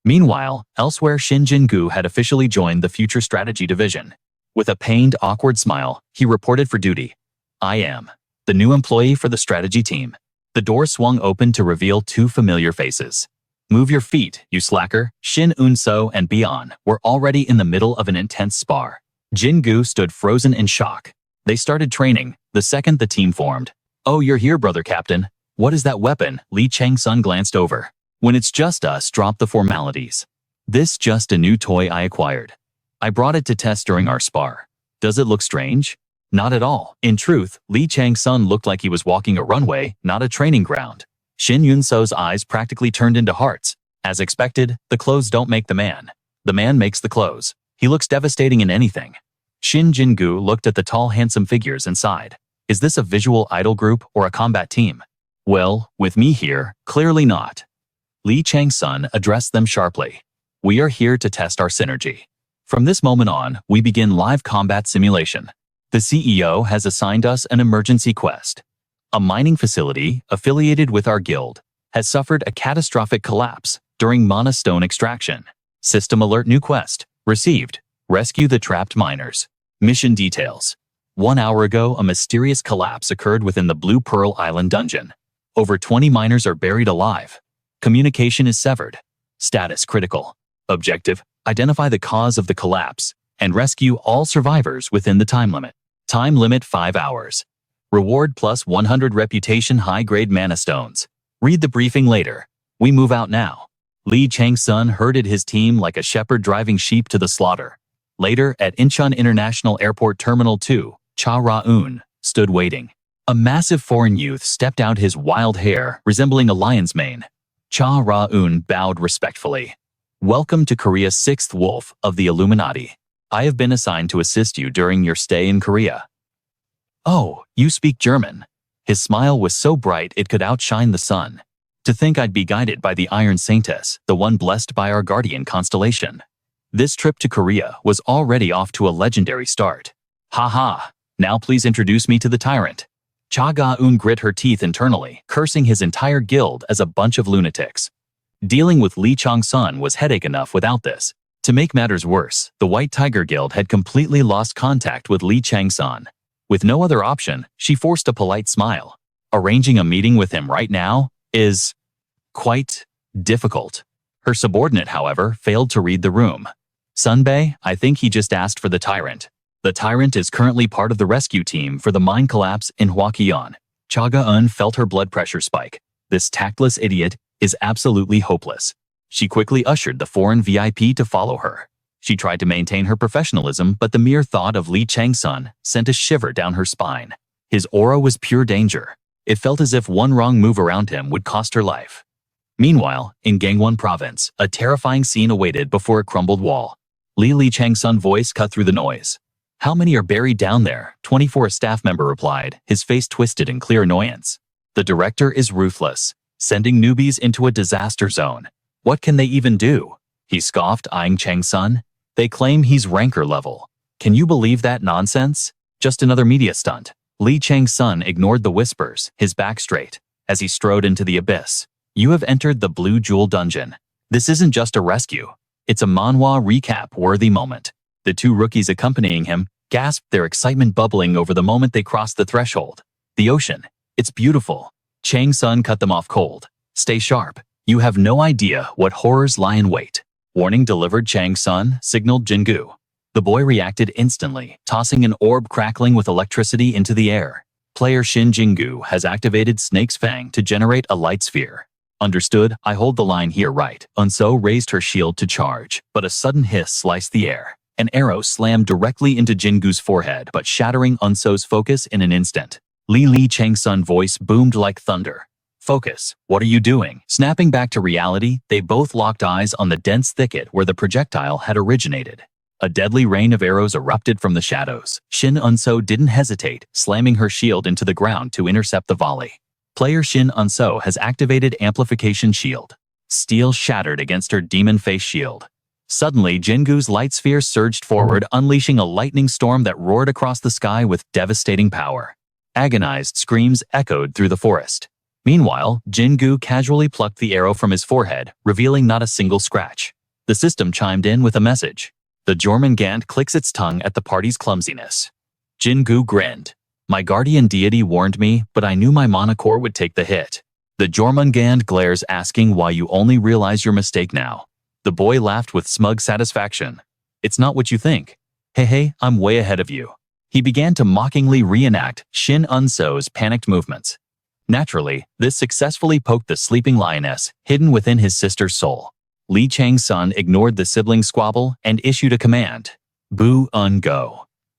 Meanwhile, elsewhere, Shin Jin-gu had officially joined the Future Strategy Division. With a pained, awkward smile, he reported for duty. I am the new employee for the strategy team. The door swung open to reveal two familiar faces. Move your feet, you slacker. Shin Un-so and Bian were already in the middle of an intense spar. Jin-gu stood frozen in shock. They started training the second the team formed. Oh, you're here, brother captain. What is that weapon? Lee Chang-sun glanced over. When it's just us, drop the formalities. This just a new toy I acquired. I brought it to test during our spar. Does it look strange? Not at all. In truth, Lee Chang-sun looked like he was walking a runway, not a training ground. Shin Yun-so's eyes practically turned into hearts. As expected, the clothes don't make the man. The man makes the clothes. He looks devastating in anything. Shin Jin-gu looked at the tall, handsome figures and sighed. Is this a visual idol group or a combat team? Well, with me here, clearly not. Lee Chang-sun addressed them sharply. We are here to test our synergy. From this moment on, we begin live combat simulation. The CEO has assigned us an emergency quest. A mining facility affiliated with our guild has suffered a catastrophic collapse during mana stone extraction. System alert: new quest received. Rescue the trapped miners. Mission details. 1 hour ago, a mysterious collapse occurred within the Blue Pearl Island dungeon. Over 20 miners are buried alive. Communication is severed. Status critical. Objective: identify the cause of the collapse and rescue all survivors within the time limit. Time limit 5 hours. Reward plus 100 reputation high-grade mana stones. Read the briefing later. We move out now. Lee Chang-sun herded his team like a shepherd driving sheep to the slaughter. Later, at Incheon International Airport Terminal 2, Cha Ra-eun stood waiting. A massive foreign youth stepped out, his wild hair resembling a lion's mane. Cha Ra-eun bowed respectfully. Welcome to Korea's sixth wolf of the Illuminati. I have been assigned to assist you during your stay in Korea. Oh, you speak German. His smile was so bright it could outshine the sun. To think I'd be guided by the Iron Saintess, the one blessed by our guardian Constellation. This trip to Korea was already off to a legendary start. Ha ha, now please introduce me to the Tyrant. Cha Ga-eun grit her teeth internally, cursing his entire guild as a bunch of lunatics. Dealing with Lee Chang-sun was headache enough without this. To make matters worse, the White Tiger Guild had completely lost contact with Lee Chang-sun. With no other option, she forced a polite smile. Arranging a meeting with him right now is quite difficult. Her subordinate, however, failed to read the room. Sunbae, I think he just asked for the Tyrant. The Tyrant is currently part of the rescue team for the mine collapse in Hwakion. Cha Ga-eun felt her blood pressure spike. This tactless idiot is absolutely hopeless. She quickly ushered the foreign VIP to follow her. She tried to maintain her professionalism, but the mere thought of Lee Chang-sun sent a shiver down her spine. His aura was pure danger. It felt as if one wrong move around him would cost her life. Meanwhile, in Gangwon Province, a terrifying scene awaited before a crumbled wall. Lee Chang-sun's voice cut through the noise. How many are buried down there? 24, a staff member replied, his face twisted in clear annoyance. The director is ruthless, sending newbies into a disaster zone. What can they even do? He scoffed, eyeing Chang-sun. They claim he's ranker level. Can you believe that nonsense? Just another media stunt. Lee Chang-sun ignored the whispers, his back straight, as he strode into the abyss. You have entered the Blue Jewel Dungeon. This isn't just a rescue. It's a manhwa recap-worthy moment. The two rookies accompanying him gasped, their excitement bubbling over the moment they crossed the threshold. The ocean. It's beautiful. Chang-sun cut them off cold. Stay sharp. You have no idea what horrors lie in wait. Warning delivered. Chang-sun signaled Jin-gu. The boy reacted instantly, tossing an orb crackling with electricity into the air. Player Shin Jin-gu has activated Snake's Fang to generate a light sphere. Understood, I hold the line here, right? Un-so raised her shield to charge, but a sudden hiss sliced the air. An arrow slammed directly into Jingu's forehead, but shattering Unso's focus in an instant. Li Chang-Sun voice boomed like thunder. Focus, what are you doing? Snapping back to reality, they both locked eyes on the dense thicket where the projectile had originated. A deadly rain of arrows erupted from the shadows. Shin Unso didn't hesitate, slamming her shield into the ground to intercept the volley. Player Shin Unso has activated Amplification Shield. Steel shattered against her demon face shield. Suddenly, Jingu's light sphere surged forward, unleashing a lightning storm that roared across the sky with devastating power. Agonized screams echoed through the forest. Meanwhile, Jingu casually plucked the arrow from his forehead, revealing not a single scratch. The system chimed in with a message. The Jormungand clicks its tongue at the party's clumsiness. Jingu grinned. My guardian deity warned me, but I knew my mana core would take the hit. The Jormungand glares, asking why you only realize your mistake now. The boy laughed with smug satisfaction. It's not what you think. Hey, I'm way ahead of you. He began to mockingly reenact Shin Unso's panicked movements. Naturally, this successfully poked the sleeping lioness hidden within his sister's soul. Li Chang-Sun ignored the sibling squabble and issued a command. Go.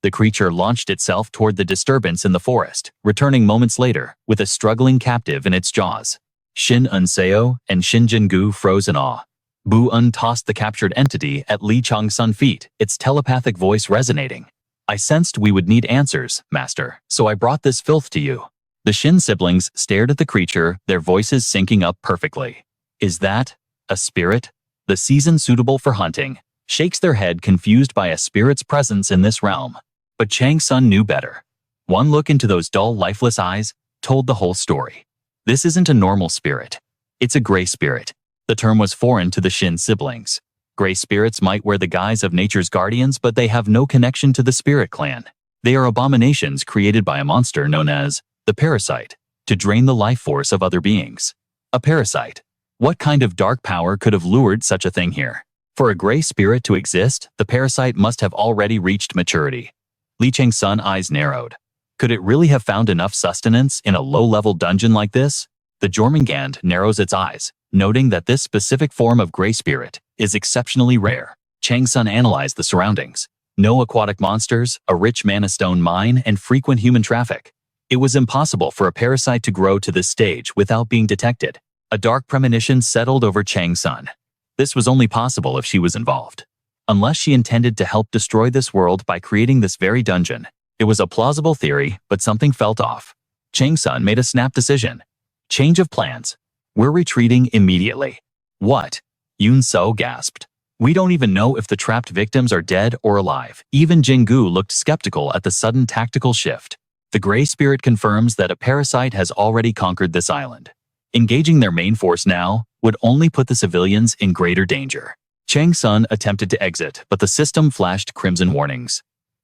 The creature launched itself toward the disturbance in the forest, returning moments later with a struggling captive in its jaws. Shin Unseo and Shin Jingu froze in awe. Bu-un tossed the captured entity at Li Chang-Sun's feet, its telepathic voice resonating. I sensed we would need answers, Master, so I brought this filth to you. The Shin siblings stared at the creature, their voices syncing up perfectly. Is that a spirit? The season suitable for hunting shakes their head, confused by a spirit's presence in this realm. But Chang-Sun knew better. One look into those dull, lifeless eyes told the whole story. This isn't a normal spirit. It's a gray spirit. The term was foreign to the Shin siblings. Gray spirits might wear the guise of nature's guardians, but they have no connection to the spirit clan. They are abominations created by a monster known as the parasite, to drain the life force of other beings. A parasite. What kind of dark power could have lured such a thing here? For a gray spirit to exist, the parasite must have already reached maturity. Li Chang-Sun's eyes narrowed. Could it really have found enough sustenance in a low-level dungeon like this? The Jormungand narrows its eyes, noting that this specific form of gray spirit is exceptionally rare. Chang-Sun analyzed the surroundings. No aquatic monsters, a rich mana stone mine, and frequent human traffic. It was impossible for a parasite to grow to this stage without being detected. A dark premonition settled over Chang-Sun. This was only possible if she was involved. Unless she intended to help destroy this world by creating this very dungeon. It was a plausible theory, but something felt off. Chang-Sun made a snap decision. Change of plans. We're retreating immediately. What? Yun-So gasped. We don't even know if the trapped victims are dead or alive. Even Jingu looked skeptical at the sudden tactical shift. The gray spirit confirms that a parasite has already conquered this island. Engaging their main force now would only put the civilians in greater danger. Chang-Sun attempted to exit, but the system flashed crimson warnings.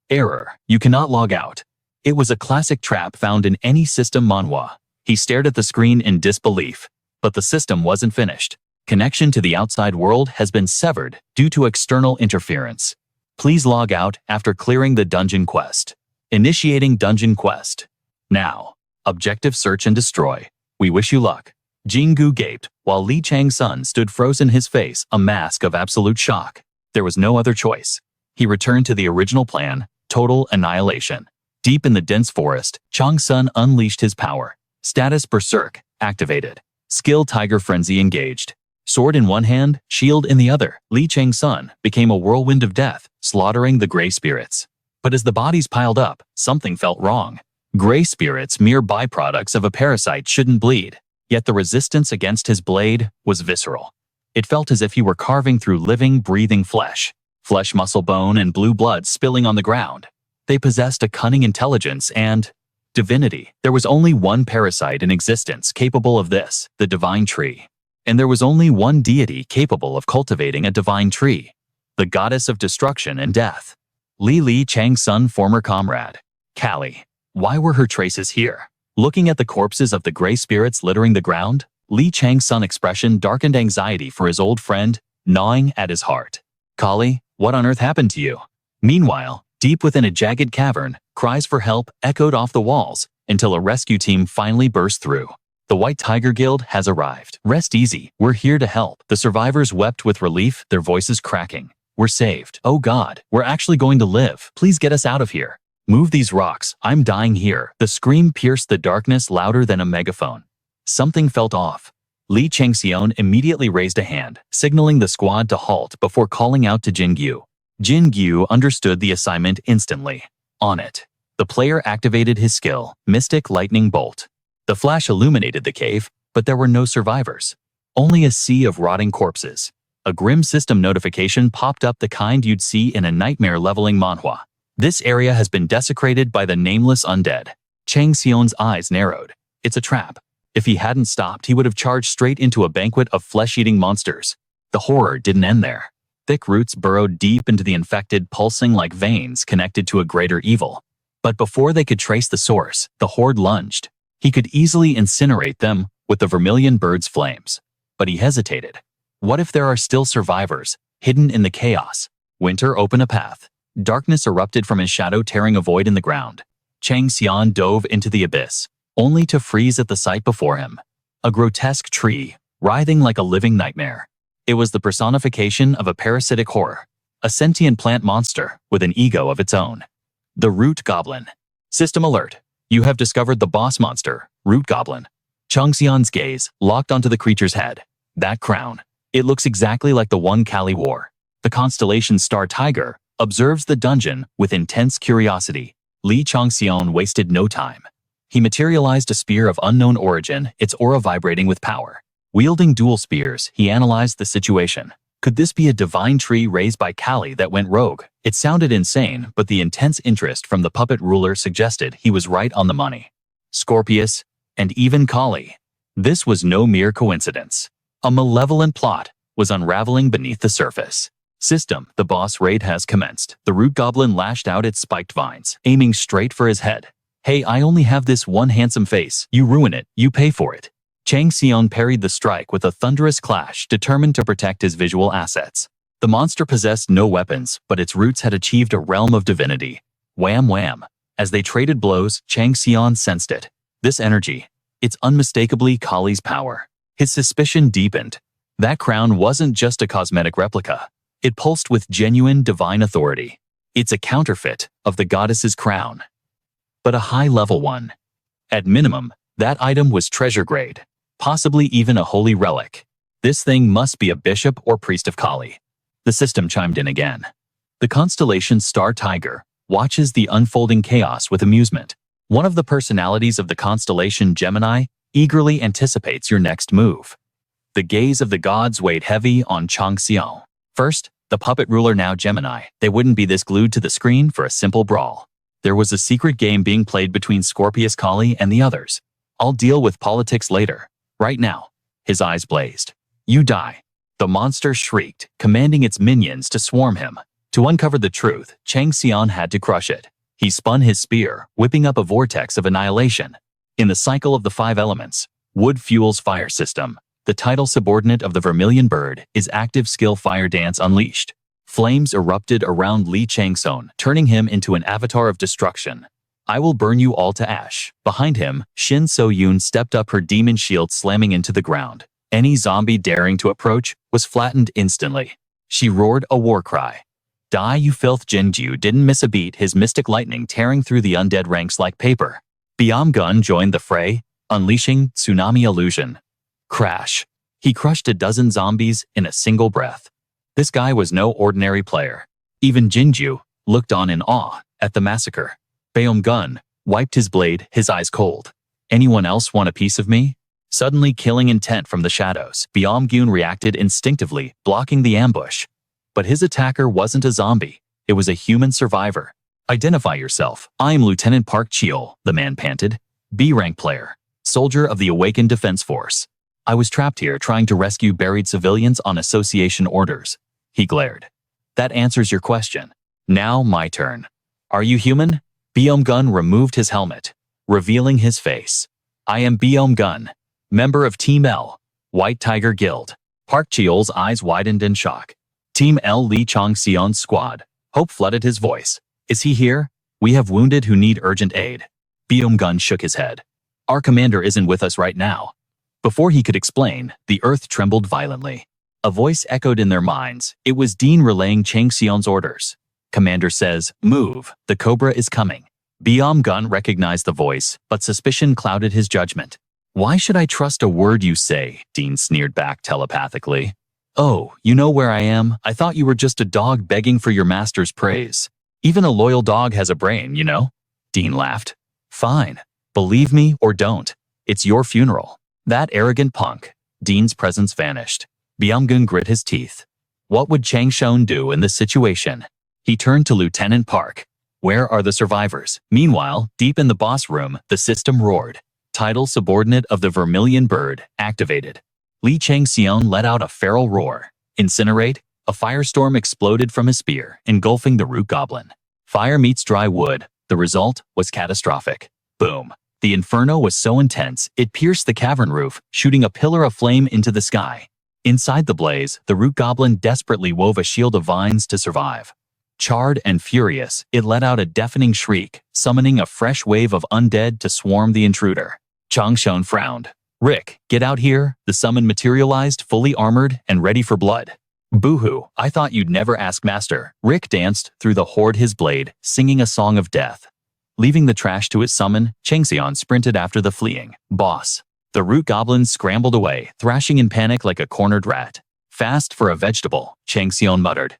Error. You cannot log out. It was a classic trap found in any system Manhwa. He stared at the screen in disbelief. But the system wasn't finished. Connection to the outside world has been severed due to external interference. Please log out after clearing the dungeon quest. Initiating dungeon quest. Now. Objective search and destroy. We wish you luck. Jingu gaped, while Li Chang-Sun stood frozen, his face a mask of absolute shock. There was no other choice. He returned to the original plan, total annihilation. Deep in the dense forest, Chang-Sun unleashed his power. Status Berserk activated. Skill Tiger Frenzy engaged. Sword in one hand, shield in the other, Li Chang-Sun became a whirlwind of death, slaughtering the gray spirits. But as the bodies piled up, something felt wrong. Gray spirits, mere byproducts of a parasite, shouldn't bleed. Yet the resistance against his blade was visceral. It felt as if he were carving through living, breathing flesh. Flesh, muscle, bone, and blue blood spilling on the ground. They possessed a cunning intelligence and divinity. There was only one parasite in existence capable of this, the divine tree. And there was only one deity capable of cultivating a divine tree, the goddess of destruction and death. Li Chang-Sun, former comrade. Callie. Why were her traces here? Looking at the corpses of the gray spirits littering the ground, Li Chang-Sun's expression darkened, anxiety for his old friend, gnawing at his heart. Callie, what on earth happened to you? Meanwhile, deep within a jagged cavern, cries for help echoed off the walls until a rescue team finally burst through. The White Tiger Guild has arrived. Rest easy, we're here to help. The survivors wept with relief, their voices cracking. We're saved. Oh God, we're actually going to live. Please get us out of here. Move these rocks. I'm dying here. The scream pierced the darkness louder than a megaphone. Something felt off. Li Changxion immediately raised a hand, signaling the squad to halt before calling out to Jingyu. Jingyu understood the assignment instantly. On it, the player activated his skill, Mystic Lightning Bolt. The flash illuminated the cave, but there were no survivors. Only a sea of rotting corpses. A grim system notification popped up, the kind you'd see in a nightmare-leveling manhwa. This area has been desecrated by the nameless undead. Changxion's eyes narrowed. It's a trap. If he hadn't stopped, he would have charged straight into a banquet of flesh-eating monsters. The horror didn't end there. Thick roots burrowed deep into the infected, pulsing like veins connected to a greater evil. But before they could trace the source, the horde lunged. He could easily incinerate them with the vermilion bird's flames. But he hesitated. What if there are still survivors, hidden in the chaos? Winter opened a path. Darkness erupted from his shadow, tearing a void in the ground. Changxion dove into the abyss, only to freeze at the sight before him. A grotesque tree, writhing like a living nightmare. It was the personification of a parasitic horror, a sentient plant monster with an ego of its own. The Root Goblin. System alert. You have discovered the boss monster, Root Goblin. Changxion's gaze locked onto the creature's head. That crown. It looks exactly like the one Kali wore. The Constellation Star Tiger observes the dungeon with intense curiosity. Li Changxion wasted no time. He materialized a spear of unknown origin, its aura vibrating with power. Wielding dual spears, he analyzed the situation. Could this be a divine tree raised by Kali that went rogue? It sounded insane, but the intense interest from the puppet ruler suggested he was right on the money. Scorpius, and even Kali. This was no mere coincidence. A malevolent plot was unraveling beneath the surface. System, the boss raid has commenced. The Root Goblin lashed out its spiked vines, aiming straight for his head. Hey, I only have this one handsome face. You ruin it, you pay for it. Changxion parried the strike with a thunderous clash, determined to protect his visual assets. The monster possessed no weapons, but its roots had achieved a realm of divinity. Wham wham. As they traded blows, Changxion sensed it. This energy. It's unmistakably Kali's power. His suspicion deepened. That crown wasn't just a cosmetic replica. It pulsed with genuine divine authority. It's a counterfeit of the goddess's crown. But a high-level one. At minimum, that item was treasure grade, possibly even a holy relic. This thing must be a bishop or priest of Kali. The system chimed in again. The Constellation Star Tiger watches the unfolding chaos with amusement. One of the personalities of the constellation Gemini eagerly anticipates your next move. The gaze of the gods weighed heavy on Changxion. First, the puppet ruler, now Gemini. They wouldn't be this glued to the screen for a simple brawl. There was a secret game being played between Scorpius Kali and the others. I'll deal with politics later. Right now. His eyes blazed. You die. The monster shrieked, commanding its minions to swarm him. To uncover the truth, Changxion had to crush it. He spun his spear, whipping up a vortex of annihilation. In the cycle of the 5 elements, wood fuels fire system. The title subordinate of the Vermilion Bird is active skill Fire Dance Unleashed. Flames erupted around Li Changxion, turning him into an avatar of destruction. I will burn you all to ash. Behind him, Shin So-yoon stepped up, her demon shield slamming into the ground. Any zombie daring to approach was flattened instantly. She roared a war cry. Die, you filth! Jingyu didn't miss a beat, his mystic lightning tearing through the undead ranks like paper. Gun joined the fray, unleashing tsunami illusion. Crash. He crushed a dozen zombies in a single breath. This guy was no ordinary player. Even Jingyu looked on in awe at the massacre. Gun wiped his blade, his eyes cold. Anyone else want a piece of me? Suddenly killing intent from the shadows, Gun reacted instinctively, blocking the ambush. But his attacker wasn't a zombie. It was a human survivor. Identify yourself. I am Lieutenant Park Cheol, the man panted. B-rank player. Soldier of the Awakened Defense Force. I was trapped here trying to rescue buried civilians on association orders. He glared. That answers your question. Now my turn. Are you human? Gun removed his helmet, revealing his face. I am Gun, member of Team L, White Tiger Guild. Park Cheol's eyes widened in shock. Team L, Li Changxion's squad. Hope flooded his voice. Is he here? We have wounded who need urgent aid. Gun shook his head. Our commander isn't with us right now. Before he could explain, the earth trembled violently. A voice echoed in their minds. It was Dean relaying Chang-Sun's orders. Commander says, "Move, the Cobra is coming." Gun recognized the voice, but suspicion clouded his judgment. "Why should I trust a word you say?" Dean sneered back telepathically. "Oh, you know where I am? I thought you were just a dog begging for your master's praise. Even a loyal dog has a brain, you know?" Dean laughed. "Fine. Believe me or don't. It's your funeral." That arrogant punk. Dean's presence vanished. Gun grit his teeth. What would Chang-Sun do in this situation? He turned to Lieutenant Park. "Where are the survivors?" Meanwhile, deep in the boss room, the system roared. Title subordinate of the Vermilion Bird, activated. Chang-Sun let out a feral roar. Incinerate. A firestorm exploded from his spear, engulfing the root goblin. Fire meets dry wood. The result was catastrophic. Boom. The inferno was so intense, it pierced the cavern roof, shooting a pillar of flame into the sky. Inside the blaze, the root goblin desperately wove a shield of vines to survive. Charred and furious, it let out a deafening shriek, summoning a fresh wave of undead to swarm the intruder. Chang-Sun frowned. "Rick, get out here." The summon materialized, fully armored and ready for blood. "Boo-hoo, I thought you'd never ask, Master." Rick danced through the horde, his blade, singing a song of death. Leaving the trash to its summon, Chang-Sun sprinted after the fleeing boss. The root goblins scrambled away, thrashing in panic like a cornered rat. "Fast for a vegetable," Chang-Sun muttered.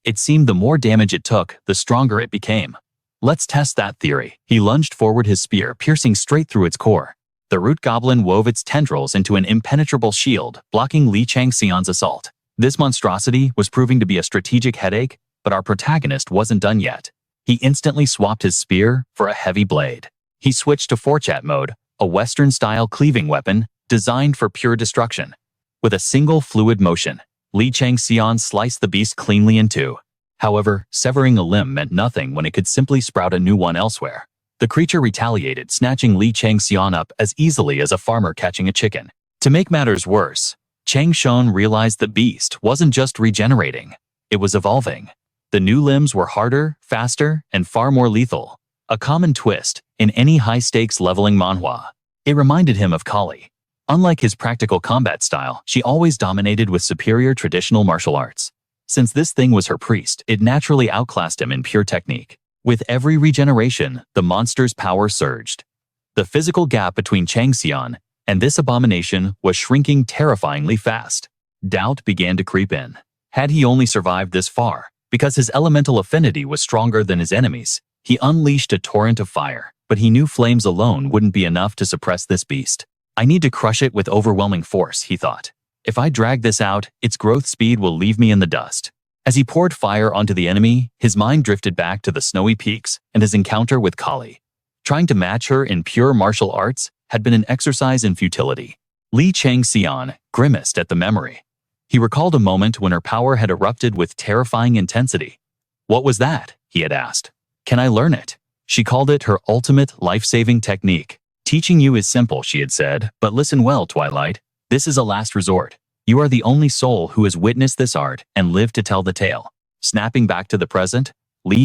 It seemed the more damage it took, the stronger it became. "Let's test that theory." He lunged forward, his spear piercing straight through its core. The root goblin wove its tendrils into an impenetrable shield, blocking Chang-Sun's assault. This monstrosity was proving to be a strategic headache, but our protagonist wasn't done yet. He instantly swapped his spear for a heavy blade. He switched to Forchat mode, a Western-style cleaving weapon designed for pure destruction. With a single fluid motion, Chang-Sun sliced the beast cleanly in two. However, severing a limb meant nothing when it could simply sprout a new one elsewhere. The creature retaliated, snatching Chang-Sun up as easily as a farmer catching a chicken. To make matters worse, Chang-Sun realized the beast wasn't just regenerating, it was evolving. The new limbs were harder, faster, and far more lethal. A common twist in any high-stakes leveling manhwa. It reminded him of Kali. Unlike his practical combat style, she always dominated with superior traditional martial arts. Since this thing was her priest, it naturally outclassed him in pure technique. With every regeneration, the monster's power surged. The physical gap between Chang-Sun and this abomination was shrinking terrifyingly fast. Doubt began to creep in. Had he only survived this far? Because his elemental affinity was stronger than his enemies, he unleashed a torrent of fire, but he knew flames alone wouldn't be enough to suppress this beast. "I need to crush it with overwhelming force," he thought. "If I drag this out, its growth speed will leave me in the dust." As he poured fire onto the enemy, his mind drifted back to the snowy peaks and his encounter with Kali. Trying to match her in pure martial arts had been an exercise in futility. Chang-Sun grimaced at the memory. He recalled a moment when her power had erupted with terrifying intensity. "What was that?" he had asked. "Can I learn it?" She called it her ultimate life-saving technique. "Teaching you is simple," she had said, "but listen well, Twilight. This is a last resort. You are the only soul who has witnessed this art and lived to tell the tale." Snapping back to the present,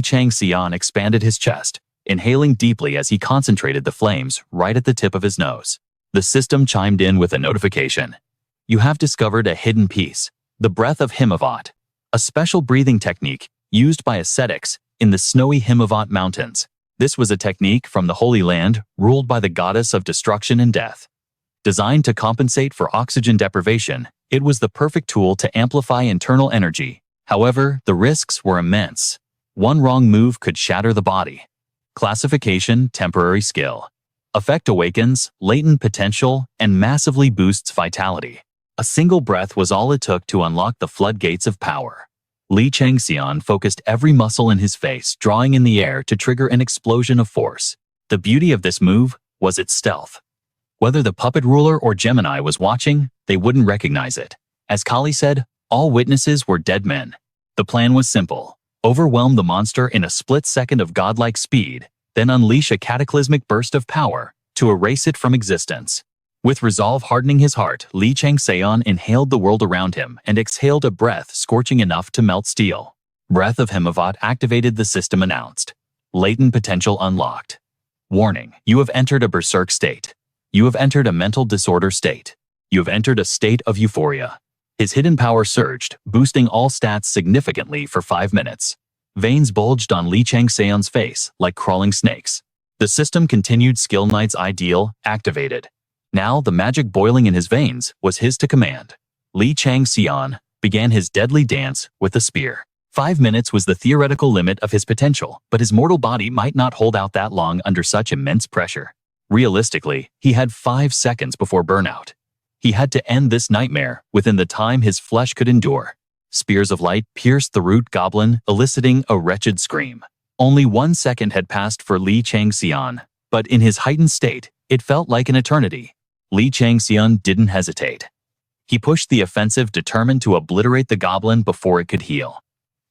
Chang-Sun expanded his chest, inhaling deeply as he concentrated the flames right at the tip of his nose. The system chimed in with a notification. "You have discovered a hidden piece, the breath of Himavat, a special breathing technique used by ascetics in the snowy Himavat Mountains. This was a technique from the Holy Land, ruled by the goddess of destruction and death. Designed to compensate for oxygen deprivation, it was the perfect tool to amplify internal energy. However, the risks were immense. One wrong move could shatter the body." Classification: temporary skill. Effect: awakens, latent potential, and massively boosts vitality. A single breath was all it took to unlock the floodgates of power. Chang-Sun focused every muscle in his face, drawing in the air to trigger an explosion of force. The beauty of this move was its stealth. Whether the puppet ruler or Gemini was watching, they wouldn't recognize it. As Kali said, all witnesses were dead men. The plan was simple: overwhelm the monster in a split second of godlike speed, then unleash a cataclysmic burst of power to erase it from existence. With resolve hardening his heart, Chang-Sun inhaled the world around him and exhaled a breath scorching enough to melt steel. Breath of Himavat activated, the system announced. Latent potential unlocked. Warning: you have entered a berserk state. You have entered a mental disorder state. You have entered a state of euphoria. His hidden power surged, boosting all stats significantly for 5 minutes. Veins bulged on Li Changseon's face like crawling snakes. The system continued Skill Knight's ideal, activated. Now the magic boiling in his veins was his to command. Li Changseon began his deadly dance with the spear. 5 minutes was the theoretical limit of his potential, but his mortal body might not hold out that long under such immense pressure. Realistically, he had 5 seconds before burnout. He had to end this nightmare within the time his flesh could endure. Spears of light pierced the root goblin, eliciting a wretched scream. Only 1 second had passed for Li Changseon, but in his heightened state, it felt like an eternity. Li Changseon didn't hesitate. He pushed the offensive, determined to obliterate the goblin before it could heal.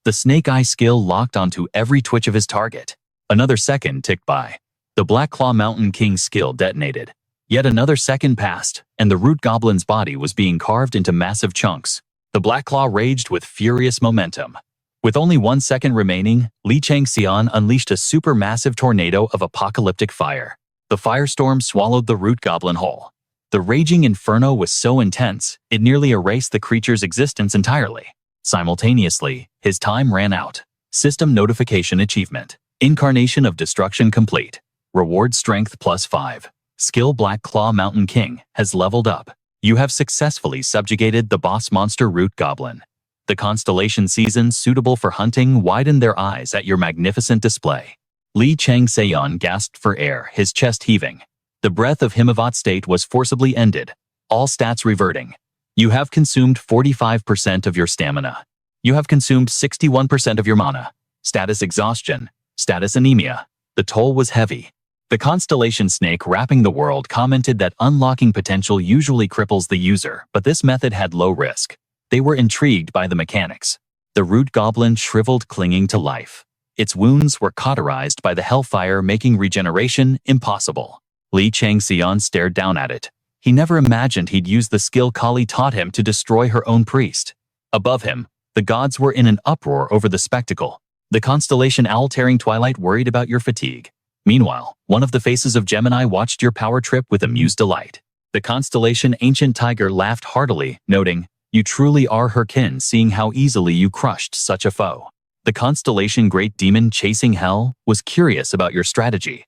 The Snake Eye skill locked onto every twitch of his target. Another second ticked by. The Black Claw Mountain King skill detonated. Yet another second passed, and the root goblin's body was being carved into massive chunks. The Black Claw raged with furious momentum. With only 1 second remaining, Li Changseon unleashed a supermassive tornado of apocalyptic fire. The firestorm swallowed the root goblin whole. The raging inferno was so intense, it nearly erased the creature's existence entirely. Simultaneously, his time ran out. System notification achievement. Incarnation of Destruction complete. Reward strength +5. Skill Black Claw Mountain King has leveled up. You have successfully subjugated the boss monster root goblin. The Constellation seasons suitable for hunting widened their eyes at your magnificent display. Li Changseon gasped for air, his chest heaving. The breath of Himavat state was forcibly ended, all stats reverting. You have consumed 45% of your stamina. You have consumed 61% of your mana. Status exhaustion. Status anemia. The toll was heavy. The Constellation snake wrapping the world commented that unlocking potential usually cripples the user, but this method had low risk. They were intrigued by the mechanics. The root goblin shriveled, clinging to life. Its wounds were cauterized by the hellfire, making regeneration impossible. Li Changseon stared down at it. He never imagined he'd use the skill Kali taught him to destroy her own priest. Above him, the gods were in an uproar over the spectacle. The constellation owl tearing Twilight worried about your fatigue. Meanwhile, one of the faces of Gemini watched your power trip with amused delight. The constellation ancient tiger laughed heartily, noting, "You truly are her kin, seeing how easily you crushed such a foe." The constellation great demon chasing hell was curious about your strategy.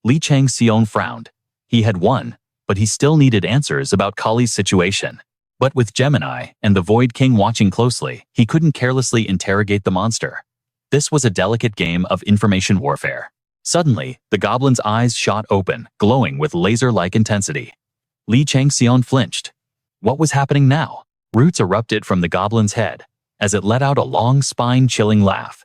Li Changseon frowned. He had won, but he still needed answers about Kali's situation. But with Gemini and the Void King watching closely, he couldn't carelessly interrogate the monster. This was a delicate game of information warfare. Suddenly, the goblin's eyes shot open, glowing with laser-like intensity. Li Changseon flinched. What was happening now? Roots erupted from the goblin's head, as it let out a long, spine-chilling laugh.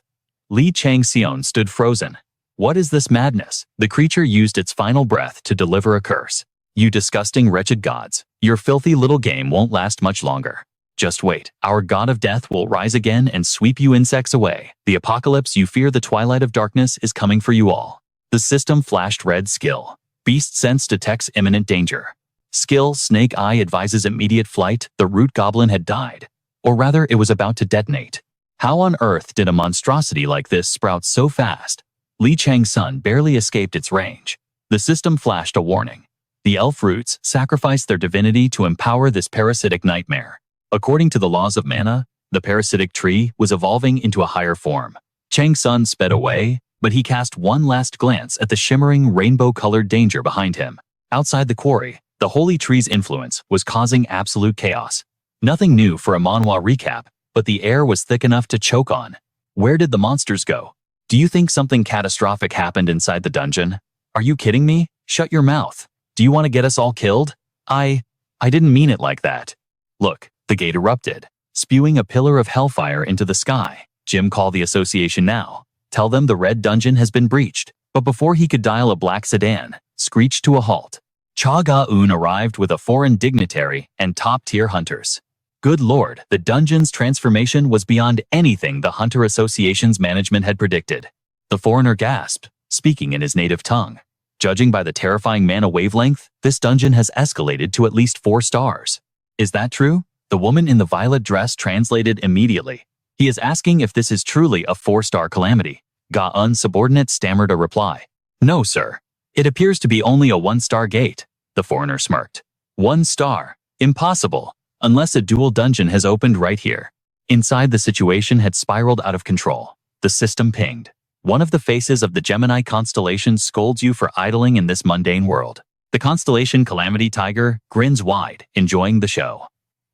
Li Changseon stood frozen. What is this madness? The creature used its final breath to deliver a curse. You disgusting, wretched gods, your filthy little game won't last much longer. Just wait, our god of death will rise again and sweep you insects away. The apocalypse you fear, the twilight of darkness, is coming for you all. The system flashed red skill. Beast sense detects imminent danger. Skill Snake Eye advises immediate flight. The root goblin had died. Or rather, it was about to detonate. How on earth did a monstrosity like this sprout so fast? Li Chang-Sun barely escaped its range. The system flashed a warning. The elf roots sacrificed their divinity to empower this parasitic nightmare. According to the laws of mana, the parasitic tree was evolving into a higher form. Chang-Sun sped away, but he cast one last glance at the shimmering rainbow-colored danger behind him. Outside the quarry, the holy tree's influence was causing absolute chaos. Nothing new for a Manhwa recap, but the air was thick enough to choke on. Where did the monsters go? Do you think something catastrophic happened inside the dungeon? Are you kidding me? Shut your mouth. Do you want to get us all killed? I didn't mean it like that. Look, the gate erupted, spewing a pillar of hellfire into the sky. Jim, call the association now. Tell them the red dungeon has been breached. But before he could dial, a black sedan screeched to a halt. Cha Ga-eun arrived with a foreign dignitary and top-tier hunters. Good lord, the dungeon's transformation was beyond anything the Hunter Association's management had predicted. The foreigner gasped, speaking in his native tongue. Judging by the terrifying mana wavelength, this dungeon has escalated to at least 4 stars. Is that true? The woman in the violet dress translated immediately. He is asking if this is truly a 4-star calamity. Ga-eun's subordinate stammered a reply. No, sir. It appears to be only a 1-star gate. The foreigner smirked. 1 star? Impossible. unless a dual dungeon has opened right here. Inside, the situation had spiraled out of control. The system pinged. One of the faces of the Gemini constellation scolds you for idling in this mundane world. The constellation Calamity Tiger grins wide, enjoying the show.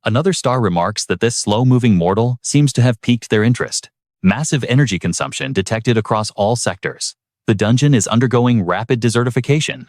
Another star remarks that this slow-moving mortal seems to have piqued their interest. Massive energy consumption detected across all sectors. The dungeon is undergoing rapid desertification.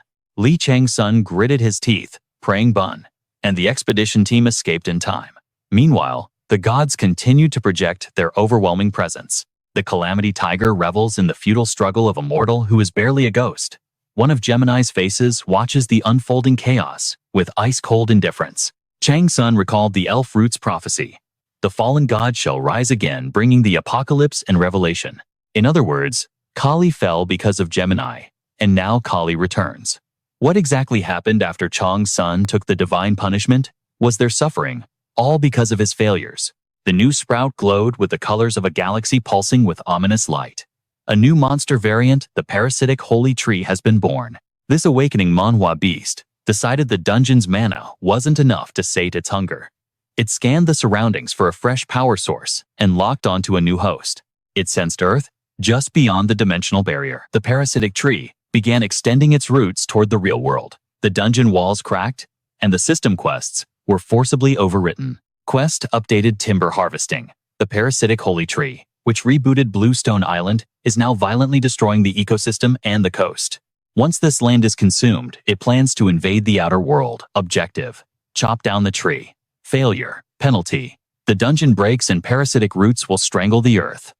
Chang-Sun gritted his teeth, praying bun, and the expedition team escaped in time. Meanwhile, the gods continued to project their overwhelming presence. The Calamity Tiger revels in the futile struggle of a mortal who is barely a ghost. One of Gemini's faces watches the unfolding chaos with ice-cold indifference. Chang-Sun recalled the elf root's prophecy. The fallen god shall rise again, bringing the apocalypse and revelation. In other words, Kali fell because of Gemini, and now Kali returns. What exactly happened after Chang-Sun took the divine punishment? Was there suffering, all because of his failures? The new sprout glowed with the colors of a galaxy pulsing with ominous light. A new monster variant, the parasitic holy tree, has been born. This awakening Manhwa beast decided the dungeon's mana wasn't enough to sate its hunger. It scanned the surroundings for a fresh power source and locked onto a new host. It sensed Earth just beyond the dimensional barrier. The parasitic tree began extending its roots toward the real world. The dungeon walls cracked, and the system quests were forcibly overwritten. Quest updated timber harvesting. The parasitic holy tree, which rebooted Bluestone Island, is now violently destroying the ecosystem and the coast. Once this land is consumed, it plans to invade the outer world. Objective: chop down the tree. Failure: penalty. The dungeon breaks and parasitic roots will strangle the earth.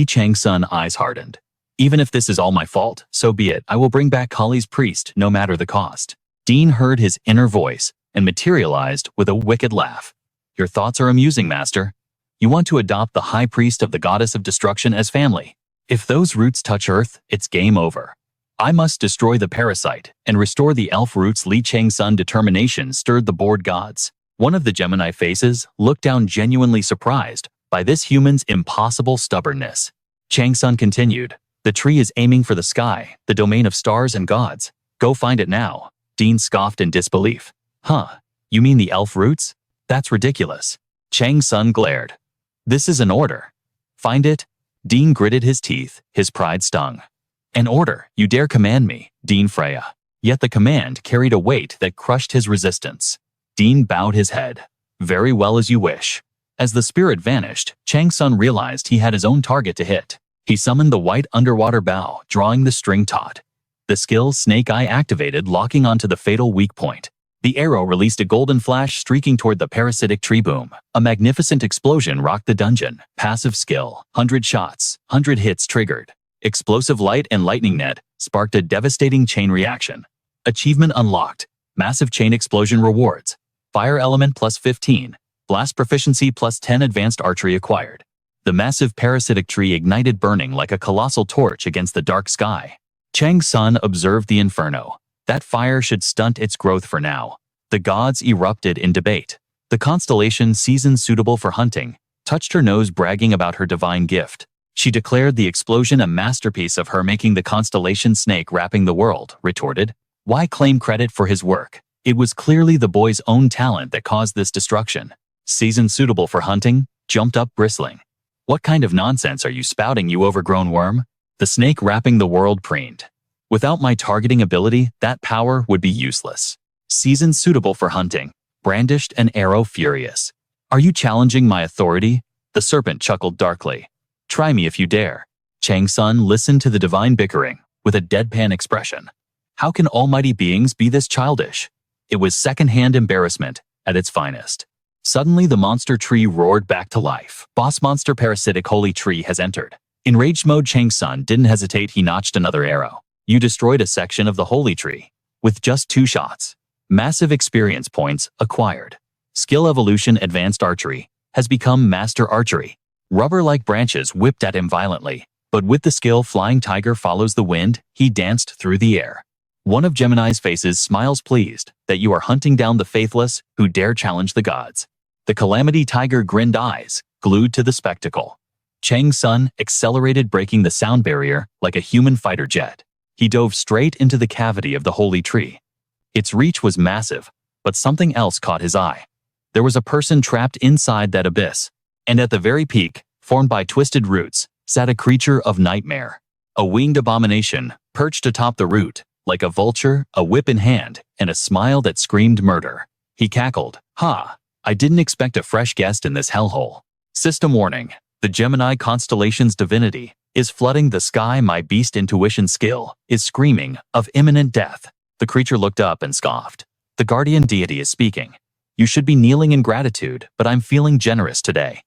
Chang-Sun eyes hardened. Even if this is all my fault, so be it. I will bring back Kali's priest, no matter the cost. Dean heard his inner voice and materialized with a wicked laugh. Your thoughts are amusing, master. You want to adopt the high priest of the goddess of destruction as family. If those roots touch Earth, it's game over. I must destroy the parasite and restore the elf roots. Chang-Sun determination stirred the bored gods. One of the Gemini faces looked down, genuinely surprised by this human's impossible stubbornness. Chang-Sun continued, the tree is aiming for the sky, the domain of stars and gods. Go find it now. Dean scoffed in disbelief. Huh, you mean the elf roots? That's ridiculous. Chang-Sun glared. This is an order. Find it? Dean gritted his teeth, his pride stung. An order? You dare command me, Dean Freya. Yet the command carried a weight that crushed his resistance. Dean bowed his head. Very well, as you wish. As the spirit vanished, Chang-Sun realized he had his own target to hit. He summoned the white underwater bow, drawing the string taut. The skill Snake Eye activated, locking onto the fatal weak point. The arrow released a golden flash, streaking toward the parasitic tree. Boom. A magnificent explosion rocked the dungeon. Passive skill: 100 shots, 100 hits triggered. Explosive light and lightning net sparked a devastating chain reaction. Achievement unlocked. Massive chain explosion rewards. Fire element plus 15. Blast proficiency plus 10. Advanced archery acquired. The massive parasitic tree ignited, burning like a colossal torch against the dark sky. Chang-Sun observed the inferno. That fire should stunt its growth for now. The gods erupted in debate. The constellation, season suitable for hunting, touched her nose, bragging about her divine gift. She declared the explosion a masterpiece of her making. The constellation snake wrapping the world retorted, why claim credit for his work? It was clearly the boy's own talent that caused this destruction. Season suitable for hunting? Jumped up, bristling. What kind of nonsense are you spouting, you overgrown worm? The snake wrapping the world preened. Without my targeting ability, that power would be useless. Season suitable for hunting. Brandished an arrow, furious. Are you challenging my authority? The serpent chuckled darkly. Try me if you dare. Chang-Sun listened to the divine bickering with a deadpan expression. How can almighty beings be this childish? It was secondhand embarrassment at its finest. Suddenly the monster tree roared back to life. Boss monster parasitic holy tree has entered. Enraged mode, Chang-Sun didn't hesitate. He notched another arrow. You destroyed a section of the holy tree with just 2 shots. Massive experience points acquired. Skill evolution: advanced archery has become master archery. Rubber-like branches whipped at him violently, but with the skill flying tiger follows the wind, he danced through the air. One of Gemini's faces smiles, pleased that you are hunting down the faithless who dare challenge the gods. The Calamity Tiger grinned, eyes glued to the spectacle. Chang-Sun accelerated, breaking the sound barrier like a human fighter jet. He dove straight into the cavity of the holy tree. Its reach was massive, but something else caught his eye. There was a person trapped inside that abyss. And at the very peak, formed by twisted roots, sat a creature of nightmare. A winged abomination, perched atop the root, like a vulture, a whip in hand, and a smile that screamed murder. He cackled. Ha! I didn't expect a fresh guest in this hellhole. System warning. The Gemini constellation's divinity is flooding the sky. My beast intuition skill is screaming of imminent death. The creature looked up and scoffed. The guardian deity is speaking. You should be kneeling in gratitude, but I'm feeling generous today.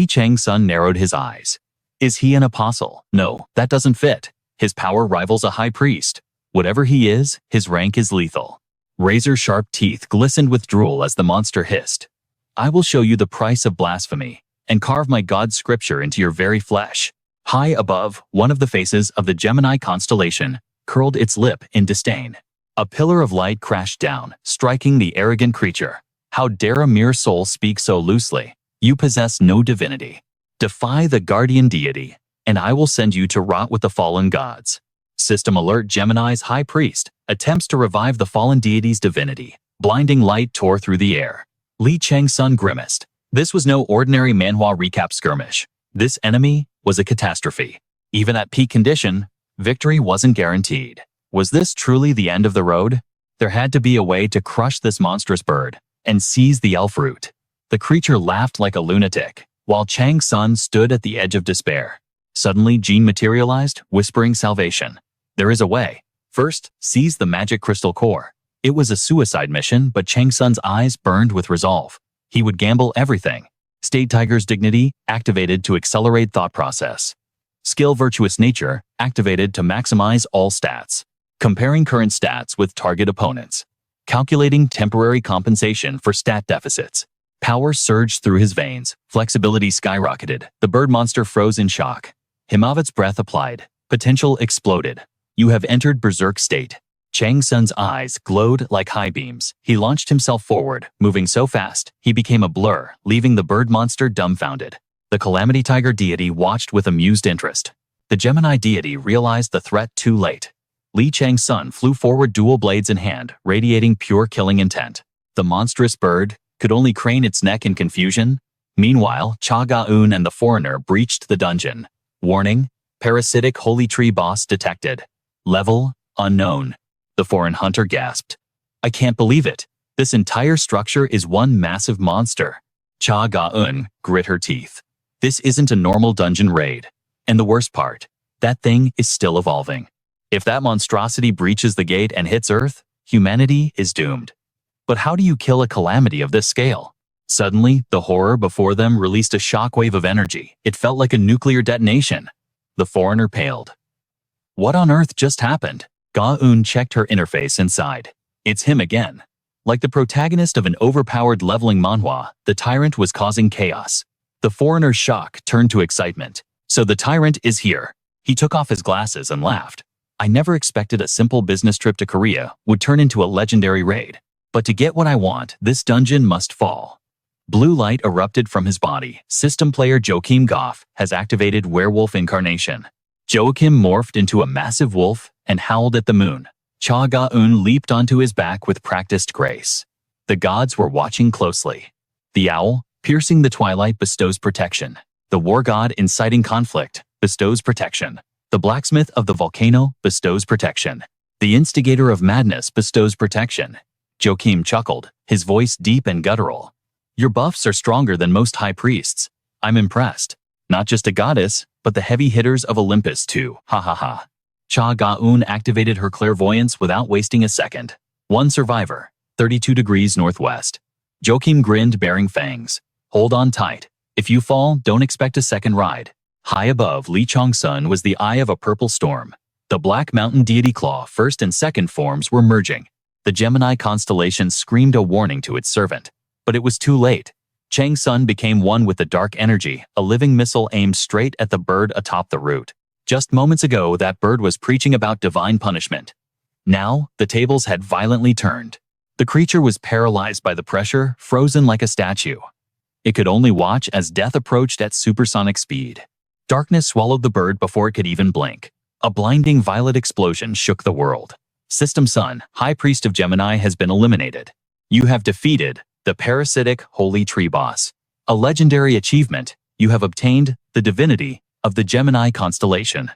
Chang-Sun narrowed his eyes. Is he an apostle? No, that doesn't fit. His power rivals a high priest. Whatever he is, his rank is lethal. Razor-sharp teeth glistened with drool as the monster hissed. I will show you the price of blasphemy, and carve my God's scripture into your very flesh. High above, one of the faces of the Gemini constellation curled its lip in disdain. A pillar of light crashed down, striking the arrogant creature. How dare a mere soul speak so loosely? You possess no divinity. Defy the guardian deity, and I will send you to rot with the fallen gods. System alert. Gemini's high priest attempts to revive the fallen deity's divinity. Blinding light tore through the air. Chang-Sun grimaced. This was no ordinary Manhwa recap skirmish. This enemy was a catastrophe. Even at peak condition, victory wasn't guaranteed. Was this truly the end of the road? There had to be a way to crush this monstrous bird and seize the elf root. The creature laughed like a lunatic, while Chang-Sun stood at the edge of despair. Suddenly, Jean materialized, whispering salvation. There is a way. First, seize the magic crystal core. It was a suicide mission, but Chang-Sun's eyes burned with resolve. He would gamble everything. State Tiger's dignity, activated to accelerate thought process. Skill Virtuous Nature, activated to maximize all stats. Comparing current stats with target opponents. Calculating temporary compensation for stat deficits. Power surged through his veins. Flexibility skyrocketed. The bird monster froze in shock. Himavat's breath applied. Potential exploded. You have entered berserk state. Chang-Sun's eyes glowed like high beams. He launched himself forward, moving so fast, he became a blur, leaving the bird monster dumbfounded. The Calamity Tiger deity watched with amused interest. The Gemini deity realized the threat too late. Chang-Sun flew forward, dual blades in hand, radiating pure killing intent. The monstrous bird could only crane its neck in confusion. Meanwhile, Cha-Ga-Un and the foreigner breached the dungeon. Warning: parasitic holy tree boss detected. Level: unknown. The foreign hunter gasped. I can't believe it. This entire structure is one massive monster. Cha-Ga-Un grit her teeth. This isn't a normal dungeon raid. And the worst part, that thing is still evolving. If that monstrosity breaches the gate and hits Earth, humanity is doomed. But how do you kill a calamity of this scale? Suddenly, the horror before them released a shockwave of energy. It felt like a nuclear detonation. The foreigner paled. What on earth just happened? Ga-Un checked her interface and sighed. It's him again. Like the protagonist of an overpowered leveling manhwa, the Tyrant was causing chaos. The foreigner's shock turned to excitement. So the Tyrant is here. He took off his glasses and laughed. I never expected a simple business trip to Korea would turn into a legendary raid. But to get what I want, this dungeon must fall. Blue light erupted from his body. System player Joachim Goff has activated Werewolf Incarnation. Joachim morphed into a massive wolf and howled at the moon. Cha-Ga-Un leaped onto his back with practiced grace. The gods were watching closely. The owl, piercing the twilight, bestows protection. The war god, inciting conflict, bestows protection. The blacksmith of the volcano bestows protection. The instigator of madness bestows protection. Joachim chuckled, his voice deep and guttural. Your buffs are stronger than most high priests. I'm impressed. Not just a goddess, but the heavy hitters of Olympus too. Ha ha ha. Cha-Ga-Un activated her clairvoyance without wasting a second. One survivor, 32 degrees northwest. Joachim grinned, baring fangs. Hold on tight. If you fall, don't expect a second ride. High above, Chang-Sun was the eye of a purple storm. The Black Mountain deity claw first and second forms were merging. The Gemini constellation screamed a warning to its servant. But it was too late. Chang-Sun became one with the dark energy, a living missile aimed straight at the bird atop the root. Just moments ago, that bird was preaching about divine punishment. Now, the tables had violently turned. The creature was paralyzed by the pressure, frozen like a statue. It could only watch as death approached at supersonic speed. Darkness swallowed the bird before it could even blink. A blinding violet explosion shook the world. System Sun, High Priest of Gemini, has been eliminated. You have defeated The parasitic Holy Tree Boss. A legendary achievement. You have obtained the divinity of the Gemini constellation.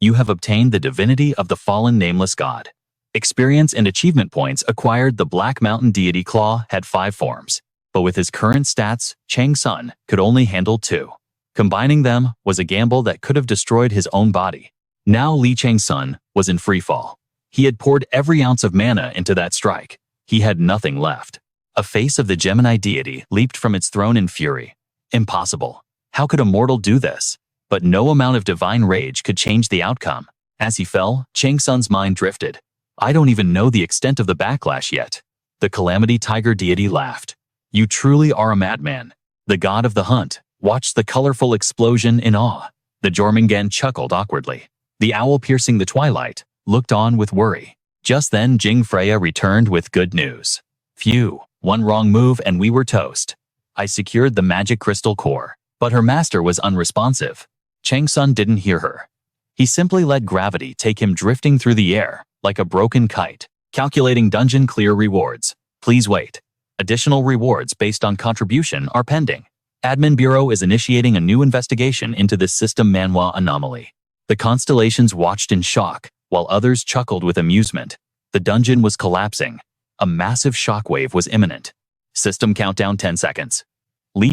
You have obtained the divinity of the fallen nameless god. Experience and achievement points acquired. The Black Mountain deity Claw had 5 forms, but with his current stats, Chang-Sun could only handle 2. Combining them was a gamble that could have destroyed his own body. Now Chang-Sun was in freefall. He had poured every ounce of mana into that strike. He had nothing left. A face of the Gemini deity leaped from its throne in fury. Impossible. How could a mortal do this? But no amount of divine rage could change the outcome. As he fell, Chang-Sun's mind drifted. I don't even know the extent of the backlash yet. The Calamity Tiger deity laughed. You truly are a madman. The god of the hunt watched the colorful explosion in awe. The Jormungand chuckled awkwardly. The owl piercing the twilight looked on with worry. Just then Jing Freya returned with good news. Phew, one wrong move and we were toast. I secured the magic crystal core, but her master was unresponsive. Chang-Sun didn't hear her. He simply let gravity take him drifting through the air, like a broken kite. Calculating dungeon clear rewards. Please wait. Additional rewards based on contribution are pending. Admin Bureau is initiating a new investigation into this system Manhwa anomaly. The constellations watched in shock, while others chuckled with amusement. The dungeon was collapsing. A massive shockwave was imminent. System countdown 10 seconds.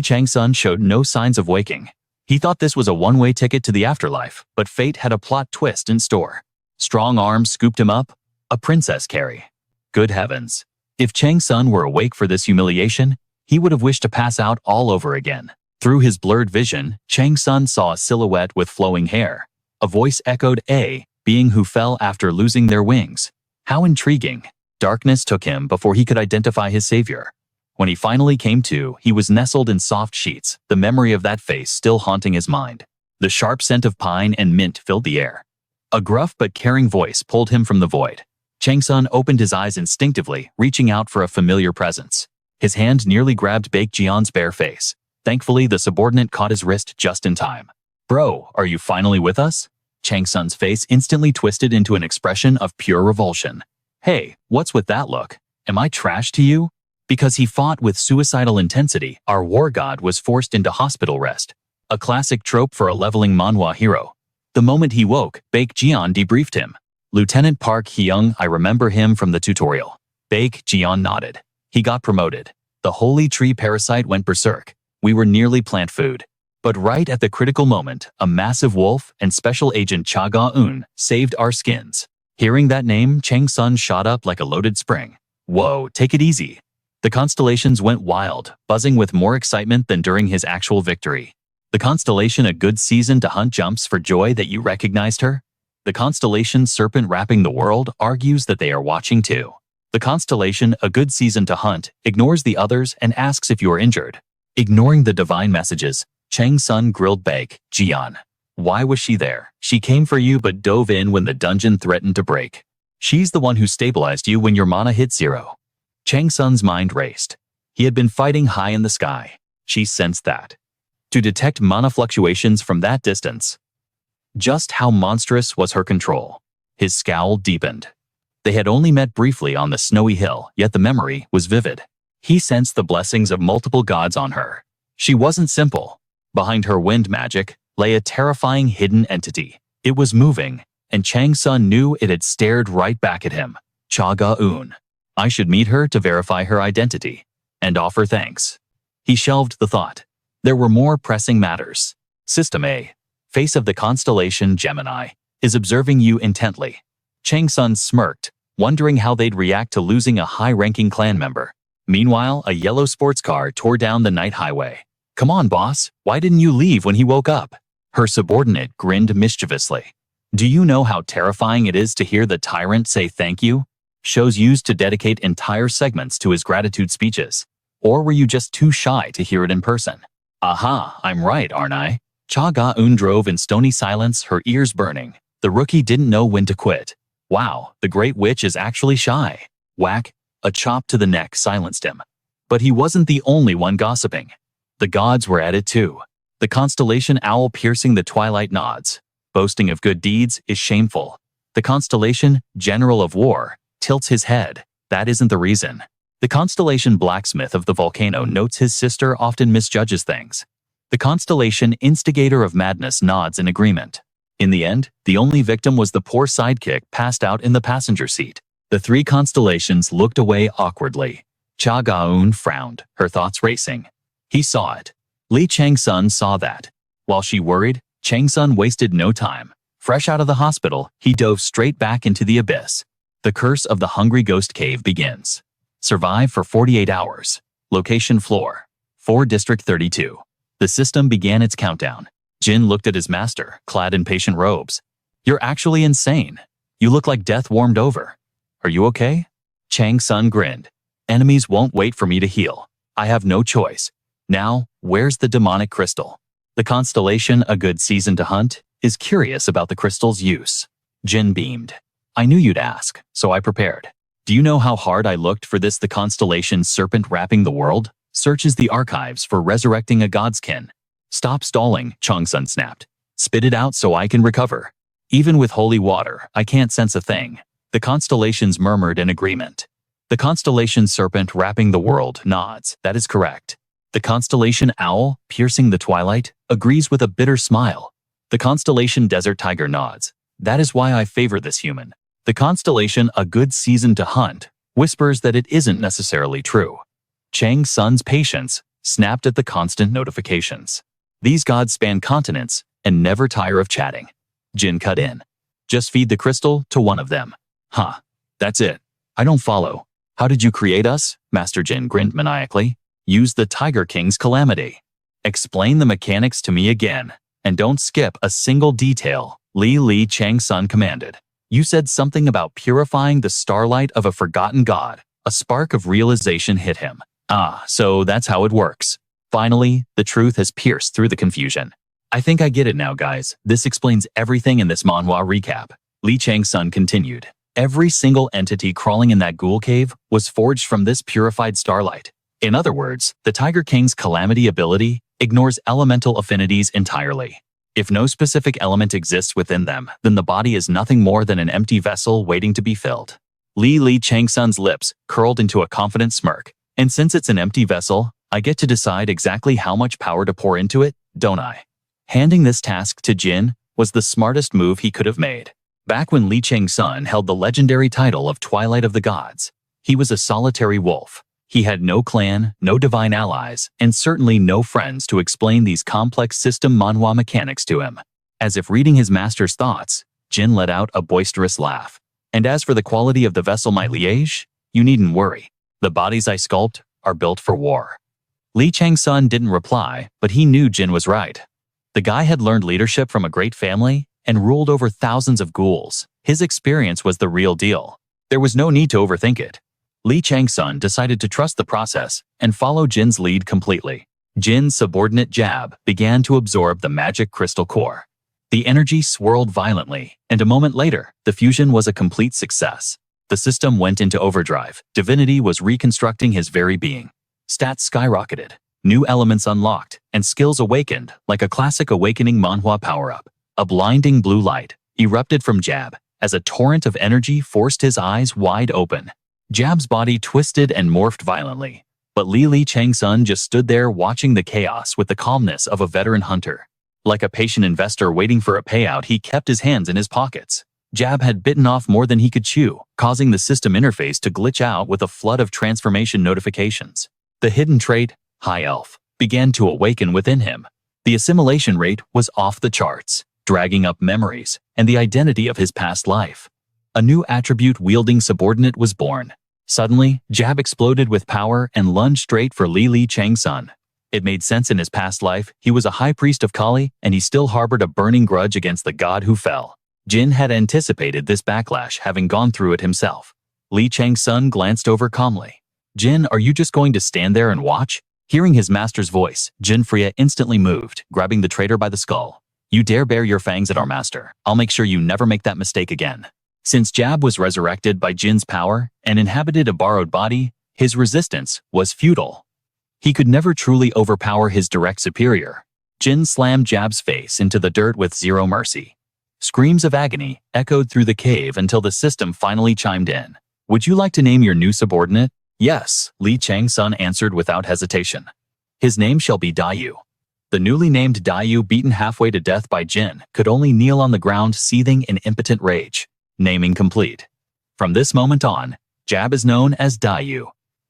Chang-Sun showed no signs of waking. He thought this was a one-way ticket to the afterlife, but fate had a plot twist in store. Strong arms scooped him up. A princess carry. Good heavens. If Chang-Sun were awake for this humiliation, he would have wished to pass out all over again. Through his blurred vision, Chang-Sun saw a silhouette with flowing hair. A voice echoed, a being who fell after losing their wings. How intriguing. Darkness took him before he could identify his savior. When he finally came to, he was nestled in soft sheets, the memory of that face still haunting his mind. The sharp scent of pine and mint filled the air. A gruff but caring voice pulled him from the void. Chang-Sun opened his eyes instinctively, reaching out for a familiar presence. His hand nearly grabbed Baek Jian's bare face. Thankfully, the subordinate caught his wrist just in time. Bro, are you finally with us? Chang-Sun's face instantly twisted into an expression of pure revulsion. Hey, what's with that look? Am I trash to you? Because he fought with suicidal intensity, our war god was forced into hospital rest. A classic trope for a leveling manhwa hero. The moment he woke, Baek Jian debriefed him. Lieutenant Park Hyung, I remember him from the tutorial. Baek Jian nodded. He got promoted. The holy tree parasite went berserk. We were nearly plant food. But right at the critical moment, a massive wolf and Special Agent Cha Ga-eun saved our skins. Hearing that name, Chang-Sun shot up like a loaded spring. Whoa, take it easy. The constellations went wild, buzzing with more excitement than during his actual victory. The constellation a good season to hunt jumps for joy that you recognized her? The constellation serpent wrapping the world argues that they are watching too. The constellation a good season to hunt ignores the others and asks if you are injured. Ignoring the divine messages, Chang-Sun grilled Baek Jian. Why was she there? She came for you but dove in when the dungeon threatened to break. She's the one who stabilized you when your mana hit 0. Chang-Sun's mind raced. He had been fighting high in the sky. She sensed that. To detect mana fluctuations from that distance. Just how monstrous was her control? His scowl deepened. They had only met briefly on the snowy hill, yet the memory was vivid. He sensed the blessings of multiple gods on her. She wasn't simple. Behind her wind magic lay a terrifying hidden entity. It was moving, and Chang-Sun knew it had stared right back at him. Cha Ga-eun. I should meet her to verify her identity and offer thanks. He shelved the thought. There were more pressing matters. System A, face of the constellation Gemini, is observing you intently. Chang-Sun smirked, wondering how they'd react to losing a high-ranking clan member. Meanwhile, a yellow sports car tore down the night highway. Come on, boss, why didn't you leave when he woke up? Her subordinate grinned mischievously. Do you know how terrifying it is to hear the Tyrant say thank you? Shows used to dedicate entire segments to his gratitude speeches. Or were you just too shy to hear it in person? Aha, I'm right, aren't I? Cha Ga-eun drove in stony silence, her ears burning. The rookie didn't know when to quit. Wow, the Great Witch is actually shy. Whack, a chop to the neck silenced him. But he wasn't the only one gossiping. The gods were at it too. The constellation owl piercing the twilight nods. Boasting of good deeds is shameful. The constellation, general of war, tilts his head. That isn't the reason. The Constellation blacksmith of the volcano notes his sister often misjudges things. The Constellation instigator of madness nods in agreement. In the end, the only victim was the poor sidekick passed out in the passenger seat. The three constellations looked away awkwardly. Cha Ga-eun frowned, her thoughts racing. He saw it. Lee Chang-Sun saw that. While she worried, Chang-Sun wasted no time. Fresh out of the hospital, he dove straight back into the abyss. The curse of the Hungry Ghost Cave begins. Survive for 48 hours. Location floor 4 District 32. The system began its countdown. Jin looked at his master, clad in patient robes. You're actually insane. You look like death warmed over. Are you okay? Chang-Sun grinned. Enemies won't wait for me to heal. I have no choice. Now, where's the demonic crystal? The Constellation, a good season to hunt, is curious about the crystal's use. Jin beamed. I knew you'd ask, so I prepared. Do you know how hard I looked for this? The Constellation serpent wrapping the world searches the archives for resurrecting a god's kin. Stop stalling, Chang-Sun snapped. Spit it out so I can recover. Even with holy water, I can't sense a thing. The constellations murmured in agreement. The Constellation serpent wrapping the world nods. That is correct. The Constellation owl, piercing the twilight, agrees with a bitter smile. The Constellation desert tiger nods. That is why I favor this human. The Constellation, a good season to hunt, whispers that it isn't necessarily true. Chang-Sun's patience snapped at the constant notifications. These gods span continents and never tire of chatting. Jin cut in. Just feed the crystal to one of them. Huh. That's it. I don't follow. How did you create us? Master Jin grinned maniacally. Use the Tiger King's calamity. Explain the mechanics to me again, and don't skip a single detail, Li Chang-Sun commanded. You said something about purifying the starlight of a forgotten god. A spark of realization hit him. Ah, so that's how it works. Finally, the truth has pierced through the confusion. I think I get it now, guys. This explains everything in this manhwa recap. Lee Chang-Sun continued. Every single entity crawling in that ghoul cave was forged from this purified starlight. In other words, the Tiger King's calamity ability ignores elemental affinities entirely. If no specific element exists within them, then the body is nothing more than an empty vessel waiting to be filled. Lee Chang-Sun's lips curled into a confident smirk. And since it's an empty vessel, I get to decide exactly how much power to pour into it, don't I? Handing this task to Jin was the smartest move he could have made. Back when Lee Chang-Sun held the legendary title of Twilight of the Gods, he was a solitary wolf. He had no clan, no divine allies, and certainly no friends to explain these complex system manhwa mechanics to him. As if reading his master's thoughts, Jin let out a boisterous laugh. And as for the quality of the vessel my liege, you needn't worry. The bodies I sculpt are built for war. Lee Chang-Sun didn't reply, but he knew Jin was right. The guy had learned leadership from a great family and ruled over thousands of ghouls. His experience was the real deal. There was no need to overthink it. Lee Chang-Sun decided to trust the process and follow Jin's lead completely. Jin's subordinate jab began to absorb the magic crystal core. The energy swirled violently, and a moment later, the fusion was a complete success. The system went into overdrive. Divinity was reconstructing his very being. Stats skyrocketed, new elements unlocked, and skills awakened like a classic awakening manhwa power-up. A blinding blue light erupted from Jab as a torrent of energy forced his eyes wide open. Jab's body twisted and morphed violently, but Lee Chang-Sun just stood there watching the chaos with the calmness of a veteran hunter. Like a patient investor waiting for a payout, he kept his hands in his pockets. Jab had bitten off more than he could chew, causing the system interface to glitch out with a flood of transformation notifications. The hidden trait, High Elf, began to awaken within him. The assimilation rate was off the charts, dragging up memories and the identity of his past life. A new attribute-wielding subordinate was born. Suddenly, Jab exploded with power and lunged straight for Lee Chang-Sun. It made sense in his past life. He was a high priest of Kali, and he still harbored a burning grudge against the god who fell. Jin had anticipated this backlash, having gone through it himself. Lee Chang-Sun glanced over calmly. Jin, are you just going to stand there and watch? Hearing his master's voice, Jin Freya instantly moved, grabbing the traitor by the skull. You dare bare your fangs at our master. I'll make sure you never make that mistake again. Since Jab was resurrected by Jin's power and inhabited a borrowed body, his resistance was futile. He could never truly overpower his direct superior. Jin slammed Jab's face into the dirt with zero mercy. Screams of agony echoed through the cave until the system finally chimed in. Would you like to name your new subordinate? Yes, Li Chang-Sun answered without hesitation. His name shall be Dayu. The newly named Dayu, beaten halfway to death by Jin, could only kneel on the ground seething in impotent rage. Naming complete. From this moment on, Jab is known as Dayu.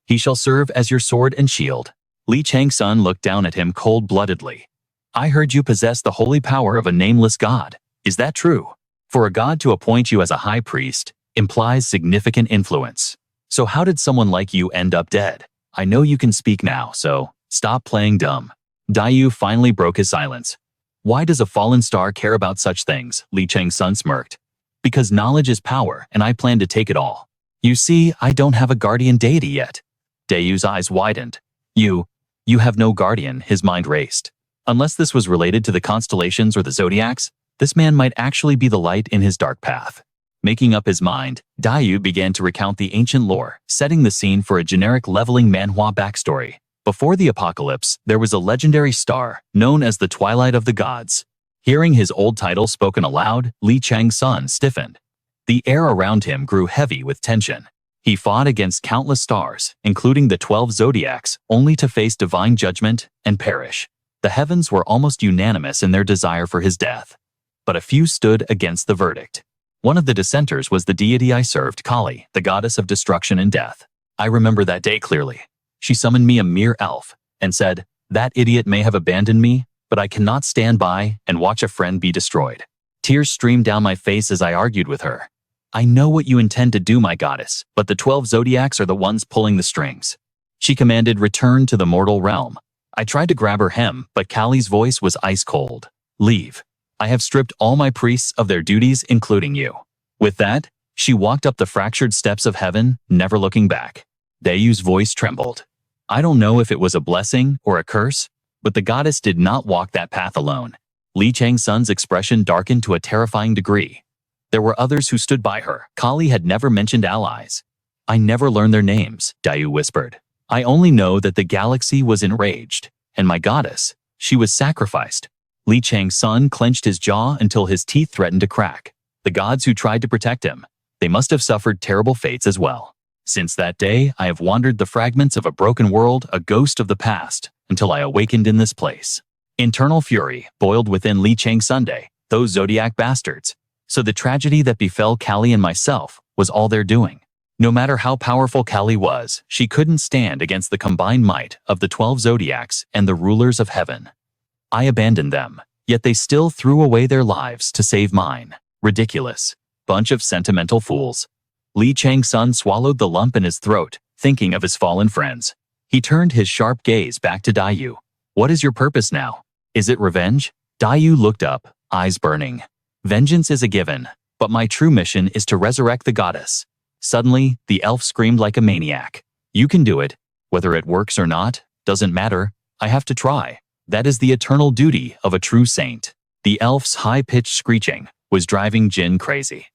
He shall serve as your sword and shield. Li Chang-Sun looked down at him cold-bloodedly. I heard you possess the holy power of a nameless god. Is that true? For a god to appoint you as a high priest implies significant influence. So how did someone like you end up dead? I know you can speak now, so stop playing dumb. Dayu finally broke his silence. Why does a fallen star care about such things? Li Chang-Sun smirked. Because knowledge is power, and I plan to take it all. You see, I don't have a guardian deity yet. Dayu's eyes widened. You have no guardian, his mind raced. Unless this was related to the constellations or the zodiacs, this man might actually be the light in his dark path. Making up his mind, Dayu began to recount the ancient lore, setting the scene for a generic leveling Manhwa backstory. Before the apocalypse, there was a legendary star, known as the Twilight of the Gods. Hearing his old title spoken aloud, Li Chang-Sun stiffened. The air around him grew heavy with tension. He fought against countless stars, including the 12 zodiacs, only to face divine judgment and perish. The heavens were almost unanimous in their desire for his death. But a few stood against the verdict. One of the dissenters was the deity I served, Kali, the goddess of destruction and death. I remember that day clearly. She summoned me, a mere elf, and said, "That idiot may have abandoned me, but I cannot stand by and watch a friend be destroyed." Tears streamed down my face as I argued with her. I know what you intend to do, my goddess, but the 12 zodiacs are the ones pulling the strings. She commanded, "Return to the mortal realm." I tried to grab her hem, but Kali's voice was ice cold. "Leave. I have stripped all my priests of their duties, including you." With that, she walked up the fractured steps of heaven, never looking back. Dayu's voice trembled. I don't know if it was a blessing or a curse, but the goddess did not walk that path alone. Li Chang-Sun's expression darkened to a terrifying degree. There were others who stood by her. Kali had never mentioned allies. I never learned their names, Dayu whispered. I only know that the galaxy was enraged, and my goddess, she was sacrificed. Li Chang-Sun clenched his jaw until his teeth threatened to crack. The gods who tried to protect him, they must have suffered terrible fates as well. Since that day, I have wandered the fragments of a broken world, a ghost of the past, until I awakened in this place. Internal fury boiled within Li Chang-Sun, those zodiac bastards. So the tragedy that befell Kali and myself was all their doing. No matter how powerful Kali was, she couldn't stand against the combined might of the 12 zodiacs and the rulers of heaven. I abandoned them, yet they still threw away their lives to save mine. Ridiculous. Bunch of sentimental fools. Li Chang-Sun swallowed the lump in his throat, thinking of his fallen friends. He turned his sharp gaze back to Dayu. What is your purpose now? Is it revenge? Dayu looked up, eyes burning. Vengeance is a given, but my true mission is to resurrect the goddess. Suddenly, the elf screamed like a maniac. You can do it. Whether it works or not, doesn't matter. I have to try. That is the eternal duty of a true saint. The elf's high-pitched screeching was driving Jin crazy.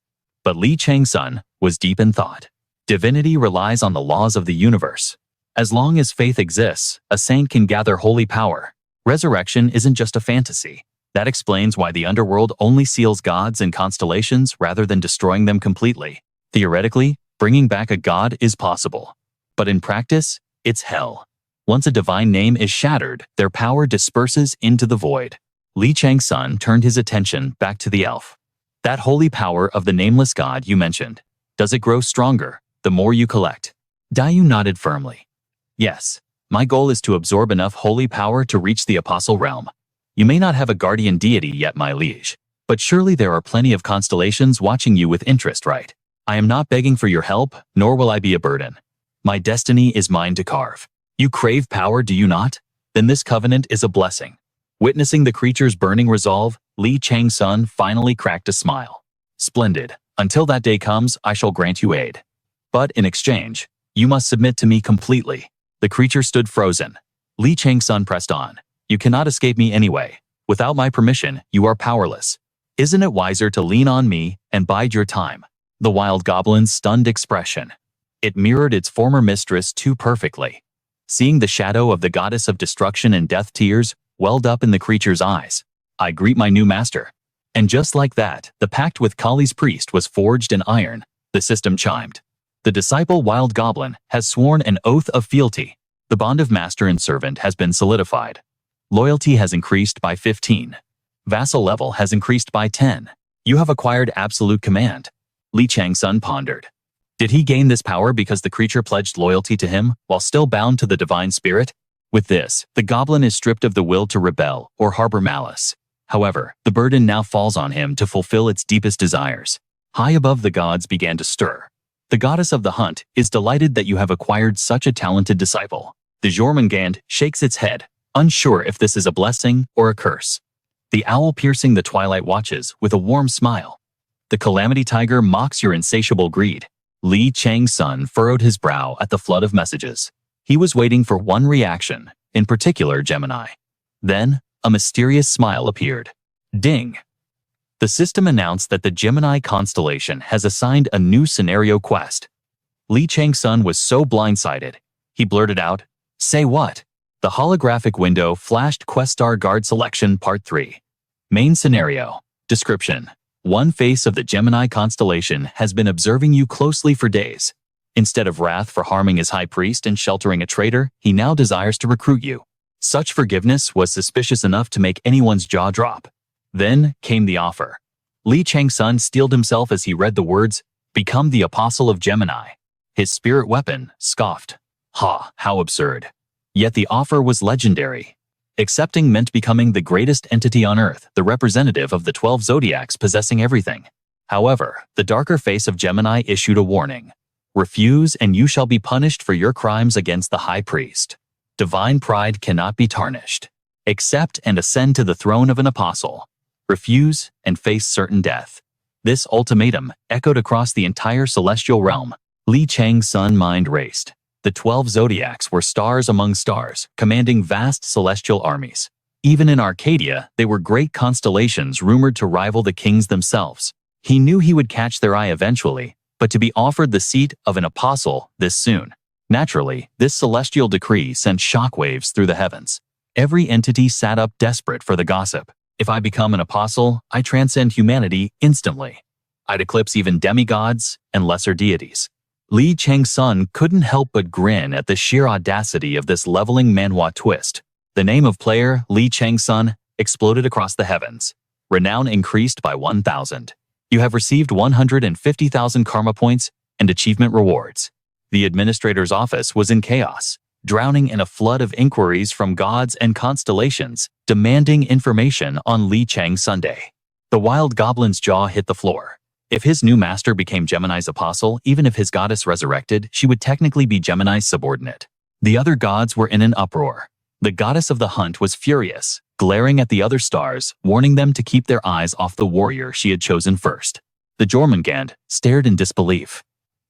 But Li Chang-Sun was deep in thought. Divinity relies on the laws of the universe. As long as faith exists, a saint can gather holy power. Resurrection isn't just a fantasy. That explains why the underworld only seals gods and constellations rather than destroying them completely. Theoretically, bringing back a god is possible. But in practice, it's hell. Once a divine name is shattered, their power disperses into the void. Li Chang-Sun turned his attention back to the elf. That holy power of the nameless god you mentioned, does it grow stronger the more you collect? Dayu nodded firmly. Yes, my goal is to absorb enough holy power to reach the apostle realm. You may not have a guardian deity yet, my liege, but surely there are plenty of constellations watching you with interest, right? I am not begging for your help, nor will I be a burden. My destiny is mine to carve. You crave power, do you not? Then this covenant is a blessing. Witnessing the creature's burning resolve, Li Chang-Sun finally cracked a smile. Splendid. Until that day comes, I shall grant you aid. But in exchange, you must submit to me completely. The creature stood frozen. Li Chang-Sun pressed on. You cannot escape me anyway. Without my permission, you are powerless. Isn't it wiser to lean on me and bide your time? The wild goblin's stunned expression. It mirrored its former mistress too perfectly. Seeing the shadow of the goddess of destruction and death, tears welled up in the creature's eyes. I greet my new master. And just like that, the pact with Kali's priest was forged in iron. The system chimed. The disciple wild goblin has sworn an oath of fealty. The bond of master and servant has been solidified. Loyalty has increased by 15. Vassal level has increased by 10. You have acquired absolute command. Chang-Sun pondered. Did he gain this power because the creature pledged loyalty to him while still bound to the divine spirit? With this, the goblin is stripped of the will to rebel or harbor malice. However, the burden now falls on him to fulfill its deepest desires. High above, the gods began to stir. The goddess of the hunt is delighted that you have acquired such a talented disciple. The Jormungand shakes its head, unsure if this is a blessing or a curse. The owl piercing the twilight watches with a warm smile. The calamity tiger mocks your insatiable greed. Chang-Sun furrowed his brow at the flood of messages. He was waiting for one reaction, in particular Gemini. Then, a mysterious smile appeared. Ding! The system announced that the Gemini constellation has assigned a new scenario quest. Chang-Sun was so blindsided, he blurted out, "Say what?" The holographic window flashed Questar Guard Selection Part 3. Main scenario. Description. One face of the Gemini constellation has been observing you closely for days. Instead of wrath for harming his high priest and sheltering a traitor, he now desires to recruit you. Such forgiveness was suspicious enough to make anyone's jaw drop. Then came the offer. Chang-Sun steeled himself as he read the words, "Become the Apostle of Gemini." His spirit weapon scoffed. Ha, how absurd. Yet the offer was legendary. Accepting meant becoming the greatest entity on Earth, the representative of the 12 zodiacs possessing everything. However, the darker face of Gemini issued a warning. Refuse and you shall be punished for your crimes against the high priest. Divine pride cannot be tarnished. Accept and ascend to the throne of an apostle. Refuse and face certain death. This ultimatum echoed across the entire celestial realm. Chang-Sun mind raced. The 12 zodiacs were stars among stars, commanding vast celestial armies. Even in Arcadia, they were great constellations rumored to rival the kings themselves. He knew he would catch their eye eventually, but to be offered the seat of an apostle this soon. Naturally, this celestial decree sent shockwaves through the heavens. Every entity sat up desperate for the gossip. If I become an apostle, I transcend humanity instantly. I'd eclipse even demigods and lesser deities. Chang-Sun couldn't help but grin at the sheer audacity of this leveling Manhwa twist. The name of player Chang-Sun exploded across the heavens. Renown increased by 1,000. You have received 150,000 karma points and achievement rewards. The administrator's office was in chaos, drowning in a flood of inquiries from gods and constellations, demanding information on Chang-Sun Day. The wild goblin's jaw hit the floor. If his new master became Gemini's apostle, even if his goddess resurrected, she would technically be Gemini's subordinate. The other gods were in an uproar. The goddess of the hunt was furious, glaring at the other stars, warning them to keep their eyes off the warrior she had chosen first. The Jormungand stared in disbelief.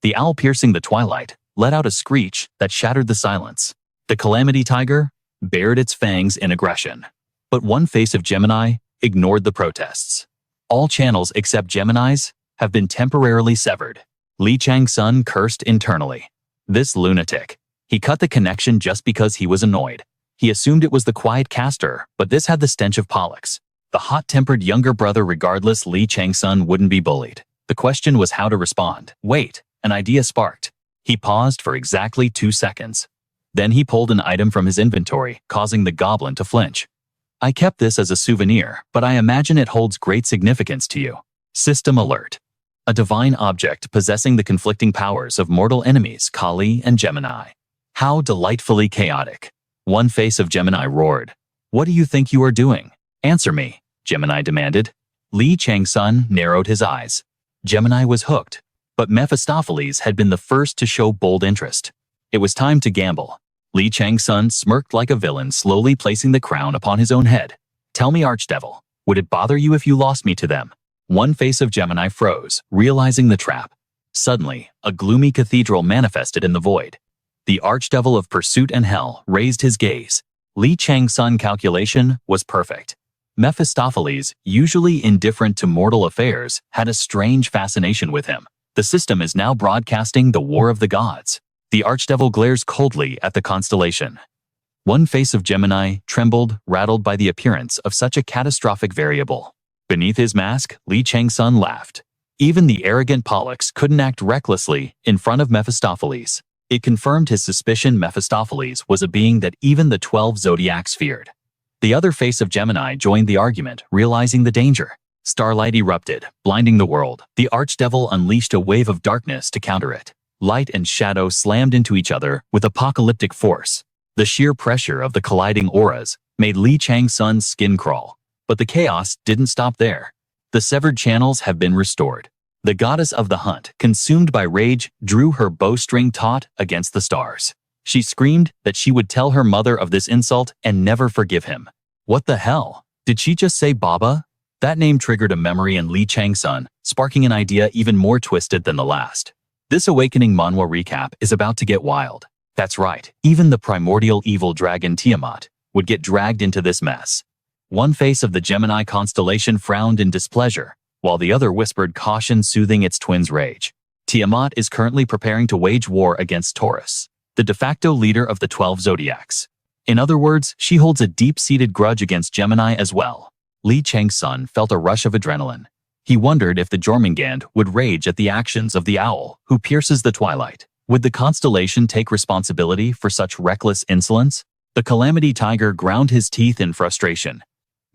The owl piercing the twilight let out a screech that shattered the silence. The calamity tiger bared its fangs in aggression. But one face of Gemini ignored the protests. All channels except Gemini's have been temporarily severed. Chang-Sun cursed internally. This lunatic. He cut the connection just because he was annoyed. He assumed it was the quiet caster, but this had the stench of Pollux. The hot-tempered younger brother. Regardless, Chang-Sun wouldn't be bullied. The question was how to respond. Wait, an idea sparked. He paused for exactly 2 seconds. Then he pulled an item from his inventory, causing the goblin to flinch. I kept this as a souvenir, but I imagine it holds great significance to you. System alert. A divine object possessing the conflicting powers of mortal enemies, Kali and Gemini. How delightfully chaotic. One face of Gemini roared. What do you think you are doing? Answer me, Gemini demanded. Chang-Sun narrowed his eyes. Gemini was hooked, but Mephistopheles had been the first to show bold interest. It was time to gamble. Chang-Sun smirked like a villain, slowly placing the crown upon his own head. Tell me, Archdevil, would it bother you if you lost me to them? One face of Gemini froze, realizing the trap. Suddenly, a gloomy cathedral manifested in the void. The Archdevil of Pursuit and Hell raised his gaze. Chang-Sun calculation was perfect. Mephistopheles, usually indifferent to mortal affairs, had a strange fascination with him. The system is now broadcasting the War of the Gods. The Archdevil glares coldly at the constellation. One face of Gemini trembled, rattled by the appearance of such a catastrophic variable. Beneath his mask, Chang-Sun laughed. Even the arrogant Pollux couldn't act recklessly in front of Mephistopheles. It confirmed his suspicion Mephistopheles was a being that even the 12 zodiacs feared. The other face of Gemini joined the argument, realizing the danger. Starlight erupted, blinding the world. The archdevil unleashed a wave of darkness to counter it. Light and shadow slammed into each other with apocalyptic force. The sheer pressure of the colliding auras made Li Chang-Sun's skin crawl. But the chaos didn't stop there. The severed channels have been restored. The goddess of the hunt, consumed by rage, drew her bowstring taut against the stars. She screamed that she would tell her mother of this insult and never forgive him. What the hell? Did she just say Baba? That name triggered a memory in Li Chang-Sun, sparking an idea even more twisted than the last. This awakening Manhwa recap is about to get wild. That's right, even the primordial evil dragon Tiamat would get dragged into this mess. One face of the Gemini constellation frowned in displeasure, while the other whispered caution, soothing its twin's rage. Tiamat is currently preparing to wage war against Taurus, the de facto leader of the 12 zodiacs. In other words, she holds a deep-seated grudge against Gemini as well. Li Chang-Sun felt a rush of adrenaline. He wondered if the Jormungand would rage at the actions of the owl who pierces the twilight. Would the constellation take responsibility for such reckless insolence? The Calamity Tiger ground his teeth in frustration.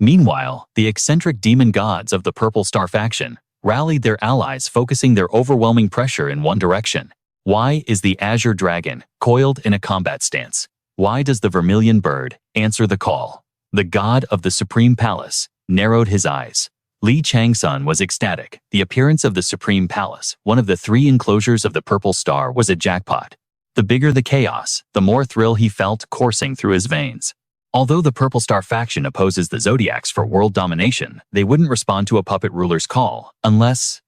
Meanwhile, the eccentric demon gods of the Purple Star faction rallied their allies, focusing their overwhelming pressure in one direction. Why is the Azure Dragon coiled in a combat stance? Why does the Vermilion Bird answer the call? The god of the Supreme Palace narrowed his eyes. Li Chang-Sun was ecstatic. The appearance of the Supreme Palace, one of the 3 enclosures of the Purple Star, was a jackpot. The bigger the chaos, the more thrill he felt coursing through his veins. Although the Purple Star faction opposes the Zodiacs for world domination, they wouldn't respond to a puppet ruler's call, unless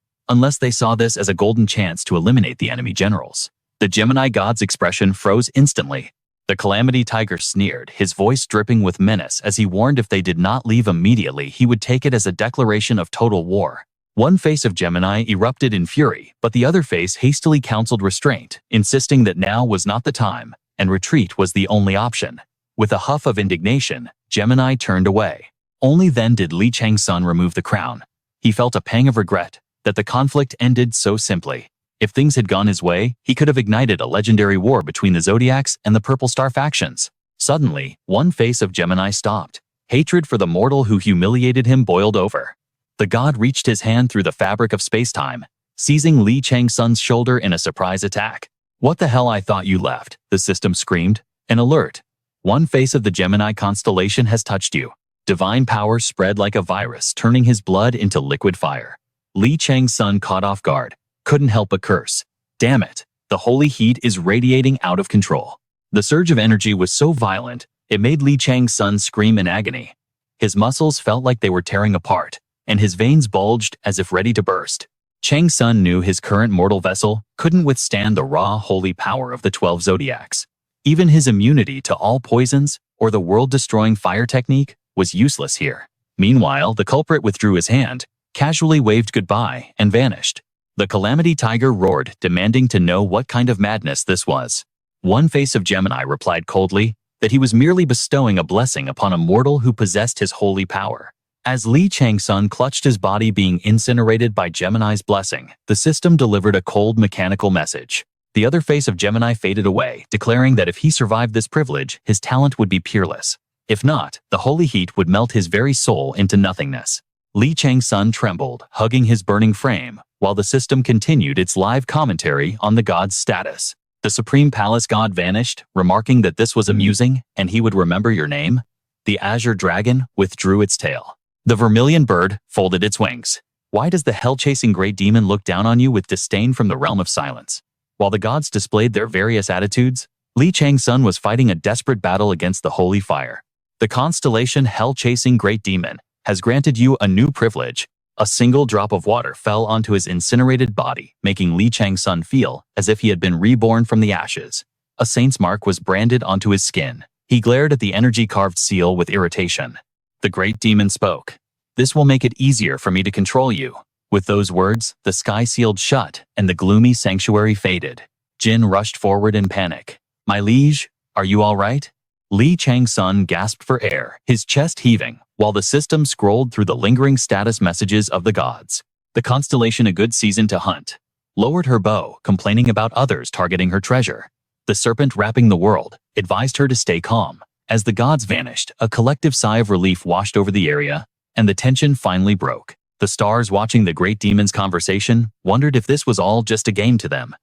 they saw this as a golden chance to eliminate the enemy generals. The Gemini god's expression froze instantly. The Calamity Tiger sneered, his voice dripping with menace as he warned if they did not leave immediately, he would take it as a declaration of total war. One face of Gemini erupted in fury, but the other face hastily counseled restraint, insisting that now was not the time, and retreat was the only option. With a huff of indignation, Gemini turned away. Only then did Li Chang-Sun remove the crown. He felt a pang of regret that the conflict ended so simply. If things had gone his way, he could have ignited a legendary war between the Zodiacs and the Purple Star factions. Suddenly, one face of Gemini stopped. Hatred for the mortal who humiliated him boiled over. The god reached his hand through the fabric of space-time, seizing Li Chang-Sun's shoulder in a surprise attack. "What the hell, I thought you left," the system screamed. "An alert. One face of the Gemini constellation has touched you." Divine power spread like a virus, turning his blood into liquid fire. Li Chang-Sun, caught off guard, couldn't help but curse. Damn it, the holy heat is radiating out of control. The surge of energy was so violent, it made Li Chang-Sun scream in agony. His muscles felt like they were tearing apart, and his veins bulged as if ready to burst. Chang-Sun knew his current mortal vessel couldn't withstand the raw, holy power of the 12 zodiacs. Even his immunity to all poisons or the world-destroying fire technique was useless here. Meanwhile, the culprit withdrew his hand, casually waved goodbye, and vanished. The Calamity Tiger roared, demanding to know what kind of madness this was. One face of Gemini replied coldly that he was merely bestowing a blessing upon a mortal who possessed his holy power. As Li Chang-Sun clutched his body being incinerated by Gemini's blessing, the system delivered a cold mechanical message. The other face of Gemini faded away, declaring that if he survived this privilege, his talent would be peerless. If not, the holy heat would melt his very soul into nothingness. Li Chang-Sun trembled, hugging his burning frame, while the system continued its live commentary on the god's status. The Supreme Palace god vanished, remarking that this was amusing, and he would remember your name. The Azure Dragon withdrew its tail. The Vermilion Bird folded its wings. Why does the hell-chasing Great Demon look down on you with disdain from the realm of silence? While the gods displayed their various attitudes, Li Chang-Sun was fighting a desperate battle against the holy fire. The constellation Hell-Chasing Great Demon has granted you a new privilege. A single drop of water fell onto his incinerated body, making Li Chang-Sun feel as if he had been reborn from the ashes. A saint's mark was branded onto his skin. He glared at the energy-carved seal with irritation. The Great Demon spoke. "This will make it easier for me to control you." With those words, the sky sealed shut and the gloomy sanctuary faded. Jin rushed forward in panic. "My liege, are you all right?" Li Chang-Sun gasped for air, his chest heaving, while the system scrolled through the lingering status messages of the gods. The constellation A Good Season to Hunt lowered her bow, complaining about others targeting her treasure. The serpent wrapping the world advised her to stay calm. As the gods vanished, a collective sigh of relief washed over the area, and the tension finally broke. The stars watching the great demon's conversation wondered if this was all just a game to them.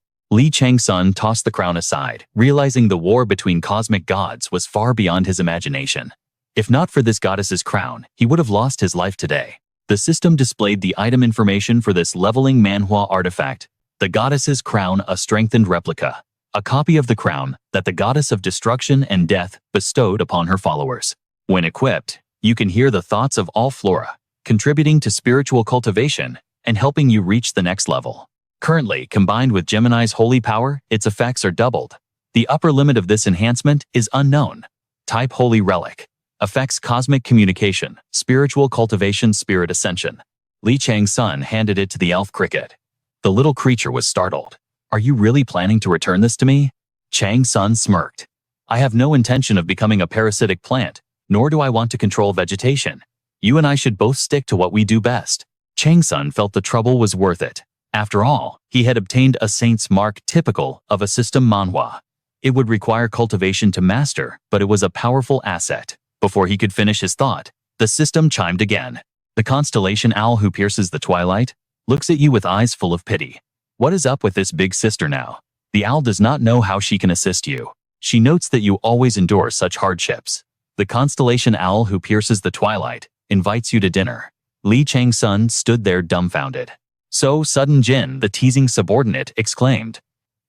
Chang-Sun tossed the crown aside, realizing the war between cosmic gods was far beyond his imagination. If not for this goddess's crown, he would have lost his life today. The system displayed the item information for this leveling Manhwa artifact. The goddess's crown, a strengthened replica. A copy of the crown that the goddess of destruction and death bestowed upon her followers. When equipped, you can hear the thoughts of all flora, contributing to spiritual cultivation and helping you reach the next level. Currently, combined with Gemini's holy power, its effects are doubled. The upper limit of this enhancement is unknown. Type Holy Relic. Affects cosmic communication, spiritual cultivation, spirit ascension. Chang-Sun handed it to the elf cricket. The little creature was startled. Are you really planning to return this to me? Chang-Sun smirked. I have no intention of becoming a parasitic plant, nor do I want to control vegetation. You and I should both stick to what we do best. Chang-Sun felt the trouble was worth it. After all, he had obtained a saint's mark typical of a system Manhwa. It would require cultivation to master, but it was a powerful asset. Before he could finish his thought, the system chimed again. The constellation owl who pierces the twilight looks at you with eyes full of pity. What is up with this big sister now? The owl does not know how she can assist you. She notes that you always endure such hardships. The constellation owl who pierces the twilight invites you to dinner. Chang-Sun stood there dumbfounded. So sudden Jin, the teasing subordinate, exclaimed.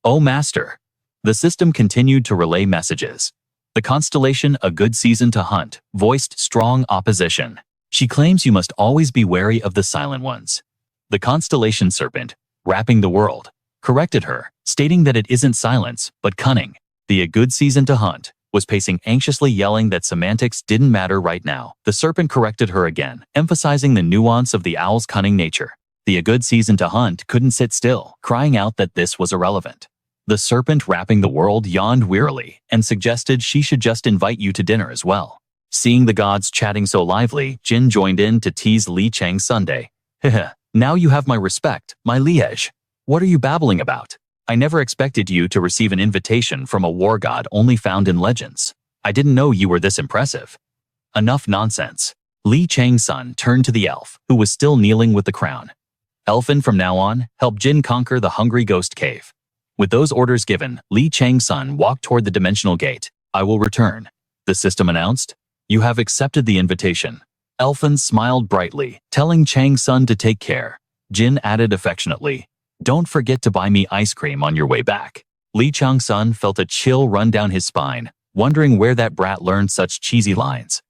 Oh master. The system continued to relay messages. The constellation A Good Season to Hunt voiced strong opposition. She claims you must always be wary of the silent ones. The constellation serpent, wrapping the world, corrected her, stating that it isn't silence, but cunning. The A Good Season to Hunt was pacing anxiously, yelling that semantics didn't matter right now. The serpent corrected her again, emphasizing the nuance of the owl's cunning nature. The A Good Season to Hunt couldn't sit still, crying out that this was irrelevant. The serpent wrapping the world yawned wearily and suggested she should just invite you to dinner as well. Seeing the gods chatting so lively, Jin joined in to tease Chang-Sun. Heh, now you have my respect, my liege. What are you babbling about? I never expected you to receive an invitation from a war god only found in legends. I didn't know you were this impressive. Enough nonsense. Chang-Sun turned to the elf, who was still kneeling with the crown. Elfin, from now on, help Jin conquer the hungry ghost cave. With those orders given, Chang-Sun walked toward the dimensional gate. I will return, the system announced. You have accepted the invitation. Elfin smiled brightly, telling Chang-Sun to take care. Jin added affectionately, don't forget to buy me ice cream on your way back. Chang-Sun felt a chill run down his spine, wondering where that brat learned such cheesy lines.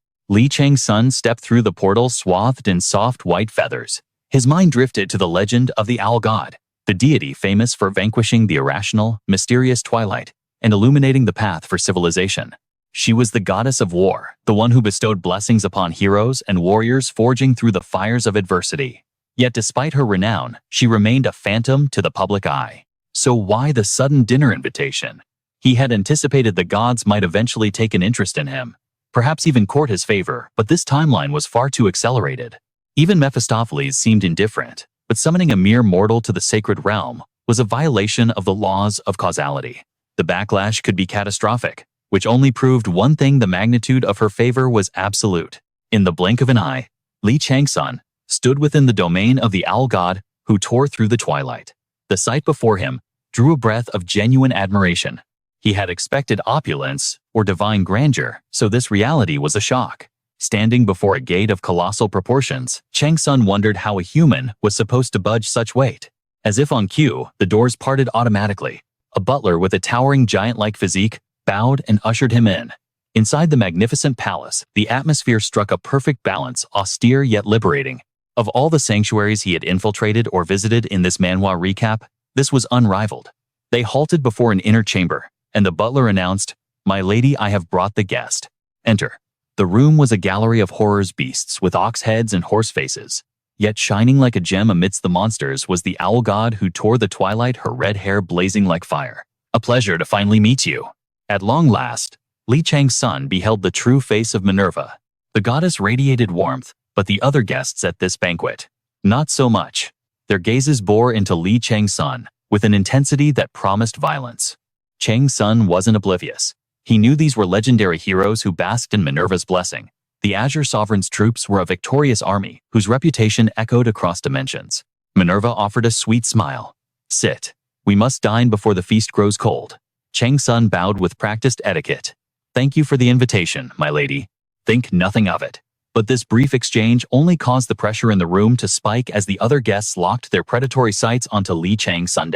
Chang-Sun stepped through the portal swathed in soft white feathers. His mind drifted to the legend of the owl god, the deity famous for vanquishing the irrational, mysterious Twilight and illuminating the path for civilization. She was the goddess of war, the one who bestowed blessings upon heroes and warriors forging through the fires of adversity. Yet despite her renown, she remained a phantom to the public eye. So why the sudden dinner invitation? He had anticipated the gods might eventually take an interest in him, perhaps even court his favor, but this timeline was far too accelerated. Even Mephistopheles seemed indifferent, but summoning a mere mortal to the sacred realm was a violation of the laws of causality. The backlash could be catastrophic, which only proved one thing: the magnitude of her favor was absolute. In the blink of an eye, Chang-Sun stood within the domain of the owl god who tore through the twilight. The sight before him drew a breath of genuine admiration. He had expected opulence or divine grandeur, so this reality was a shock. Standing before a gate of colossal proportions, Chang-Sun wondered how a human was supposed to budge such weight. As if on cue, the doors parted automatically. A butler with a towering giant-like physique bowed and ushered him in. Inside the magnificent palace, the atmosphere struck a perfect balance, austere yet liberating. Of all the sanctuaries he had infiltrated or visited in this Manhwa recap, this was unrivaled. They halted before an inner chamber, and the butler announced, "My lady, I have brought the guest. Enter." The room was a gallery of horrors, beasts with ox heads and horse faces. Yet shining like a gem amidst the monsters was the owl god who tore the twilight, her red hair blazing like fire. "A pleasure to finally meet you." At long last, Chang-Sun beheld the true face of Minerva. The goddess radiated warmth, but the other guests at this banquet, not so much. Their gazes bore into Chang-Sun with an intensity that promised violence. Chang-Sun wasn't oblivious. He knew these were legendary heroes who basked in Minerva's blessing. The Azure Sovereign's troops were a victorious army whose reputation echoed across dimensions. Minerva offered a sweet smile. "Sit. We must dine before the feast grows cold." Chang-Sun bowed with practiced etiquette. "Thank you for the invitation, my lady." Think nothing of it. But this brief exchange only caused the pressure in the room to spike as the other guests locked their predatory sights onto Chang-Sun.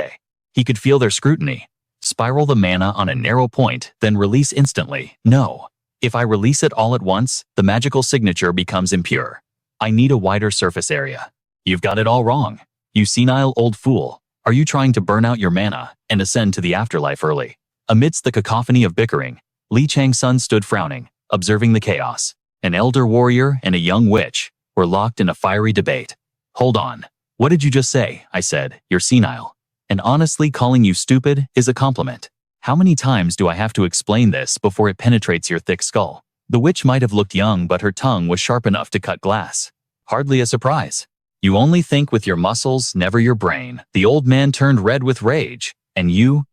He could feel their scrutiny. Spiral the mana on a narrow point, then release instantly. No. If I release it all at once, the magical signature becomes impure. I need a wider surface area. You've got it all wrong. You senile old fool. Are you trying to burn out your mana and ascend to the afterlife early? Amidst the cacophony of bickering, Chang-Sun stood frowning, observing the chaos. An elder warrior and a young witch were locked in a fiery debate. "Hold on. What did you just say?" I said. "You're senile. And honestly, calling you stupid is a compliment. How many times do I have to explain this before it penetrates your thick skull?" The witch might have looked young, but her tongue was sharp enough to cut glass. Hardly a surprise. "You only think with your muscles, never your brain." The old man turned red with rage. "And you,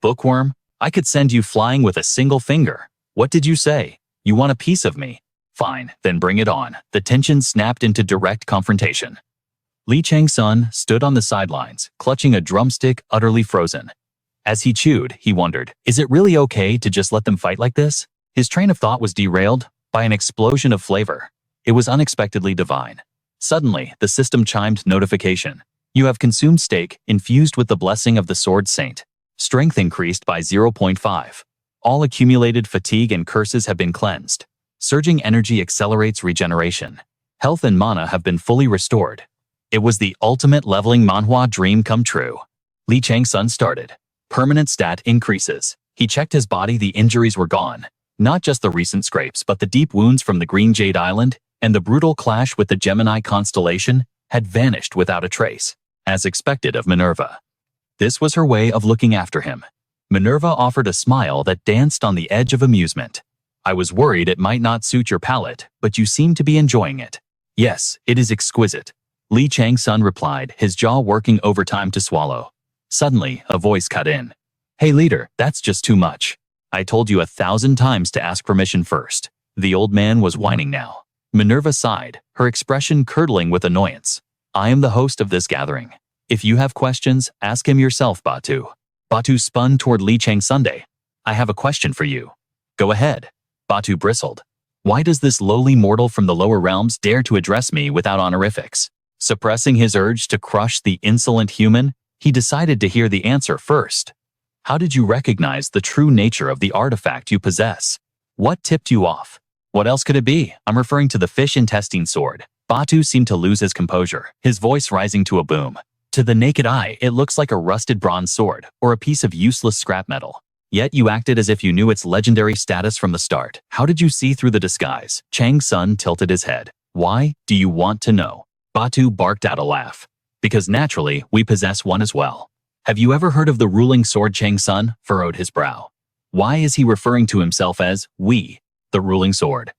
bookworm, I could send you flying with a single finger. What did you say? You want a piece of me? Fine, then bring it on." The tension snapped into direct confrontation. Chang-Sun stood on the sidelines, clutching a drumstick, utterly frozen. As he chewed, he wondered, is it really okay to just let them fight like this? His train of thought was derailed by an explosion of flavor. It was unexpectedly divine. Suddenly, the system chimed notification. "You have consumed steak infused with the blessing of the Sword Saint. Strength increased by 0.5. All accumulated fatigue and curses have been cleansed. Surging energy accelerates regeneration. Health and mana have been fully restored." It was the ultimate leveling Manhwa dream come true. Chang-Sun started. Permanent stat increases. He checked his body. The injuries were gone. Not just the recent scrapes, but the deep wounds from the Green Jade Island and the brutal clash with the Gemini Constellation had vanished without a trace, as expected of Minerva. This was her way of looking after him. Minerva offered a smile that danced on the edge of amusement. "I was worried it might not suit your palate, but you seem to be enjoying it." "Yes, it is exquisite," Chang-Sun replied, his jaw working overtime to swallow. Suddenly, a voice cut in. "Hey leader, that's just too much. I told you 1,000 times to ask permission first." The old man was whining now. Minerva sighed, her expression curdling with annoyance. "I am the host of this gathering. If you have questions, ask him yourself, Batu." Batu spun toward Chang-Sun. "I have a question for you." "Go ahead." Batu bristled. "Why does this lowly mortal from the lower realms dare to address me without honorifics?" Suppressing his urge to crush the insolent human, he decided to hear the answer first. "How did you recognize the true nature of the artifact you possess? What tipped you off?" "What else could it be? I'm referring to the fish intestine sword." Batu seemed to lose his composure, his voice rising to a boom. "To the naked eye, it looks like a rusted bronze sword or a piece of useless scrap metal. Yet you acted as if you knew its legendary status from the start. How did you see through the disguise?" Chang-Sun tilted his head. "Why do you want to know?" Batu barked out a laugh. "Because naturally, we possess one as well." "Have you ever heard of the ruling sword?" Chang-Sun furrowed his brow. Why is he referring to himself as we, the ruling sword?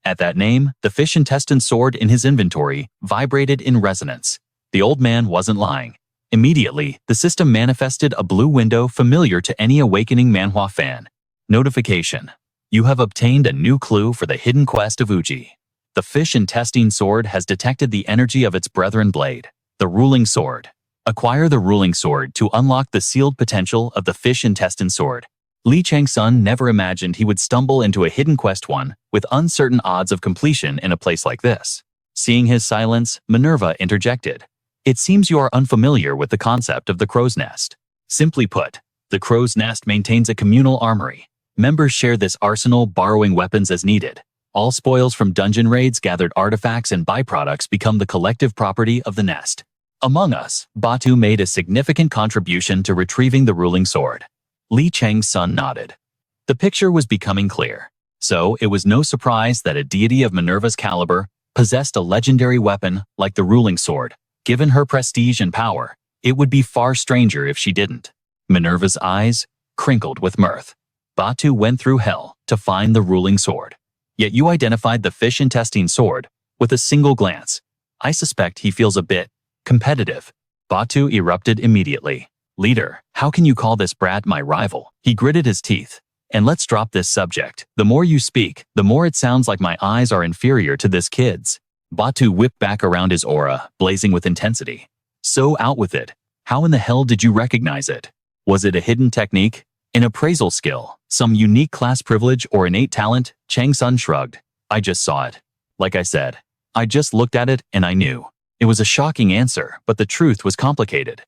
At that name, the fish intestine sword in his inventory vibrated in resonance. The old man wasn't lying. Immediately, the system manifested a blue window familiar to any awakening Manhwa fan. Notification. You have obtained a new clue for the hidden quest of Uji. The fish intestine sword has detected the energy of its brethren blade, the ruling sword. Acquire the ruling sword to unlock the sealed potential of the fish intestine sword. Chang-Sun never imagined he would stumble into a hidden quest one with uncertain odds of completion in a place like this. Seeing his silence, Minerva interjected. It seems you are unfamiliar with the concept of the crow's nest. Simply put, the crow's nest maintains a communal armory. Members share this arsenal, borrowing weapons as needed. All spoils from dungeon raids, gathered artifacts, and byproducts become the collective property of the nest. Among us, Batu made a significant contribution to retrieving the ruling sword. Chang-Sun nodded. The picture was becoming clear. So it was no surprise that a deity of Minerva's caliber possessed a legendary weapon like the ruling sword. Given her prestige and power, it would be far stranger if she didn't. Minerva's eyes crinkled with mirth. Batu went through hell to find the ruling sword. Yet you identified the fish intestine sword with a single glance. I suspect he feels a bit competitive. Batu erupted immediately. Leader, how can you call this brat my rival? He gritted his teeth. And let's drop this subject. The more you speak, the more it sounds like my eyes are inferior to this kid's. Batu whipped back around his aura, blazing with intensity. So out with it. How in the hell did you recognize it? Was it a hidden technique? An appraisal skill? Some unique class privilege or innate talent? Chang-Sun shrugged. I just saw it. Like I said, I just looked at it and I knew. It was a shocking answer, but the truth was complicated.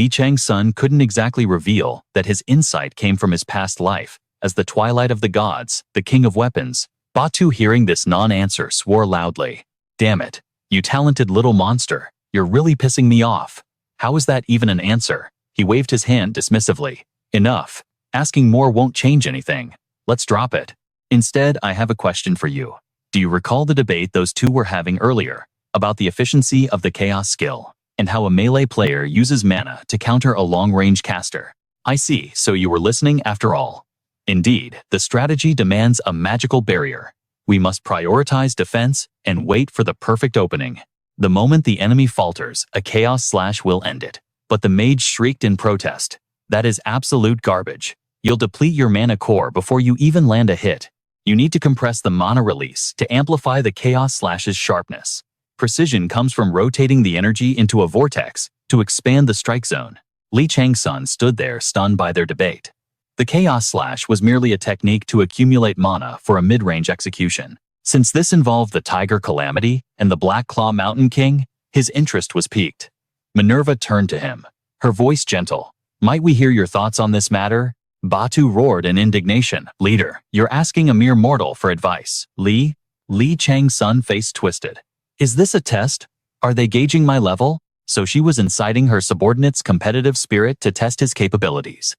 Chang-Sun couldn't exactly reveal that his insight came from his past life as the Twilight of the gods, the king of weapons. Batu, hearing this non-answer, swore loudly. Damn it, you talented little monster, you're really pissing me off. How is that even an answer? He waved his hand dismissively. Enough. Asking more won't change anything. Let's drop it. Instead, I have a question for you. Do you recall the debate those two were having earlier about the efficiency of the chaos skill and how a melee player uses mana to counter a long-range caster? I see, so you were listening after all. Indeed, the strategy demands a magical barrier. We must prioritize defense and wait for the perfect opening. The moment the enemy falters, a chaos slash will end it. But the mage shrieked in protest. That is absolute garbage. You'll deplete your mana core before you even land a hit. You need to compress the mana release to amplify the chaos slash's sharpness. Precision comes from rotating the energy into a vortex to expand the strike zone. Chang-Sun stood there stunned by their debate. The Chaos Slash was merely a technique to accumulate mana for a mid-range execution. Since this involved the Tiger Calamity and the Black Claw Mountain King, his interest was piqued. Minerva turned to him, her voice gentle. Might we hear your thoughts on this matter? Batu roared in indignation. Leader, you're asking a mere mortal for advice. Chang-Sun face twisted. Is this a test? Are they gauging my level? So she was inciting her subordinate's competitive spirit to test his capabilities.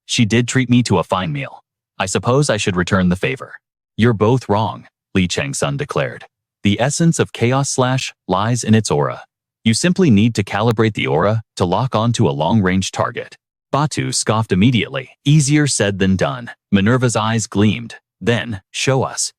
She did treat me to a fine meal. I suppose I should return the favor. You're both wrong, Chang-Sun declared. The essence of Chaos Slash lies in its aura. You simply need to calibrate the aura to lock onto a long-range target. Batu scoffed immediately. Easier said than done. Minerva's eyes gleamed. Then, show us.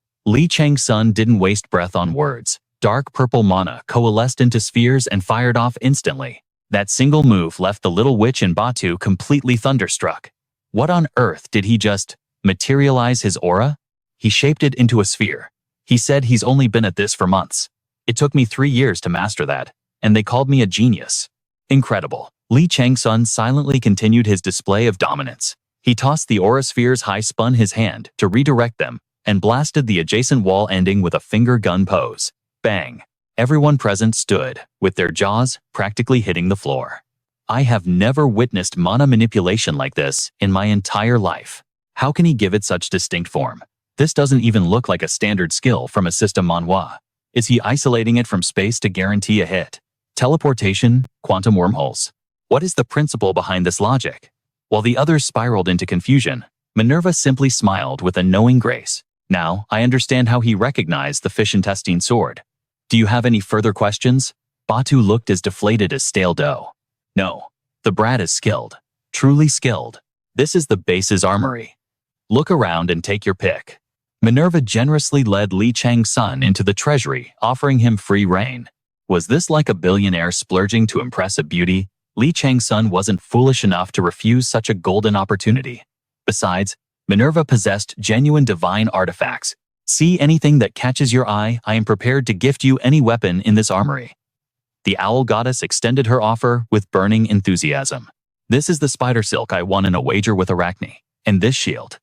Chang-Sun didn't waste breath on words. Dark purple mana coalesced into spheres and fired off instantly. That single move left the little witch in Batu completely thunderstruck. What on earth did he just materialize his aura? He shaped it into a sphere. He said he's only been at this for months. It took me 3 years to master that, and they called me a genius. Incredible. Chang-Sun silently continued his display of dominance. He tossed the aura spheres high, spun his hand to redirect them, and blasted the adjacent wall, ending with a finger gun pose. Bang. Everyone present stood, with their jaws practically hitting the floor. I have never witnessed mana manipulation like this in my entire life. How can he give it such distinct form? This doesn't even look like a standard skill from a system Manhwa. Is he isolating it from space to guarantee a hit? Teleportation, quantum wormholes. What is the principle behind this logic? While the others spiraled into confusion, Minerva simply smiled with a knowing grace. Now, I understand how he recognized the fish-intestine sword. Do you have any further questions? Batu looked as deflated as stale dough. No, the brat is skilled. Truly skilled. This is the base's armory. Look around and take your pick. Minerva generously led Chang-Sun into the treasury, offering him free reign. Was this like a billionaire splurging to impress a beauty? Chang-Sun wasn't foolish enough to refuse such a golden opportunity. Besides, Minerva possessed genuine divine artifacts. See anything that catches your eye, I am prepared to gift you any weapon in this armory. The owl goddess extended her offer with burning enthusiasm. This is the spider silk I won in a wager with Arachne. And this shield.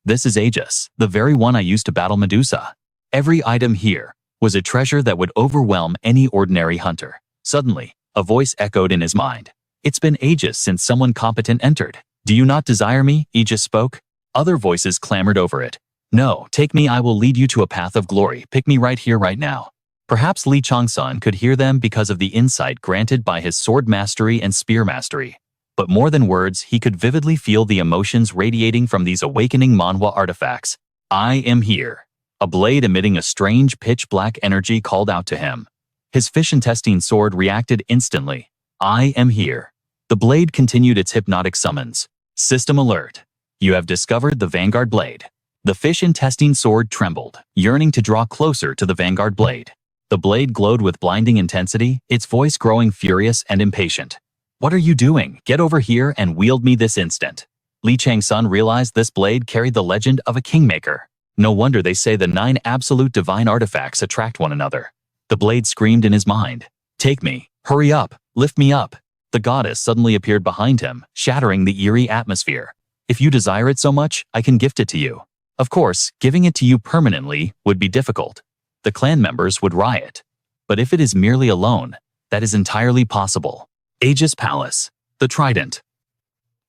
This is Aegis, the very one I used to battle Medusa. Every item here was a treasure that would overwhelm any ordinary hunter. Suddenly, a voice echoed in his mind. It's been ages since someone competent entered. Do you not desire me? Aegis spoke. Other voices clamored over it. No, take me, I will lead you to a path of glory. Pick me right here, right now. Perhaps Chang-Sun could hear them because of the insight granted by his sword mastery and spear mastery. But more than words, he could vividly feel the emotions radiating from these awakening Manhwa artifacts. I am here. A blade emitting a strange pitch-black energy called out to him. His fish-intestine sword reacted instantly. I am here. The blade continued its hypnotic summons. System alert. You have discovered the Vanguard Blade. The fish-intestine sword trembled, yearning to draw closer to the Vanguard Blade. The blade glowed with blinding intensity, its voice growing furious and impatient. "What are you doing? Get over here and wield me this instant." Li Chang-Sun realized this blade carried the legend of a kingmaker. No wonder they say the 9 absolute divine artifacts attract one another. The blade screamed in his mind. "Take me. Hurry up. Lift me up." The goddess suddenly appeared behind him, shattering the eerie atmosphere. "If you desire it so much, I can gift it to you." Of course, giving it to you permanently would be difficult. The clan members would riot. But if it is merely a loan, that is entirely possible. Aegis Palace. The Trident.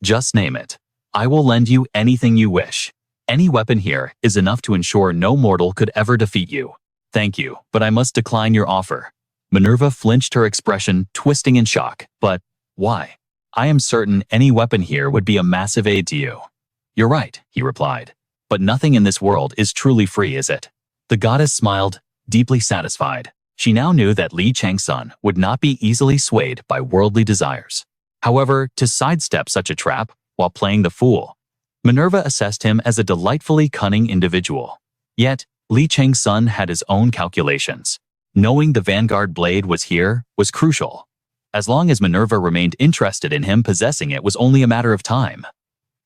Just name it. I will lend you anything you wish. Any weapon here is enough to ensure no mortal could ever defeat you. Thank you, but I must decline your offer. Minerva flinched, her expression twisting in shock. But why? I am certain any weapon here would be a massive aid to you. You're right, he replied. But nothing in this world is truly free, is it? The goddess smiled, deeply satisfied. She now knew that Li Chang-Sun would not be easily swayed by worldly desires. However, to sidestep such a trap while playing the fool, Minerva assessed him as a delightfully cunning individual. Yet, Li Chang-Sun had his own calculations. Knowing the Vanguard blade was here was crucial. As long as Minerva remained interested in him, possessing it was only a matter of time.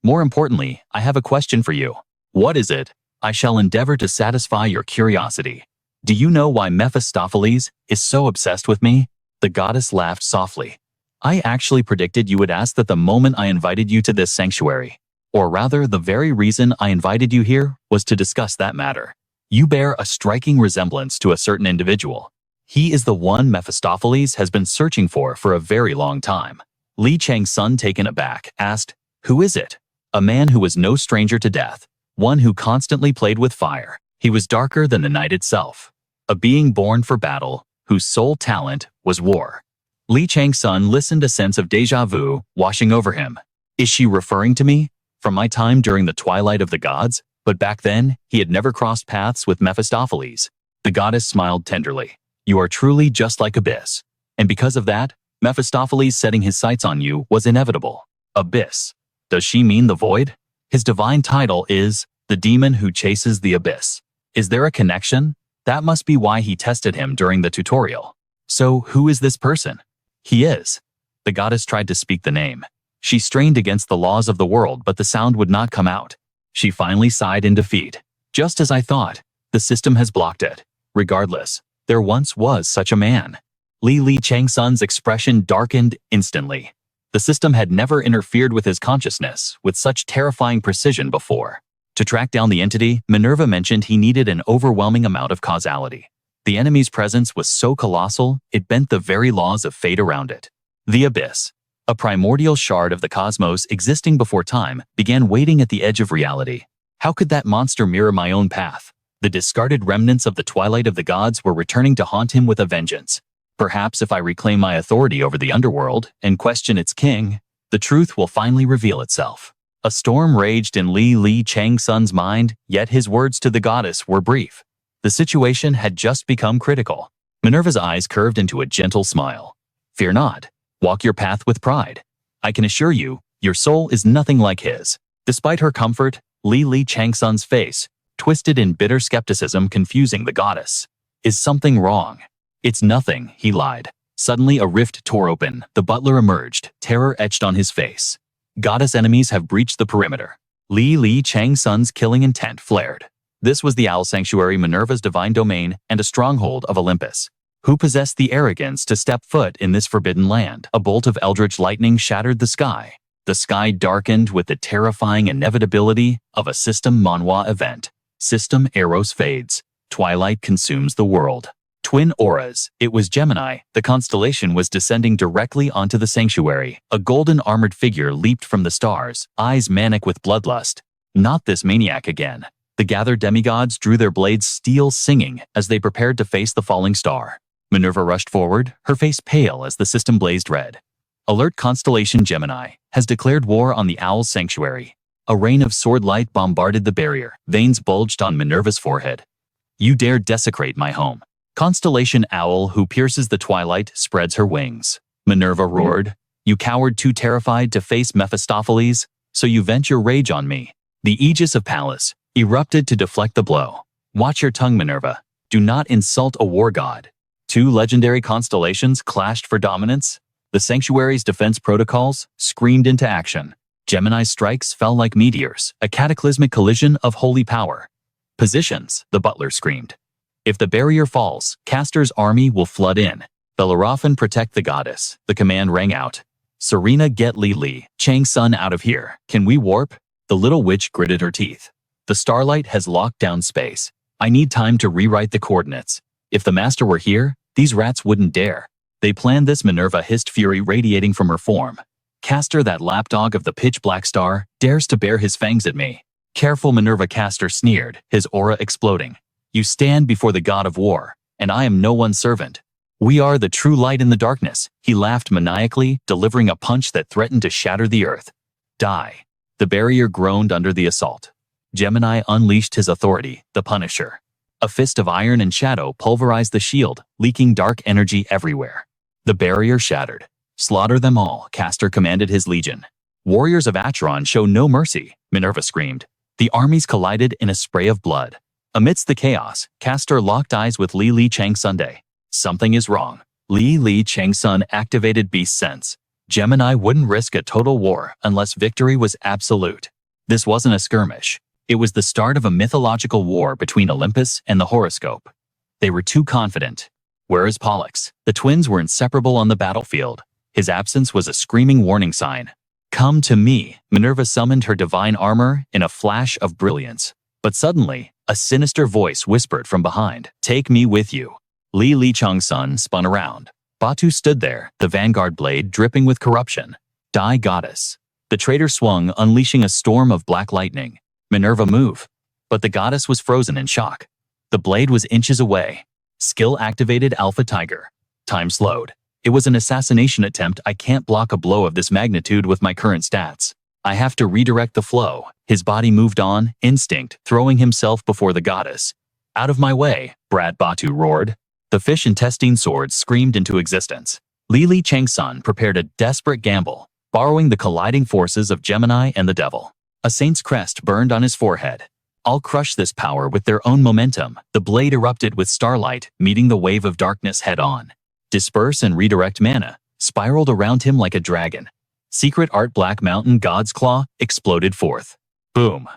More importantly, I have a question for you. What is it? I shall endeavor to satisfy your curiosity. Do you know why Mephistopheles is so obsessed with me? The goddess laughed softly. I actually predicted you would ask that the moment I invited you to this sanctuary. Or rather, the very reason I invited you here was to discuss that matter. You bear a striking resemblance to a certain individual. He is the one Mephistopheles has been searching for a very long time. Li Chang-Sun, taken aback, asked, "Who is it?" "A man who was no stranger to death. One who constantly played with fire. He was darker than the night itself. A being born for battle, whose sole talent was war." Li Chang-Sun listened, a sense of déjà vu washing over him. Is she referring to me? From my time during the Twilight of the Gods? But back then, he had never crossed paths with Mephistopheles. The goddess smiled tenderly. You are truly just like Abyss. And because of that, Mephistopheles setting his sights on you was inevitable. Abyss. Does she mean the void? His divine title is the demon who chases the abyss. Is there a connection? That must be why he tested him during the tutorial. So who is this person? He is. The goddess tried to speak the name. She strained against the laws of the world, but the sound would not come out. She finally sighed in defeat. Just as I thought, the system has blocked it. Regardless, there once was such a man. Li Chang-Sun's expression darkened instantly. The system had never interfered with his consciousness with such terrifying precision before. To track down the entity, Minerva mentioned he needed an overwhelming amount of causality. The enemy's presence was so colossal, it bent the very laws of fate around it. The Abyss, a primordial shard of the cosmos existing before time, began waiting at the edge of reality. How could that monster mirror my own path? The discarded remnants of the Twilight of the Gods were returning to haunt him with a vengeance. Perhaps if I reclaim my authority over the underworld and question its king, the truth will finally reveal itself. A storm raged in Li Chang-Sun's mind, yet his words to the goddess were brief. The situation had just become critical. Minerva's eyes curved into a gentle smile. Fear not. Walk your path with pride. I can assure you, your soul is nothing like his. Despite her comfort, Li Chang-Sun's face twisted in bitter skepticism, confusing the goddess. Is something wrong? It's nothing, he lied. Suddenly a rift tore open. The butler emerged, terror etched on his face. Goddess enemies have breached the perimeter. Li Chang-Sun's killing intent flared. This was the Owl Sanctuary, Minerva's divine domain, and a stronghold of Olympus. Who possessed the arrogance to step foot in this forbidden land? A bolt of eldritch lightning shattered the sky. The sky darkened with the terrifying inevitability of a System Manhwa event. System Eros fades. Twilight consumes the world. Twin auras. It was Gemini. The constellation was descending directly onto the sanctuary. A golden armored figure leaped from the stars, eyes manic with bloodlust. Not this maniac again. The gathered demigods drew their blades, steel singing, as they prepared to face the falling star. Minerva rushed forward, her face pale as the system blazed red. Alert, Constellation Gemini has declared war on the Owl's sanctuary. A rain of sword light bombarded the barrier. Veins bulged on Minerva's forehead. You dare desecrate my home. Constellation Owl who pierces the twilight spreads her wings. Minerva roared. You coward, too terrified to face Mephistopheles, so you vent your rage on me. The Aegis of Pallas erupted to deflect the blow. Watch your tongue, Minerva. Do not insult a war god. Two legendary constellations clashed for dominance. The Sanctuary's defense protocols screamed into action. Gemini's strikes fell like meteors, a cataclysmic collision of holy power. Positions, the butler screamed. If the barrier falls, Castor's army will flood in. Bellerophon protect the goddess, the command rang out. Serena, get Li, Chang-Sun out of here. Can we warp? The little witch gritted her teeth. The starlight has locked down space. I need time to rewrite the coordinates. If the master were here, these rats wouldn't dare. They planned this, Minerva hissed, fury radiating from her form. Castor, that lapdog of the pitch-black star, dares to bare his fangs at me. Careful, Minerva, Castor sneered, his aura exploding. You stand before the god of war, and I am no one's servant. We are the true light in the darkness. He laughed maniacally, delivering a punch that threatened to shatter the earth. Die. The barrier groaned under the assault. Gemini unleashed his authority, the Punisher. A fist of iron and shadow pulverized the shield, leaking dark energy everywhere. The barrier shattered. Slaughter them all, Castor commanded his legion. Warriors of Acheron show no mercy, Minerva screamed. The armies collided in a spray of blood. Amidst the chaos, Castor locked eyes with Li Chang-Sun. Something is wrong. Li Chang-Sun activated Beast Sense. Gemini wouldn't risk a total war unless victory was absolute. This wasn't a skirmish. It was the start of a mythological war between Olympus and the horoscope. They were too confident. Where is Pollux? The twins were inseparable on the battlefield. His absence was a screaming warning sign. Come to me. Minerva summoned her divine armor in a flash of brilliance. But suddenly, a sinister voice whispered from behind, take me with you. Li Chang-Sun spun around. Batu stood there, the vanguard blade dripping with corruption. Die, goddess. The traitor swung, unleashing a storm of black lightning. Minerva, move. But the goddess was frozen in shock. The blade was inches away. Skill activated, Alpha Tiger. Time slowed. It was an assassination attempt. I can't block a blow of this magnitude with my current stats. I have to redirect the flow. His body moved on, instinct, throwing himself before the goddess. Out of my way, Brad, Batu roared. The fish intestine sword screamed into existence. Li Chang-Sun prepared a desperate gamble, borrowing the colliding forces of Gemini and the devil. A saint's crest burned on his forehead. I'll crush this power with their own momentum. The blade erupted with starlight, meeting the wave of darkness head-on. Disperse and redirect mana, spiraled around him like a dragon. Secret art Black Mountain God's Claw exploded forth. Boom.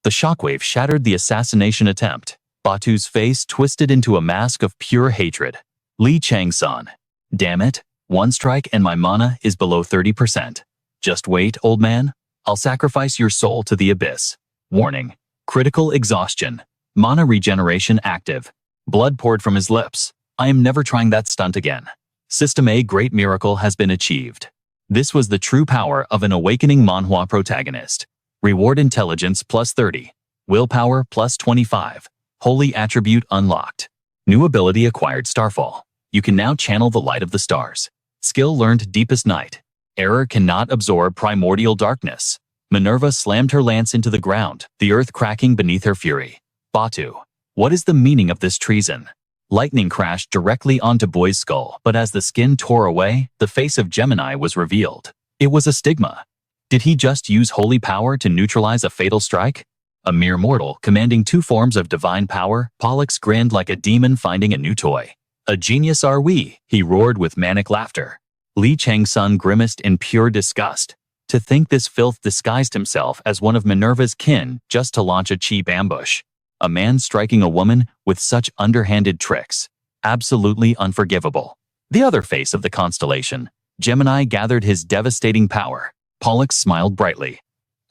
The shockwave shattered the assassination attempt. Batu's face twisted into a mask of pure hatred. Li Chang-Sun. Damn it, one strike and my mana is below 30%. Just wait, old man. I'll sacrifice your soul to the abyss. Warning. Critical exhaustion. Mana regeneration active. Blood poured from his lips. I am never trying that stunt again. System A great miracle has been achieved. This was the true power of an awakening Manhwa protagonist. Reward intelligence plus 30. Willpower plus 25. Holy attribute unlocked. New ability acquired Starfall. You can now channel the light of the stars. Skill learned Deepest Night. Error cannot absorb primordial darkness. Minerva slammed her lance into the ground, the earth cracking beneath her fury. Batu. What is the meaning of this treason? Lightning crashed directly onto Boy's skull, but as the skin tore away, the face of Gemini was revealed. It was a stigma. Did he just use holy power to neutralize a fatal strike? A mere mortal commanding two forms of divine power, Pollux grinned like a demon finding a new toy. A genius are we, he roared with manic laughter. Li Chang-Sun grimaced in pure disgust. To think this filth disguised himself as one of Minerva's kin just to launch a cheap ambush. A man striking a woman with such underhanded tricks. Absolutely unforgivable. The other face of the constellation, Gemini gathered his devastating power. Pollux smiled brightly.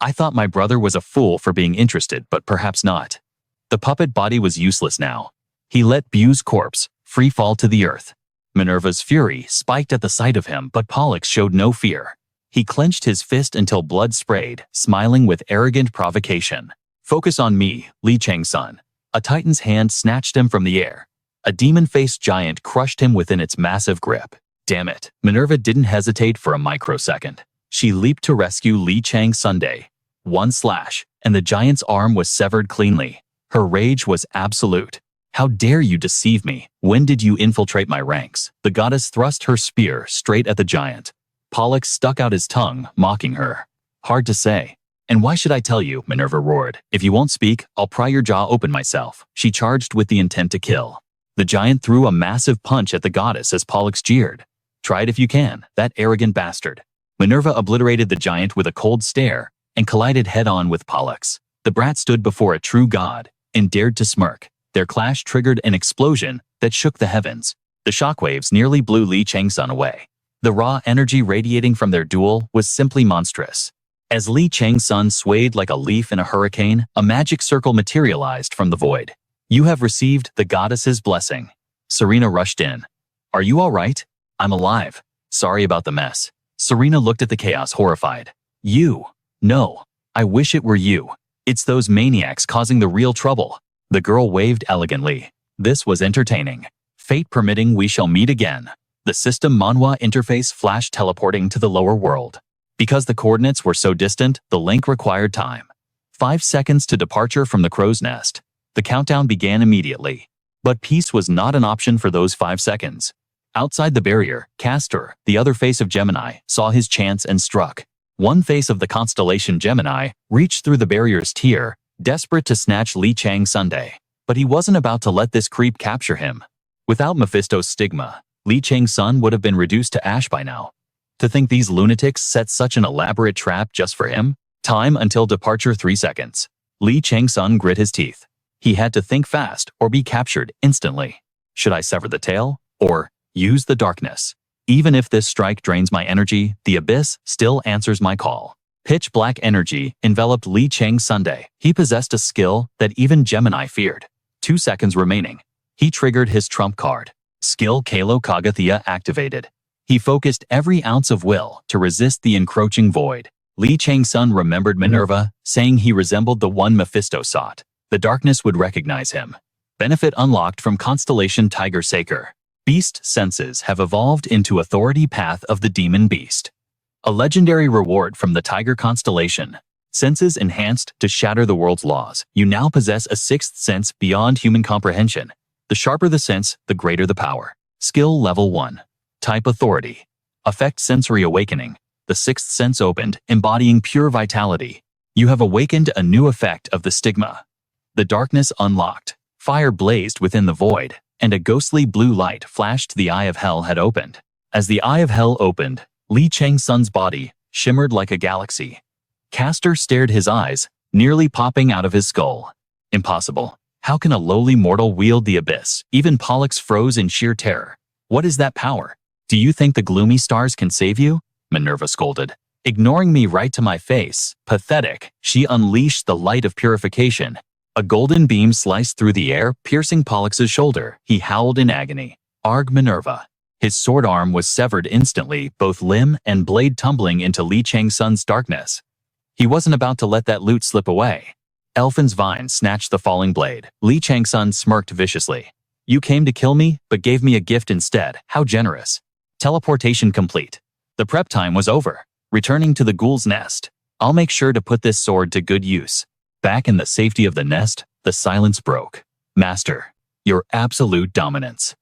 I thought my brother was a fool for being interested, but perhaps not. The puppet body was useless now. He let Bu's corpse free fall to the earth. Minerva's fury spiked at the sight of him, but Pollux showed no fear. He clenched his fist until blood sprayed, smiling with arrogant provocation. Focus on me, Li Chang-Sun. A titan's hand snatched him from the air. A demon-faced giant crushed him within its massive grip. Damn it, Minerva didn't hesitate for a microsecond. She leaped to rescue Li Chang-Sun. One slash, and the giant's arm was severed cleanly. Her rage was absolute. How dare you deceive me? When did you infiltrate my ranks? The goddess thrust her spear straight at the giant. Pollux stuck out his tongue, mocking her. Hard to say. And why should I tell you? Minerva roared. If you won't speak, I'll pry your jaw open myself. She charged with the intent to kill. The giant threw a massive punch at the goddess as Pollux jeered. Try it if you can, that arrogant bastard. Minerva obliterated the giant with a cold stare and collided head-on with Pollux. The brat stood before a true god and dared to smirk. Their clash triggered an explosion that shook the heavens. The shockwaves nearly blew Li Chang-Sun away. The raw energy radiating from their duel was simply monstrous. As Li Chang-Sun swayed like a leaf in a hurricane, a magic circle materialized from the void. You have received the goddess's blessing. Serena rushed in. Are you all right? I'm alive. Sorry about the mess. Serena looked at the chaos horrified. You? No. I wish it were you. It's those maniacs causing the real trouble. The girl waved elegantly. This was entertaining. Fate permitting, we shall meet again. The system Manhwa interface flashed, teleporting to the lower world. Because the coordinates were so distant, the link required time. 5 seconds to departure from the crow's nest. The countdown began immediately. But peace was not an option for those 5 seconds. Outside the barrier, Castor, the other face of Gemini, saw his chance and struck. One face of the constellation Gemini reached through the barrier's tier, desperate to snatch Li Chang-Sun. But he wasn't about to let this creep capture him. Without Mephisto's stigma, Li Chang-Sun would have been reduced to ash by now. To think these lunatics set such an elaborate trap just for him? Time until departure 3 seconds. Li Chang-Sun grit his teeth. He had to think fast or be captured instantly. Should I sever the tail? Or use the darkness? Even if this strike drains my energy, the abyss still answers my call. Pitch black energy enveloped Li Chang-Sun. He possessed a skill that even Gemini feared. 2 seconds remaining. He triggered his trump card. Skill Kalo Kagathea activated. He focused every ounce of will to resist the encroaching void. Li Chang-Sun remembered Minerva, saying he resembled the one Mephisto sought. The darkness would recognize him. Benefit unlocked from Constellation Tiger Saker. Beast senses have evolved into authority path of the demon beast. A legendary reward from the Tiger constellation. Senses enhanced to shatter the world's laws. You now possess a 6th sense beyond human comprehension. The sharper the sense, the greater the power. Skill level 1. Type authority. Effect sensory awakening. The 6th sense opened, embodying pure vitality. You have awakened a new effect of the stigma. The darkness unlocked. Fire blazed within the void, and a ghostly blue light flashed. The Eye of Hell had opened. As the Eye of Hell opened, Li Chang-Sun's body shimmered like a galaxy. Castor stared, his eyes nearly popping out of his skull. Impossible. How can a lowly mortal wield the abyss? Even Pollux froze in sheer terror. What is that power? Do you think the gloomy stars can save you? Minerva scolded. Ignoring me right to my face. Pathetic. She unleashed the light of purification. A golden beam sliced through the air, piercing Pollux's shoulder. He howled in agony. Arg Minerva. His sword arm was severed instantly, both limb and blade tumbling into Li Chang-Sun's darkness. He wasn't about to let that loot slip away. Elfin's vine snatched the falling blade. Li Chang-Sun smirked viciously. You came to kill me, but gave me a gift instead. How generous. Teleportation complete. The prep time was over. Returning to the ghoul's nest. I'll make sure to put this sword to good use. Back in the safety of the nest, the silence broke. Master, your absolute dominance.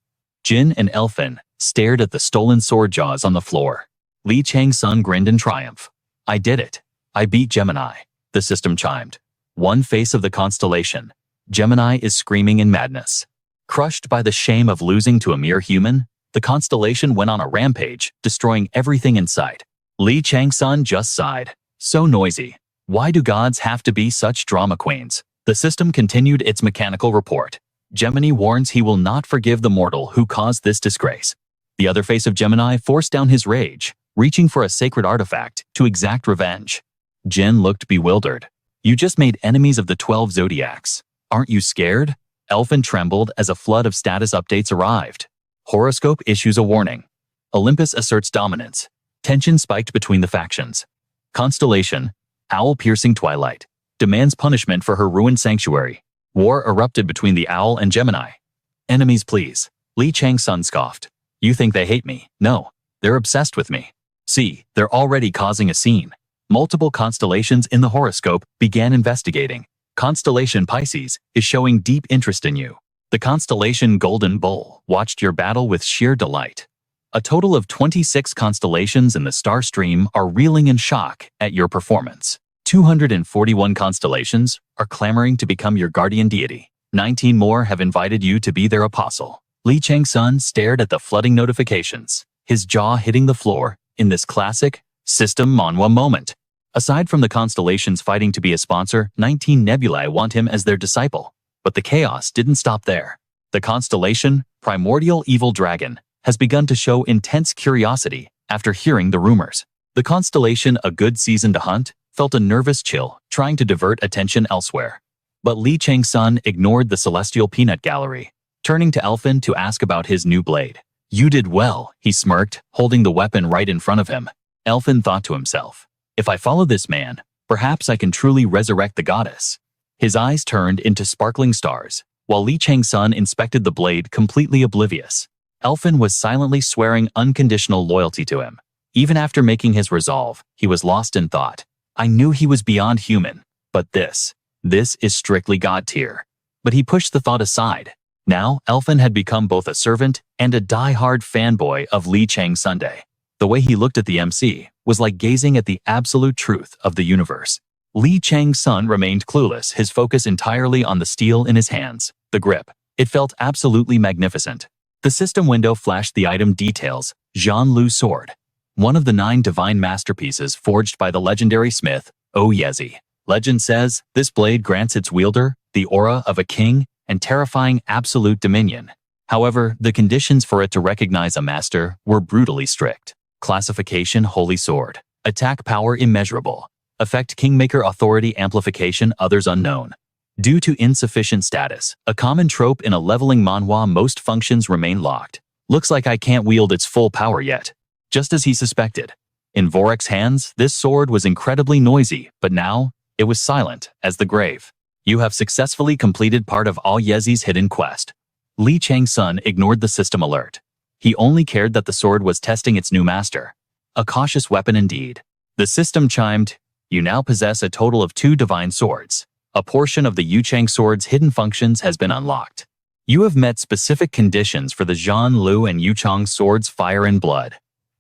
Jin and Elfin stared at the stolen sword jaws on the floor. Li Chang-Sun grinned in triumph. I did it. I beat Gemini. The system chimed. One face of the constellation. Gemini is screaming in madness. Crushed by the shame of losing to a mere human, the constellation went on a rampage, destroying everything in sight. Li Chang-Sun just sighed. So noisy. Why do gods have to be such drama queens? The system continued its mechanical report. Gemini warns he will not forgive the mortal who caused this disgrace. The other face of Gemini forced down his rage, reaching for a sacred artifact to exact revenge. Jin looked bewildered. You just made enemies of the 12 zodiacs. Aren't you scared? Elfin trembled as a flood of status updates arrived. Horoscope issues a warning. Olympus asserts dominance. Tension spiked between the factions. Constellation, owl piercing Twilight, demands punishment for her ruined sanctuary. War erupted between the owl and Gemini. Enemies please. Li Chang-Sun scoffed. You think they hate me? No, they're obsessed with me. See, they're already causing a scene. Multiple constellations in the horoscope began investigating. Constellation Pisces is showing deep interest in you. The constellation Golden Bull watched your battle with sheer delight. A total of 26 constellations in the star stream are reeling in shock at your performance. 241 constellations are clamoring to become your guardian deity. 19 more have invited you to be their apostle. Li Chang-Sun stared at the flooding notifications, his jaw hitting the floor in this classic system Manhwa moment. Aside from the Constellations fighting to be a sponsor, 19 nebulae want him as their disciple. But the chaos didn't stop there. The Constellation, primordial evil dragon, has begun to show intense curiosity after hearing the rumors. The Constellation, a good season to hunt, felt a nervous chill, trying to divert attention elsewhere. But Li Chang-Sun ignored the celestial peanut gallery, turning to Elfin to ask about his new blade. "You did well," he smirked, holding the weapon right in front of him. Elfin thought to himself, "If I follow this man, perhaps I can truly resurrect the goddess." His eyes turned into sparkling stars, while Li Chang-Sun inspected the blade completely oblivious. Elfin was silently swearing unconditional loyalty to him. Even after making his resolve, he was lost in thought. I knew he was beyond human, but this is strictly god tier. But he pushed the thought aside. Now, Elfin had become both a servant and a die-hard fanboy of Li Chang-Sun. The way he looked at the MC was like gazing at the absolute truth of the universe. Li Chang-Sun remained clueless, his focus entirely on the steel in his hands. The grip. It felt absolutely magnificent. The system window flashed the item details: Zhan Lu sword. One of the 9 divine masterpieces forged by the legendary smith, Oyezi. Legend says, this blade grants its wielder the aura of a king and terrifying absolute dominion. However, the conditions for it to recognize a master were brutally strict. Classification: Holy Sword. Attack power: immeasurable. Effect: Kingmaker authority amplification, others unknown. Due to insufficient status, a common trope in a leveling manhwa, most functions remain locked. Looks like I can't wield its full power yet. Just as he suspected. In Vorek's hands, this sword was incredibly noisy, but now, it was silent as the grave. You have successfully completed part of Oyezi's hidden quest. Li Chang-Sun ignored the system alert. He only cared that the sword was testing its new master. A cautious weapon indeed. The system chimed, "You now possess a total of 2 divine swords. A portion of the Yuchang sword's hidden functions has been unlocked. You have met specific conditions for the Zhan Lu and Yuchang swords Fire and Blood.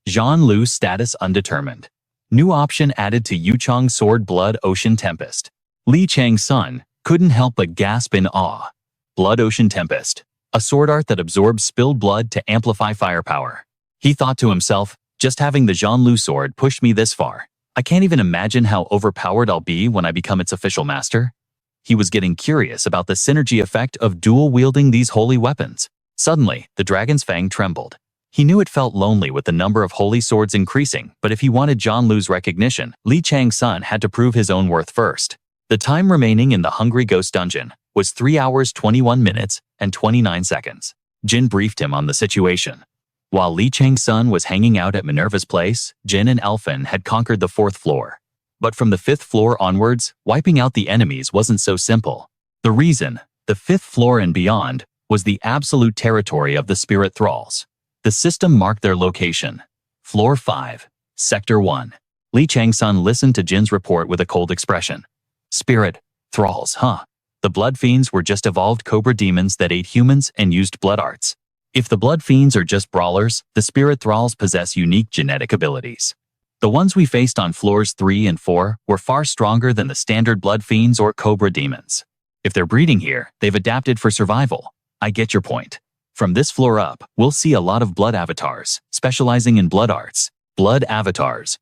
Zhan Lu status undetermined. New option added to Yuchang sword Blood Ocean Tempest." Li Chang-Sun couldn't help but gasp in awe. Blood Ocean Tempest. A sword art that absorbs spilled blood to amplify firepower. He thought to himself, just having the Zhan Lu sword pushed me this far. I can't even imagine how overpowered I'll be when I become its official master. He was getting curious about the synergy effect of dual-wielding these holy weapons. Suddenly, the dragon's fang trembled. He knew it felt lonely with the number of holy swords increasing, but if he wanted Zhan Lu's recognition, Li Chang-Sun had to prove his own worth first. The time remaining in the Hungry Ghost Dungeon was 3 hours 21 minutes and 29 seconds. Jin briefed him on the situation. While Li Chang-Sun was hanging out at Minerva's place, Jin and Elfin had conquered the 4th floor. But from the 5th floor onwards, wiping out the enemies wasn't so simple. The reason, the 5th floor and beyond, was the absolute territory of the spirit thralls. The system marked their location. Floor 5, Sector 1. Li Chang-Sun listened to Jin's report with a cold expression. Spirit thralls, huh? The blood fiends were just evolved cobra demons that ate humans and used blood arts. If the blood fiends are just brawlers, the spirit thralls possess unique genetic abilities. The ones we faced on floors 3 and 4 were far stronger than the standard blood fiends or cobra demons. If they're breeding here, they've adapted for survival. I get your point. From this floor up, we'll see a lot of blood avatars, specializing in blood arts. Blood avatars.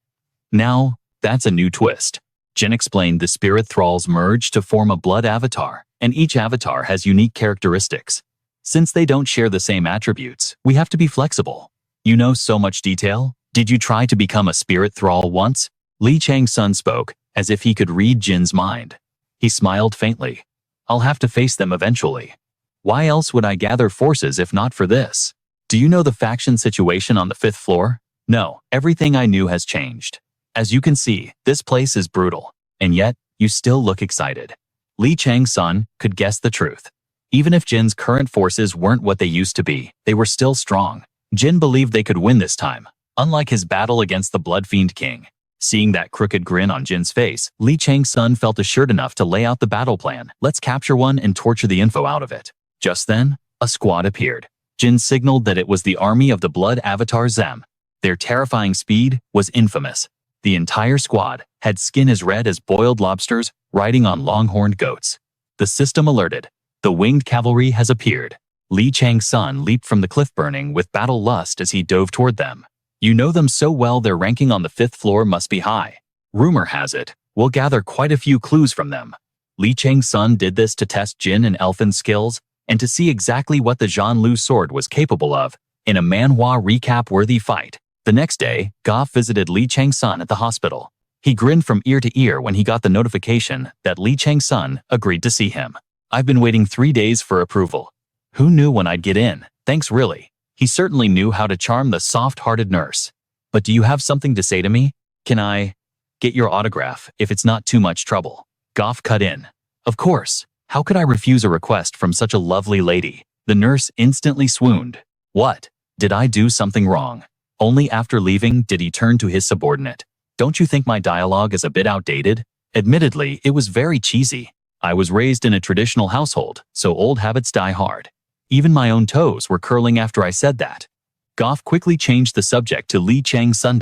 Now, that's a new twist. Jin explained the spirit thralls merge to form a blood avatar, and each avatar has unique characteristics. Since they don't share the same attributes, we have to be flexible. You know so much detail. Did you try to become a spirit thrall once? Li Chang-Sun spoke, as if he could read Jin's mind. He smiled faintly. I'll have to face them eventually. Why else would I gather forces if not for this? Do you know the faction situation on the 5th floor? No, everything I knew has changed. As you can see, this place is brutal. And yet, you still look excited. Li Chang-Sun could guess the truth. Even if Jin's current forces weren't what they used to be, they were still strong. Jin believed they could win this time, unlike his battle against the Blood Fiend King. Seeing that crooked grin on Jin's face, Li Chang-Sun felt assured enough to lay out the battle plan. Let's capture one and torture the info out of it. Just then, a squad appeared. Jin signaled that it was the army of the Blood Avatar Zem. Their terrifying speed was infamous. The entire squad had skin as red as boiled lobsters riding on longhorned goats. The system alerted. The winged cavalry has appeared. Li Chang-Sun leaped from the cliff burning with battle lust as he dove toward them. You know them so well, their ranking on the 5th floor must be high. Rumor has it, we'll gather quite a few clues from them. Li Chang-Sun did this to test Jin and Elfin's skills and to see exactly what the Zhanlu sword was capable of in a Manhwa recap-worthy fight. The next day, Goff visited Li Chang-Sun at the hospital. He grinned from ear to ear when he got the notification that Li Chang-Sun agreed to see him. I've been waiting 3 days for approval. Who knew when I'd get in? Thanks really. He certainly knew how to charm the soft-hearted nurse. But do you have something to say to me? Can I get your autograph if it's not too much trouble? Goff cut in. Of course. How could I refuse a request from such a lovely lady? The nurse instantly swooned. What? Did I do something wrong? Only after leaving did he turn to his subordinate. Don't you think my dialogue is a bit outdated? Admittedly, it was very cheesy. I was raised in a traditional household, so old habits die hard. Even my own toes were curling after I said that. Goff quickly changed the subject to Li Chang-Sun.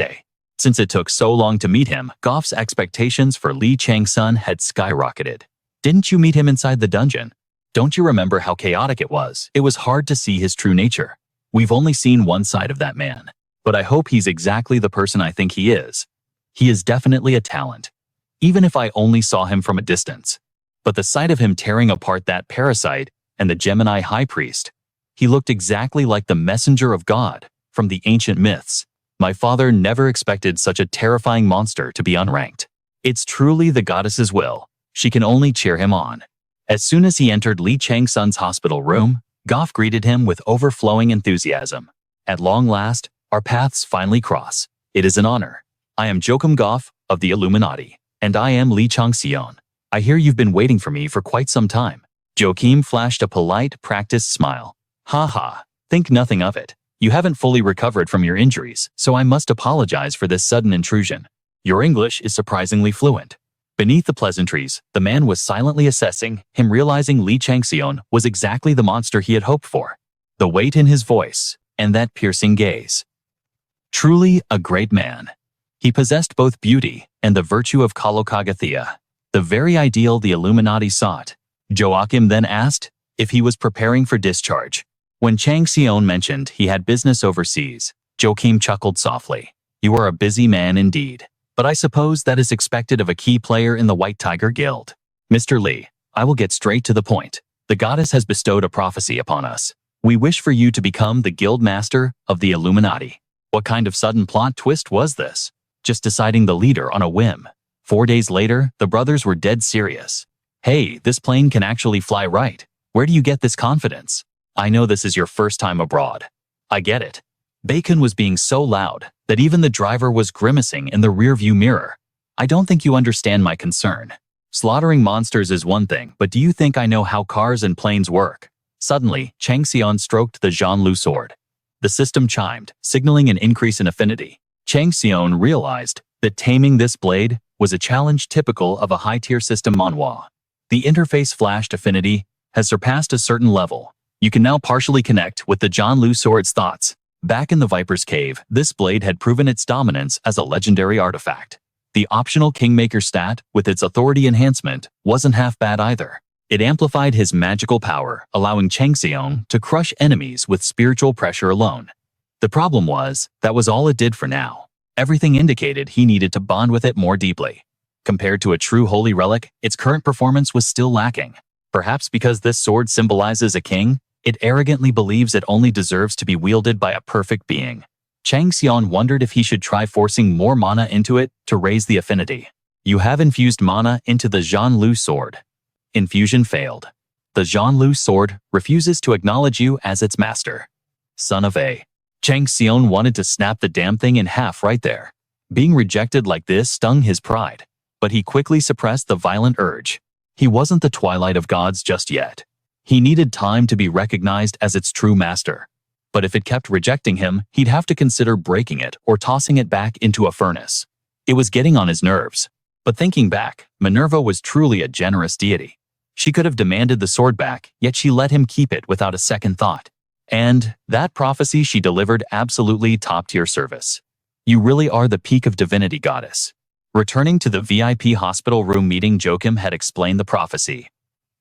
Since it took so long to meet him, Goff's expectations for Li Chang-Sun had skyrocketed. Didn't you meet him inside the dungeon? Don't you remember how chaotic it was? It was hard to see his true nature. We've only seen one side of that man. But I hope he's exactly the person I think he is. He is definitely a talent, even if I only saw him from a distance. But the sight of him tearing apart that parasite and the Gemini high priest, he looked exactly like the messenger of God from the ancient myths. My father never expected such a terrifying monster to be unranked. It's truly the goddess's will. She can only cheer him on. As soon as he entered Li Chang-Sun's hospital room, Goff greeted him with overflowing enthusiasm. At long last, our paths finally cross. It is an honor. I am Joachim Goff of the Illuminati, and I am Li Chang-Sun. I hear you've been waiting for me for quite some time. Joachim flashed a polite, practiced smile. Ha ha, think nothing of it. You haven't fully recovered from your injuries, so I must apologize for this sudden intrusion. Your English is surprisingly fluent. Beneath the pleasantries, the man was silently assessing him, realizing Li Chang-Sun was exactly the monster he had hoped for. The weight in his voice, and that piercing gaze. Truly a great man. He possessed both beauty and the virtue of Kalokagathea, the very ideal the Illuminati sought. Joachim then asked if he was preparing for discharge. When Chang-Sun mentioned he had business overseas, Joachim chuckled softly. You are a busy man indeed, but I suppose that is expected of a key player in the White Tiger Guild. Mr. Li, I will get straight to the point. The goddess has bestowed a prophecy upon us. We wish for you to become the guild master of the Illuminati. What kind of sudden plot twist was this? Just deciding the leader on a whim. 4 days later, the brothers were dead serious. Hey, this plane can actually fly right. Where do you get this confidence? I know this is your first time abroad. I get it. Bacon was being so loud that even the driver was grimacing in the rearview mirror. I don't think you understand my concern. Slaughtering monsters is one thing, but do you think I know how cars and planes work? Suddenly, Chang-Sun stroked the Zhanlu sword. The system chimed, signaling an increase in affinity. Chang-Sun realized that taming this blade was a challenge typical of a high-tier system Manhwa. The interface flashed affinity has surpassed a certain level. You can now partially connect with the Zhanlu sword's thoughts. Back in the Viper's Cave, this blade had proven its dominance as a legendary artifact. The optional Kingmaker stat, with its authority enhancement, wasn't half bad either. It amplified his magical power, allowing Chang-Sun to crush enemies with spiritual pressure alone. The problem was, that was all it did for now. Everything indicated he needed to bond with it more deeply. Compared to a true holy relic, its current performance was still lacking. Perhaps because this sword symbolizes a king, it arrogantly believes it only deserves to be wielded by a perfect being. Chang-Sun wondered if he should try forcing more mana into it to raise the affinity. You have infused mana into the Zhanlu sword. Infusion failed. The Zhanlu sword refuses to acknowledge you as its master. Son of a. Chang-Sun wanted to snap the damn thing in half right there. Being rejected like this stung his pride, but he quickly suppressed the violent urge. He wasn't the Twilight of gods just yet. He needed time to be recognized as its true master. But if it kept rejecting him, he'd have to consider breaking it or tossing it back into a furnace. It was getting on his nerves. But thinking back, Minerva was truly a generous deity. She could have demanded the sword back, yet she let him keep it without a second thought. And that prophecy she delivered absolutely top-tier service. You really are the peak of divinity, goddess. Returning to the VIP hospital room meeting, Joachim had explained the prophecy.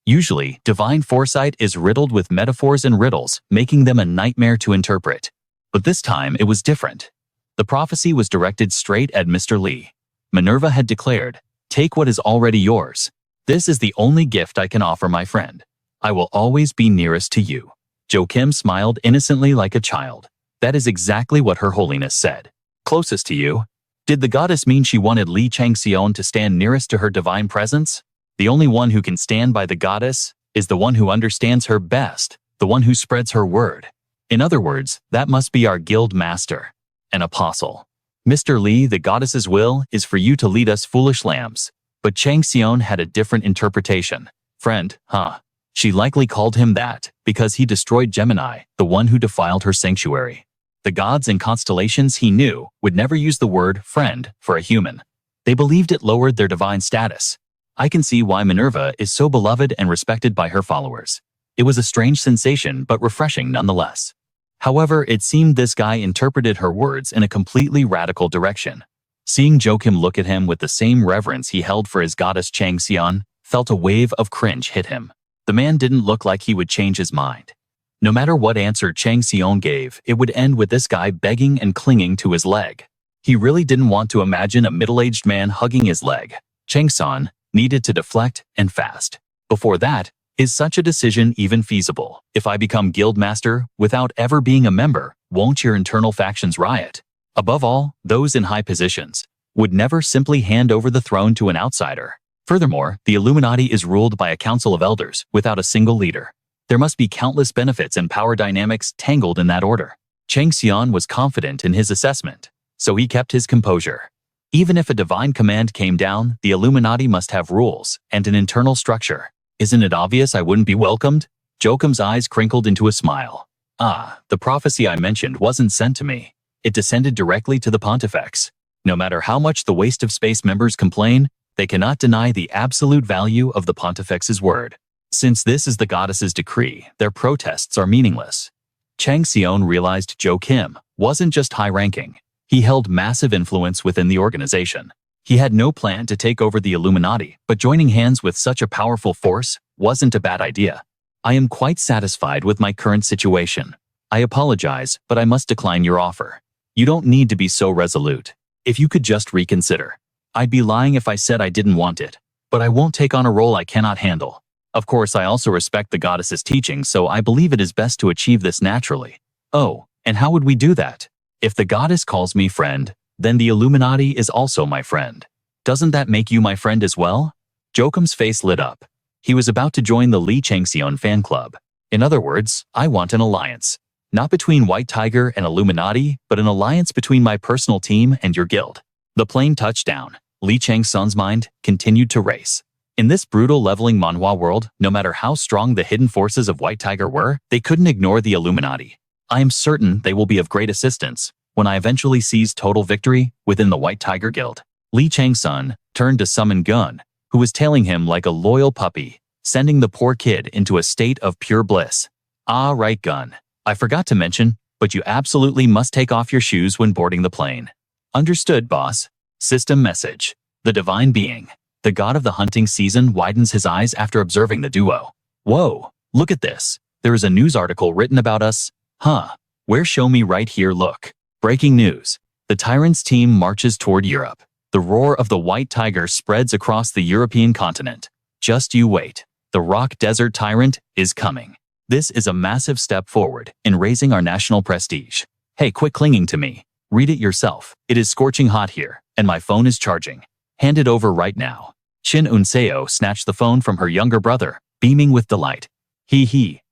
Usually, divine foresight is riddled with metaphors and riddles, making them a nightmare to interpret. But this time, it was different. The prophecy was directed straight at Mr. Lee. Minerva had declared, "Take what is already yours. This is the only gift I can offer my friend. I will always be nearest to you." Jo Kim smiled innocently like a child. That is exactly what Her Holiness said. Closest to you? Did the goddess mean she wanted Li Changxion to stand nearest to her divine presence? The only one who can stand by the goddess is the one who understands her best, the one who spreads her word. In other words, that must be our guild master, an apostle. Mr. Li, the goddess's will is for you to lead us foolish lambs. But Changxion had a different interpretation. Friend, huh? She likely called him that because he destroyed Gemini, the one who defiled her sanctuary. The gods and constellations he knew would never use the word friend for a human. They believed it lowered their divine status. I can see why Minerva is so beloved and respected by her followers. It was a strange sensation, but refreshing nonetheless. However, it seemed this guy interpreted her words in a completely radical direction. Seeing Jo Kim look at him with the same reverence he held for his goddess Changxion felt a wave of cringe hit him. The man didn't look like he would change his mind. No matter what answer Changxion gave, it would end with this guy begging and clinging to his leg. He really didn't want to imagine a middle-aged man hugging his leg. Chang-Sun needed to deflect and fast. Before that, is such a decision even feasible? If I become guildmaster without ever being a member, won't your internal factions riot? Above all, those in high positions would never simply hand over the throne to an outsider. Furthermore, the Illuminati is ruled by a council of elders without a single leader. There must be countless benefits and power dynamics tangled in that order. Changxion was confident in his assessment, so he kept his composure. Even if a divine command came down, the Illuminati must have rules and an internal structure. Isn't it obvious I wouldn't be welcomed? Jo Kim's eyes crinkled into a smile. The prophecy I mentioned wasn't sent to me. It descended directly to the pontifex. No matter how much the Waste of Space members complain, they cannot deny the absolute value of the pontifex's word. Since this is the goddess's decree, their protests are meaningless. Changxion realized Jo Kim wasn't just high-ranking. He held massive influence within the organization. He had no plan to take over the Illuminati, but joining hands with such a powerful force wasn't a bad idea. I am quite satisfied with my current situation. I apologize, but I must decline your offer. You don't need to be so resolute. If you could just reconsider. I'd be lying if I said I didn't want it, but I won't take on a role I cannot handle. Of course, I also respect the goddess's teaching, so I believe it is best to achieve this naturally. Oh, and how would we do that? If the goddess calls me friend, then the Illuminati is also my friend. Doesn't that make you my friend as well? Jo Kim's face lit up. He was about to join the Li Changxion fan club. In other words, I want an alliance. Not between White Tiger and Illuminati, but an alliance between my personal team and your guild. The plane touched down. Li Changsun's mind continued to race. In this brutal leveling Manhwa world, no matter how strong the hidden forces of White Tiger were, they couldn't ignore the Illuminati. I am certain they will be of great assistance when I eventually seize total victory within the White Tiger Guild. Li Chang-Sun turned to summon Gun, who was tailing him like a loyal puppy, sending the poor kid into a state of pure bliss. Ah, right, Gun. I forgot to mention, but you absolutely must take off your shoes when boarding the plane. Understood, boss. System message. The divine being, the god of the hunting season, widens his eyes after observing the duo. Whoa, look at this. There is a news article written about us. Huh. Where? Show me right here, look. Breaking news. The Tyrant's team marches toward Europe. The roar of the White Tiger spreads across the European continent. Just you wait. The Rock Desert Tyrant is coming. This is a massive step forward in raising our national prestige. Hey, quit clinging to me. Read it yourself. It is scorching hot here, and my phone is charging. Hand it over right now. Shin Unseo snatched the phone from her younger brother, beaming with delight.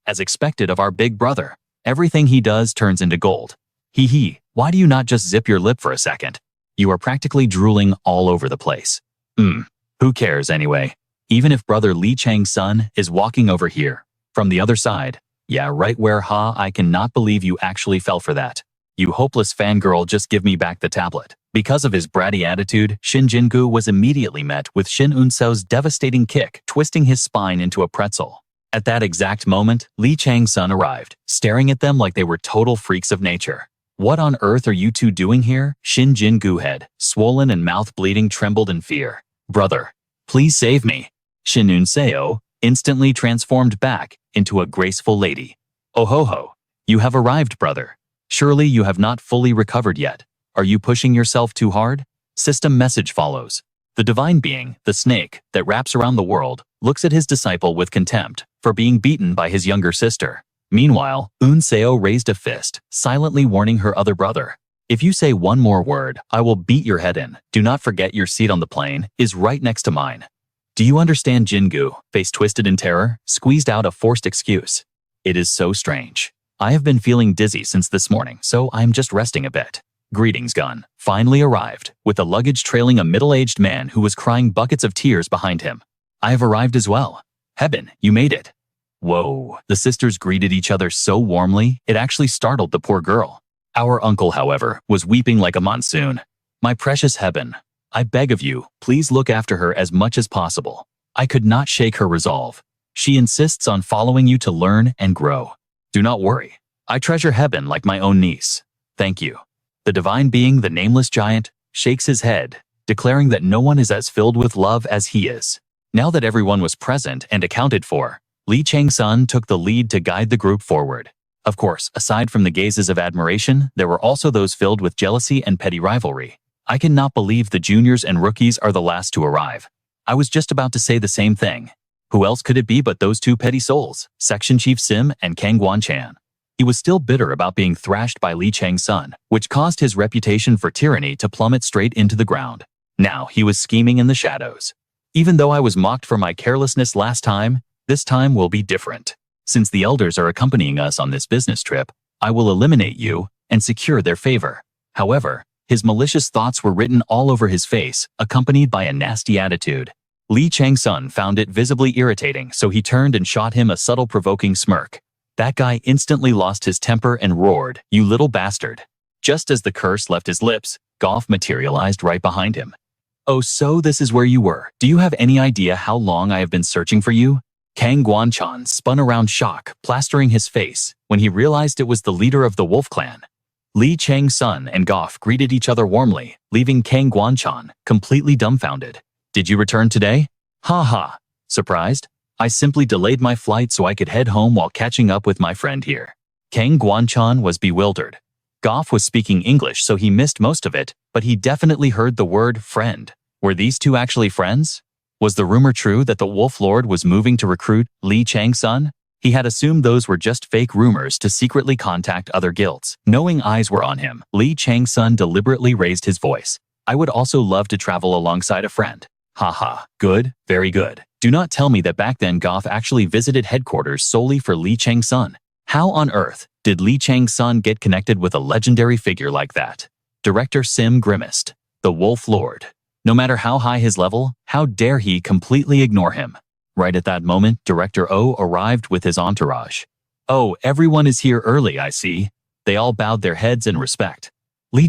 As expected of our big brother. Everything he does turns into gold. Why do you not just zip your lip for a second? You are practically drooling all over the place. Who cares anyway? Even if brother Li Chang-Sun is walking over here. From the other side. Yeah, right where I cannot believe you actually fell for that. You hopeless fangirl, just give me back the tablet. Because of his bratty attitude, Shin Jin-gu was immediately met with Shin Un-seo's devastating kick, twisting his spine into a pretzel. At that exact moment, Li Chang-Sun arrived, staring at them like they were total freaks of nature. What on earth are you two doing here? Shin Jin-gu, head swollen and mouth bleeding, trembled in fear. Brother, please save me. Shin Un-seo instantly transformed back into a graceful lady. Oh ho ho, you have arrived, brother. Surely you have not fully recovered yet. Are you pushing yourself too hard? System message follows. The divine being, the snake, that wraps around the world, looks at his disciple with contempt for being beaten by his younger sister. Meanwhile, Unseo raised a fist, silently warning her other brother. If you say one more word, I will beat your head in. Do not forget your seat on the plane is right next to mine. Do you understand? Jingu, face twisted in terror, squeezed out a forced excuse. It is so strange. I have been feeling dizzy since this morning, so I'm just resting a bit. Greetings, Gun finally arrived, with the luggage trailing a middle-aged man who was crying buckets of tears behind him. I have arrived as well. Heaven, you made it. Whoa, the sisters greeted each other so warmly, it actually startled the poor girl. Our uncle, however, was weeping like a monsoon. My precious Heaven, I beg of you, please look after her as much as possible. I could not shake her resolve. She insists on following you to learn and grow. Do not worry. I treasure Heaven like my own niece. Thank you. The divine being, the nameless giant, shakes his head, declaring that no one is as filled with love as he is. Now that everyone was present and accounted for, Chang-Sun took the lead to guide the group forward. Of course, aside from the gazes of admiration, there were also those filled with jealousy and petty rivalry. I cannot believe the juniors and rookies are the last to arrive. I was just about to say the same thing. Who else could it be but those two petty souls, Section Chief Sim and Kang Guanchan? He was still bitter about being thrashed by Chang-Sun, which caused his reputation for tyranny to plummet straight into the ground. Now he was scheming in the shadows. Even though I was mocked for my carelessness last time, this time will be different. Since the elders are accompanying us on this business trip, I will eliminate you and secure their favor. However, his malicious thoughts were written all over his face, accompanied by a nasty attitude. Chang-Sun found it visibly irritating, so he turned and shot him a subtle provoking smirk. That guy instantly lost his temper and roared, "You little bastard." Just as the curse left his lips, Goff materialized right behind him. "Oh, so this is where you were. Do you have any idea how long I have been searching for you?" Kang Guanchan spun around shock, plastering his face, when he realized it was the leader of the Wolf Clan. Chang-Sun and Goff greeted each other warmly, leaving Kang Guanchan completely dumbfounded. "Did you return today?" "Ha ha. Surprised? I simply delayed my flight so I could head home while catching up with my friend here." Kang Guanchan was bewildered. Goff was speaking English, so he missed most of it, but he definitely heard the word friend. Were these two actually friends? Was the rumor true that the Wolf Lord was moving to recruit Chang-Sun? He had assumed those were just fake rumors to secretly contact other guilds. Knowing eyes were on him, Chang-Sun deliberately raised his voice. "I would also love to travel alongside a friend." Haha, good, very good. Do not tell me that back then Goff actually visited headquarters solely for Chang-Sun. How on earth did Chang-Sun get connected with a legendary figure like that? Director Sim grimaced. The Wolf Lord. No matter how high his level, how dare he completely ignore him? Right at that moment, Director O arrived with his entourage. "Oh, everyone is here early, I see." They all bowed their heads in respect.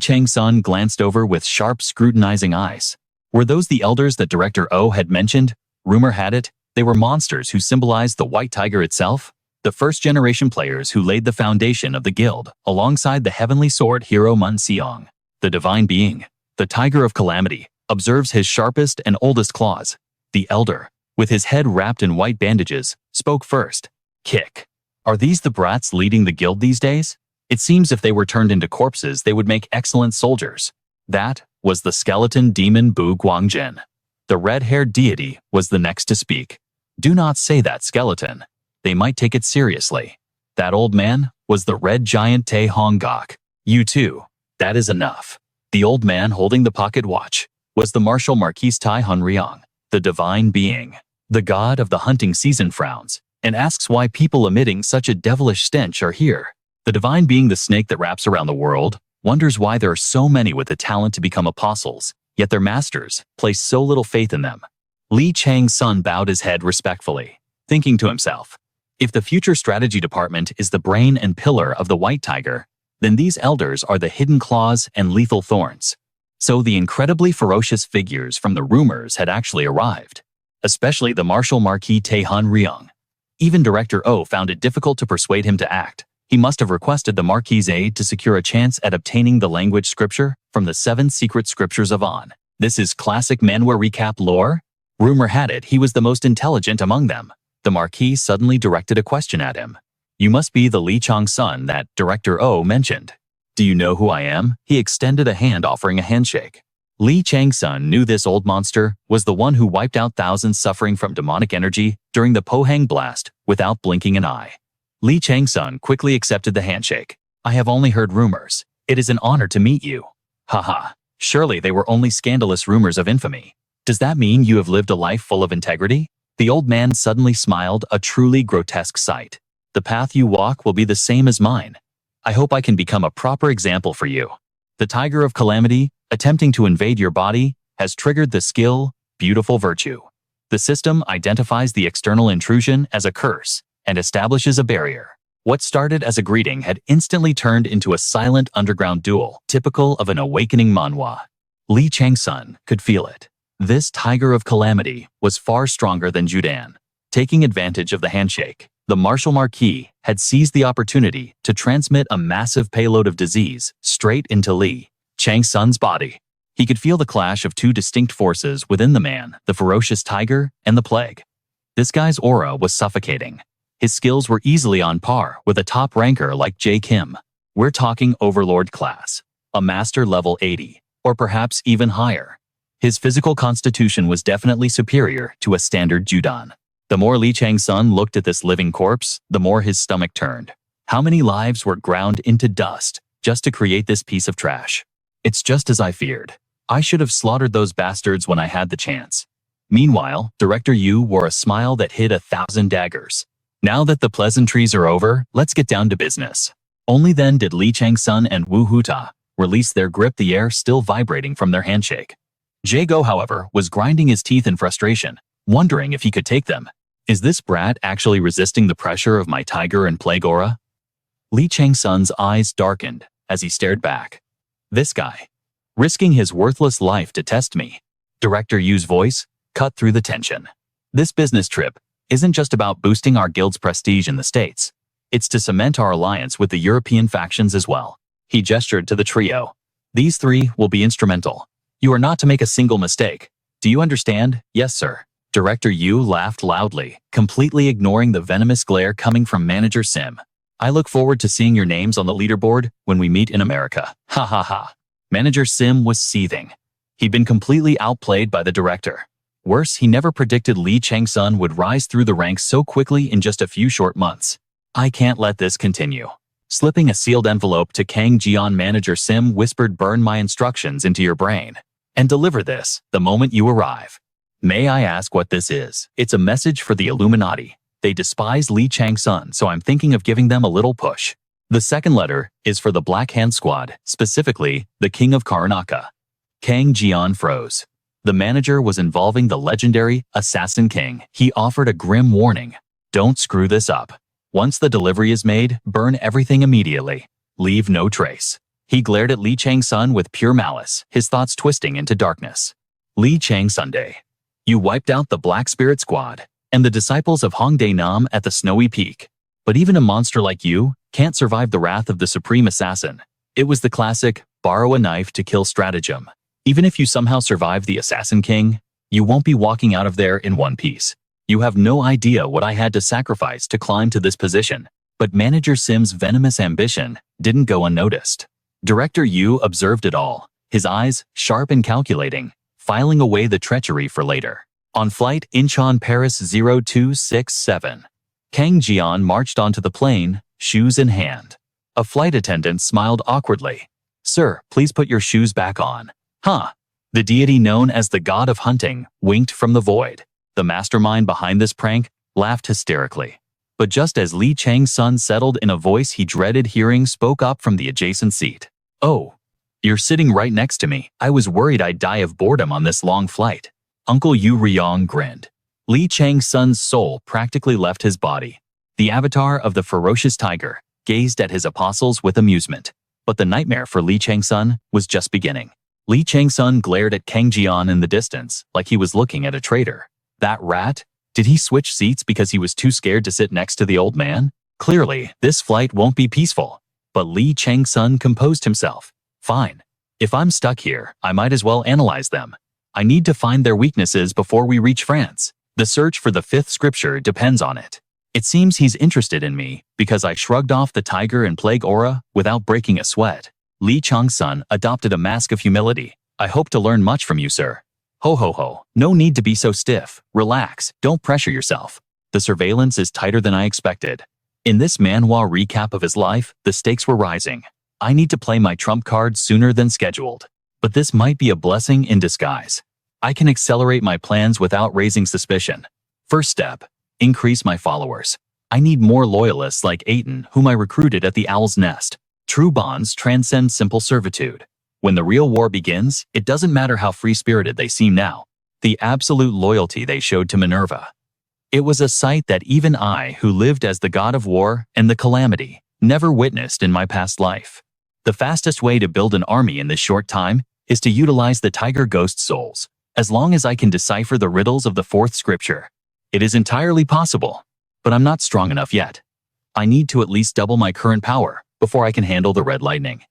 Chang-Sun glanced over with sharp, scrutinizing eyes. Were those the elders that Director O had mentioned? Rumor had it, they were monsters who symbolized the White Tiger itself. The first-generation players who laid the foundation of the guild, alongside the heavenly sword hero Mun Seong. The divine being, the Tiger of Calamity, observes his sharpest and oldest claws. The elder, with his head wrapped in white bandages, spoke first. "Kick. Are these the brats leading the guild these days? It seems if they were turned into corpses they would make excellent soldiers." That was the skeleton demon Bu Guangjin. The red-haired deity was the next to speak. "Do not say that, skeleton. They might take it seriously." That old man was the red giant Tae Hong Gok. "You too. That is enough." The old man holding the pocket watch was the Martial Marquis Tai Hun Ryong, the divine being. The god of the hunting season frowns and asks why people emitting such a devilish stench are here. The divine being, the snake that wraps around the world, wonders why there are so many with the talent to become apostles, yet their masters place so little faith in them. Chang-Sun bowed his head respectfully, thinking to himself, if the future strategy department is the brain and pillar of the White Tiger, then these elders are the hidden claws and lethal thorns. So the incredibly ferocious figures from the rumors had actually arrived, especially the Martial Marquis Tae Hun Ryong. Even Director O found it difficult to persuade him to act. He must have requested the Marquis's aid to secure a chance at obtaining the language scripture from the 7 secret scriptures of On. This is classic Manhwa recap lore. Rumor had it he was the most intelligent among them. The Marquis suddenly directed a question at him. You must be the Li Chang-Sun that Director O mentioned. Do you know who I am? He extended a hand offering a handshake. Li Chang-Sun knew this old monster was the one who wiped out thousands suffering from demonic energy during the Pohang blast without blinking an eye. Li Chang-Sun quickly accepted the handshake. I have only heard rumors. It is an honor to meet you. Haha, surely they were only scandalous rumors of infamy. Does that mean you have lived a life full of integrity? The old man suddenly smiled, a truly grotesque sight. The path you walk will be the same as mine. I hope I can become a proper example for you. The Tiger of Calamity, attempting to invade your body, has triggered the skill, Beautiful Virtue. The system identifies the external intrusion as a curse and establishes a barrier. What started as a greeting had instantly turned into a silent underground duel, typical of an awakening Manhwa. Li Chang-Sun could feel it. This Tiger of Calamity was far stronger than Judan. Taking advantage of the handshake, the Martial Marquis had seized the opportunity to transmit a massive payload of disease straight into Li Chang-Sun's body. He could feel the clash of two distinct forces within the man, the ferocious tiger and the plague. This guy's aura was suffocating. His skills were easily on par with a top ranker like J. Kim. We're talking Overlord class, a master level 80, or perhaps even higher. His physical constitution was definitely superior to a standard Judan. The more Li Chang-Sun looked at this living corpse, the more his stomach turned. How many lives were ground into dust just to create this piece of trash? It's just as I feared. I should have slaughtered those bastards when I had the chance. Meanwhile, Director Yu wore a smile that hid 1,000 daggers. Now that the pleasantries are over, let's get down to business. Only then did Li Chang-Sun and Wu Huta release their grip, the air still vibrating from their handshake. Jago, however, was grinding his teeth in frustration, wondering if he could take them. Is this brat actually resisting the pressure of my tiger and plague aura? Li Chang-Sun's eyes darkened as he stared back. This guy, risking his worthless life to test me. Director Yu's voice cut through the tension. This business trip isn't just about boosting our guild's prestige in the States. It's to cement our alliance with the European factions as well. He gestured to the trio. These three will be instrumental. You are not to make a single mistake. Do you understand? Yes, sir. Director Yu laughed loudly, completely ignoring the venomous glare coming from Manager Sim. I look forward to seeing your names on the leaderboard when we meet in America. Ha ha ha. Manager Sim was seething. He'd been completely outplayed by the director. Worse, he never predicted Li Chang-Sun would rise through the ranks so quickly in just a few short months. I can't let this continue. Slipping a sealed envelope to Kang Jian, Manager Sim whispered, burn my instructions into your brain and deliver this the moment you arrive. May I ask what this is? It's a message for the Illuminati. They despise Li Chang-Sun, so I'm thinking of giving them a little push. The second letter is for the Black Hand Squad, specifically the King of Karanaka. Kang Jian froze. The manager was involving the legendary Assassin King. He offered a grim warning. Don't screw this up. Once the delivery is made, burn everything immediately. Leave no trace. He glared at Li Chang-Sun with pure malice, his thoughts twisting into darkness. Li Chang-Sunday. You wiped out the Black Spirit Squad and the disciples of Hongdae Nam at the Snowy Peak. But even a monster like you can't survive the wrath of the Supreme Assassin. It was the classic, borrow a knife to kill stratagem. Even if you somehow survive the Assassin King, you won't be walking out of there in one piece. You have no idea what I had to sacrifice to climb to this position. But Manager Sim's venomous ambition didn't go unnoticed. Director Yu observed it all, his eyes sharp and calculating, filing away the treachery for later. On flight Incheon Paris 0267, Kang Jian marched onto the plane, shoes in hand. A flight attendant smiled awkwardly. Sir, please put your shoes back on. Huh. The deity known as the god of hunting winked from the void. The mastermind behind this prank laughed hysterically. But just as Li Chang-Sun settled in, a voice he dreaded hearing spoke up from the adjacent seat. Oh, you're sitting right next to me. I was worried I'd die of boredom on this long flight. Uncle Yu Ryong grinned. Li Chang-Sun's soul practically left his body. The avatar of the ferocious tiger gazed at his apostles with amusement. But the nightmare for Li Chang-Sun was just beginning. Li Chang-Sun glared at Kang Jian in the distance, like he was looking at a traitor. That rat? Did he switch seats because he was too scared to sit next to the old man? Clearly, this flight won't be peaceful. But Li Chang-Sun composed himself. Fine. If I'm stuck here, I might as well analyze them. I need to find their weaknesses before we reach France. The search for the fifth scripture depends on it. It seems he's interested in me because I shrugged off the tiger and plague aura without breaking a sweat. Chang-Sun adopted a mask of humility. I hope to learn much from you, sir. Ho ho ho, no need to be so stiff. Relax, don't pressure yourself. The surveillance is tighter than I expected. In this Manhwa recap of his life, the stakes were rising. I need to play my trump card sooner than scheduled. But this might be a blessing in disguise. I can accelerate my plans without raising suspicion. First step, increase my followers. I need more loyalists like Aiton, whom I recruited at the Owl's Nest. True bonds transcend simple servitude. When the real war begins, it doesn't matter how free-spirited they seem now. The absolute loyalty they showed to Minerva. It was a sight that even I, who lived as the god of war and the calamity, never witnessed in my past life. The fastest way to build an army in this short time is to utilize the tiger ghost souls. As long as I can decipher the riddles of the fourth scripture, it is entirely possible. But I'm not strong enough yet. I need to at least double my current power before I can handle the red lightning.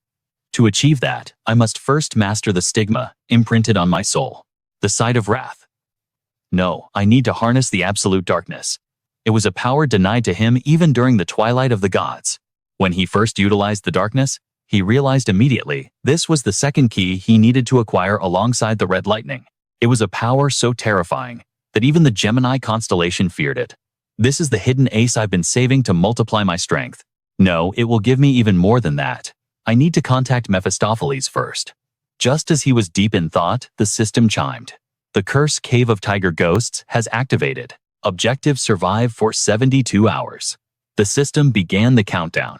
To achieve that, I must first master the stigma imprinted on my soul, the side of wrath. No, I need to harness the absolute darkness. It was a power denied to him even during the twilight of the gods. When he first utilized the darkness, he realized immediately this was the second key he needed to acquire alongside the red lightning. It was a power so terrifying that even the Gemini constellation feared it. This is the hidden ace I've been saving to multiply my strength. No, it will give me even more than that. I need to contact Mephistopheles first. Just as he was deep in thought, the system chimed. The curse Cave of Tiger Ghosts has activated. Objective survive for 72 hours. The system began the countdown.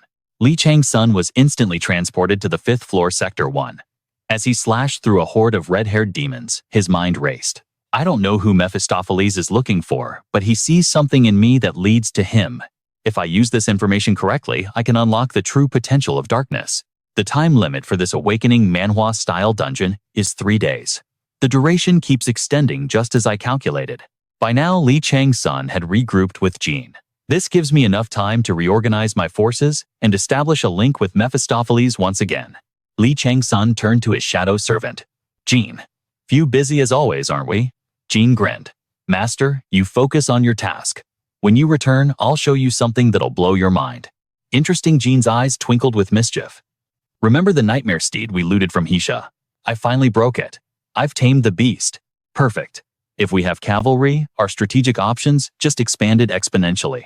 Chang-Sun was instantly transported to the 5th floor Sector 1. As he slashed through a horde of red-haired demons, his mind raced. I don't know who Mephistopheles is looking for, but he sees something in me that leads to him. If I use this information correctly, I can unlock the true potential of darkness. The time limit for this awakening Manhwa-style dungeon is 3 days. The duration keeps extending just as I calculated. By now, Chang-Sun had regrouped with Jean. This gives me enough time to reorganize my forces and establish a link with Mephistopheles once again. Chang-Sun turned to his shadow servant. Jean. Few busy as always, aren't we? Jean grinned. Master, you focus on your task. When you return, I'll show you something that'll blow your mind. Interesting. Jean's eyes twinkled with mischief. Remember the nightmare steed we looted from Hisha? I finally broke it. I've tamed the beast. Perfect. If we have cavalry, our strategic options just expanded exponentially.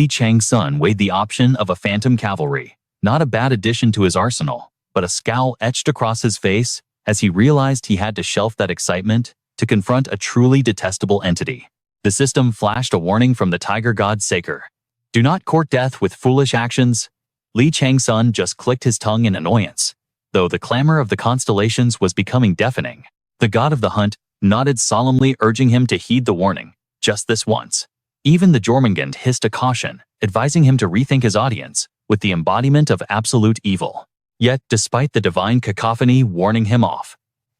Chang-Sun weighed the option of a phantom cavalry. Not a bad addition to his arsenal, but a scowl etched across his face as he realized he had to shelf that excitement to confront a truly detestable entity. The system flashed a warning from the tiger god Saker. Do not court death with foolish actions. Chang-Sun just clicked his tongue in annoyance. Though the clamor of the constellations was becoming deafening, the god of the hunt nodded solemnly, urging him to heed the warning, just this once. Even the Jormungand hissed a caution, advising him to rethink his audience with the embodiment of absolute evil. Yet, despite the divine cacophony warning him off,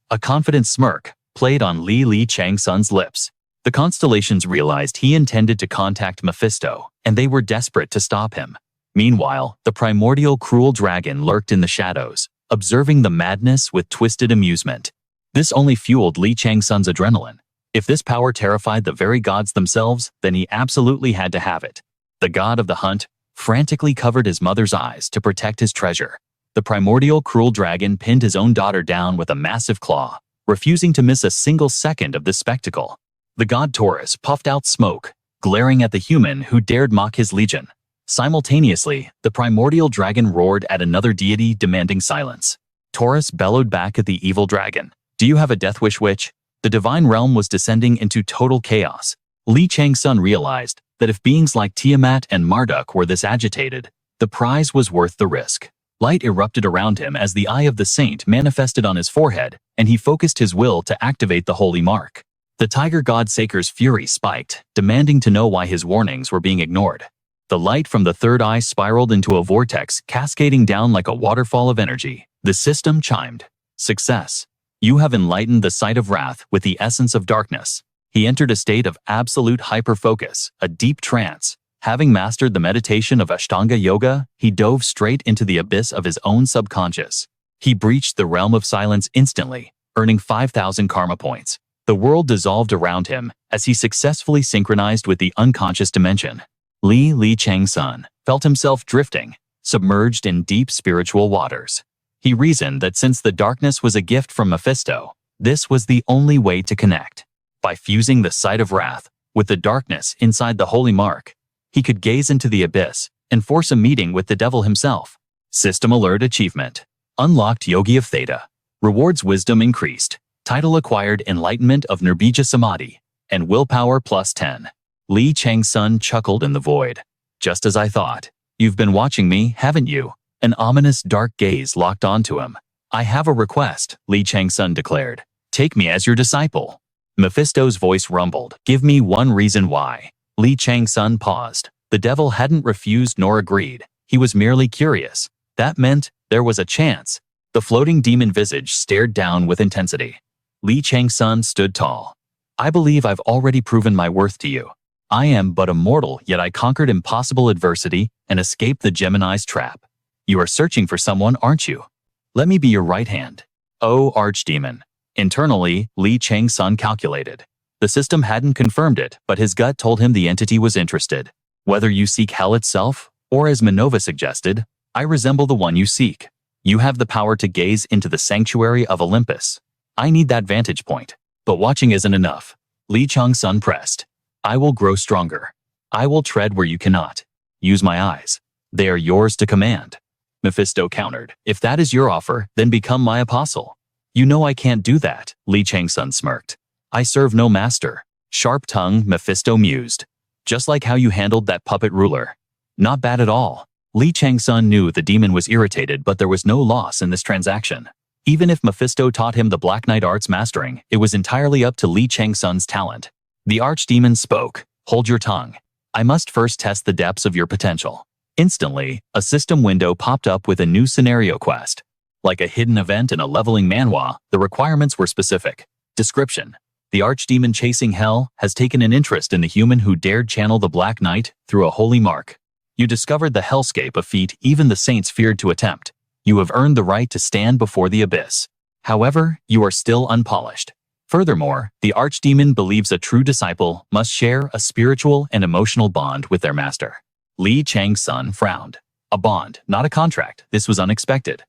a confident smirk played on Chang-Sun's lips. The constellations realized he intended to contact Mephisto, and they were desperate to stop him. Meanwhile, the primordial cruel dragon lurked in the shadows, observing the madness with twisted amusement. This only fueled Chang-Sun's adrenaline. If this power terrified the very gods themselves, then he absolutely had to have it. The god of the hunt frantically covered his mother's eyes to protect his treasure. The primordial cruel dragon pinned his own daughter down with a massive claw, refusing to miss a single second of this spectacle. The god Taurus puffed out smoke, glaring at the human who dared mock his legion. Simultaneously, the primordial dragon roared at another deity, demanding silence. Taurus bellowed back at the evil dragon. Do you have a death wish, witch? The divine realm was descending into total chaos. Chang-Sun realized that if beings like Tiamat and Marduk were this agitated, the prize was worth the risk. Light erupted around him as the eye of the saint manifested on his forehead, and he focused his will to activate the holy mark. The tiger god Saker's fury spiked, demanding to know why his warnings were being ignored. The light from the third eye spiraled into a vortex, cascading down like a waterfall of energy. The system chimed. Success. You have enlightened the sight of wrath with the essence of darkness. He entered a state of absolute hyper-focus, a deep trance. Having mastered the meditation of Ashtanga Yoga, he dove straight into the abyss of his own subconscious. He breached the realm of silence instantly, earning 5,000 karma points. The world dissolved around him as he successfully synchronized with the unconscious dimension. Li Chang-Sun felt himself drifting, submerged in deep spiritual waters. He reasoned that since the darkness was a gift from Mephisto, this was the only way to connect. By fusing the sight of wrath with the darkness inside the holy mark, he could gaze into the abyss and force a meeting with the devil himself. System alert achievement. Unlocked Yogi of Theta. Rewards wisdom increased. Title acquired enlightenment of Nirbija Samadhi and willpower plus 10. Li Chang-Sun chuckled in the void. Just as I thought. You've been watching me, haven't you? An ominous dark gaze locked onto him. I have a request, Li Chang-Sun declared. Take me as your disciple. Mephisto's voice rumbled. Give me one reason why. Li Chang-Sun paused. The devil hadn't refused nor agreed. He was merely curious. That meant there was a chance. The floating demon visage stared down with intensity. Li Chang-Sun stood tall. I believe I've already proven my worth to you. I am but a mortal, yet I conquered impossible adversity and escaped the Gemini's trap. You are searching for someone, aren't you? Let me be your right hand. Oh, archdemon. Internally, Li Chang-Sun calculated. The system hadn't confirmed it, but his gut told him the entity was interested. Whether you seek hell itself, or as Manhwa suggested, I resemble the one you seek. You have the power to gaze into the sanctuary of Olympus. I need that vantage point. But watching isn't enough. Li Chang-Sun pressed. I will grow stronger. I will tread where you cannot. Use my eyes. They are yours to command. Mephisto countered. If that is your offer, then become my apostle. You know I can't do that, Li Chang-Sun smirked. I serve no master. Sharp tongue, Mephisto mused. Just like how you handled that puppet ruler. Not bad at all. Li Chang-Sun knew the demon was irritated, but there was no loss in this transaction. Even if Mephisto taught him the Black Knight arts mastering, it was entirely up to Li Chang-Sun's talent. The archdemon spoke. Hold your tongue. I must first test the depths of your potential. Instantly, a system window popped up with a new scenario quest. Like a hidden event in a leveling manhwa, the requirements were specific. Description. The archdemon chasing hell has taken an interest in the human who dared channel the Black Knight through a holy mark. You discovered the hellscape, a feat even the saints feared to attempt. You have earned the right to stand before the abyss. However, you are still unpolished. Furthermore, the archdemon believes a true disciple must share a spiritual and emotional bond with their master. Li Chang-Sun frowned. A bond, not a contract. This was unexpected.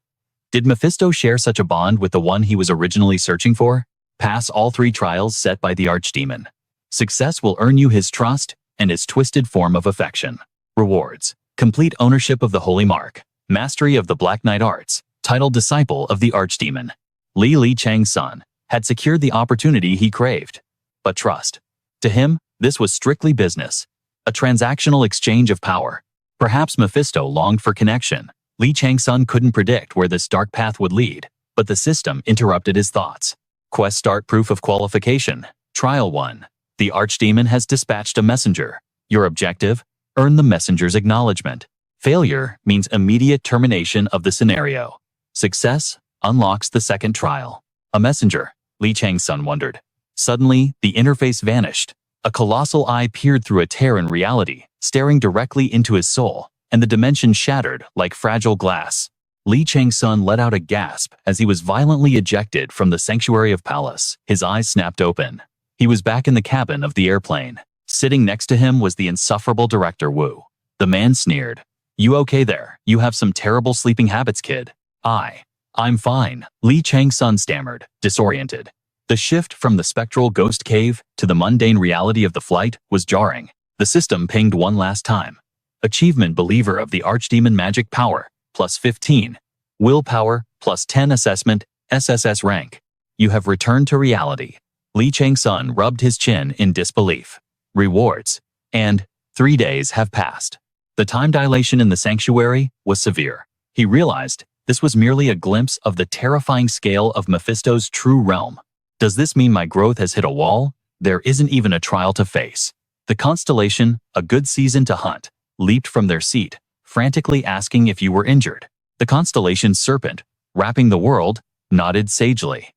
Did Mephisto share such a bond with the one he was originally searching for? Pass all 3 trials set by the archdemon. Success will earn you his trust and his twisted form of affection. Rewards. Complete ownership of the holy mark. Mastery of the Black Knight arts. Title disciple of the archdemon. Li Chang-Sun had secured the opportunity he craved. But trust. To him, this was strictly business. A transactional exchange of power. Perhaps Mephisto longed for connection. Li Chang-Sun couldn't predict where this dark path would lead, but the system interrupted his thoughts. Quest start proof of qualification. Trial 1. The archdemon has dispatched a messenger. Your objective? Earn the messenger's acknowledgement. Failure means immediate termination of the scenario. Success unlocks the second trial. A messenger, Li Chang-Sun wondered. Suddenly, the interface vanished. A colossal eye peered through a tear in reality, staring directly into his soul, and the dimension shattered like fragile glass. Li Chang-Sun let out a gasp as he was violently ejected from the sanctuary of Pallas. His eyes snapped open. He was back in the cabin of the airplane. Sitting next to him was the insufferable Director Wu. The man sneered. You okay there? You have some terrible sleeping habits, kid. I'm fine, Li Chang-Sun stammered, disoriented. The shift from the spectral ghost cave to the mundane reality of the flight was jarring. The system pinged one last time. Achievement believer of the archdemon magic power, plus 15. Willpower, plus 10 assessment, SSS-Rank. You have returned to reality. Li Chang-Sun rubbed his chin in disbelief. Rewards. And 3 days have passed. The time dilation in the sanctuary was severe. He realized this was merely a glimpse of the terrifying scale of Mephisto's true realm. Does this mean my growth has hit a wall? There isn't even a trial to face. The Constellation, a good season to hunt, leaped from their seat, frantically asking if you were injured. The Constellation's serpent, wrapping the world, nodded sagely.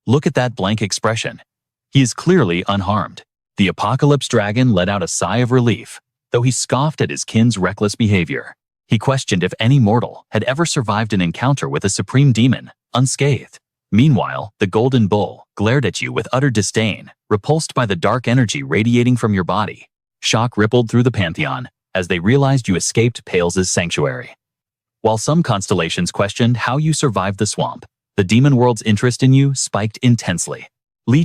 Look at that blank expression. He is clearly unharmed. The Apocalypse Dragon let out a sigh of relief, though he scoffed at his kin's reckless behavior. He questioned if any mortal had ever survived an encounter with a supreme demon, unscathed. Meanwhile, the golden bull glared at you with utter disdain, repulsed by the dark energy radiating from your body. Shock rippled through the pantheon as they realized you escaped Pales's sanctuary. While some constellations questioned how you survived the swamp, the demon world's interest in you spiked intensely.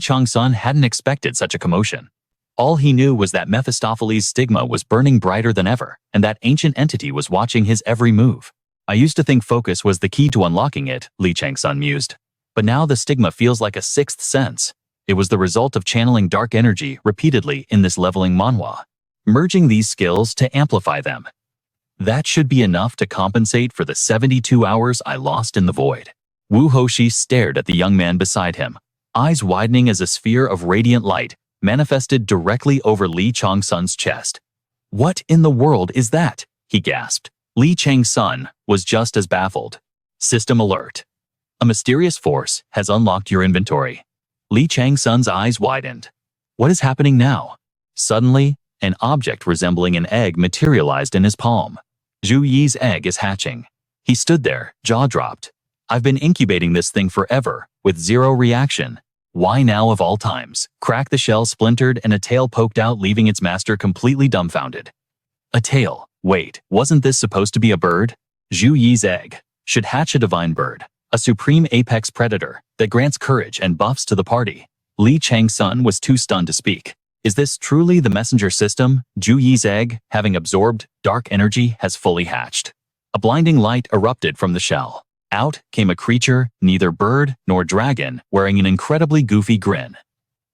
Chang-Sun hadn't expected such a commotion. All he knew was that Mephistopheles' stigma was burning brighter than ever, and that ancient entity was watching his every move. I used to think focus was the key to unlocking it, Chang-Sun mused. But now the stigma feels like a sixth sense. It was the result of channeling dark energy repeatedly in this leveling manhwa, merging these skills to amplify them. That should be enough to compensate for the 72 hours I lost in the void. Wu Hoshi stared at the young man beside him, eyes widening as a sphere of radiant light manifested directly over Chang-Sun's chest. "What in the world is that?" he gasped. Chang-Sun was just as baffled. "System alert. A mysterious force has unlocked your inventory." Chang-Sun's eyes widened. What is happening now? Suddenly, an object resembling an egg materialized in his palm. Zhu Yi's egg is hatching. He stood there, jaw dropped. "I've been incubating this thing forever, with zero reaction. Why now of all times?" Crack the shell splintered and a tail poked out, leaving its master completely dumbfounded. A tail. Wait, wasn't this supposed to be a bird? Zhu Yi's egg should hatch a divine bird, a supreme apex predator that grants courage and buffs to the party. Chang-Sun was too stunned to speak. Is this truly the messenger system? Zhu Yi's egg, having absorbed dark energy, has fully hatched. A blinding light erupted from the shell. Out came a creature, neither bird nor dragon, wearing an incredibly goofy grin.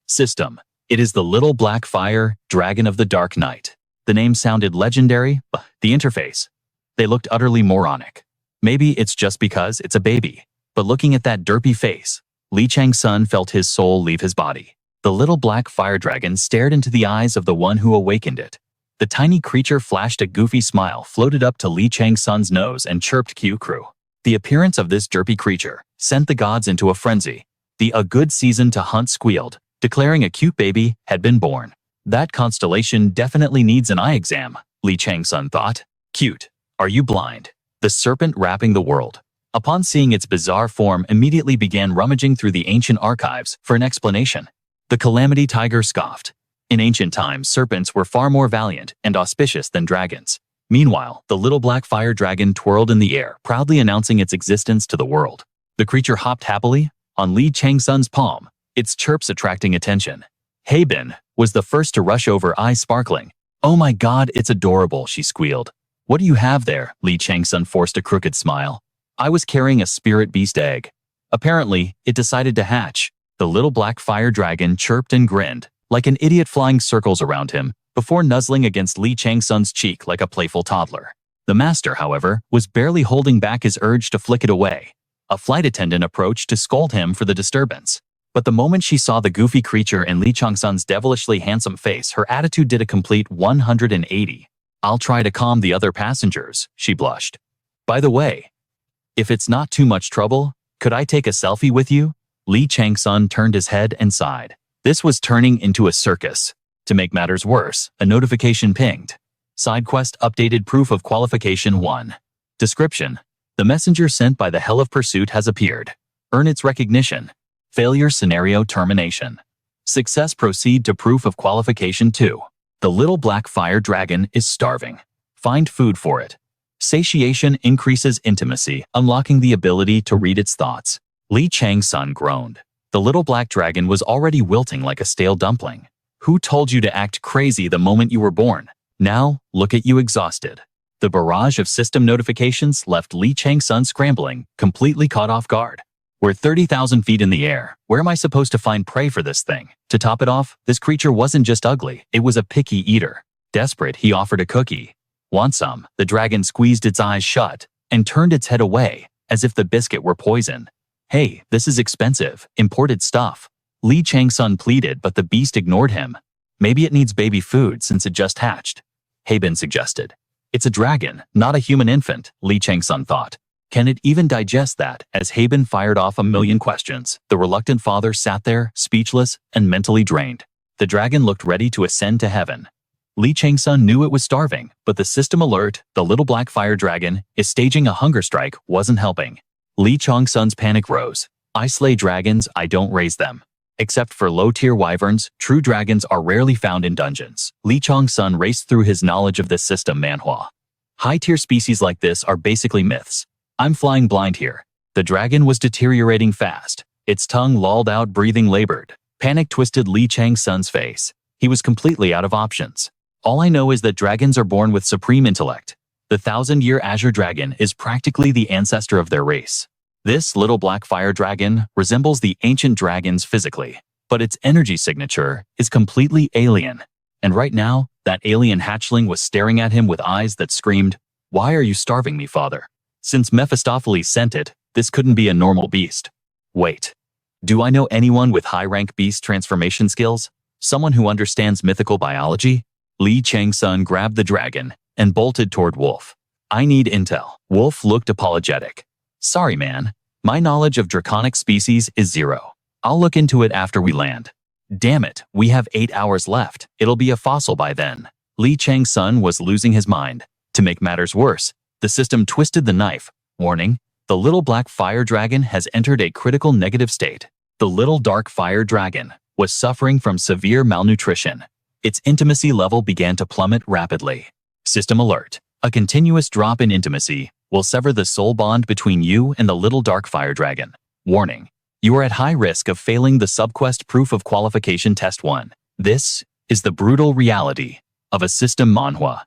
System. It is the little black fire dragon of the dark night. The name sounded legendary, but the interface. They looked utterly moronic. Maybe it's just because it's a baby. But looking at that derpy face, Chang-Sun felt his soul leave his body. The little black fire dragon stared into the eyes of the one who awakened it. The tiny creature flashed a goofy smile, floated up to Chang-Sun's nose and chirped Q-Crew. The appearance of this derpy creature sent the gods into a frenzy. A good season to hunt squealed, declaring a cute baby had been born. That constellation definitely needs an eye exam, Chang-Sun thought. Cute. Are you blind? The serpent wrapping the world, upon seeing its bizarre form, immediately began rummaging through the ancient archives for an explanation. The Calamity Tiger scoffed. In ancient times, serpents were far more valiant and auspicious than dragons. Meanwhile, the little black fire dragon twirled in the air, proudly announcing its existence to the world. The creature hopped happily on Chang-Sun's palm, its chirps attracting attention. Haben was the first to rush over, eyes sparkling. "Oh my god, it's adorable," she squealed. "What do you have there?" Chang-Sun forced a crooked smile. "I was carrying a spirit beast egg. Apparently, it decided to hatch." The little black fire dragon chirped and grinned, like an idiot, flying circles around him, before nuzzling against Chang-Sun's cheek like a playful toddler. The master, however, was barely holding back his urge to flick it away. A flight attendant approached to scold him for the disturbance. But the moment she saw the goofy creature in Chang-Sun's devilishly handsome face, her attitude did a complete 180. "I'll try to calm the other passengers," she blushed. "By the way, if it's not too much trouble, could I take a selfie with you?" Chang-Sun turned his head and sighed. This was turning into a circus. To make matters worse, a notification pinged. Side quest updated, proof of qualification 1. Description. The messenger sent by the Hell of Pursuit has appeared. Earn its recognition. Failure scenario termination. Success, proceed to proof of qualification 2. The little black fire dragon is starving. Find food for it. Satiation increases intimacy, unlocking the ability to read its thoughts. Chang-Sun groaned. The little black dragon was already wilting like a stale dumpling. Who told you to act crazy the moment you were born? Now, look at you exhausted. The barrage of system notifications left Chang-Sun scrambling, completely caught off guard. We're 30,000 feet in the air. Where am I supposed to find prey for this thing? To top it off, this creature wasn't just ugly, it was a picky eater. Desperate, he offered a cookie. "Want some?" The dragon squeezed its eyes shut and turned its head away, as if the biscuit were poison. "Hey, this is expensive, imported stuff." Chang-Sun pleaded, but the beast ignored him. "Maybe it needs baby food since it just hatched," Haben suggested. "It's a dragon, not a human infant," Chang-Sun thought. Can it even digest that? As Haben fired off a million questions, the reluctant father sat there, speechless and mentally drained. The dragon looked ready to ascend to heaven. Chang-Sun knew it was starving, but the system alert, the little black fire dragon, is staging a hunger strike, wasn't helping. Chang-Sun's panic rose. I slay dragons, I don't raise them. Except for low-tier wyverns, true dragons are rarely found in dungeons. Chang-Sun raced through his knowledge of this system Manhwa. High-tier species like this are basically myths. I'm flying blind here. The dragon was deteriorating fast. Its tongue lolled out, breathing labored. Panic twisted Chang-Sun's face. He was completely out of options. All I know is that dragons are born with supreme intellect. The 1,000-year Azure Dragon is practically the ancestor of their race. This little black fire dragon resembles the ancient dragons physically, but its energy signature is completely alien. And right now, that alien hatchling was staring at him with eyes that screamed, "Why are you starving me, father?" Since Mephistopheles sent it, this couldn't be a normal beast. Wait. Do I know anyone with high-rank beast transformation skills? Someone who understands mythical biology? Chang-Sun grabbed the dragon and bolted toward Wolf. I need intel. Wolf looked apologetic. Sorry, man. My knowledge of draconic species is 0. I'll look into it after we land. Damn it, we have 8 hours left. It'll be a fossil by then. Chang-Sun was losing his mind. To make matters worse, the system twisted the knife. Warning, the little black fire dragon has entered a critical negative state. The little dark fire dragon was suffering from severe malnutrition. Its intimacy level began to plummet rapidly. System alert. A continuous drop in intimacy will sever the soul bond between you and the little dark fire dragon. Warning. You are at high risk of failing the subquest proof of qualification test 1. This is the brutal reality of a system Manhwa.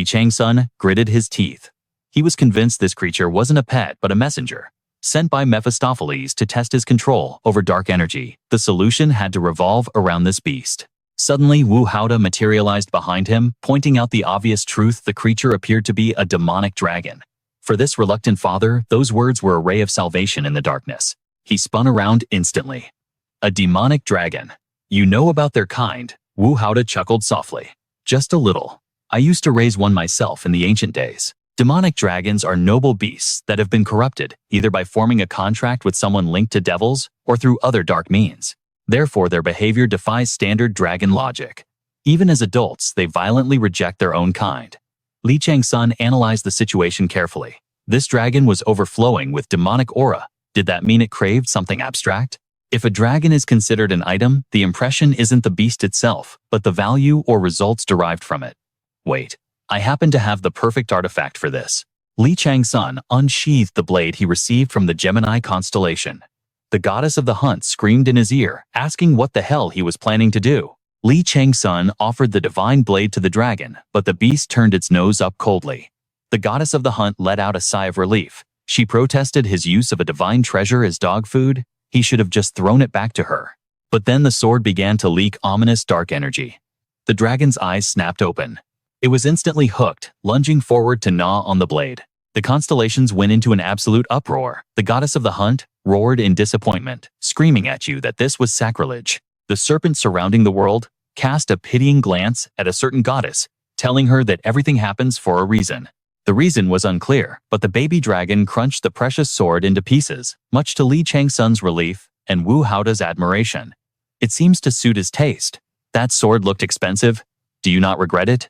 Chang-Sun gritted his teeth. He was convinced this creature wasn't a pet but a messenger, sent by Mephistopheles to test his control over dark energy. The solution had to revolve around this beast. Suddenly, Wu Haoda materialized behind him, pointing out the obvious truth: the creature appeared to be a demonic dragon. For this reluctant father, those words were a ray of salvation in the darkness. He spun around instantly. A demonic dragon. You know about their kind? Wu Haoda chuckled softly. Just a little. I used to raise one myself in the ancient days. Demonic dragons are noble beasts that have been corrupted, either by forming a contract with someone linked to devils or through other dark means. Therefore, their behavior defies standard dragon logic. Even as adults, they violently reject their own kind. Chang-Sun analyzed the situation carefully. This dragon was overflowing with demonic aura. Did that mean it craved something abstract? If a dragon is considered an item, the impression isn't the beast itself, but the value or results derived from it. Wait, I happen to have the perfect artifact for this. Chang-Sun unsheathed the blade he received from the Gemini constellation. The goddess of the hunt screamed in his ear, asking what the hell he was planning to do. Chang-Sun offered the divine blade to the dragon, but the beast turned its nose up coldly. The goddess of the hunt let out a sigh of relief. She protested his use of a divine treasure as dog food. He should have just thrown it back to her. But then the sword began to leak ominous dark energy. The dragon's eyes snapped open. It was instantly hooked, lunging forward to gnaw on the blade. The constellations went into an absolute uproar. The goddess of the hunt roared in disappointment, screaming at you that this was sacrilege. The serpent surrounding the world cast a pitying glance at a certain goddess, telling her that everything happens for a reason. The reason was unclear, but the baby dragon crunched the precious sword into pieces, much to Chang-Sun's relief and Wu Haoda's admiration. It seems to suit his taste. That sword looked expensive. Do you not regret it?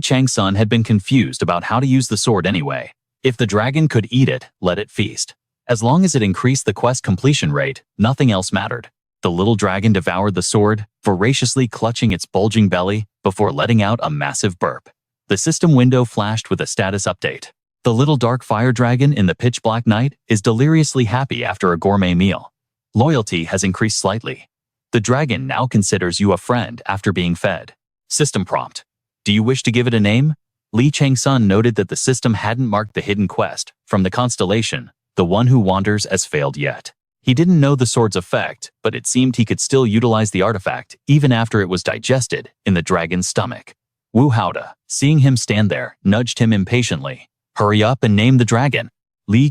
Chang-Sun had been confused about how to use the sword anyway. If the dragon could eat it, let it feast. As long as it increased the quest completion rate, nothing else mattered. The little dragon devoured the sword, voraciously clutching its bulging belly before letting out a massive burp. The system window flashed with a status update. The little dark fire dragon in the pitch black night is deliriously happy after a gourmet meal. Loyalty has increased slightly. The dragon now considers you a friend after being fed. System prompt. Do you wish to give it a name? Chang-Sun noted that the system hadn't marked the hidden quest from the constellation, the one who wanders, as failed yet. He didn't know the sword's effect, but it seemed he could still utilize the artifact even after it was digested in the dragon's stomach. Wu Haoda, seeing him stand there, nudged him impatiently. Hurry up and name the dragon.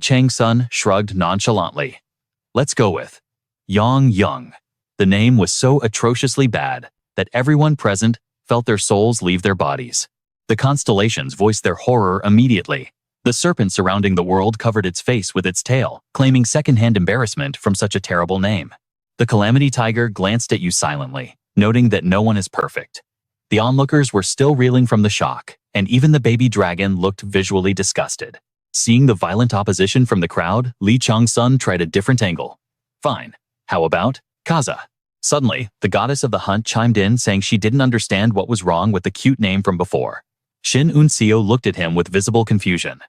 Chang-Sun shrugged nonchalantly. Let's go with Yang. The name was so atrociously bad that everyone present felt their souls leave their bodies. The constellations voiced their horror immediately. The serpent surrounding the world covered its face with its tail, claiming secondhand embarrassment from such a terrible name. The Calamity Tiger glanced at you silently, noting that no one is perfect. The onlookers were still reeling from the shock, and even the baby dragon looked visually disgusted. Seeing the violent opposition from the crowd, Chang-Sun tried a different angle. Fine. How about Kaza? Suddenly, the goddess of the hunt chimed in, saying she didn't understand what was wrong with the cute name from before. Shin Unseo looked at him with visible confusion.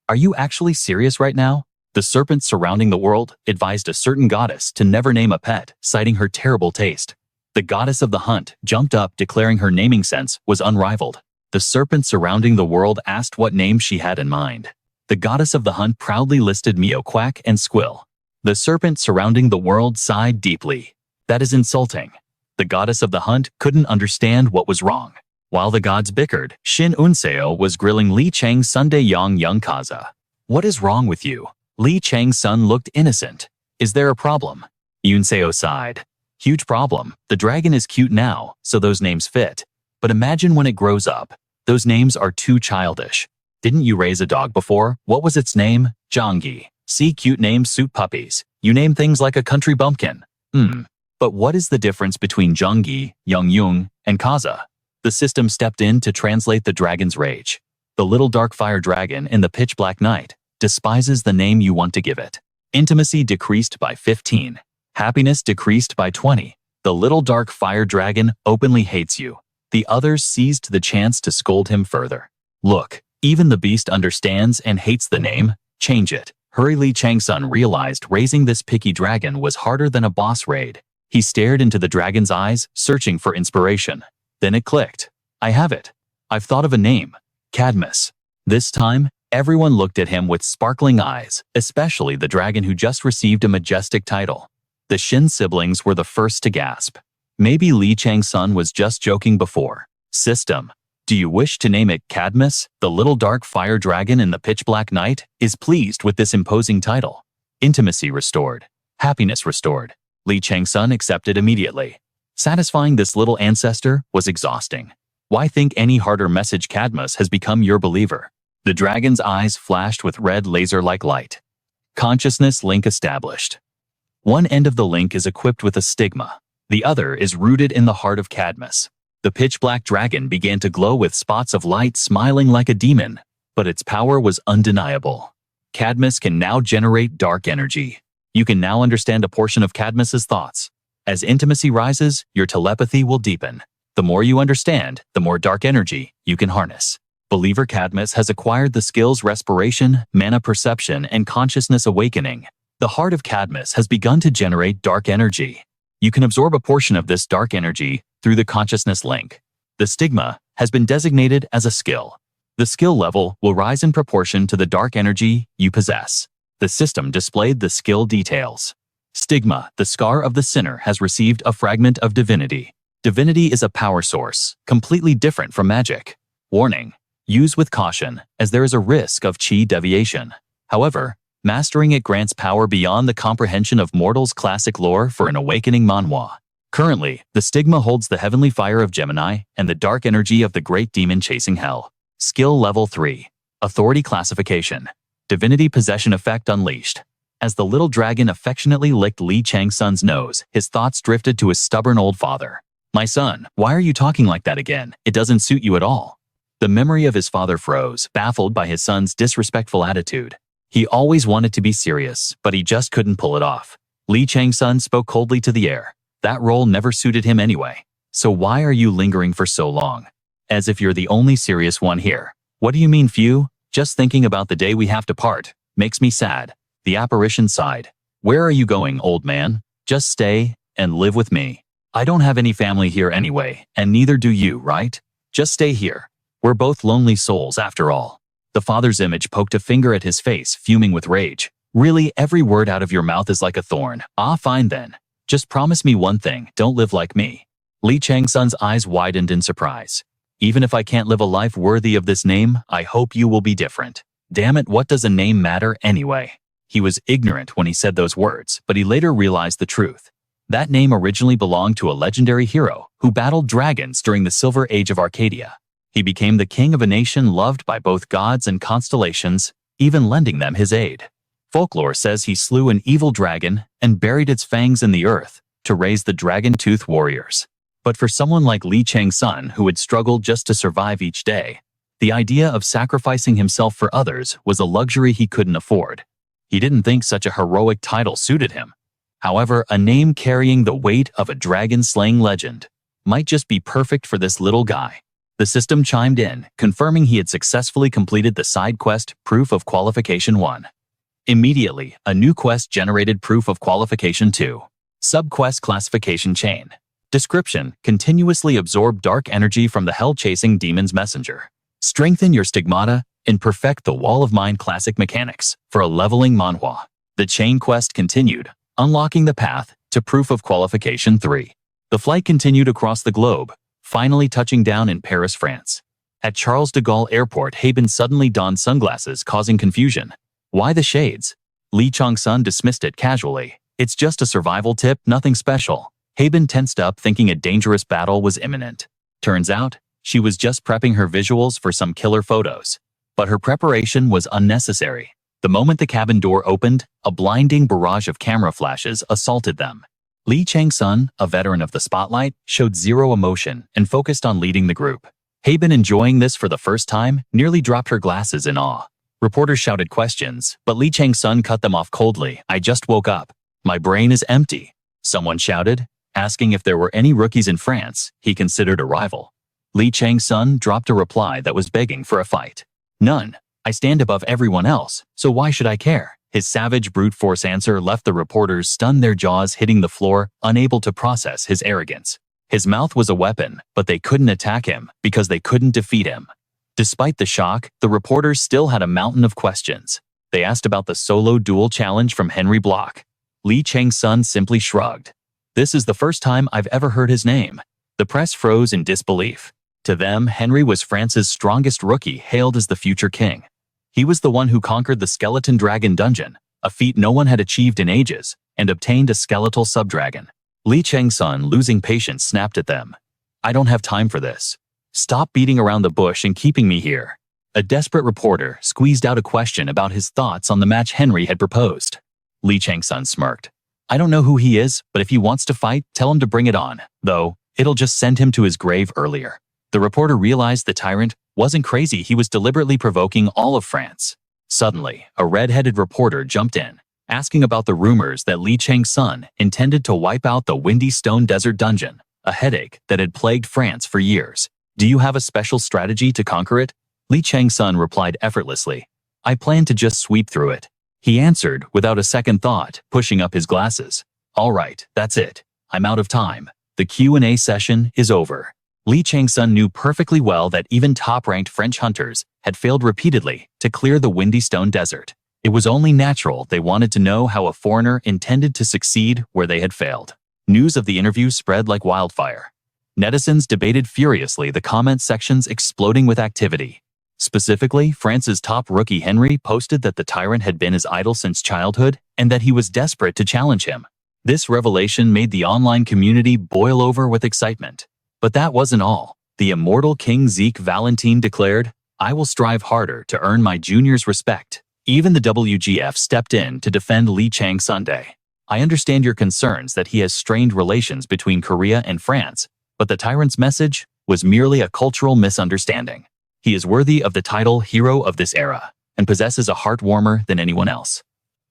Are you actually serious right now? The serpent surrounding the world advised a certain goddess to never name a pet, citing her terrible taste. The goddess of the hunt jumped up, declaring her naming sense was unrivaled. The serpent surrounding the world asked what name she had in mind. The goddess of the hunt proudly listed Mio, Quack, and Squill. The serpent surrounding the world sighed deeply. That is insulting. The goddess of the hunt couldn't understand what was wrong. While the gods bickered, Shin Unseo was grilling Li Chang-Sun de Young Kaza. What is wrong with you? Li Chang-Sun looked innocent. Is there a problem? Unseo sighed. Huge problem. The dragon is cute now, so those names fit. But imagine when it grows up. Those names are too childish. Didn't you raise a dog before? What was its name? Zhangyi. See, cute names suit puppies. You name things like a country bumpkin. But what is the difference between Zhangyi, Yung, and Kaza? The system stepped in to translate the dragon's rage. The little dark fire dragon in the pitch black night despises the name you want to give it. Intimacy decreased by 15. Happiness decreased by 20. The little dark fire dragon openly hates you. The others seized the chance to scold him further. Look, even the beast understands and hates the name. Change it. Hurry. Li Chang-Sun realized raising this picky dragon was harder than a boss raid. He stared into the dragon's eyes, searching for inspiration. Then it clicked. I have it. I've thought of a name. Cadmus. This time, everyone looked at him with sparkling eyes, especially the dragon who just received a majestic title. The Shin siblings were the first to gasp. Maybe Li Chang-Sun was just joking before. System. Do you wish to name it Cadmus? The little dark fire dragon in the pitch black night is pleased with this imposing title. Intimacy restored. Happiness restored. Li Chang-Sun accepted immediately. Satisfying this little ancestor was exhausting. Why think any harder? Message Cadmus has become your believer. The dragon's eyes flashed with red laser-like light. Consciousness link established. One end of the link is equipped with a stigma. The other is rooted in the heart of Cadmus. The pitch-black dragon began to glow with spots of light, smiling like a demon, but its power was undeniable. Cadmus can now generate dark energy. You can now understand a portion of Cadmus's thoughts. As intimacy rises, your telepathy will deepen. The more you understand, the more dark energy you can harness. Believer Cadmus has acquired the skills respiration, mana perception, and consciousness awakening. The heart of Cadmus has begun to generate dark energy. You can absorb a portion of this dark energy through the consciousness link. The stigma has been designated as a skill. The skill level will rise in proportion to the dark energy you possess. The system displayed the skill details. Stigma, the scar of the sinner, has received a fragment of divinity. Divinity is a power source, completely different from magic. Warning: use with caution, as there is a risk of chi deviation. However, mastering it grants power beyond the comprehension of mortals. Classic lore for an awakening Manhwa. Currently, the stigma holds the heavenly fire of Gemini and the dark energy of the great demon chasing hell. Skill level 3. Authority classification. Divinity possession effect unleashed. As the little dragon affectionately licked Li Chang-Sun's nose, his thoughts drifted to his stubborn old father. My son, why are you talking like that again? It doesn't suit you at all. The memory of his father froze, baffled by his son's disrespectful attitude. He always wanted to be serious, but he just couldn't pull it off. Li Chang-Sun spoke coldly to the air. That role never suited him anyway. So why are you lingering for so long? As if you're the only serious one here. What do you mean, few? Just thinking about the day we have to part makes me sad. The apparition sighed. Where are you going, old man? Just stay and live with me. I don't have any family here anyway, and neither do you, right? Just stay here. We're both lonely souls after all. The father's image poked a finger at his face, fuming with rage. Really, every word out of your mouth is like a thorn. Ah, fine then. Just promise me one thing, don't live like me. Li Chang-Sun's eyes widened in surprise. Even if I can't live a life worthy of this name, I hope you will be different. Damn it, what does a name matter anyway? He was ignorant when he said those words, but he later realized the truth. That name originally belonged to a legendary hero who battled dragons during the Silver Age of Arcadia. He became the king of a nation loved by both gods and constellations, even lending them his aid. Folklore says he slew an evil dragon and buried its fangs in the earth to raise the dragon-tooth warriors. But for someone like Li Chang-Sun, who had struggled just to survive each day, the idea of sacrificing himself for others was a luxury he couldn't afford. He didn't think such a heroic title suited him. However, a name carrying the weight of a dragon-slaying legend might just be perfect for this little guy. The system chimed in, confirming he had successfully completed the side quest Proof of Qualification 1. Immediately, a new quest generated Proof of Qualification 2. Subquest Classification Chain. Description: continuously absorb dark energy from the hell-chasing demon's messenger. Strengthen your stigmata and perfect the Wall of Mind classic mechanics for a leveling Manhwa. The chain quest continued, unlocking the path to Proof of Qualification 3. The flight continued across the globe, finally touching down in Paris, France. At Charles de Gaulle Airport, Haben suddenly donned sunglasses, causing confusion. Why the shades? Chang-Sun dismissed it casually. It's just a survival tip, nothing special. Haben tensed up, thinking a dangerous battle was imminent. Turns out, she was just prepping her visuals for some killer photos. But her preparation was unnecessary. The moment the cabin door opened, a blinding barrage of camera flashes assaulted them. Chang-Sun, a veteran of the spotlight, showed zero emotion and focused on leading the group. Haben, enjoying this for the first time, nearly dropped her glasses in awe. Reporters shouted questions, but Chang-Sun cut them off coldly. I just woke up. My brain is empty. Someone shouted, asking if there were any rookies in France he considered a rival. Chang-Sun dropped a reply that was begging for a fight. None. I stand above everyone else, so why should I care? His savage brute force answer left the reporters stunned, their jaws hitting the floor, unable to process his arrogance. His mouth was a weapon, but they couldn't attack him because they couldn't defeat him. Despite the shock, the reporters still had a mountain of questions. They asked about the solo duel challenge from Henry Block. Chang-Sun simply shrugged. This is the first time I've ever heard his name. The press froze in disbelief. To them, Henry was France's strongest rookie, hailed as the future king. He was the one who conquered the Skeleton Dragon dungeon, a feat no one had achieved in ages, and obtained a skeletal subdragon. Chang-Sun, losing patience, snapped at them. I don't have time for this. Stop beating around the bush and keeping me here. A desperate reporter squeezed out a question about his thoughts on the match Henry had proposed. Chang-Sun smirked. I don't know who he is, but if he wants to fight, tell him to bring it on, though it'll just send him to his grave earlier. The reporter realized the tyrant wasn't crazy, he was deliberately provoking all of France. Suddenly, a red-headed reporter jumped in, asking about the rumors that Chang-Sun intended to wipe out the Windy Stone Desert dungeon, a headache that had plagued France for years. Do you have a special strategy to conquer it? Chang-Sun replied effortlessly. I plan to just sweep through it. He answered without a second thought, pushing up his glasses. All right, that's it. I'm out of time. The Q&A session is over. Chang-Sun knew perfectly well that even top-ranked French hunters had failed repeatedly to clear the Windy Stone Desert. It was only natural they wanted to know how a foreigner intended to succeed where they had failed. News of the interview spread like wildfire. Netizens debated furiously, the comment sections exploding with activity. Specifically, France's top rookie Henry posted that the tyrant had been his idol since childhood and that he was desperate to challenge him. This revelation made the online community boil over with excitement. But that wasn't all. The immortal King Zeke Valentine declared, I will strive harder to earn my junior's respect. Even the WGF stepped in to defend Chang-Sun. I understand your concerns that he has strained relations between Korea and France, but the tyrant's message was merely a cultural misunderstanding. He is worthy of the title Hero of this era and possesses a heart warmer than anyone else.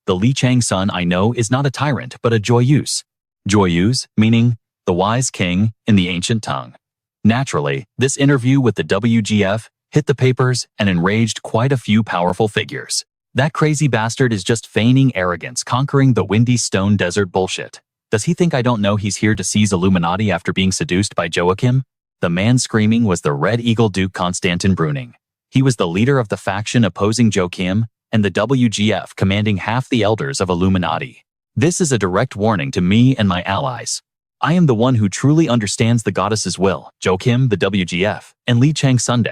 The Chang-Sun I know is not a tyrant but a joyeuse. Joyeuse, meaning the wise king in the ancient tongue. Naturally, this interview with the WGF hit the papers and enraged quite a few powerful figures. That crazy bastard is just feigning arrogance, conquering the Windy Stone Desert bullshit. Does he think I don't know he's here to seize Illuminati after being seduced by Joachim? The man screaming was the Red Eagle Duke Constantin Brüning. He was the leader of the faction opposing Joachim and the WGF, commanding half the elders of Illuminati. This is a direct warning to me and my allies. I am the one who truly understands the goddess's will. Joachim, the WGF, and Chang-Sun.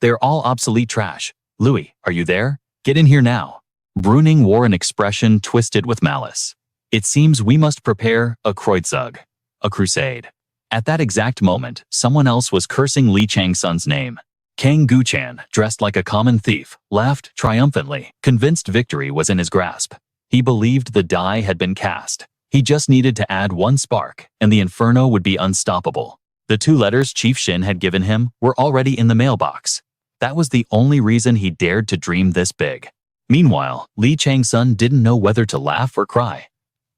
They're all obsolete trash. Louis, are you there? Get in here now. Brüning wore an expression twisted with malice. It seems we must prepare a Kreutzug, a crusade. At that exact moment, someone else was cursing Chang-Sun's name. Kang Guchan, dressed like a common thief, laughed triumphantly, convinced victory was in his grasp. He believed the die had been cast. He just needed to add one spark, and the inferno would be unstoppable. The 2 letters Chief Shin had given him were already in the mailbox. That was the only reason he dared to dream this big. Meanwhile, Chang-Sun didn't know whether to laugh or cry.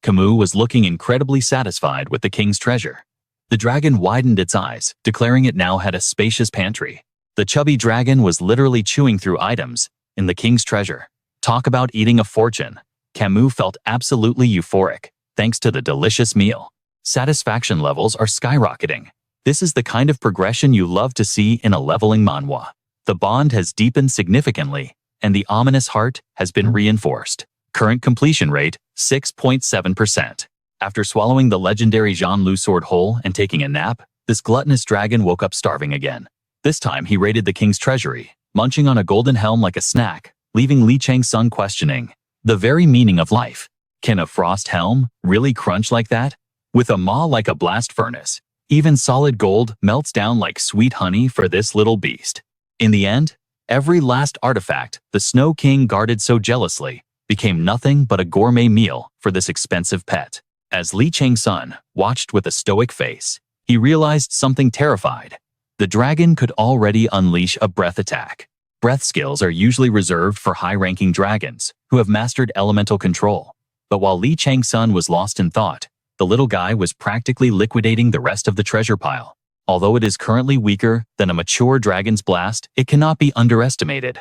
Camus was looking incredibly satisfied with the king's treasure. The dragon widened its eyes, declaring it now had a spacious pantry. The chubby dragon was literally chewing through items in the king's treasure. Talk about eating a fortune. Camus felt absolutely euphoric, thanks to the delicious meal. Satisfaction levels are skyrocketing. This is the kind of progression you love to see in a leveling manhwa. The bond has deepened significantly, and the ominous heart has been reinforced. Current completion rate, 6.7%. After swallowing the legendary Jean-Lu sword whole and taking a nap, this gluttonous dragon woke up starving again. This time he raided the king's treasury, munching on a golden helm like a snack, leaving Li Chang-Sun questioning the very meaning of life. Can a frost helm really crunch like that? With a maw like a blast furnace, even solid gold melts down like sweet honey for this little beast. In the end, every last artifact the Snow King guarded so jealously became nothing but a gourmet meal for this expensive pet. As Li Chang-Sun watched with a stoic face, he realized something terrified. The dragon could already unleash a breath attack. Breath skills are usually reserved for high-ranking dragons who have mastered elemental control. But while Li Chang-Sun was lost in thought, the little guy was practically liquidating the rest of the treasure pile. Although it is currently weaker than a mature dragon's blast, it cannot be underestimated.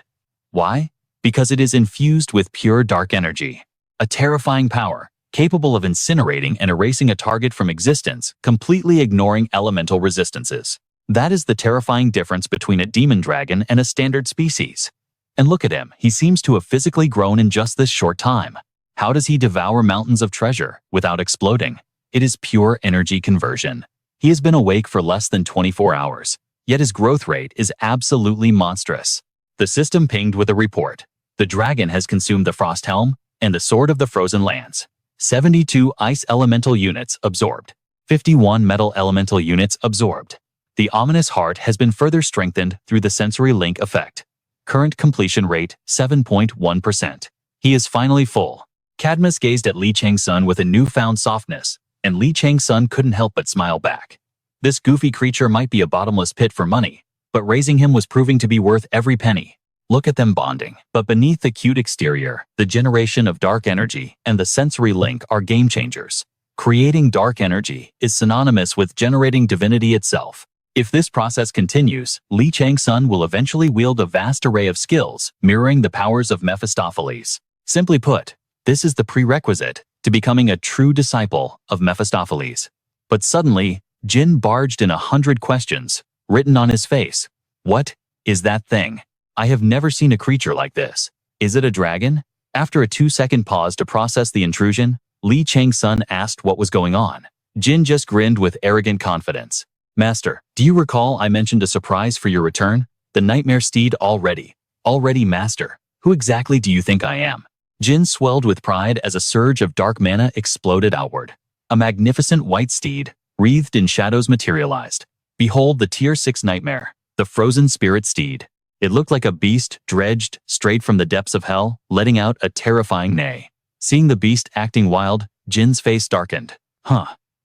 Why? Because it is infused with pure dark energy, a terrifying power capable of incinerating and erasing a target from existence, completely ignoring elemental resistances. That is the terrifying difference between a demon dragon and a standard species. And look at him, he seems to have physically grown in just this short time. How does he devour mountains of treasure without exploding? It is pure energy conversion. He has been awake for less than 24 hours, yet his growth rate is absolutely monstrous. The system pinged with a report. The dragon has consumed the Frost Helm and the Sword of the Frozen Lands. 72 ice elemental units absorbed. 51 metal elemental units absorbed. The ominous heart has been further strengthened through the sensory link effect. Current completion rate, 7.1%. He is finally full. Cadmus gazed at Li Chang-Sun with a newfound softness, and Li Chang-Sun couldn't help but smile back. This goofy creature might be a bottomless pit for money, but raising him was proving to be worth every penny. Look at them bonding. But beneath the cute exterior, the generation of dark energy and the sensory link are game changers. Creating dark energy is synonymous with generating divinity itself. If this process continues, Li Chang-Sun will eventually wield a vast array of skills, mirroring the powers of Mephistopheles. Simply put, this is the prerequisite to becoming a true disciple of Mephistopheles. But suddenly, Jin barged in 100 questions, written on his face. What is that thing? I have never seen a creature like this. Is it a dragon? After a 2-second pause to process the intrusion, Li Chang-Sun asked what was going on. Jin just grinned with arrogant confidence. Master, do you recall I mentioned a surprise for your return? The nightmare steed already. Already master. Who exactly do you think I am? Jin swelled with pride as a surge of dark mana exploded outward. A magnificent white steed, wreathed in shadows materialized. Behold the Tier 6 nightmare, the frozen spirit steed. It looked like a beast dredged straight from the depths of hell, letting out a terrifying neigh. Seeing the beast acting wild, Jin's face darkened.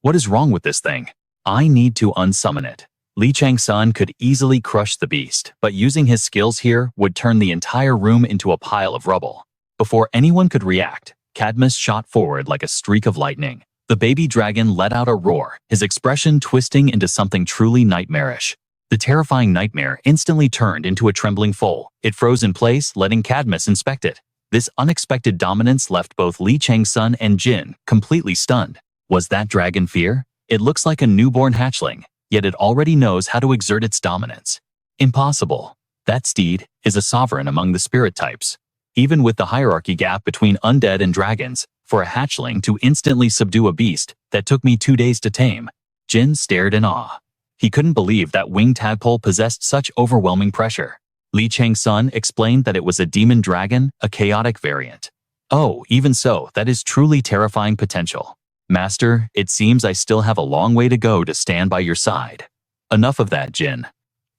What is wrong with this thing? I need to unsummon it. Li Chang-Sun could easily crush the beast, but using his skills here would turn the entire room into a pile of rubble. Before anyone could react, Cadmus shot forward like a streak of lightning. The baby dragon let out a roar, his expression twisting into something truly nightmarish. The terrifying nightmare instantly turned into a trembling foal. It froze in place, letting Cadmus inspect it. This unexpected dominance left both Li Chang-Sun and Jin completely stunned. Was that dragon fear? It looks like a newborn hatchling, yet it already knows how to exert its dominance. Impossible. That steed is a sovereign among the spirit types. Even with the hierarchy gap between undead and dragons, for a hatchling to instantly subdue a beast that took me 2 days to tame, Jin stared in awe. He couldn't believe that winged tadpole possessed such overwhelming pressure. Li Chang-Sun explained that it was a demon dragon, a chaotic variant. Oh, even so, that is truly terrifying potential. Master, it seems I still have a long way to go to stand by your side. Enough of that, Jin.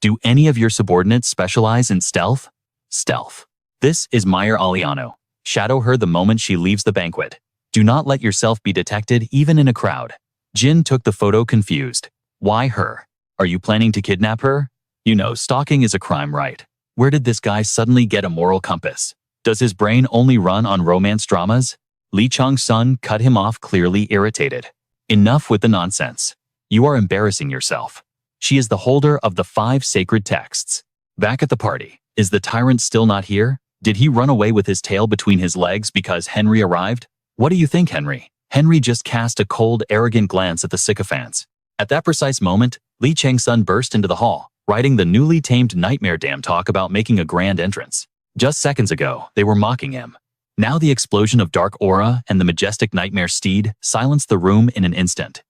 Do any of your subordinates specialize in stealth? Stealth. This is Meyer Aliano. Shadow her the moment she leaves the banquet. Do not let yourself be detected even in a crowd. Jin took the photo confused. Why her? Are you planning to kidnap her? You know, stalking is a crime, right? Where did this guy suddenly get a moral compass? Does his brain only run on romance dramas? Chang-Sun cut him off, clearly irritated. Enough with the nonsense. You are embarrassing yourself. She is the holder of the 5 sacred texts. Back at the party, is the tyrant still not here? Did he run away with his tail between his legs because Henry arrived? What do you think, Henry? Henry just cast a cold, arrogant glance at the sycophants. At that precise moment, Chang-Sun burst into the hall, writing the newly tamed nightmare dam talk about making a grand entrance. Just seconds ago, they were mocking him. Now the explosion of dark aura and the majestic nightmare steed silenced the room in an instant.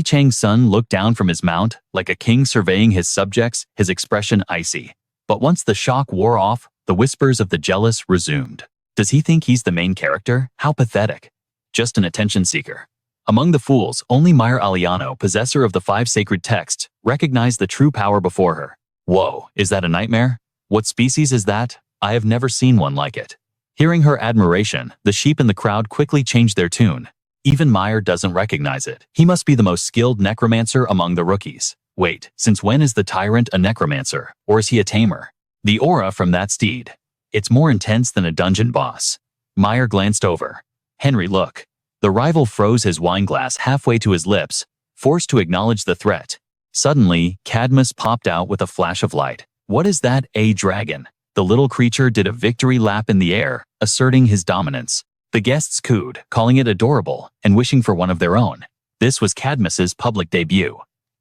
Chang-Sun looked down from his mount, like a king surveying his subjects, his expression icy. But once the shock wore off, the whispers of the jealous resumed. Does he think he's the main character? How pathetic. Just an attention seeker. Among the fools, only Meyer Aliano, possessor of the 5 sacred texts, recognized the true power before her. Whoa, is that a nightmare? What species is that? I have never seen one like it. Hearing her admiration, the sheep in the crowd quickly changed their tune. Even Meyer doesn't recognize it. He must be the most skilled necromancer among the rookies. Wait, since when is the tyrant a necromancer, or is he a tamer? The aura from that steed. It's more intense than a dungeon boss. Meyer glanced over. Henry, look. The rival froze his wineglass halfway to his lips, forced to acknowledge the threat. Suddenly, Cadmus popped out with a flash of light. What is that, a dragon? The little creature did a victory lap in the air, asserting his dominance. The guests cooed, calling it adorable, and wishing for one of their own. This was Cadmus's public debut.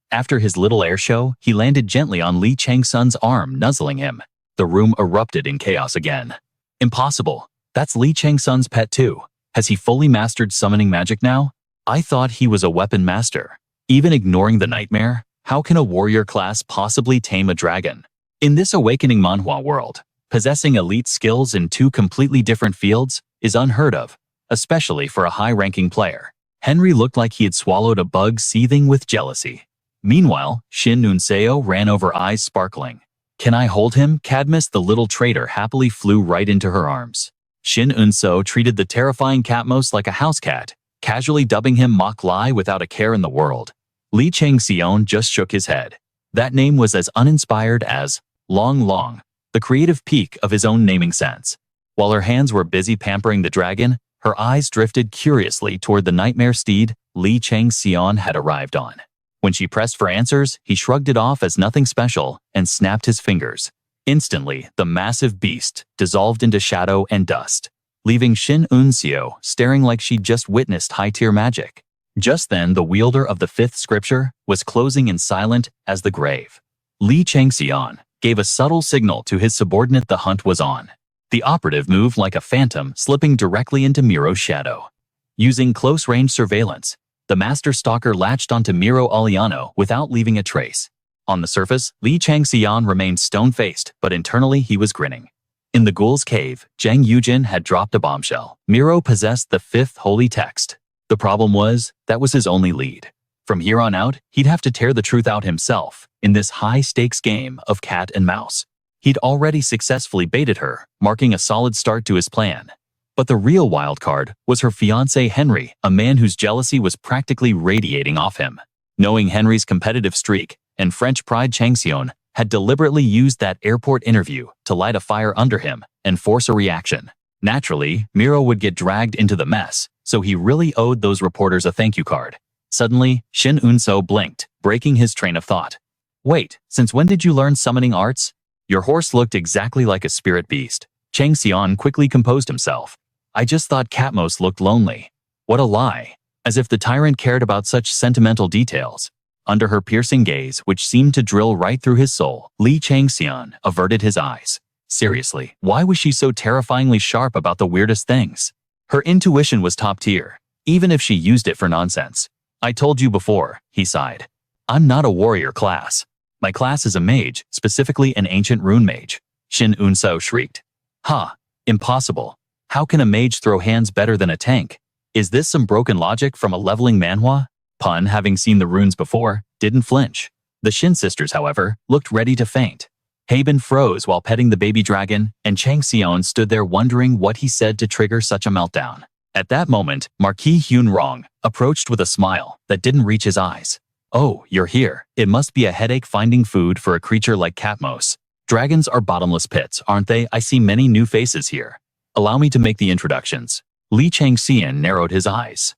After his little air show, he landed gently on Chang-Sun's arm, nuzzling him. The room erupted in chaos again. Impossible. That's Chang-Sun's pet too. Has he fully mastered summoning magic now? I thought he was a weapon master. Even ignoring the nightmare, how can a warrior class possibly tame a dragon? In this awakening manhwa world, possessing elite skills in 2 completely different fields is unheard of, especially for a high-ranking player. Henry looked like he had swallowed a bug, seething with jealousy. Meanwhile, Shin Unseo ran over, eyes sparkling. Can I hold him? Cadmus, the little traitor, happily flew right into her arms. Shin Unseo treated the terrifying Catmos like a house cat, casually dubbing him Mok Lai without a care in the world. Chang-Sun just shook his head. That name was as uninspired as Long Long, the creative peak of his own naming sense. While her hands were busy pampering the dragon, her eyes drifted curiously toward the nightmare steed Chang-Sun had arrived on. When she pressed for answers, he shrugged it off as nothing special and snapped his fingers. Instantly, the massive beast dissolved into shadow and dust, leaving Shin Unseo staring like she'd just witnessed high-tier magic. Just then, the wielder of the 5th scripture was closing in silent as the grave. Chang-Sun gave a subtle signal to his subordinate the hunt was on. The operative moved like a phantom, slipping directly into Miro's shadow. Using close-range surveillance, the master stalker latched onto Miro Aliano without leaving a trace. On the surface, Chang-Sun remained stone-faced, but internally he was grinning. In the ghoul's cave, Zhang Yujin had dropped a bombshell. Miro possessed the 5th holy text. The problem was, that was his only lead. From here on out, he'd have to tear the truth out himself, in this high-stakes game of cat and mouse. He'd already successfully baited her, marking a solid start to his plan. But the real wildcard was her fiancé Henry, a man whose jealousy was practically radiating off him. Knowing Henry's competitive streak and French pride, Chang-Sun had deliberately used that airport interview to light a fire under him and force a reaction. Naturally, Miro would get dragged into the mess, so he really owed those reporters a thank you card. Suddenly, Shin Unseo blinked, breaking his train of thought. Wait, since when did you learn summoning arts? Your horse looked exactly like a spirit beast. Chang-Sun quickly composed himself. I just thought Catmos looked lonely. What a lie. As if the tyrant cared about such sentimental details. Under her piercing gaze, which seemed to drill right through his soul, Chang-Sun averted his eyes. Seriously, why was she so terrifyingly sharp about the weirdest things? Her intuition was top tier, even if she used it for nonsense. I told you before, he sighed. I'm not a warrior class. My class is a mage, specifically an ancient rune mage. Shin Unseo shrieked. Ha! Impossible. How can a mage throw hands better than a tank? Is this some broken logic from a leveling manhwa? Pun, having seen the runes before, didn't flinch. The Shin sisters, however, looked ready to faint. Haben froze while petting the baby dragon, and Chang-Sun stood there wondering what he said to trigger such a meltdown. At that moment, Marquis Hyun-Rong approached with a smile that didn't reach his eyes. Oh, you're here. It must be a headache finding food for a creature like Catmos. Dragons are bottomless pits, aren't they? I see many new faces here. Allow me to make the introductions. Li Changxian narrowed his eyes.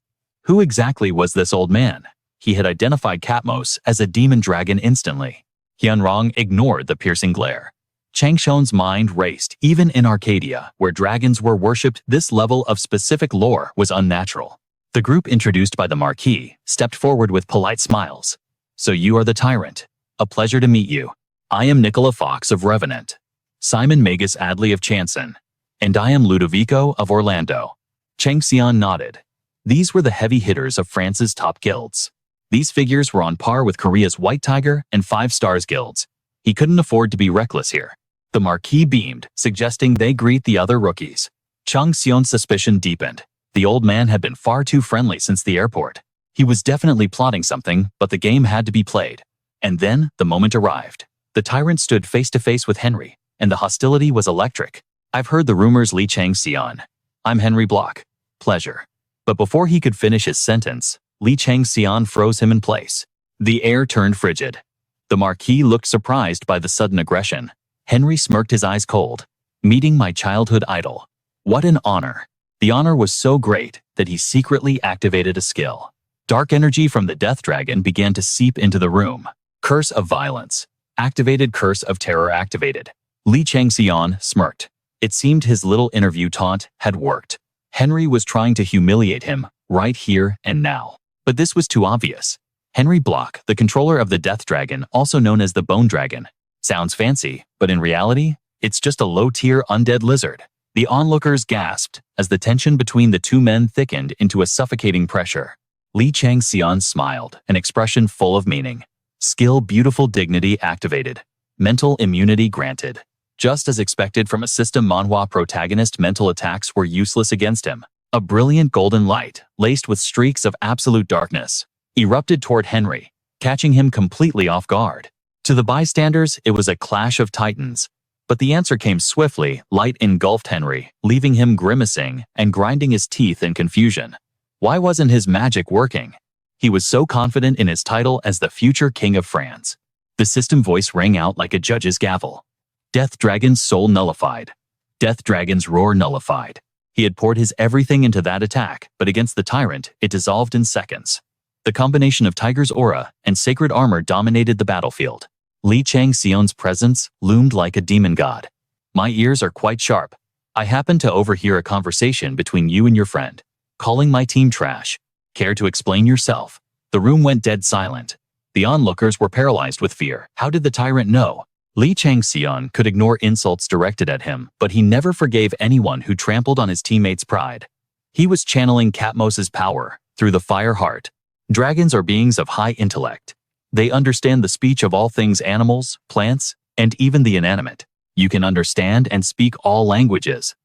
Who exactly was this old man? He had identified Katmos as a demon dragon instantly. Hyunrong ignored the piercing glare. Changshun's mind raced. Even in Arcadia, where dragons were worshipped, this level of specific lore was unnatural. The group introduced by the Marquis stepped forward with polite smiles. So you are the Tyrant. A pleasure to meet you. I am Nicola Fox of Revenant. Simon Magus Adley of Chang-Sun. And I am Ludovico of Orlando. Changxian nodded. These were the heavy hitters of France's top guilds. These figures were on par with Korea's White Tiger and Five Stars guilds. He couldn't afford to be reckless here. The Marquis beamed, suggesting they greet the other rookies. Changxian's suspicion deepened. The old man had been far too friendly since the airport. He was definitely plotting something, but the game had to be played. And then, the moment arrived. The Tyrant stood face to face with Henry, and the hostility was electric. I've heard the rumors, Li Changxian. I'm Henry Block. Pleasure. But before he could finish his sentence, Li Changxian froze him in place. The air turned frigid. The Marquis looked surprised by the sudden aggression. Henry smirked, his eyes cold. Meeting my childhood idol. What an honor. The honor was so great that he secretly activated a skill. Dark energy from the Death Dragon began to seep into the room. Curse of Violence. Activated. Curse of Terror activated. Li Changxian smirked. It seemed his little interview taunt had worked. Henry was trying to humiliate him, right here and now. But this was too obvious. Henry Block, the controller of the Death Dragon, also known as the Bone Dragon. Sounds fancy, but in reality, it's just a low-tier undead lizard. The onlookers gasped as the tension between the two men thickened into a suffocating pressure. Li Changxian smiled, an expression full of meaning. Skill Beautiful Dignity activated. Mental immunity granted. Just as expected from a system, Manhwa protagonist, mental attacks were useless against him. A brilliant golden light, laced with streaks of absolute darkness, erupted toward Henry, catching him completely off guard. To the bystanders, it was a clash of titans. But the answer came swiftly. Light engulfed Henry, leaving him grimacing and grinding his teeth in confusion. Why wasn't his magic working? He was so confident in his title as the future king of France. The system voice rang out like a judge's gavel. Death Dragon's soul nullified. Death Dragon's roar nullified. He had poured his everything into that attack, but against the Tyrant, it dissolved in seconds. The combination of Tiger's aura and sacred armor dominated the battlefield. Li Changxian's presence loomed like a demon god. My ears are quite sharp. I happened to overhear a conversation between you and your friend, calling my team trash. Care to explain yourself? The room went dead silent. The onlookers were paralyzed with fear. How did the Tyrant know? Li Changxian could ignore insults directed at him, but he never forgave anyone who trampled on his teammates' pride. He was channeling Katmos's power through the fire heart. Dragons are beings of high intellect. They understand the speech of all things, animals, plants, and even the inanimate. You can understand and speak all languages.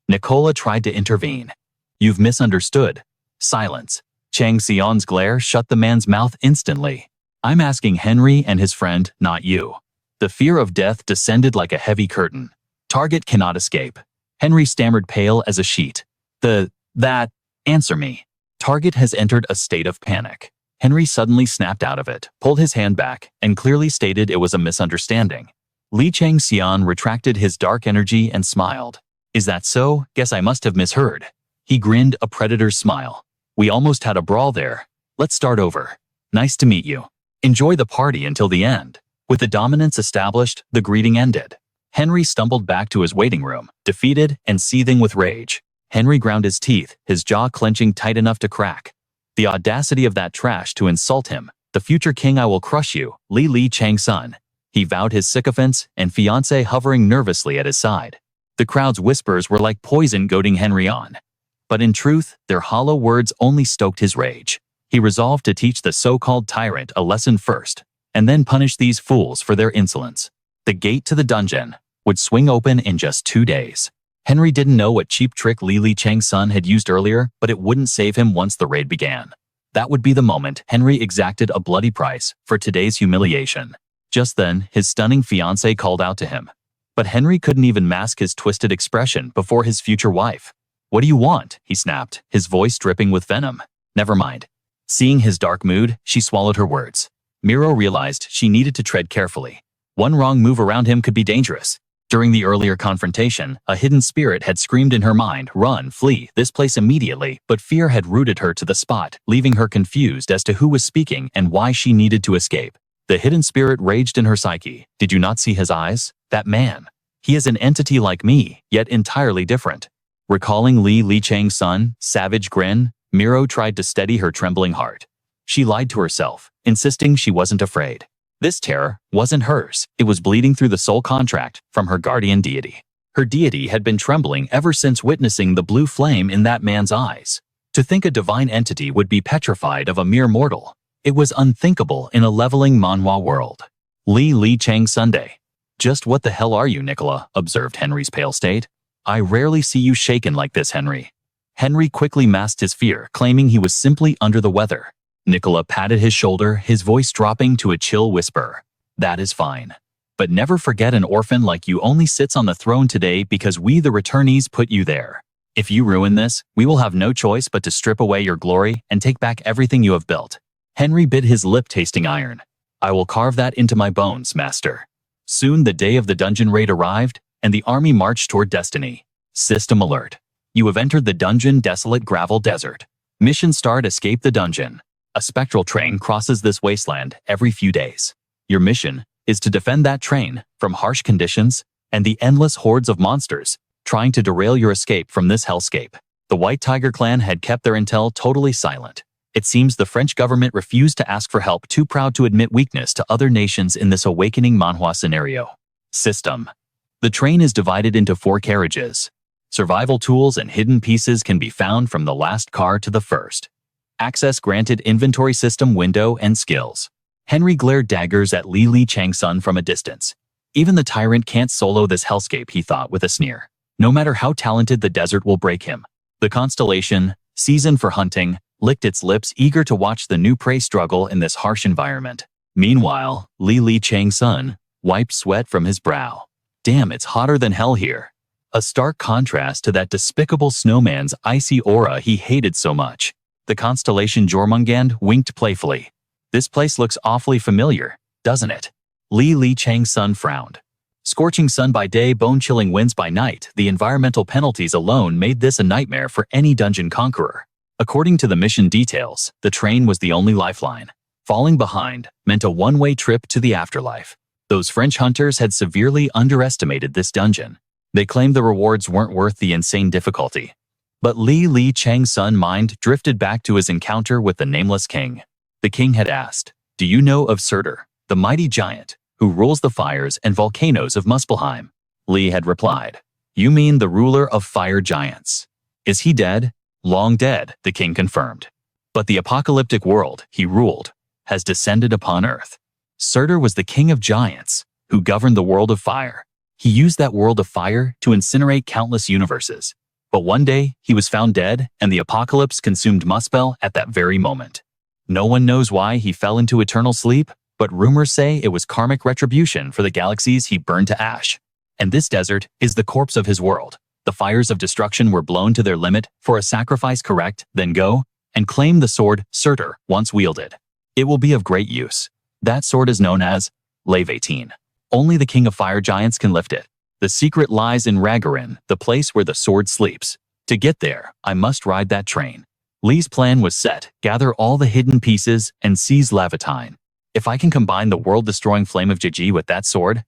Nicola tried to intervene. You've misunderstood. Silence. Changxian's glare shut the man's mouth instantly. I'm asking Henry and his friend, not you. The fear of death descended like a heavy curtain. Target cannot escape. Henry stammered, pale as a sheet. Answer me. Target has entered a state of panic. Henry suddenly snapped out of it, pulled his hand back, and clearly stated it was a misunderstanding. Li Changxian retracted his dark energy and smiled. Is that so? Guess I must have misheard. He grinned, a predator's smile. We almost had a brawl there. Let's start over. Nice to meet you. Enjoy the party until the end. With the dominance established, the greeting ended. Henry stumbled back to his waiting room, defeated and seething with rage. Henry ground his teeth, his jaw clenching tight enough to crack. The audacity of that trash to insult him. The future king, I will crush you, Li Chang-Sun. He vowed, his sycophants and fiancé hovering nervously at his side. The crowd's whispers were like poison goading Henry on. But in truth, their hollow words only stoked his rage. He resolved to teach the so-called Tyrant a lesson first, and then punish these fools for their insolence. The gate to the dungeon would swing open in just 2 days. Henry didn't know what cheap trick Li Chang-Sun had used earlier, but it wouldn't save him once the raid began. That would be the moment Henry exacted a bloody price for today's humiliation. Just then, his stunning fiancée called out to him. But Henry couldn't even mask his twisted expression before his future wife. What do you want? He snapped, his voice dripping with venom. Never mind. Seeing his dark mood, she swallowed her words. Miro realized she needed to tread carefully. One wrong move around him could be dangerous. During the earlier confrontation, a hidden spirit had screamed in her mind, "Run, flee, this place immediately," but fear had rooted her to the spot, leaving her confused as to who was speaking and why she needed to escape. The hidden spirit raged in her psyche. "Did you not see his eyes? That man. He is an entity like me, yet entirely different." Recalling Li Chang-Sun, savage grin, Miro tried to steady her trembling heart. She lied to herself, insisting she wasn't afraid. This terror wasn't hers, it was bleeding through the soul contract from her guardian deity. Her deity had been trembling ever since witnessing the blue flame in that man's eyes. To think a divine entity would be petrified of a mere mortal. It was unthinkable in a leveling Manhwa world. Li Chang Sunday. "Just what the hell are you, Nicola?" observed Henry's pale state. "I rarely see you shaken like this, Henry." Henry quickly masked his fear, claiming he was simply under the weather. Nicola patted his shoulder, his voice dropping to a chill whisper. "That is fine. But never forget an orphan like you only sits on the throne today because we the returnees put you there. If you ruin this, we will have no choice but to strip away your glory and take back everything you have built." Henry bit his lip, tasting iron. "I will carve that into my bones, master." Soon the day of the dungeon raid arrived, and the army marched toward destiny. System alert. You have entered the dungeon desolate gravel desert. Mission start: escape the dungeon. A spectral train crosses this wasteland every few days. Your mission is to defend that train from harsh conditions and the endless hordes of monsters trying to derail your escape from this hellscape. The White Tiger clan had kept their intel totally silent. It seems the French government refused to ask for help, too proud to admit weakness to other nations in this awakening Manhwa scenario. System. The train is divided into 4 carriages. Survival tools and hidden pieces can be found from the last car to the first. Access granted: inventory system window and skills. Henry glared daggers at Li Chang-Sun from a distance. Even the Tyrant can't solo this hellscape, he thought with a sneer. No matter how talented, the desert will break him. The Constellation, seasoned for hunting, licked its lips, eager to watch the new prey struggle in this harsh environment. Meanwhile, Li Chang-Sun wiped sweat from his brow. Damn, it's hotter than hell here. A stark contrast to that despicable snowman's icy aura he hated so much. The Constellation Jormungand winked playfully. "This place looks awfully familiar, doesn't it?" Li Chang-Sun frowned. Scorching sun by day, bone-chilling winds by night, the environmental penalties alone made this a nightmare for any dungeon conqueror. According to the mission details, the train was the only lifeline. Falling behind meant a one-way trip to the afterlife. Those French hunters had severely underestimated this dungeon. They claimed the rewards weren't worth the insane difficulty. But Li Chang-Sun's mind drifted back to his encounter with the nameless king. The king had asked, "Do you know of Surtur, the mighty giant, who rules the fires and volcanoes of Muspelheim?" Li had replied, "You mean the ruler of fire giants. Is he dead?" "Long dead," the king confirmed. "But the apocalyptic world he ruled has descended upon Earth. Surtur was the king of giants, who governed the world of fire. He used that world of fire to incinerate countless universes. But one day, he was found dead, and the apocalypse consumed Muspel at that very moment. No one knows why he fell into eternal sleep, but rumors say it was karmic retribution for the galaxies he burned to ash. And this desert is the corpse of his world. The fires of destruction were blown to their limit for a sacrifice. Correct, then go and claim the sword Surtur once wielded. It will be of great use. That sword is known as Leviathan. Only the king of fire giants can lift it. The secret lies in Ragarin, the place where the sword sleeps. To get there, I must ride that train." Li's plan was set: gather all the hidden pieces and seize Leviathan. If I can combine the world-destroying flame of Jiji with that sword,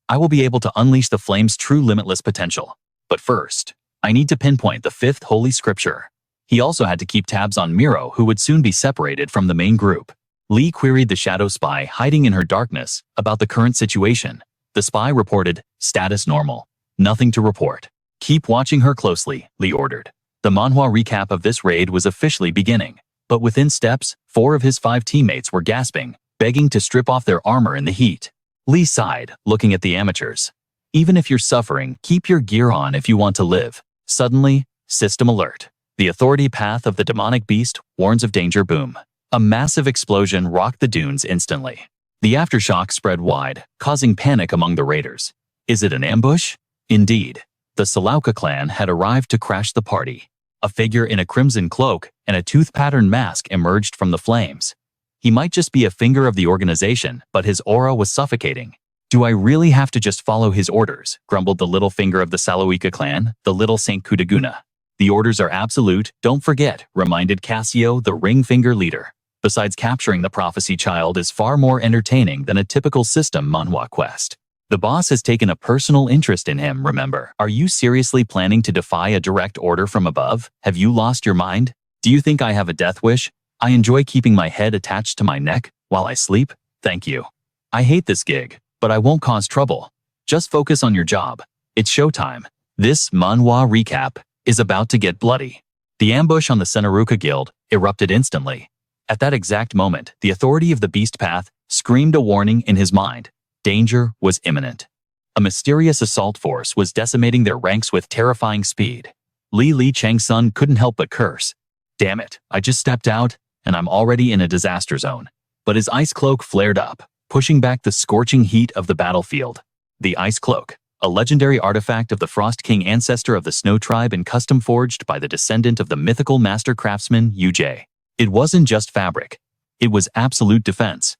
I will be able to unleash the flame's true limitless potential. But first, I need to pinpoint the 5th holy scripture. He also had to keep tabs on Miro, who would soon be separated from the main group. Li queried the shadow spy hiding in her darkness about the current situation. The spy reported, "Status normal. Nothing to report." "Keep watching her closely," Li ordered. The Manhwa recap of this raid was officially beginning. But within steps, 4 of his 5 teammates were gasping, begging to strip off their armor in the heat. Li sighed, looking at the amateurs. "Even if you're suffering, keep your gear on if you want to live." Suddenly, system alert. The authority path of the demonic beast warns of danger. Boom. A massive explosion rocked the dunes instantly. The aftershock spread wide, causing panic among the raiders. Is it an ambush? Indeed. The Salauka clan had arrived to crash the party. A figure in a crimson cloak and a tooth-patterned mask emerged from the flames. He might just be a finger of the organization, but his aura was suffocating. Do I really have to just follow his orders? Grumbled the little finger of the Saloika clan, the little Saint Kudaguna. The orders are absolute, don't forget, reminded Cassio, the ring finger leader. Besides, capturing the prophecy child is far more entertaining than a typical system Manhwa quest. The boss has taken a personal interest in him, remember. Are you seriously planning to defy a direct order from above? Have you lost your mind? Do you think I have a death wish? I enjoy keeping my head attached to my neck while I sleep? Thank you. I hate this gig, but I won't cause trouble. Just focus on your job. It's showtime. This Manhwa recap is about to get bloody. The ambush on the Senaruka Guild erupted instantly. At that exact moment, the authority of the Beast Path screamed a warning in his mind. Danger was imminent. A mysterious assault force was decimating their ranks with terrifying speed. Chang-Sun couldn't help but curse. Damn it, I just stepped out, and I'm already in a disaster zone. But his ice cloak flared up, pushing back the scorching heat of the battlefield. The ice cloak, a legendary artifact of the Frost King, ancestor of the Snow Tribe and custom forged by the descendant of the mythical master craftsman Uj. It wasn't just fabric. It was absolute defense.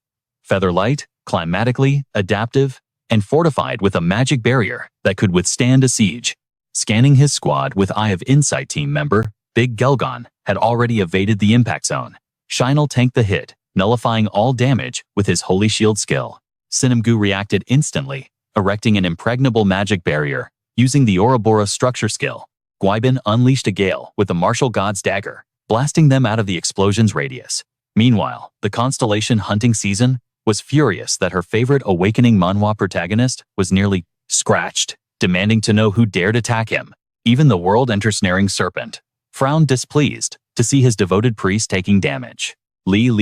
Featherlight, climatically, adaptive, and fortified with a magic barrier that could withstand a siege. Scanning his squad with Eye of Insight, team member Big Gelgon had already evaded the impact zone. Shinel tanked the hit, nullifying all damage with his Holy Shield skill. Sinamgu reacted instantly, erecting an impregnable magic barrier, using the Ouroboros structure skill. Guibin unleashed a gale with the Martial God's dagger, blasting them out of the explosion's radius. Meanwhile, the Constellation hunting season was furious that her favorite awakening Manhwa protagonist was nearly scratched, demanding to know who dared attack him. Even the world enter-snaring serpent frowned displeased to see his devoted priest taking damage.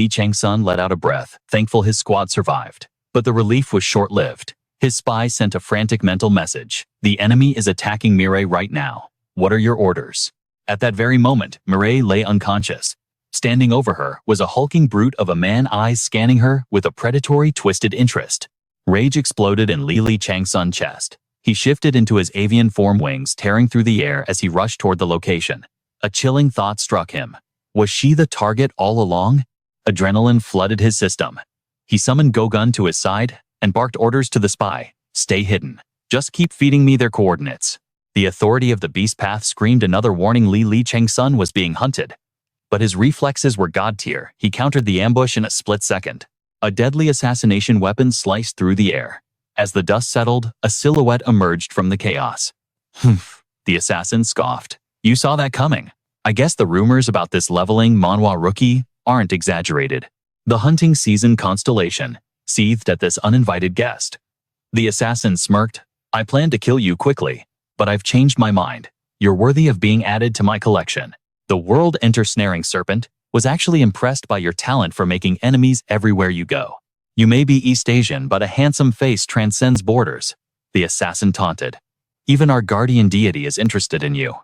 Chang-Sun let out a breath, thankful his squad survived. But the relief was short-lived. His spy sent a frantic mental message. The enemy is attacking Mireille right now. What are your orders? At that very moment, Mireille lay unconscious. Standing over her was a hulking brute of a man, eyes scanning her with a predatory, twisted interest. Rage exploded in Chang-Sun's chest. He shifted into his avian form, wings tearing through the air as he rushed toward the location. A chilling thought struck him. Was she the target all along? Adrenaline flooded his system. He summoned Gogun to his side and barked orders to the spy. Stay hidden. Just keep feeding me their coordinates. The authority of the Beast Path screamed another warning. Chang-Sun was being hunted. But his reflexes were god tier. He countered the ambush in a split second. A deadly assassination weapon sliced through the air. As the dust settled, a silhouette emerged from the chaos. Humph, the assassin scoffed. You saw that coming. I guess the rumors about this leveling Manhwa rookie aren't exaggerated. The hunting season Constellation seethed at this uninvited guest. The assassin smirked. I plan to kill you quickly, but I've changed my mind. You're worthy of being added to my collection. The world enter-snaring serpent was actually impressed by your talent for making enemies everywhere you go. You may be East Asian, but a handsome face transcends borders. The assassin taunted. Even our guardian deity is interested in you.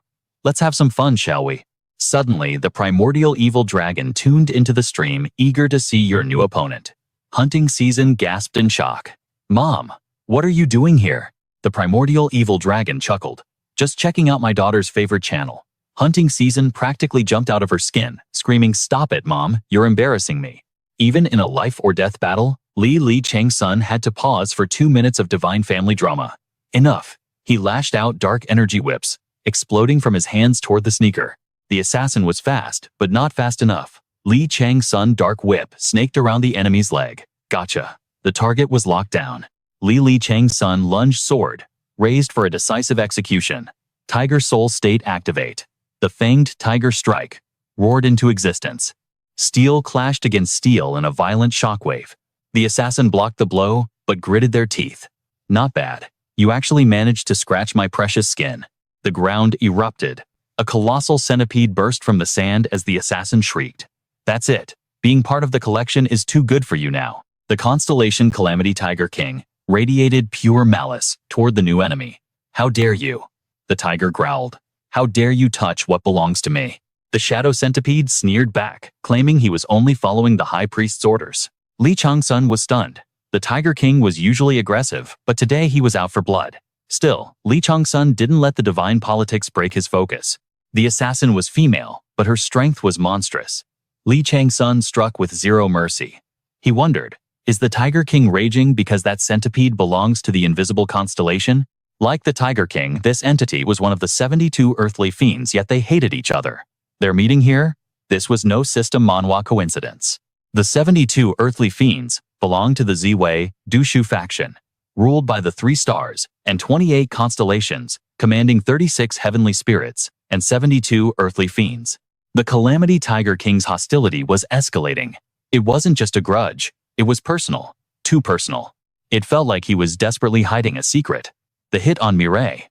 Let's have some fun, shall we? Suddenly, the primordial evil dragon tuned into the stream, eager to see your new opponent. Hunting season gasped in shock. Mom, what are you doing here? The primordial evil dragon chuckled. Just checking out my daughter's favorite channel. Hunting season practically jumped out of her skin, screaming, "Stop it, Mom, you're embarrassing me." Even in a life-or-death battle, Chang-Sun had to pause for 2 minutes of divine family drama. Enough. He lashed out dark energy whips, exploding from his hands toward the sneaker. The assassin was fast, but not fast enough. Chang-Sun dark whip snaked around the enemy's leg. Gotcha. The target was locked down. Chang-Sun lunged sword, raised for a decisive execution. Tiger Soul State activate. The fanged tiger strike roared into existence. Steel clashed against steel in a violent shockwave. The assassin blocked the blow, but gritted their teeth. Not bad. You actually managed to scratch my precious skin. The ground erupted. A colossal centipede burst from the sand as the assassin shrieked. That's it. Being part of the collection is too good for you now. The Constellation Calamity Tiger King radiated pure malice toward the new enemy. How dare you? The tiger growled. How dare you touch what belongs to me? The shadow centipede sneered back, claiming he was only following the high priest's orders. Chang-Sun was stunned. The Tiger King was usually aggressive, but today he was out for blood. Still, Chang-Sun didn't let the divine politics break his focus. The assassin was female, but her strength was monstrous. Chang-Sun struck with zero mercy. He wondered, Is the Tiger King raging because that centipede belongs to the invisible constellation? Like the Tiger King, this entity was one of the 72 earthly fiends, yet they hated each other. Their meeting here? This was no system Manhwa coincidence. The 72 earthly fiends belonged to the Ziwei Dushu faction, ruled by the 3 stars and 28 constellations, commanding 36 heavenly spirits and 72 earthly fiends. The Calamity Tiger King's hostility was escalating. It wasn't just a grudge, it was personal, too personal. It felt like he was desperately hiding a secret. The hit on Mireille.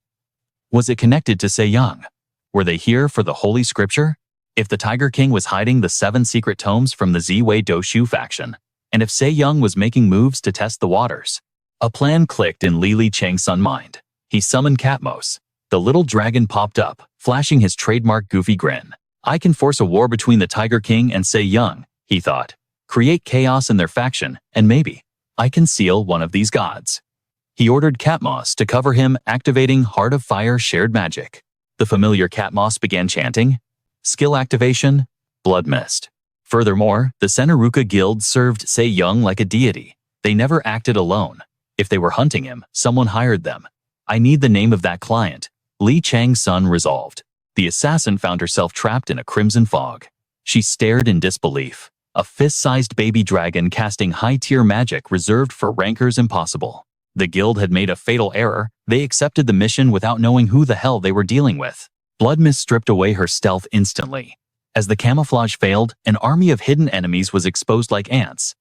Was it connected to Se Young? Were they here for the Holy Scripture? If the Tiger King was hiding the 7 secret tomes from the Ziwei Doshu faction, and if Se Young was making moves to test the waters, a plan clicked in Li Chang-Sun's mind. He summoned Katmos. The little dragon popped up, flashing his trademark goofy grin. I can force a war between the Tiger King and Se Young, he thought. Create chaos in their faction, and maybe I can seal one of these gods. He ordered Katmos to cover him, activating Heart of Fire shared magic. The familiar Katmos began chanting. Skill activation, blood mist. Furthermore, the Senaruka Guild served Se Young like a deity. They never acted alone. If they were hunting him, someone hired them. I need the name of that client, Li Chang-Sun resolved. The assassin found herself trapped in a crimson fog. She stared in disbelief. A fist-sized baby dragon casting high-tier magic reserved for rankers impossible. The guild had made a fatal error. They accepted the mission without knowing who the hell they were dealing with. Blood mist stripped away her stealth instantly. As the camouflage failed, an army of hidden enemies was exposed like ants.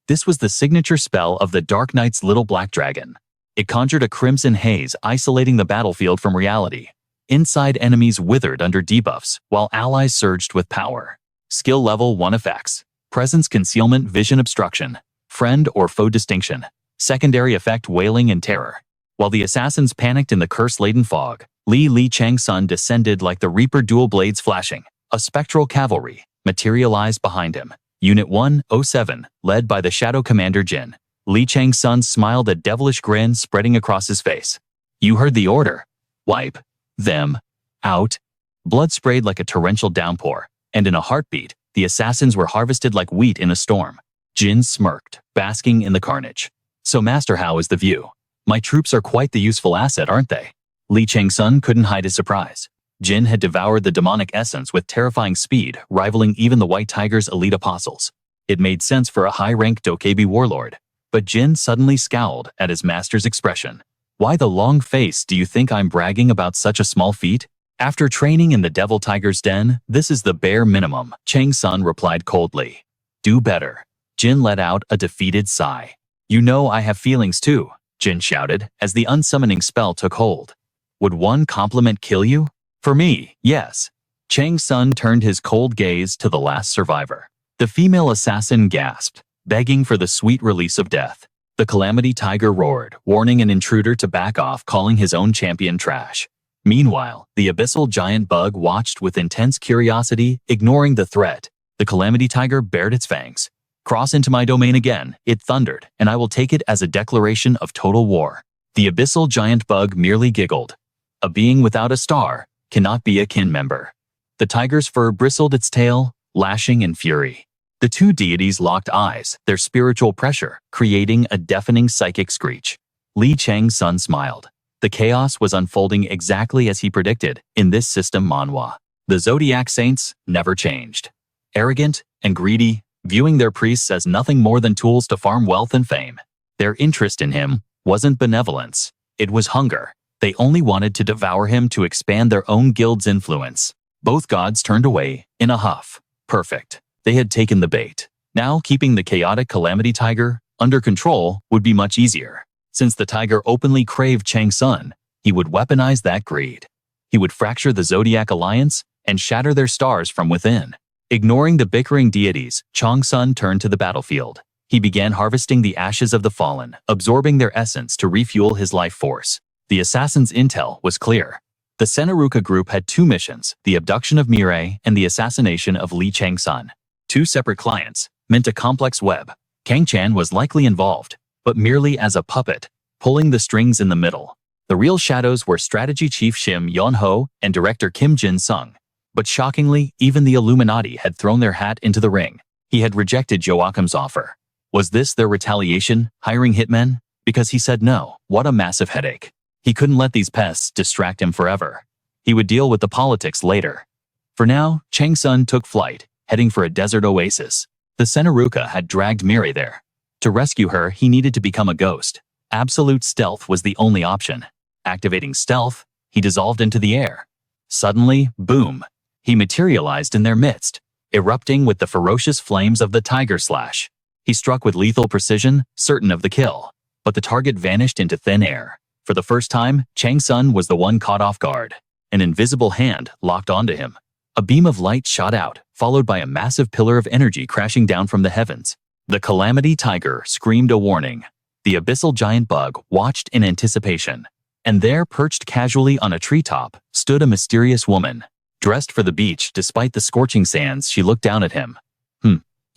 This was the signature spell of the Dark Knight's little black dragon. It conjured a crimson haze, isolating the battlefield from reality. Inside, enemies withered under debuffs, while allies surged with power. Skill level 1 effects. Presence concealment, vision obstruction. Friend or foe distinction. Secondary effect, wailing and terror. While the assassins panicked in the curse-laden fog, Li Chang-Sun descended like the Reaper, dual blades flashing. A spectral cavalry materialized behind him. Unit 107, led by the Shadow Commander Jin. Li Chang-Sun smiled, a devilish grin spreading across his face. You heard the order. Wipe them out. Blood sprayed like a torrential downpour, and in a heartbeat, the assassins were harvested like wheat in a storm. Jin smirked, basking in the carnage. So Master, how is the view? My troops are quite the useful asset, aren't they? Li Chang-Sun couldn't hide his surprise. Jin had devoured the demonic essence with terrifying speed, rivaling even the White Tiger's elite apostles. It made sense for a high-rank Dokebi warlord. But Jin suddenly scowled at his master's expression. Why the long face? Do you think I'm bragging about such a small feat? After training in the Devil Tiger's den, this is the bare minimum, Chang-Sun replied coldly. Do better. Jin let out a defeated sigh. You know I have feelings too, Jin shouted as the unsummoning spell took hold. Would one compliment kill you? For me, yes. Chang-Sun turned his cold gaze to the last survivor. The female assassin gasped, begging for the sweet release of death. The Calamity Tiger roared, warning an intruder to back off, calling his own champion trash. Meanwhile, the abyssal giant bug watched with intense curiosity, ignoring the threat. The Calamity Tiger bared its fangs. Cross into my domain again, it thundered, and I will take it as a declaration of total war. The abyssal giant bug merely giggled. A being without a star cannot be a kin member. The tiger's fur bristled its tail, lashing in fury. The two deities locked eyes, their spiritual pressure creating a deafening psychic screech. Li Chang-Sun smiled. The chaos was unfolding exactly as he predicted in this system Manhwa. The Zodiac Saints never changed. Arrogant and greedy, viewing their priests as nothing more than tools to farm wealth and fame. Their interest in him wasn't benevolence, it was hunger. They only wanted to devour him to expand their own guild's influence. Both gods turned away in a huff. Perfect. They had taken the bait. Now keeping the chaotic Calamity Tiger under control would be much easier. Since the tiger openly craved Chang-Sun, he would weaponize that greed. He would fracture the Zodiac Alliance and shatter their stars from within. Ignoring the bickering deities, Chang-Sun turned to the battlefield. He began harvesting the ashes of the fallen, absorbing their essence to refuel his life force. The assassin's intel was clear. The Senaruka group had two missions, the abduction of Mireille and the assassination of Li Chang-Sun. Two separate clients meant a complex web. Kang Chan was likely involved, but merely as a puppet, pulling the strings in the middle. The real shadows were strategy chief Shim Yeon-ho and director Kim Jin-sung. But shockingly, even the Illuminati had thrown their hat into the ring. He had rejected Joachim's offer. Was this their retaliation, hiring hitmen? Because he said no, what a massive headache. He couldn't let these pests distract him forever. He would deal with the politics later. For now, Chang-Sun took flight, heading for a desert oasis. The Senaruka had dragged Mirai there. To rescue her, he needed to become a ghost. Absolute stealth was the only option. Activating stealth, he dissolved into the air. Suddenly, boom, he materialized in their midst, erupting with the ferocious flames of the tiger slash. He struck with lethal precision, certain of the kill. But the target vanished into thin air. For the first time, Chang-Sun was the one caught off guard. An invisible hand locked onto him. A beam of light shot out, followed by a massive pillar of energy crashing down from the heavens. The Calamity Tiger screamed a warning. The abyssal giant bug watched in anticipation. And there, perched casually on a treetop, stood a mysterious woman. Dressed for the beach despite the scorching sands, she looked down at him.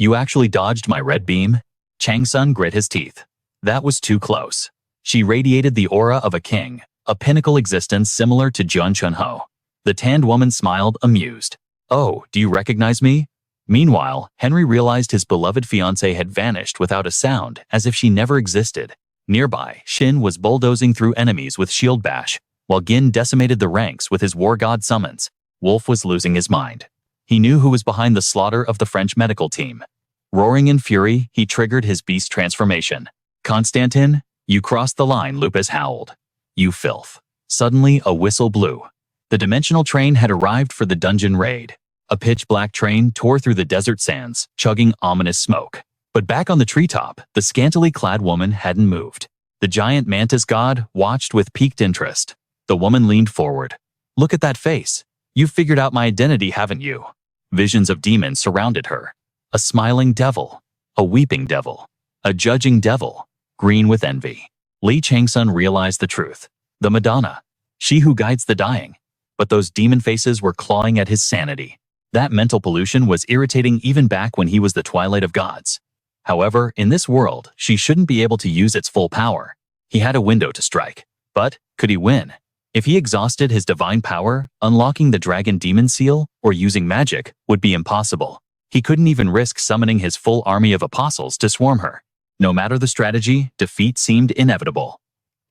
You actually dodged my red beam? Chang-Sun grit his teeth. That was too close. She radiated the aura of a king, a pinnacle existence similar to Jun Chunho. The tanned woman smiled, amused. Oh, do you recognize me? Meanwhile, Henry realized his beloved fiancée had vanished without a sound, as if she never existed. Nearby, Shin was bulldozing through enemies with shield bash, while Gin decimated the ranks with his war god summons. Wolf was losing his mind. He knew who was behind the slaughter of the French medical team. Roaring in fury, he triggered his beast transformation. Constantin, you crossed the line, Lupus howled. You filth. Suddenly, a whistle blew. The dimensional train had arrived for the dungeon raid. A pitch-black train tore through the desert sands, chugging ominous smoke. But back on the treetop, the scantily clad woman hadn't moved. The giant mantis god watched with piqued interest. The woman leaned forward. Look at that face. You've figured out my identity, haven't you? Visions of demons surrounded her. A smiling devil. A weeping devil. A judging devil. Green with envy. Li Chang-Sun realized the truth. The Madonna. She who guides the dying. But those demon faces were clawing at his sanity. That mental pollution was irritating even back when he was the Twilight of gods. However, in this world, she shouldn't be able to use its full power. He had a window to strike. But, could he win? If he exhausted his divine power, unlocking the dragon demon seal, or using magic, would be impossible. He couldn't even risk summoning his full army of apostles to swarm her. No matter the strategy, defeat seemed inevitable.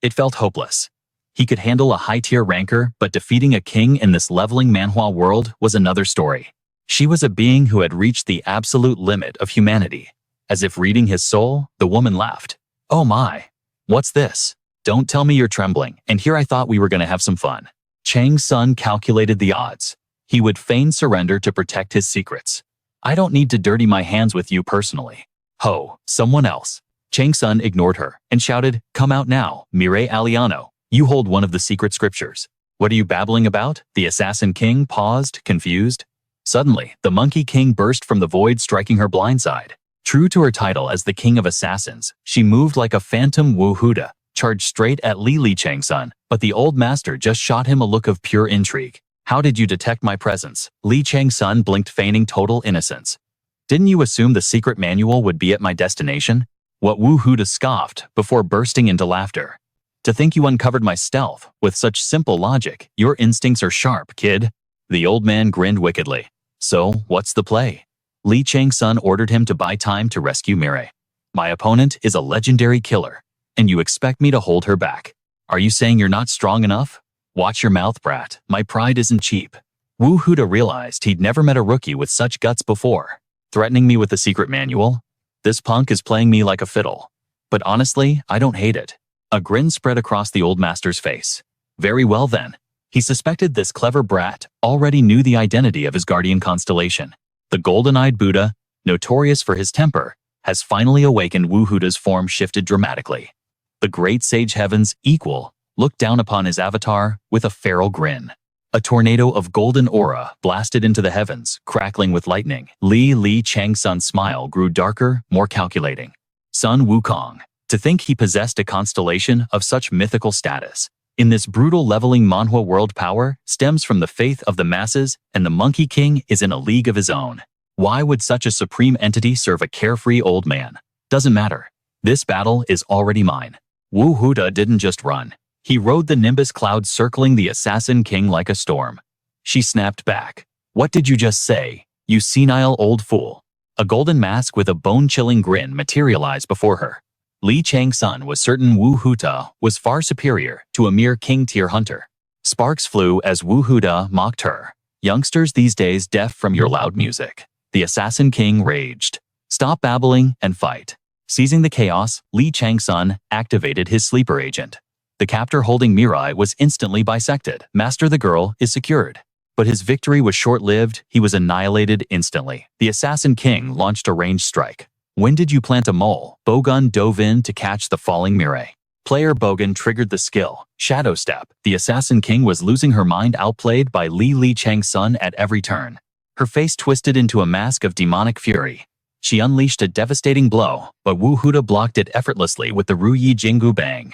It felt hopeless. He could handle a high-tier ranker, but defeating a king in this leveling manhwa world was another story. She was a being who had reached the absolute limit of humanity. As if reading his soul, the woman laughed. Oh my. What's this? Don't tell me you're trembling, and here I thought we were going to have some fun. Chang-Sun calculated the odds. He would feign surrender to protect his secrets. I don't need to dirty my hands with you personally. Ho, someone else. Chang-Sun ignored her and shouted, Come out now, Mirai Aliano. You hold one of the secret scriptures. What are you babbling about? The assassin king paused, confused. Suddenly, the monkey king burst from the void, striking her blindside. True to her title as the king of assassins, she moved like a phantom Wu Huda, charged straight at Li Chang-Sun, but the old master just shot him a look of pure intrigue. How did you detect my presence? Li Chang-Sun blinked, feigning total innocence. Didn't you assume the secret manual would be at my destination? What Wu Huda scoffed before bursting into laughter. To think you uncovered my stealth with such simple logic, your instincts are sharp, kid. The old man grinned wickedly. So, what's the play? Li Chang-Sun ordered him to buy time to rescue Mirai. My opponent is a legendary killer, and you expect me to hold her back. Are you saying you're not strong enough? Watch your mouth, brat. My pride isn't cheap. Wu Huda realized he'd never met a rookie with such guts before. Threatening me with the secret manual? This punk is playing me like a fiddle. But honestly, I don't hate it. A grin spread across the old master's face. Very well then. He suspected this clever brat already knew the identity of his guardian constellation. The golden-eyed Buddha, notorious for his temper, has finally awakened. Wu Huda's form shifted dramatically. The great sage heaven's equal looked down upon his avatar with a feral grin. A tornado of golden aura blasted into the heavens, crackling with lightning. Li Chang-Sun's smile grew darker, more calculating. Sun Wukong. To think he possessed a constellation of such mythical status. In this brutal leveling manhwa world, power stems from the faith of the masses, and the Monkey King is in a league of his own. Why would such a supreme entity serve a carefree old man? Doesn't matter. This battle is already mine. Wu Huda didn't just run. He rode the nimbus cloud circling the assassin king like a storm. She snapped back. What did you just say, you senile old fool? A golden mask with a bone-chilling grin materialized before her. Li Chang-Sun was certain Wu Huta was far superior to a mere king-tier hunter. Sparks flew as Wu Huta mocked her. Youngsters these days deaf from your loud music. The Assassin King raged. Stop babbling and fight. Seizing the chaos, Li Chang-Sun activated his sleeper agent. The captor holding Mirai was instantly bisected. Master the girl is secured. But his victory was short-lived. He was annihilated instantly. The Assassin King launched a ranged strike. When did you plant a mole? Bogun dove in to catch the falling Mirai. Player Bogun triggered the skill. Shadow Step. The Assassin King was losing her mind, outplayed by Li Chang-Sun at every turn. Her face twisted into a mask of demonic fury. She unleashed a devastating blow, but Wu Huta blocked it effortlessly with the Ruyi Jingu Bang.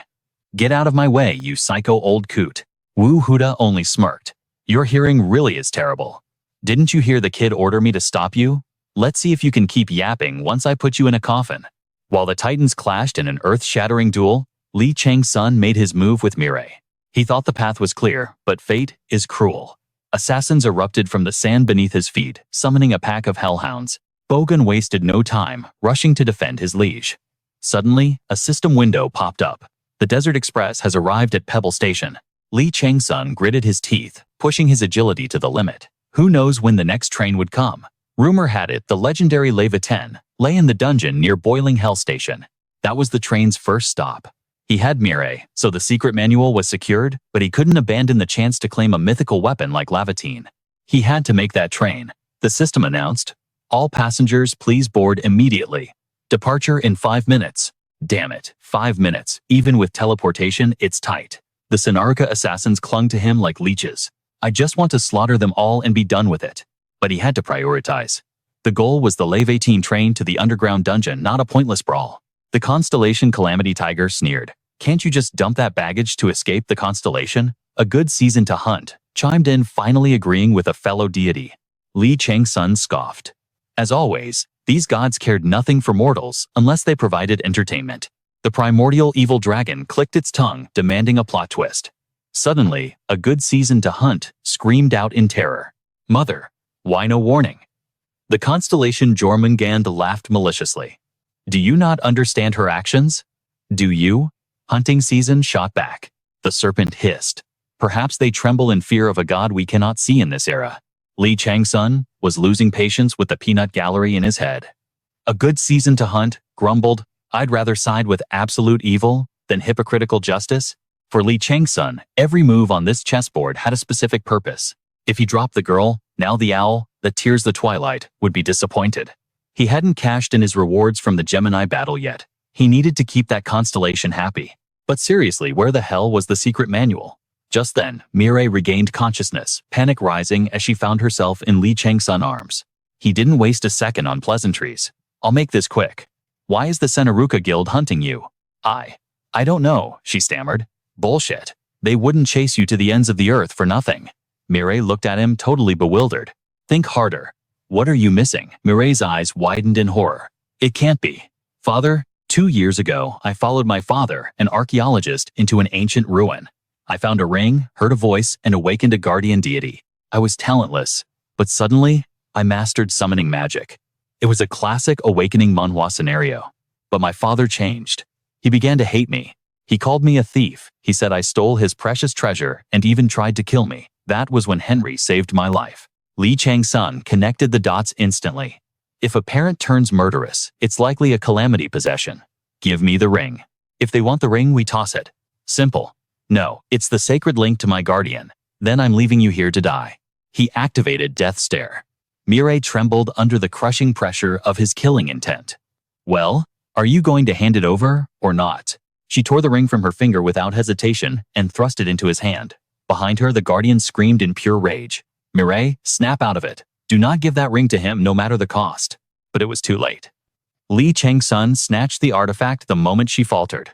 Get out of my way, you psycho old coot. Wu Huta only smirked. Your hearing really is terrible. Didn't you hear the kid order me to stop you? Let's see if you can keep yapping once I put you in a coffin. While the titans clashed in an earth-shattering duel, Li Chang-Sun made his move with Mirai. He thought the path was clear, but fate is cruel. Assassins erupted from the sand beneath his feet, summoning a pack of hellhounds. Bogun wasted no time, rushing to defend his liege. Suddenly, a system window popped up. The Desert Express has arrived at Pebble Station. Li Chang-Sun gritted his teeth, pushing his agility to the limit. Who knows when the next train would come? Rumor had it the legendary Leva 10 lay in the dungeon near Boiling Hell Station. That was the train's first stop. He had Mirai, so the secret manual was secured, but he couldn't abandon the chance to claim a mythical weapon like Lavatine. He had to make that train. The system announced, all passengers please board immediately. Departure in 5 minutes. Damn it, 5 minutes. Even with teleportation, it's tight. The Sonarica assassins clung to him like leeches. I just want to slaughter them all and be done with it. But he had to prioritize. The goal was the Lave 18 train to the underground dungeon, not a pointless brawl. The Constellation Calamity Tiger sneered. Can't you just dump that baggage to escape the Constellation? A good season to hunt, chimed in, finally agreeing with a fellow deity. Li Chang-Sun scoffed. As always, these gods cared nothing for mortals unless they provided entertainment. The primordial evil dragon clicked its tongue, demanding a plot twist. Suddenly, a good season to hunt screamed out in terror. Mother, why no warning? The Constellation Jormungand laughed maliciously. Do you not understand her actions? Do you? Hunting season shot back. The serpent hissed. Perhaps they tremble in fear of a god we cannot see in this era. Li Chang-Sun was losing patience with the peanut gallery in his head. A good season to hunt, grumbled. I'd rather side with absolute evil than hypocritical justice. For Li Chang-Sun, every move on this chessboard had a specific purpose. If he dropped the girl, now the owl, that tears the Twilight, would be disappointed. He hadn't cashed in his rewards from the Gemini battle yet. He needed to keep that Constellation happy. But seriously, where the hell was the secret manual? Just then, Mirai regained consciousness, panic rising as she found herself in Li Chang-Sun's arms. He didn't waste a second on pleasantries. I'll make this quick. Why is the Senaruka Guild hunting you? I don't know, she stammered. Bullshit. They wouldn't chase you to the ends of the earth for nothing. Mirai looked at him, totally bewildered. Think harder. What are you missing? Mirai's eyes widened in horror. It can't be. Father, 2 years ago, I followed my father, an archaeologist, into an ancient ruin. I found a ring, heard a voice, and awakened a guardian deity. I was talentless, but suddenly, I mastered summoning magic. It was a classic awakening Manhwa scenario. But my father changed. He began to hate me. He called me a thief. He said I stole his precious treasure and even tried to kill me. That was when Henry saved my life. Li Chang-Sun connected the dots instantly. If a parent turns murderous, it's likely a calamity possession. Give me the ring. If they want the ring, we toss it. Simple. No, it's the sacred link to my guardian. Then I'm leaving you here to die. He activated Death Stare. Mirai trembled under the crushing pressure of his killing intent. Well, are you going to hand it over or not? She tore the ring from her finger without hesitation and thrust it into his hand. Behind her, the guardian screamed in pure rage. Mirai, snap out of it. Do not give that ring to him no matter the cost. But it was too late. Li Chang-Sun snatched the artifact the moment she faltered.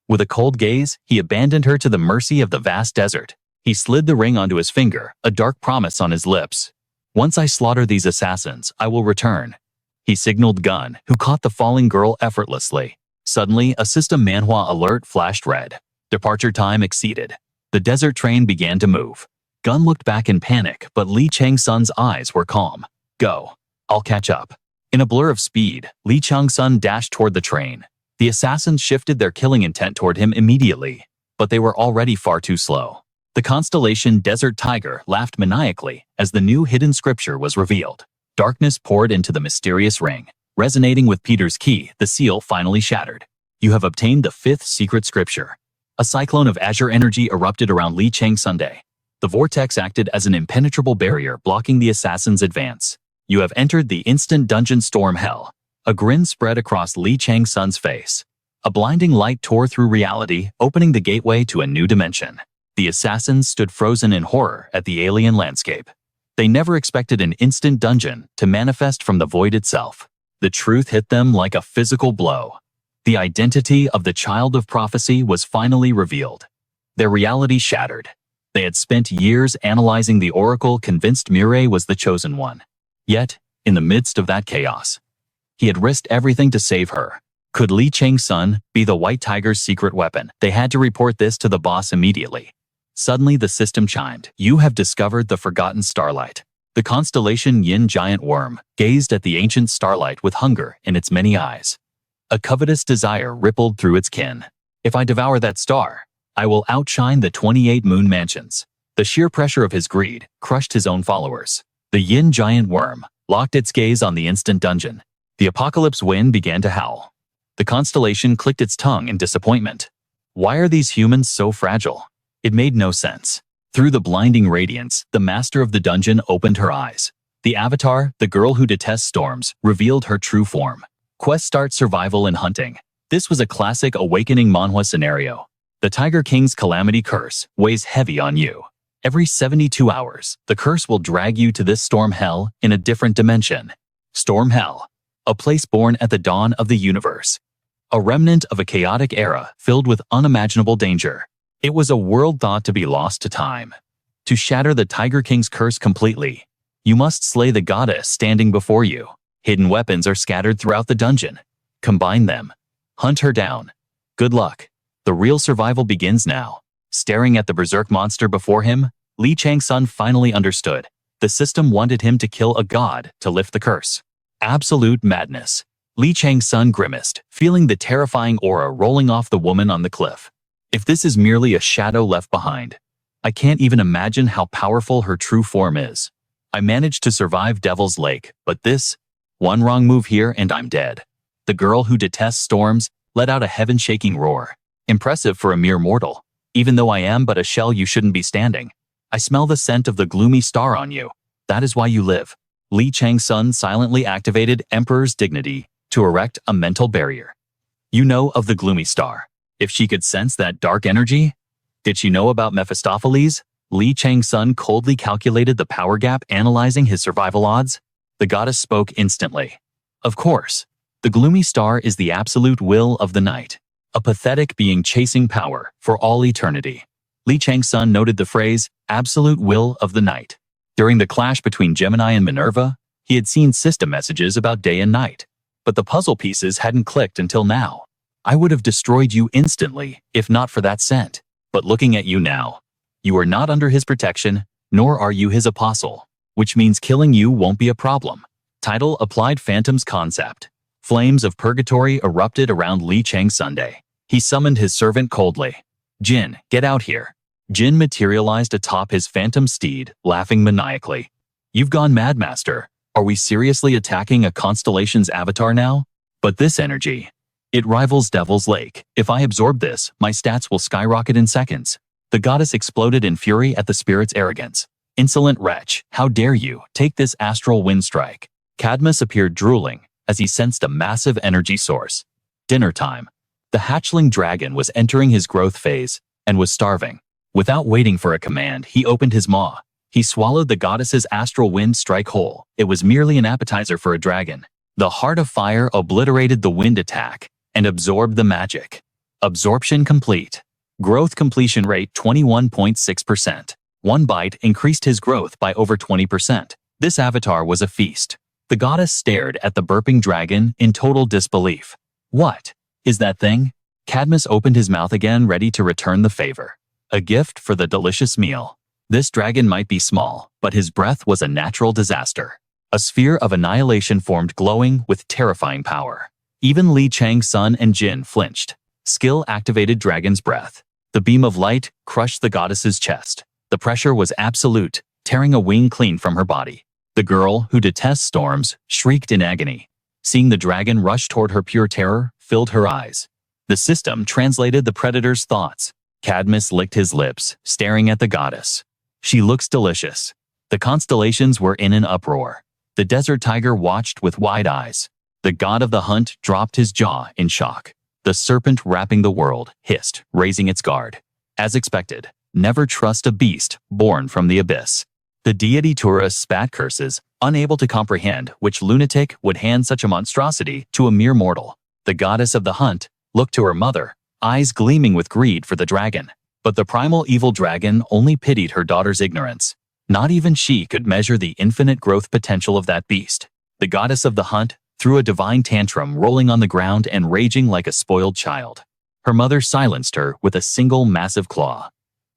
With a cold gaze, he abandoned her to the mercy of the vast desert. He slid the ring onto his finger, a dark promise on his lips. Once I slaughter these assassins, I will return. He signaled Gun, who caught the falling girl effortlessly. Suddenly, a system Manhwa alert flashed red. Departure time exceeded. The desert train began to move. Gun looked back in panic, but Li Chang-Sun's eyes were calm. Go. I'll catch up. In a blur of speed, Chang-Sun dashed toward the train. The assassins shifted their killing intent toward him immediately, but they were already far too slow. The Constellation Desert Tiger laughed maniacally as the new hidden scripture was revealed. Darkness poured into the mysterious ring. Resonating with Peter's key, the seal finally shattered. You have obtained the 5th secret scripture. A cyclone of azure energy erupted around Chang-Sun. The vortex acted as an impenetrable barrier blocking the assassin's advance. You have entered the instant dungeon storm hell. A grin spread across Chang-Sun's face. A blinding light tore through reality, opening the gateway to a new dimension. The assassins stood frozen in horror at the alien landscape. They never expected an instant dungeon to manifest from the void itself. The truth hit them like a physical blow. The identity of the child of prophecy was finally revealed. Their reality shattered. They had spent years analyzing the oracle, convinced Mireille was the chosen one. Yet, in the midst of that chaos, he had risked everything to save her. Could Chang-Sun be the White Tiger's secret weapon? They had to report this to the boss immediately. Suddenly the system chimed. You have discovered the forgotten starlight. The constellation Yin giant worm gazed at the ancient starlight with hunger in its many eyes. A covetous desire rippled through its kin. If I devour that star, I will outshine the 28 moon mansions. The sheer pressure of his greed crushed his own followers. The Yin giant worm locked its gaze on the instant dungeon. The apocalypse wind began to howl. The constellation clicked its tongue in disappointment. Why are these humans so fragile? It made no sense. Through the blinding radiance, the master of the dungeon opened her eyes. The avatar, the girl who detests storms, revealed her true form. Quest start survival and hunting. This was a classic awakening Manhwa scenario. The Tiger King's calamity curse weighs heavy on you. Every 72 hours, the curse will drag you to this storm hell in a different dimension. Storm hell. A place born at the dawn of the universe. A remnant of a chaotic era filled with unimaginable danger. It was a world thought to be lost to time. To shatter the Tiger King's curse completely, you must slay the goddess standing before you. Hidden weapons are scattered throughout the dungeon. Combine them. Hunt her down. Good luck. The real survival begins now. Staring at the berserk monster before him, Chang-Sun finally understood. The system wanted him to kill a god to lift the curse. Absolute madness. Chang-Sun grimaced, feeling the terrifying aura rolling off the woman on the cliff. If this is merely a shadow left behind, I can't even imagine how powerful her true form is. I managed to survive Devil's Lake, but this, one wrong move here and I'm dead. The girl who detests storms let out a heaven-shaking roar. Impressive for a mere mortal. Even though I am but a shell, you shouldn't be standing. I smell the scent of the gloomy star on you. That is why you live. Chang-Sun silently activated Emperor's dignity to erect a mental barrier. You know of the gloomy star. If she could sense that dark energy, did she know about Mephistopheles? Chang-Sun coldly calculated the power gap, analyzing his survival odds. The goddess spoke instantly. Of course, the gloomy star is the absolute will of the night. A pathetic being chasing power for all eternity. Chang-Sun noted the phrase, absolute will of the night. During the clash between Gemini and Minerva, he had seen system messages about day and night. But the puzzle pieces hadn't clicked until now. I would have destroyed you instantly if not for that scent. But looking at you now, you are not under his protection, nor are you his apostle, which means killing you won't be a problem. Title: Applied Phantoms Concept. Flames of purgatory erupted around Chang-Sun. He summoned his servant coldly. Jin, get out here. Jin materialized atop his phantom steed, laughing maniacally. You've gone mad, master. Are we seriously attacking a constellation's avatar now? But this energy, it rivals Devil's Lake. If I absorb this, my stats will skyrocket in seconds. The goddess exploded in fury at the spirit's arrogance. Insolent wretch, how dare you take this astral wind strike? Cadmus appeared drooling as he sensed a massive energy source. Dinner time. The hatchling dragon was entering his growth phase and was starving. Without waiting for a command, he opened his maw. He swallowed the goddess's astral wind strike whole. It was merely an appetizer for a dragon. The heart of fire obliterated the wind attack and absorbed the magic. Absorption complete. Growth completion rate 21.6%. One bite increased his growth by over 20%. This avatar was a feast. The goddess stared at the burping dragon in total disbelief. What is that thing? Cadmus opened his mouth again, ready to return the favor. A gift for the delicious meal. This dragon might be small, but his breath was a natural disaster. A sphere of annihilation formed, glowing with terrifying power. Even Li Chang-Sun and Jin flinched. Skill activated Dragon's Breath. The beam of light crushed the goddess's chest. The pressure was absolute, tearing a wing clean from her body. The girl, who detests storms, shrieked in agony. Seeing the dragon rush toward her, pure terror filled her eyes. The system translated the predator's thoughts. Cadmus licked his lips, staring at the goddess. She looks delicious. The constellations were in an uproar. The desert tiger watched with wide eyes. The god of the hunt dropped his jaw in shock. The serpent wrapping the world hissed, raising its guard. As expected, never trust a beast born from the abyss. The deity Tura spat curses, unable to comprehend which lunatic would hand such a monstrosity to a mere mortal. The goddess of the hunt looked to her mother, eyes gleaming with greed for the dragon. But the primal evil dragon only pitied her daughter's ignorance. Not even she could measure the infinite growth potential of that beast. The goddess of the hunt threw a divine tantrum, rolling on the ground and raging like a spoiled child. Her mother silenced her with a single massive claw.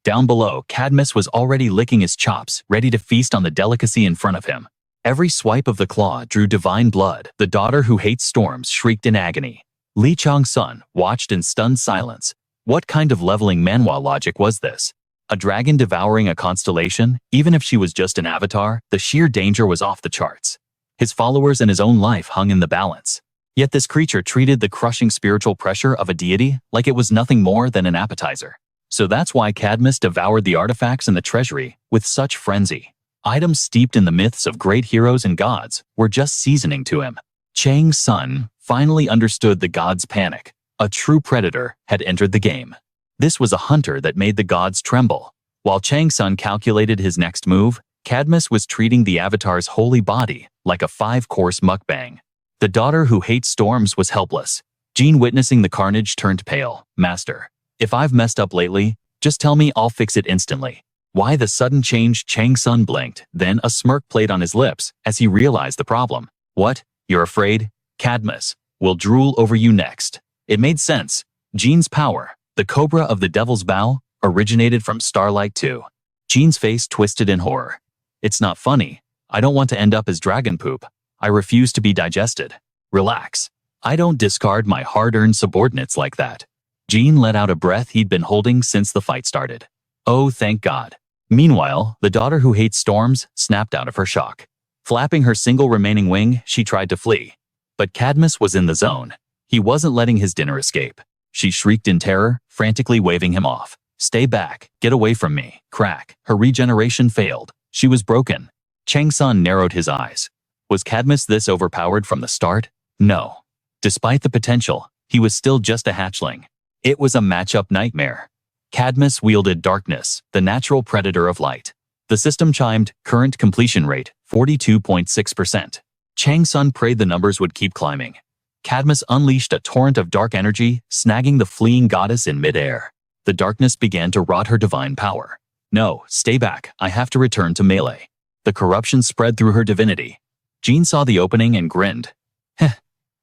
Down below, Cadmus was already licking his chops, ready to feast on the delicacy in front of him. Every swipe of the claw drew divine blood. The daughter who hates storms shrieked in agony. Li Chang-Sun watched in stunned silence. What kind of leveling Manhwa logic was this? A dragon devouring a constellation? Even if she was just an avatar, the sheer danger was off the charts. His followers and his own life hung in the balance. Yet this creature treated the crushing spiritual pressure of a deity like it was nothing more than an appetizer. So that's why Cadmus devoured the artifacts in the treasury with such frenzy. Items steeped in the myths of great heroes and gods were just seasoning to him. Chang-Sun finally understood the gods' panic. A true predator had entered the game. This was a hunter that made the gods tremble. While Chang-Sun calculated his next move, Cadmus was treating the avatar's holy body like a 5-course mukbang. The daughter who hates storms was helpless. Jean, witnessing the carnage, turned pale. "Master, if I've messed up lately, just tell me, I'll fix it instantly." Why the sudden change? Chang-Sun blinked, then a smirk played on his lips as he realized the problem. "What? You're afraid? Cadmus will drool over you next." It made sense. Jean's power, the cobra of the devil's bow, originated from Starlight too. Jean's face twisted in horror. "It's not funny. I don't want to end up as dragon poop. I refuse to be digested." "Relax. I don't discard my hard-earned subordinates like that." Jean let out a breath he'd been holding since the fight started. Oh, thank God. Meanwhile, the daughter who hates storms snapped out of her shock. Flapping her single remaining wing, she tried to flee. But Cadmus was in the zone. He wasn't letting his dinner escape. She shrieked in terror, frantically waving him off. "Stay back. Get away from me." Crack. Her regeneration failed. She was broken. Chang-Sun narrowed his eyes. Was Cadmus this overpowered from the start? No. Despite the potential, he was still just a hatchling. It was a matchup nightmare. Cadmus wielded darkness, the natural predator of light. The system chimed, current completion rate, 42.6%. Chang-Sun prayed the numbers would keep climbing. Cadmus unleashed a torrent of dark energy, snagging the fleeing goddess in midair. The darkness began to rot her divine power. "No, stay back. I have to return to melee." The corruption spread through her divinity. Jean saw the opening and grinned. "Heh.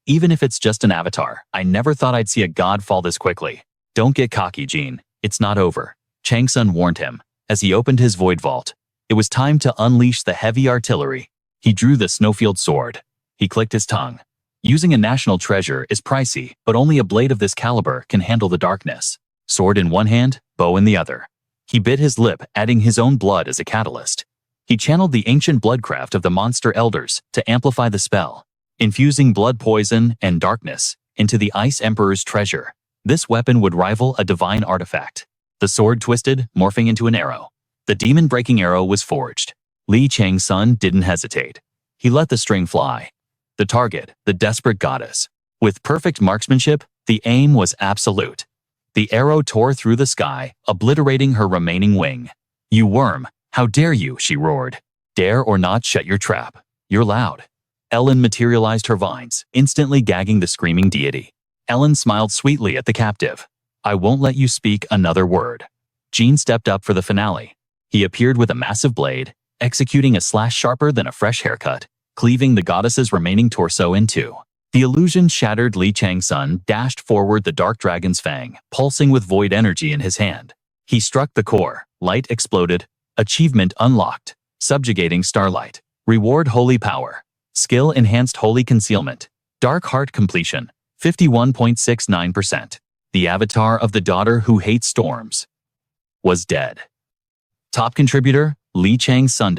Even if it's just an avatar, I never thought I'd see a god fall this quickly." "Don't get cocky, Jean. It's not over," Chang-Sun warned him as he opened his void vault. It was time to unleash the heavy artillery. He drew the snowfield sword. He clicked his tongue. Using a national treasure is pricey, but only a blade of this caliber can handle the darkness. Sword in one hand, bow in the other. He bit his lip, adding his own blood as a catalyst. He channeled the ancient bloodcraft of the monster elders to amplify the spell, infusing blood poison and darkness into the Ice Emperor's treasure. This weapon would rival a divine artifact. The sword twisted, morphing into an arrow. The demon-breaking arrow was forged. Li Chang-Sun didn't hesitate. He let the string fly. The target, the desperate goddess. With perfect marksmanship, the aim was absolute. The arrow tore through the sky, obliterating her remaining wing. "You worm, how dare you?" she roared. "Dare or not, shut your trap. You're loud." Ellen materialized her vines, instantly gagging the screaming deity. Ellen smiled sweetly at the captive. "I won't let you speak another word." Jean stepped up for the finale. He appeared with a massive blade, executing a slash sharper than a fresh haircut, cleaving the goddess's remaining torso in two. The illusion shattered. Li Chang-Sun dashed forward, the dark dragon's fang, pulsing with void energy in his hand. He struck the core. Light exploded. Achievement unlocked. Subjugating Starlight. Reward Holy Power. Skill Enhanced Holy Concealment. Dark Heart Completion. 51.69%. The avatar of the daughter who hates storms was dead. Top contributor, Lee Chang-Sun.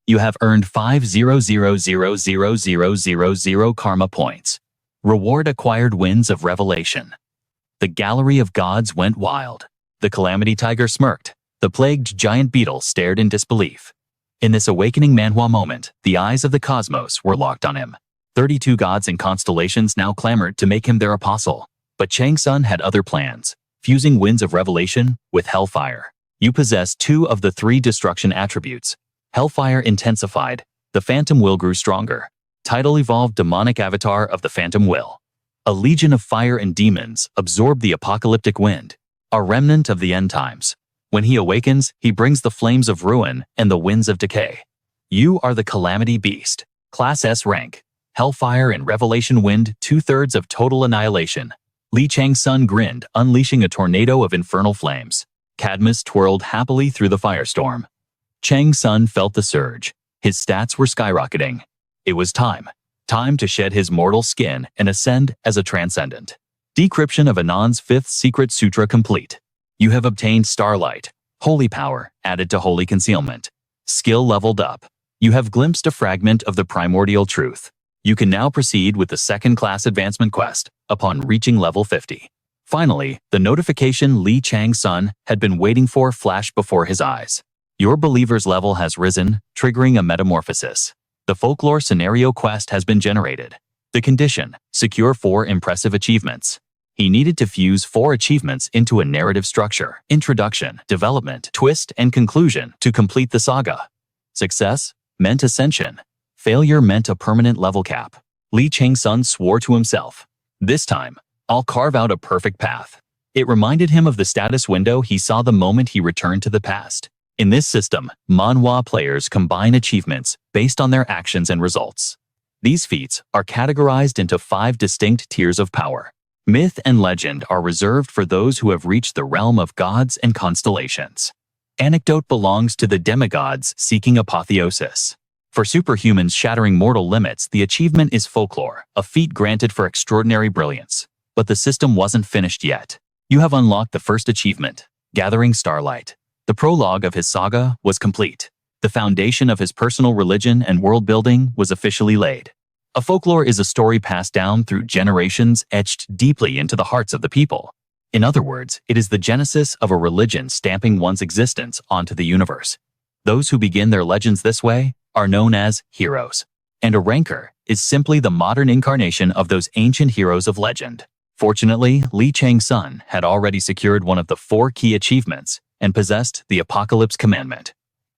You have earned 5,000,000,000 karma points. Reward Acquired Winds of Revelation. The Gallery of Gods went wild. The Calamity Tiger smirked. The plagued giant beetle stared in disbelief. In this awakening Manhwa moment, the eyes of the cosmos were locked on him. 32 gods and constellations now clamored to make him their apostle. But Chang-Sun had other plans, fusing Winds of Revelation with Hellfire. You possess 2 of the 3 destruction attributes. Hellfire intensified. The Phantom Will grew stronger. Title evolved demonic avatar of the Phantom Will. A legion of fire and demons absorbed the apocalyptic wind, a remnant of the end times. When he awakens, he brings the flames of ruin and the winds of decay. You are the Calamity Beast. Class S rank. Hellfire and Revelation Wind, 2/3 of total annihilation. Lee Chang-Sun grinned, unleashing a tornado of infernal flames. Cadmus twirled happily through the firestorm. Chang-Sun felt the surge. His stats were skyrocketing. It was time. Time to shed his mortal skin and ascend as a transcendent. Decryption of Anand's 5th Secret Sutra complete. You have obtained Starlight. Holy Power added to Holy Concealment. Skill leveled up. You have glimpsed a fragment of the primordial truth. You can now proceed with the second-class advancement quest upon reaching level 50. Finally, the notification Lee Chang-Sun had been waiting for flashed before his eyes. Your believer's level has risen, triggering a metamorphosis. The folklore scenario quest has been generated. The condition: secure 4 impressive achievements. He needed to fuse 4 achievements into a narrative structure: introduction, development, twist, and conclusion to complete the saga. Success meant ascension. Failure meant a permanent level cap. Lee Chang-Sun swore to himself, "This time, I'll carve out a perfect path." It reminded him of the status window he saw the moment he returned to the past. In this system, Manhwa players combine achievements based on their actions and results. These feats are categorized into 5 distinct tiers of power. Myth and legend are reserved for those who have reached the realm of gods and constellations. Anecdote belongs to the demigods seeking apotheosis. For superhumans shattering mortal limits, the achievement is folklore, a feat granted for extraordinary brilliance. But the system wasn't finished yet. You have unlocked the first achievement, gathering Starlight. The prologue of his saga was complete. The foundation of his personal religion and world building was officially laid. A folklore is a story passed down through generations, etched deeply into the hearts of the people. In other words, it is the genesis of a religion stamping one's existence onto the universe. Those who begin their legends this way are known as heroes. And a ranker is simply the modern incarnation of those ancient heroes of legend. Fortunately, Lee Chang-Sun had already secured one of the 4 key achievements and possessed the Apocalypse Commandment.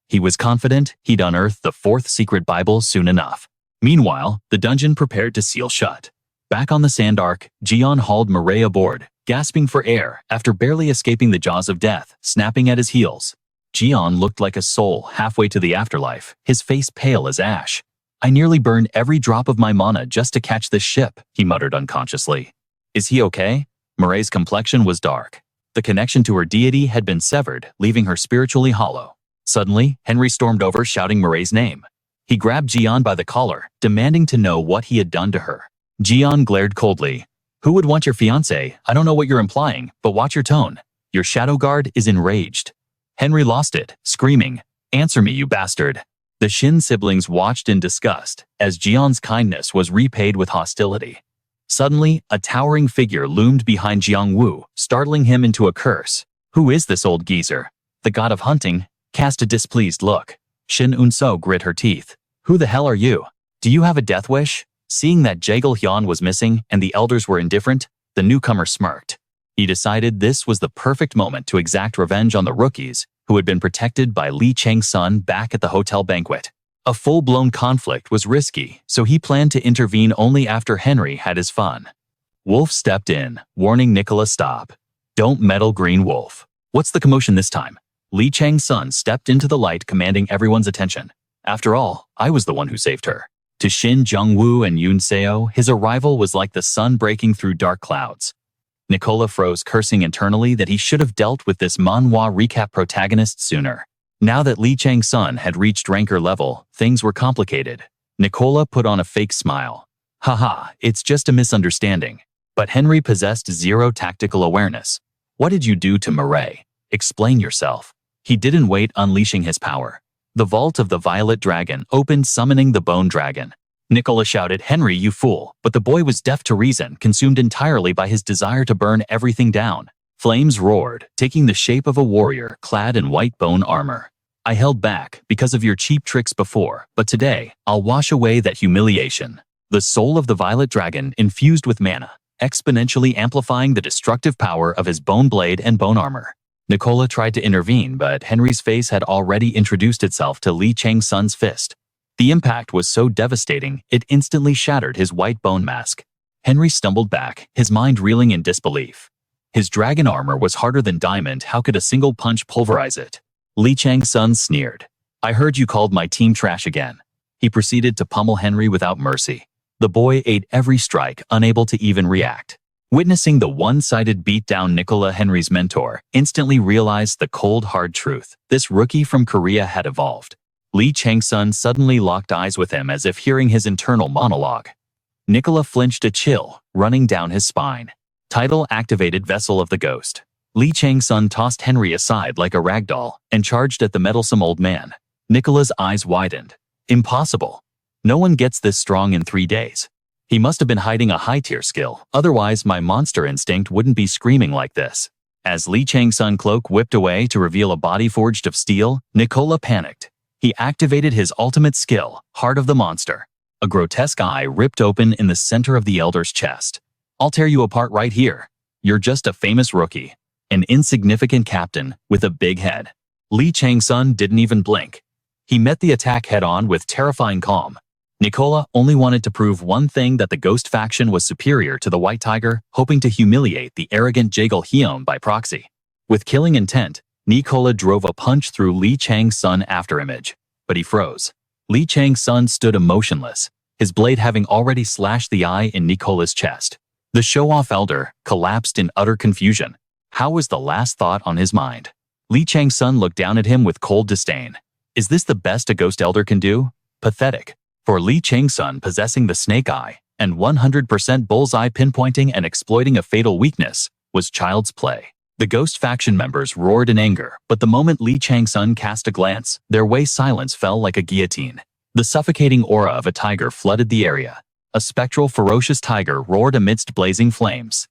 He was confident he'd unearth the 4th secret Bible soon enough. Meanwhile, the dungeon prepared to seal shut. Back on the Sand Ark, Jian hauled Mireille aboard, gasping for air after barely escaping the jaws of death, snapping at his heels. Jian looked like a soul halfway to the afterlife, his face pale as ash. "I nearly burned every drop of my mana just to catch this ship," he muttered unconsciously. "Is he okay?" Mireille's complexion was dark. The connection to her deity had been severed, leaving her spiritually hollow. Suddenly, Henry stormed over, shouting Mireille's name. He grabbed Jian by the collar, demanding to know what he had done to her. Jian glared coldly. "Who would want your fiancée? I don't know what you're implying, but watch your tone. Your shadow guard is enraged." Henry lost it, screaming, "Answer me, you bastard." The Shin siblings watched in disgust as Jian's kindness was repaid with hostility. Suddenly, a towering figure loomed behind Jiang Wu, startling him into a curse. "Who is this old geezer?" The god of hunting cast a displeased look. Shin Unso grit her teeth. "Who the hell are you? Do you have a death wish?" Seeing that Jaegel Hyun was missing and the elders were indifferent, the newcomer smirked. He decided this was the perfect moment to exact revenge on the rookies who had been protected by Lee Chang-Sun back at the hotel banquet. A full-blown conflict was risky, so he planned to intervene only after Henry had his fun. Wolf stepped in, warning Nicola stop. "Don't meddle, Green Wolf." "What's the commotion this time?" Lee Chang-Sun stepped into the light, commanding everyone's attention. "After all, I was the one who saved her." To Shin Jung-woo and Yoon Seo, his arrival was like the sun breaking through dark clouds. Nicola froze, cursing internally that he should have dealt with this manhwa recap protagonist sooner. Now that Chang-Sun had reached ranker level, things were complicated. Nicola put on a fake smile. Haha, it's just a misunderstanding. But Henry possessed zero tactical awareness. What did you do to Murray? Explain yourself. He didn't wait, unleashing his power. The vault of the Violet Dragon opened, summoning the Bone Dragon. Nicola shouted, "Henry, you fool!" But the boy was deaf to reason, consumed entirely by his desire to burn everything down. Flames roared, taking the shape of a warrior clad in white bone armor. I held back because of your cheap tricks before, but today, I'll wash away that humiliation. The soul of the Violet Dragon infused with mana, exponentially amplifying the destructive power of his bone blade and bone armor. Nicola tried to intervene, but Henry's face had already introduced itself to Chang-Sun's fist. The impact was so devastating, it instantly shattered his white bone mask. Henry stumbled back, his mind reeling in disbelief. His dragon armor was harder than diamond. How could a single punch pulverize it? Chang-Sun sneered. I heard you called my team trash again. He proceeded to pummel Henry without mercy. The boy ate every strike, unable to even react. Witnessing the one-sided beatdown, Nicola, Henry's mentor, instantly realized the cold, hard truth. This rookie from Korea had evolved. Chang-Sun suddenly locked eyes with him, as if hearing his internal monologue. Nicola flinched, a chill running down his spine. Title activated, Vessel of the Ghost. Chang-Sun tossed Henry aside like a ragdoll and charged at the meddlesome old man. Nicola's eyes widened. Impossible. No one gets this strong in 3 days. He must have been hiding a high-tier skill, otherwise my monster instinct wouldn't be screaming like this. As Chang-Sun cloak whipped away to reveal a body forged of steel, Nicola panicked. He activated his ultimate skill, Heart of the Monster. A grotesque eye ripped open in the center of the elder's chest. I'll tear you apart right here. You're just a famous rookie. An insignificant captain with a big head. Chang-Sun didn't even blink. He met the attack head-on with terrifying calm. Nicola only wanted to prove one thing, that the Ghost faction was superior to the White Tiger, hoping to humiliate the arrogant Jaegal Hyun by proxy. With killing intent, Nicola drove a punch through Chang-Sun afterimage, but he froze. Chang-Sun stood emotionless, his blade having already slashed the eye in Nicola's chest. The show-off elder collapsed in utter confusion. How was the last thought on his mind? Chang-Sun looked down at him with cold disdain. Is this the best a ghost elder can do? Pathetic. For Chang-Sun, possessing the snake eye and 100% bullseye pinpointing and exploiting a fatal weakness was child's play. The Ghost faction members roared in anger, but the moment Chang-Sun cast a glance, their way silence fell like a guillotine. The suffocating aura of a tiger flooded the area. A spectral, ferocious tiger roared amidst blazing flames.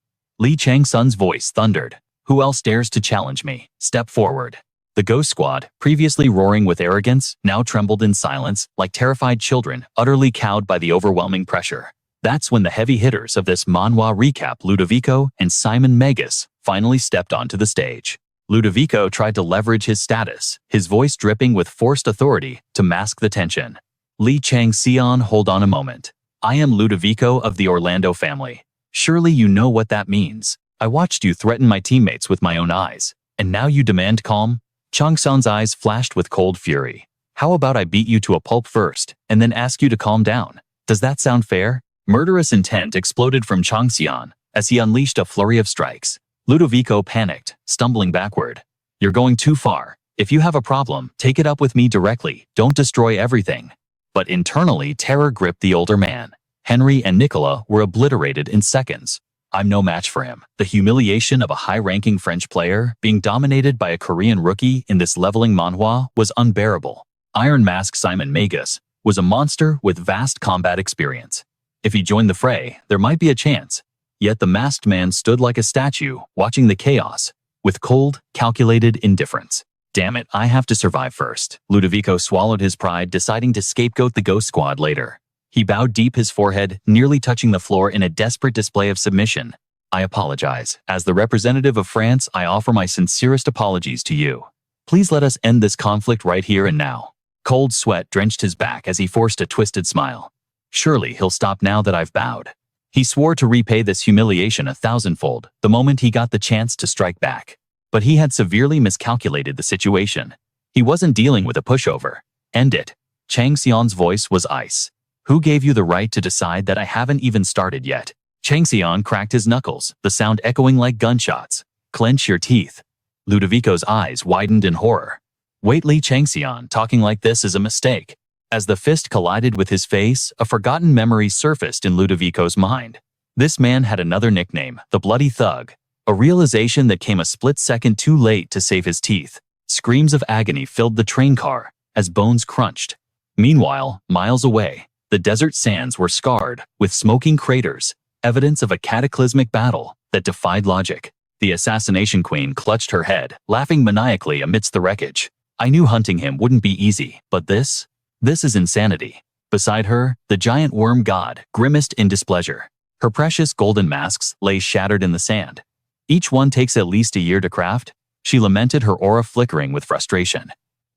Chang-Sun's voice thundered. Who else dares to challenge me? Step forward. The Ghost Squad, previously roaring with arrogance, now trembled in silence, like terrified children, utterly cowed by the overwhelming pressure. That's when the heavy hitters of this Manhwa recap, Ludovico and Simon Magus, finally stepped onto the stage. Ludovico tried to leverage his status, his voice dripping with forced authority, to mask the tension. Chang-Sun, hold on a moment. I am Ludovico of the Orlando family. Surely you know what that means. I watched you threaten my teammates with my own eyes, and now you demand calm? Chang-Sun's eyes flashed with cold fury. How about I beat you to a pulp first, and then ask you to calm down? Does that sound fair? Murderous intent exploded from Chang-Sun as he unleashed a flurry of strikes. Ludovico panicked, stumbling backward. You're going too far. If you have a problem, take it up with me directly. Don't destroy everything. But internally, terror gripped the older man. Henry and Nicola were obliterated in seconds. I'm no match for him. The humiliation of a high-ranking French player being dominated by a Korean rookie in this leveling Manhwa was unbearable. Iron Mask Simon Magus was a monster with vast combat experience. If he joined the fray, there might be a chance. Yet the masked man stood like a statue, watching the chaos, with cold, calculated indifference. Damn it, I have to survive first. Ludovico swallowed his pride, deciding to scapegoat the Ghost Squad later. He bowed deep, his forehead nearly touching the floor in a desperate display of submission. I apologize. As the representative of France, I offer my sincerest apologies to you. Please let us end this conflict right here and now. Cold sweat drenched his back as he forced a twisted smile. Surely he'll stop now that I've bowed. He swore to repay this humiliation 1,000-fold the moment he got the chance to strike back. But he had severely miscalculated the situation. He wasn't dealing with a pushover. End it. Chang-Sun's voice was ice. Who gave you the right to decide that I haven't even started yet? Chang-Sun cracked his knuckles, the sound echoing like gunshots. Clench your teeth. Ludovico's eyes widened in horror. Wait, Li Changxian, talking like this is a mistake. As the fist collided with his face, a forgotten memory surfaced in Ludovico's mind. This man had another nickname, the Bloody Thug, a realization that came a split second too late to save his teeth. Screams of agony filled the train car as bones crunched. Meanwhile, miles away, the desert sands were scarred with smoking craters, evidence of a cataclysmic battle that defied logic. The assassination queen clutched her head, laughing maniacally amidst the wreckage. I knew hunting him wouldn't be easy, but this is insanity. Beside her, the giant worm god grimaced in displeasure. Her precious golden masks lay shattered in the sand. Each one takes at least a year to craft, she lamented, her aura flickering with frustration.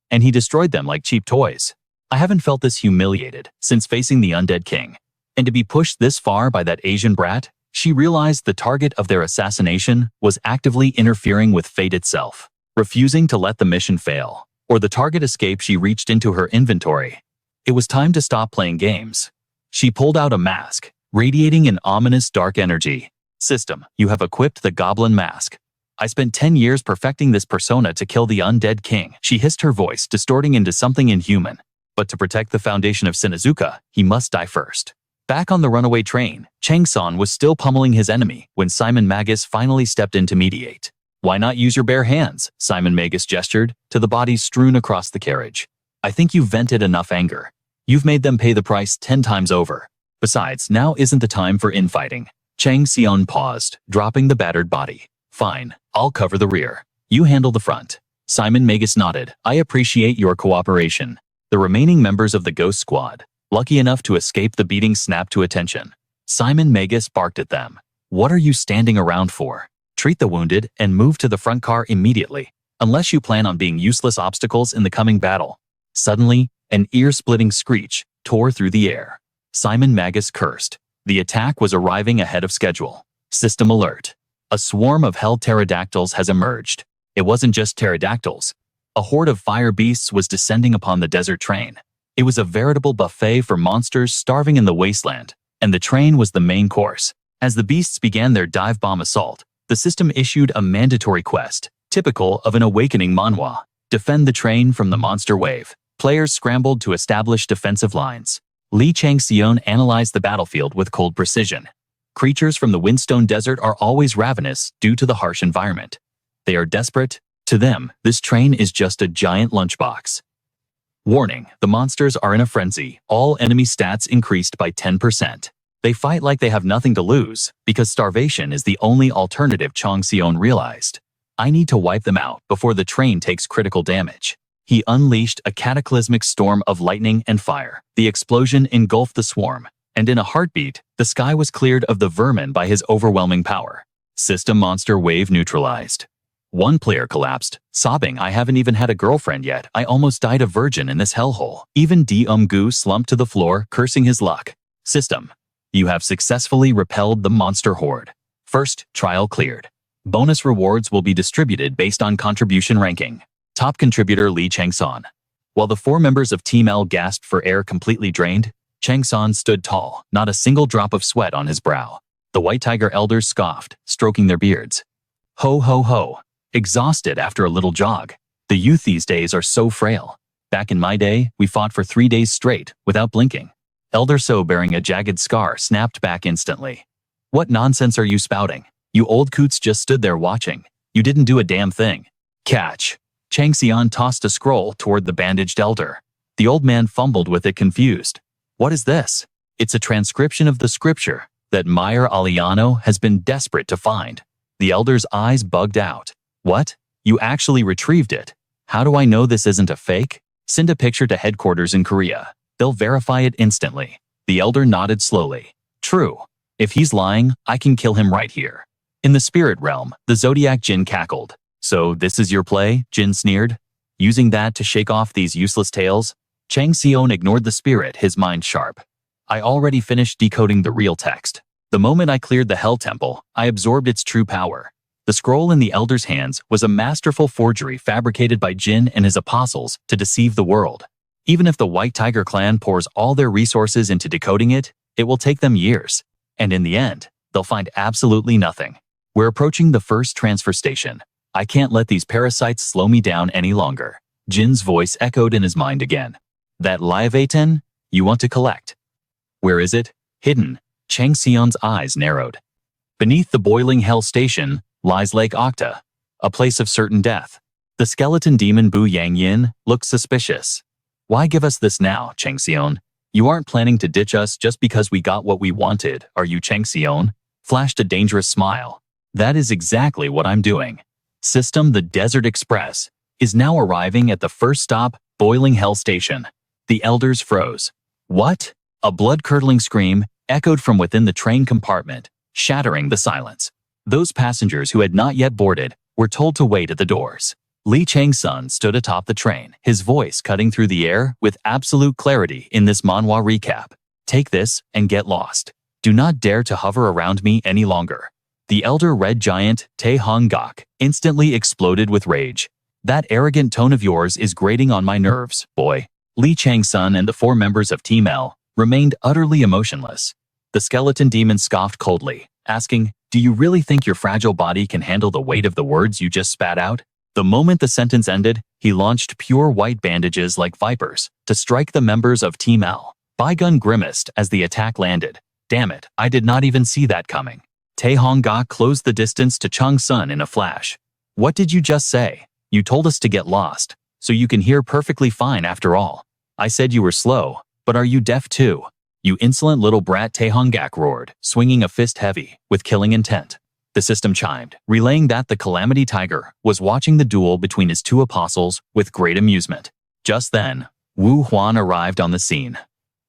And he destroyed them like cheap toys. I haven't felt this humiliated since facing the undead king. And to be pushed this far by that Asian brat, she realized the target of their assassination was actively interfering with fate itself. Refusing to let the mission fail, or the target escape, she reached into her inventory. It was time to stop playing games. She pulled out a mask, radiating an ominous dark energy. System, you have equipped the goblin mask. I spent 10 years perfecting this persona to kill the undead king, she hissed, her voice distorting into something inhuman. But to protect the foundation of Shinazuka, he must die first. Back on the runaway train, Chang-Sun was still pummeling his enemy when Simon Magus finally stepped in to mediate. Why not use your bare hands? Simon Magus gestured to the bodies strewn across the carriage. I think you've vented enough anger. You've made them pay the price 10 times over. Besides, now isn't the time for infighting. Chang-Sun paused, dropping the battered body. Fine, I'll cover the rear. You handle the front. Simon Magus nodded. I appreciate your cooperation. The remaining members of the Ghost Squad, lucky enough to escape the beating, snapped to attention. Simon Magus barked at them. What are you standing around for? Treat the wounded and move to the front car immediately, unless you plan on being useless obstacles in the coming battle. Suddenly, an ear-splitting screech tore through the air. Simon Magus cursed. The attack was arriving ahead of schedule. System alert. A swarm of hell pterodactyls has emerged. It wasn't just pterodactyls. A horde of fire beasts was descending upon the desert train. It was a veritable buffet for monsters starving in the wasteland, and the train was the main course. As the beasts began their dive bomb assault, the system issued a mandatory quest, typical of an awakening manhwa. Defend the train from the monster wave. Players scrambled to establish defensive lines. Li Changxian analyzed the battlefield with cold precision. Creatures from the Windstone Desert are always ravenous due to the harsh environment. They are desperate. To them, this train is just a giant lunchbox. Warning, the monsters are in a frenzy. All enemy stats increased by 10%. They fight like they have nothing to lose, because starvation is the only alternative, Chang-Sun realized. I need to wipe them out before the train takes critical damage. He unleashed a cataclysmic storm of lightning and fire. The explosion engulfed the swarm, and in a heartbeat, the sky was cleared of the vermin by his overwhelming power. System monster wave neutralized. One player collapsed, sobbing, I haven't even had a girlfriend yet. I almost died a virgin in this hellhole. Even Gu slumped to the floor, cursing his luck. System, you have successfully repelled the monster horde. First trial cleared. Bonus rewards will be distributed based on contribution ranking. Top contributor Li Changsun. While the 4 members of Team L gasped for air, completely drained, Chang-Sun stood tall, not a single drop of sweat on his brow. The White Tiger elders scoffed, stroking their beards. Ho ho ho. Exhausted after a little jog. The youth these days are so frail. Back in my day, we fought for 3 days straight, without blinking. Elder So, bearing a jagged scar, snapped back instantly. What nonsense are you spouting? You old coots just stood there watching. You didn't do a damn thing. Catch. Chang-Sun tossed a scroll toward the bandaged elder. The old man fumbled with it, confused. What is this? It's a transcription of the scripture that Meyer Aliano has been desperate to find. The elder's eyes bugged out. What? You actually retrieved it? How do I know this isn't a fake? Send a picture to headquarters in Korea. They'll verify it instantly. The elder nodded slowly. True. If he's lying, I can kill him right here. In the spirit realm, the Zodiac Jin cackled. So this is your play? Jin sneered. Using that to shake off these useless tales? Chang-Sun ignored the spirit, his mind sharp. I already finished decoding the real text. The moment I cleared the Hell Temple, I absorbed its true power. The scroll in the elder's hands was a masterful forgery fabricated by Jin and his apostles to deceive the world. Even if the White Tiger clan pours all their resources into decoding it, it will take them years. And in the end, they'll find absolutely nothing. We're approaching the first transfer station. I can't let these parasites slow me down any longer. Jin's voice echoed in his mind again. That Leviathan you want to collect. Where is it? Hidden. Chang-Sun's eyes narrowed. Beneath the boiling hell station lies Lake Octa, a place of certain death. The skeleton demon Bu Yang looked suspicious. Why give us this now, Chang-Sun? You aren't planning to ditch us just because we got what we wanted, are you, Chang-Sun? Flashed a dangerous smile. That is exactly what I'm doing. System the Desert Express is now arriving at the first stop, Boiling Hell Station. The elders froze. What? A blood-curdling scream echoed from within the train compartment, shattering the silence. Those passengers who had not yet boarded were told to wait at the doors. Chang-Sun stood atop the train, his voice cutting through the air with absolute clarity in this Manhwa recap. Take this and get lost. Do not dare to hover around me any longer. The elder red giant, Tae Hong Gak, instantly exploded with rage. That arrogant tone of yours is grating on my nerves, boy. Chang-Sun and the 4 members of Team L remained utterly emotionless. The skeleton demon scoffed coldly, asking, do you really think your fragile body can handle the weight of the words you just spat out? The moment the sentence ended, he launched pure white bandages like vipers to strike the members of Team L. Baigun grimaced as the attack landed. Damn it, I did not even see that coming. Tae Hong Gak closed the distance to Chang-Sun in a flash. What did you just say? You told us to get lost, so you can hear perfectly fine after all. I said you were slow, but are you deaf too? You insolent little brat, Tae Hong Gak roared, swinging a fist heavy, with killing intent. The system chimed, relaying that the Calamity Tiger was watching the duel between his 2 apostles with great amusement. Just then, Wu Huan arrived on the scene.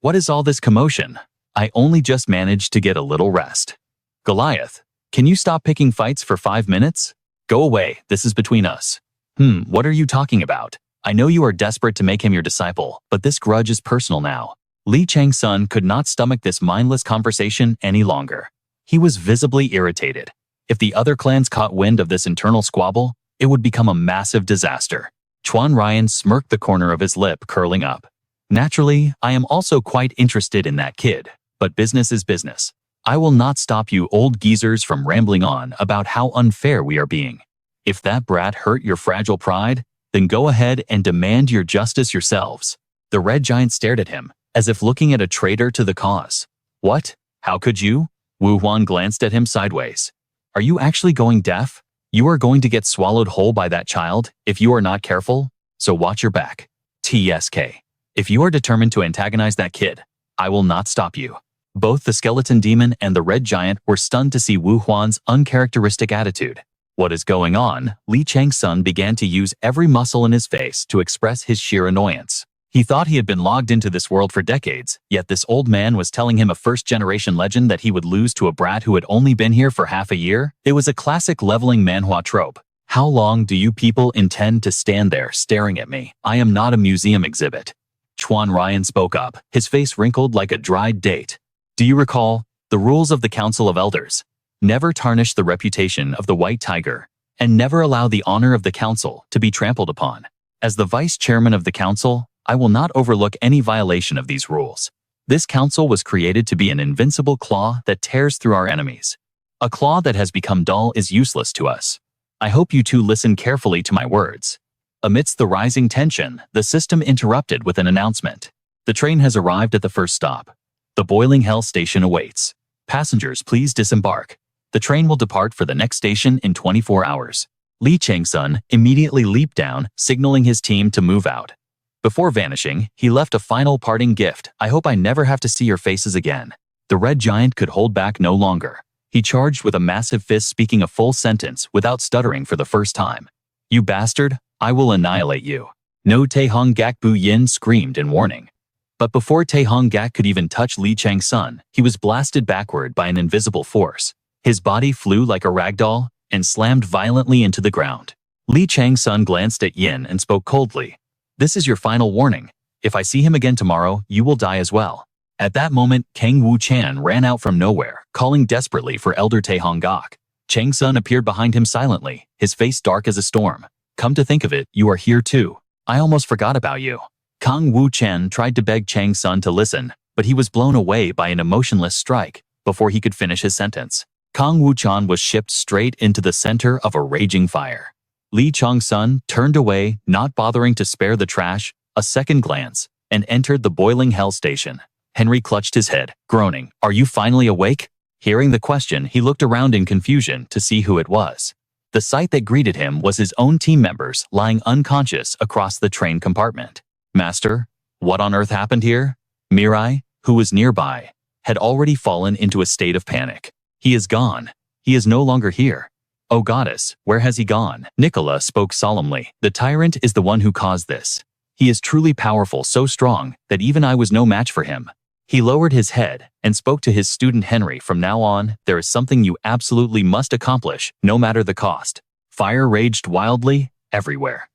What is all this commotion? I only just managed to get a little rest. Goliath, can you stop picking fights for 5 minutes? Go away, this is between us. What are you talking about? I know you are desperate to make him your disciple, but this grudge is personal now. Chang-Sun could not stomach this mindless conversation any longer. He was visibly irritated. If the other clans caught wind of this internal squabble, it would become a massive disaster. Chuan Ryan smirked, the corner of his lip curling up. Naturally, I am also quite interested in that kid, but business is business. I will not stop you old geezers from rambling on about how unfair we are being. If that brat hurt your fragile pride, then go ahead and demand your justice yourselves. The red giant stared at him, as if looking at a traitor to the cause. What? How could you? Wu Huan glanced at him sideways. Are you actually going deaf? You are going to get swallowed whole by that child if you are not careful, so watch your back. TSK. If you are determined to antagonize that kid, I will not stop you. Both the skeleton demon and the red giant were stunned to see Wu Huan's uncharacteristic attitude. What is going on? Chang-Sun began to use every muscle in his face to express his sheer annoyance. He thought he had been logged into this world for decades, yet this old man was telling him, a first-generation legend, that he would lose to a brat who had only been here for half a year? It was a classic leveling Manhwa trope. How long do you people intend to stand there staring at me? I am not a museum exhibit. Chuan Ryan spoke up, his face wrinkled like a dried date. Do you recall the rules of the Council of Elders? Never tarnish the reputation of the White Tiger, and never allow the honor of the council to be trampled upon. As the vice chairman of the council, I will not overlook any violation of these rules. This council was created to be an invincible claw that tears through our enemies. A claw that has become dull is useless to us. I hope you two listen carefully to my words. Amidst the rising tension, the system interrupted with an announcement. The train has arrived at the first stop. The Boiling Hell Station awaits. Passengers, please disembark. The train will depart for the next station in 24 hours. Chang-Sun immediately leaped down, signaling his team to move out. Before vanishing, he left a final parting gift. I hope I never have to see your faces again. The red giant could hold back no longer. He charged with a massive fist, speaking a full sentence without stuttering for the first time. You bastard, I will annihilate you. No, Tae Hong Gak Bu Yin screamed in warning. But before Tae Hong Gak could even touch Chang-Sun, he was blasted backward by an invisible force. His body flew like a ragdoll and slammed violently into the ground. Chang-Sun glanced at Yin and spoke coldly. This is your final warning. If I see him again tomorrow, you will die as well. At that moment, Kang Wu-chan ran out from nowhere, calling desperately for Elder Tae Hong Gak. Chang-Sun appeared behind him silently, his face dark as a storm. Come to think of it, you are here too. I almost forgot about you. Kang Wu-chan tried to beg Chang-Sun to listen, but he was blown away by an emotionless strike before he could finish his sentence. Kang Wu-chan was shipped straight into the center of a raging fire. Chang-Sun turned away, not bothering to spare the trash, a second glance, and entered the boiling hell station. Henry clutched his head, groaning, "Are you finally awake?" Hearing the question, he looked around in confusion to see who it was. The sight that greeted him was his own team members lying unconscious across the train compartment. "Master, what on earth happened here?" Mirai, who was nearby, had already fallen into a state of panic. "He is gone. He is no longer here. Oh goddess, where has he gone?" Nicola spoke solemnly. "The Tyrant is the one who caused this. He is truly powerful, so strong that even I was no match for him." He lowered his head and spoke to his student Henry. "From now on, there is something you absolutely must accomplish, no matter the cost." Fire raged wildly everywhere.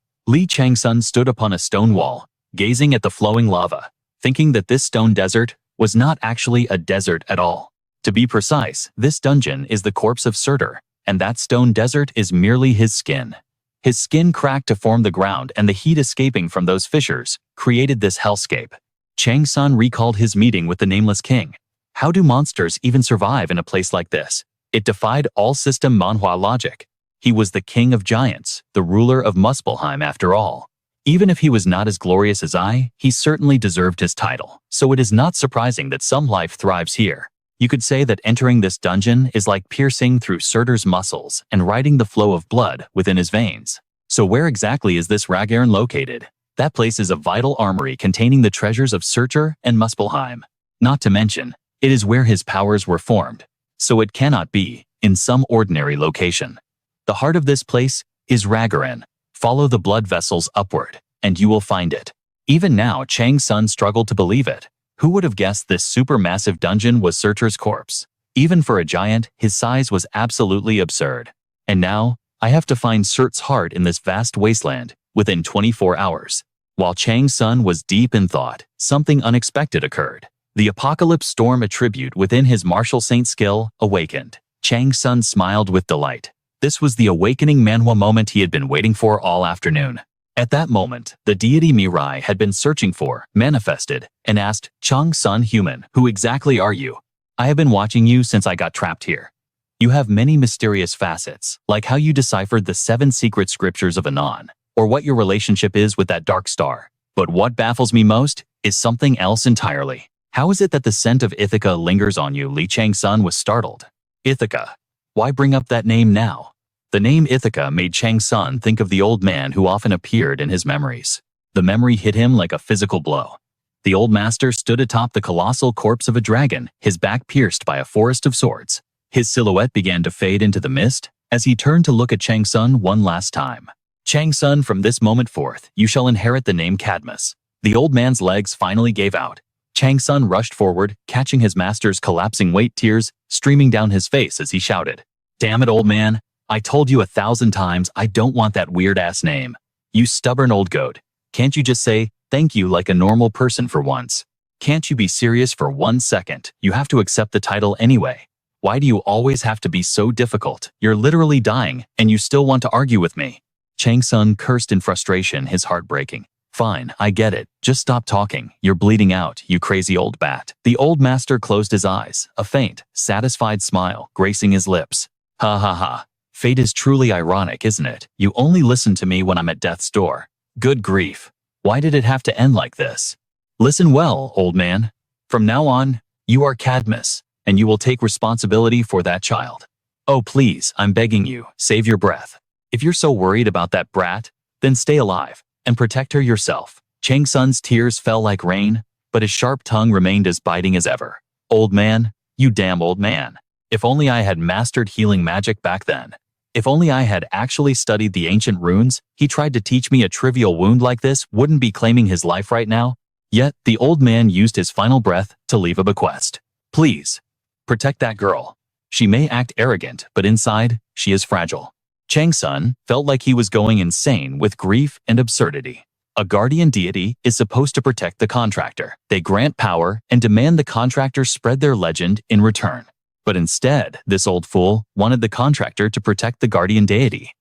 Chang-Sun stood upon a stone wall, gazing at the flowing lava, thinking that this stone desert was not actually a desert at all. To be precise, this dungeon is the corpse of Surtur, and that stone desert is merely his skin. His skin cracked to form the ground, and the heat escaping from those fissures created this hellscape. Chang-Sun recalled his meeting with the Nameless King. How do monsters even survive in a place like this? It defied all system Manhwa logic. He was the king of giants, the ruler of Muspelheim after all. Even if he was not as glorious as I, he certainly deserved his title. So it is not surprising that some life thrives here. You could say that entering this dungeon is like piercing through Surtur's muscles and riding the flow of blood within his veins. So where exactly is this Regression located? That place is a vital armory containing the treasures of Surtur and Muspelheim. Not to mention, it is where his powers were formed. So it cannot be in some ordinary location. The heart of this place is Regression. Follow the blood vessels upward, and you will find it. Even now, Chang-Sun struggled to believe it. Who would have guessed this supermassive dungeon was Surtur's corpse? Even for a giant, his size was absolutely absurd. And now, I have to find Surtur's heart in this vast wasteland within 24 hours. While Chang-Sun was deep in thought, something unexpected occurred. The apocalypse storm attribute within his martial saint skill awakened. Chang-Sun smiled with delight. This was the awakening Manhwa moment he had been waiting for all afternoon. At that moment, the deity Mirai had been searching for, manifested, and asked, "Chang-Sun, human, who exactly are you? I have been watching you since I got trapped here. You have many mysterious facets, like how you deciphered the 7 secret scriptures of Anon, or what your relationship is with that dark star. But what baffles me most is something else entirely. How is it that the scent of Ithaca lingers on you?" Chang-Sun was startled. Ithaca? Why bring up that name now? The name Ithaca made Chang-Sun think of the old man who often appeared in his memories. The memory hit him like a physical blow. The old master stood atop the colossal corpse of a dragon, his back pierced by a forest of swords. His silhouette began to fade into the mist as he turned to look at Chang-Sun one last time. "Chang-Sun, from this moment forth, you shall inherit the name Cadmus." The old man's legs finally gave out. Chang-Sun rushed forward, catching his master's collapsing weight, tears streaming down his face as he shouted, "Damn it, old man. I told you 1,000 times I don't want that weird-ass name. You stubborn old goat. Can't you just say thank you like a normal person for once? Can't you be serious for 1 second? You have to accept the title anyway. Why do you always have to be so difficult? You're literally dying, and you still want to argue with me." Chang-Sun cursed in frustration, his heart breaking. "Fine, I get it. Just stop talking. You're bleeding out, you crazy old bat." The old master closed his eyes, a faint, satisfied smile gracing his lips. "Ha ha ha. Fate is truly ironic, isn't it? You only listen to me when I'm at death's door. Good grief. Why did it have to end like this? Listen well, old man. From now on, you are Cadmus, and you will take responsibility for that child. Oh please, I'm begging you, save your breath. If you're so worried about that brat, then stay alive and protect her yourself." Chang-Sun's tears fell like rain, but his sharp tongue remained as biting as ever. "Old man, you damn old man. If only I had mastered healing magic back then. If only I had actually studied the ancient runes he tried to teach me. A trivial wound like this wouldn't be claiming his life right now." Yet, the old man used his final breath to leave a bequest. "Please, protect that girl. She may act arrogant, but inside, she is fragile." Chang-Sun felt like he was going insane with grief and absurdity. A guardian deity is supposed to protect the contractor. They grant power and demand the contractor spread their legend in return. But instead, this old fool wanted the contractor to protect the guardian deity.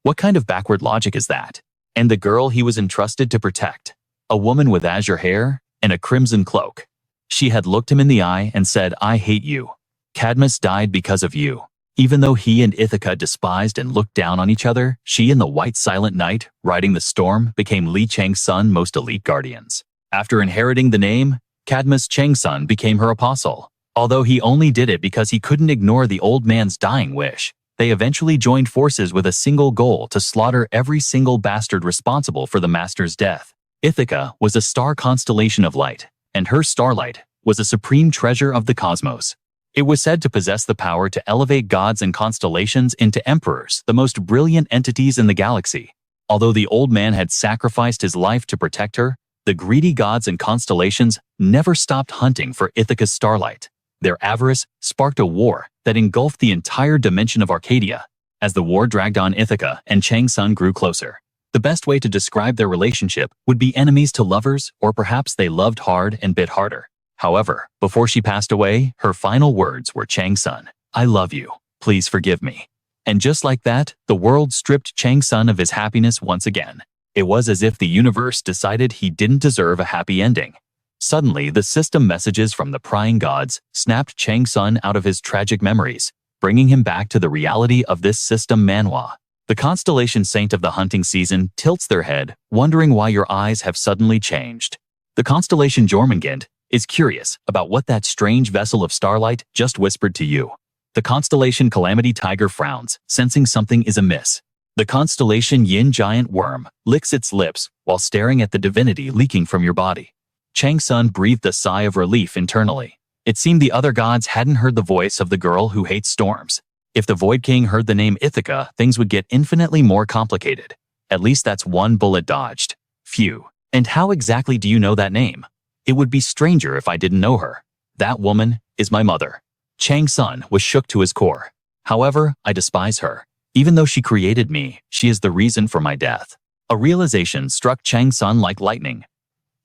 What kind of backward logic is that? And the girl he was entrusted to protect? A woman with azure hair and a crimson cloak. She had looked him in the eye and said, "I hate you. Cadmus died because of you. Even though he and Ithaca despised and looked down on each other, she and the White Silent Knight, riding the storm, became Li Chang-Sun most elite guardians. After inheriting the name, Cadmus Chang-Sun became her apostle. Although he only did it because he couldn't ignore the old man's dying wish, they eventually joined forces with a single goal to slaughter every single bastard responsible for the master's death. Ithaca was a star constellation of light, and her starlight was a supreme treasure of the cosmos. It was said to possess the power to elevate gods and constellations into emperors, the most brilliant entities in the galaxy. Although the old man had sacrificed his life to protect her, the greedy gods and constellations never stopped hunting for Ithaca's starlight. Their avarice sparked a war that engulfed the entire dimension of Arcadia. As the war dragged on, Ithaca and Chang-Sun grew closer. The best way to describe their relationship would be enemies to lovers, or perhaps they loved hard and bit harder. However, before she passed away, her final words were, "Chang-Sun, I love you. Please forgive me." And just like that, the world stripped Chang-Sun of his happiness once again. It was as if the universe decided he didn't deserve a happy ending. Suddenly, the system messages from the prying gods snapped Chang-Sun out of his tragic memories, bringing him back to the reality of this system Manhwa. The constellation saint of the hunting season tilts their head, wondering why your eyes have suddenly changed. The constellation Jormungand is curious about what that strange vessel of starlight just whispered to you. The constellation Calamity Tiger frowns, sensing something is amiss. The constellation Yin Giant Worm licks its lips while staring at the divinity leaking from your body. Chang-Sun breathed a sigh of relief internally. It seemed the other gods hadn't heard the voice of the girl who hates storms. If the Void King heard the name Ithaca, things would get infinitely more complicated. At least that's one bullet dodged. Phew. And how exactly do you know that name? It would be stranger if I didn't know her. That woman is my mother. Chang-Sun was shook to his core. However, I despise her. Even though she created me, she is the reason for my death. A realization struck Chang-Sun like lightning.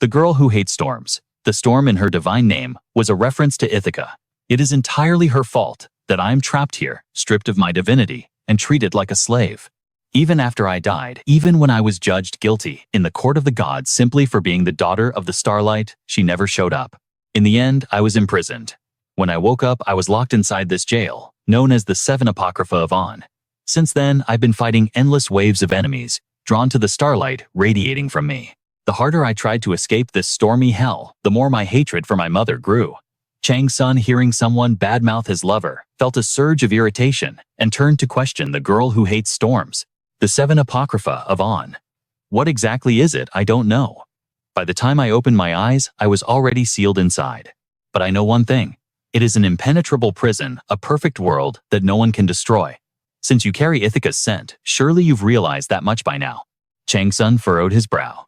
The girl who hates storms, the storm in her divine name, was a reference to Ithaca. It is entirely her fault that I am trapped here, stripped of my divinity, and treated like a slave. Even after I died, even when I was judged guilty in the court of the gods simply for being the daughter of the starlight, she never showed up. In the end, I was imprisoned. When I woke up, I was locked inside this jail, known as the Seven Apocrypha of On. Since then, I've been fighting endless waves of enemies, drawn to the starlight radiating from me. The harder I tried to escape this stormy hell, the more my hatred for my mother grew. Chang-Sun, hearing someone badmouth his lover, felt a surge of irritation and turned to question the girl who hates storms. The Seven Apocrypha of On. What exactly is it? I don't know. By the time I opened my eyes, I was already sealed inside. But I know one thing. It is an impenetrable prison, a perfect world that no one can destroy. Since you carry Ithaca's scent, surely you've realized that much by now. Chang-Sun furrowed his brow.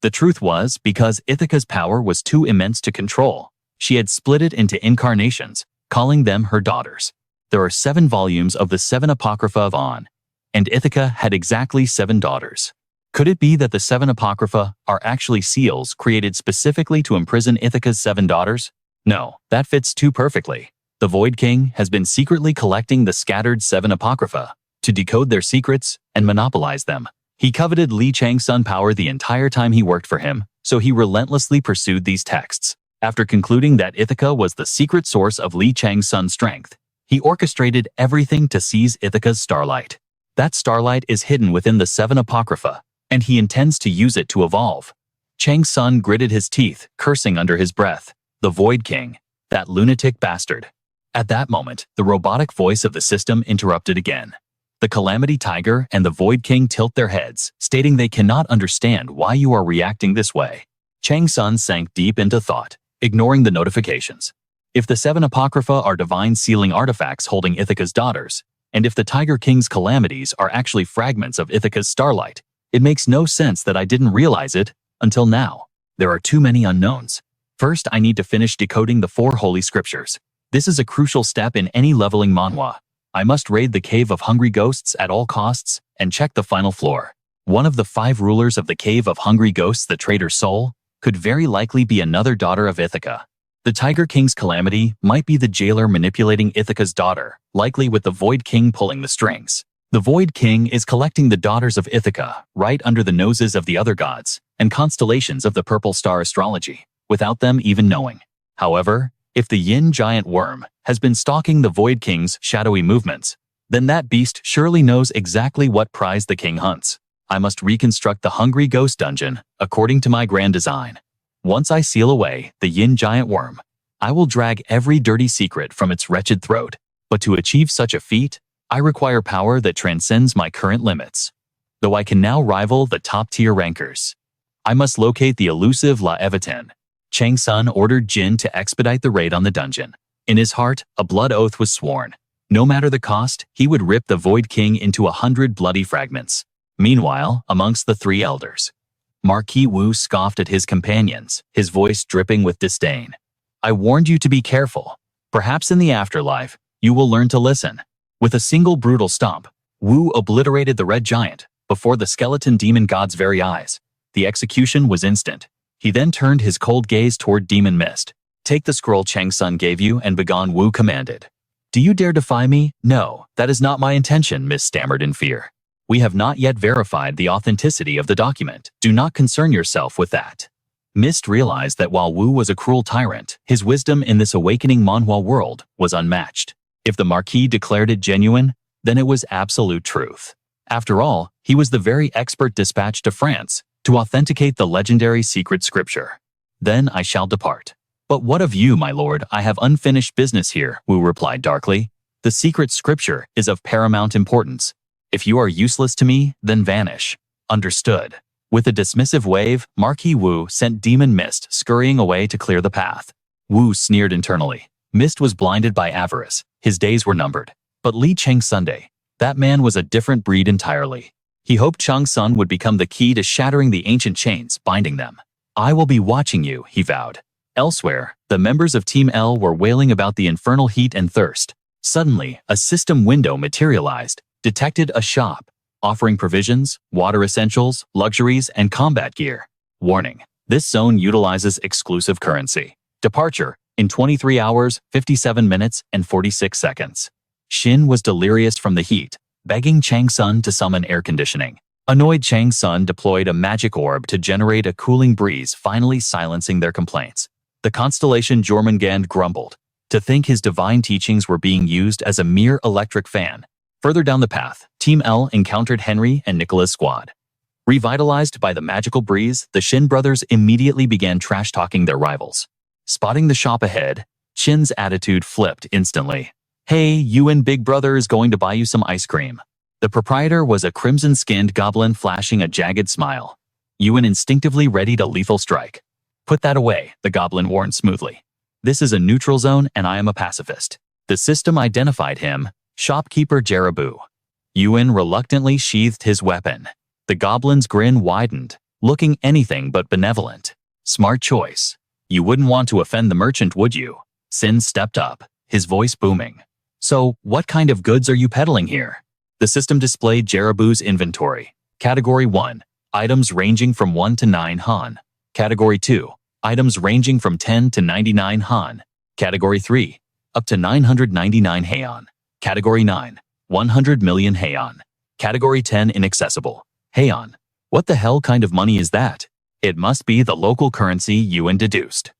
The truth was, because Ithaca's power was too immense to control, she had split it into incarnations, calling them her daughters. There are 7 volumes of the Seven Apocrypha of On, and Ithaca had exactly 7 daughters. Could it be that the 7 Apocrypha are actually seals created specifically to imprison Ithaca's 7 daughters? No, that fits too perfectly. The Void King has been secretly collecting the scattered 7 Apocrypha to decode their secrets and monopolize them. He coveted Li Chang-Sun power the entire time he worked for him, so he relentlessly pursued these texts. After concluding that Ithaca was the secret source of Li Chang-Sun's strength, he orchestrated everything to seize Ithaca's starlight. That starlight is hidden within the 7 Apocrypha, and he intends to use it to evolve. Chang-Sun gritted his teeth, cursing under his breath. The Void King, that lunatic bastard. At that moment, the robotic voice of the system interrupted again. The Calamity Tiger and the Void King tilt their heads, stating they cannot understand why you are reacting this way. Chang-Sun sank deep into thought, ignoring the notifications. If the 7 Apocrypha are divine sealing artifacts holding Ithaca's daughters, and if the Tiger King's calamities are actually fragments of Ithaca's starlight, it makes no sense that I didn't realize it until now. There are too many unknowns. First, I need to finish decoding the 4 holy scriptures. This is a crucial step in any leveling manhwa. I must raid the Cave of Hungry Ghosts at all costs and check the final floor. One of the 5 rulers of the Cave of Hungry Ghosts, the traitor soul, could very likely be another daughter of Ithaca. The Tiger King's calamity might be the jailer manipulating Ithaca's daughter, likely with the Void King pulling the strings. The Void King is collecting the daughters of Ithaca right under the noses of the other gods and constellations of the Purple Star astrology, without them even knowing. However, if the Yin Giant Worm has been stalking the Void King's shadowy movements, Then that beast surely knows exactly what prize the king hunts. I must reconstruct the hungry ghost dungeon according to my grand design. Once I seal away the yin giant worm, I will drag every dirty secret from its wretched throat. But to achieve such a feat, I require power that transcends my current limits. Though I can now rival the top-tier rankers, I must locate the elusive La Evitan. Chang-Sun ordered Jin to expedite the raid on the dungeon. In his heart, a blood oath was sworn. No matter the cost, he would rip the Void King into 100 bloody fragments. Meanwhile, amongst the three elders, Marquis Wu scoffed at his companions, his voice dripping with disdain. I warned you to be careful. Perhaps in the afterlife, you will learn to listen. With a single brutal stomp, Wu obliterated the red giant before the skeleton demon god's very eyes. The execution was instant. He then turned his cold gaze toward Demon Mist. Take the scroll Chang-Sun gave you and begone, Wu commanded. Do you dare defy me? No, that is not my intention, Miss stammered in fear. We have not yet verified the authenticity of the document. Do not concern yourself with that. Mist realized that while Wu was a cruel tyrant, his wisdom in this awakening Manhwa world was unmatched. If the Marquis declared it genuine, then it was absolute truth. After all, he was the very expert dispatched to France to authenticate the legendary secret scripture. Then I shall depart. But what of you, my lord? I have unfinished business here, Wu replied darkly. The secret scripture is of paramount importance. If you are useless to me, then vanish. Understood. With a dismissive wave, Marquis Wu sent Demon Mist scurrying away to clear the path. Wu sneered internally. Mist was blinded by avarice. His days were numbered. But Li Chang-Sunday, that man was a different breed entirely. He hoped Chang-Sun would become the key to shattering the ancient chains binding them. I will be watching you, he vowed. Elsewhere, the members of Team L were wailing about the infernal heat and thirst. Suddenly, a system window materialized, detected a shop, offering provisions, water essentials, luxuries, and combat gear. Warning: this zone utilizes exclusive currency. Departure in 23 hours, 57 minutes, and 46 seconds. Shin was delirious from the heat, begging Chang-Sun to summon air conditioning. Annoyed, Chang-Sun deployed a magic orb to generate a cooling breeze, finally silencing their complaints. The Constellation Jormungand grumbled. To think his divine teachings were being used as a mere electric fan. Further down the path, Team L encountered Henry and Nicola's squad. Revitalized by the magical breeze, the Shin brothers immediately began trash-talking their rivals. Spotting the shop ahead, Shin's attitude flipped instantly. Hey, you and Big Brother is going to buy you some ice cream. The proprietor was a crimson-skinned goblin flashing a jagged smile. Yuan instinctively readied a lethal strike. Put that away, the goblin warned smoothly. This is a neutral zone and I am a pacifist. The system identified him, shopkeeper Jerabu. Yuan reluctantly sheathed his weapon. The goblin's grin widened, looking anything but benevolent. Smart choice. You wouldn't want to offend the merchant, would you? Sin stepped up, his voice booming. So, what kind of goods are you peddling here? The system displayed Jerabu's inventory. Category 1. Items ranging from 1 to 9 Han. Category 2. Items ranging from 10 to 99 Han. Category 3. Up to 999 Heian. Category 9. 100 million Heian. Category 10. Inaccessible. Heian. What the hell kind of money is that? It must be the local currency, Yuan deduced.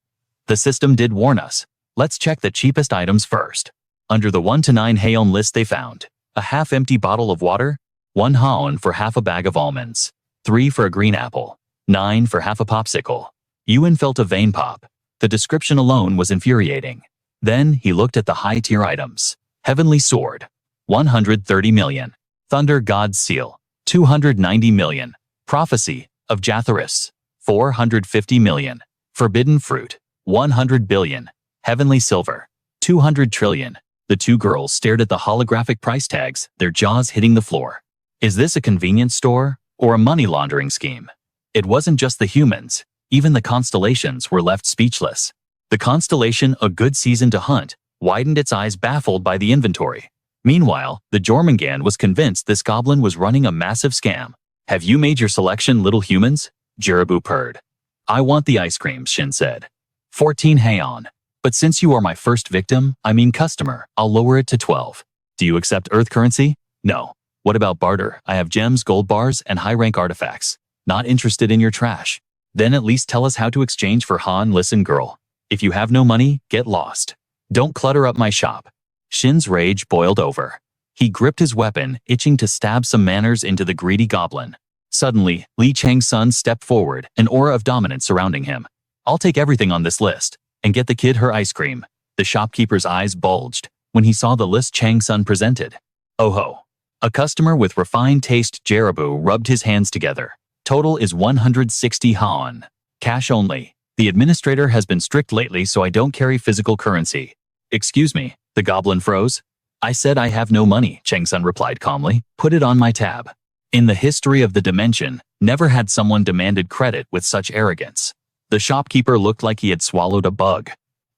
The system did warn us. Let's check the cheapest items first. Under the 1 to 9 Heian list they found a half-empty bottle of water, 1 Haon for half a bag of almonds, 3 for a green apple, 9 for half a popsicle. Yuan felt a vein pop. The description alone was infuriating. Then he looked at the high-tier items. Heavenly Sword, 130 million. Thunder God's Seal, 290 million. Prophecy of Jatharis, 450 million. Forbidden Fruit, 100 billion. Heavenly Silver, 200 trillion. The two girls stared at the holographic price tags, their jaws hitting the floor. Is this a convenience store or a money laundering scheme? It wasn't just the humans. Even the constellations were left speechless. The constellation, a good season to hunt, widened its eyes baffled by the inventory. Meanwhile, the Jormungand was convinced this goblin was running a massive scam. Have you made your selection, little humans? Jerabu purred. I want the ice cream, Shin said. 14 Heian. But since you are my first victim, customer, I'll lower it to 12. Do you accept Earth currency? No. What about barter? I have gems, gold bars, and high-rank artifacts. Not interested in your trash. Then at least tell us how to exchange for Han. Listen, girl. If you have no money, get lost. Don't clutter up my shop. Shin's rage boiled over. He gripped his weapon, itching to stab some manners into the greedy goblin. Suddenly, Chang-Sun stepped forward, an aura of dominance surrounding him. "I'll take everything on this list, and get the kid her ice cream." The shopkeeper's eyes bulged when he saw the list Chang-Sun presented. Oh ho. A customer with refined taste Jarabu rubbed his hands together. Total is 160 haon. Cash only. The administrator has been strict lately, so I don't carry physical currency. Excuse me, the goblin froze. I said I have no money, Chang-Sun replied calmly. Put it on my tab. In the history of the dimension, never had someone demanded credit with such arrogance. The shopkeeper looked like he had swallowed a bug.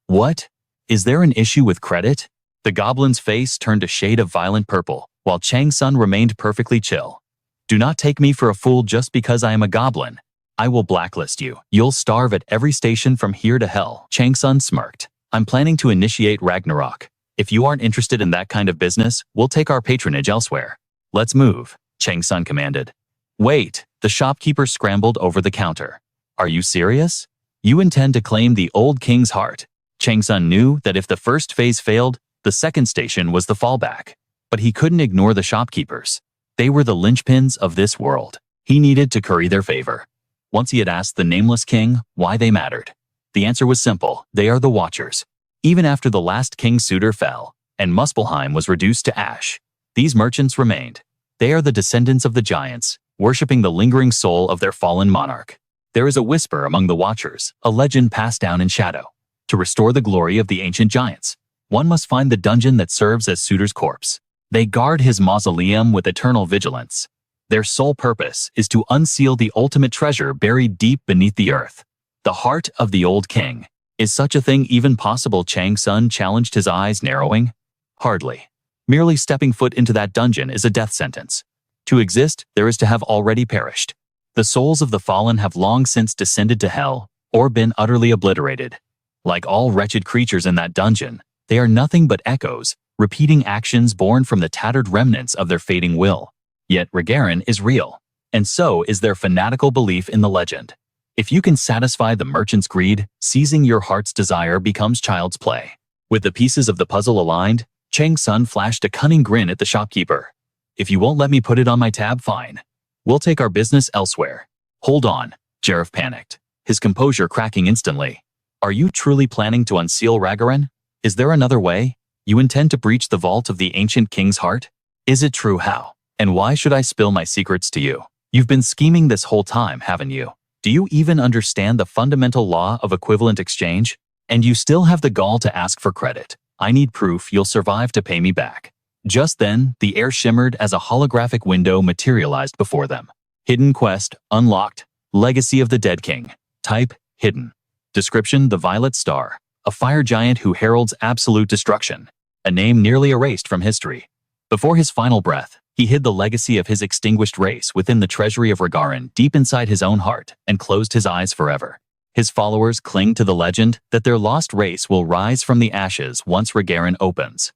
What? Is there an issue with credit? The goblin's face turned a shade of violent purple, while Chang-Sun remained perfectly chill. Do not take me for a fool just because I am a goblin. I will blacklist you. You'll starve at every station from here to hell. Chang-Sun smirked. I'm planning to initiate Ragnarok. If you aren't interested in that kind of business, we'll take our patronage elsewhere. Let's move, Chang-Sun commanded. Wait, the shopkeeper scrambled over the counter. Are you serious? You intend to claim the old king's heart? Chang-Sun knew that if the first phase failed, the second station was the fallback. But he couldn't ignore the shopkeepers. They were the linchpins of this world. He needed to curry their favor. Once he had asked the nameless king why they mattered. The answer was simple: they are the Watchers. Even after the last king's suitor fell, and Muspelheim was reduced to ash, these merchants remained. They are the descendants of the giants, worshipping the lingering soul of their fallen monarch. There is a whisper among the Watchers, a legend passed down in shadow. To restore the glory of the ancient giants, one must find the dungeon that serves as Suitor's corpse. They guard his mausoleum with eternal vigilance. Their sole purpose is to unseal the ultimate treasure buried deep beneath the earth. The heart of the old king. Is such a thing even possible? Chang-Sun challenged, his eyes narrowing. Hardly. Merely stepping foot into that dungeon is a death sentence. To exist, there is to have already perished. The souls of the fallen have long since descended to hell, or been utterly obliterated. Like all wretched creatures in that dungeon, they are nothing but echoes, repeating actions born from the tattered remnants of their fading will. Yet Regression is real, and so is their fanatical belief in the legend. If you can satisfy the merchant's greed, seizing your heart's desire becomes child's play. With the pieces of the puzzle aligned, Chang-Sun flashed a cunning grin at the shopkeeper. If you won't let me put it on my tab, fine. We'll take our business elsewhere. Hold on, Jareth panicked, his composure cracking instantly. Are you truly planning to unseal Regression? Is there another way? You intend to breach the vault of the ancient king's heart? Is it true? How? And why should I spill my secrets to you? You've been scheming this whole time, haven't you? Do you even understand the fundamental law of equivalent exchange? And you still have the gall to ask for credit. I need proof you'll survive to pay me back. Just then, the air shimmered as a holographic window materialized before them. Hidden quest, unlocked. Legacy of the Dead King. Type, hidden. Description: the Violet Star. A fire giant who heralds absolute destruction. A name nearly erased from history. Before his final breath, he hid the legacy of his extinguished race within the treasury of Regression deep inside his own heart and closed his eyes forever. His followers cling to the legend that their lost race will rise from the ashes once Regression opens.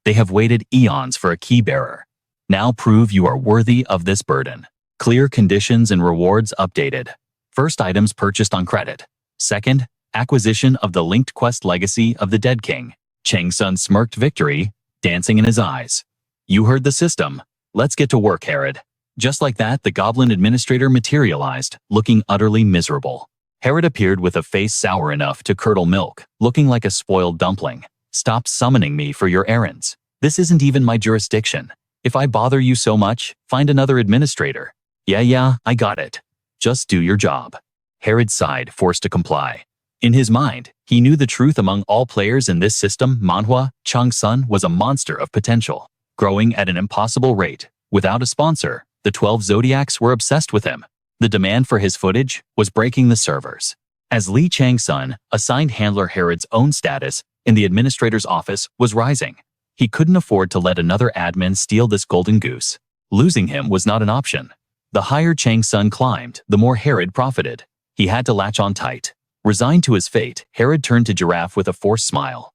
They have waited eons for a key bearer. Now prove you are worthy of this burden. Clear conditions and rewards updated. First, items purchased on credit. Second, acquisition of the linked quest Legacy of the Dead King. Chang-Sun smirked victory, dancing in his eyes. You heard the system. Let's get to work, Herod. Just like that, the goblin administrator materialized, looking utterly miserable. Herod appeared with a face sour enough to curdle milk, looking like a spoiled dumpling. Stop summoning me for your errands. This isn't even my jurisdiction. If I bother you so much, find another administrator. Yeah, I got it. Just do your job. Herod sighed, forced to comply. In his mind, he knew the truth: among all players in this system, Manhwa, Chang-Sun was a monster of potential, growing at an impossible rate. Without a sponsor, the 12 Zodiacs were obsessed with him. The demand for his footage was breaking the servers. As Chang-Sun, assigned handler, Herod's own status in the administrator's office was rising. He couldn't afford to let another admin steal this golden goose. Losing him was not an option. The higher Chang-Sun climbed, the more Herod profited. He had to latch on tight. Resigned to his fate, Herod turned to Giraffe with a forced smile.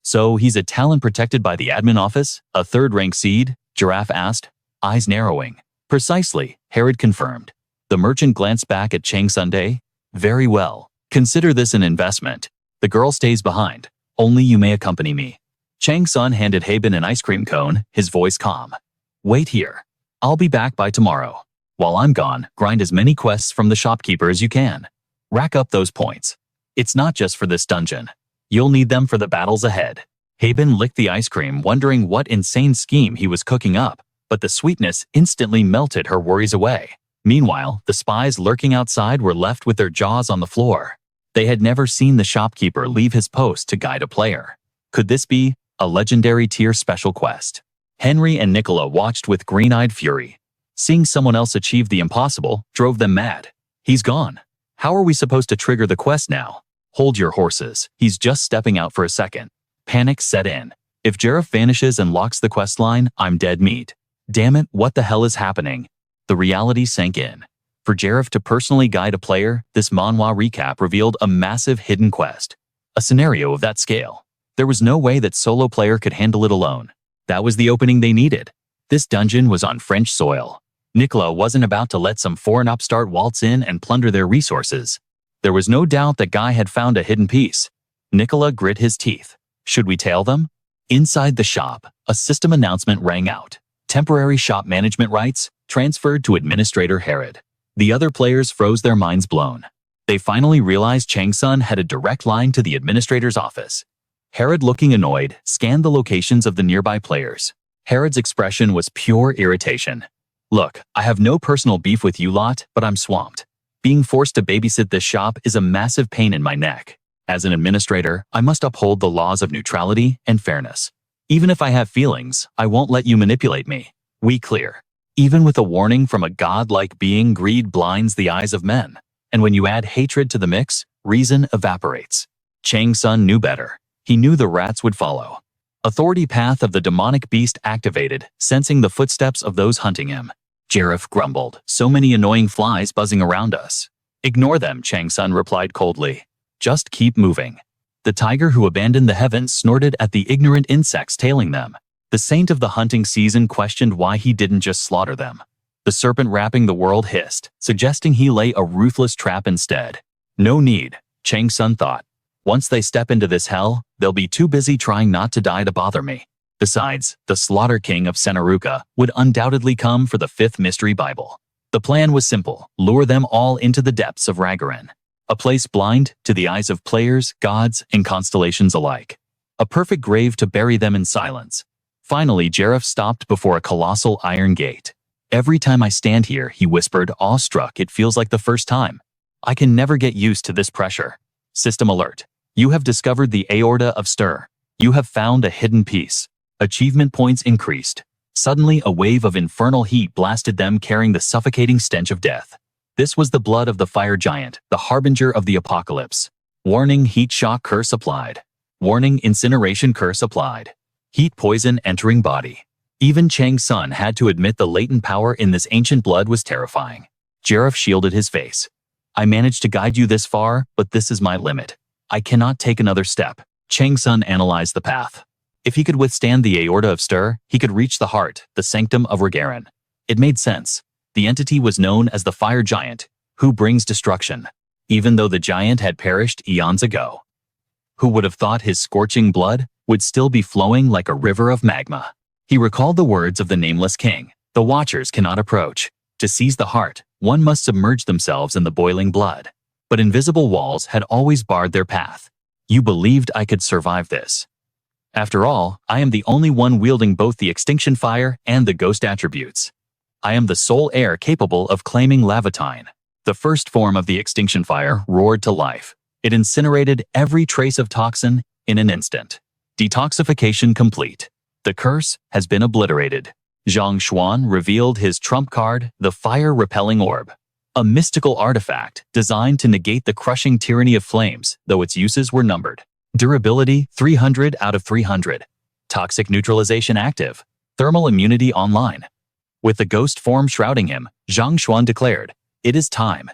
So he's a talent protected by the admin office? A third-rank seed? Giraffe asked, eyes narrowing. Precisely, Herod confirmed. The merchant glanced back at Chang-Sun. Very well. Consider this an investment. The girl stays behind. Only you may accompany me. Chang-Sun handed Haben an ice cream cone, his voice calm. Wait here. I'll be back by tomorrow. While I'm gone, grind as many quests from the shopkeeper as you can. Rack up those points. It's not just for this dungeon. You'll need them for the battles ahead. Haben licked the ice cream, wondering what insane scheme he was cooking up, but the sweetness instantly melted her worries away. Meanwhile, the spies lurking outside were left with their jaws on the floor. They had never seen the shopkeeper leave his post to guide a player. Could this be a legendary tier special quest? Henry and Nicola watched with green-eyed fury. Seeing someone else achieve the impossible drove them mad. He's gone. How are we supposed to trigger the quest now? Hold your horses. He's just stepping out for a second. Panic set in. If Jareth vanishes and locks the quest line, I'm dead meat. Damn it, what the hell is happening? The reality sank in. For Jareth to personally guide a player, this Manhwa recap revealed a massive hidden quest. A scenario of that scale. There was no way that solo player could handle it alone. That was the opening they needed. This dungeon was on French soil. Nicola wasn't about to let some foreign upstart waltz in and plunder their resources. There was no doubt that Guy had found a hidden piece. Nicola grit his teeth. Should we tail them? Inside the shop, a system announcement rang out. Temporary shop management rights transferred to Administrator Herod. The other players froze, their minds blown. They finally realized Chang-Sun had a direct line to the administrator's office. Herod, looking annoyed, scanned the locations of the nearby players. Herod's expression was pure irritation. Look, I have no personal beef with you lot, but I'm swamped. Being forced to babysit this shop is a massive pain in my neck. As an administrator, I must uphold the laws of neutrality and fairness. Even if I have feelings, I won't let you manipulate me. We clear. Even with a warning from a god-like being, greed blinds the eyes of men. And when you add hatred to the mix, reason evaporates. Chang-Sun knew better. He knew the rats would follow. Authority path of the demonic beast activated, sensing the footsteps of those hunting him. Jareth grumbled, so many annoying flies buzzing around us. Ignore them, Chang-Sun replied coldly. Just keep moving. The tiger who abandoned the heavens snorted at the ignorant insects tailing them. The saint of the hunting season questioned why he didn't just slaughter them. The serpent wrapping the world hissed, suggesting he lay a ruthless trap instead. No need, Chang-Sun thought. Once they step into this hell, they'll be too busy trying not to die to bother me. Besides, the Slaughter King of Senaruka would undoubtedly come for the 5th Mystery Bible. The plan was simple, lure them all into the depths of Regression. A place blind to the eyes of players, gods, and constellations alike. A perfect grave to bury them in silence. Finally, Jareth stopped before a colossal iron gate. Every time I stand here, he whispered, awestruck, it feels like the first time. I can never get used to this pressure. System alert. You have discovered the aorta of Stir. You have found a hidden piece. Achievement points increased. Suddenly, a wave of infernal heat blasted them, carrying the suffocating stench of death. This was the blood of the fire giant, the harbinger of the apocalypse. Warning, heat shock curse applied. Warning, incineration curse applied. Heat poison entering body. Even Chang-Sun had to admit the latent power in this ancient blood was terrifying. Jareth shielded his face. I managed to guide you this far, but this is my limit. I cannot take another step. Chang-Sun analyzed the path. If he could withstand the aorta of Stir, he could reach the heart, the sanctum of Regression. It made sense. The entity was known as the fire giant, who brings destruction, even though the giant had perished eons ago. Who would have thought his scorching blood would still be flowing like a river of magma? He recalled the words of the nameless king. The watchers cannot approach. To seize the heart, one must submerge themselves in the boiling blood. But invisible walls had always barred their path. You believed I could survive this. After all, I am the only one wielding both the extinction fire and the ghost attributes. I am the sole heir capable of claiming Leviatine. The first form of the extinction fire roared to life. It incinerated every trace of toxin in an instant. Detoxification complete. The curse has been obliterated. Zhang Xuan revealed his trump card, the fire-repelling orb. A mystical artifact designed to negate the crushing tyranny of flames, though its uses were numbered. Durability 300 out of 300. Toxic neutralization active. Thermal immunity online. With the ghost form shrouding him, Zhang Xuan declared, "It is time."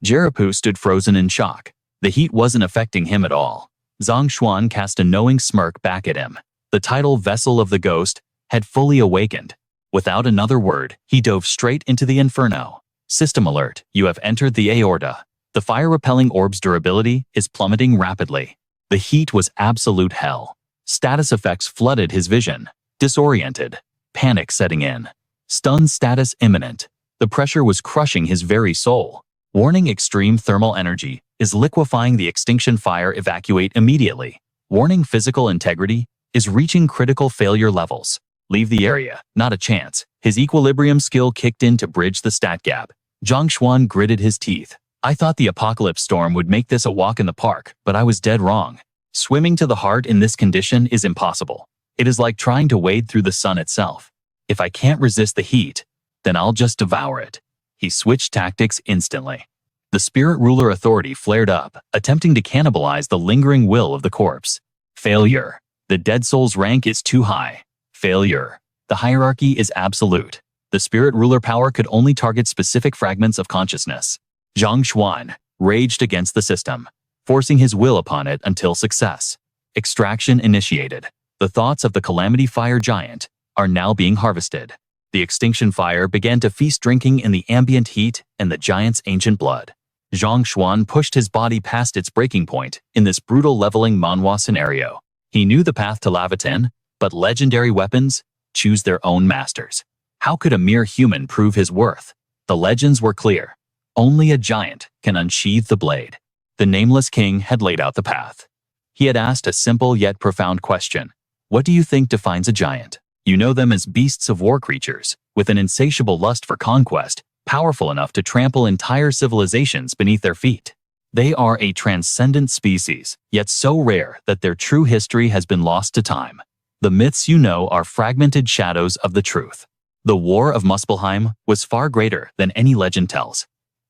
Jeripu stood frozen in shock. The heat wasn't affecting him at all. Zhang Xuan cast a knowing smirk back at him. The tidal vessel of the ghost had fully awakened. Without another word, he dove straight into the inferno. System alert, you have entered the aorta. The fire-repelling orb's durability is plummeting rapidly. The heat was absolute hell. Status effects flooded his vision. Disoriented. Panic setting in. Stun status imminent. The pressure was crushing his very soul. Warning: extreme thermal energy is liquefying the extinction fire. Evacuate immediately. Warning: physical integrity is reaching critical failure levels. Leave the area. Not a chance. His equilibrium skill kicked in to bridge the stat gap. Zhang gritted his teeth. I thought the apocalypse storm would make this a walk in the park, but I was dead wrong. Swimming to the heart in this condition is impossible. It is like trying to wade through the sun itself. If I can't resist the heat, then I'll just devour it. He switched tactics instantly. The Spirit Ruler authority flared up, attempting to cannibalize the lingering will of the corpse. Failure. The dead soul's rank is too high. Failure. The hierarchy is absolute. The Spirit Ruler power could only target specific fragments of consciousness. Zhang raged against the system, forcing his will upon it until success. Extraction initiated. The thoughts of the Calamity Fire Giant are now being harvested. The extinction fire began to feast, drinking in the ambient heat and the giant's ancient blood. Zhang pushed his body past its breaking point in this brutal leveling Manhwa scenario. He knew the path to Leviathan, but legendary weapons choose their own masters. How could a mere human prove his worth? The legends were clear. Only a giant can unsheathe the blade. The Nameless King had laid out the path. He had asked a simple yet profound question. What do you think defines a giant? You know them as beasts of war creatures, with an insatiable lust for conquest, powerful enough to trample entire civilizations beneath their feet. They are a transcendent species, yet so rare that their true history has been lost to time. The myths you know are fragmented shadows of the truth. The War of Muspelheim was far greater than any legend tells.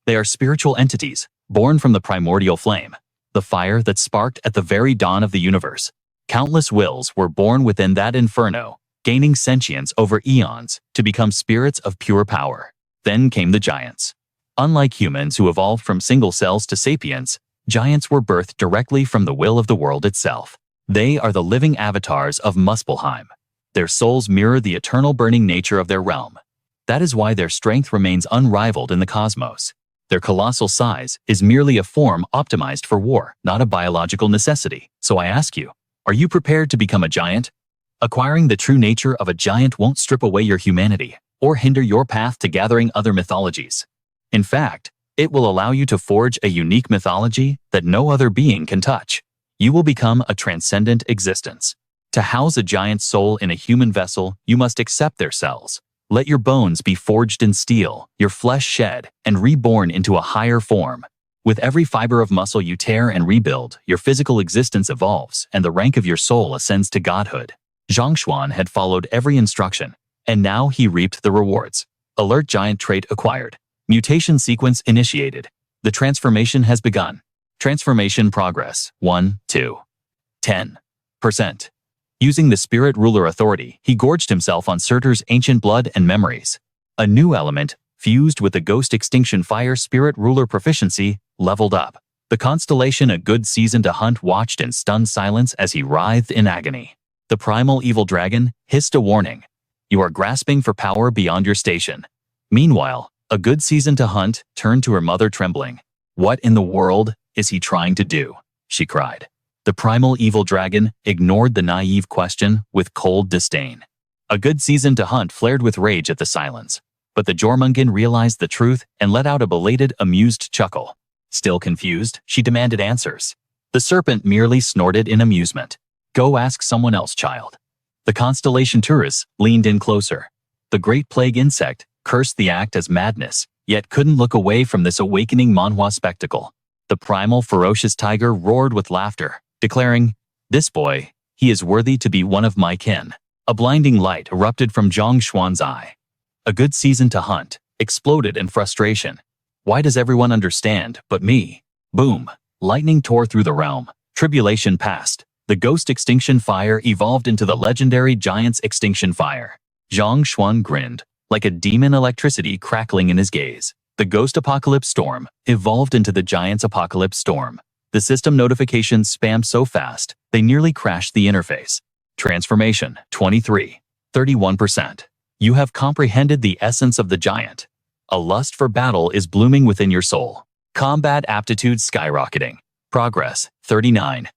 They are spiritual entities, born from the primordial flame, the fire that sparked at the very dawn of the universe. Countless wills were born within that inferno, gaining sentience over eons to become spirits of pure power. Then came the giants. Unlike humans who evolved from single cells to sapience, giants were birthed directly from the will of the world itself. They are the living avatars of Muspelheim. Their souls mirror the eternal burning nature of their realm. That is why their strength remains unrivaled in the cosmos. Their colossal size is merely a form optimized for war, not a biological necessity. So I ask you, are you prepared to become a giant? Acquiring the true nature of a giant won't strip away your humanity or hinder your path to gathering other mythologies. In fact, it will allow you to forge a unique mythology that no other being can touch. You will become a transcendent existence. To house a giant's soul in a human vessel, you must accept their cells. Let your bones be forged in steel, your flesh shed, and reborn into a higher form. With every fiber of muscle you tear and rebuild, your physical existence evolves, and the rank of your soul ascends to godhood. Zhang had followed every instruction, and now he reaped the rewards. Alert: giant trait acquired. Mutation sequence initiated. The transformation has begun. Transformation progress 1, 2, 10%. Using the Spirit Ruler authority, he gorged himself on Surtur's ancient blood and memories. A new element, fused with the Ghost Extinction Fire Spirit Ruler proficiency, leveled up. The Constellation, a good season to hunt, watched in stunned silence as he writhed in agony. The primal evil dragon hissed a warning. You are grasping for power beyond your station. Meanwhile, a good season to hunt turned to her mother, trembling. What in the world is he trying to do? She cried. The primal evil dragon ignored the naive question with cold disdain. A good season to hunt flared with rage at the silence. But the Jormungand realized the truth and let out a belated, amused chuckle. Still confused, she demanded answers. The serpent merely snorted in amusement. Go ask someone else, child. The Constellation tourists leaned in closer. The great plague insect cursed the act as madness, yet couldn't look away from this awakening Manhwa spectacle. The primal, ferocious tiger roared with laughter, declaring, "This boy, he is worthy to be one of my kin." A blinding light erupted from Zhang eye. A good season to hunt exploded in frustration. Why does everyone understand but me? Boom! Lightning tore through the realm. Tribulation passed. The Ghost Extinction Fire evolved into the legendary Giant's Extinction Fire. Zhang grinned, like a demon, electricity crackling in his gaze. The Ghost Apocalypse Storm evolved into the Giant's Apocalypse Storm. The system notifications spammed so fast, they nearly crashed the interface. Transformation 23, 31%. You have comprehended the essence of the giant. A lust for battle is blooming within your soul. Combat aptitude skyrocketing. Progress 39,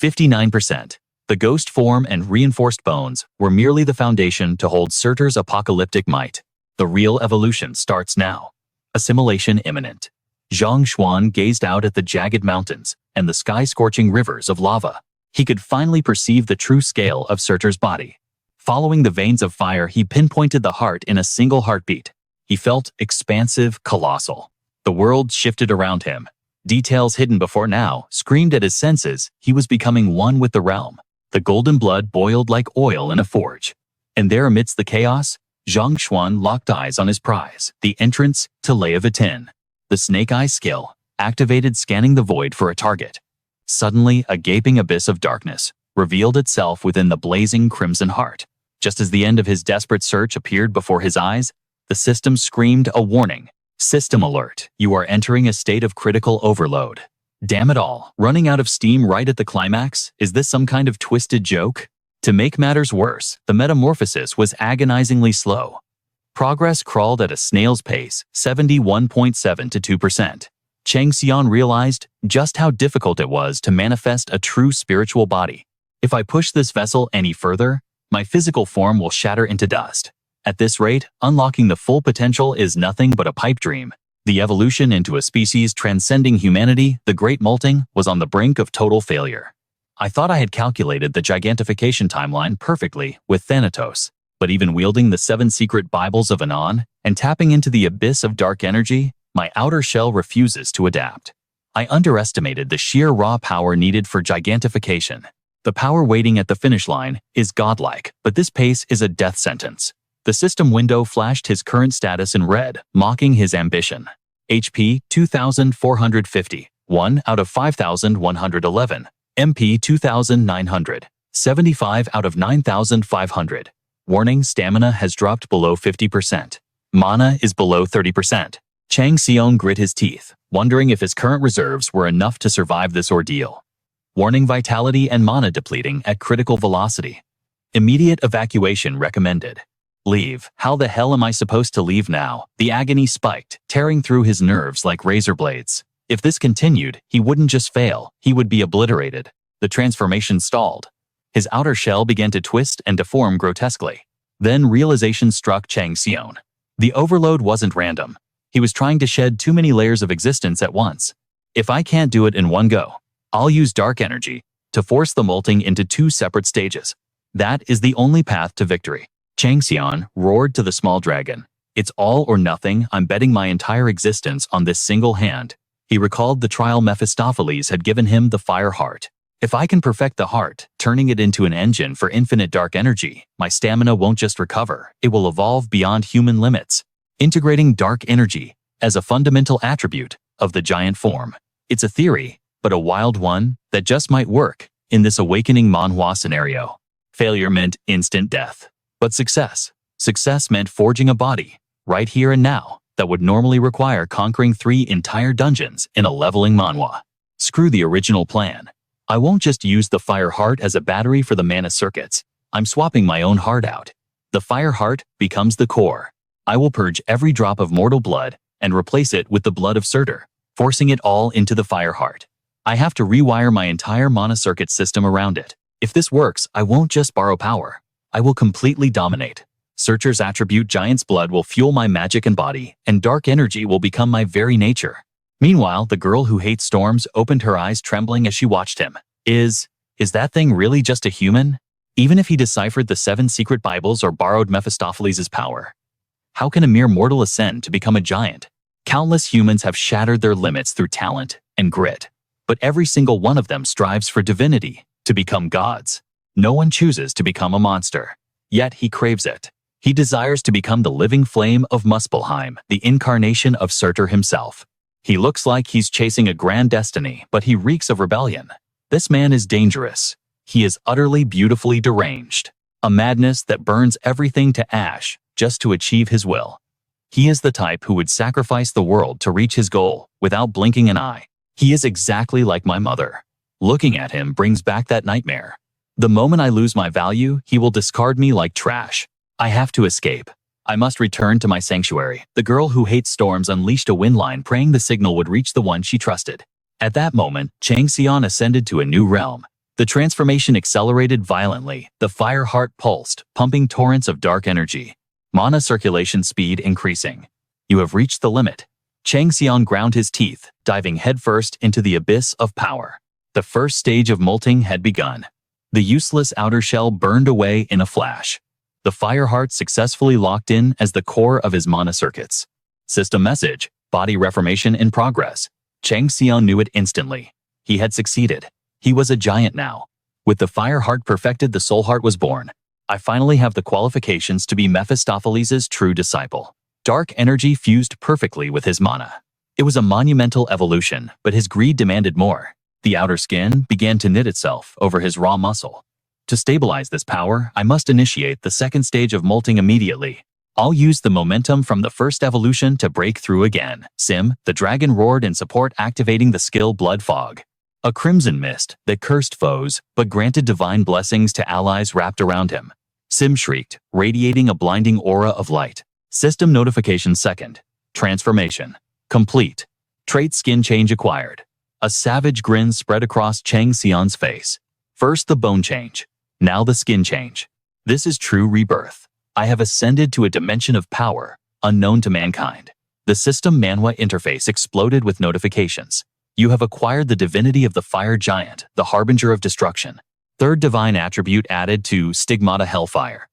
59%. The ghost form and reinforced bones were merely the foundation to hold Surtur's apocalyptic might. The real evolution starts now. Assimilation imminent. Zhang Xuan gazed out at the jagged mountains and the sky-scorching rivers of lava. He could finally perceive the true scale of Surtur's body. Following the veins of fire, he pinpointed the heart in a single heartbeat. He felt expansive, colossal. The world shifted around him. Details hidden before now screamed at his senses. He was becoming one with the realm. The golden blood boiled like oil in a forge. And there amidst the chaos, Zhang Xuan locked eyes on his prize, the entrance to Leviathan. The snake eye skill, activated, scanning the void for a target. Suddenly, a gaping abyss of darkness revealed itself within the blazing crimson heart. Just as the end of his desperate search appeared before his eyes, the system screamed a warning. System alert, you are entering a state of critical overload. Damn it all, running out of steam right at the climax? Is this some kind of twisted joke? To make matters worse, the metamorphosis was agonizingly slow. Progress crawled at a snail's pace, 71.7 to 2%. Chang-Sun realized just how difficult it was to manifest a true spiritual body. If I push this vessel any further, my physical form will shatter into dust. At this rate, unlocking the full potential is nothing but a pipe dream. The evolution into a species transcending humanity, the Great Molting, was on the brink of total failure. I thought I had calculated the gigantification timeline perfectly with Thanatos, but even wielding the 7 secret Bibles of Anon and tapping into the abyss of dark energy, my outer shell refuses to adapt. I underestimated the sheer raw power needed for gigantification. The power waiting at the finish line is godlike, but this pace is a death sentence. The system window flashed his current status in red, mocking his ambition. HP 2450, 1 out of 5111. MP 2900, 75 out of 9500. Warning, stamina has dropped below 50%. Mana is below 30%. Chang-Sun grit his teeth, wondering if his current reserves were enough to survive this ordeal. Warning, vitality and mana depleting at critical velocity. Immediate evacuation recommended. Leave. How the hell am I supposed to leave now? The agony spiked, tearing through his nerves like razor blades. If this continued, he wouldn't just fail, he would be obliterated. The transformation stalled. His outer shell began to twist and deform grotesquely. Then realization struck Chang-Sun. The overload wasn't random. He was trying to shed too many layers of existence at once. If I can't do it in one go, I'll use dark energy to force the molting into 2 separate stages. That is the only path to victory. Chang-Sun roared to the small dragon. It's all or nothing. I'm betting my entire existence on this single hand. He recalled the trial Mephistopheles had given him, the fire heart. If I can perfect the heart, turning it into an engine for infinite dark energy, my stamina won't just recover, it will evolve beyond human limits. Integrating dark energy as a fundamental attribute of the giant form. It's a theory, but a wild one that just might work in this awakening Manhwa scenario. Failure meant instant death. But success meant forging a body, right here and now, that would normally require conquering 3 entire dungeons in a leveling Manhwa. Screw the original plan. I won't just use the fire heart as a battery for the mana circuits. I'm swapping my own heart out. The fire heart becomes the core. I will purge every drop of mortal blood and replace it with the blood of Surtur, forcing it all into the fire heart. I have to rewire my entire mana circuit system around it. If this works, I won't just borrow power. I will completely dominate. Surtur's attribute Giant's Blood will fuel my magic and body, and dark energy will become my very nature. Meanwhile, the girl who hates storms opened her eyes, trembling as she watched him. Is that thing really just a human? Even if he deciphered the 7 secret Bibles or borrowed Mephistopheles' power, how can a mere mortal ascend to become a giant? Countless humans have shattered their limits through talent and grit, but every single one of them strives for divinity, to become gods. No one chooses to become a monster, yet he craves it. He desires to become the living flame of Muspelheim, the incarnation of Surtur himself. He looks like he's chasing a grand destiny, but he reeks of rebellion. This man is dangerous. He is utterly beautifully deranged. A madness that burns everything to ash just to achieve his will. He is the type who would sacrifice the world to reach his goal without blinking an eye. He is exactly like my mother. Looking at him brings back that nightmare. The moment I lose my value, he will discard me like trash. I have to escape. I must return to my sanctuary. The girl who hates storms unleashed a wind line, praying the signal would reach the one she trusted. At that moment, Chang-Sun ascended to a new realm. The transformation accelerated violently. The fire heart pulsed, pumping torrents of dark energy. Mana circulation speed increasing. You have reached the limit. Chang-Sun ground his teeth, diving headfirst into the abyss of power. The first stage of molting had begun. The useless outer shell burned away in a flash. The fire heart successfully locked in as the core of his mana circuits. System message: body reformation in progress. Chang-Sun knew it instantly. He had succeeded. He was a giant now. With the fire heart perfected, the soul heart was born. I finally have the qualifications to be Mephistopheles' true disciple. Dark energy fused perfectly with his mana. It was a monumental evolution, but his greed demanded more. The outer skin began to knit itself over his raw muscle. To stabilize this power, I must initiate the second stage of molting immediately. I'll use the momentum from the first evolution to break through again. Sim, the dragon roared in support, activating the skill Blood Fog. A crimson mist that cursed foes, but granted divine blessings to allies wrapped around him. Sim shrieked, radiating a blinding aura of light. System notification second. Transformation complete. Trait skin change acquired. A savage grin spread across Chang-Sun's face. First the bone change, now the skin change. This is true rebirth. I have ascended to a dimension of power, unknown to mankind. The system Manhwa interface exploded with notifications. You have acquired the divinity of the fire giant, the harbinger of destruction. Third divine attribute added to Stigmata Hellfire.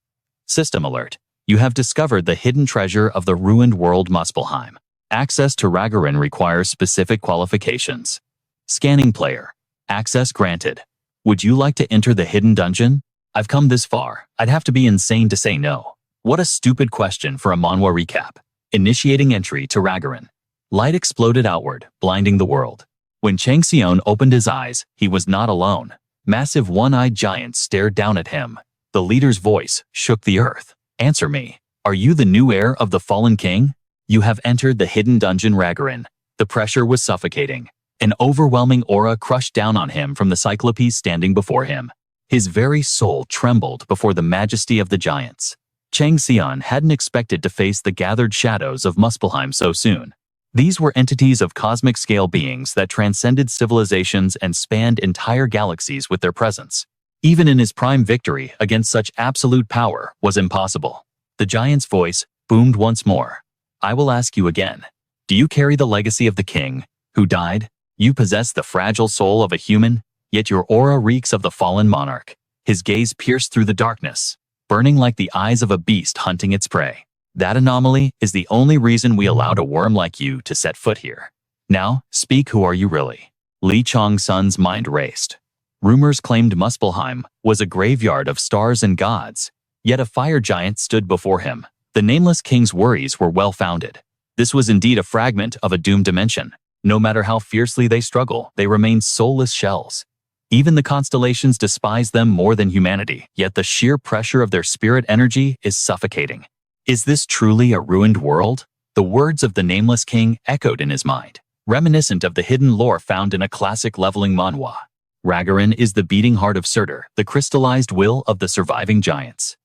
System alert. You have discovered the hidden treasure of the ruined world Muspelheim. Access to Regression requires specific qualifications. Scanning player. Access granted. Would you like to enter the hidden dungeon? I've come this far. I'd have to be insane to say no. What a stupid question for a manhwa recap. Initiating entry to Regression. Light exploded outward, blinding the world. When Chang-Sun opened his eyes, he was not alone. Massive one-eyed giants stared down at him. The leader's voice shook the earth. Answer me. Are you the new heir of the fallen king? You have entered the hidden dungeon Regression. The pressure was suffocating. An overwhelming aura crushed down on him from the cyclopes standing before him. His very soul trembled before the majesty of the giants. Chang-Sun hadn't expected to face the gathered shadows of Muspelheim so soon. These were entities of cosmic-scale beings that transcended civilizations and spanned entire galaxies with their presence. Even in his prime, victory against such absolute power was impossible. The giant's voice boomed once more. I will ask you again. Do you carry the legacy of the king who died? You possess the fragile soul of a human, yet your aura reeks of the fallen monarch. His gaze pierced through the darkness, burning like the eyes of a beast hunting its prey. That anomaly is the only reason we allowed a worm like you to set foot here. Now, speak, who are you really? Li Chang-Sun's mind raced. Rumors claimed Muspelheim was a graveyard of stars and gods, yet a fire giant stood before him. The nameless king's worries were well-founded. This was indeed a fragment of a doomed dimension. No matter how fiercely they struggle, they remain soulless shells. Even the constellations despise them more than humanity, yet the sheer pressure of their spirit energy is suffocating. Is this truly a ruined world? The words of the nameless king echoed in his mind, reminiscent of the hidden lore found in a classic leveling manhwa. Regression is the beating heart of Surtur, the crystallized will of the surviving giants.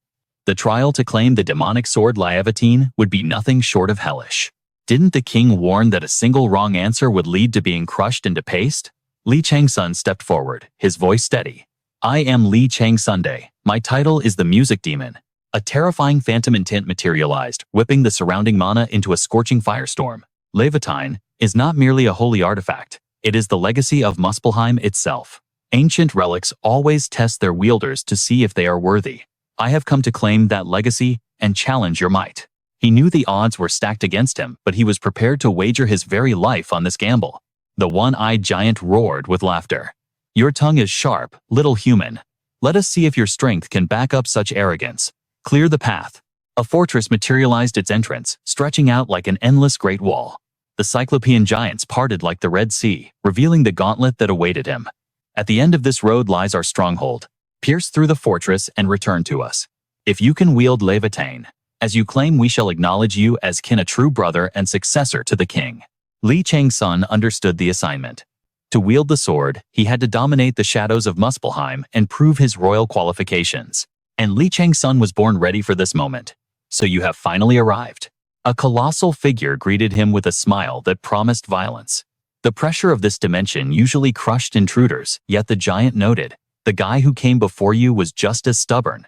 The trial to claim the demonic sword Leviatine would be nothing short of hellish. Didn't the king warn that a single wrong answer would lead to being crushed into paste? Li Chang-Sun stepped forward, his voice steady. I am Li Chang-Sun. My title is the Music Demon. A terrifying phantom intent materialized, whipping the surrounding mana into a scorching firestorm. Leviatine is not merely a holy artifact. It is the legacy of Muspelheim itself. Ancient relics always test their wielders to see if they are worthy. I have come to claim that legacy and challenge your might. He knew the odds were stacked against him, but he was prepared to wager his very life on this gamble. The one-eyed giant roared with laughter. Your tongue is sharp, little human. Let us see if your strength can back up such arrogance. Clear the path. A fortress materialized its entrance, stretching out like an endless great wall. The Cyclopean giants parted like the Red Sea, revealing the gauntlet that awaited him. At the end of this road lies our stronghold. Pierce through the fortress and return to us. If you can wield Leviatine, as you claim, we shall acknowledge you as kin, a true brother and successor to the king. Li Chang-Sun understood the assignment. To wield the sword, he had to dominate the shadows of Muspelheim and prove his royal qualifications. And Li Chang-Sun was born ready for this moment. So you have finally arrived. A colossal figure greeted him with a smile that promised violence. The pressure of this dimension usually crushed intruders, yet the giant noted. The guy who came before you was just as stubborn.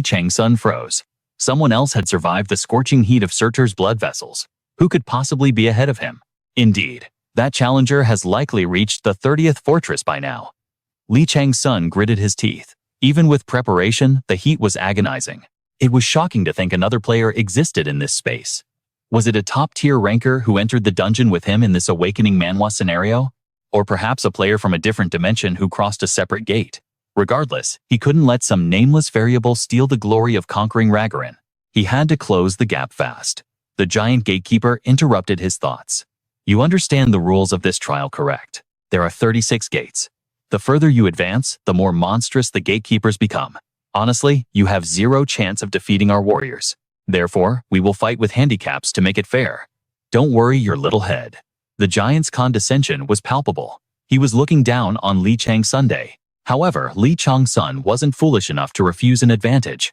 Chang-Sun froze. Someone else had survived the scorching heat of Surtur's blood vessels. Who could possibly be ahead of him? Indeed, that challenger has likely reached the 30th fortress by now. Chang-Sun gritted his teeth. Even with preparation, the heat was agonizing. It was shocking to think another player existed in this space. Was it a top-tier ranker who entered the dungeon with him in this awakening Manhwa scenario? Or perhaps a player from a different dimension who crossed a separate gate? Regardless, he couldn't let some nameless variable steal the glory of conquering Ragaran. He had to close the gap fast. The giant gatekeeper interrupted his thoughts. You understand the rules of this trial, correct? There are 36 gates. The further you advance, the more monstrous the gatekeepers become. Honestly, you have zero chance of defeating our warriors. Therefore, we will fight with handicaps to make it fair. Don't worry your little head. The giant's condescension was palpable. He was looking down on Chang-Sun. However, Chang-Sun wasn't foolish enough to refuse an advantage.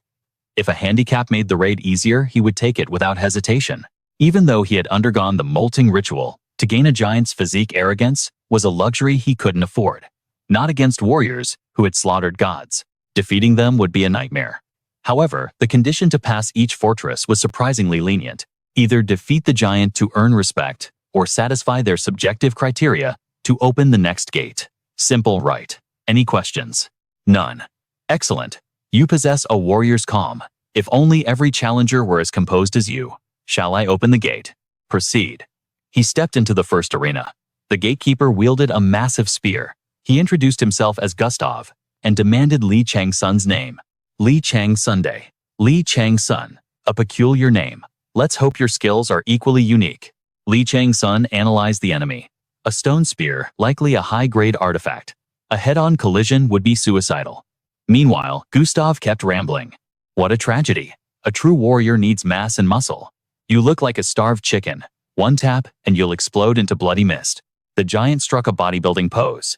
If a handicap made the raid easier, he would take it without hesitation. Even though he had undergone the molting ritual, to gain a giant's physique arrogance was a luxury he couldn't afford. Not against warriors who had slaughtered gods. Defeating them would be a nightmare. However, the condition to pass each fortress was surprisingly lenient. Either defeat the giant to earn respect, or satisfy their subjective criteria to open the next gate. Simple, right? Any questions? None. Excellent. You possess a warrior's calm. If only every challenger were as composed as you. Shall I open the gate? Proceed. He stepped into the first arena. The gatekeeper wielded a massive spear. He introduced himself as Gustav and demanded Chang-Sun's name. Chang-Sun. Chang-Sun. A peculiar name. Let's hope your skills are equally unique. Chang-Sun analyzed the enemy. A stone spear, likely a high-grade artifact. A head-on collision would be suicidal. Meanwhile, Gustav kept rambling. What a tragedy. A true warrior needs mass and muscle. You look like a starved chicken. One tap, and you'll explode into bloody mist. The giant struck a bodybuilding pose.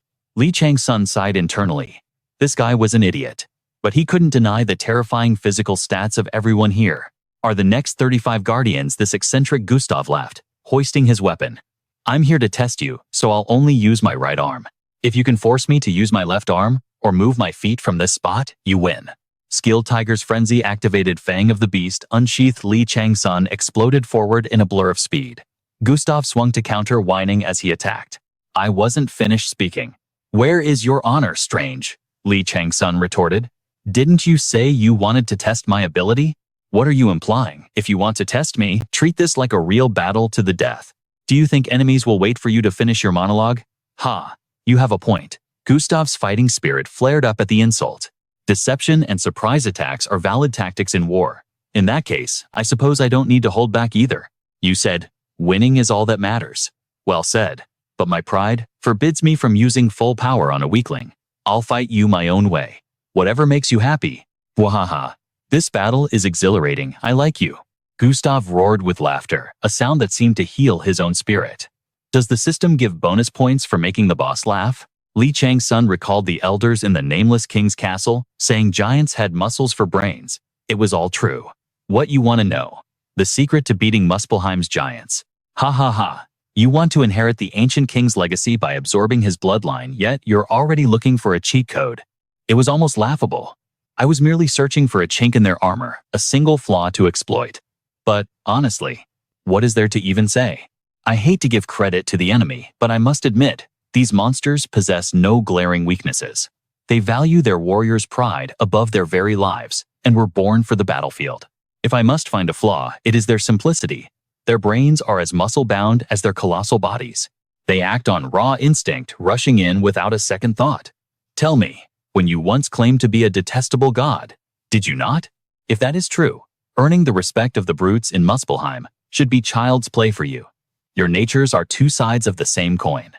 Chang-Sun sighed internally. This guy was an idiot. But he couldn't deny the terrifying physical stats of everyone here. Are the next 35 guardians? This eccentric Gustav laughed, hoisting his weapon. I'm here to test you, so I'll only use my right arm. If you can force me to use my left arm, or move my feet from this spot, you win. Skilled Tiger's Frenzy activated. Fang of the Beast unsheathed. Chang-Sun exploded forward in a blur of speed. Gustav swung to counter, whining as he attacked. I wasn't finished speaking. Where is your honor, strange? Chang-Sun retorted. Didn't you say you wanted to test my ability? What are you implying? If you want to test me, treat this like a real battle to the death. Do you think enemies will wait for you to finish your monologue? Ha, you have a point. Gustav's fighting spirit flared up at the insult. Deception and surprise attacks are valid tactics in war. In that case, I suppose I don't need to hold back either. You said, winning is all that matters. Well said. But my pride forbids me from using full power on a weakling. I'll fight you my own way. Whatever makes you happy. Wahaha. This battle is exhilarating. I like you. Gustav roared with laughter, a sound that seemed to heal his own spirit. Does the system give bonus points for making the boss laugh? Chang-Sun recalled the elders in the nameless king's castle, saying giants had muscles for brains. It was all true. What you want to know? The secret to beating Muspelheim's giants. Ha ha ha. You want to inherit the ancient king's legacy by absorbing his bloodline, yet you're already looking for a cheat code. It was almost laughable. I was merely searching for a chink in their armor, a single flaw to exploit. But, honestly, what is there to even say? I hate to give credit to the enemy, but I must admit, these monsters possess no glaring weaknesses. They value their warrior's pride above their very lives, and were born for the battlefield. If I must find a flaw, it is their simplicity. Their brains are as muscle-bound as their colossal bodies. They act on raw instinct, rushing in without a second thought. Tell me, when you once claimed to be a detestable god, did you not? If that is true, earning the respect of the brutes in Muspelheim should be child's play for you. Your natures are two sides of the same coin.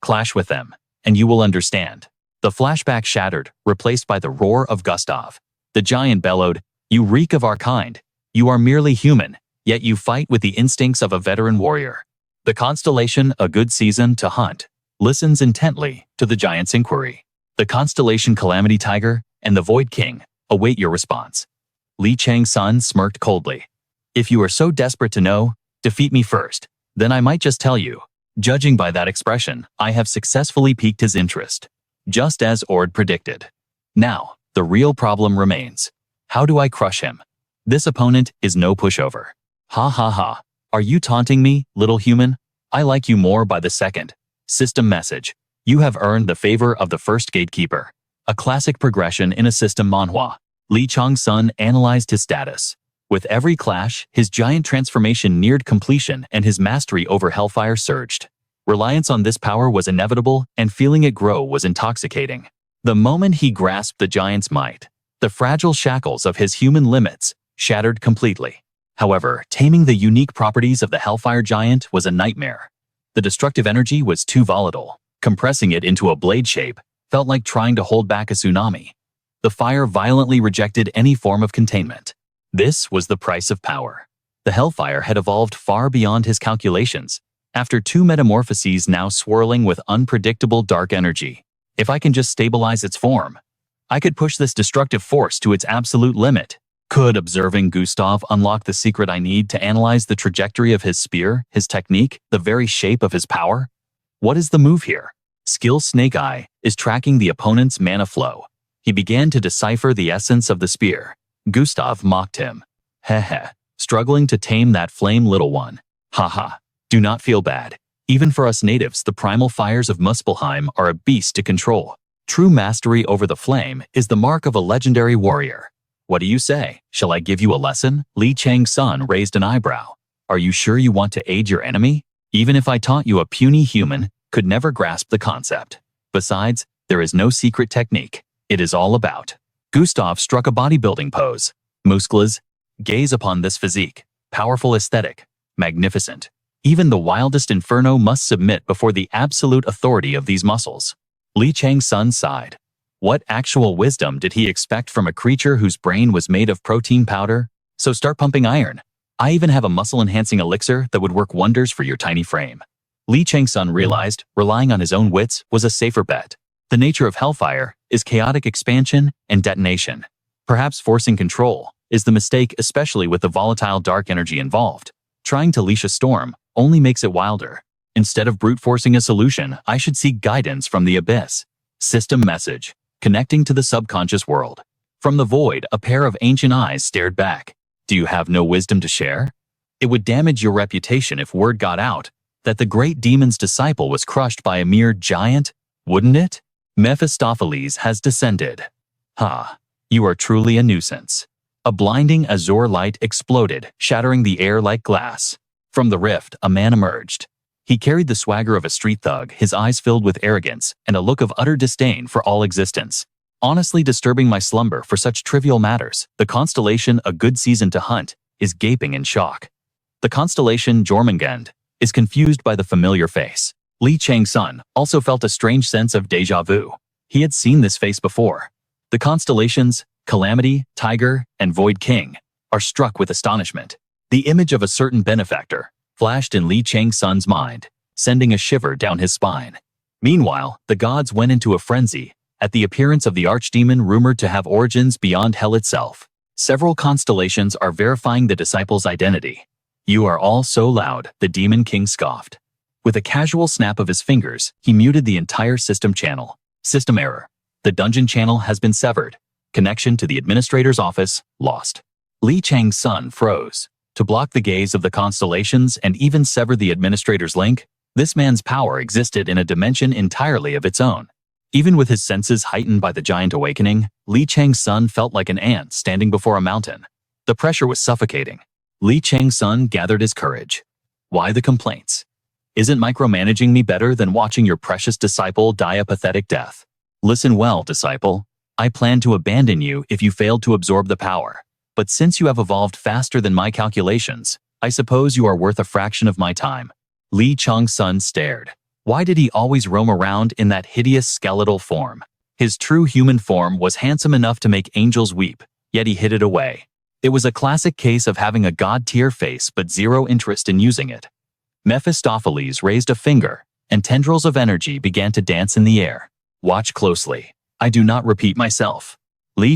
Clash with them, and you will understand. The flashback shattered, replaced by the roar of Gustav. The giant bellowed, You reek of our kind. You are merely human, yet you fight with the instincts of a veteran warrior. The Constellation, a good season to hunt, listens intently to the giant's inquiry. The Constellation Calamity Tiger and the Void King await your response. Chang-Sun smirked coldly. If you are so desperate to know, defeat me first. Then I might just tell you. Judging by that expression, I have successfully piqued his interest. Just as Ord predicted. Now, the real problem remains. How do I crush him? This opponent is no pushover. Ha ha ha. Are you taunting me, little human? I like you more by the second. System message. You have earned the favor of the first gatekeeper. A classic progression in a system manhwa. Chang-Sun analyzed his status. With every clash, his giant transformation neared completion and his mastery over Hellfire surged. Reliance on this power was inevitable, and feeling it grow was intoxicating. The moment he grasped the giant's might, the fragile shackles of his human limits shattered completely. However, taming the unique properties of the Hellfire giant was a nightmare. The destructive energy was too volatile. Compressing it into a blade shape felt like trying to hold back a tsunami. The fire violently rejected any form of containment. This was the price of power. The Hellfire had evolved far beyond his calculations, after 2 metamorphoses now swirling with unpredictable dark energy. If I can just stabilize its form, I could push this destructive force to its absolute limit. Could observing Gustav unlock the secret I need to analyze the trajectory of his spear, his technique, the very shape of his power? What is the move here? Skill Snake Eye is tracking the opponent's mana flow. He began to decipher the essence of the spear. Gustav mocked him. Heh, struggling to tame that flame, little one. Haha, do not feel bad. Even for us natives, the primal fires of Muspelheim are a beast to control. True mastery over the flame is the mark of a legendary warrior. What do you say? Shall I give you a lesson? Chang-Sun raised an eyebrow. Are you sure you want to aid your enemy? Even if I taught you, a puny human could never grasp the concept. Besides, there is no secret technique. It is all about. Gustav struck a bodybuilding pose. Muscles, gaze upon this physique. Powerful aesthetic. Magnificent. Even the wildest inferno must submit before the absolute authority of these muscles. Chang-Sun sighed. What actual wisdom did he expect from a creature whose brain was made of protein powder? So start pumping iron. I even have a muscle-enhancing elixir that would work wonders for your tiny frame. Chang-Sun realized relying on his own wits was a safer bet. The nature of Hellfire is chaotic expansion and detonation. Perhaps forcing control is the mistake, especially with the volatile dark energy involved. Trying to leash a storm only makes it wilder. Instead of brute forcing a solution, I should seek guidance from the abyss. System message. Connecting to the subconscious world. From the void, a pair of ancient eyes stared back. Do you have no wisdom to share? It would damage your reputation if word got out that the great demon's disciple was crushed by a mere giant, wouldn't it? Mephistopheles has descended. Ha, you are truly a nuisance. A blinding azure light exploded, shattering the air like glass. From the rift, a man emerged. He carried the swagger of a street thug, his eyes filled with arrogance and a look of utter disdain for all existence. Honestly disturbing my slumber for such trivial matters. The constellation, a good season to hunt, is gaping in shock. The constellation Jormungand is confused by the familiar face. Chang-Sun also felt a strange sense of déjà vu. He had seen this face before. The constellations, Calamity, Tiger, and Void King, are struck with astonishment. The image of a certain benefactor flashed in Chang-Sun's mind, sending a shiver down his spine. Meanwhile, the gods went into a frenzy at the appearance of the archdemon rumored to have origins beyond hell itself. Several constellations are verifying the disciple's identity. You are all so loud, the demon king scoffed. With a casual snap of his fingers, he muted the entire system channel. System error. The dungeon channel has been severed. Connection to the administrator's office lost. Chang-Sun froze. To block the gaze of the constellations and even sever the administrator's link, this man's power existed in a dimension entirely of its own. Even with his senses heightened by the giant awakening, Chang-Sun felt like an ant standing before a mountain. The pressure was suffocating. Chang-Sun gathered his courage. Why the complaints? Isn't micromanaging me better than watching your precious disciple die a pathetic death? Listen well, disciple. I plan to abandon you if you failed to absorb the power. But since you have evolved faster than my calculations, I suppose you are worth a fraction of my time. Chang-Sun stared. Why did he always roam around in that hideous skeletal form? His true human form was handsome enough to make angels weep, yet he hid it away. It was a classic case of having a god-tier face but zero interest in using it. Mephistopheles raised a finger, and tendrils of energy began to dance in the air. Watch closely. I do not repeat myself.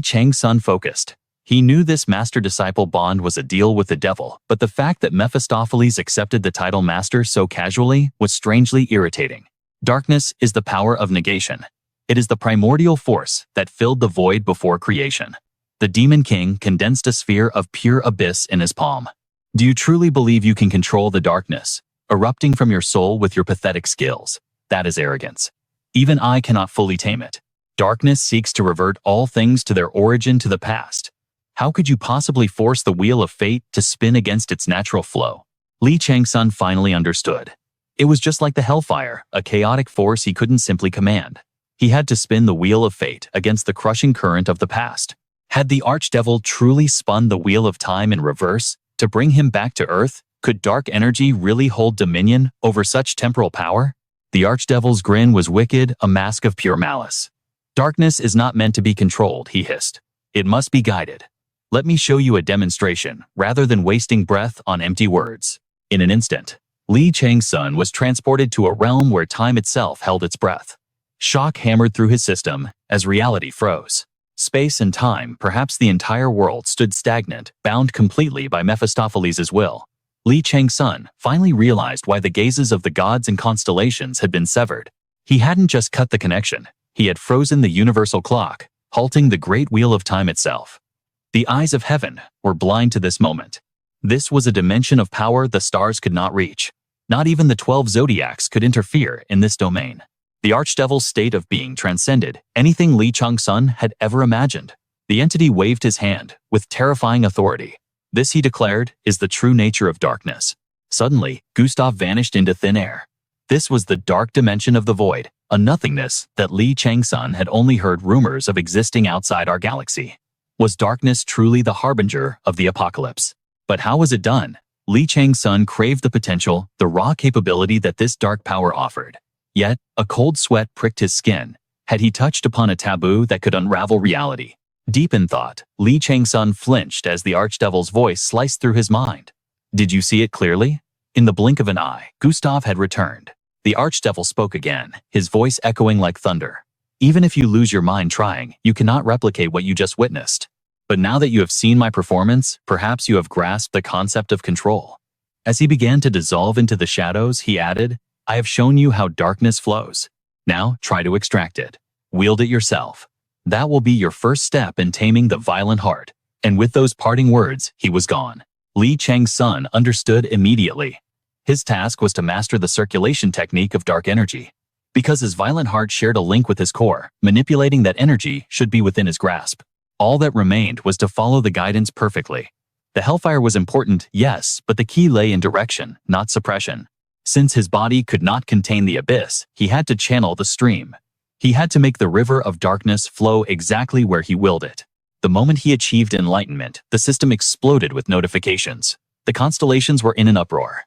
Chang-Sun focused. He knew this master-disciple bond was a deal with the devil, but the fact that Mephistopheles accepted the title master so casually was strangely irritating. Darkness is the power of negation. It is the primordial force that filled the void before creation. The Demon King condensed a sphere of pure abyss in his palm. Do you truly believe you can control the darkness, erupting from your soul with your pathetic skills? That is arrogance. Even I cannot fully tame it. Darkness seeks to revert all things to their origin to the past. How could you possibly force the wheel of fate to spin against its natural flow? Chang-Sun finally understood. It was just like the Hellfire, a chaotic force he couldn't simply command. He had to spin the wheel of fate against the crushing current of the past. Had the Archdevil truly spun the wheel of time in reverse to bring him back to Earth? Could dark energy really hold dominion over such temporal power? The Archdevil's grin was wicked, a mask of pure malice. Darkness is not meant to be controlled, he hissed. It must be guided. Let me show you a demonstration, rather than wasting breath on empty words. In an instant, Chang-Sun was transported to a realm where time itself held its breath. Shock hammered through his system as reality froze. Space and time, perhaps the entire world, stood stagnant, bound completely by Mephistopheles' will. Chang-Sun finally realized why the gazes of the gods and constellations had been severed. He hadn't just cut the connection, he had frozen the universal clock, halting the great wheel of time itself. The eyes of heaven were blind to this moment. This was a dimension of power the stars could not reach. Not even the 12 zodiacs could interfere in this domain. The Archdevil's state of being transcended anything Chang-Sun had ever imagined. The entity waved his hand with terrifying authority. This, he declared, is the true nature of darkness. Suddenly, Gustav vanished into thin air. This was the dark dimension of the void, a nothingness that Chang-Sun had only heard rumors of existing outside our galaxy. Was darkness truly the harbinger of the apocalypse? But how was it done? Chang-Sun craved the potential, the raw capability that this dark power offered. Yet, a cold sweat pricked his skin. Had he touched upon a taboo that could unravel reality? Deep in thought, Chang-Sun flinched as the Archdevil's voice sliced through his mind. Did you see it clearly? In the blink of an eye, Gustav had returned. The Archdevil spoke again, his voice echoing like thunder. Even if you lose your mind trying, you cannot replicate what you just witnessed. But now that you have seen my performance, perhaps you have grasped the concept of control. As he began to dissolve into the shadows, he added, I have shown you how darkness flows. Now try to extract it. Wield it yourself. That will be your first step in taming the violent heart. And with those parting words, he was gone. Chang-Sun understood immediately. His task was to master the circulation technique of dark energy. Because his violent heart shared a link with his core, manipulating that energy should be within his grasp. All that remained was to follow the guidance perfectly. The Hellfire was important, yes, but the key lay in direction, not suppression. Since his body could not contain the abyss, he had to channel the stream. He had to make the river of darkness flow exactly where he willed it. The moment he achieved enlightenment, the system exploded with notifications. The constellations were in an uproar.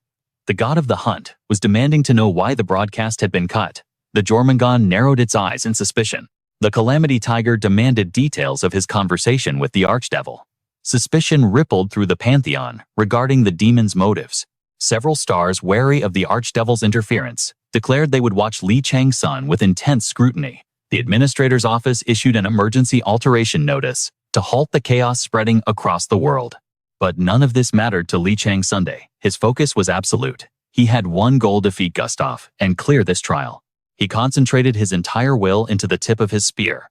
The god of the hunt was demanding to know why the broadcast had been cut. The Jormungand narrowed its eyes in suspicion. The Calamity Tiger demanded details of his conversation with the Archdevil. Suspicion rippled through the pantheon regarding the demon's motives. Several stars, wary of the Archdevil's interference, declared they would watch Chang-Sun with intense scrutiny. The administrator's office issued an emergency alteration notice to halt the chaos spreading across the world. But none of this mattered to Chang-Sun. His focus was absolute. He had one goal: defeat Gustav and clear this trial. He concentrated his entire will into the tip of his spear.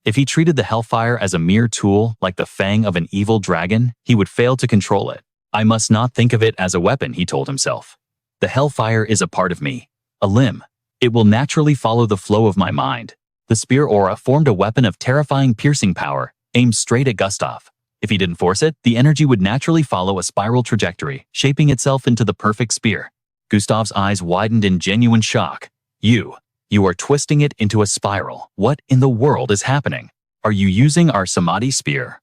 If he treated the Hellfire as a mere tool, like the fang of an evil dragon, he would fail to control it. I must not think of it as a weapon, he told himself. The Hellfire is a part of me, a limb. It will naturally follow the flow of my mind. The spear aura formed a weapon of terrifying piercing power, aimed straight at Gustav. If he didn't force it, the energy would naturally follow a spiral trajectory, shaping itself into the perfect spear. Gustav's eyes widened in genuine shock. You are twisting it into a spiral. What in the world is happening? Are you using our Samadhi spear?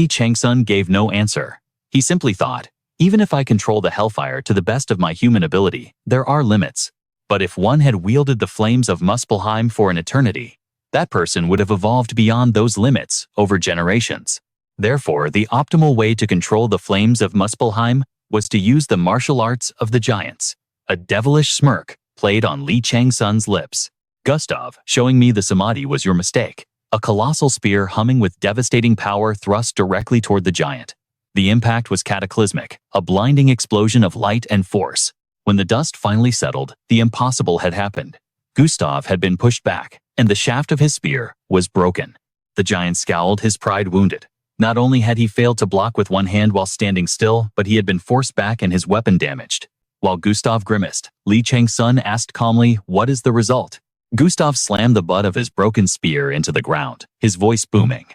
Chang-Sun gave no answer. He simply thought, even if I control the Hellfire to the best of my human ability, there are limits. But if one had wielded the flames of Muspelheim for an eternity, that person would have evolved beyond those limits over generations. Therefore, the optimal way to control the flames of Muspelheim was to use the martial arts of the giants. A devilish smirk played on Chang-Sun's lips. Gustav, showing me the Samadhi was your mistake. A colossal spear humming with devastating power thrust directly toward the giant. The impact was cataclysmic, a blinding explosion of light and force. When the dust finally settled, the impossible had happened. Gustav had been pushed back, and the shaft of his spear was broken. The giant scowled, his pride wounded. Not only had he failed to block with one hand while standing still, but he had been forced back and his weapon damaged. While Gustav grimaced, Li Chang-Sun asked calmly, "What is the result?" Gustav slammed the butt of his broken spear into the ground, his voice booming.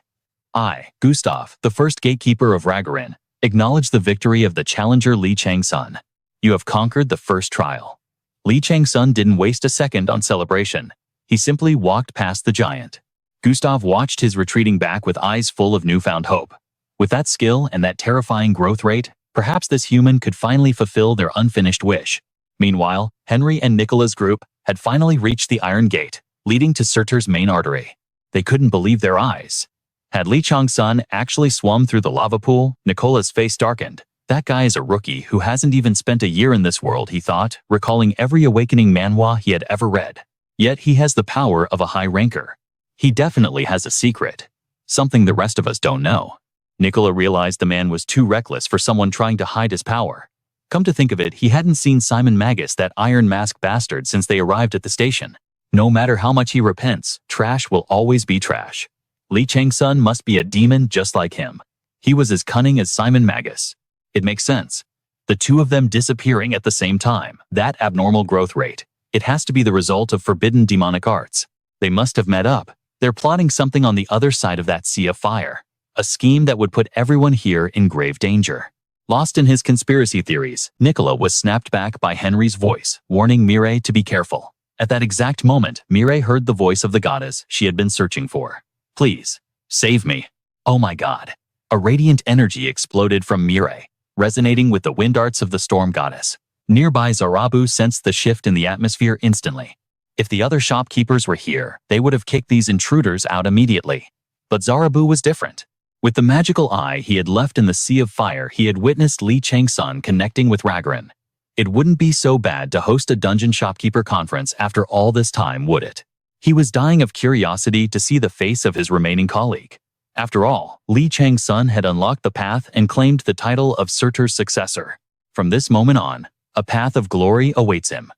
"I, Gustav, the first gatekeeper of Regression, acknowledge the victory of the challenger Li Chang-Sun. You have conquered the first trial." Li Chang-Sun didn't waste a second on celebration. He simply walked past the giant. Gustav watched his retreating back with eyes full of newfound hope. With that skill and that terrifying growth rate, perhaps this human could finally fulfill their unfinished wish. Meanwhile, Henry and Nicola's group had finally reached the Iron Gate, leading to Surtur's main artery. They couldn't believe their eyes. Had Li Chang-Sun actually swum through the lava pool, Nicola's face darkened. That guy is a rookie who hasn't even spent a year in this world, he thought, recalling every awakening manhwa he had ever read. Yet he has the power of a high ranker. He definitely has a secret. Something the rest of us don't know. Nicola realized the man was too reckless for someone trying to hide his power. Come to think of it, he hadn't seen Simon Magus, that iron mask bastard, since they arrived at the station. No matter how much he repents, trash will always be trash. Li Chang-Sun must be a demon just like him. He was as cunning as Simon Magus. It makes sense. The two of them disappearing at the same time, that abnormal growth rate. It has to be the result of forbidden demonic arts. They must have met up. They're plotting something on the other side of that sea of fire. A scheme that would put everyone here in grave danger. Lost in his conspiracy theories, Nicola was snapped back by Henry's voice, warning Mireille to be careful. At that exact moment, Mireille heard the voice of the goddess she had been searching for. "Please, save me." Oh my god. A radiant energy exploded from Mireille, resonating with the wind arts of the storm goddess. Nearby Zarabu sensed the shift in the atmosphere instantly. If the other shopkeepers were here, they would have kicked these intruders out immediately. But Zarabu was different. With the magical eye he had left in the sea of fire, he had witnessed Li Chang-Sun connecting with Regression. It wouldn't be so bad to host a dungeon shopkeeper conference after all this time, would it? He was dying of curiosity to see the face of his remaining colleague. After all, Li Chang-Sun had unlocked the path and claimed the title of Surtur's successor. From this moment on, a path of glory awaits him.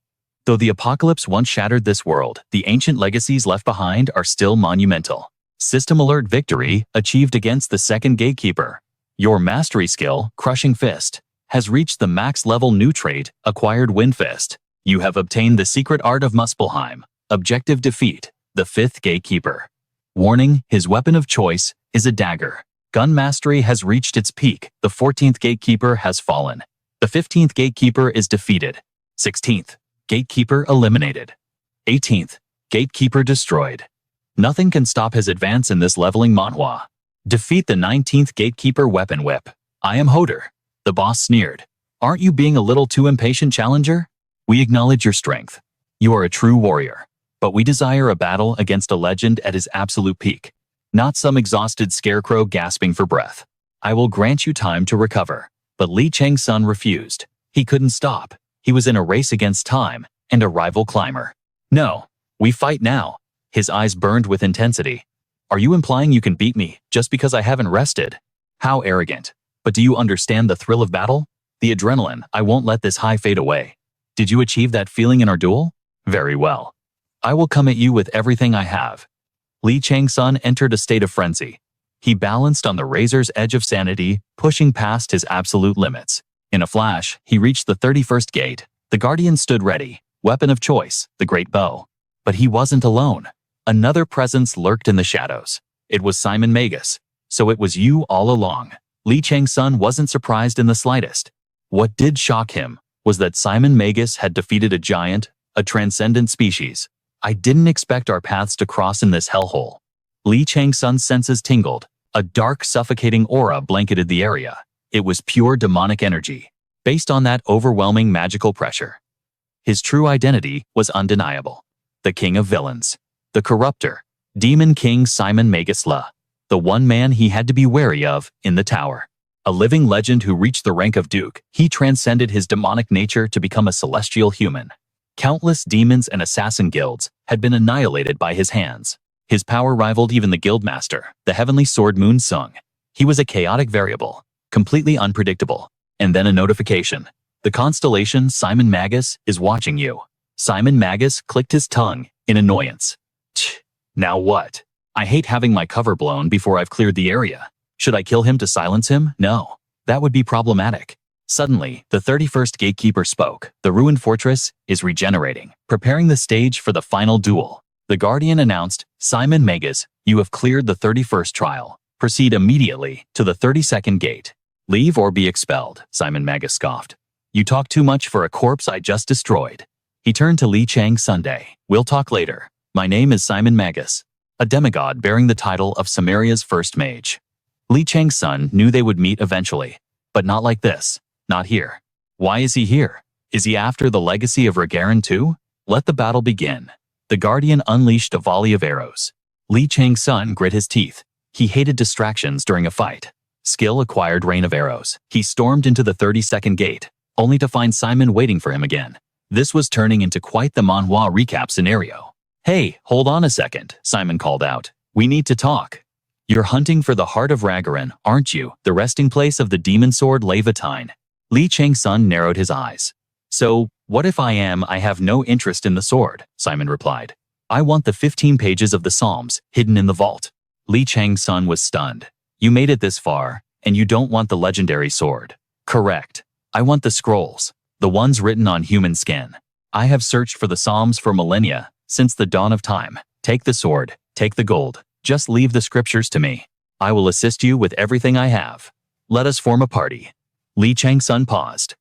Though the apocalypse once shattered this world, the ancient legacies left behind are still monumental. System alert: victory achieved against the second gatekeeper. Your mastery skill, Crushing Fist, has reached the max level. New trait, Acquired Wind Fist. You have obtained the secret art of Muspelheim. Objective: defeat the fifth gatekeeper. Warning: his weapon of choice is a dagger. Gun mastery has reached its peak. The 14th gatekeeper has fallen. The 15th gatekeeper is defeated. 16th gatekeeper eliminated. 18th gatekeeper destroyed. Nothing can stop his advance in this leveling manhwa. Defeat the 19th gatekeeper. Weapon whip. I am Hoder. The boss sneered. Aren't you being a little too impatient, challenger? We acknowledge your strength. You are a true warrior. But we desire a battle against a legend at his absolute peak. Not some exhausted scarecrow gasping for breath. I will grant you time to recover. But Li Chang-Sun refused. He couldn't stop. He was in a race against time and a rival climber. No, we fight now. His eyes burned with intensity. Are you implying you can beat me just because I haven't rested? How arrogant. But do you understand the thrill of battle? The adrenaline. I won't let this high fade away. Did you achieve that feeling in our duel? Very well. I will come at you with everything I have. Li Chang-Sun entered a state of frenzy. He balanced on the razor's edge of sanity, pushing past his absolute limits. In a flash, he reached the 31st gate. The guardian stood ready, weapon of choice, the great bow. But he wasn't alone. Another presence lurked in the shadows. It was Simon Magus. So it was you all along. Li Chang-Sun wasn't surprised in the slightest. What did shock him was that Simon Magus had defeated a giant, a transcendent species. I didn't expect our paths to cross in this hellhole. Li Chang-Sun's senses tingled. A dark, suffocating aura blanketed the area. It was pure demonic energy, based on that overwhelming magical pressure. His true identity was undeniable. The king of villains. The corrupter. Demon King Simon Magus La. The one man he had to be wary of in the tower. A living legend who reached the rank of Duke, he transcended his demonic nature to become a celestial human. Countless demons and assassin guilds had been annihilated by his hands. His power rivaled even the guildmaster, the heavenly sword Moon Sung. He was a chaotic variable, completely unpredictable. And then a notification. The Constellation, Simon Magus, is watching you. Simon Magus clicked his tongue in annoyance. Tch, Now what? I hate having my cover blown before I've cleared the area. Should I kill him to silence him? No. That would be problematic. Suddenly, the 31st gatekeeper spoke. The ruined fortress is regenerating, preparing the stage for the final duel. The Guardian announced, Simon Magus, you have cleared the 31st trial. Proceed immediately to the 32nd gate. Leave or be expelled, Simon Magus scoffed. You talk too much for a corpse I just destroyed. He turned to Li Chang-Sun. We'll talk later. My name is Simon Magus, a demigod bearing the title of Samaria's first mage. Li Chang-Sun knew they would meet eventually, but not like this. Not here. Why is he here? Is he after the legacy of Regression too? Let the battle begin. The Guardian unleashed a volley of arrows. Li Chang-Sun grit his teeth. He hated distractions during a fight. Skill acquired rain of arrows. He stormed into the 32nd gate, only to find Simon waiting for him again. This was turning into quite the Manhwa recap scenario. Hey, hold on a second, Simon called out. We need to talk. You're hunting for the heart of Regression, aren't you? The resting place of the demon sword Leviatine. Li Chang-Sun narrowed his eyes. So, what if I have no interest in the sword, Simon replied. I want the 15 pages of the Psalms, hidden in the vault. Li Chang-Sun was stunned. You made it this far, and you don't want the legendary sword. Correct. I want the scrolls, the ones written on human skin. I have searched for the Psalms for millennia, since the dawn of time. Take the sword, take the gold, just leave the scriptures to me. I will assist you with everything I have. Let us form a party. Li Chang-Sun paused.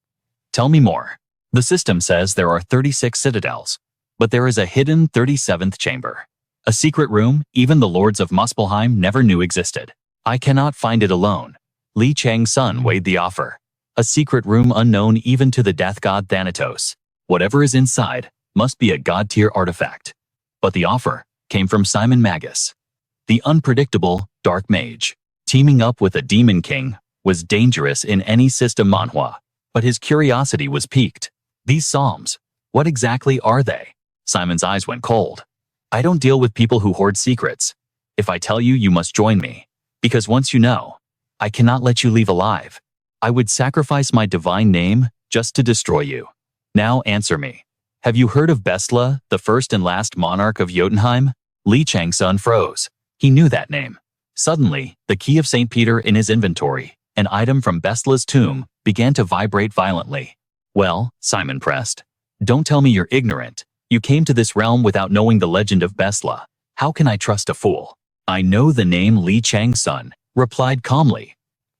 Tell me more. The system says there are 36 citadels, but there is a hidden 37th chamber. A secret room even the lords of Muspelheim never knew existed. I cannot find it alone. Li Chang-Sun weighed the offer. A secret room unknown even to the death god Thanatos. Whatever is inside must be a god-tier artifact. But the offer came from Simon Magus. The unpredictable, dark mage. Teaming up with a demon king was dangerous in any system manhwa, but his curiosity was piqued. These psalms, what exactly are they? Simon's eyes went cold. I don't deal with people who hoard secrets. If I tell you, you must join me. Because once you know, I cannot let you leave alive. I would sacrifice my divine name just to destroy you. Now answer me. Have you heard of Bestla, the first and last monarch of Jotunheim? Li Chang-Sun froze. He knew that name. Suddenly, the key of St. Peter in his inventory, an item from Bestla's tomb, began to vibrate violently. Well, Simon pressed. Don't tell me you're ignorant. You came to this realm without knowing the legend of Bestla. How can I trust a fool? I know the name Li Chang-Sun, replied calmly.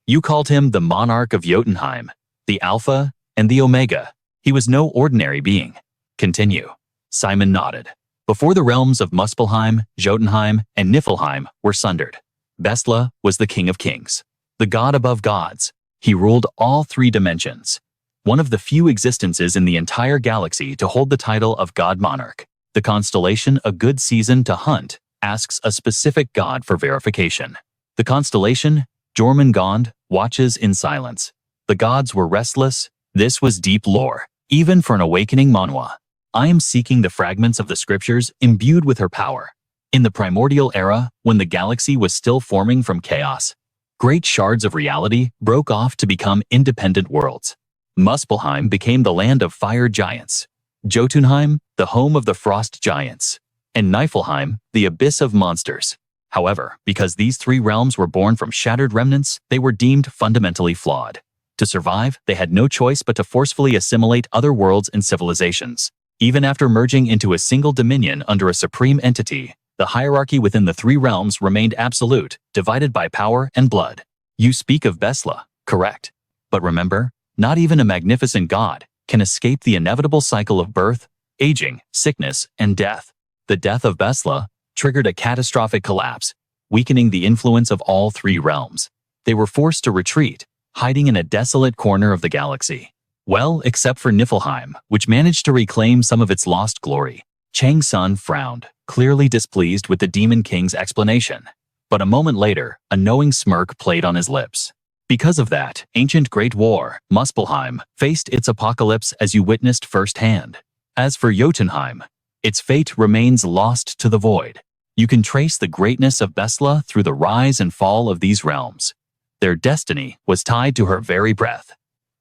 You called him the monarch of Jotunheim, the Alpha and the Omega. He was no ordinary being. Continue. Simon nodded. Before the realms of Muspelheim, Jotunheim, and Niflheim were sundered, Bestla was the king of kings, the god above gods. He ruled all three dimensions. One of the few existences in the entire galaxy to hold the title of God Monarch. The constellation A Good Season to Hunt asks a specific god for verification. The constellation, Jormungand, watches in silence. The gods were restless. This was deep lore, even for an awakening manhwa. I am seeking the fragments of the scriptures imbued with her power. In the primordial era, when the galaxy was still forming from chaos, great shards of reality broke off to become independent worlds. Muspelheim became the land of fire giants, Jotunheim, the home of the frost giants, and Niflheim, the abyss of monsters. However, because these three realms were born from shattered remnants, they were deemed fundamentally flawed. To survive, they had no choice but to forcefully assimilate other worlds and civilizations. Even after merging into a single dominion under a supreme entity, the hierarchy within the three realms remained absolute, divided by power and blood. You speak of Bestla, correct? But remember, not even a magnificent god can escape the inevitable cycle of birth, aging, sickness, and death. The death of Bestla triggered a catastrophic collapse, weakening the influence of all three realms. They were forced to retreat, hiding in a desolate corner of the galaxy. Well, except for Niflheim, which managed to reclaim some of its lost glory. Chang-Sun frowned, clearly displeased with the Demon King's explanation. But a moment later, a knowing smirk played on his lips. Because of that ancient great war, Muspelheim faced its apocalypse as you witnessed firsthand. As for Jotunheim, its fate remains lost to the void. You can trace the greatness of Bestla through the rise and fall of these realms. Their destiny was tied to her very breath.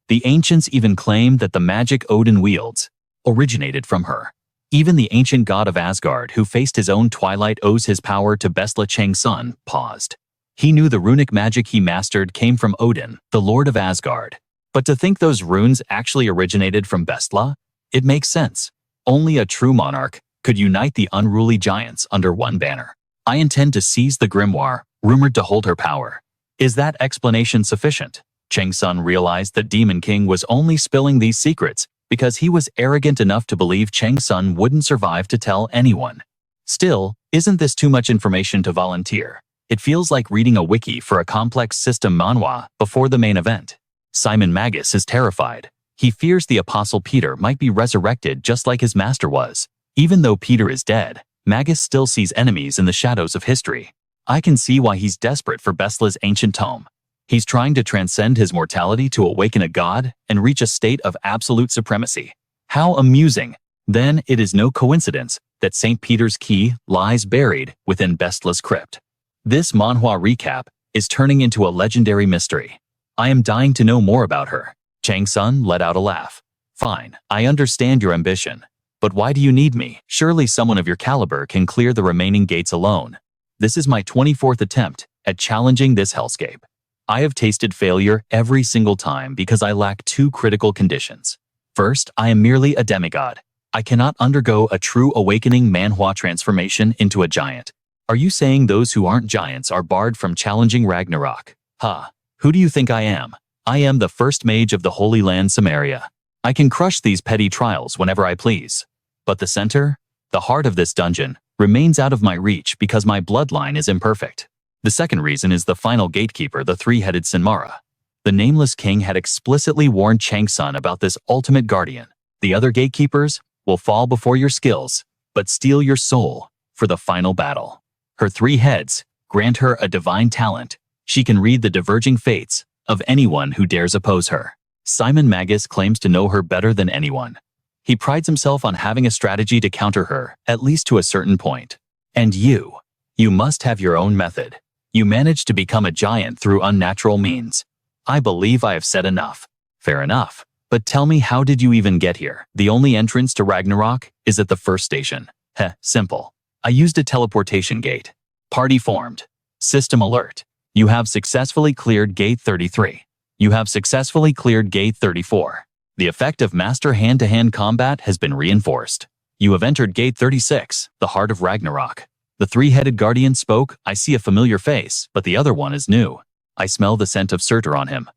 The ancients even claimed that the magic Odin wields originated from her. Even the ancient god of Asgard who faced his own Twilight owes his power to Bestla. Chang-Sun paused. He knew the runic magic he mastered came from Odin, the lord of Asgard. But to think those runes actually originated from Bestla? It makes sense. Only a true monarch could unite the unruly giants under one banner. I intend to seize the grimoire, rumored to hold her power. Is that explanation sufficient? Chang-Sun realized that Demon King was only spilling these secrets because he was arrogant enough to believe Chang-Sun wouldn't survive to tell anyone. Still, isn't this too much information to volunteer? It feels like reading a wiki for a complex system manhwa before the main event. Simon Magus is terrified. He fears the Apostle Peter might be resurrected just like his master was. Even though Peter is dead, Magus still sees enemies in the shadows of history. I can see why he's desperate for Bestla's ancient tome. He's trying to transcend his mortality to awaken a god and reach a state of absolute supremacy. How amusing! Then it is no coincidence that St. Peter's key lies buried within Bestla's crypt. This manhwa recap is turning into a legendary mystery. I am dying to know more about her. Chang-Sun let out a laugh. Fine, I understand your ambition. But why do you need me? Surely someone of your caliber can clear the remaining gates alone. This is my 24th attempt at challenging this hellscape. I have tasted failure every single time because I lack two critical conditions. First, I am merely a demigod. I cannot undergo a true awakening manhwa transformation into a giant. Are you saying those who aren't giants are barred from challenging Ragnarok? Who do you think I am? I am the first mage of the Holy Land Samaria. I can crush these petty trials whenever I please. But the center, the heart of this dungeon, remains out of my reach because my bloodline is imperfect. The second reason is the final gatekeeper, the three-headed Sinmara. The Nameless King had explicitly warned Chang-Sun about this ultimate guardian. The other gatekeepers will fall before your skills, but steal your soul for the final battle. Her three heads grant her a divine talent. She can read the diverging fates of anyone who dares oppose her. Simon Magus claims to know her better than anyone. He prides himself on having a strategy to counter her, at least to a certain point. And you must have your own method. You managed to become a giant through unnatural means. I believe I have said enough. Fair enough. But tell me, how did you even get here? The only entrance to Ragnarok is at the first station. Simple. I used a teleportation gate. Party formed. System alert. You have successfully cleared gate 33. You have successfully cleared gate 34. The effect of master hand-to-hand combat has been reinforced. You have entered gate 36, the heart of Ragnarok. The three-headed guardian spoke. I see a familiar face, but the other one is new. I smell the scent of Surtur on him.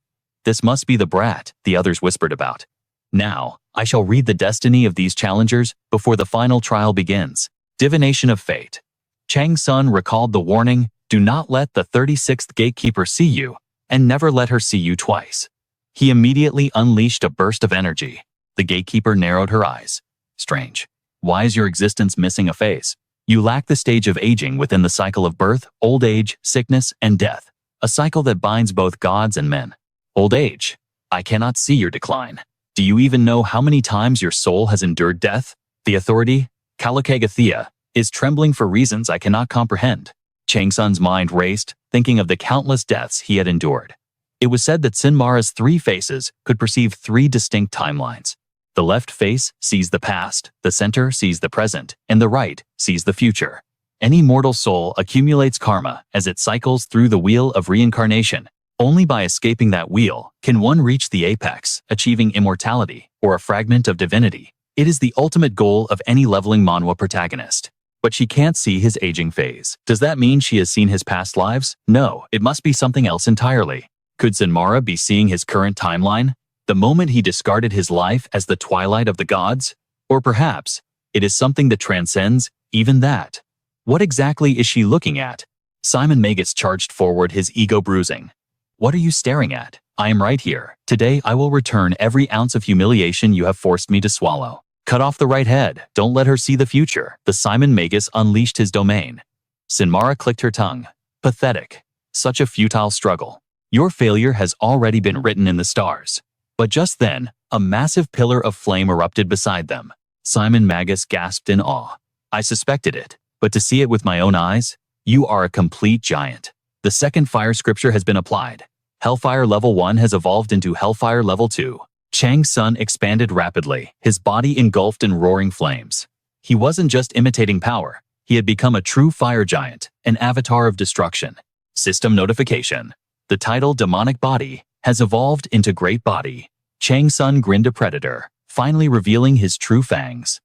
This must be the brat the others whispered about. Now, I shall read the destiny of these challengers before the final trial begins. Divination of fate. Chang-Sun recalled the warning, do not let the 36th gatekeeper see you, and never let her see you twice. He immediately unleashed a burst of energy. The gatekeeper narrowed her eyes. Strange. Why is your existence missing a phase? You lack the stage of aging within the cycle of birth, old age, sickness, and death. A cycle that binds both gods and men. Old age. I cannot see your decline. Do you even know how many times your soul has endured death? The authority, Kalakagathea, is trembling for reasons I cannot comprehend. Chang-Sun's mind raced, thinking of the countless deaths he had endured. It was said that Sinmara's three faces could perceive three distinct timelines. The left face sees the past, the center sees the present, and the right sees the future. Any mortal soul accumulates karma as it cycles through the wheel of reincarnation. Only by escaping that wheel can one reach the apex, achieving immortality or a fragment of divinity. It is the ultimate goal of any leveling manhwa protagonist. But she can't see his aging phase. Does that mean she has seen his past lives? No, it must be something else entirely. Could Sinmara be seeing his current timeline? The moment he discarded his life as the twilight of the gods? Or perhaps it is something that transcends even that. What exactly is she looking at? Simon Magus charged forward, his ego bruising. What are you staring at? I am right here. Today I will return every ounce of humiliation you have forced me to swallow. Cut off the right head. Don't let her see the future. The Simon Magus unleashed his domain. Sinmara clicked her tongue. Pathetic. Such a futile struggle. Your failure has already been written in the stars. But just then, a massive pillar of flame erupted beside them. Simon Magus gasped in awe. I suspected it, but to see it with my own eyes, you are a complete giant. The second fire scripture has been applied. Hellfire level 1 has evolved into Hellfire level 2. Chang-Sun expanded rapidly, his body engulfed in roaring flames. He wasn't just imitating power. He had become a true fire giant, an avatar of destruction. System notification. The title Demonic Body has evolved into Great Body. Chang-Sun grinned a predator, finally revealing his true fangs.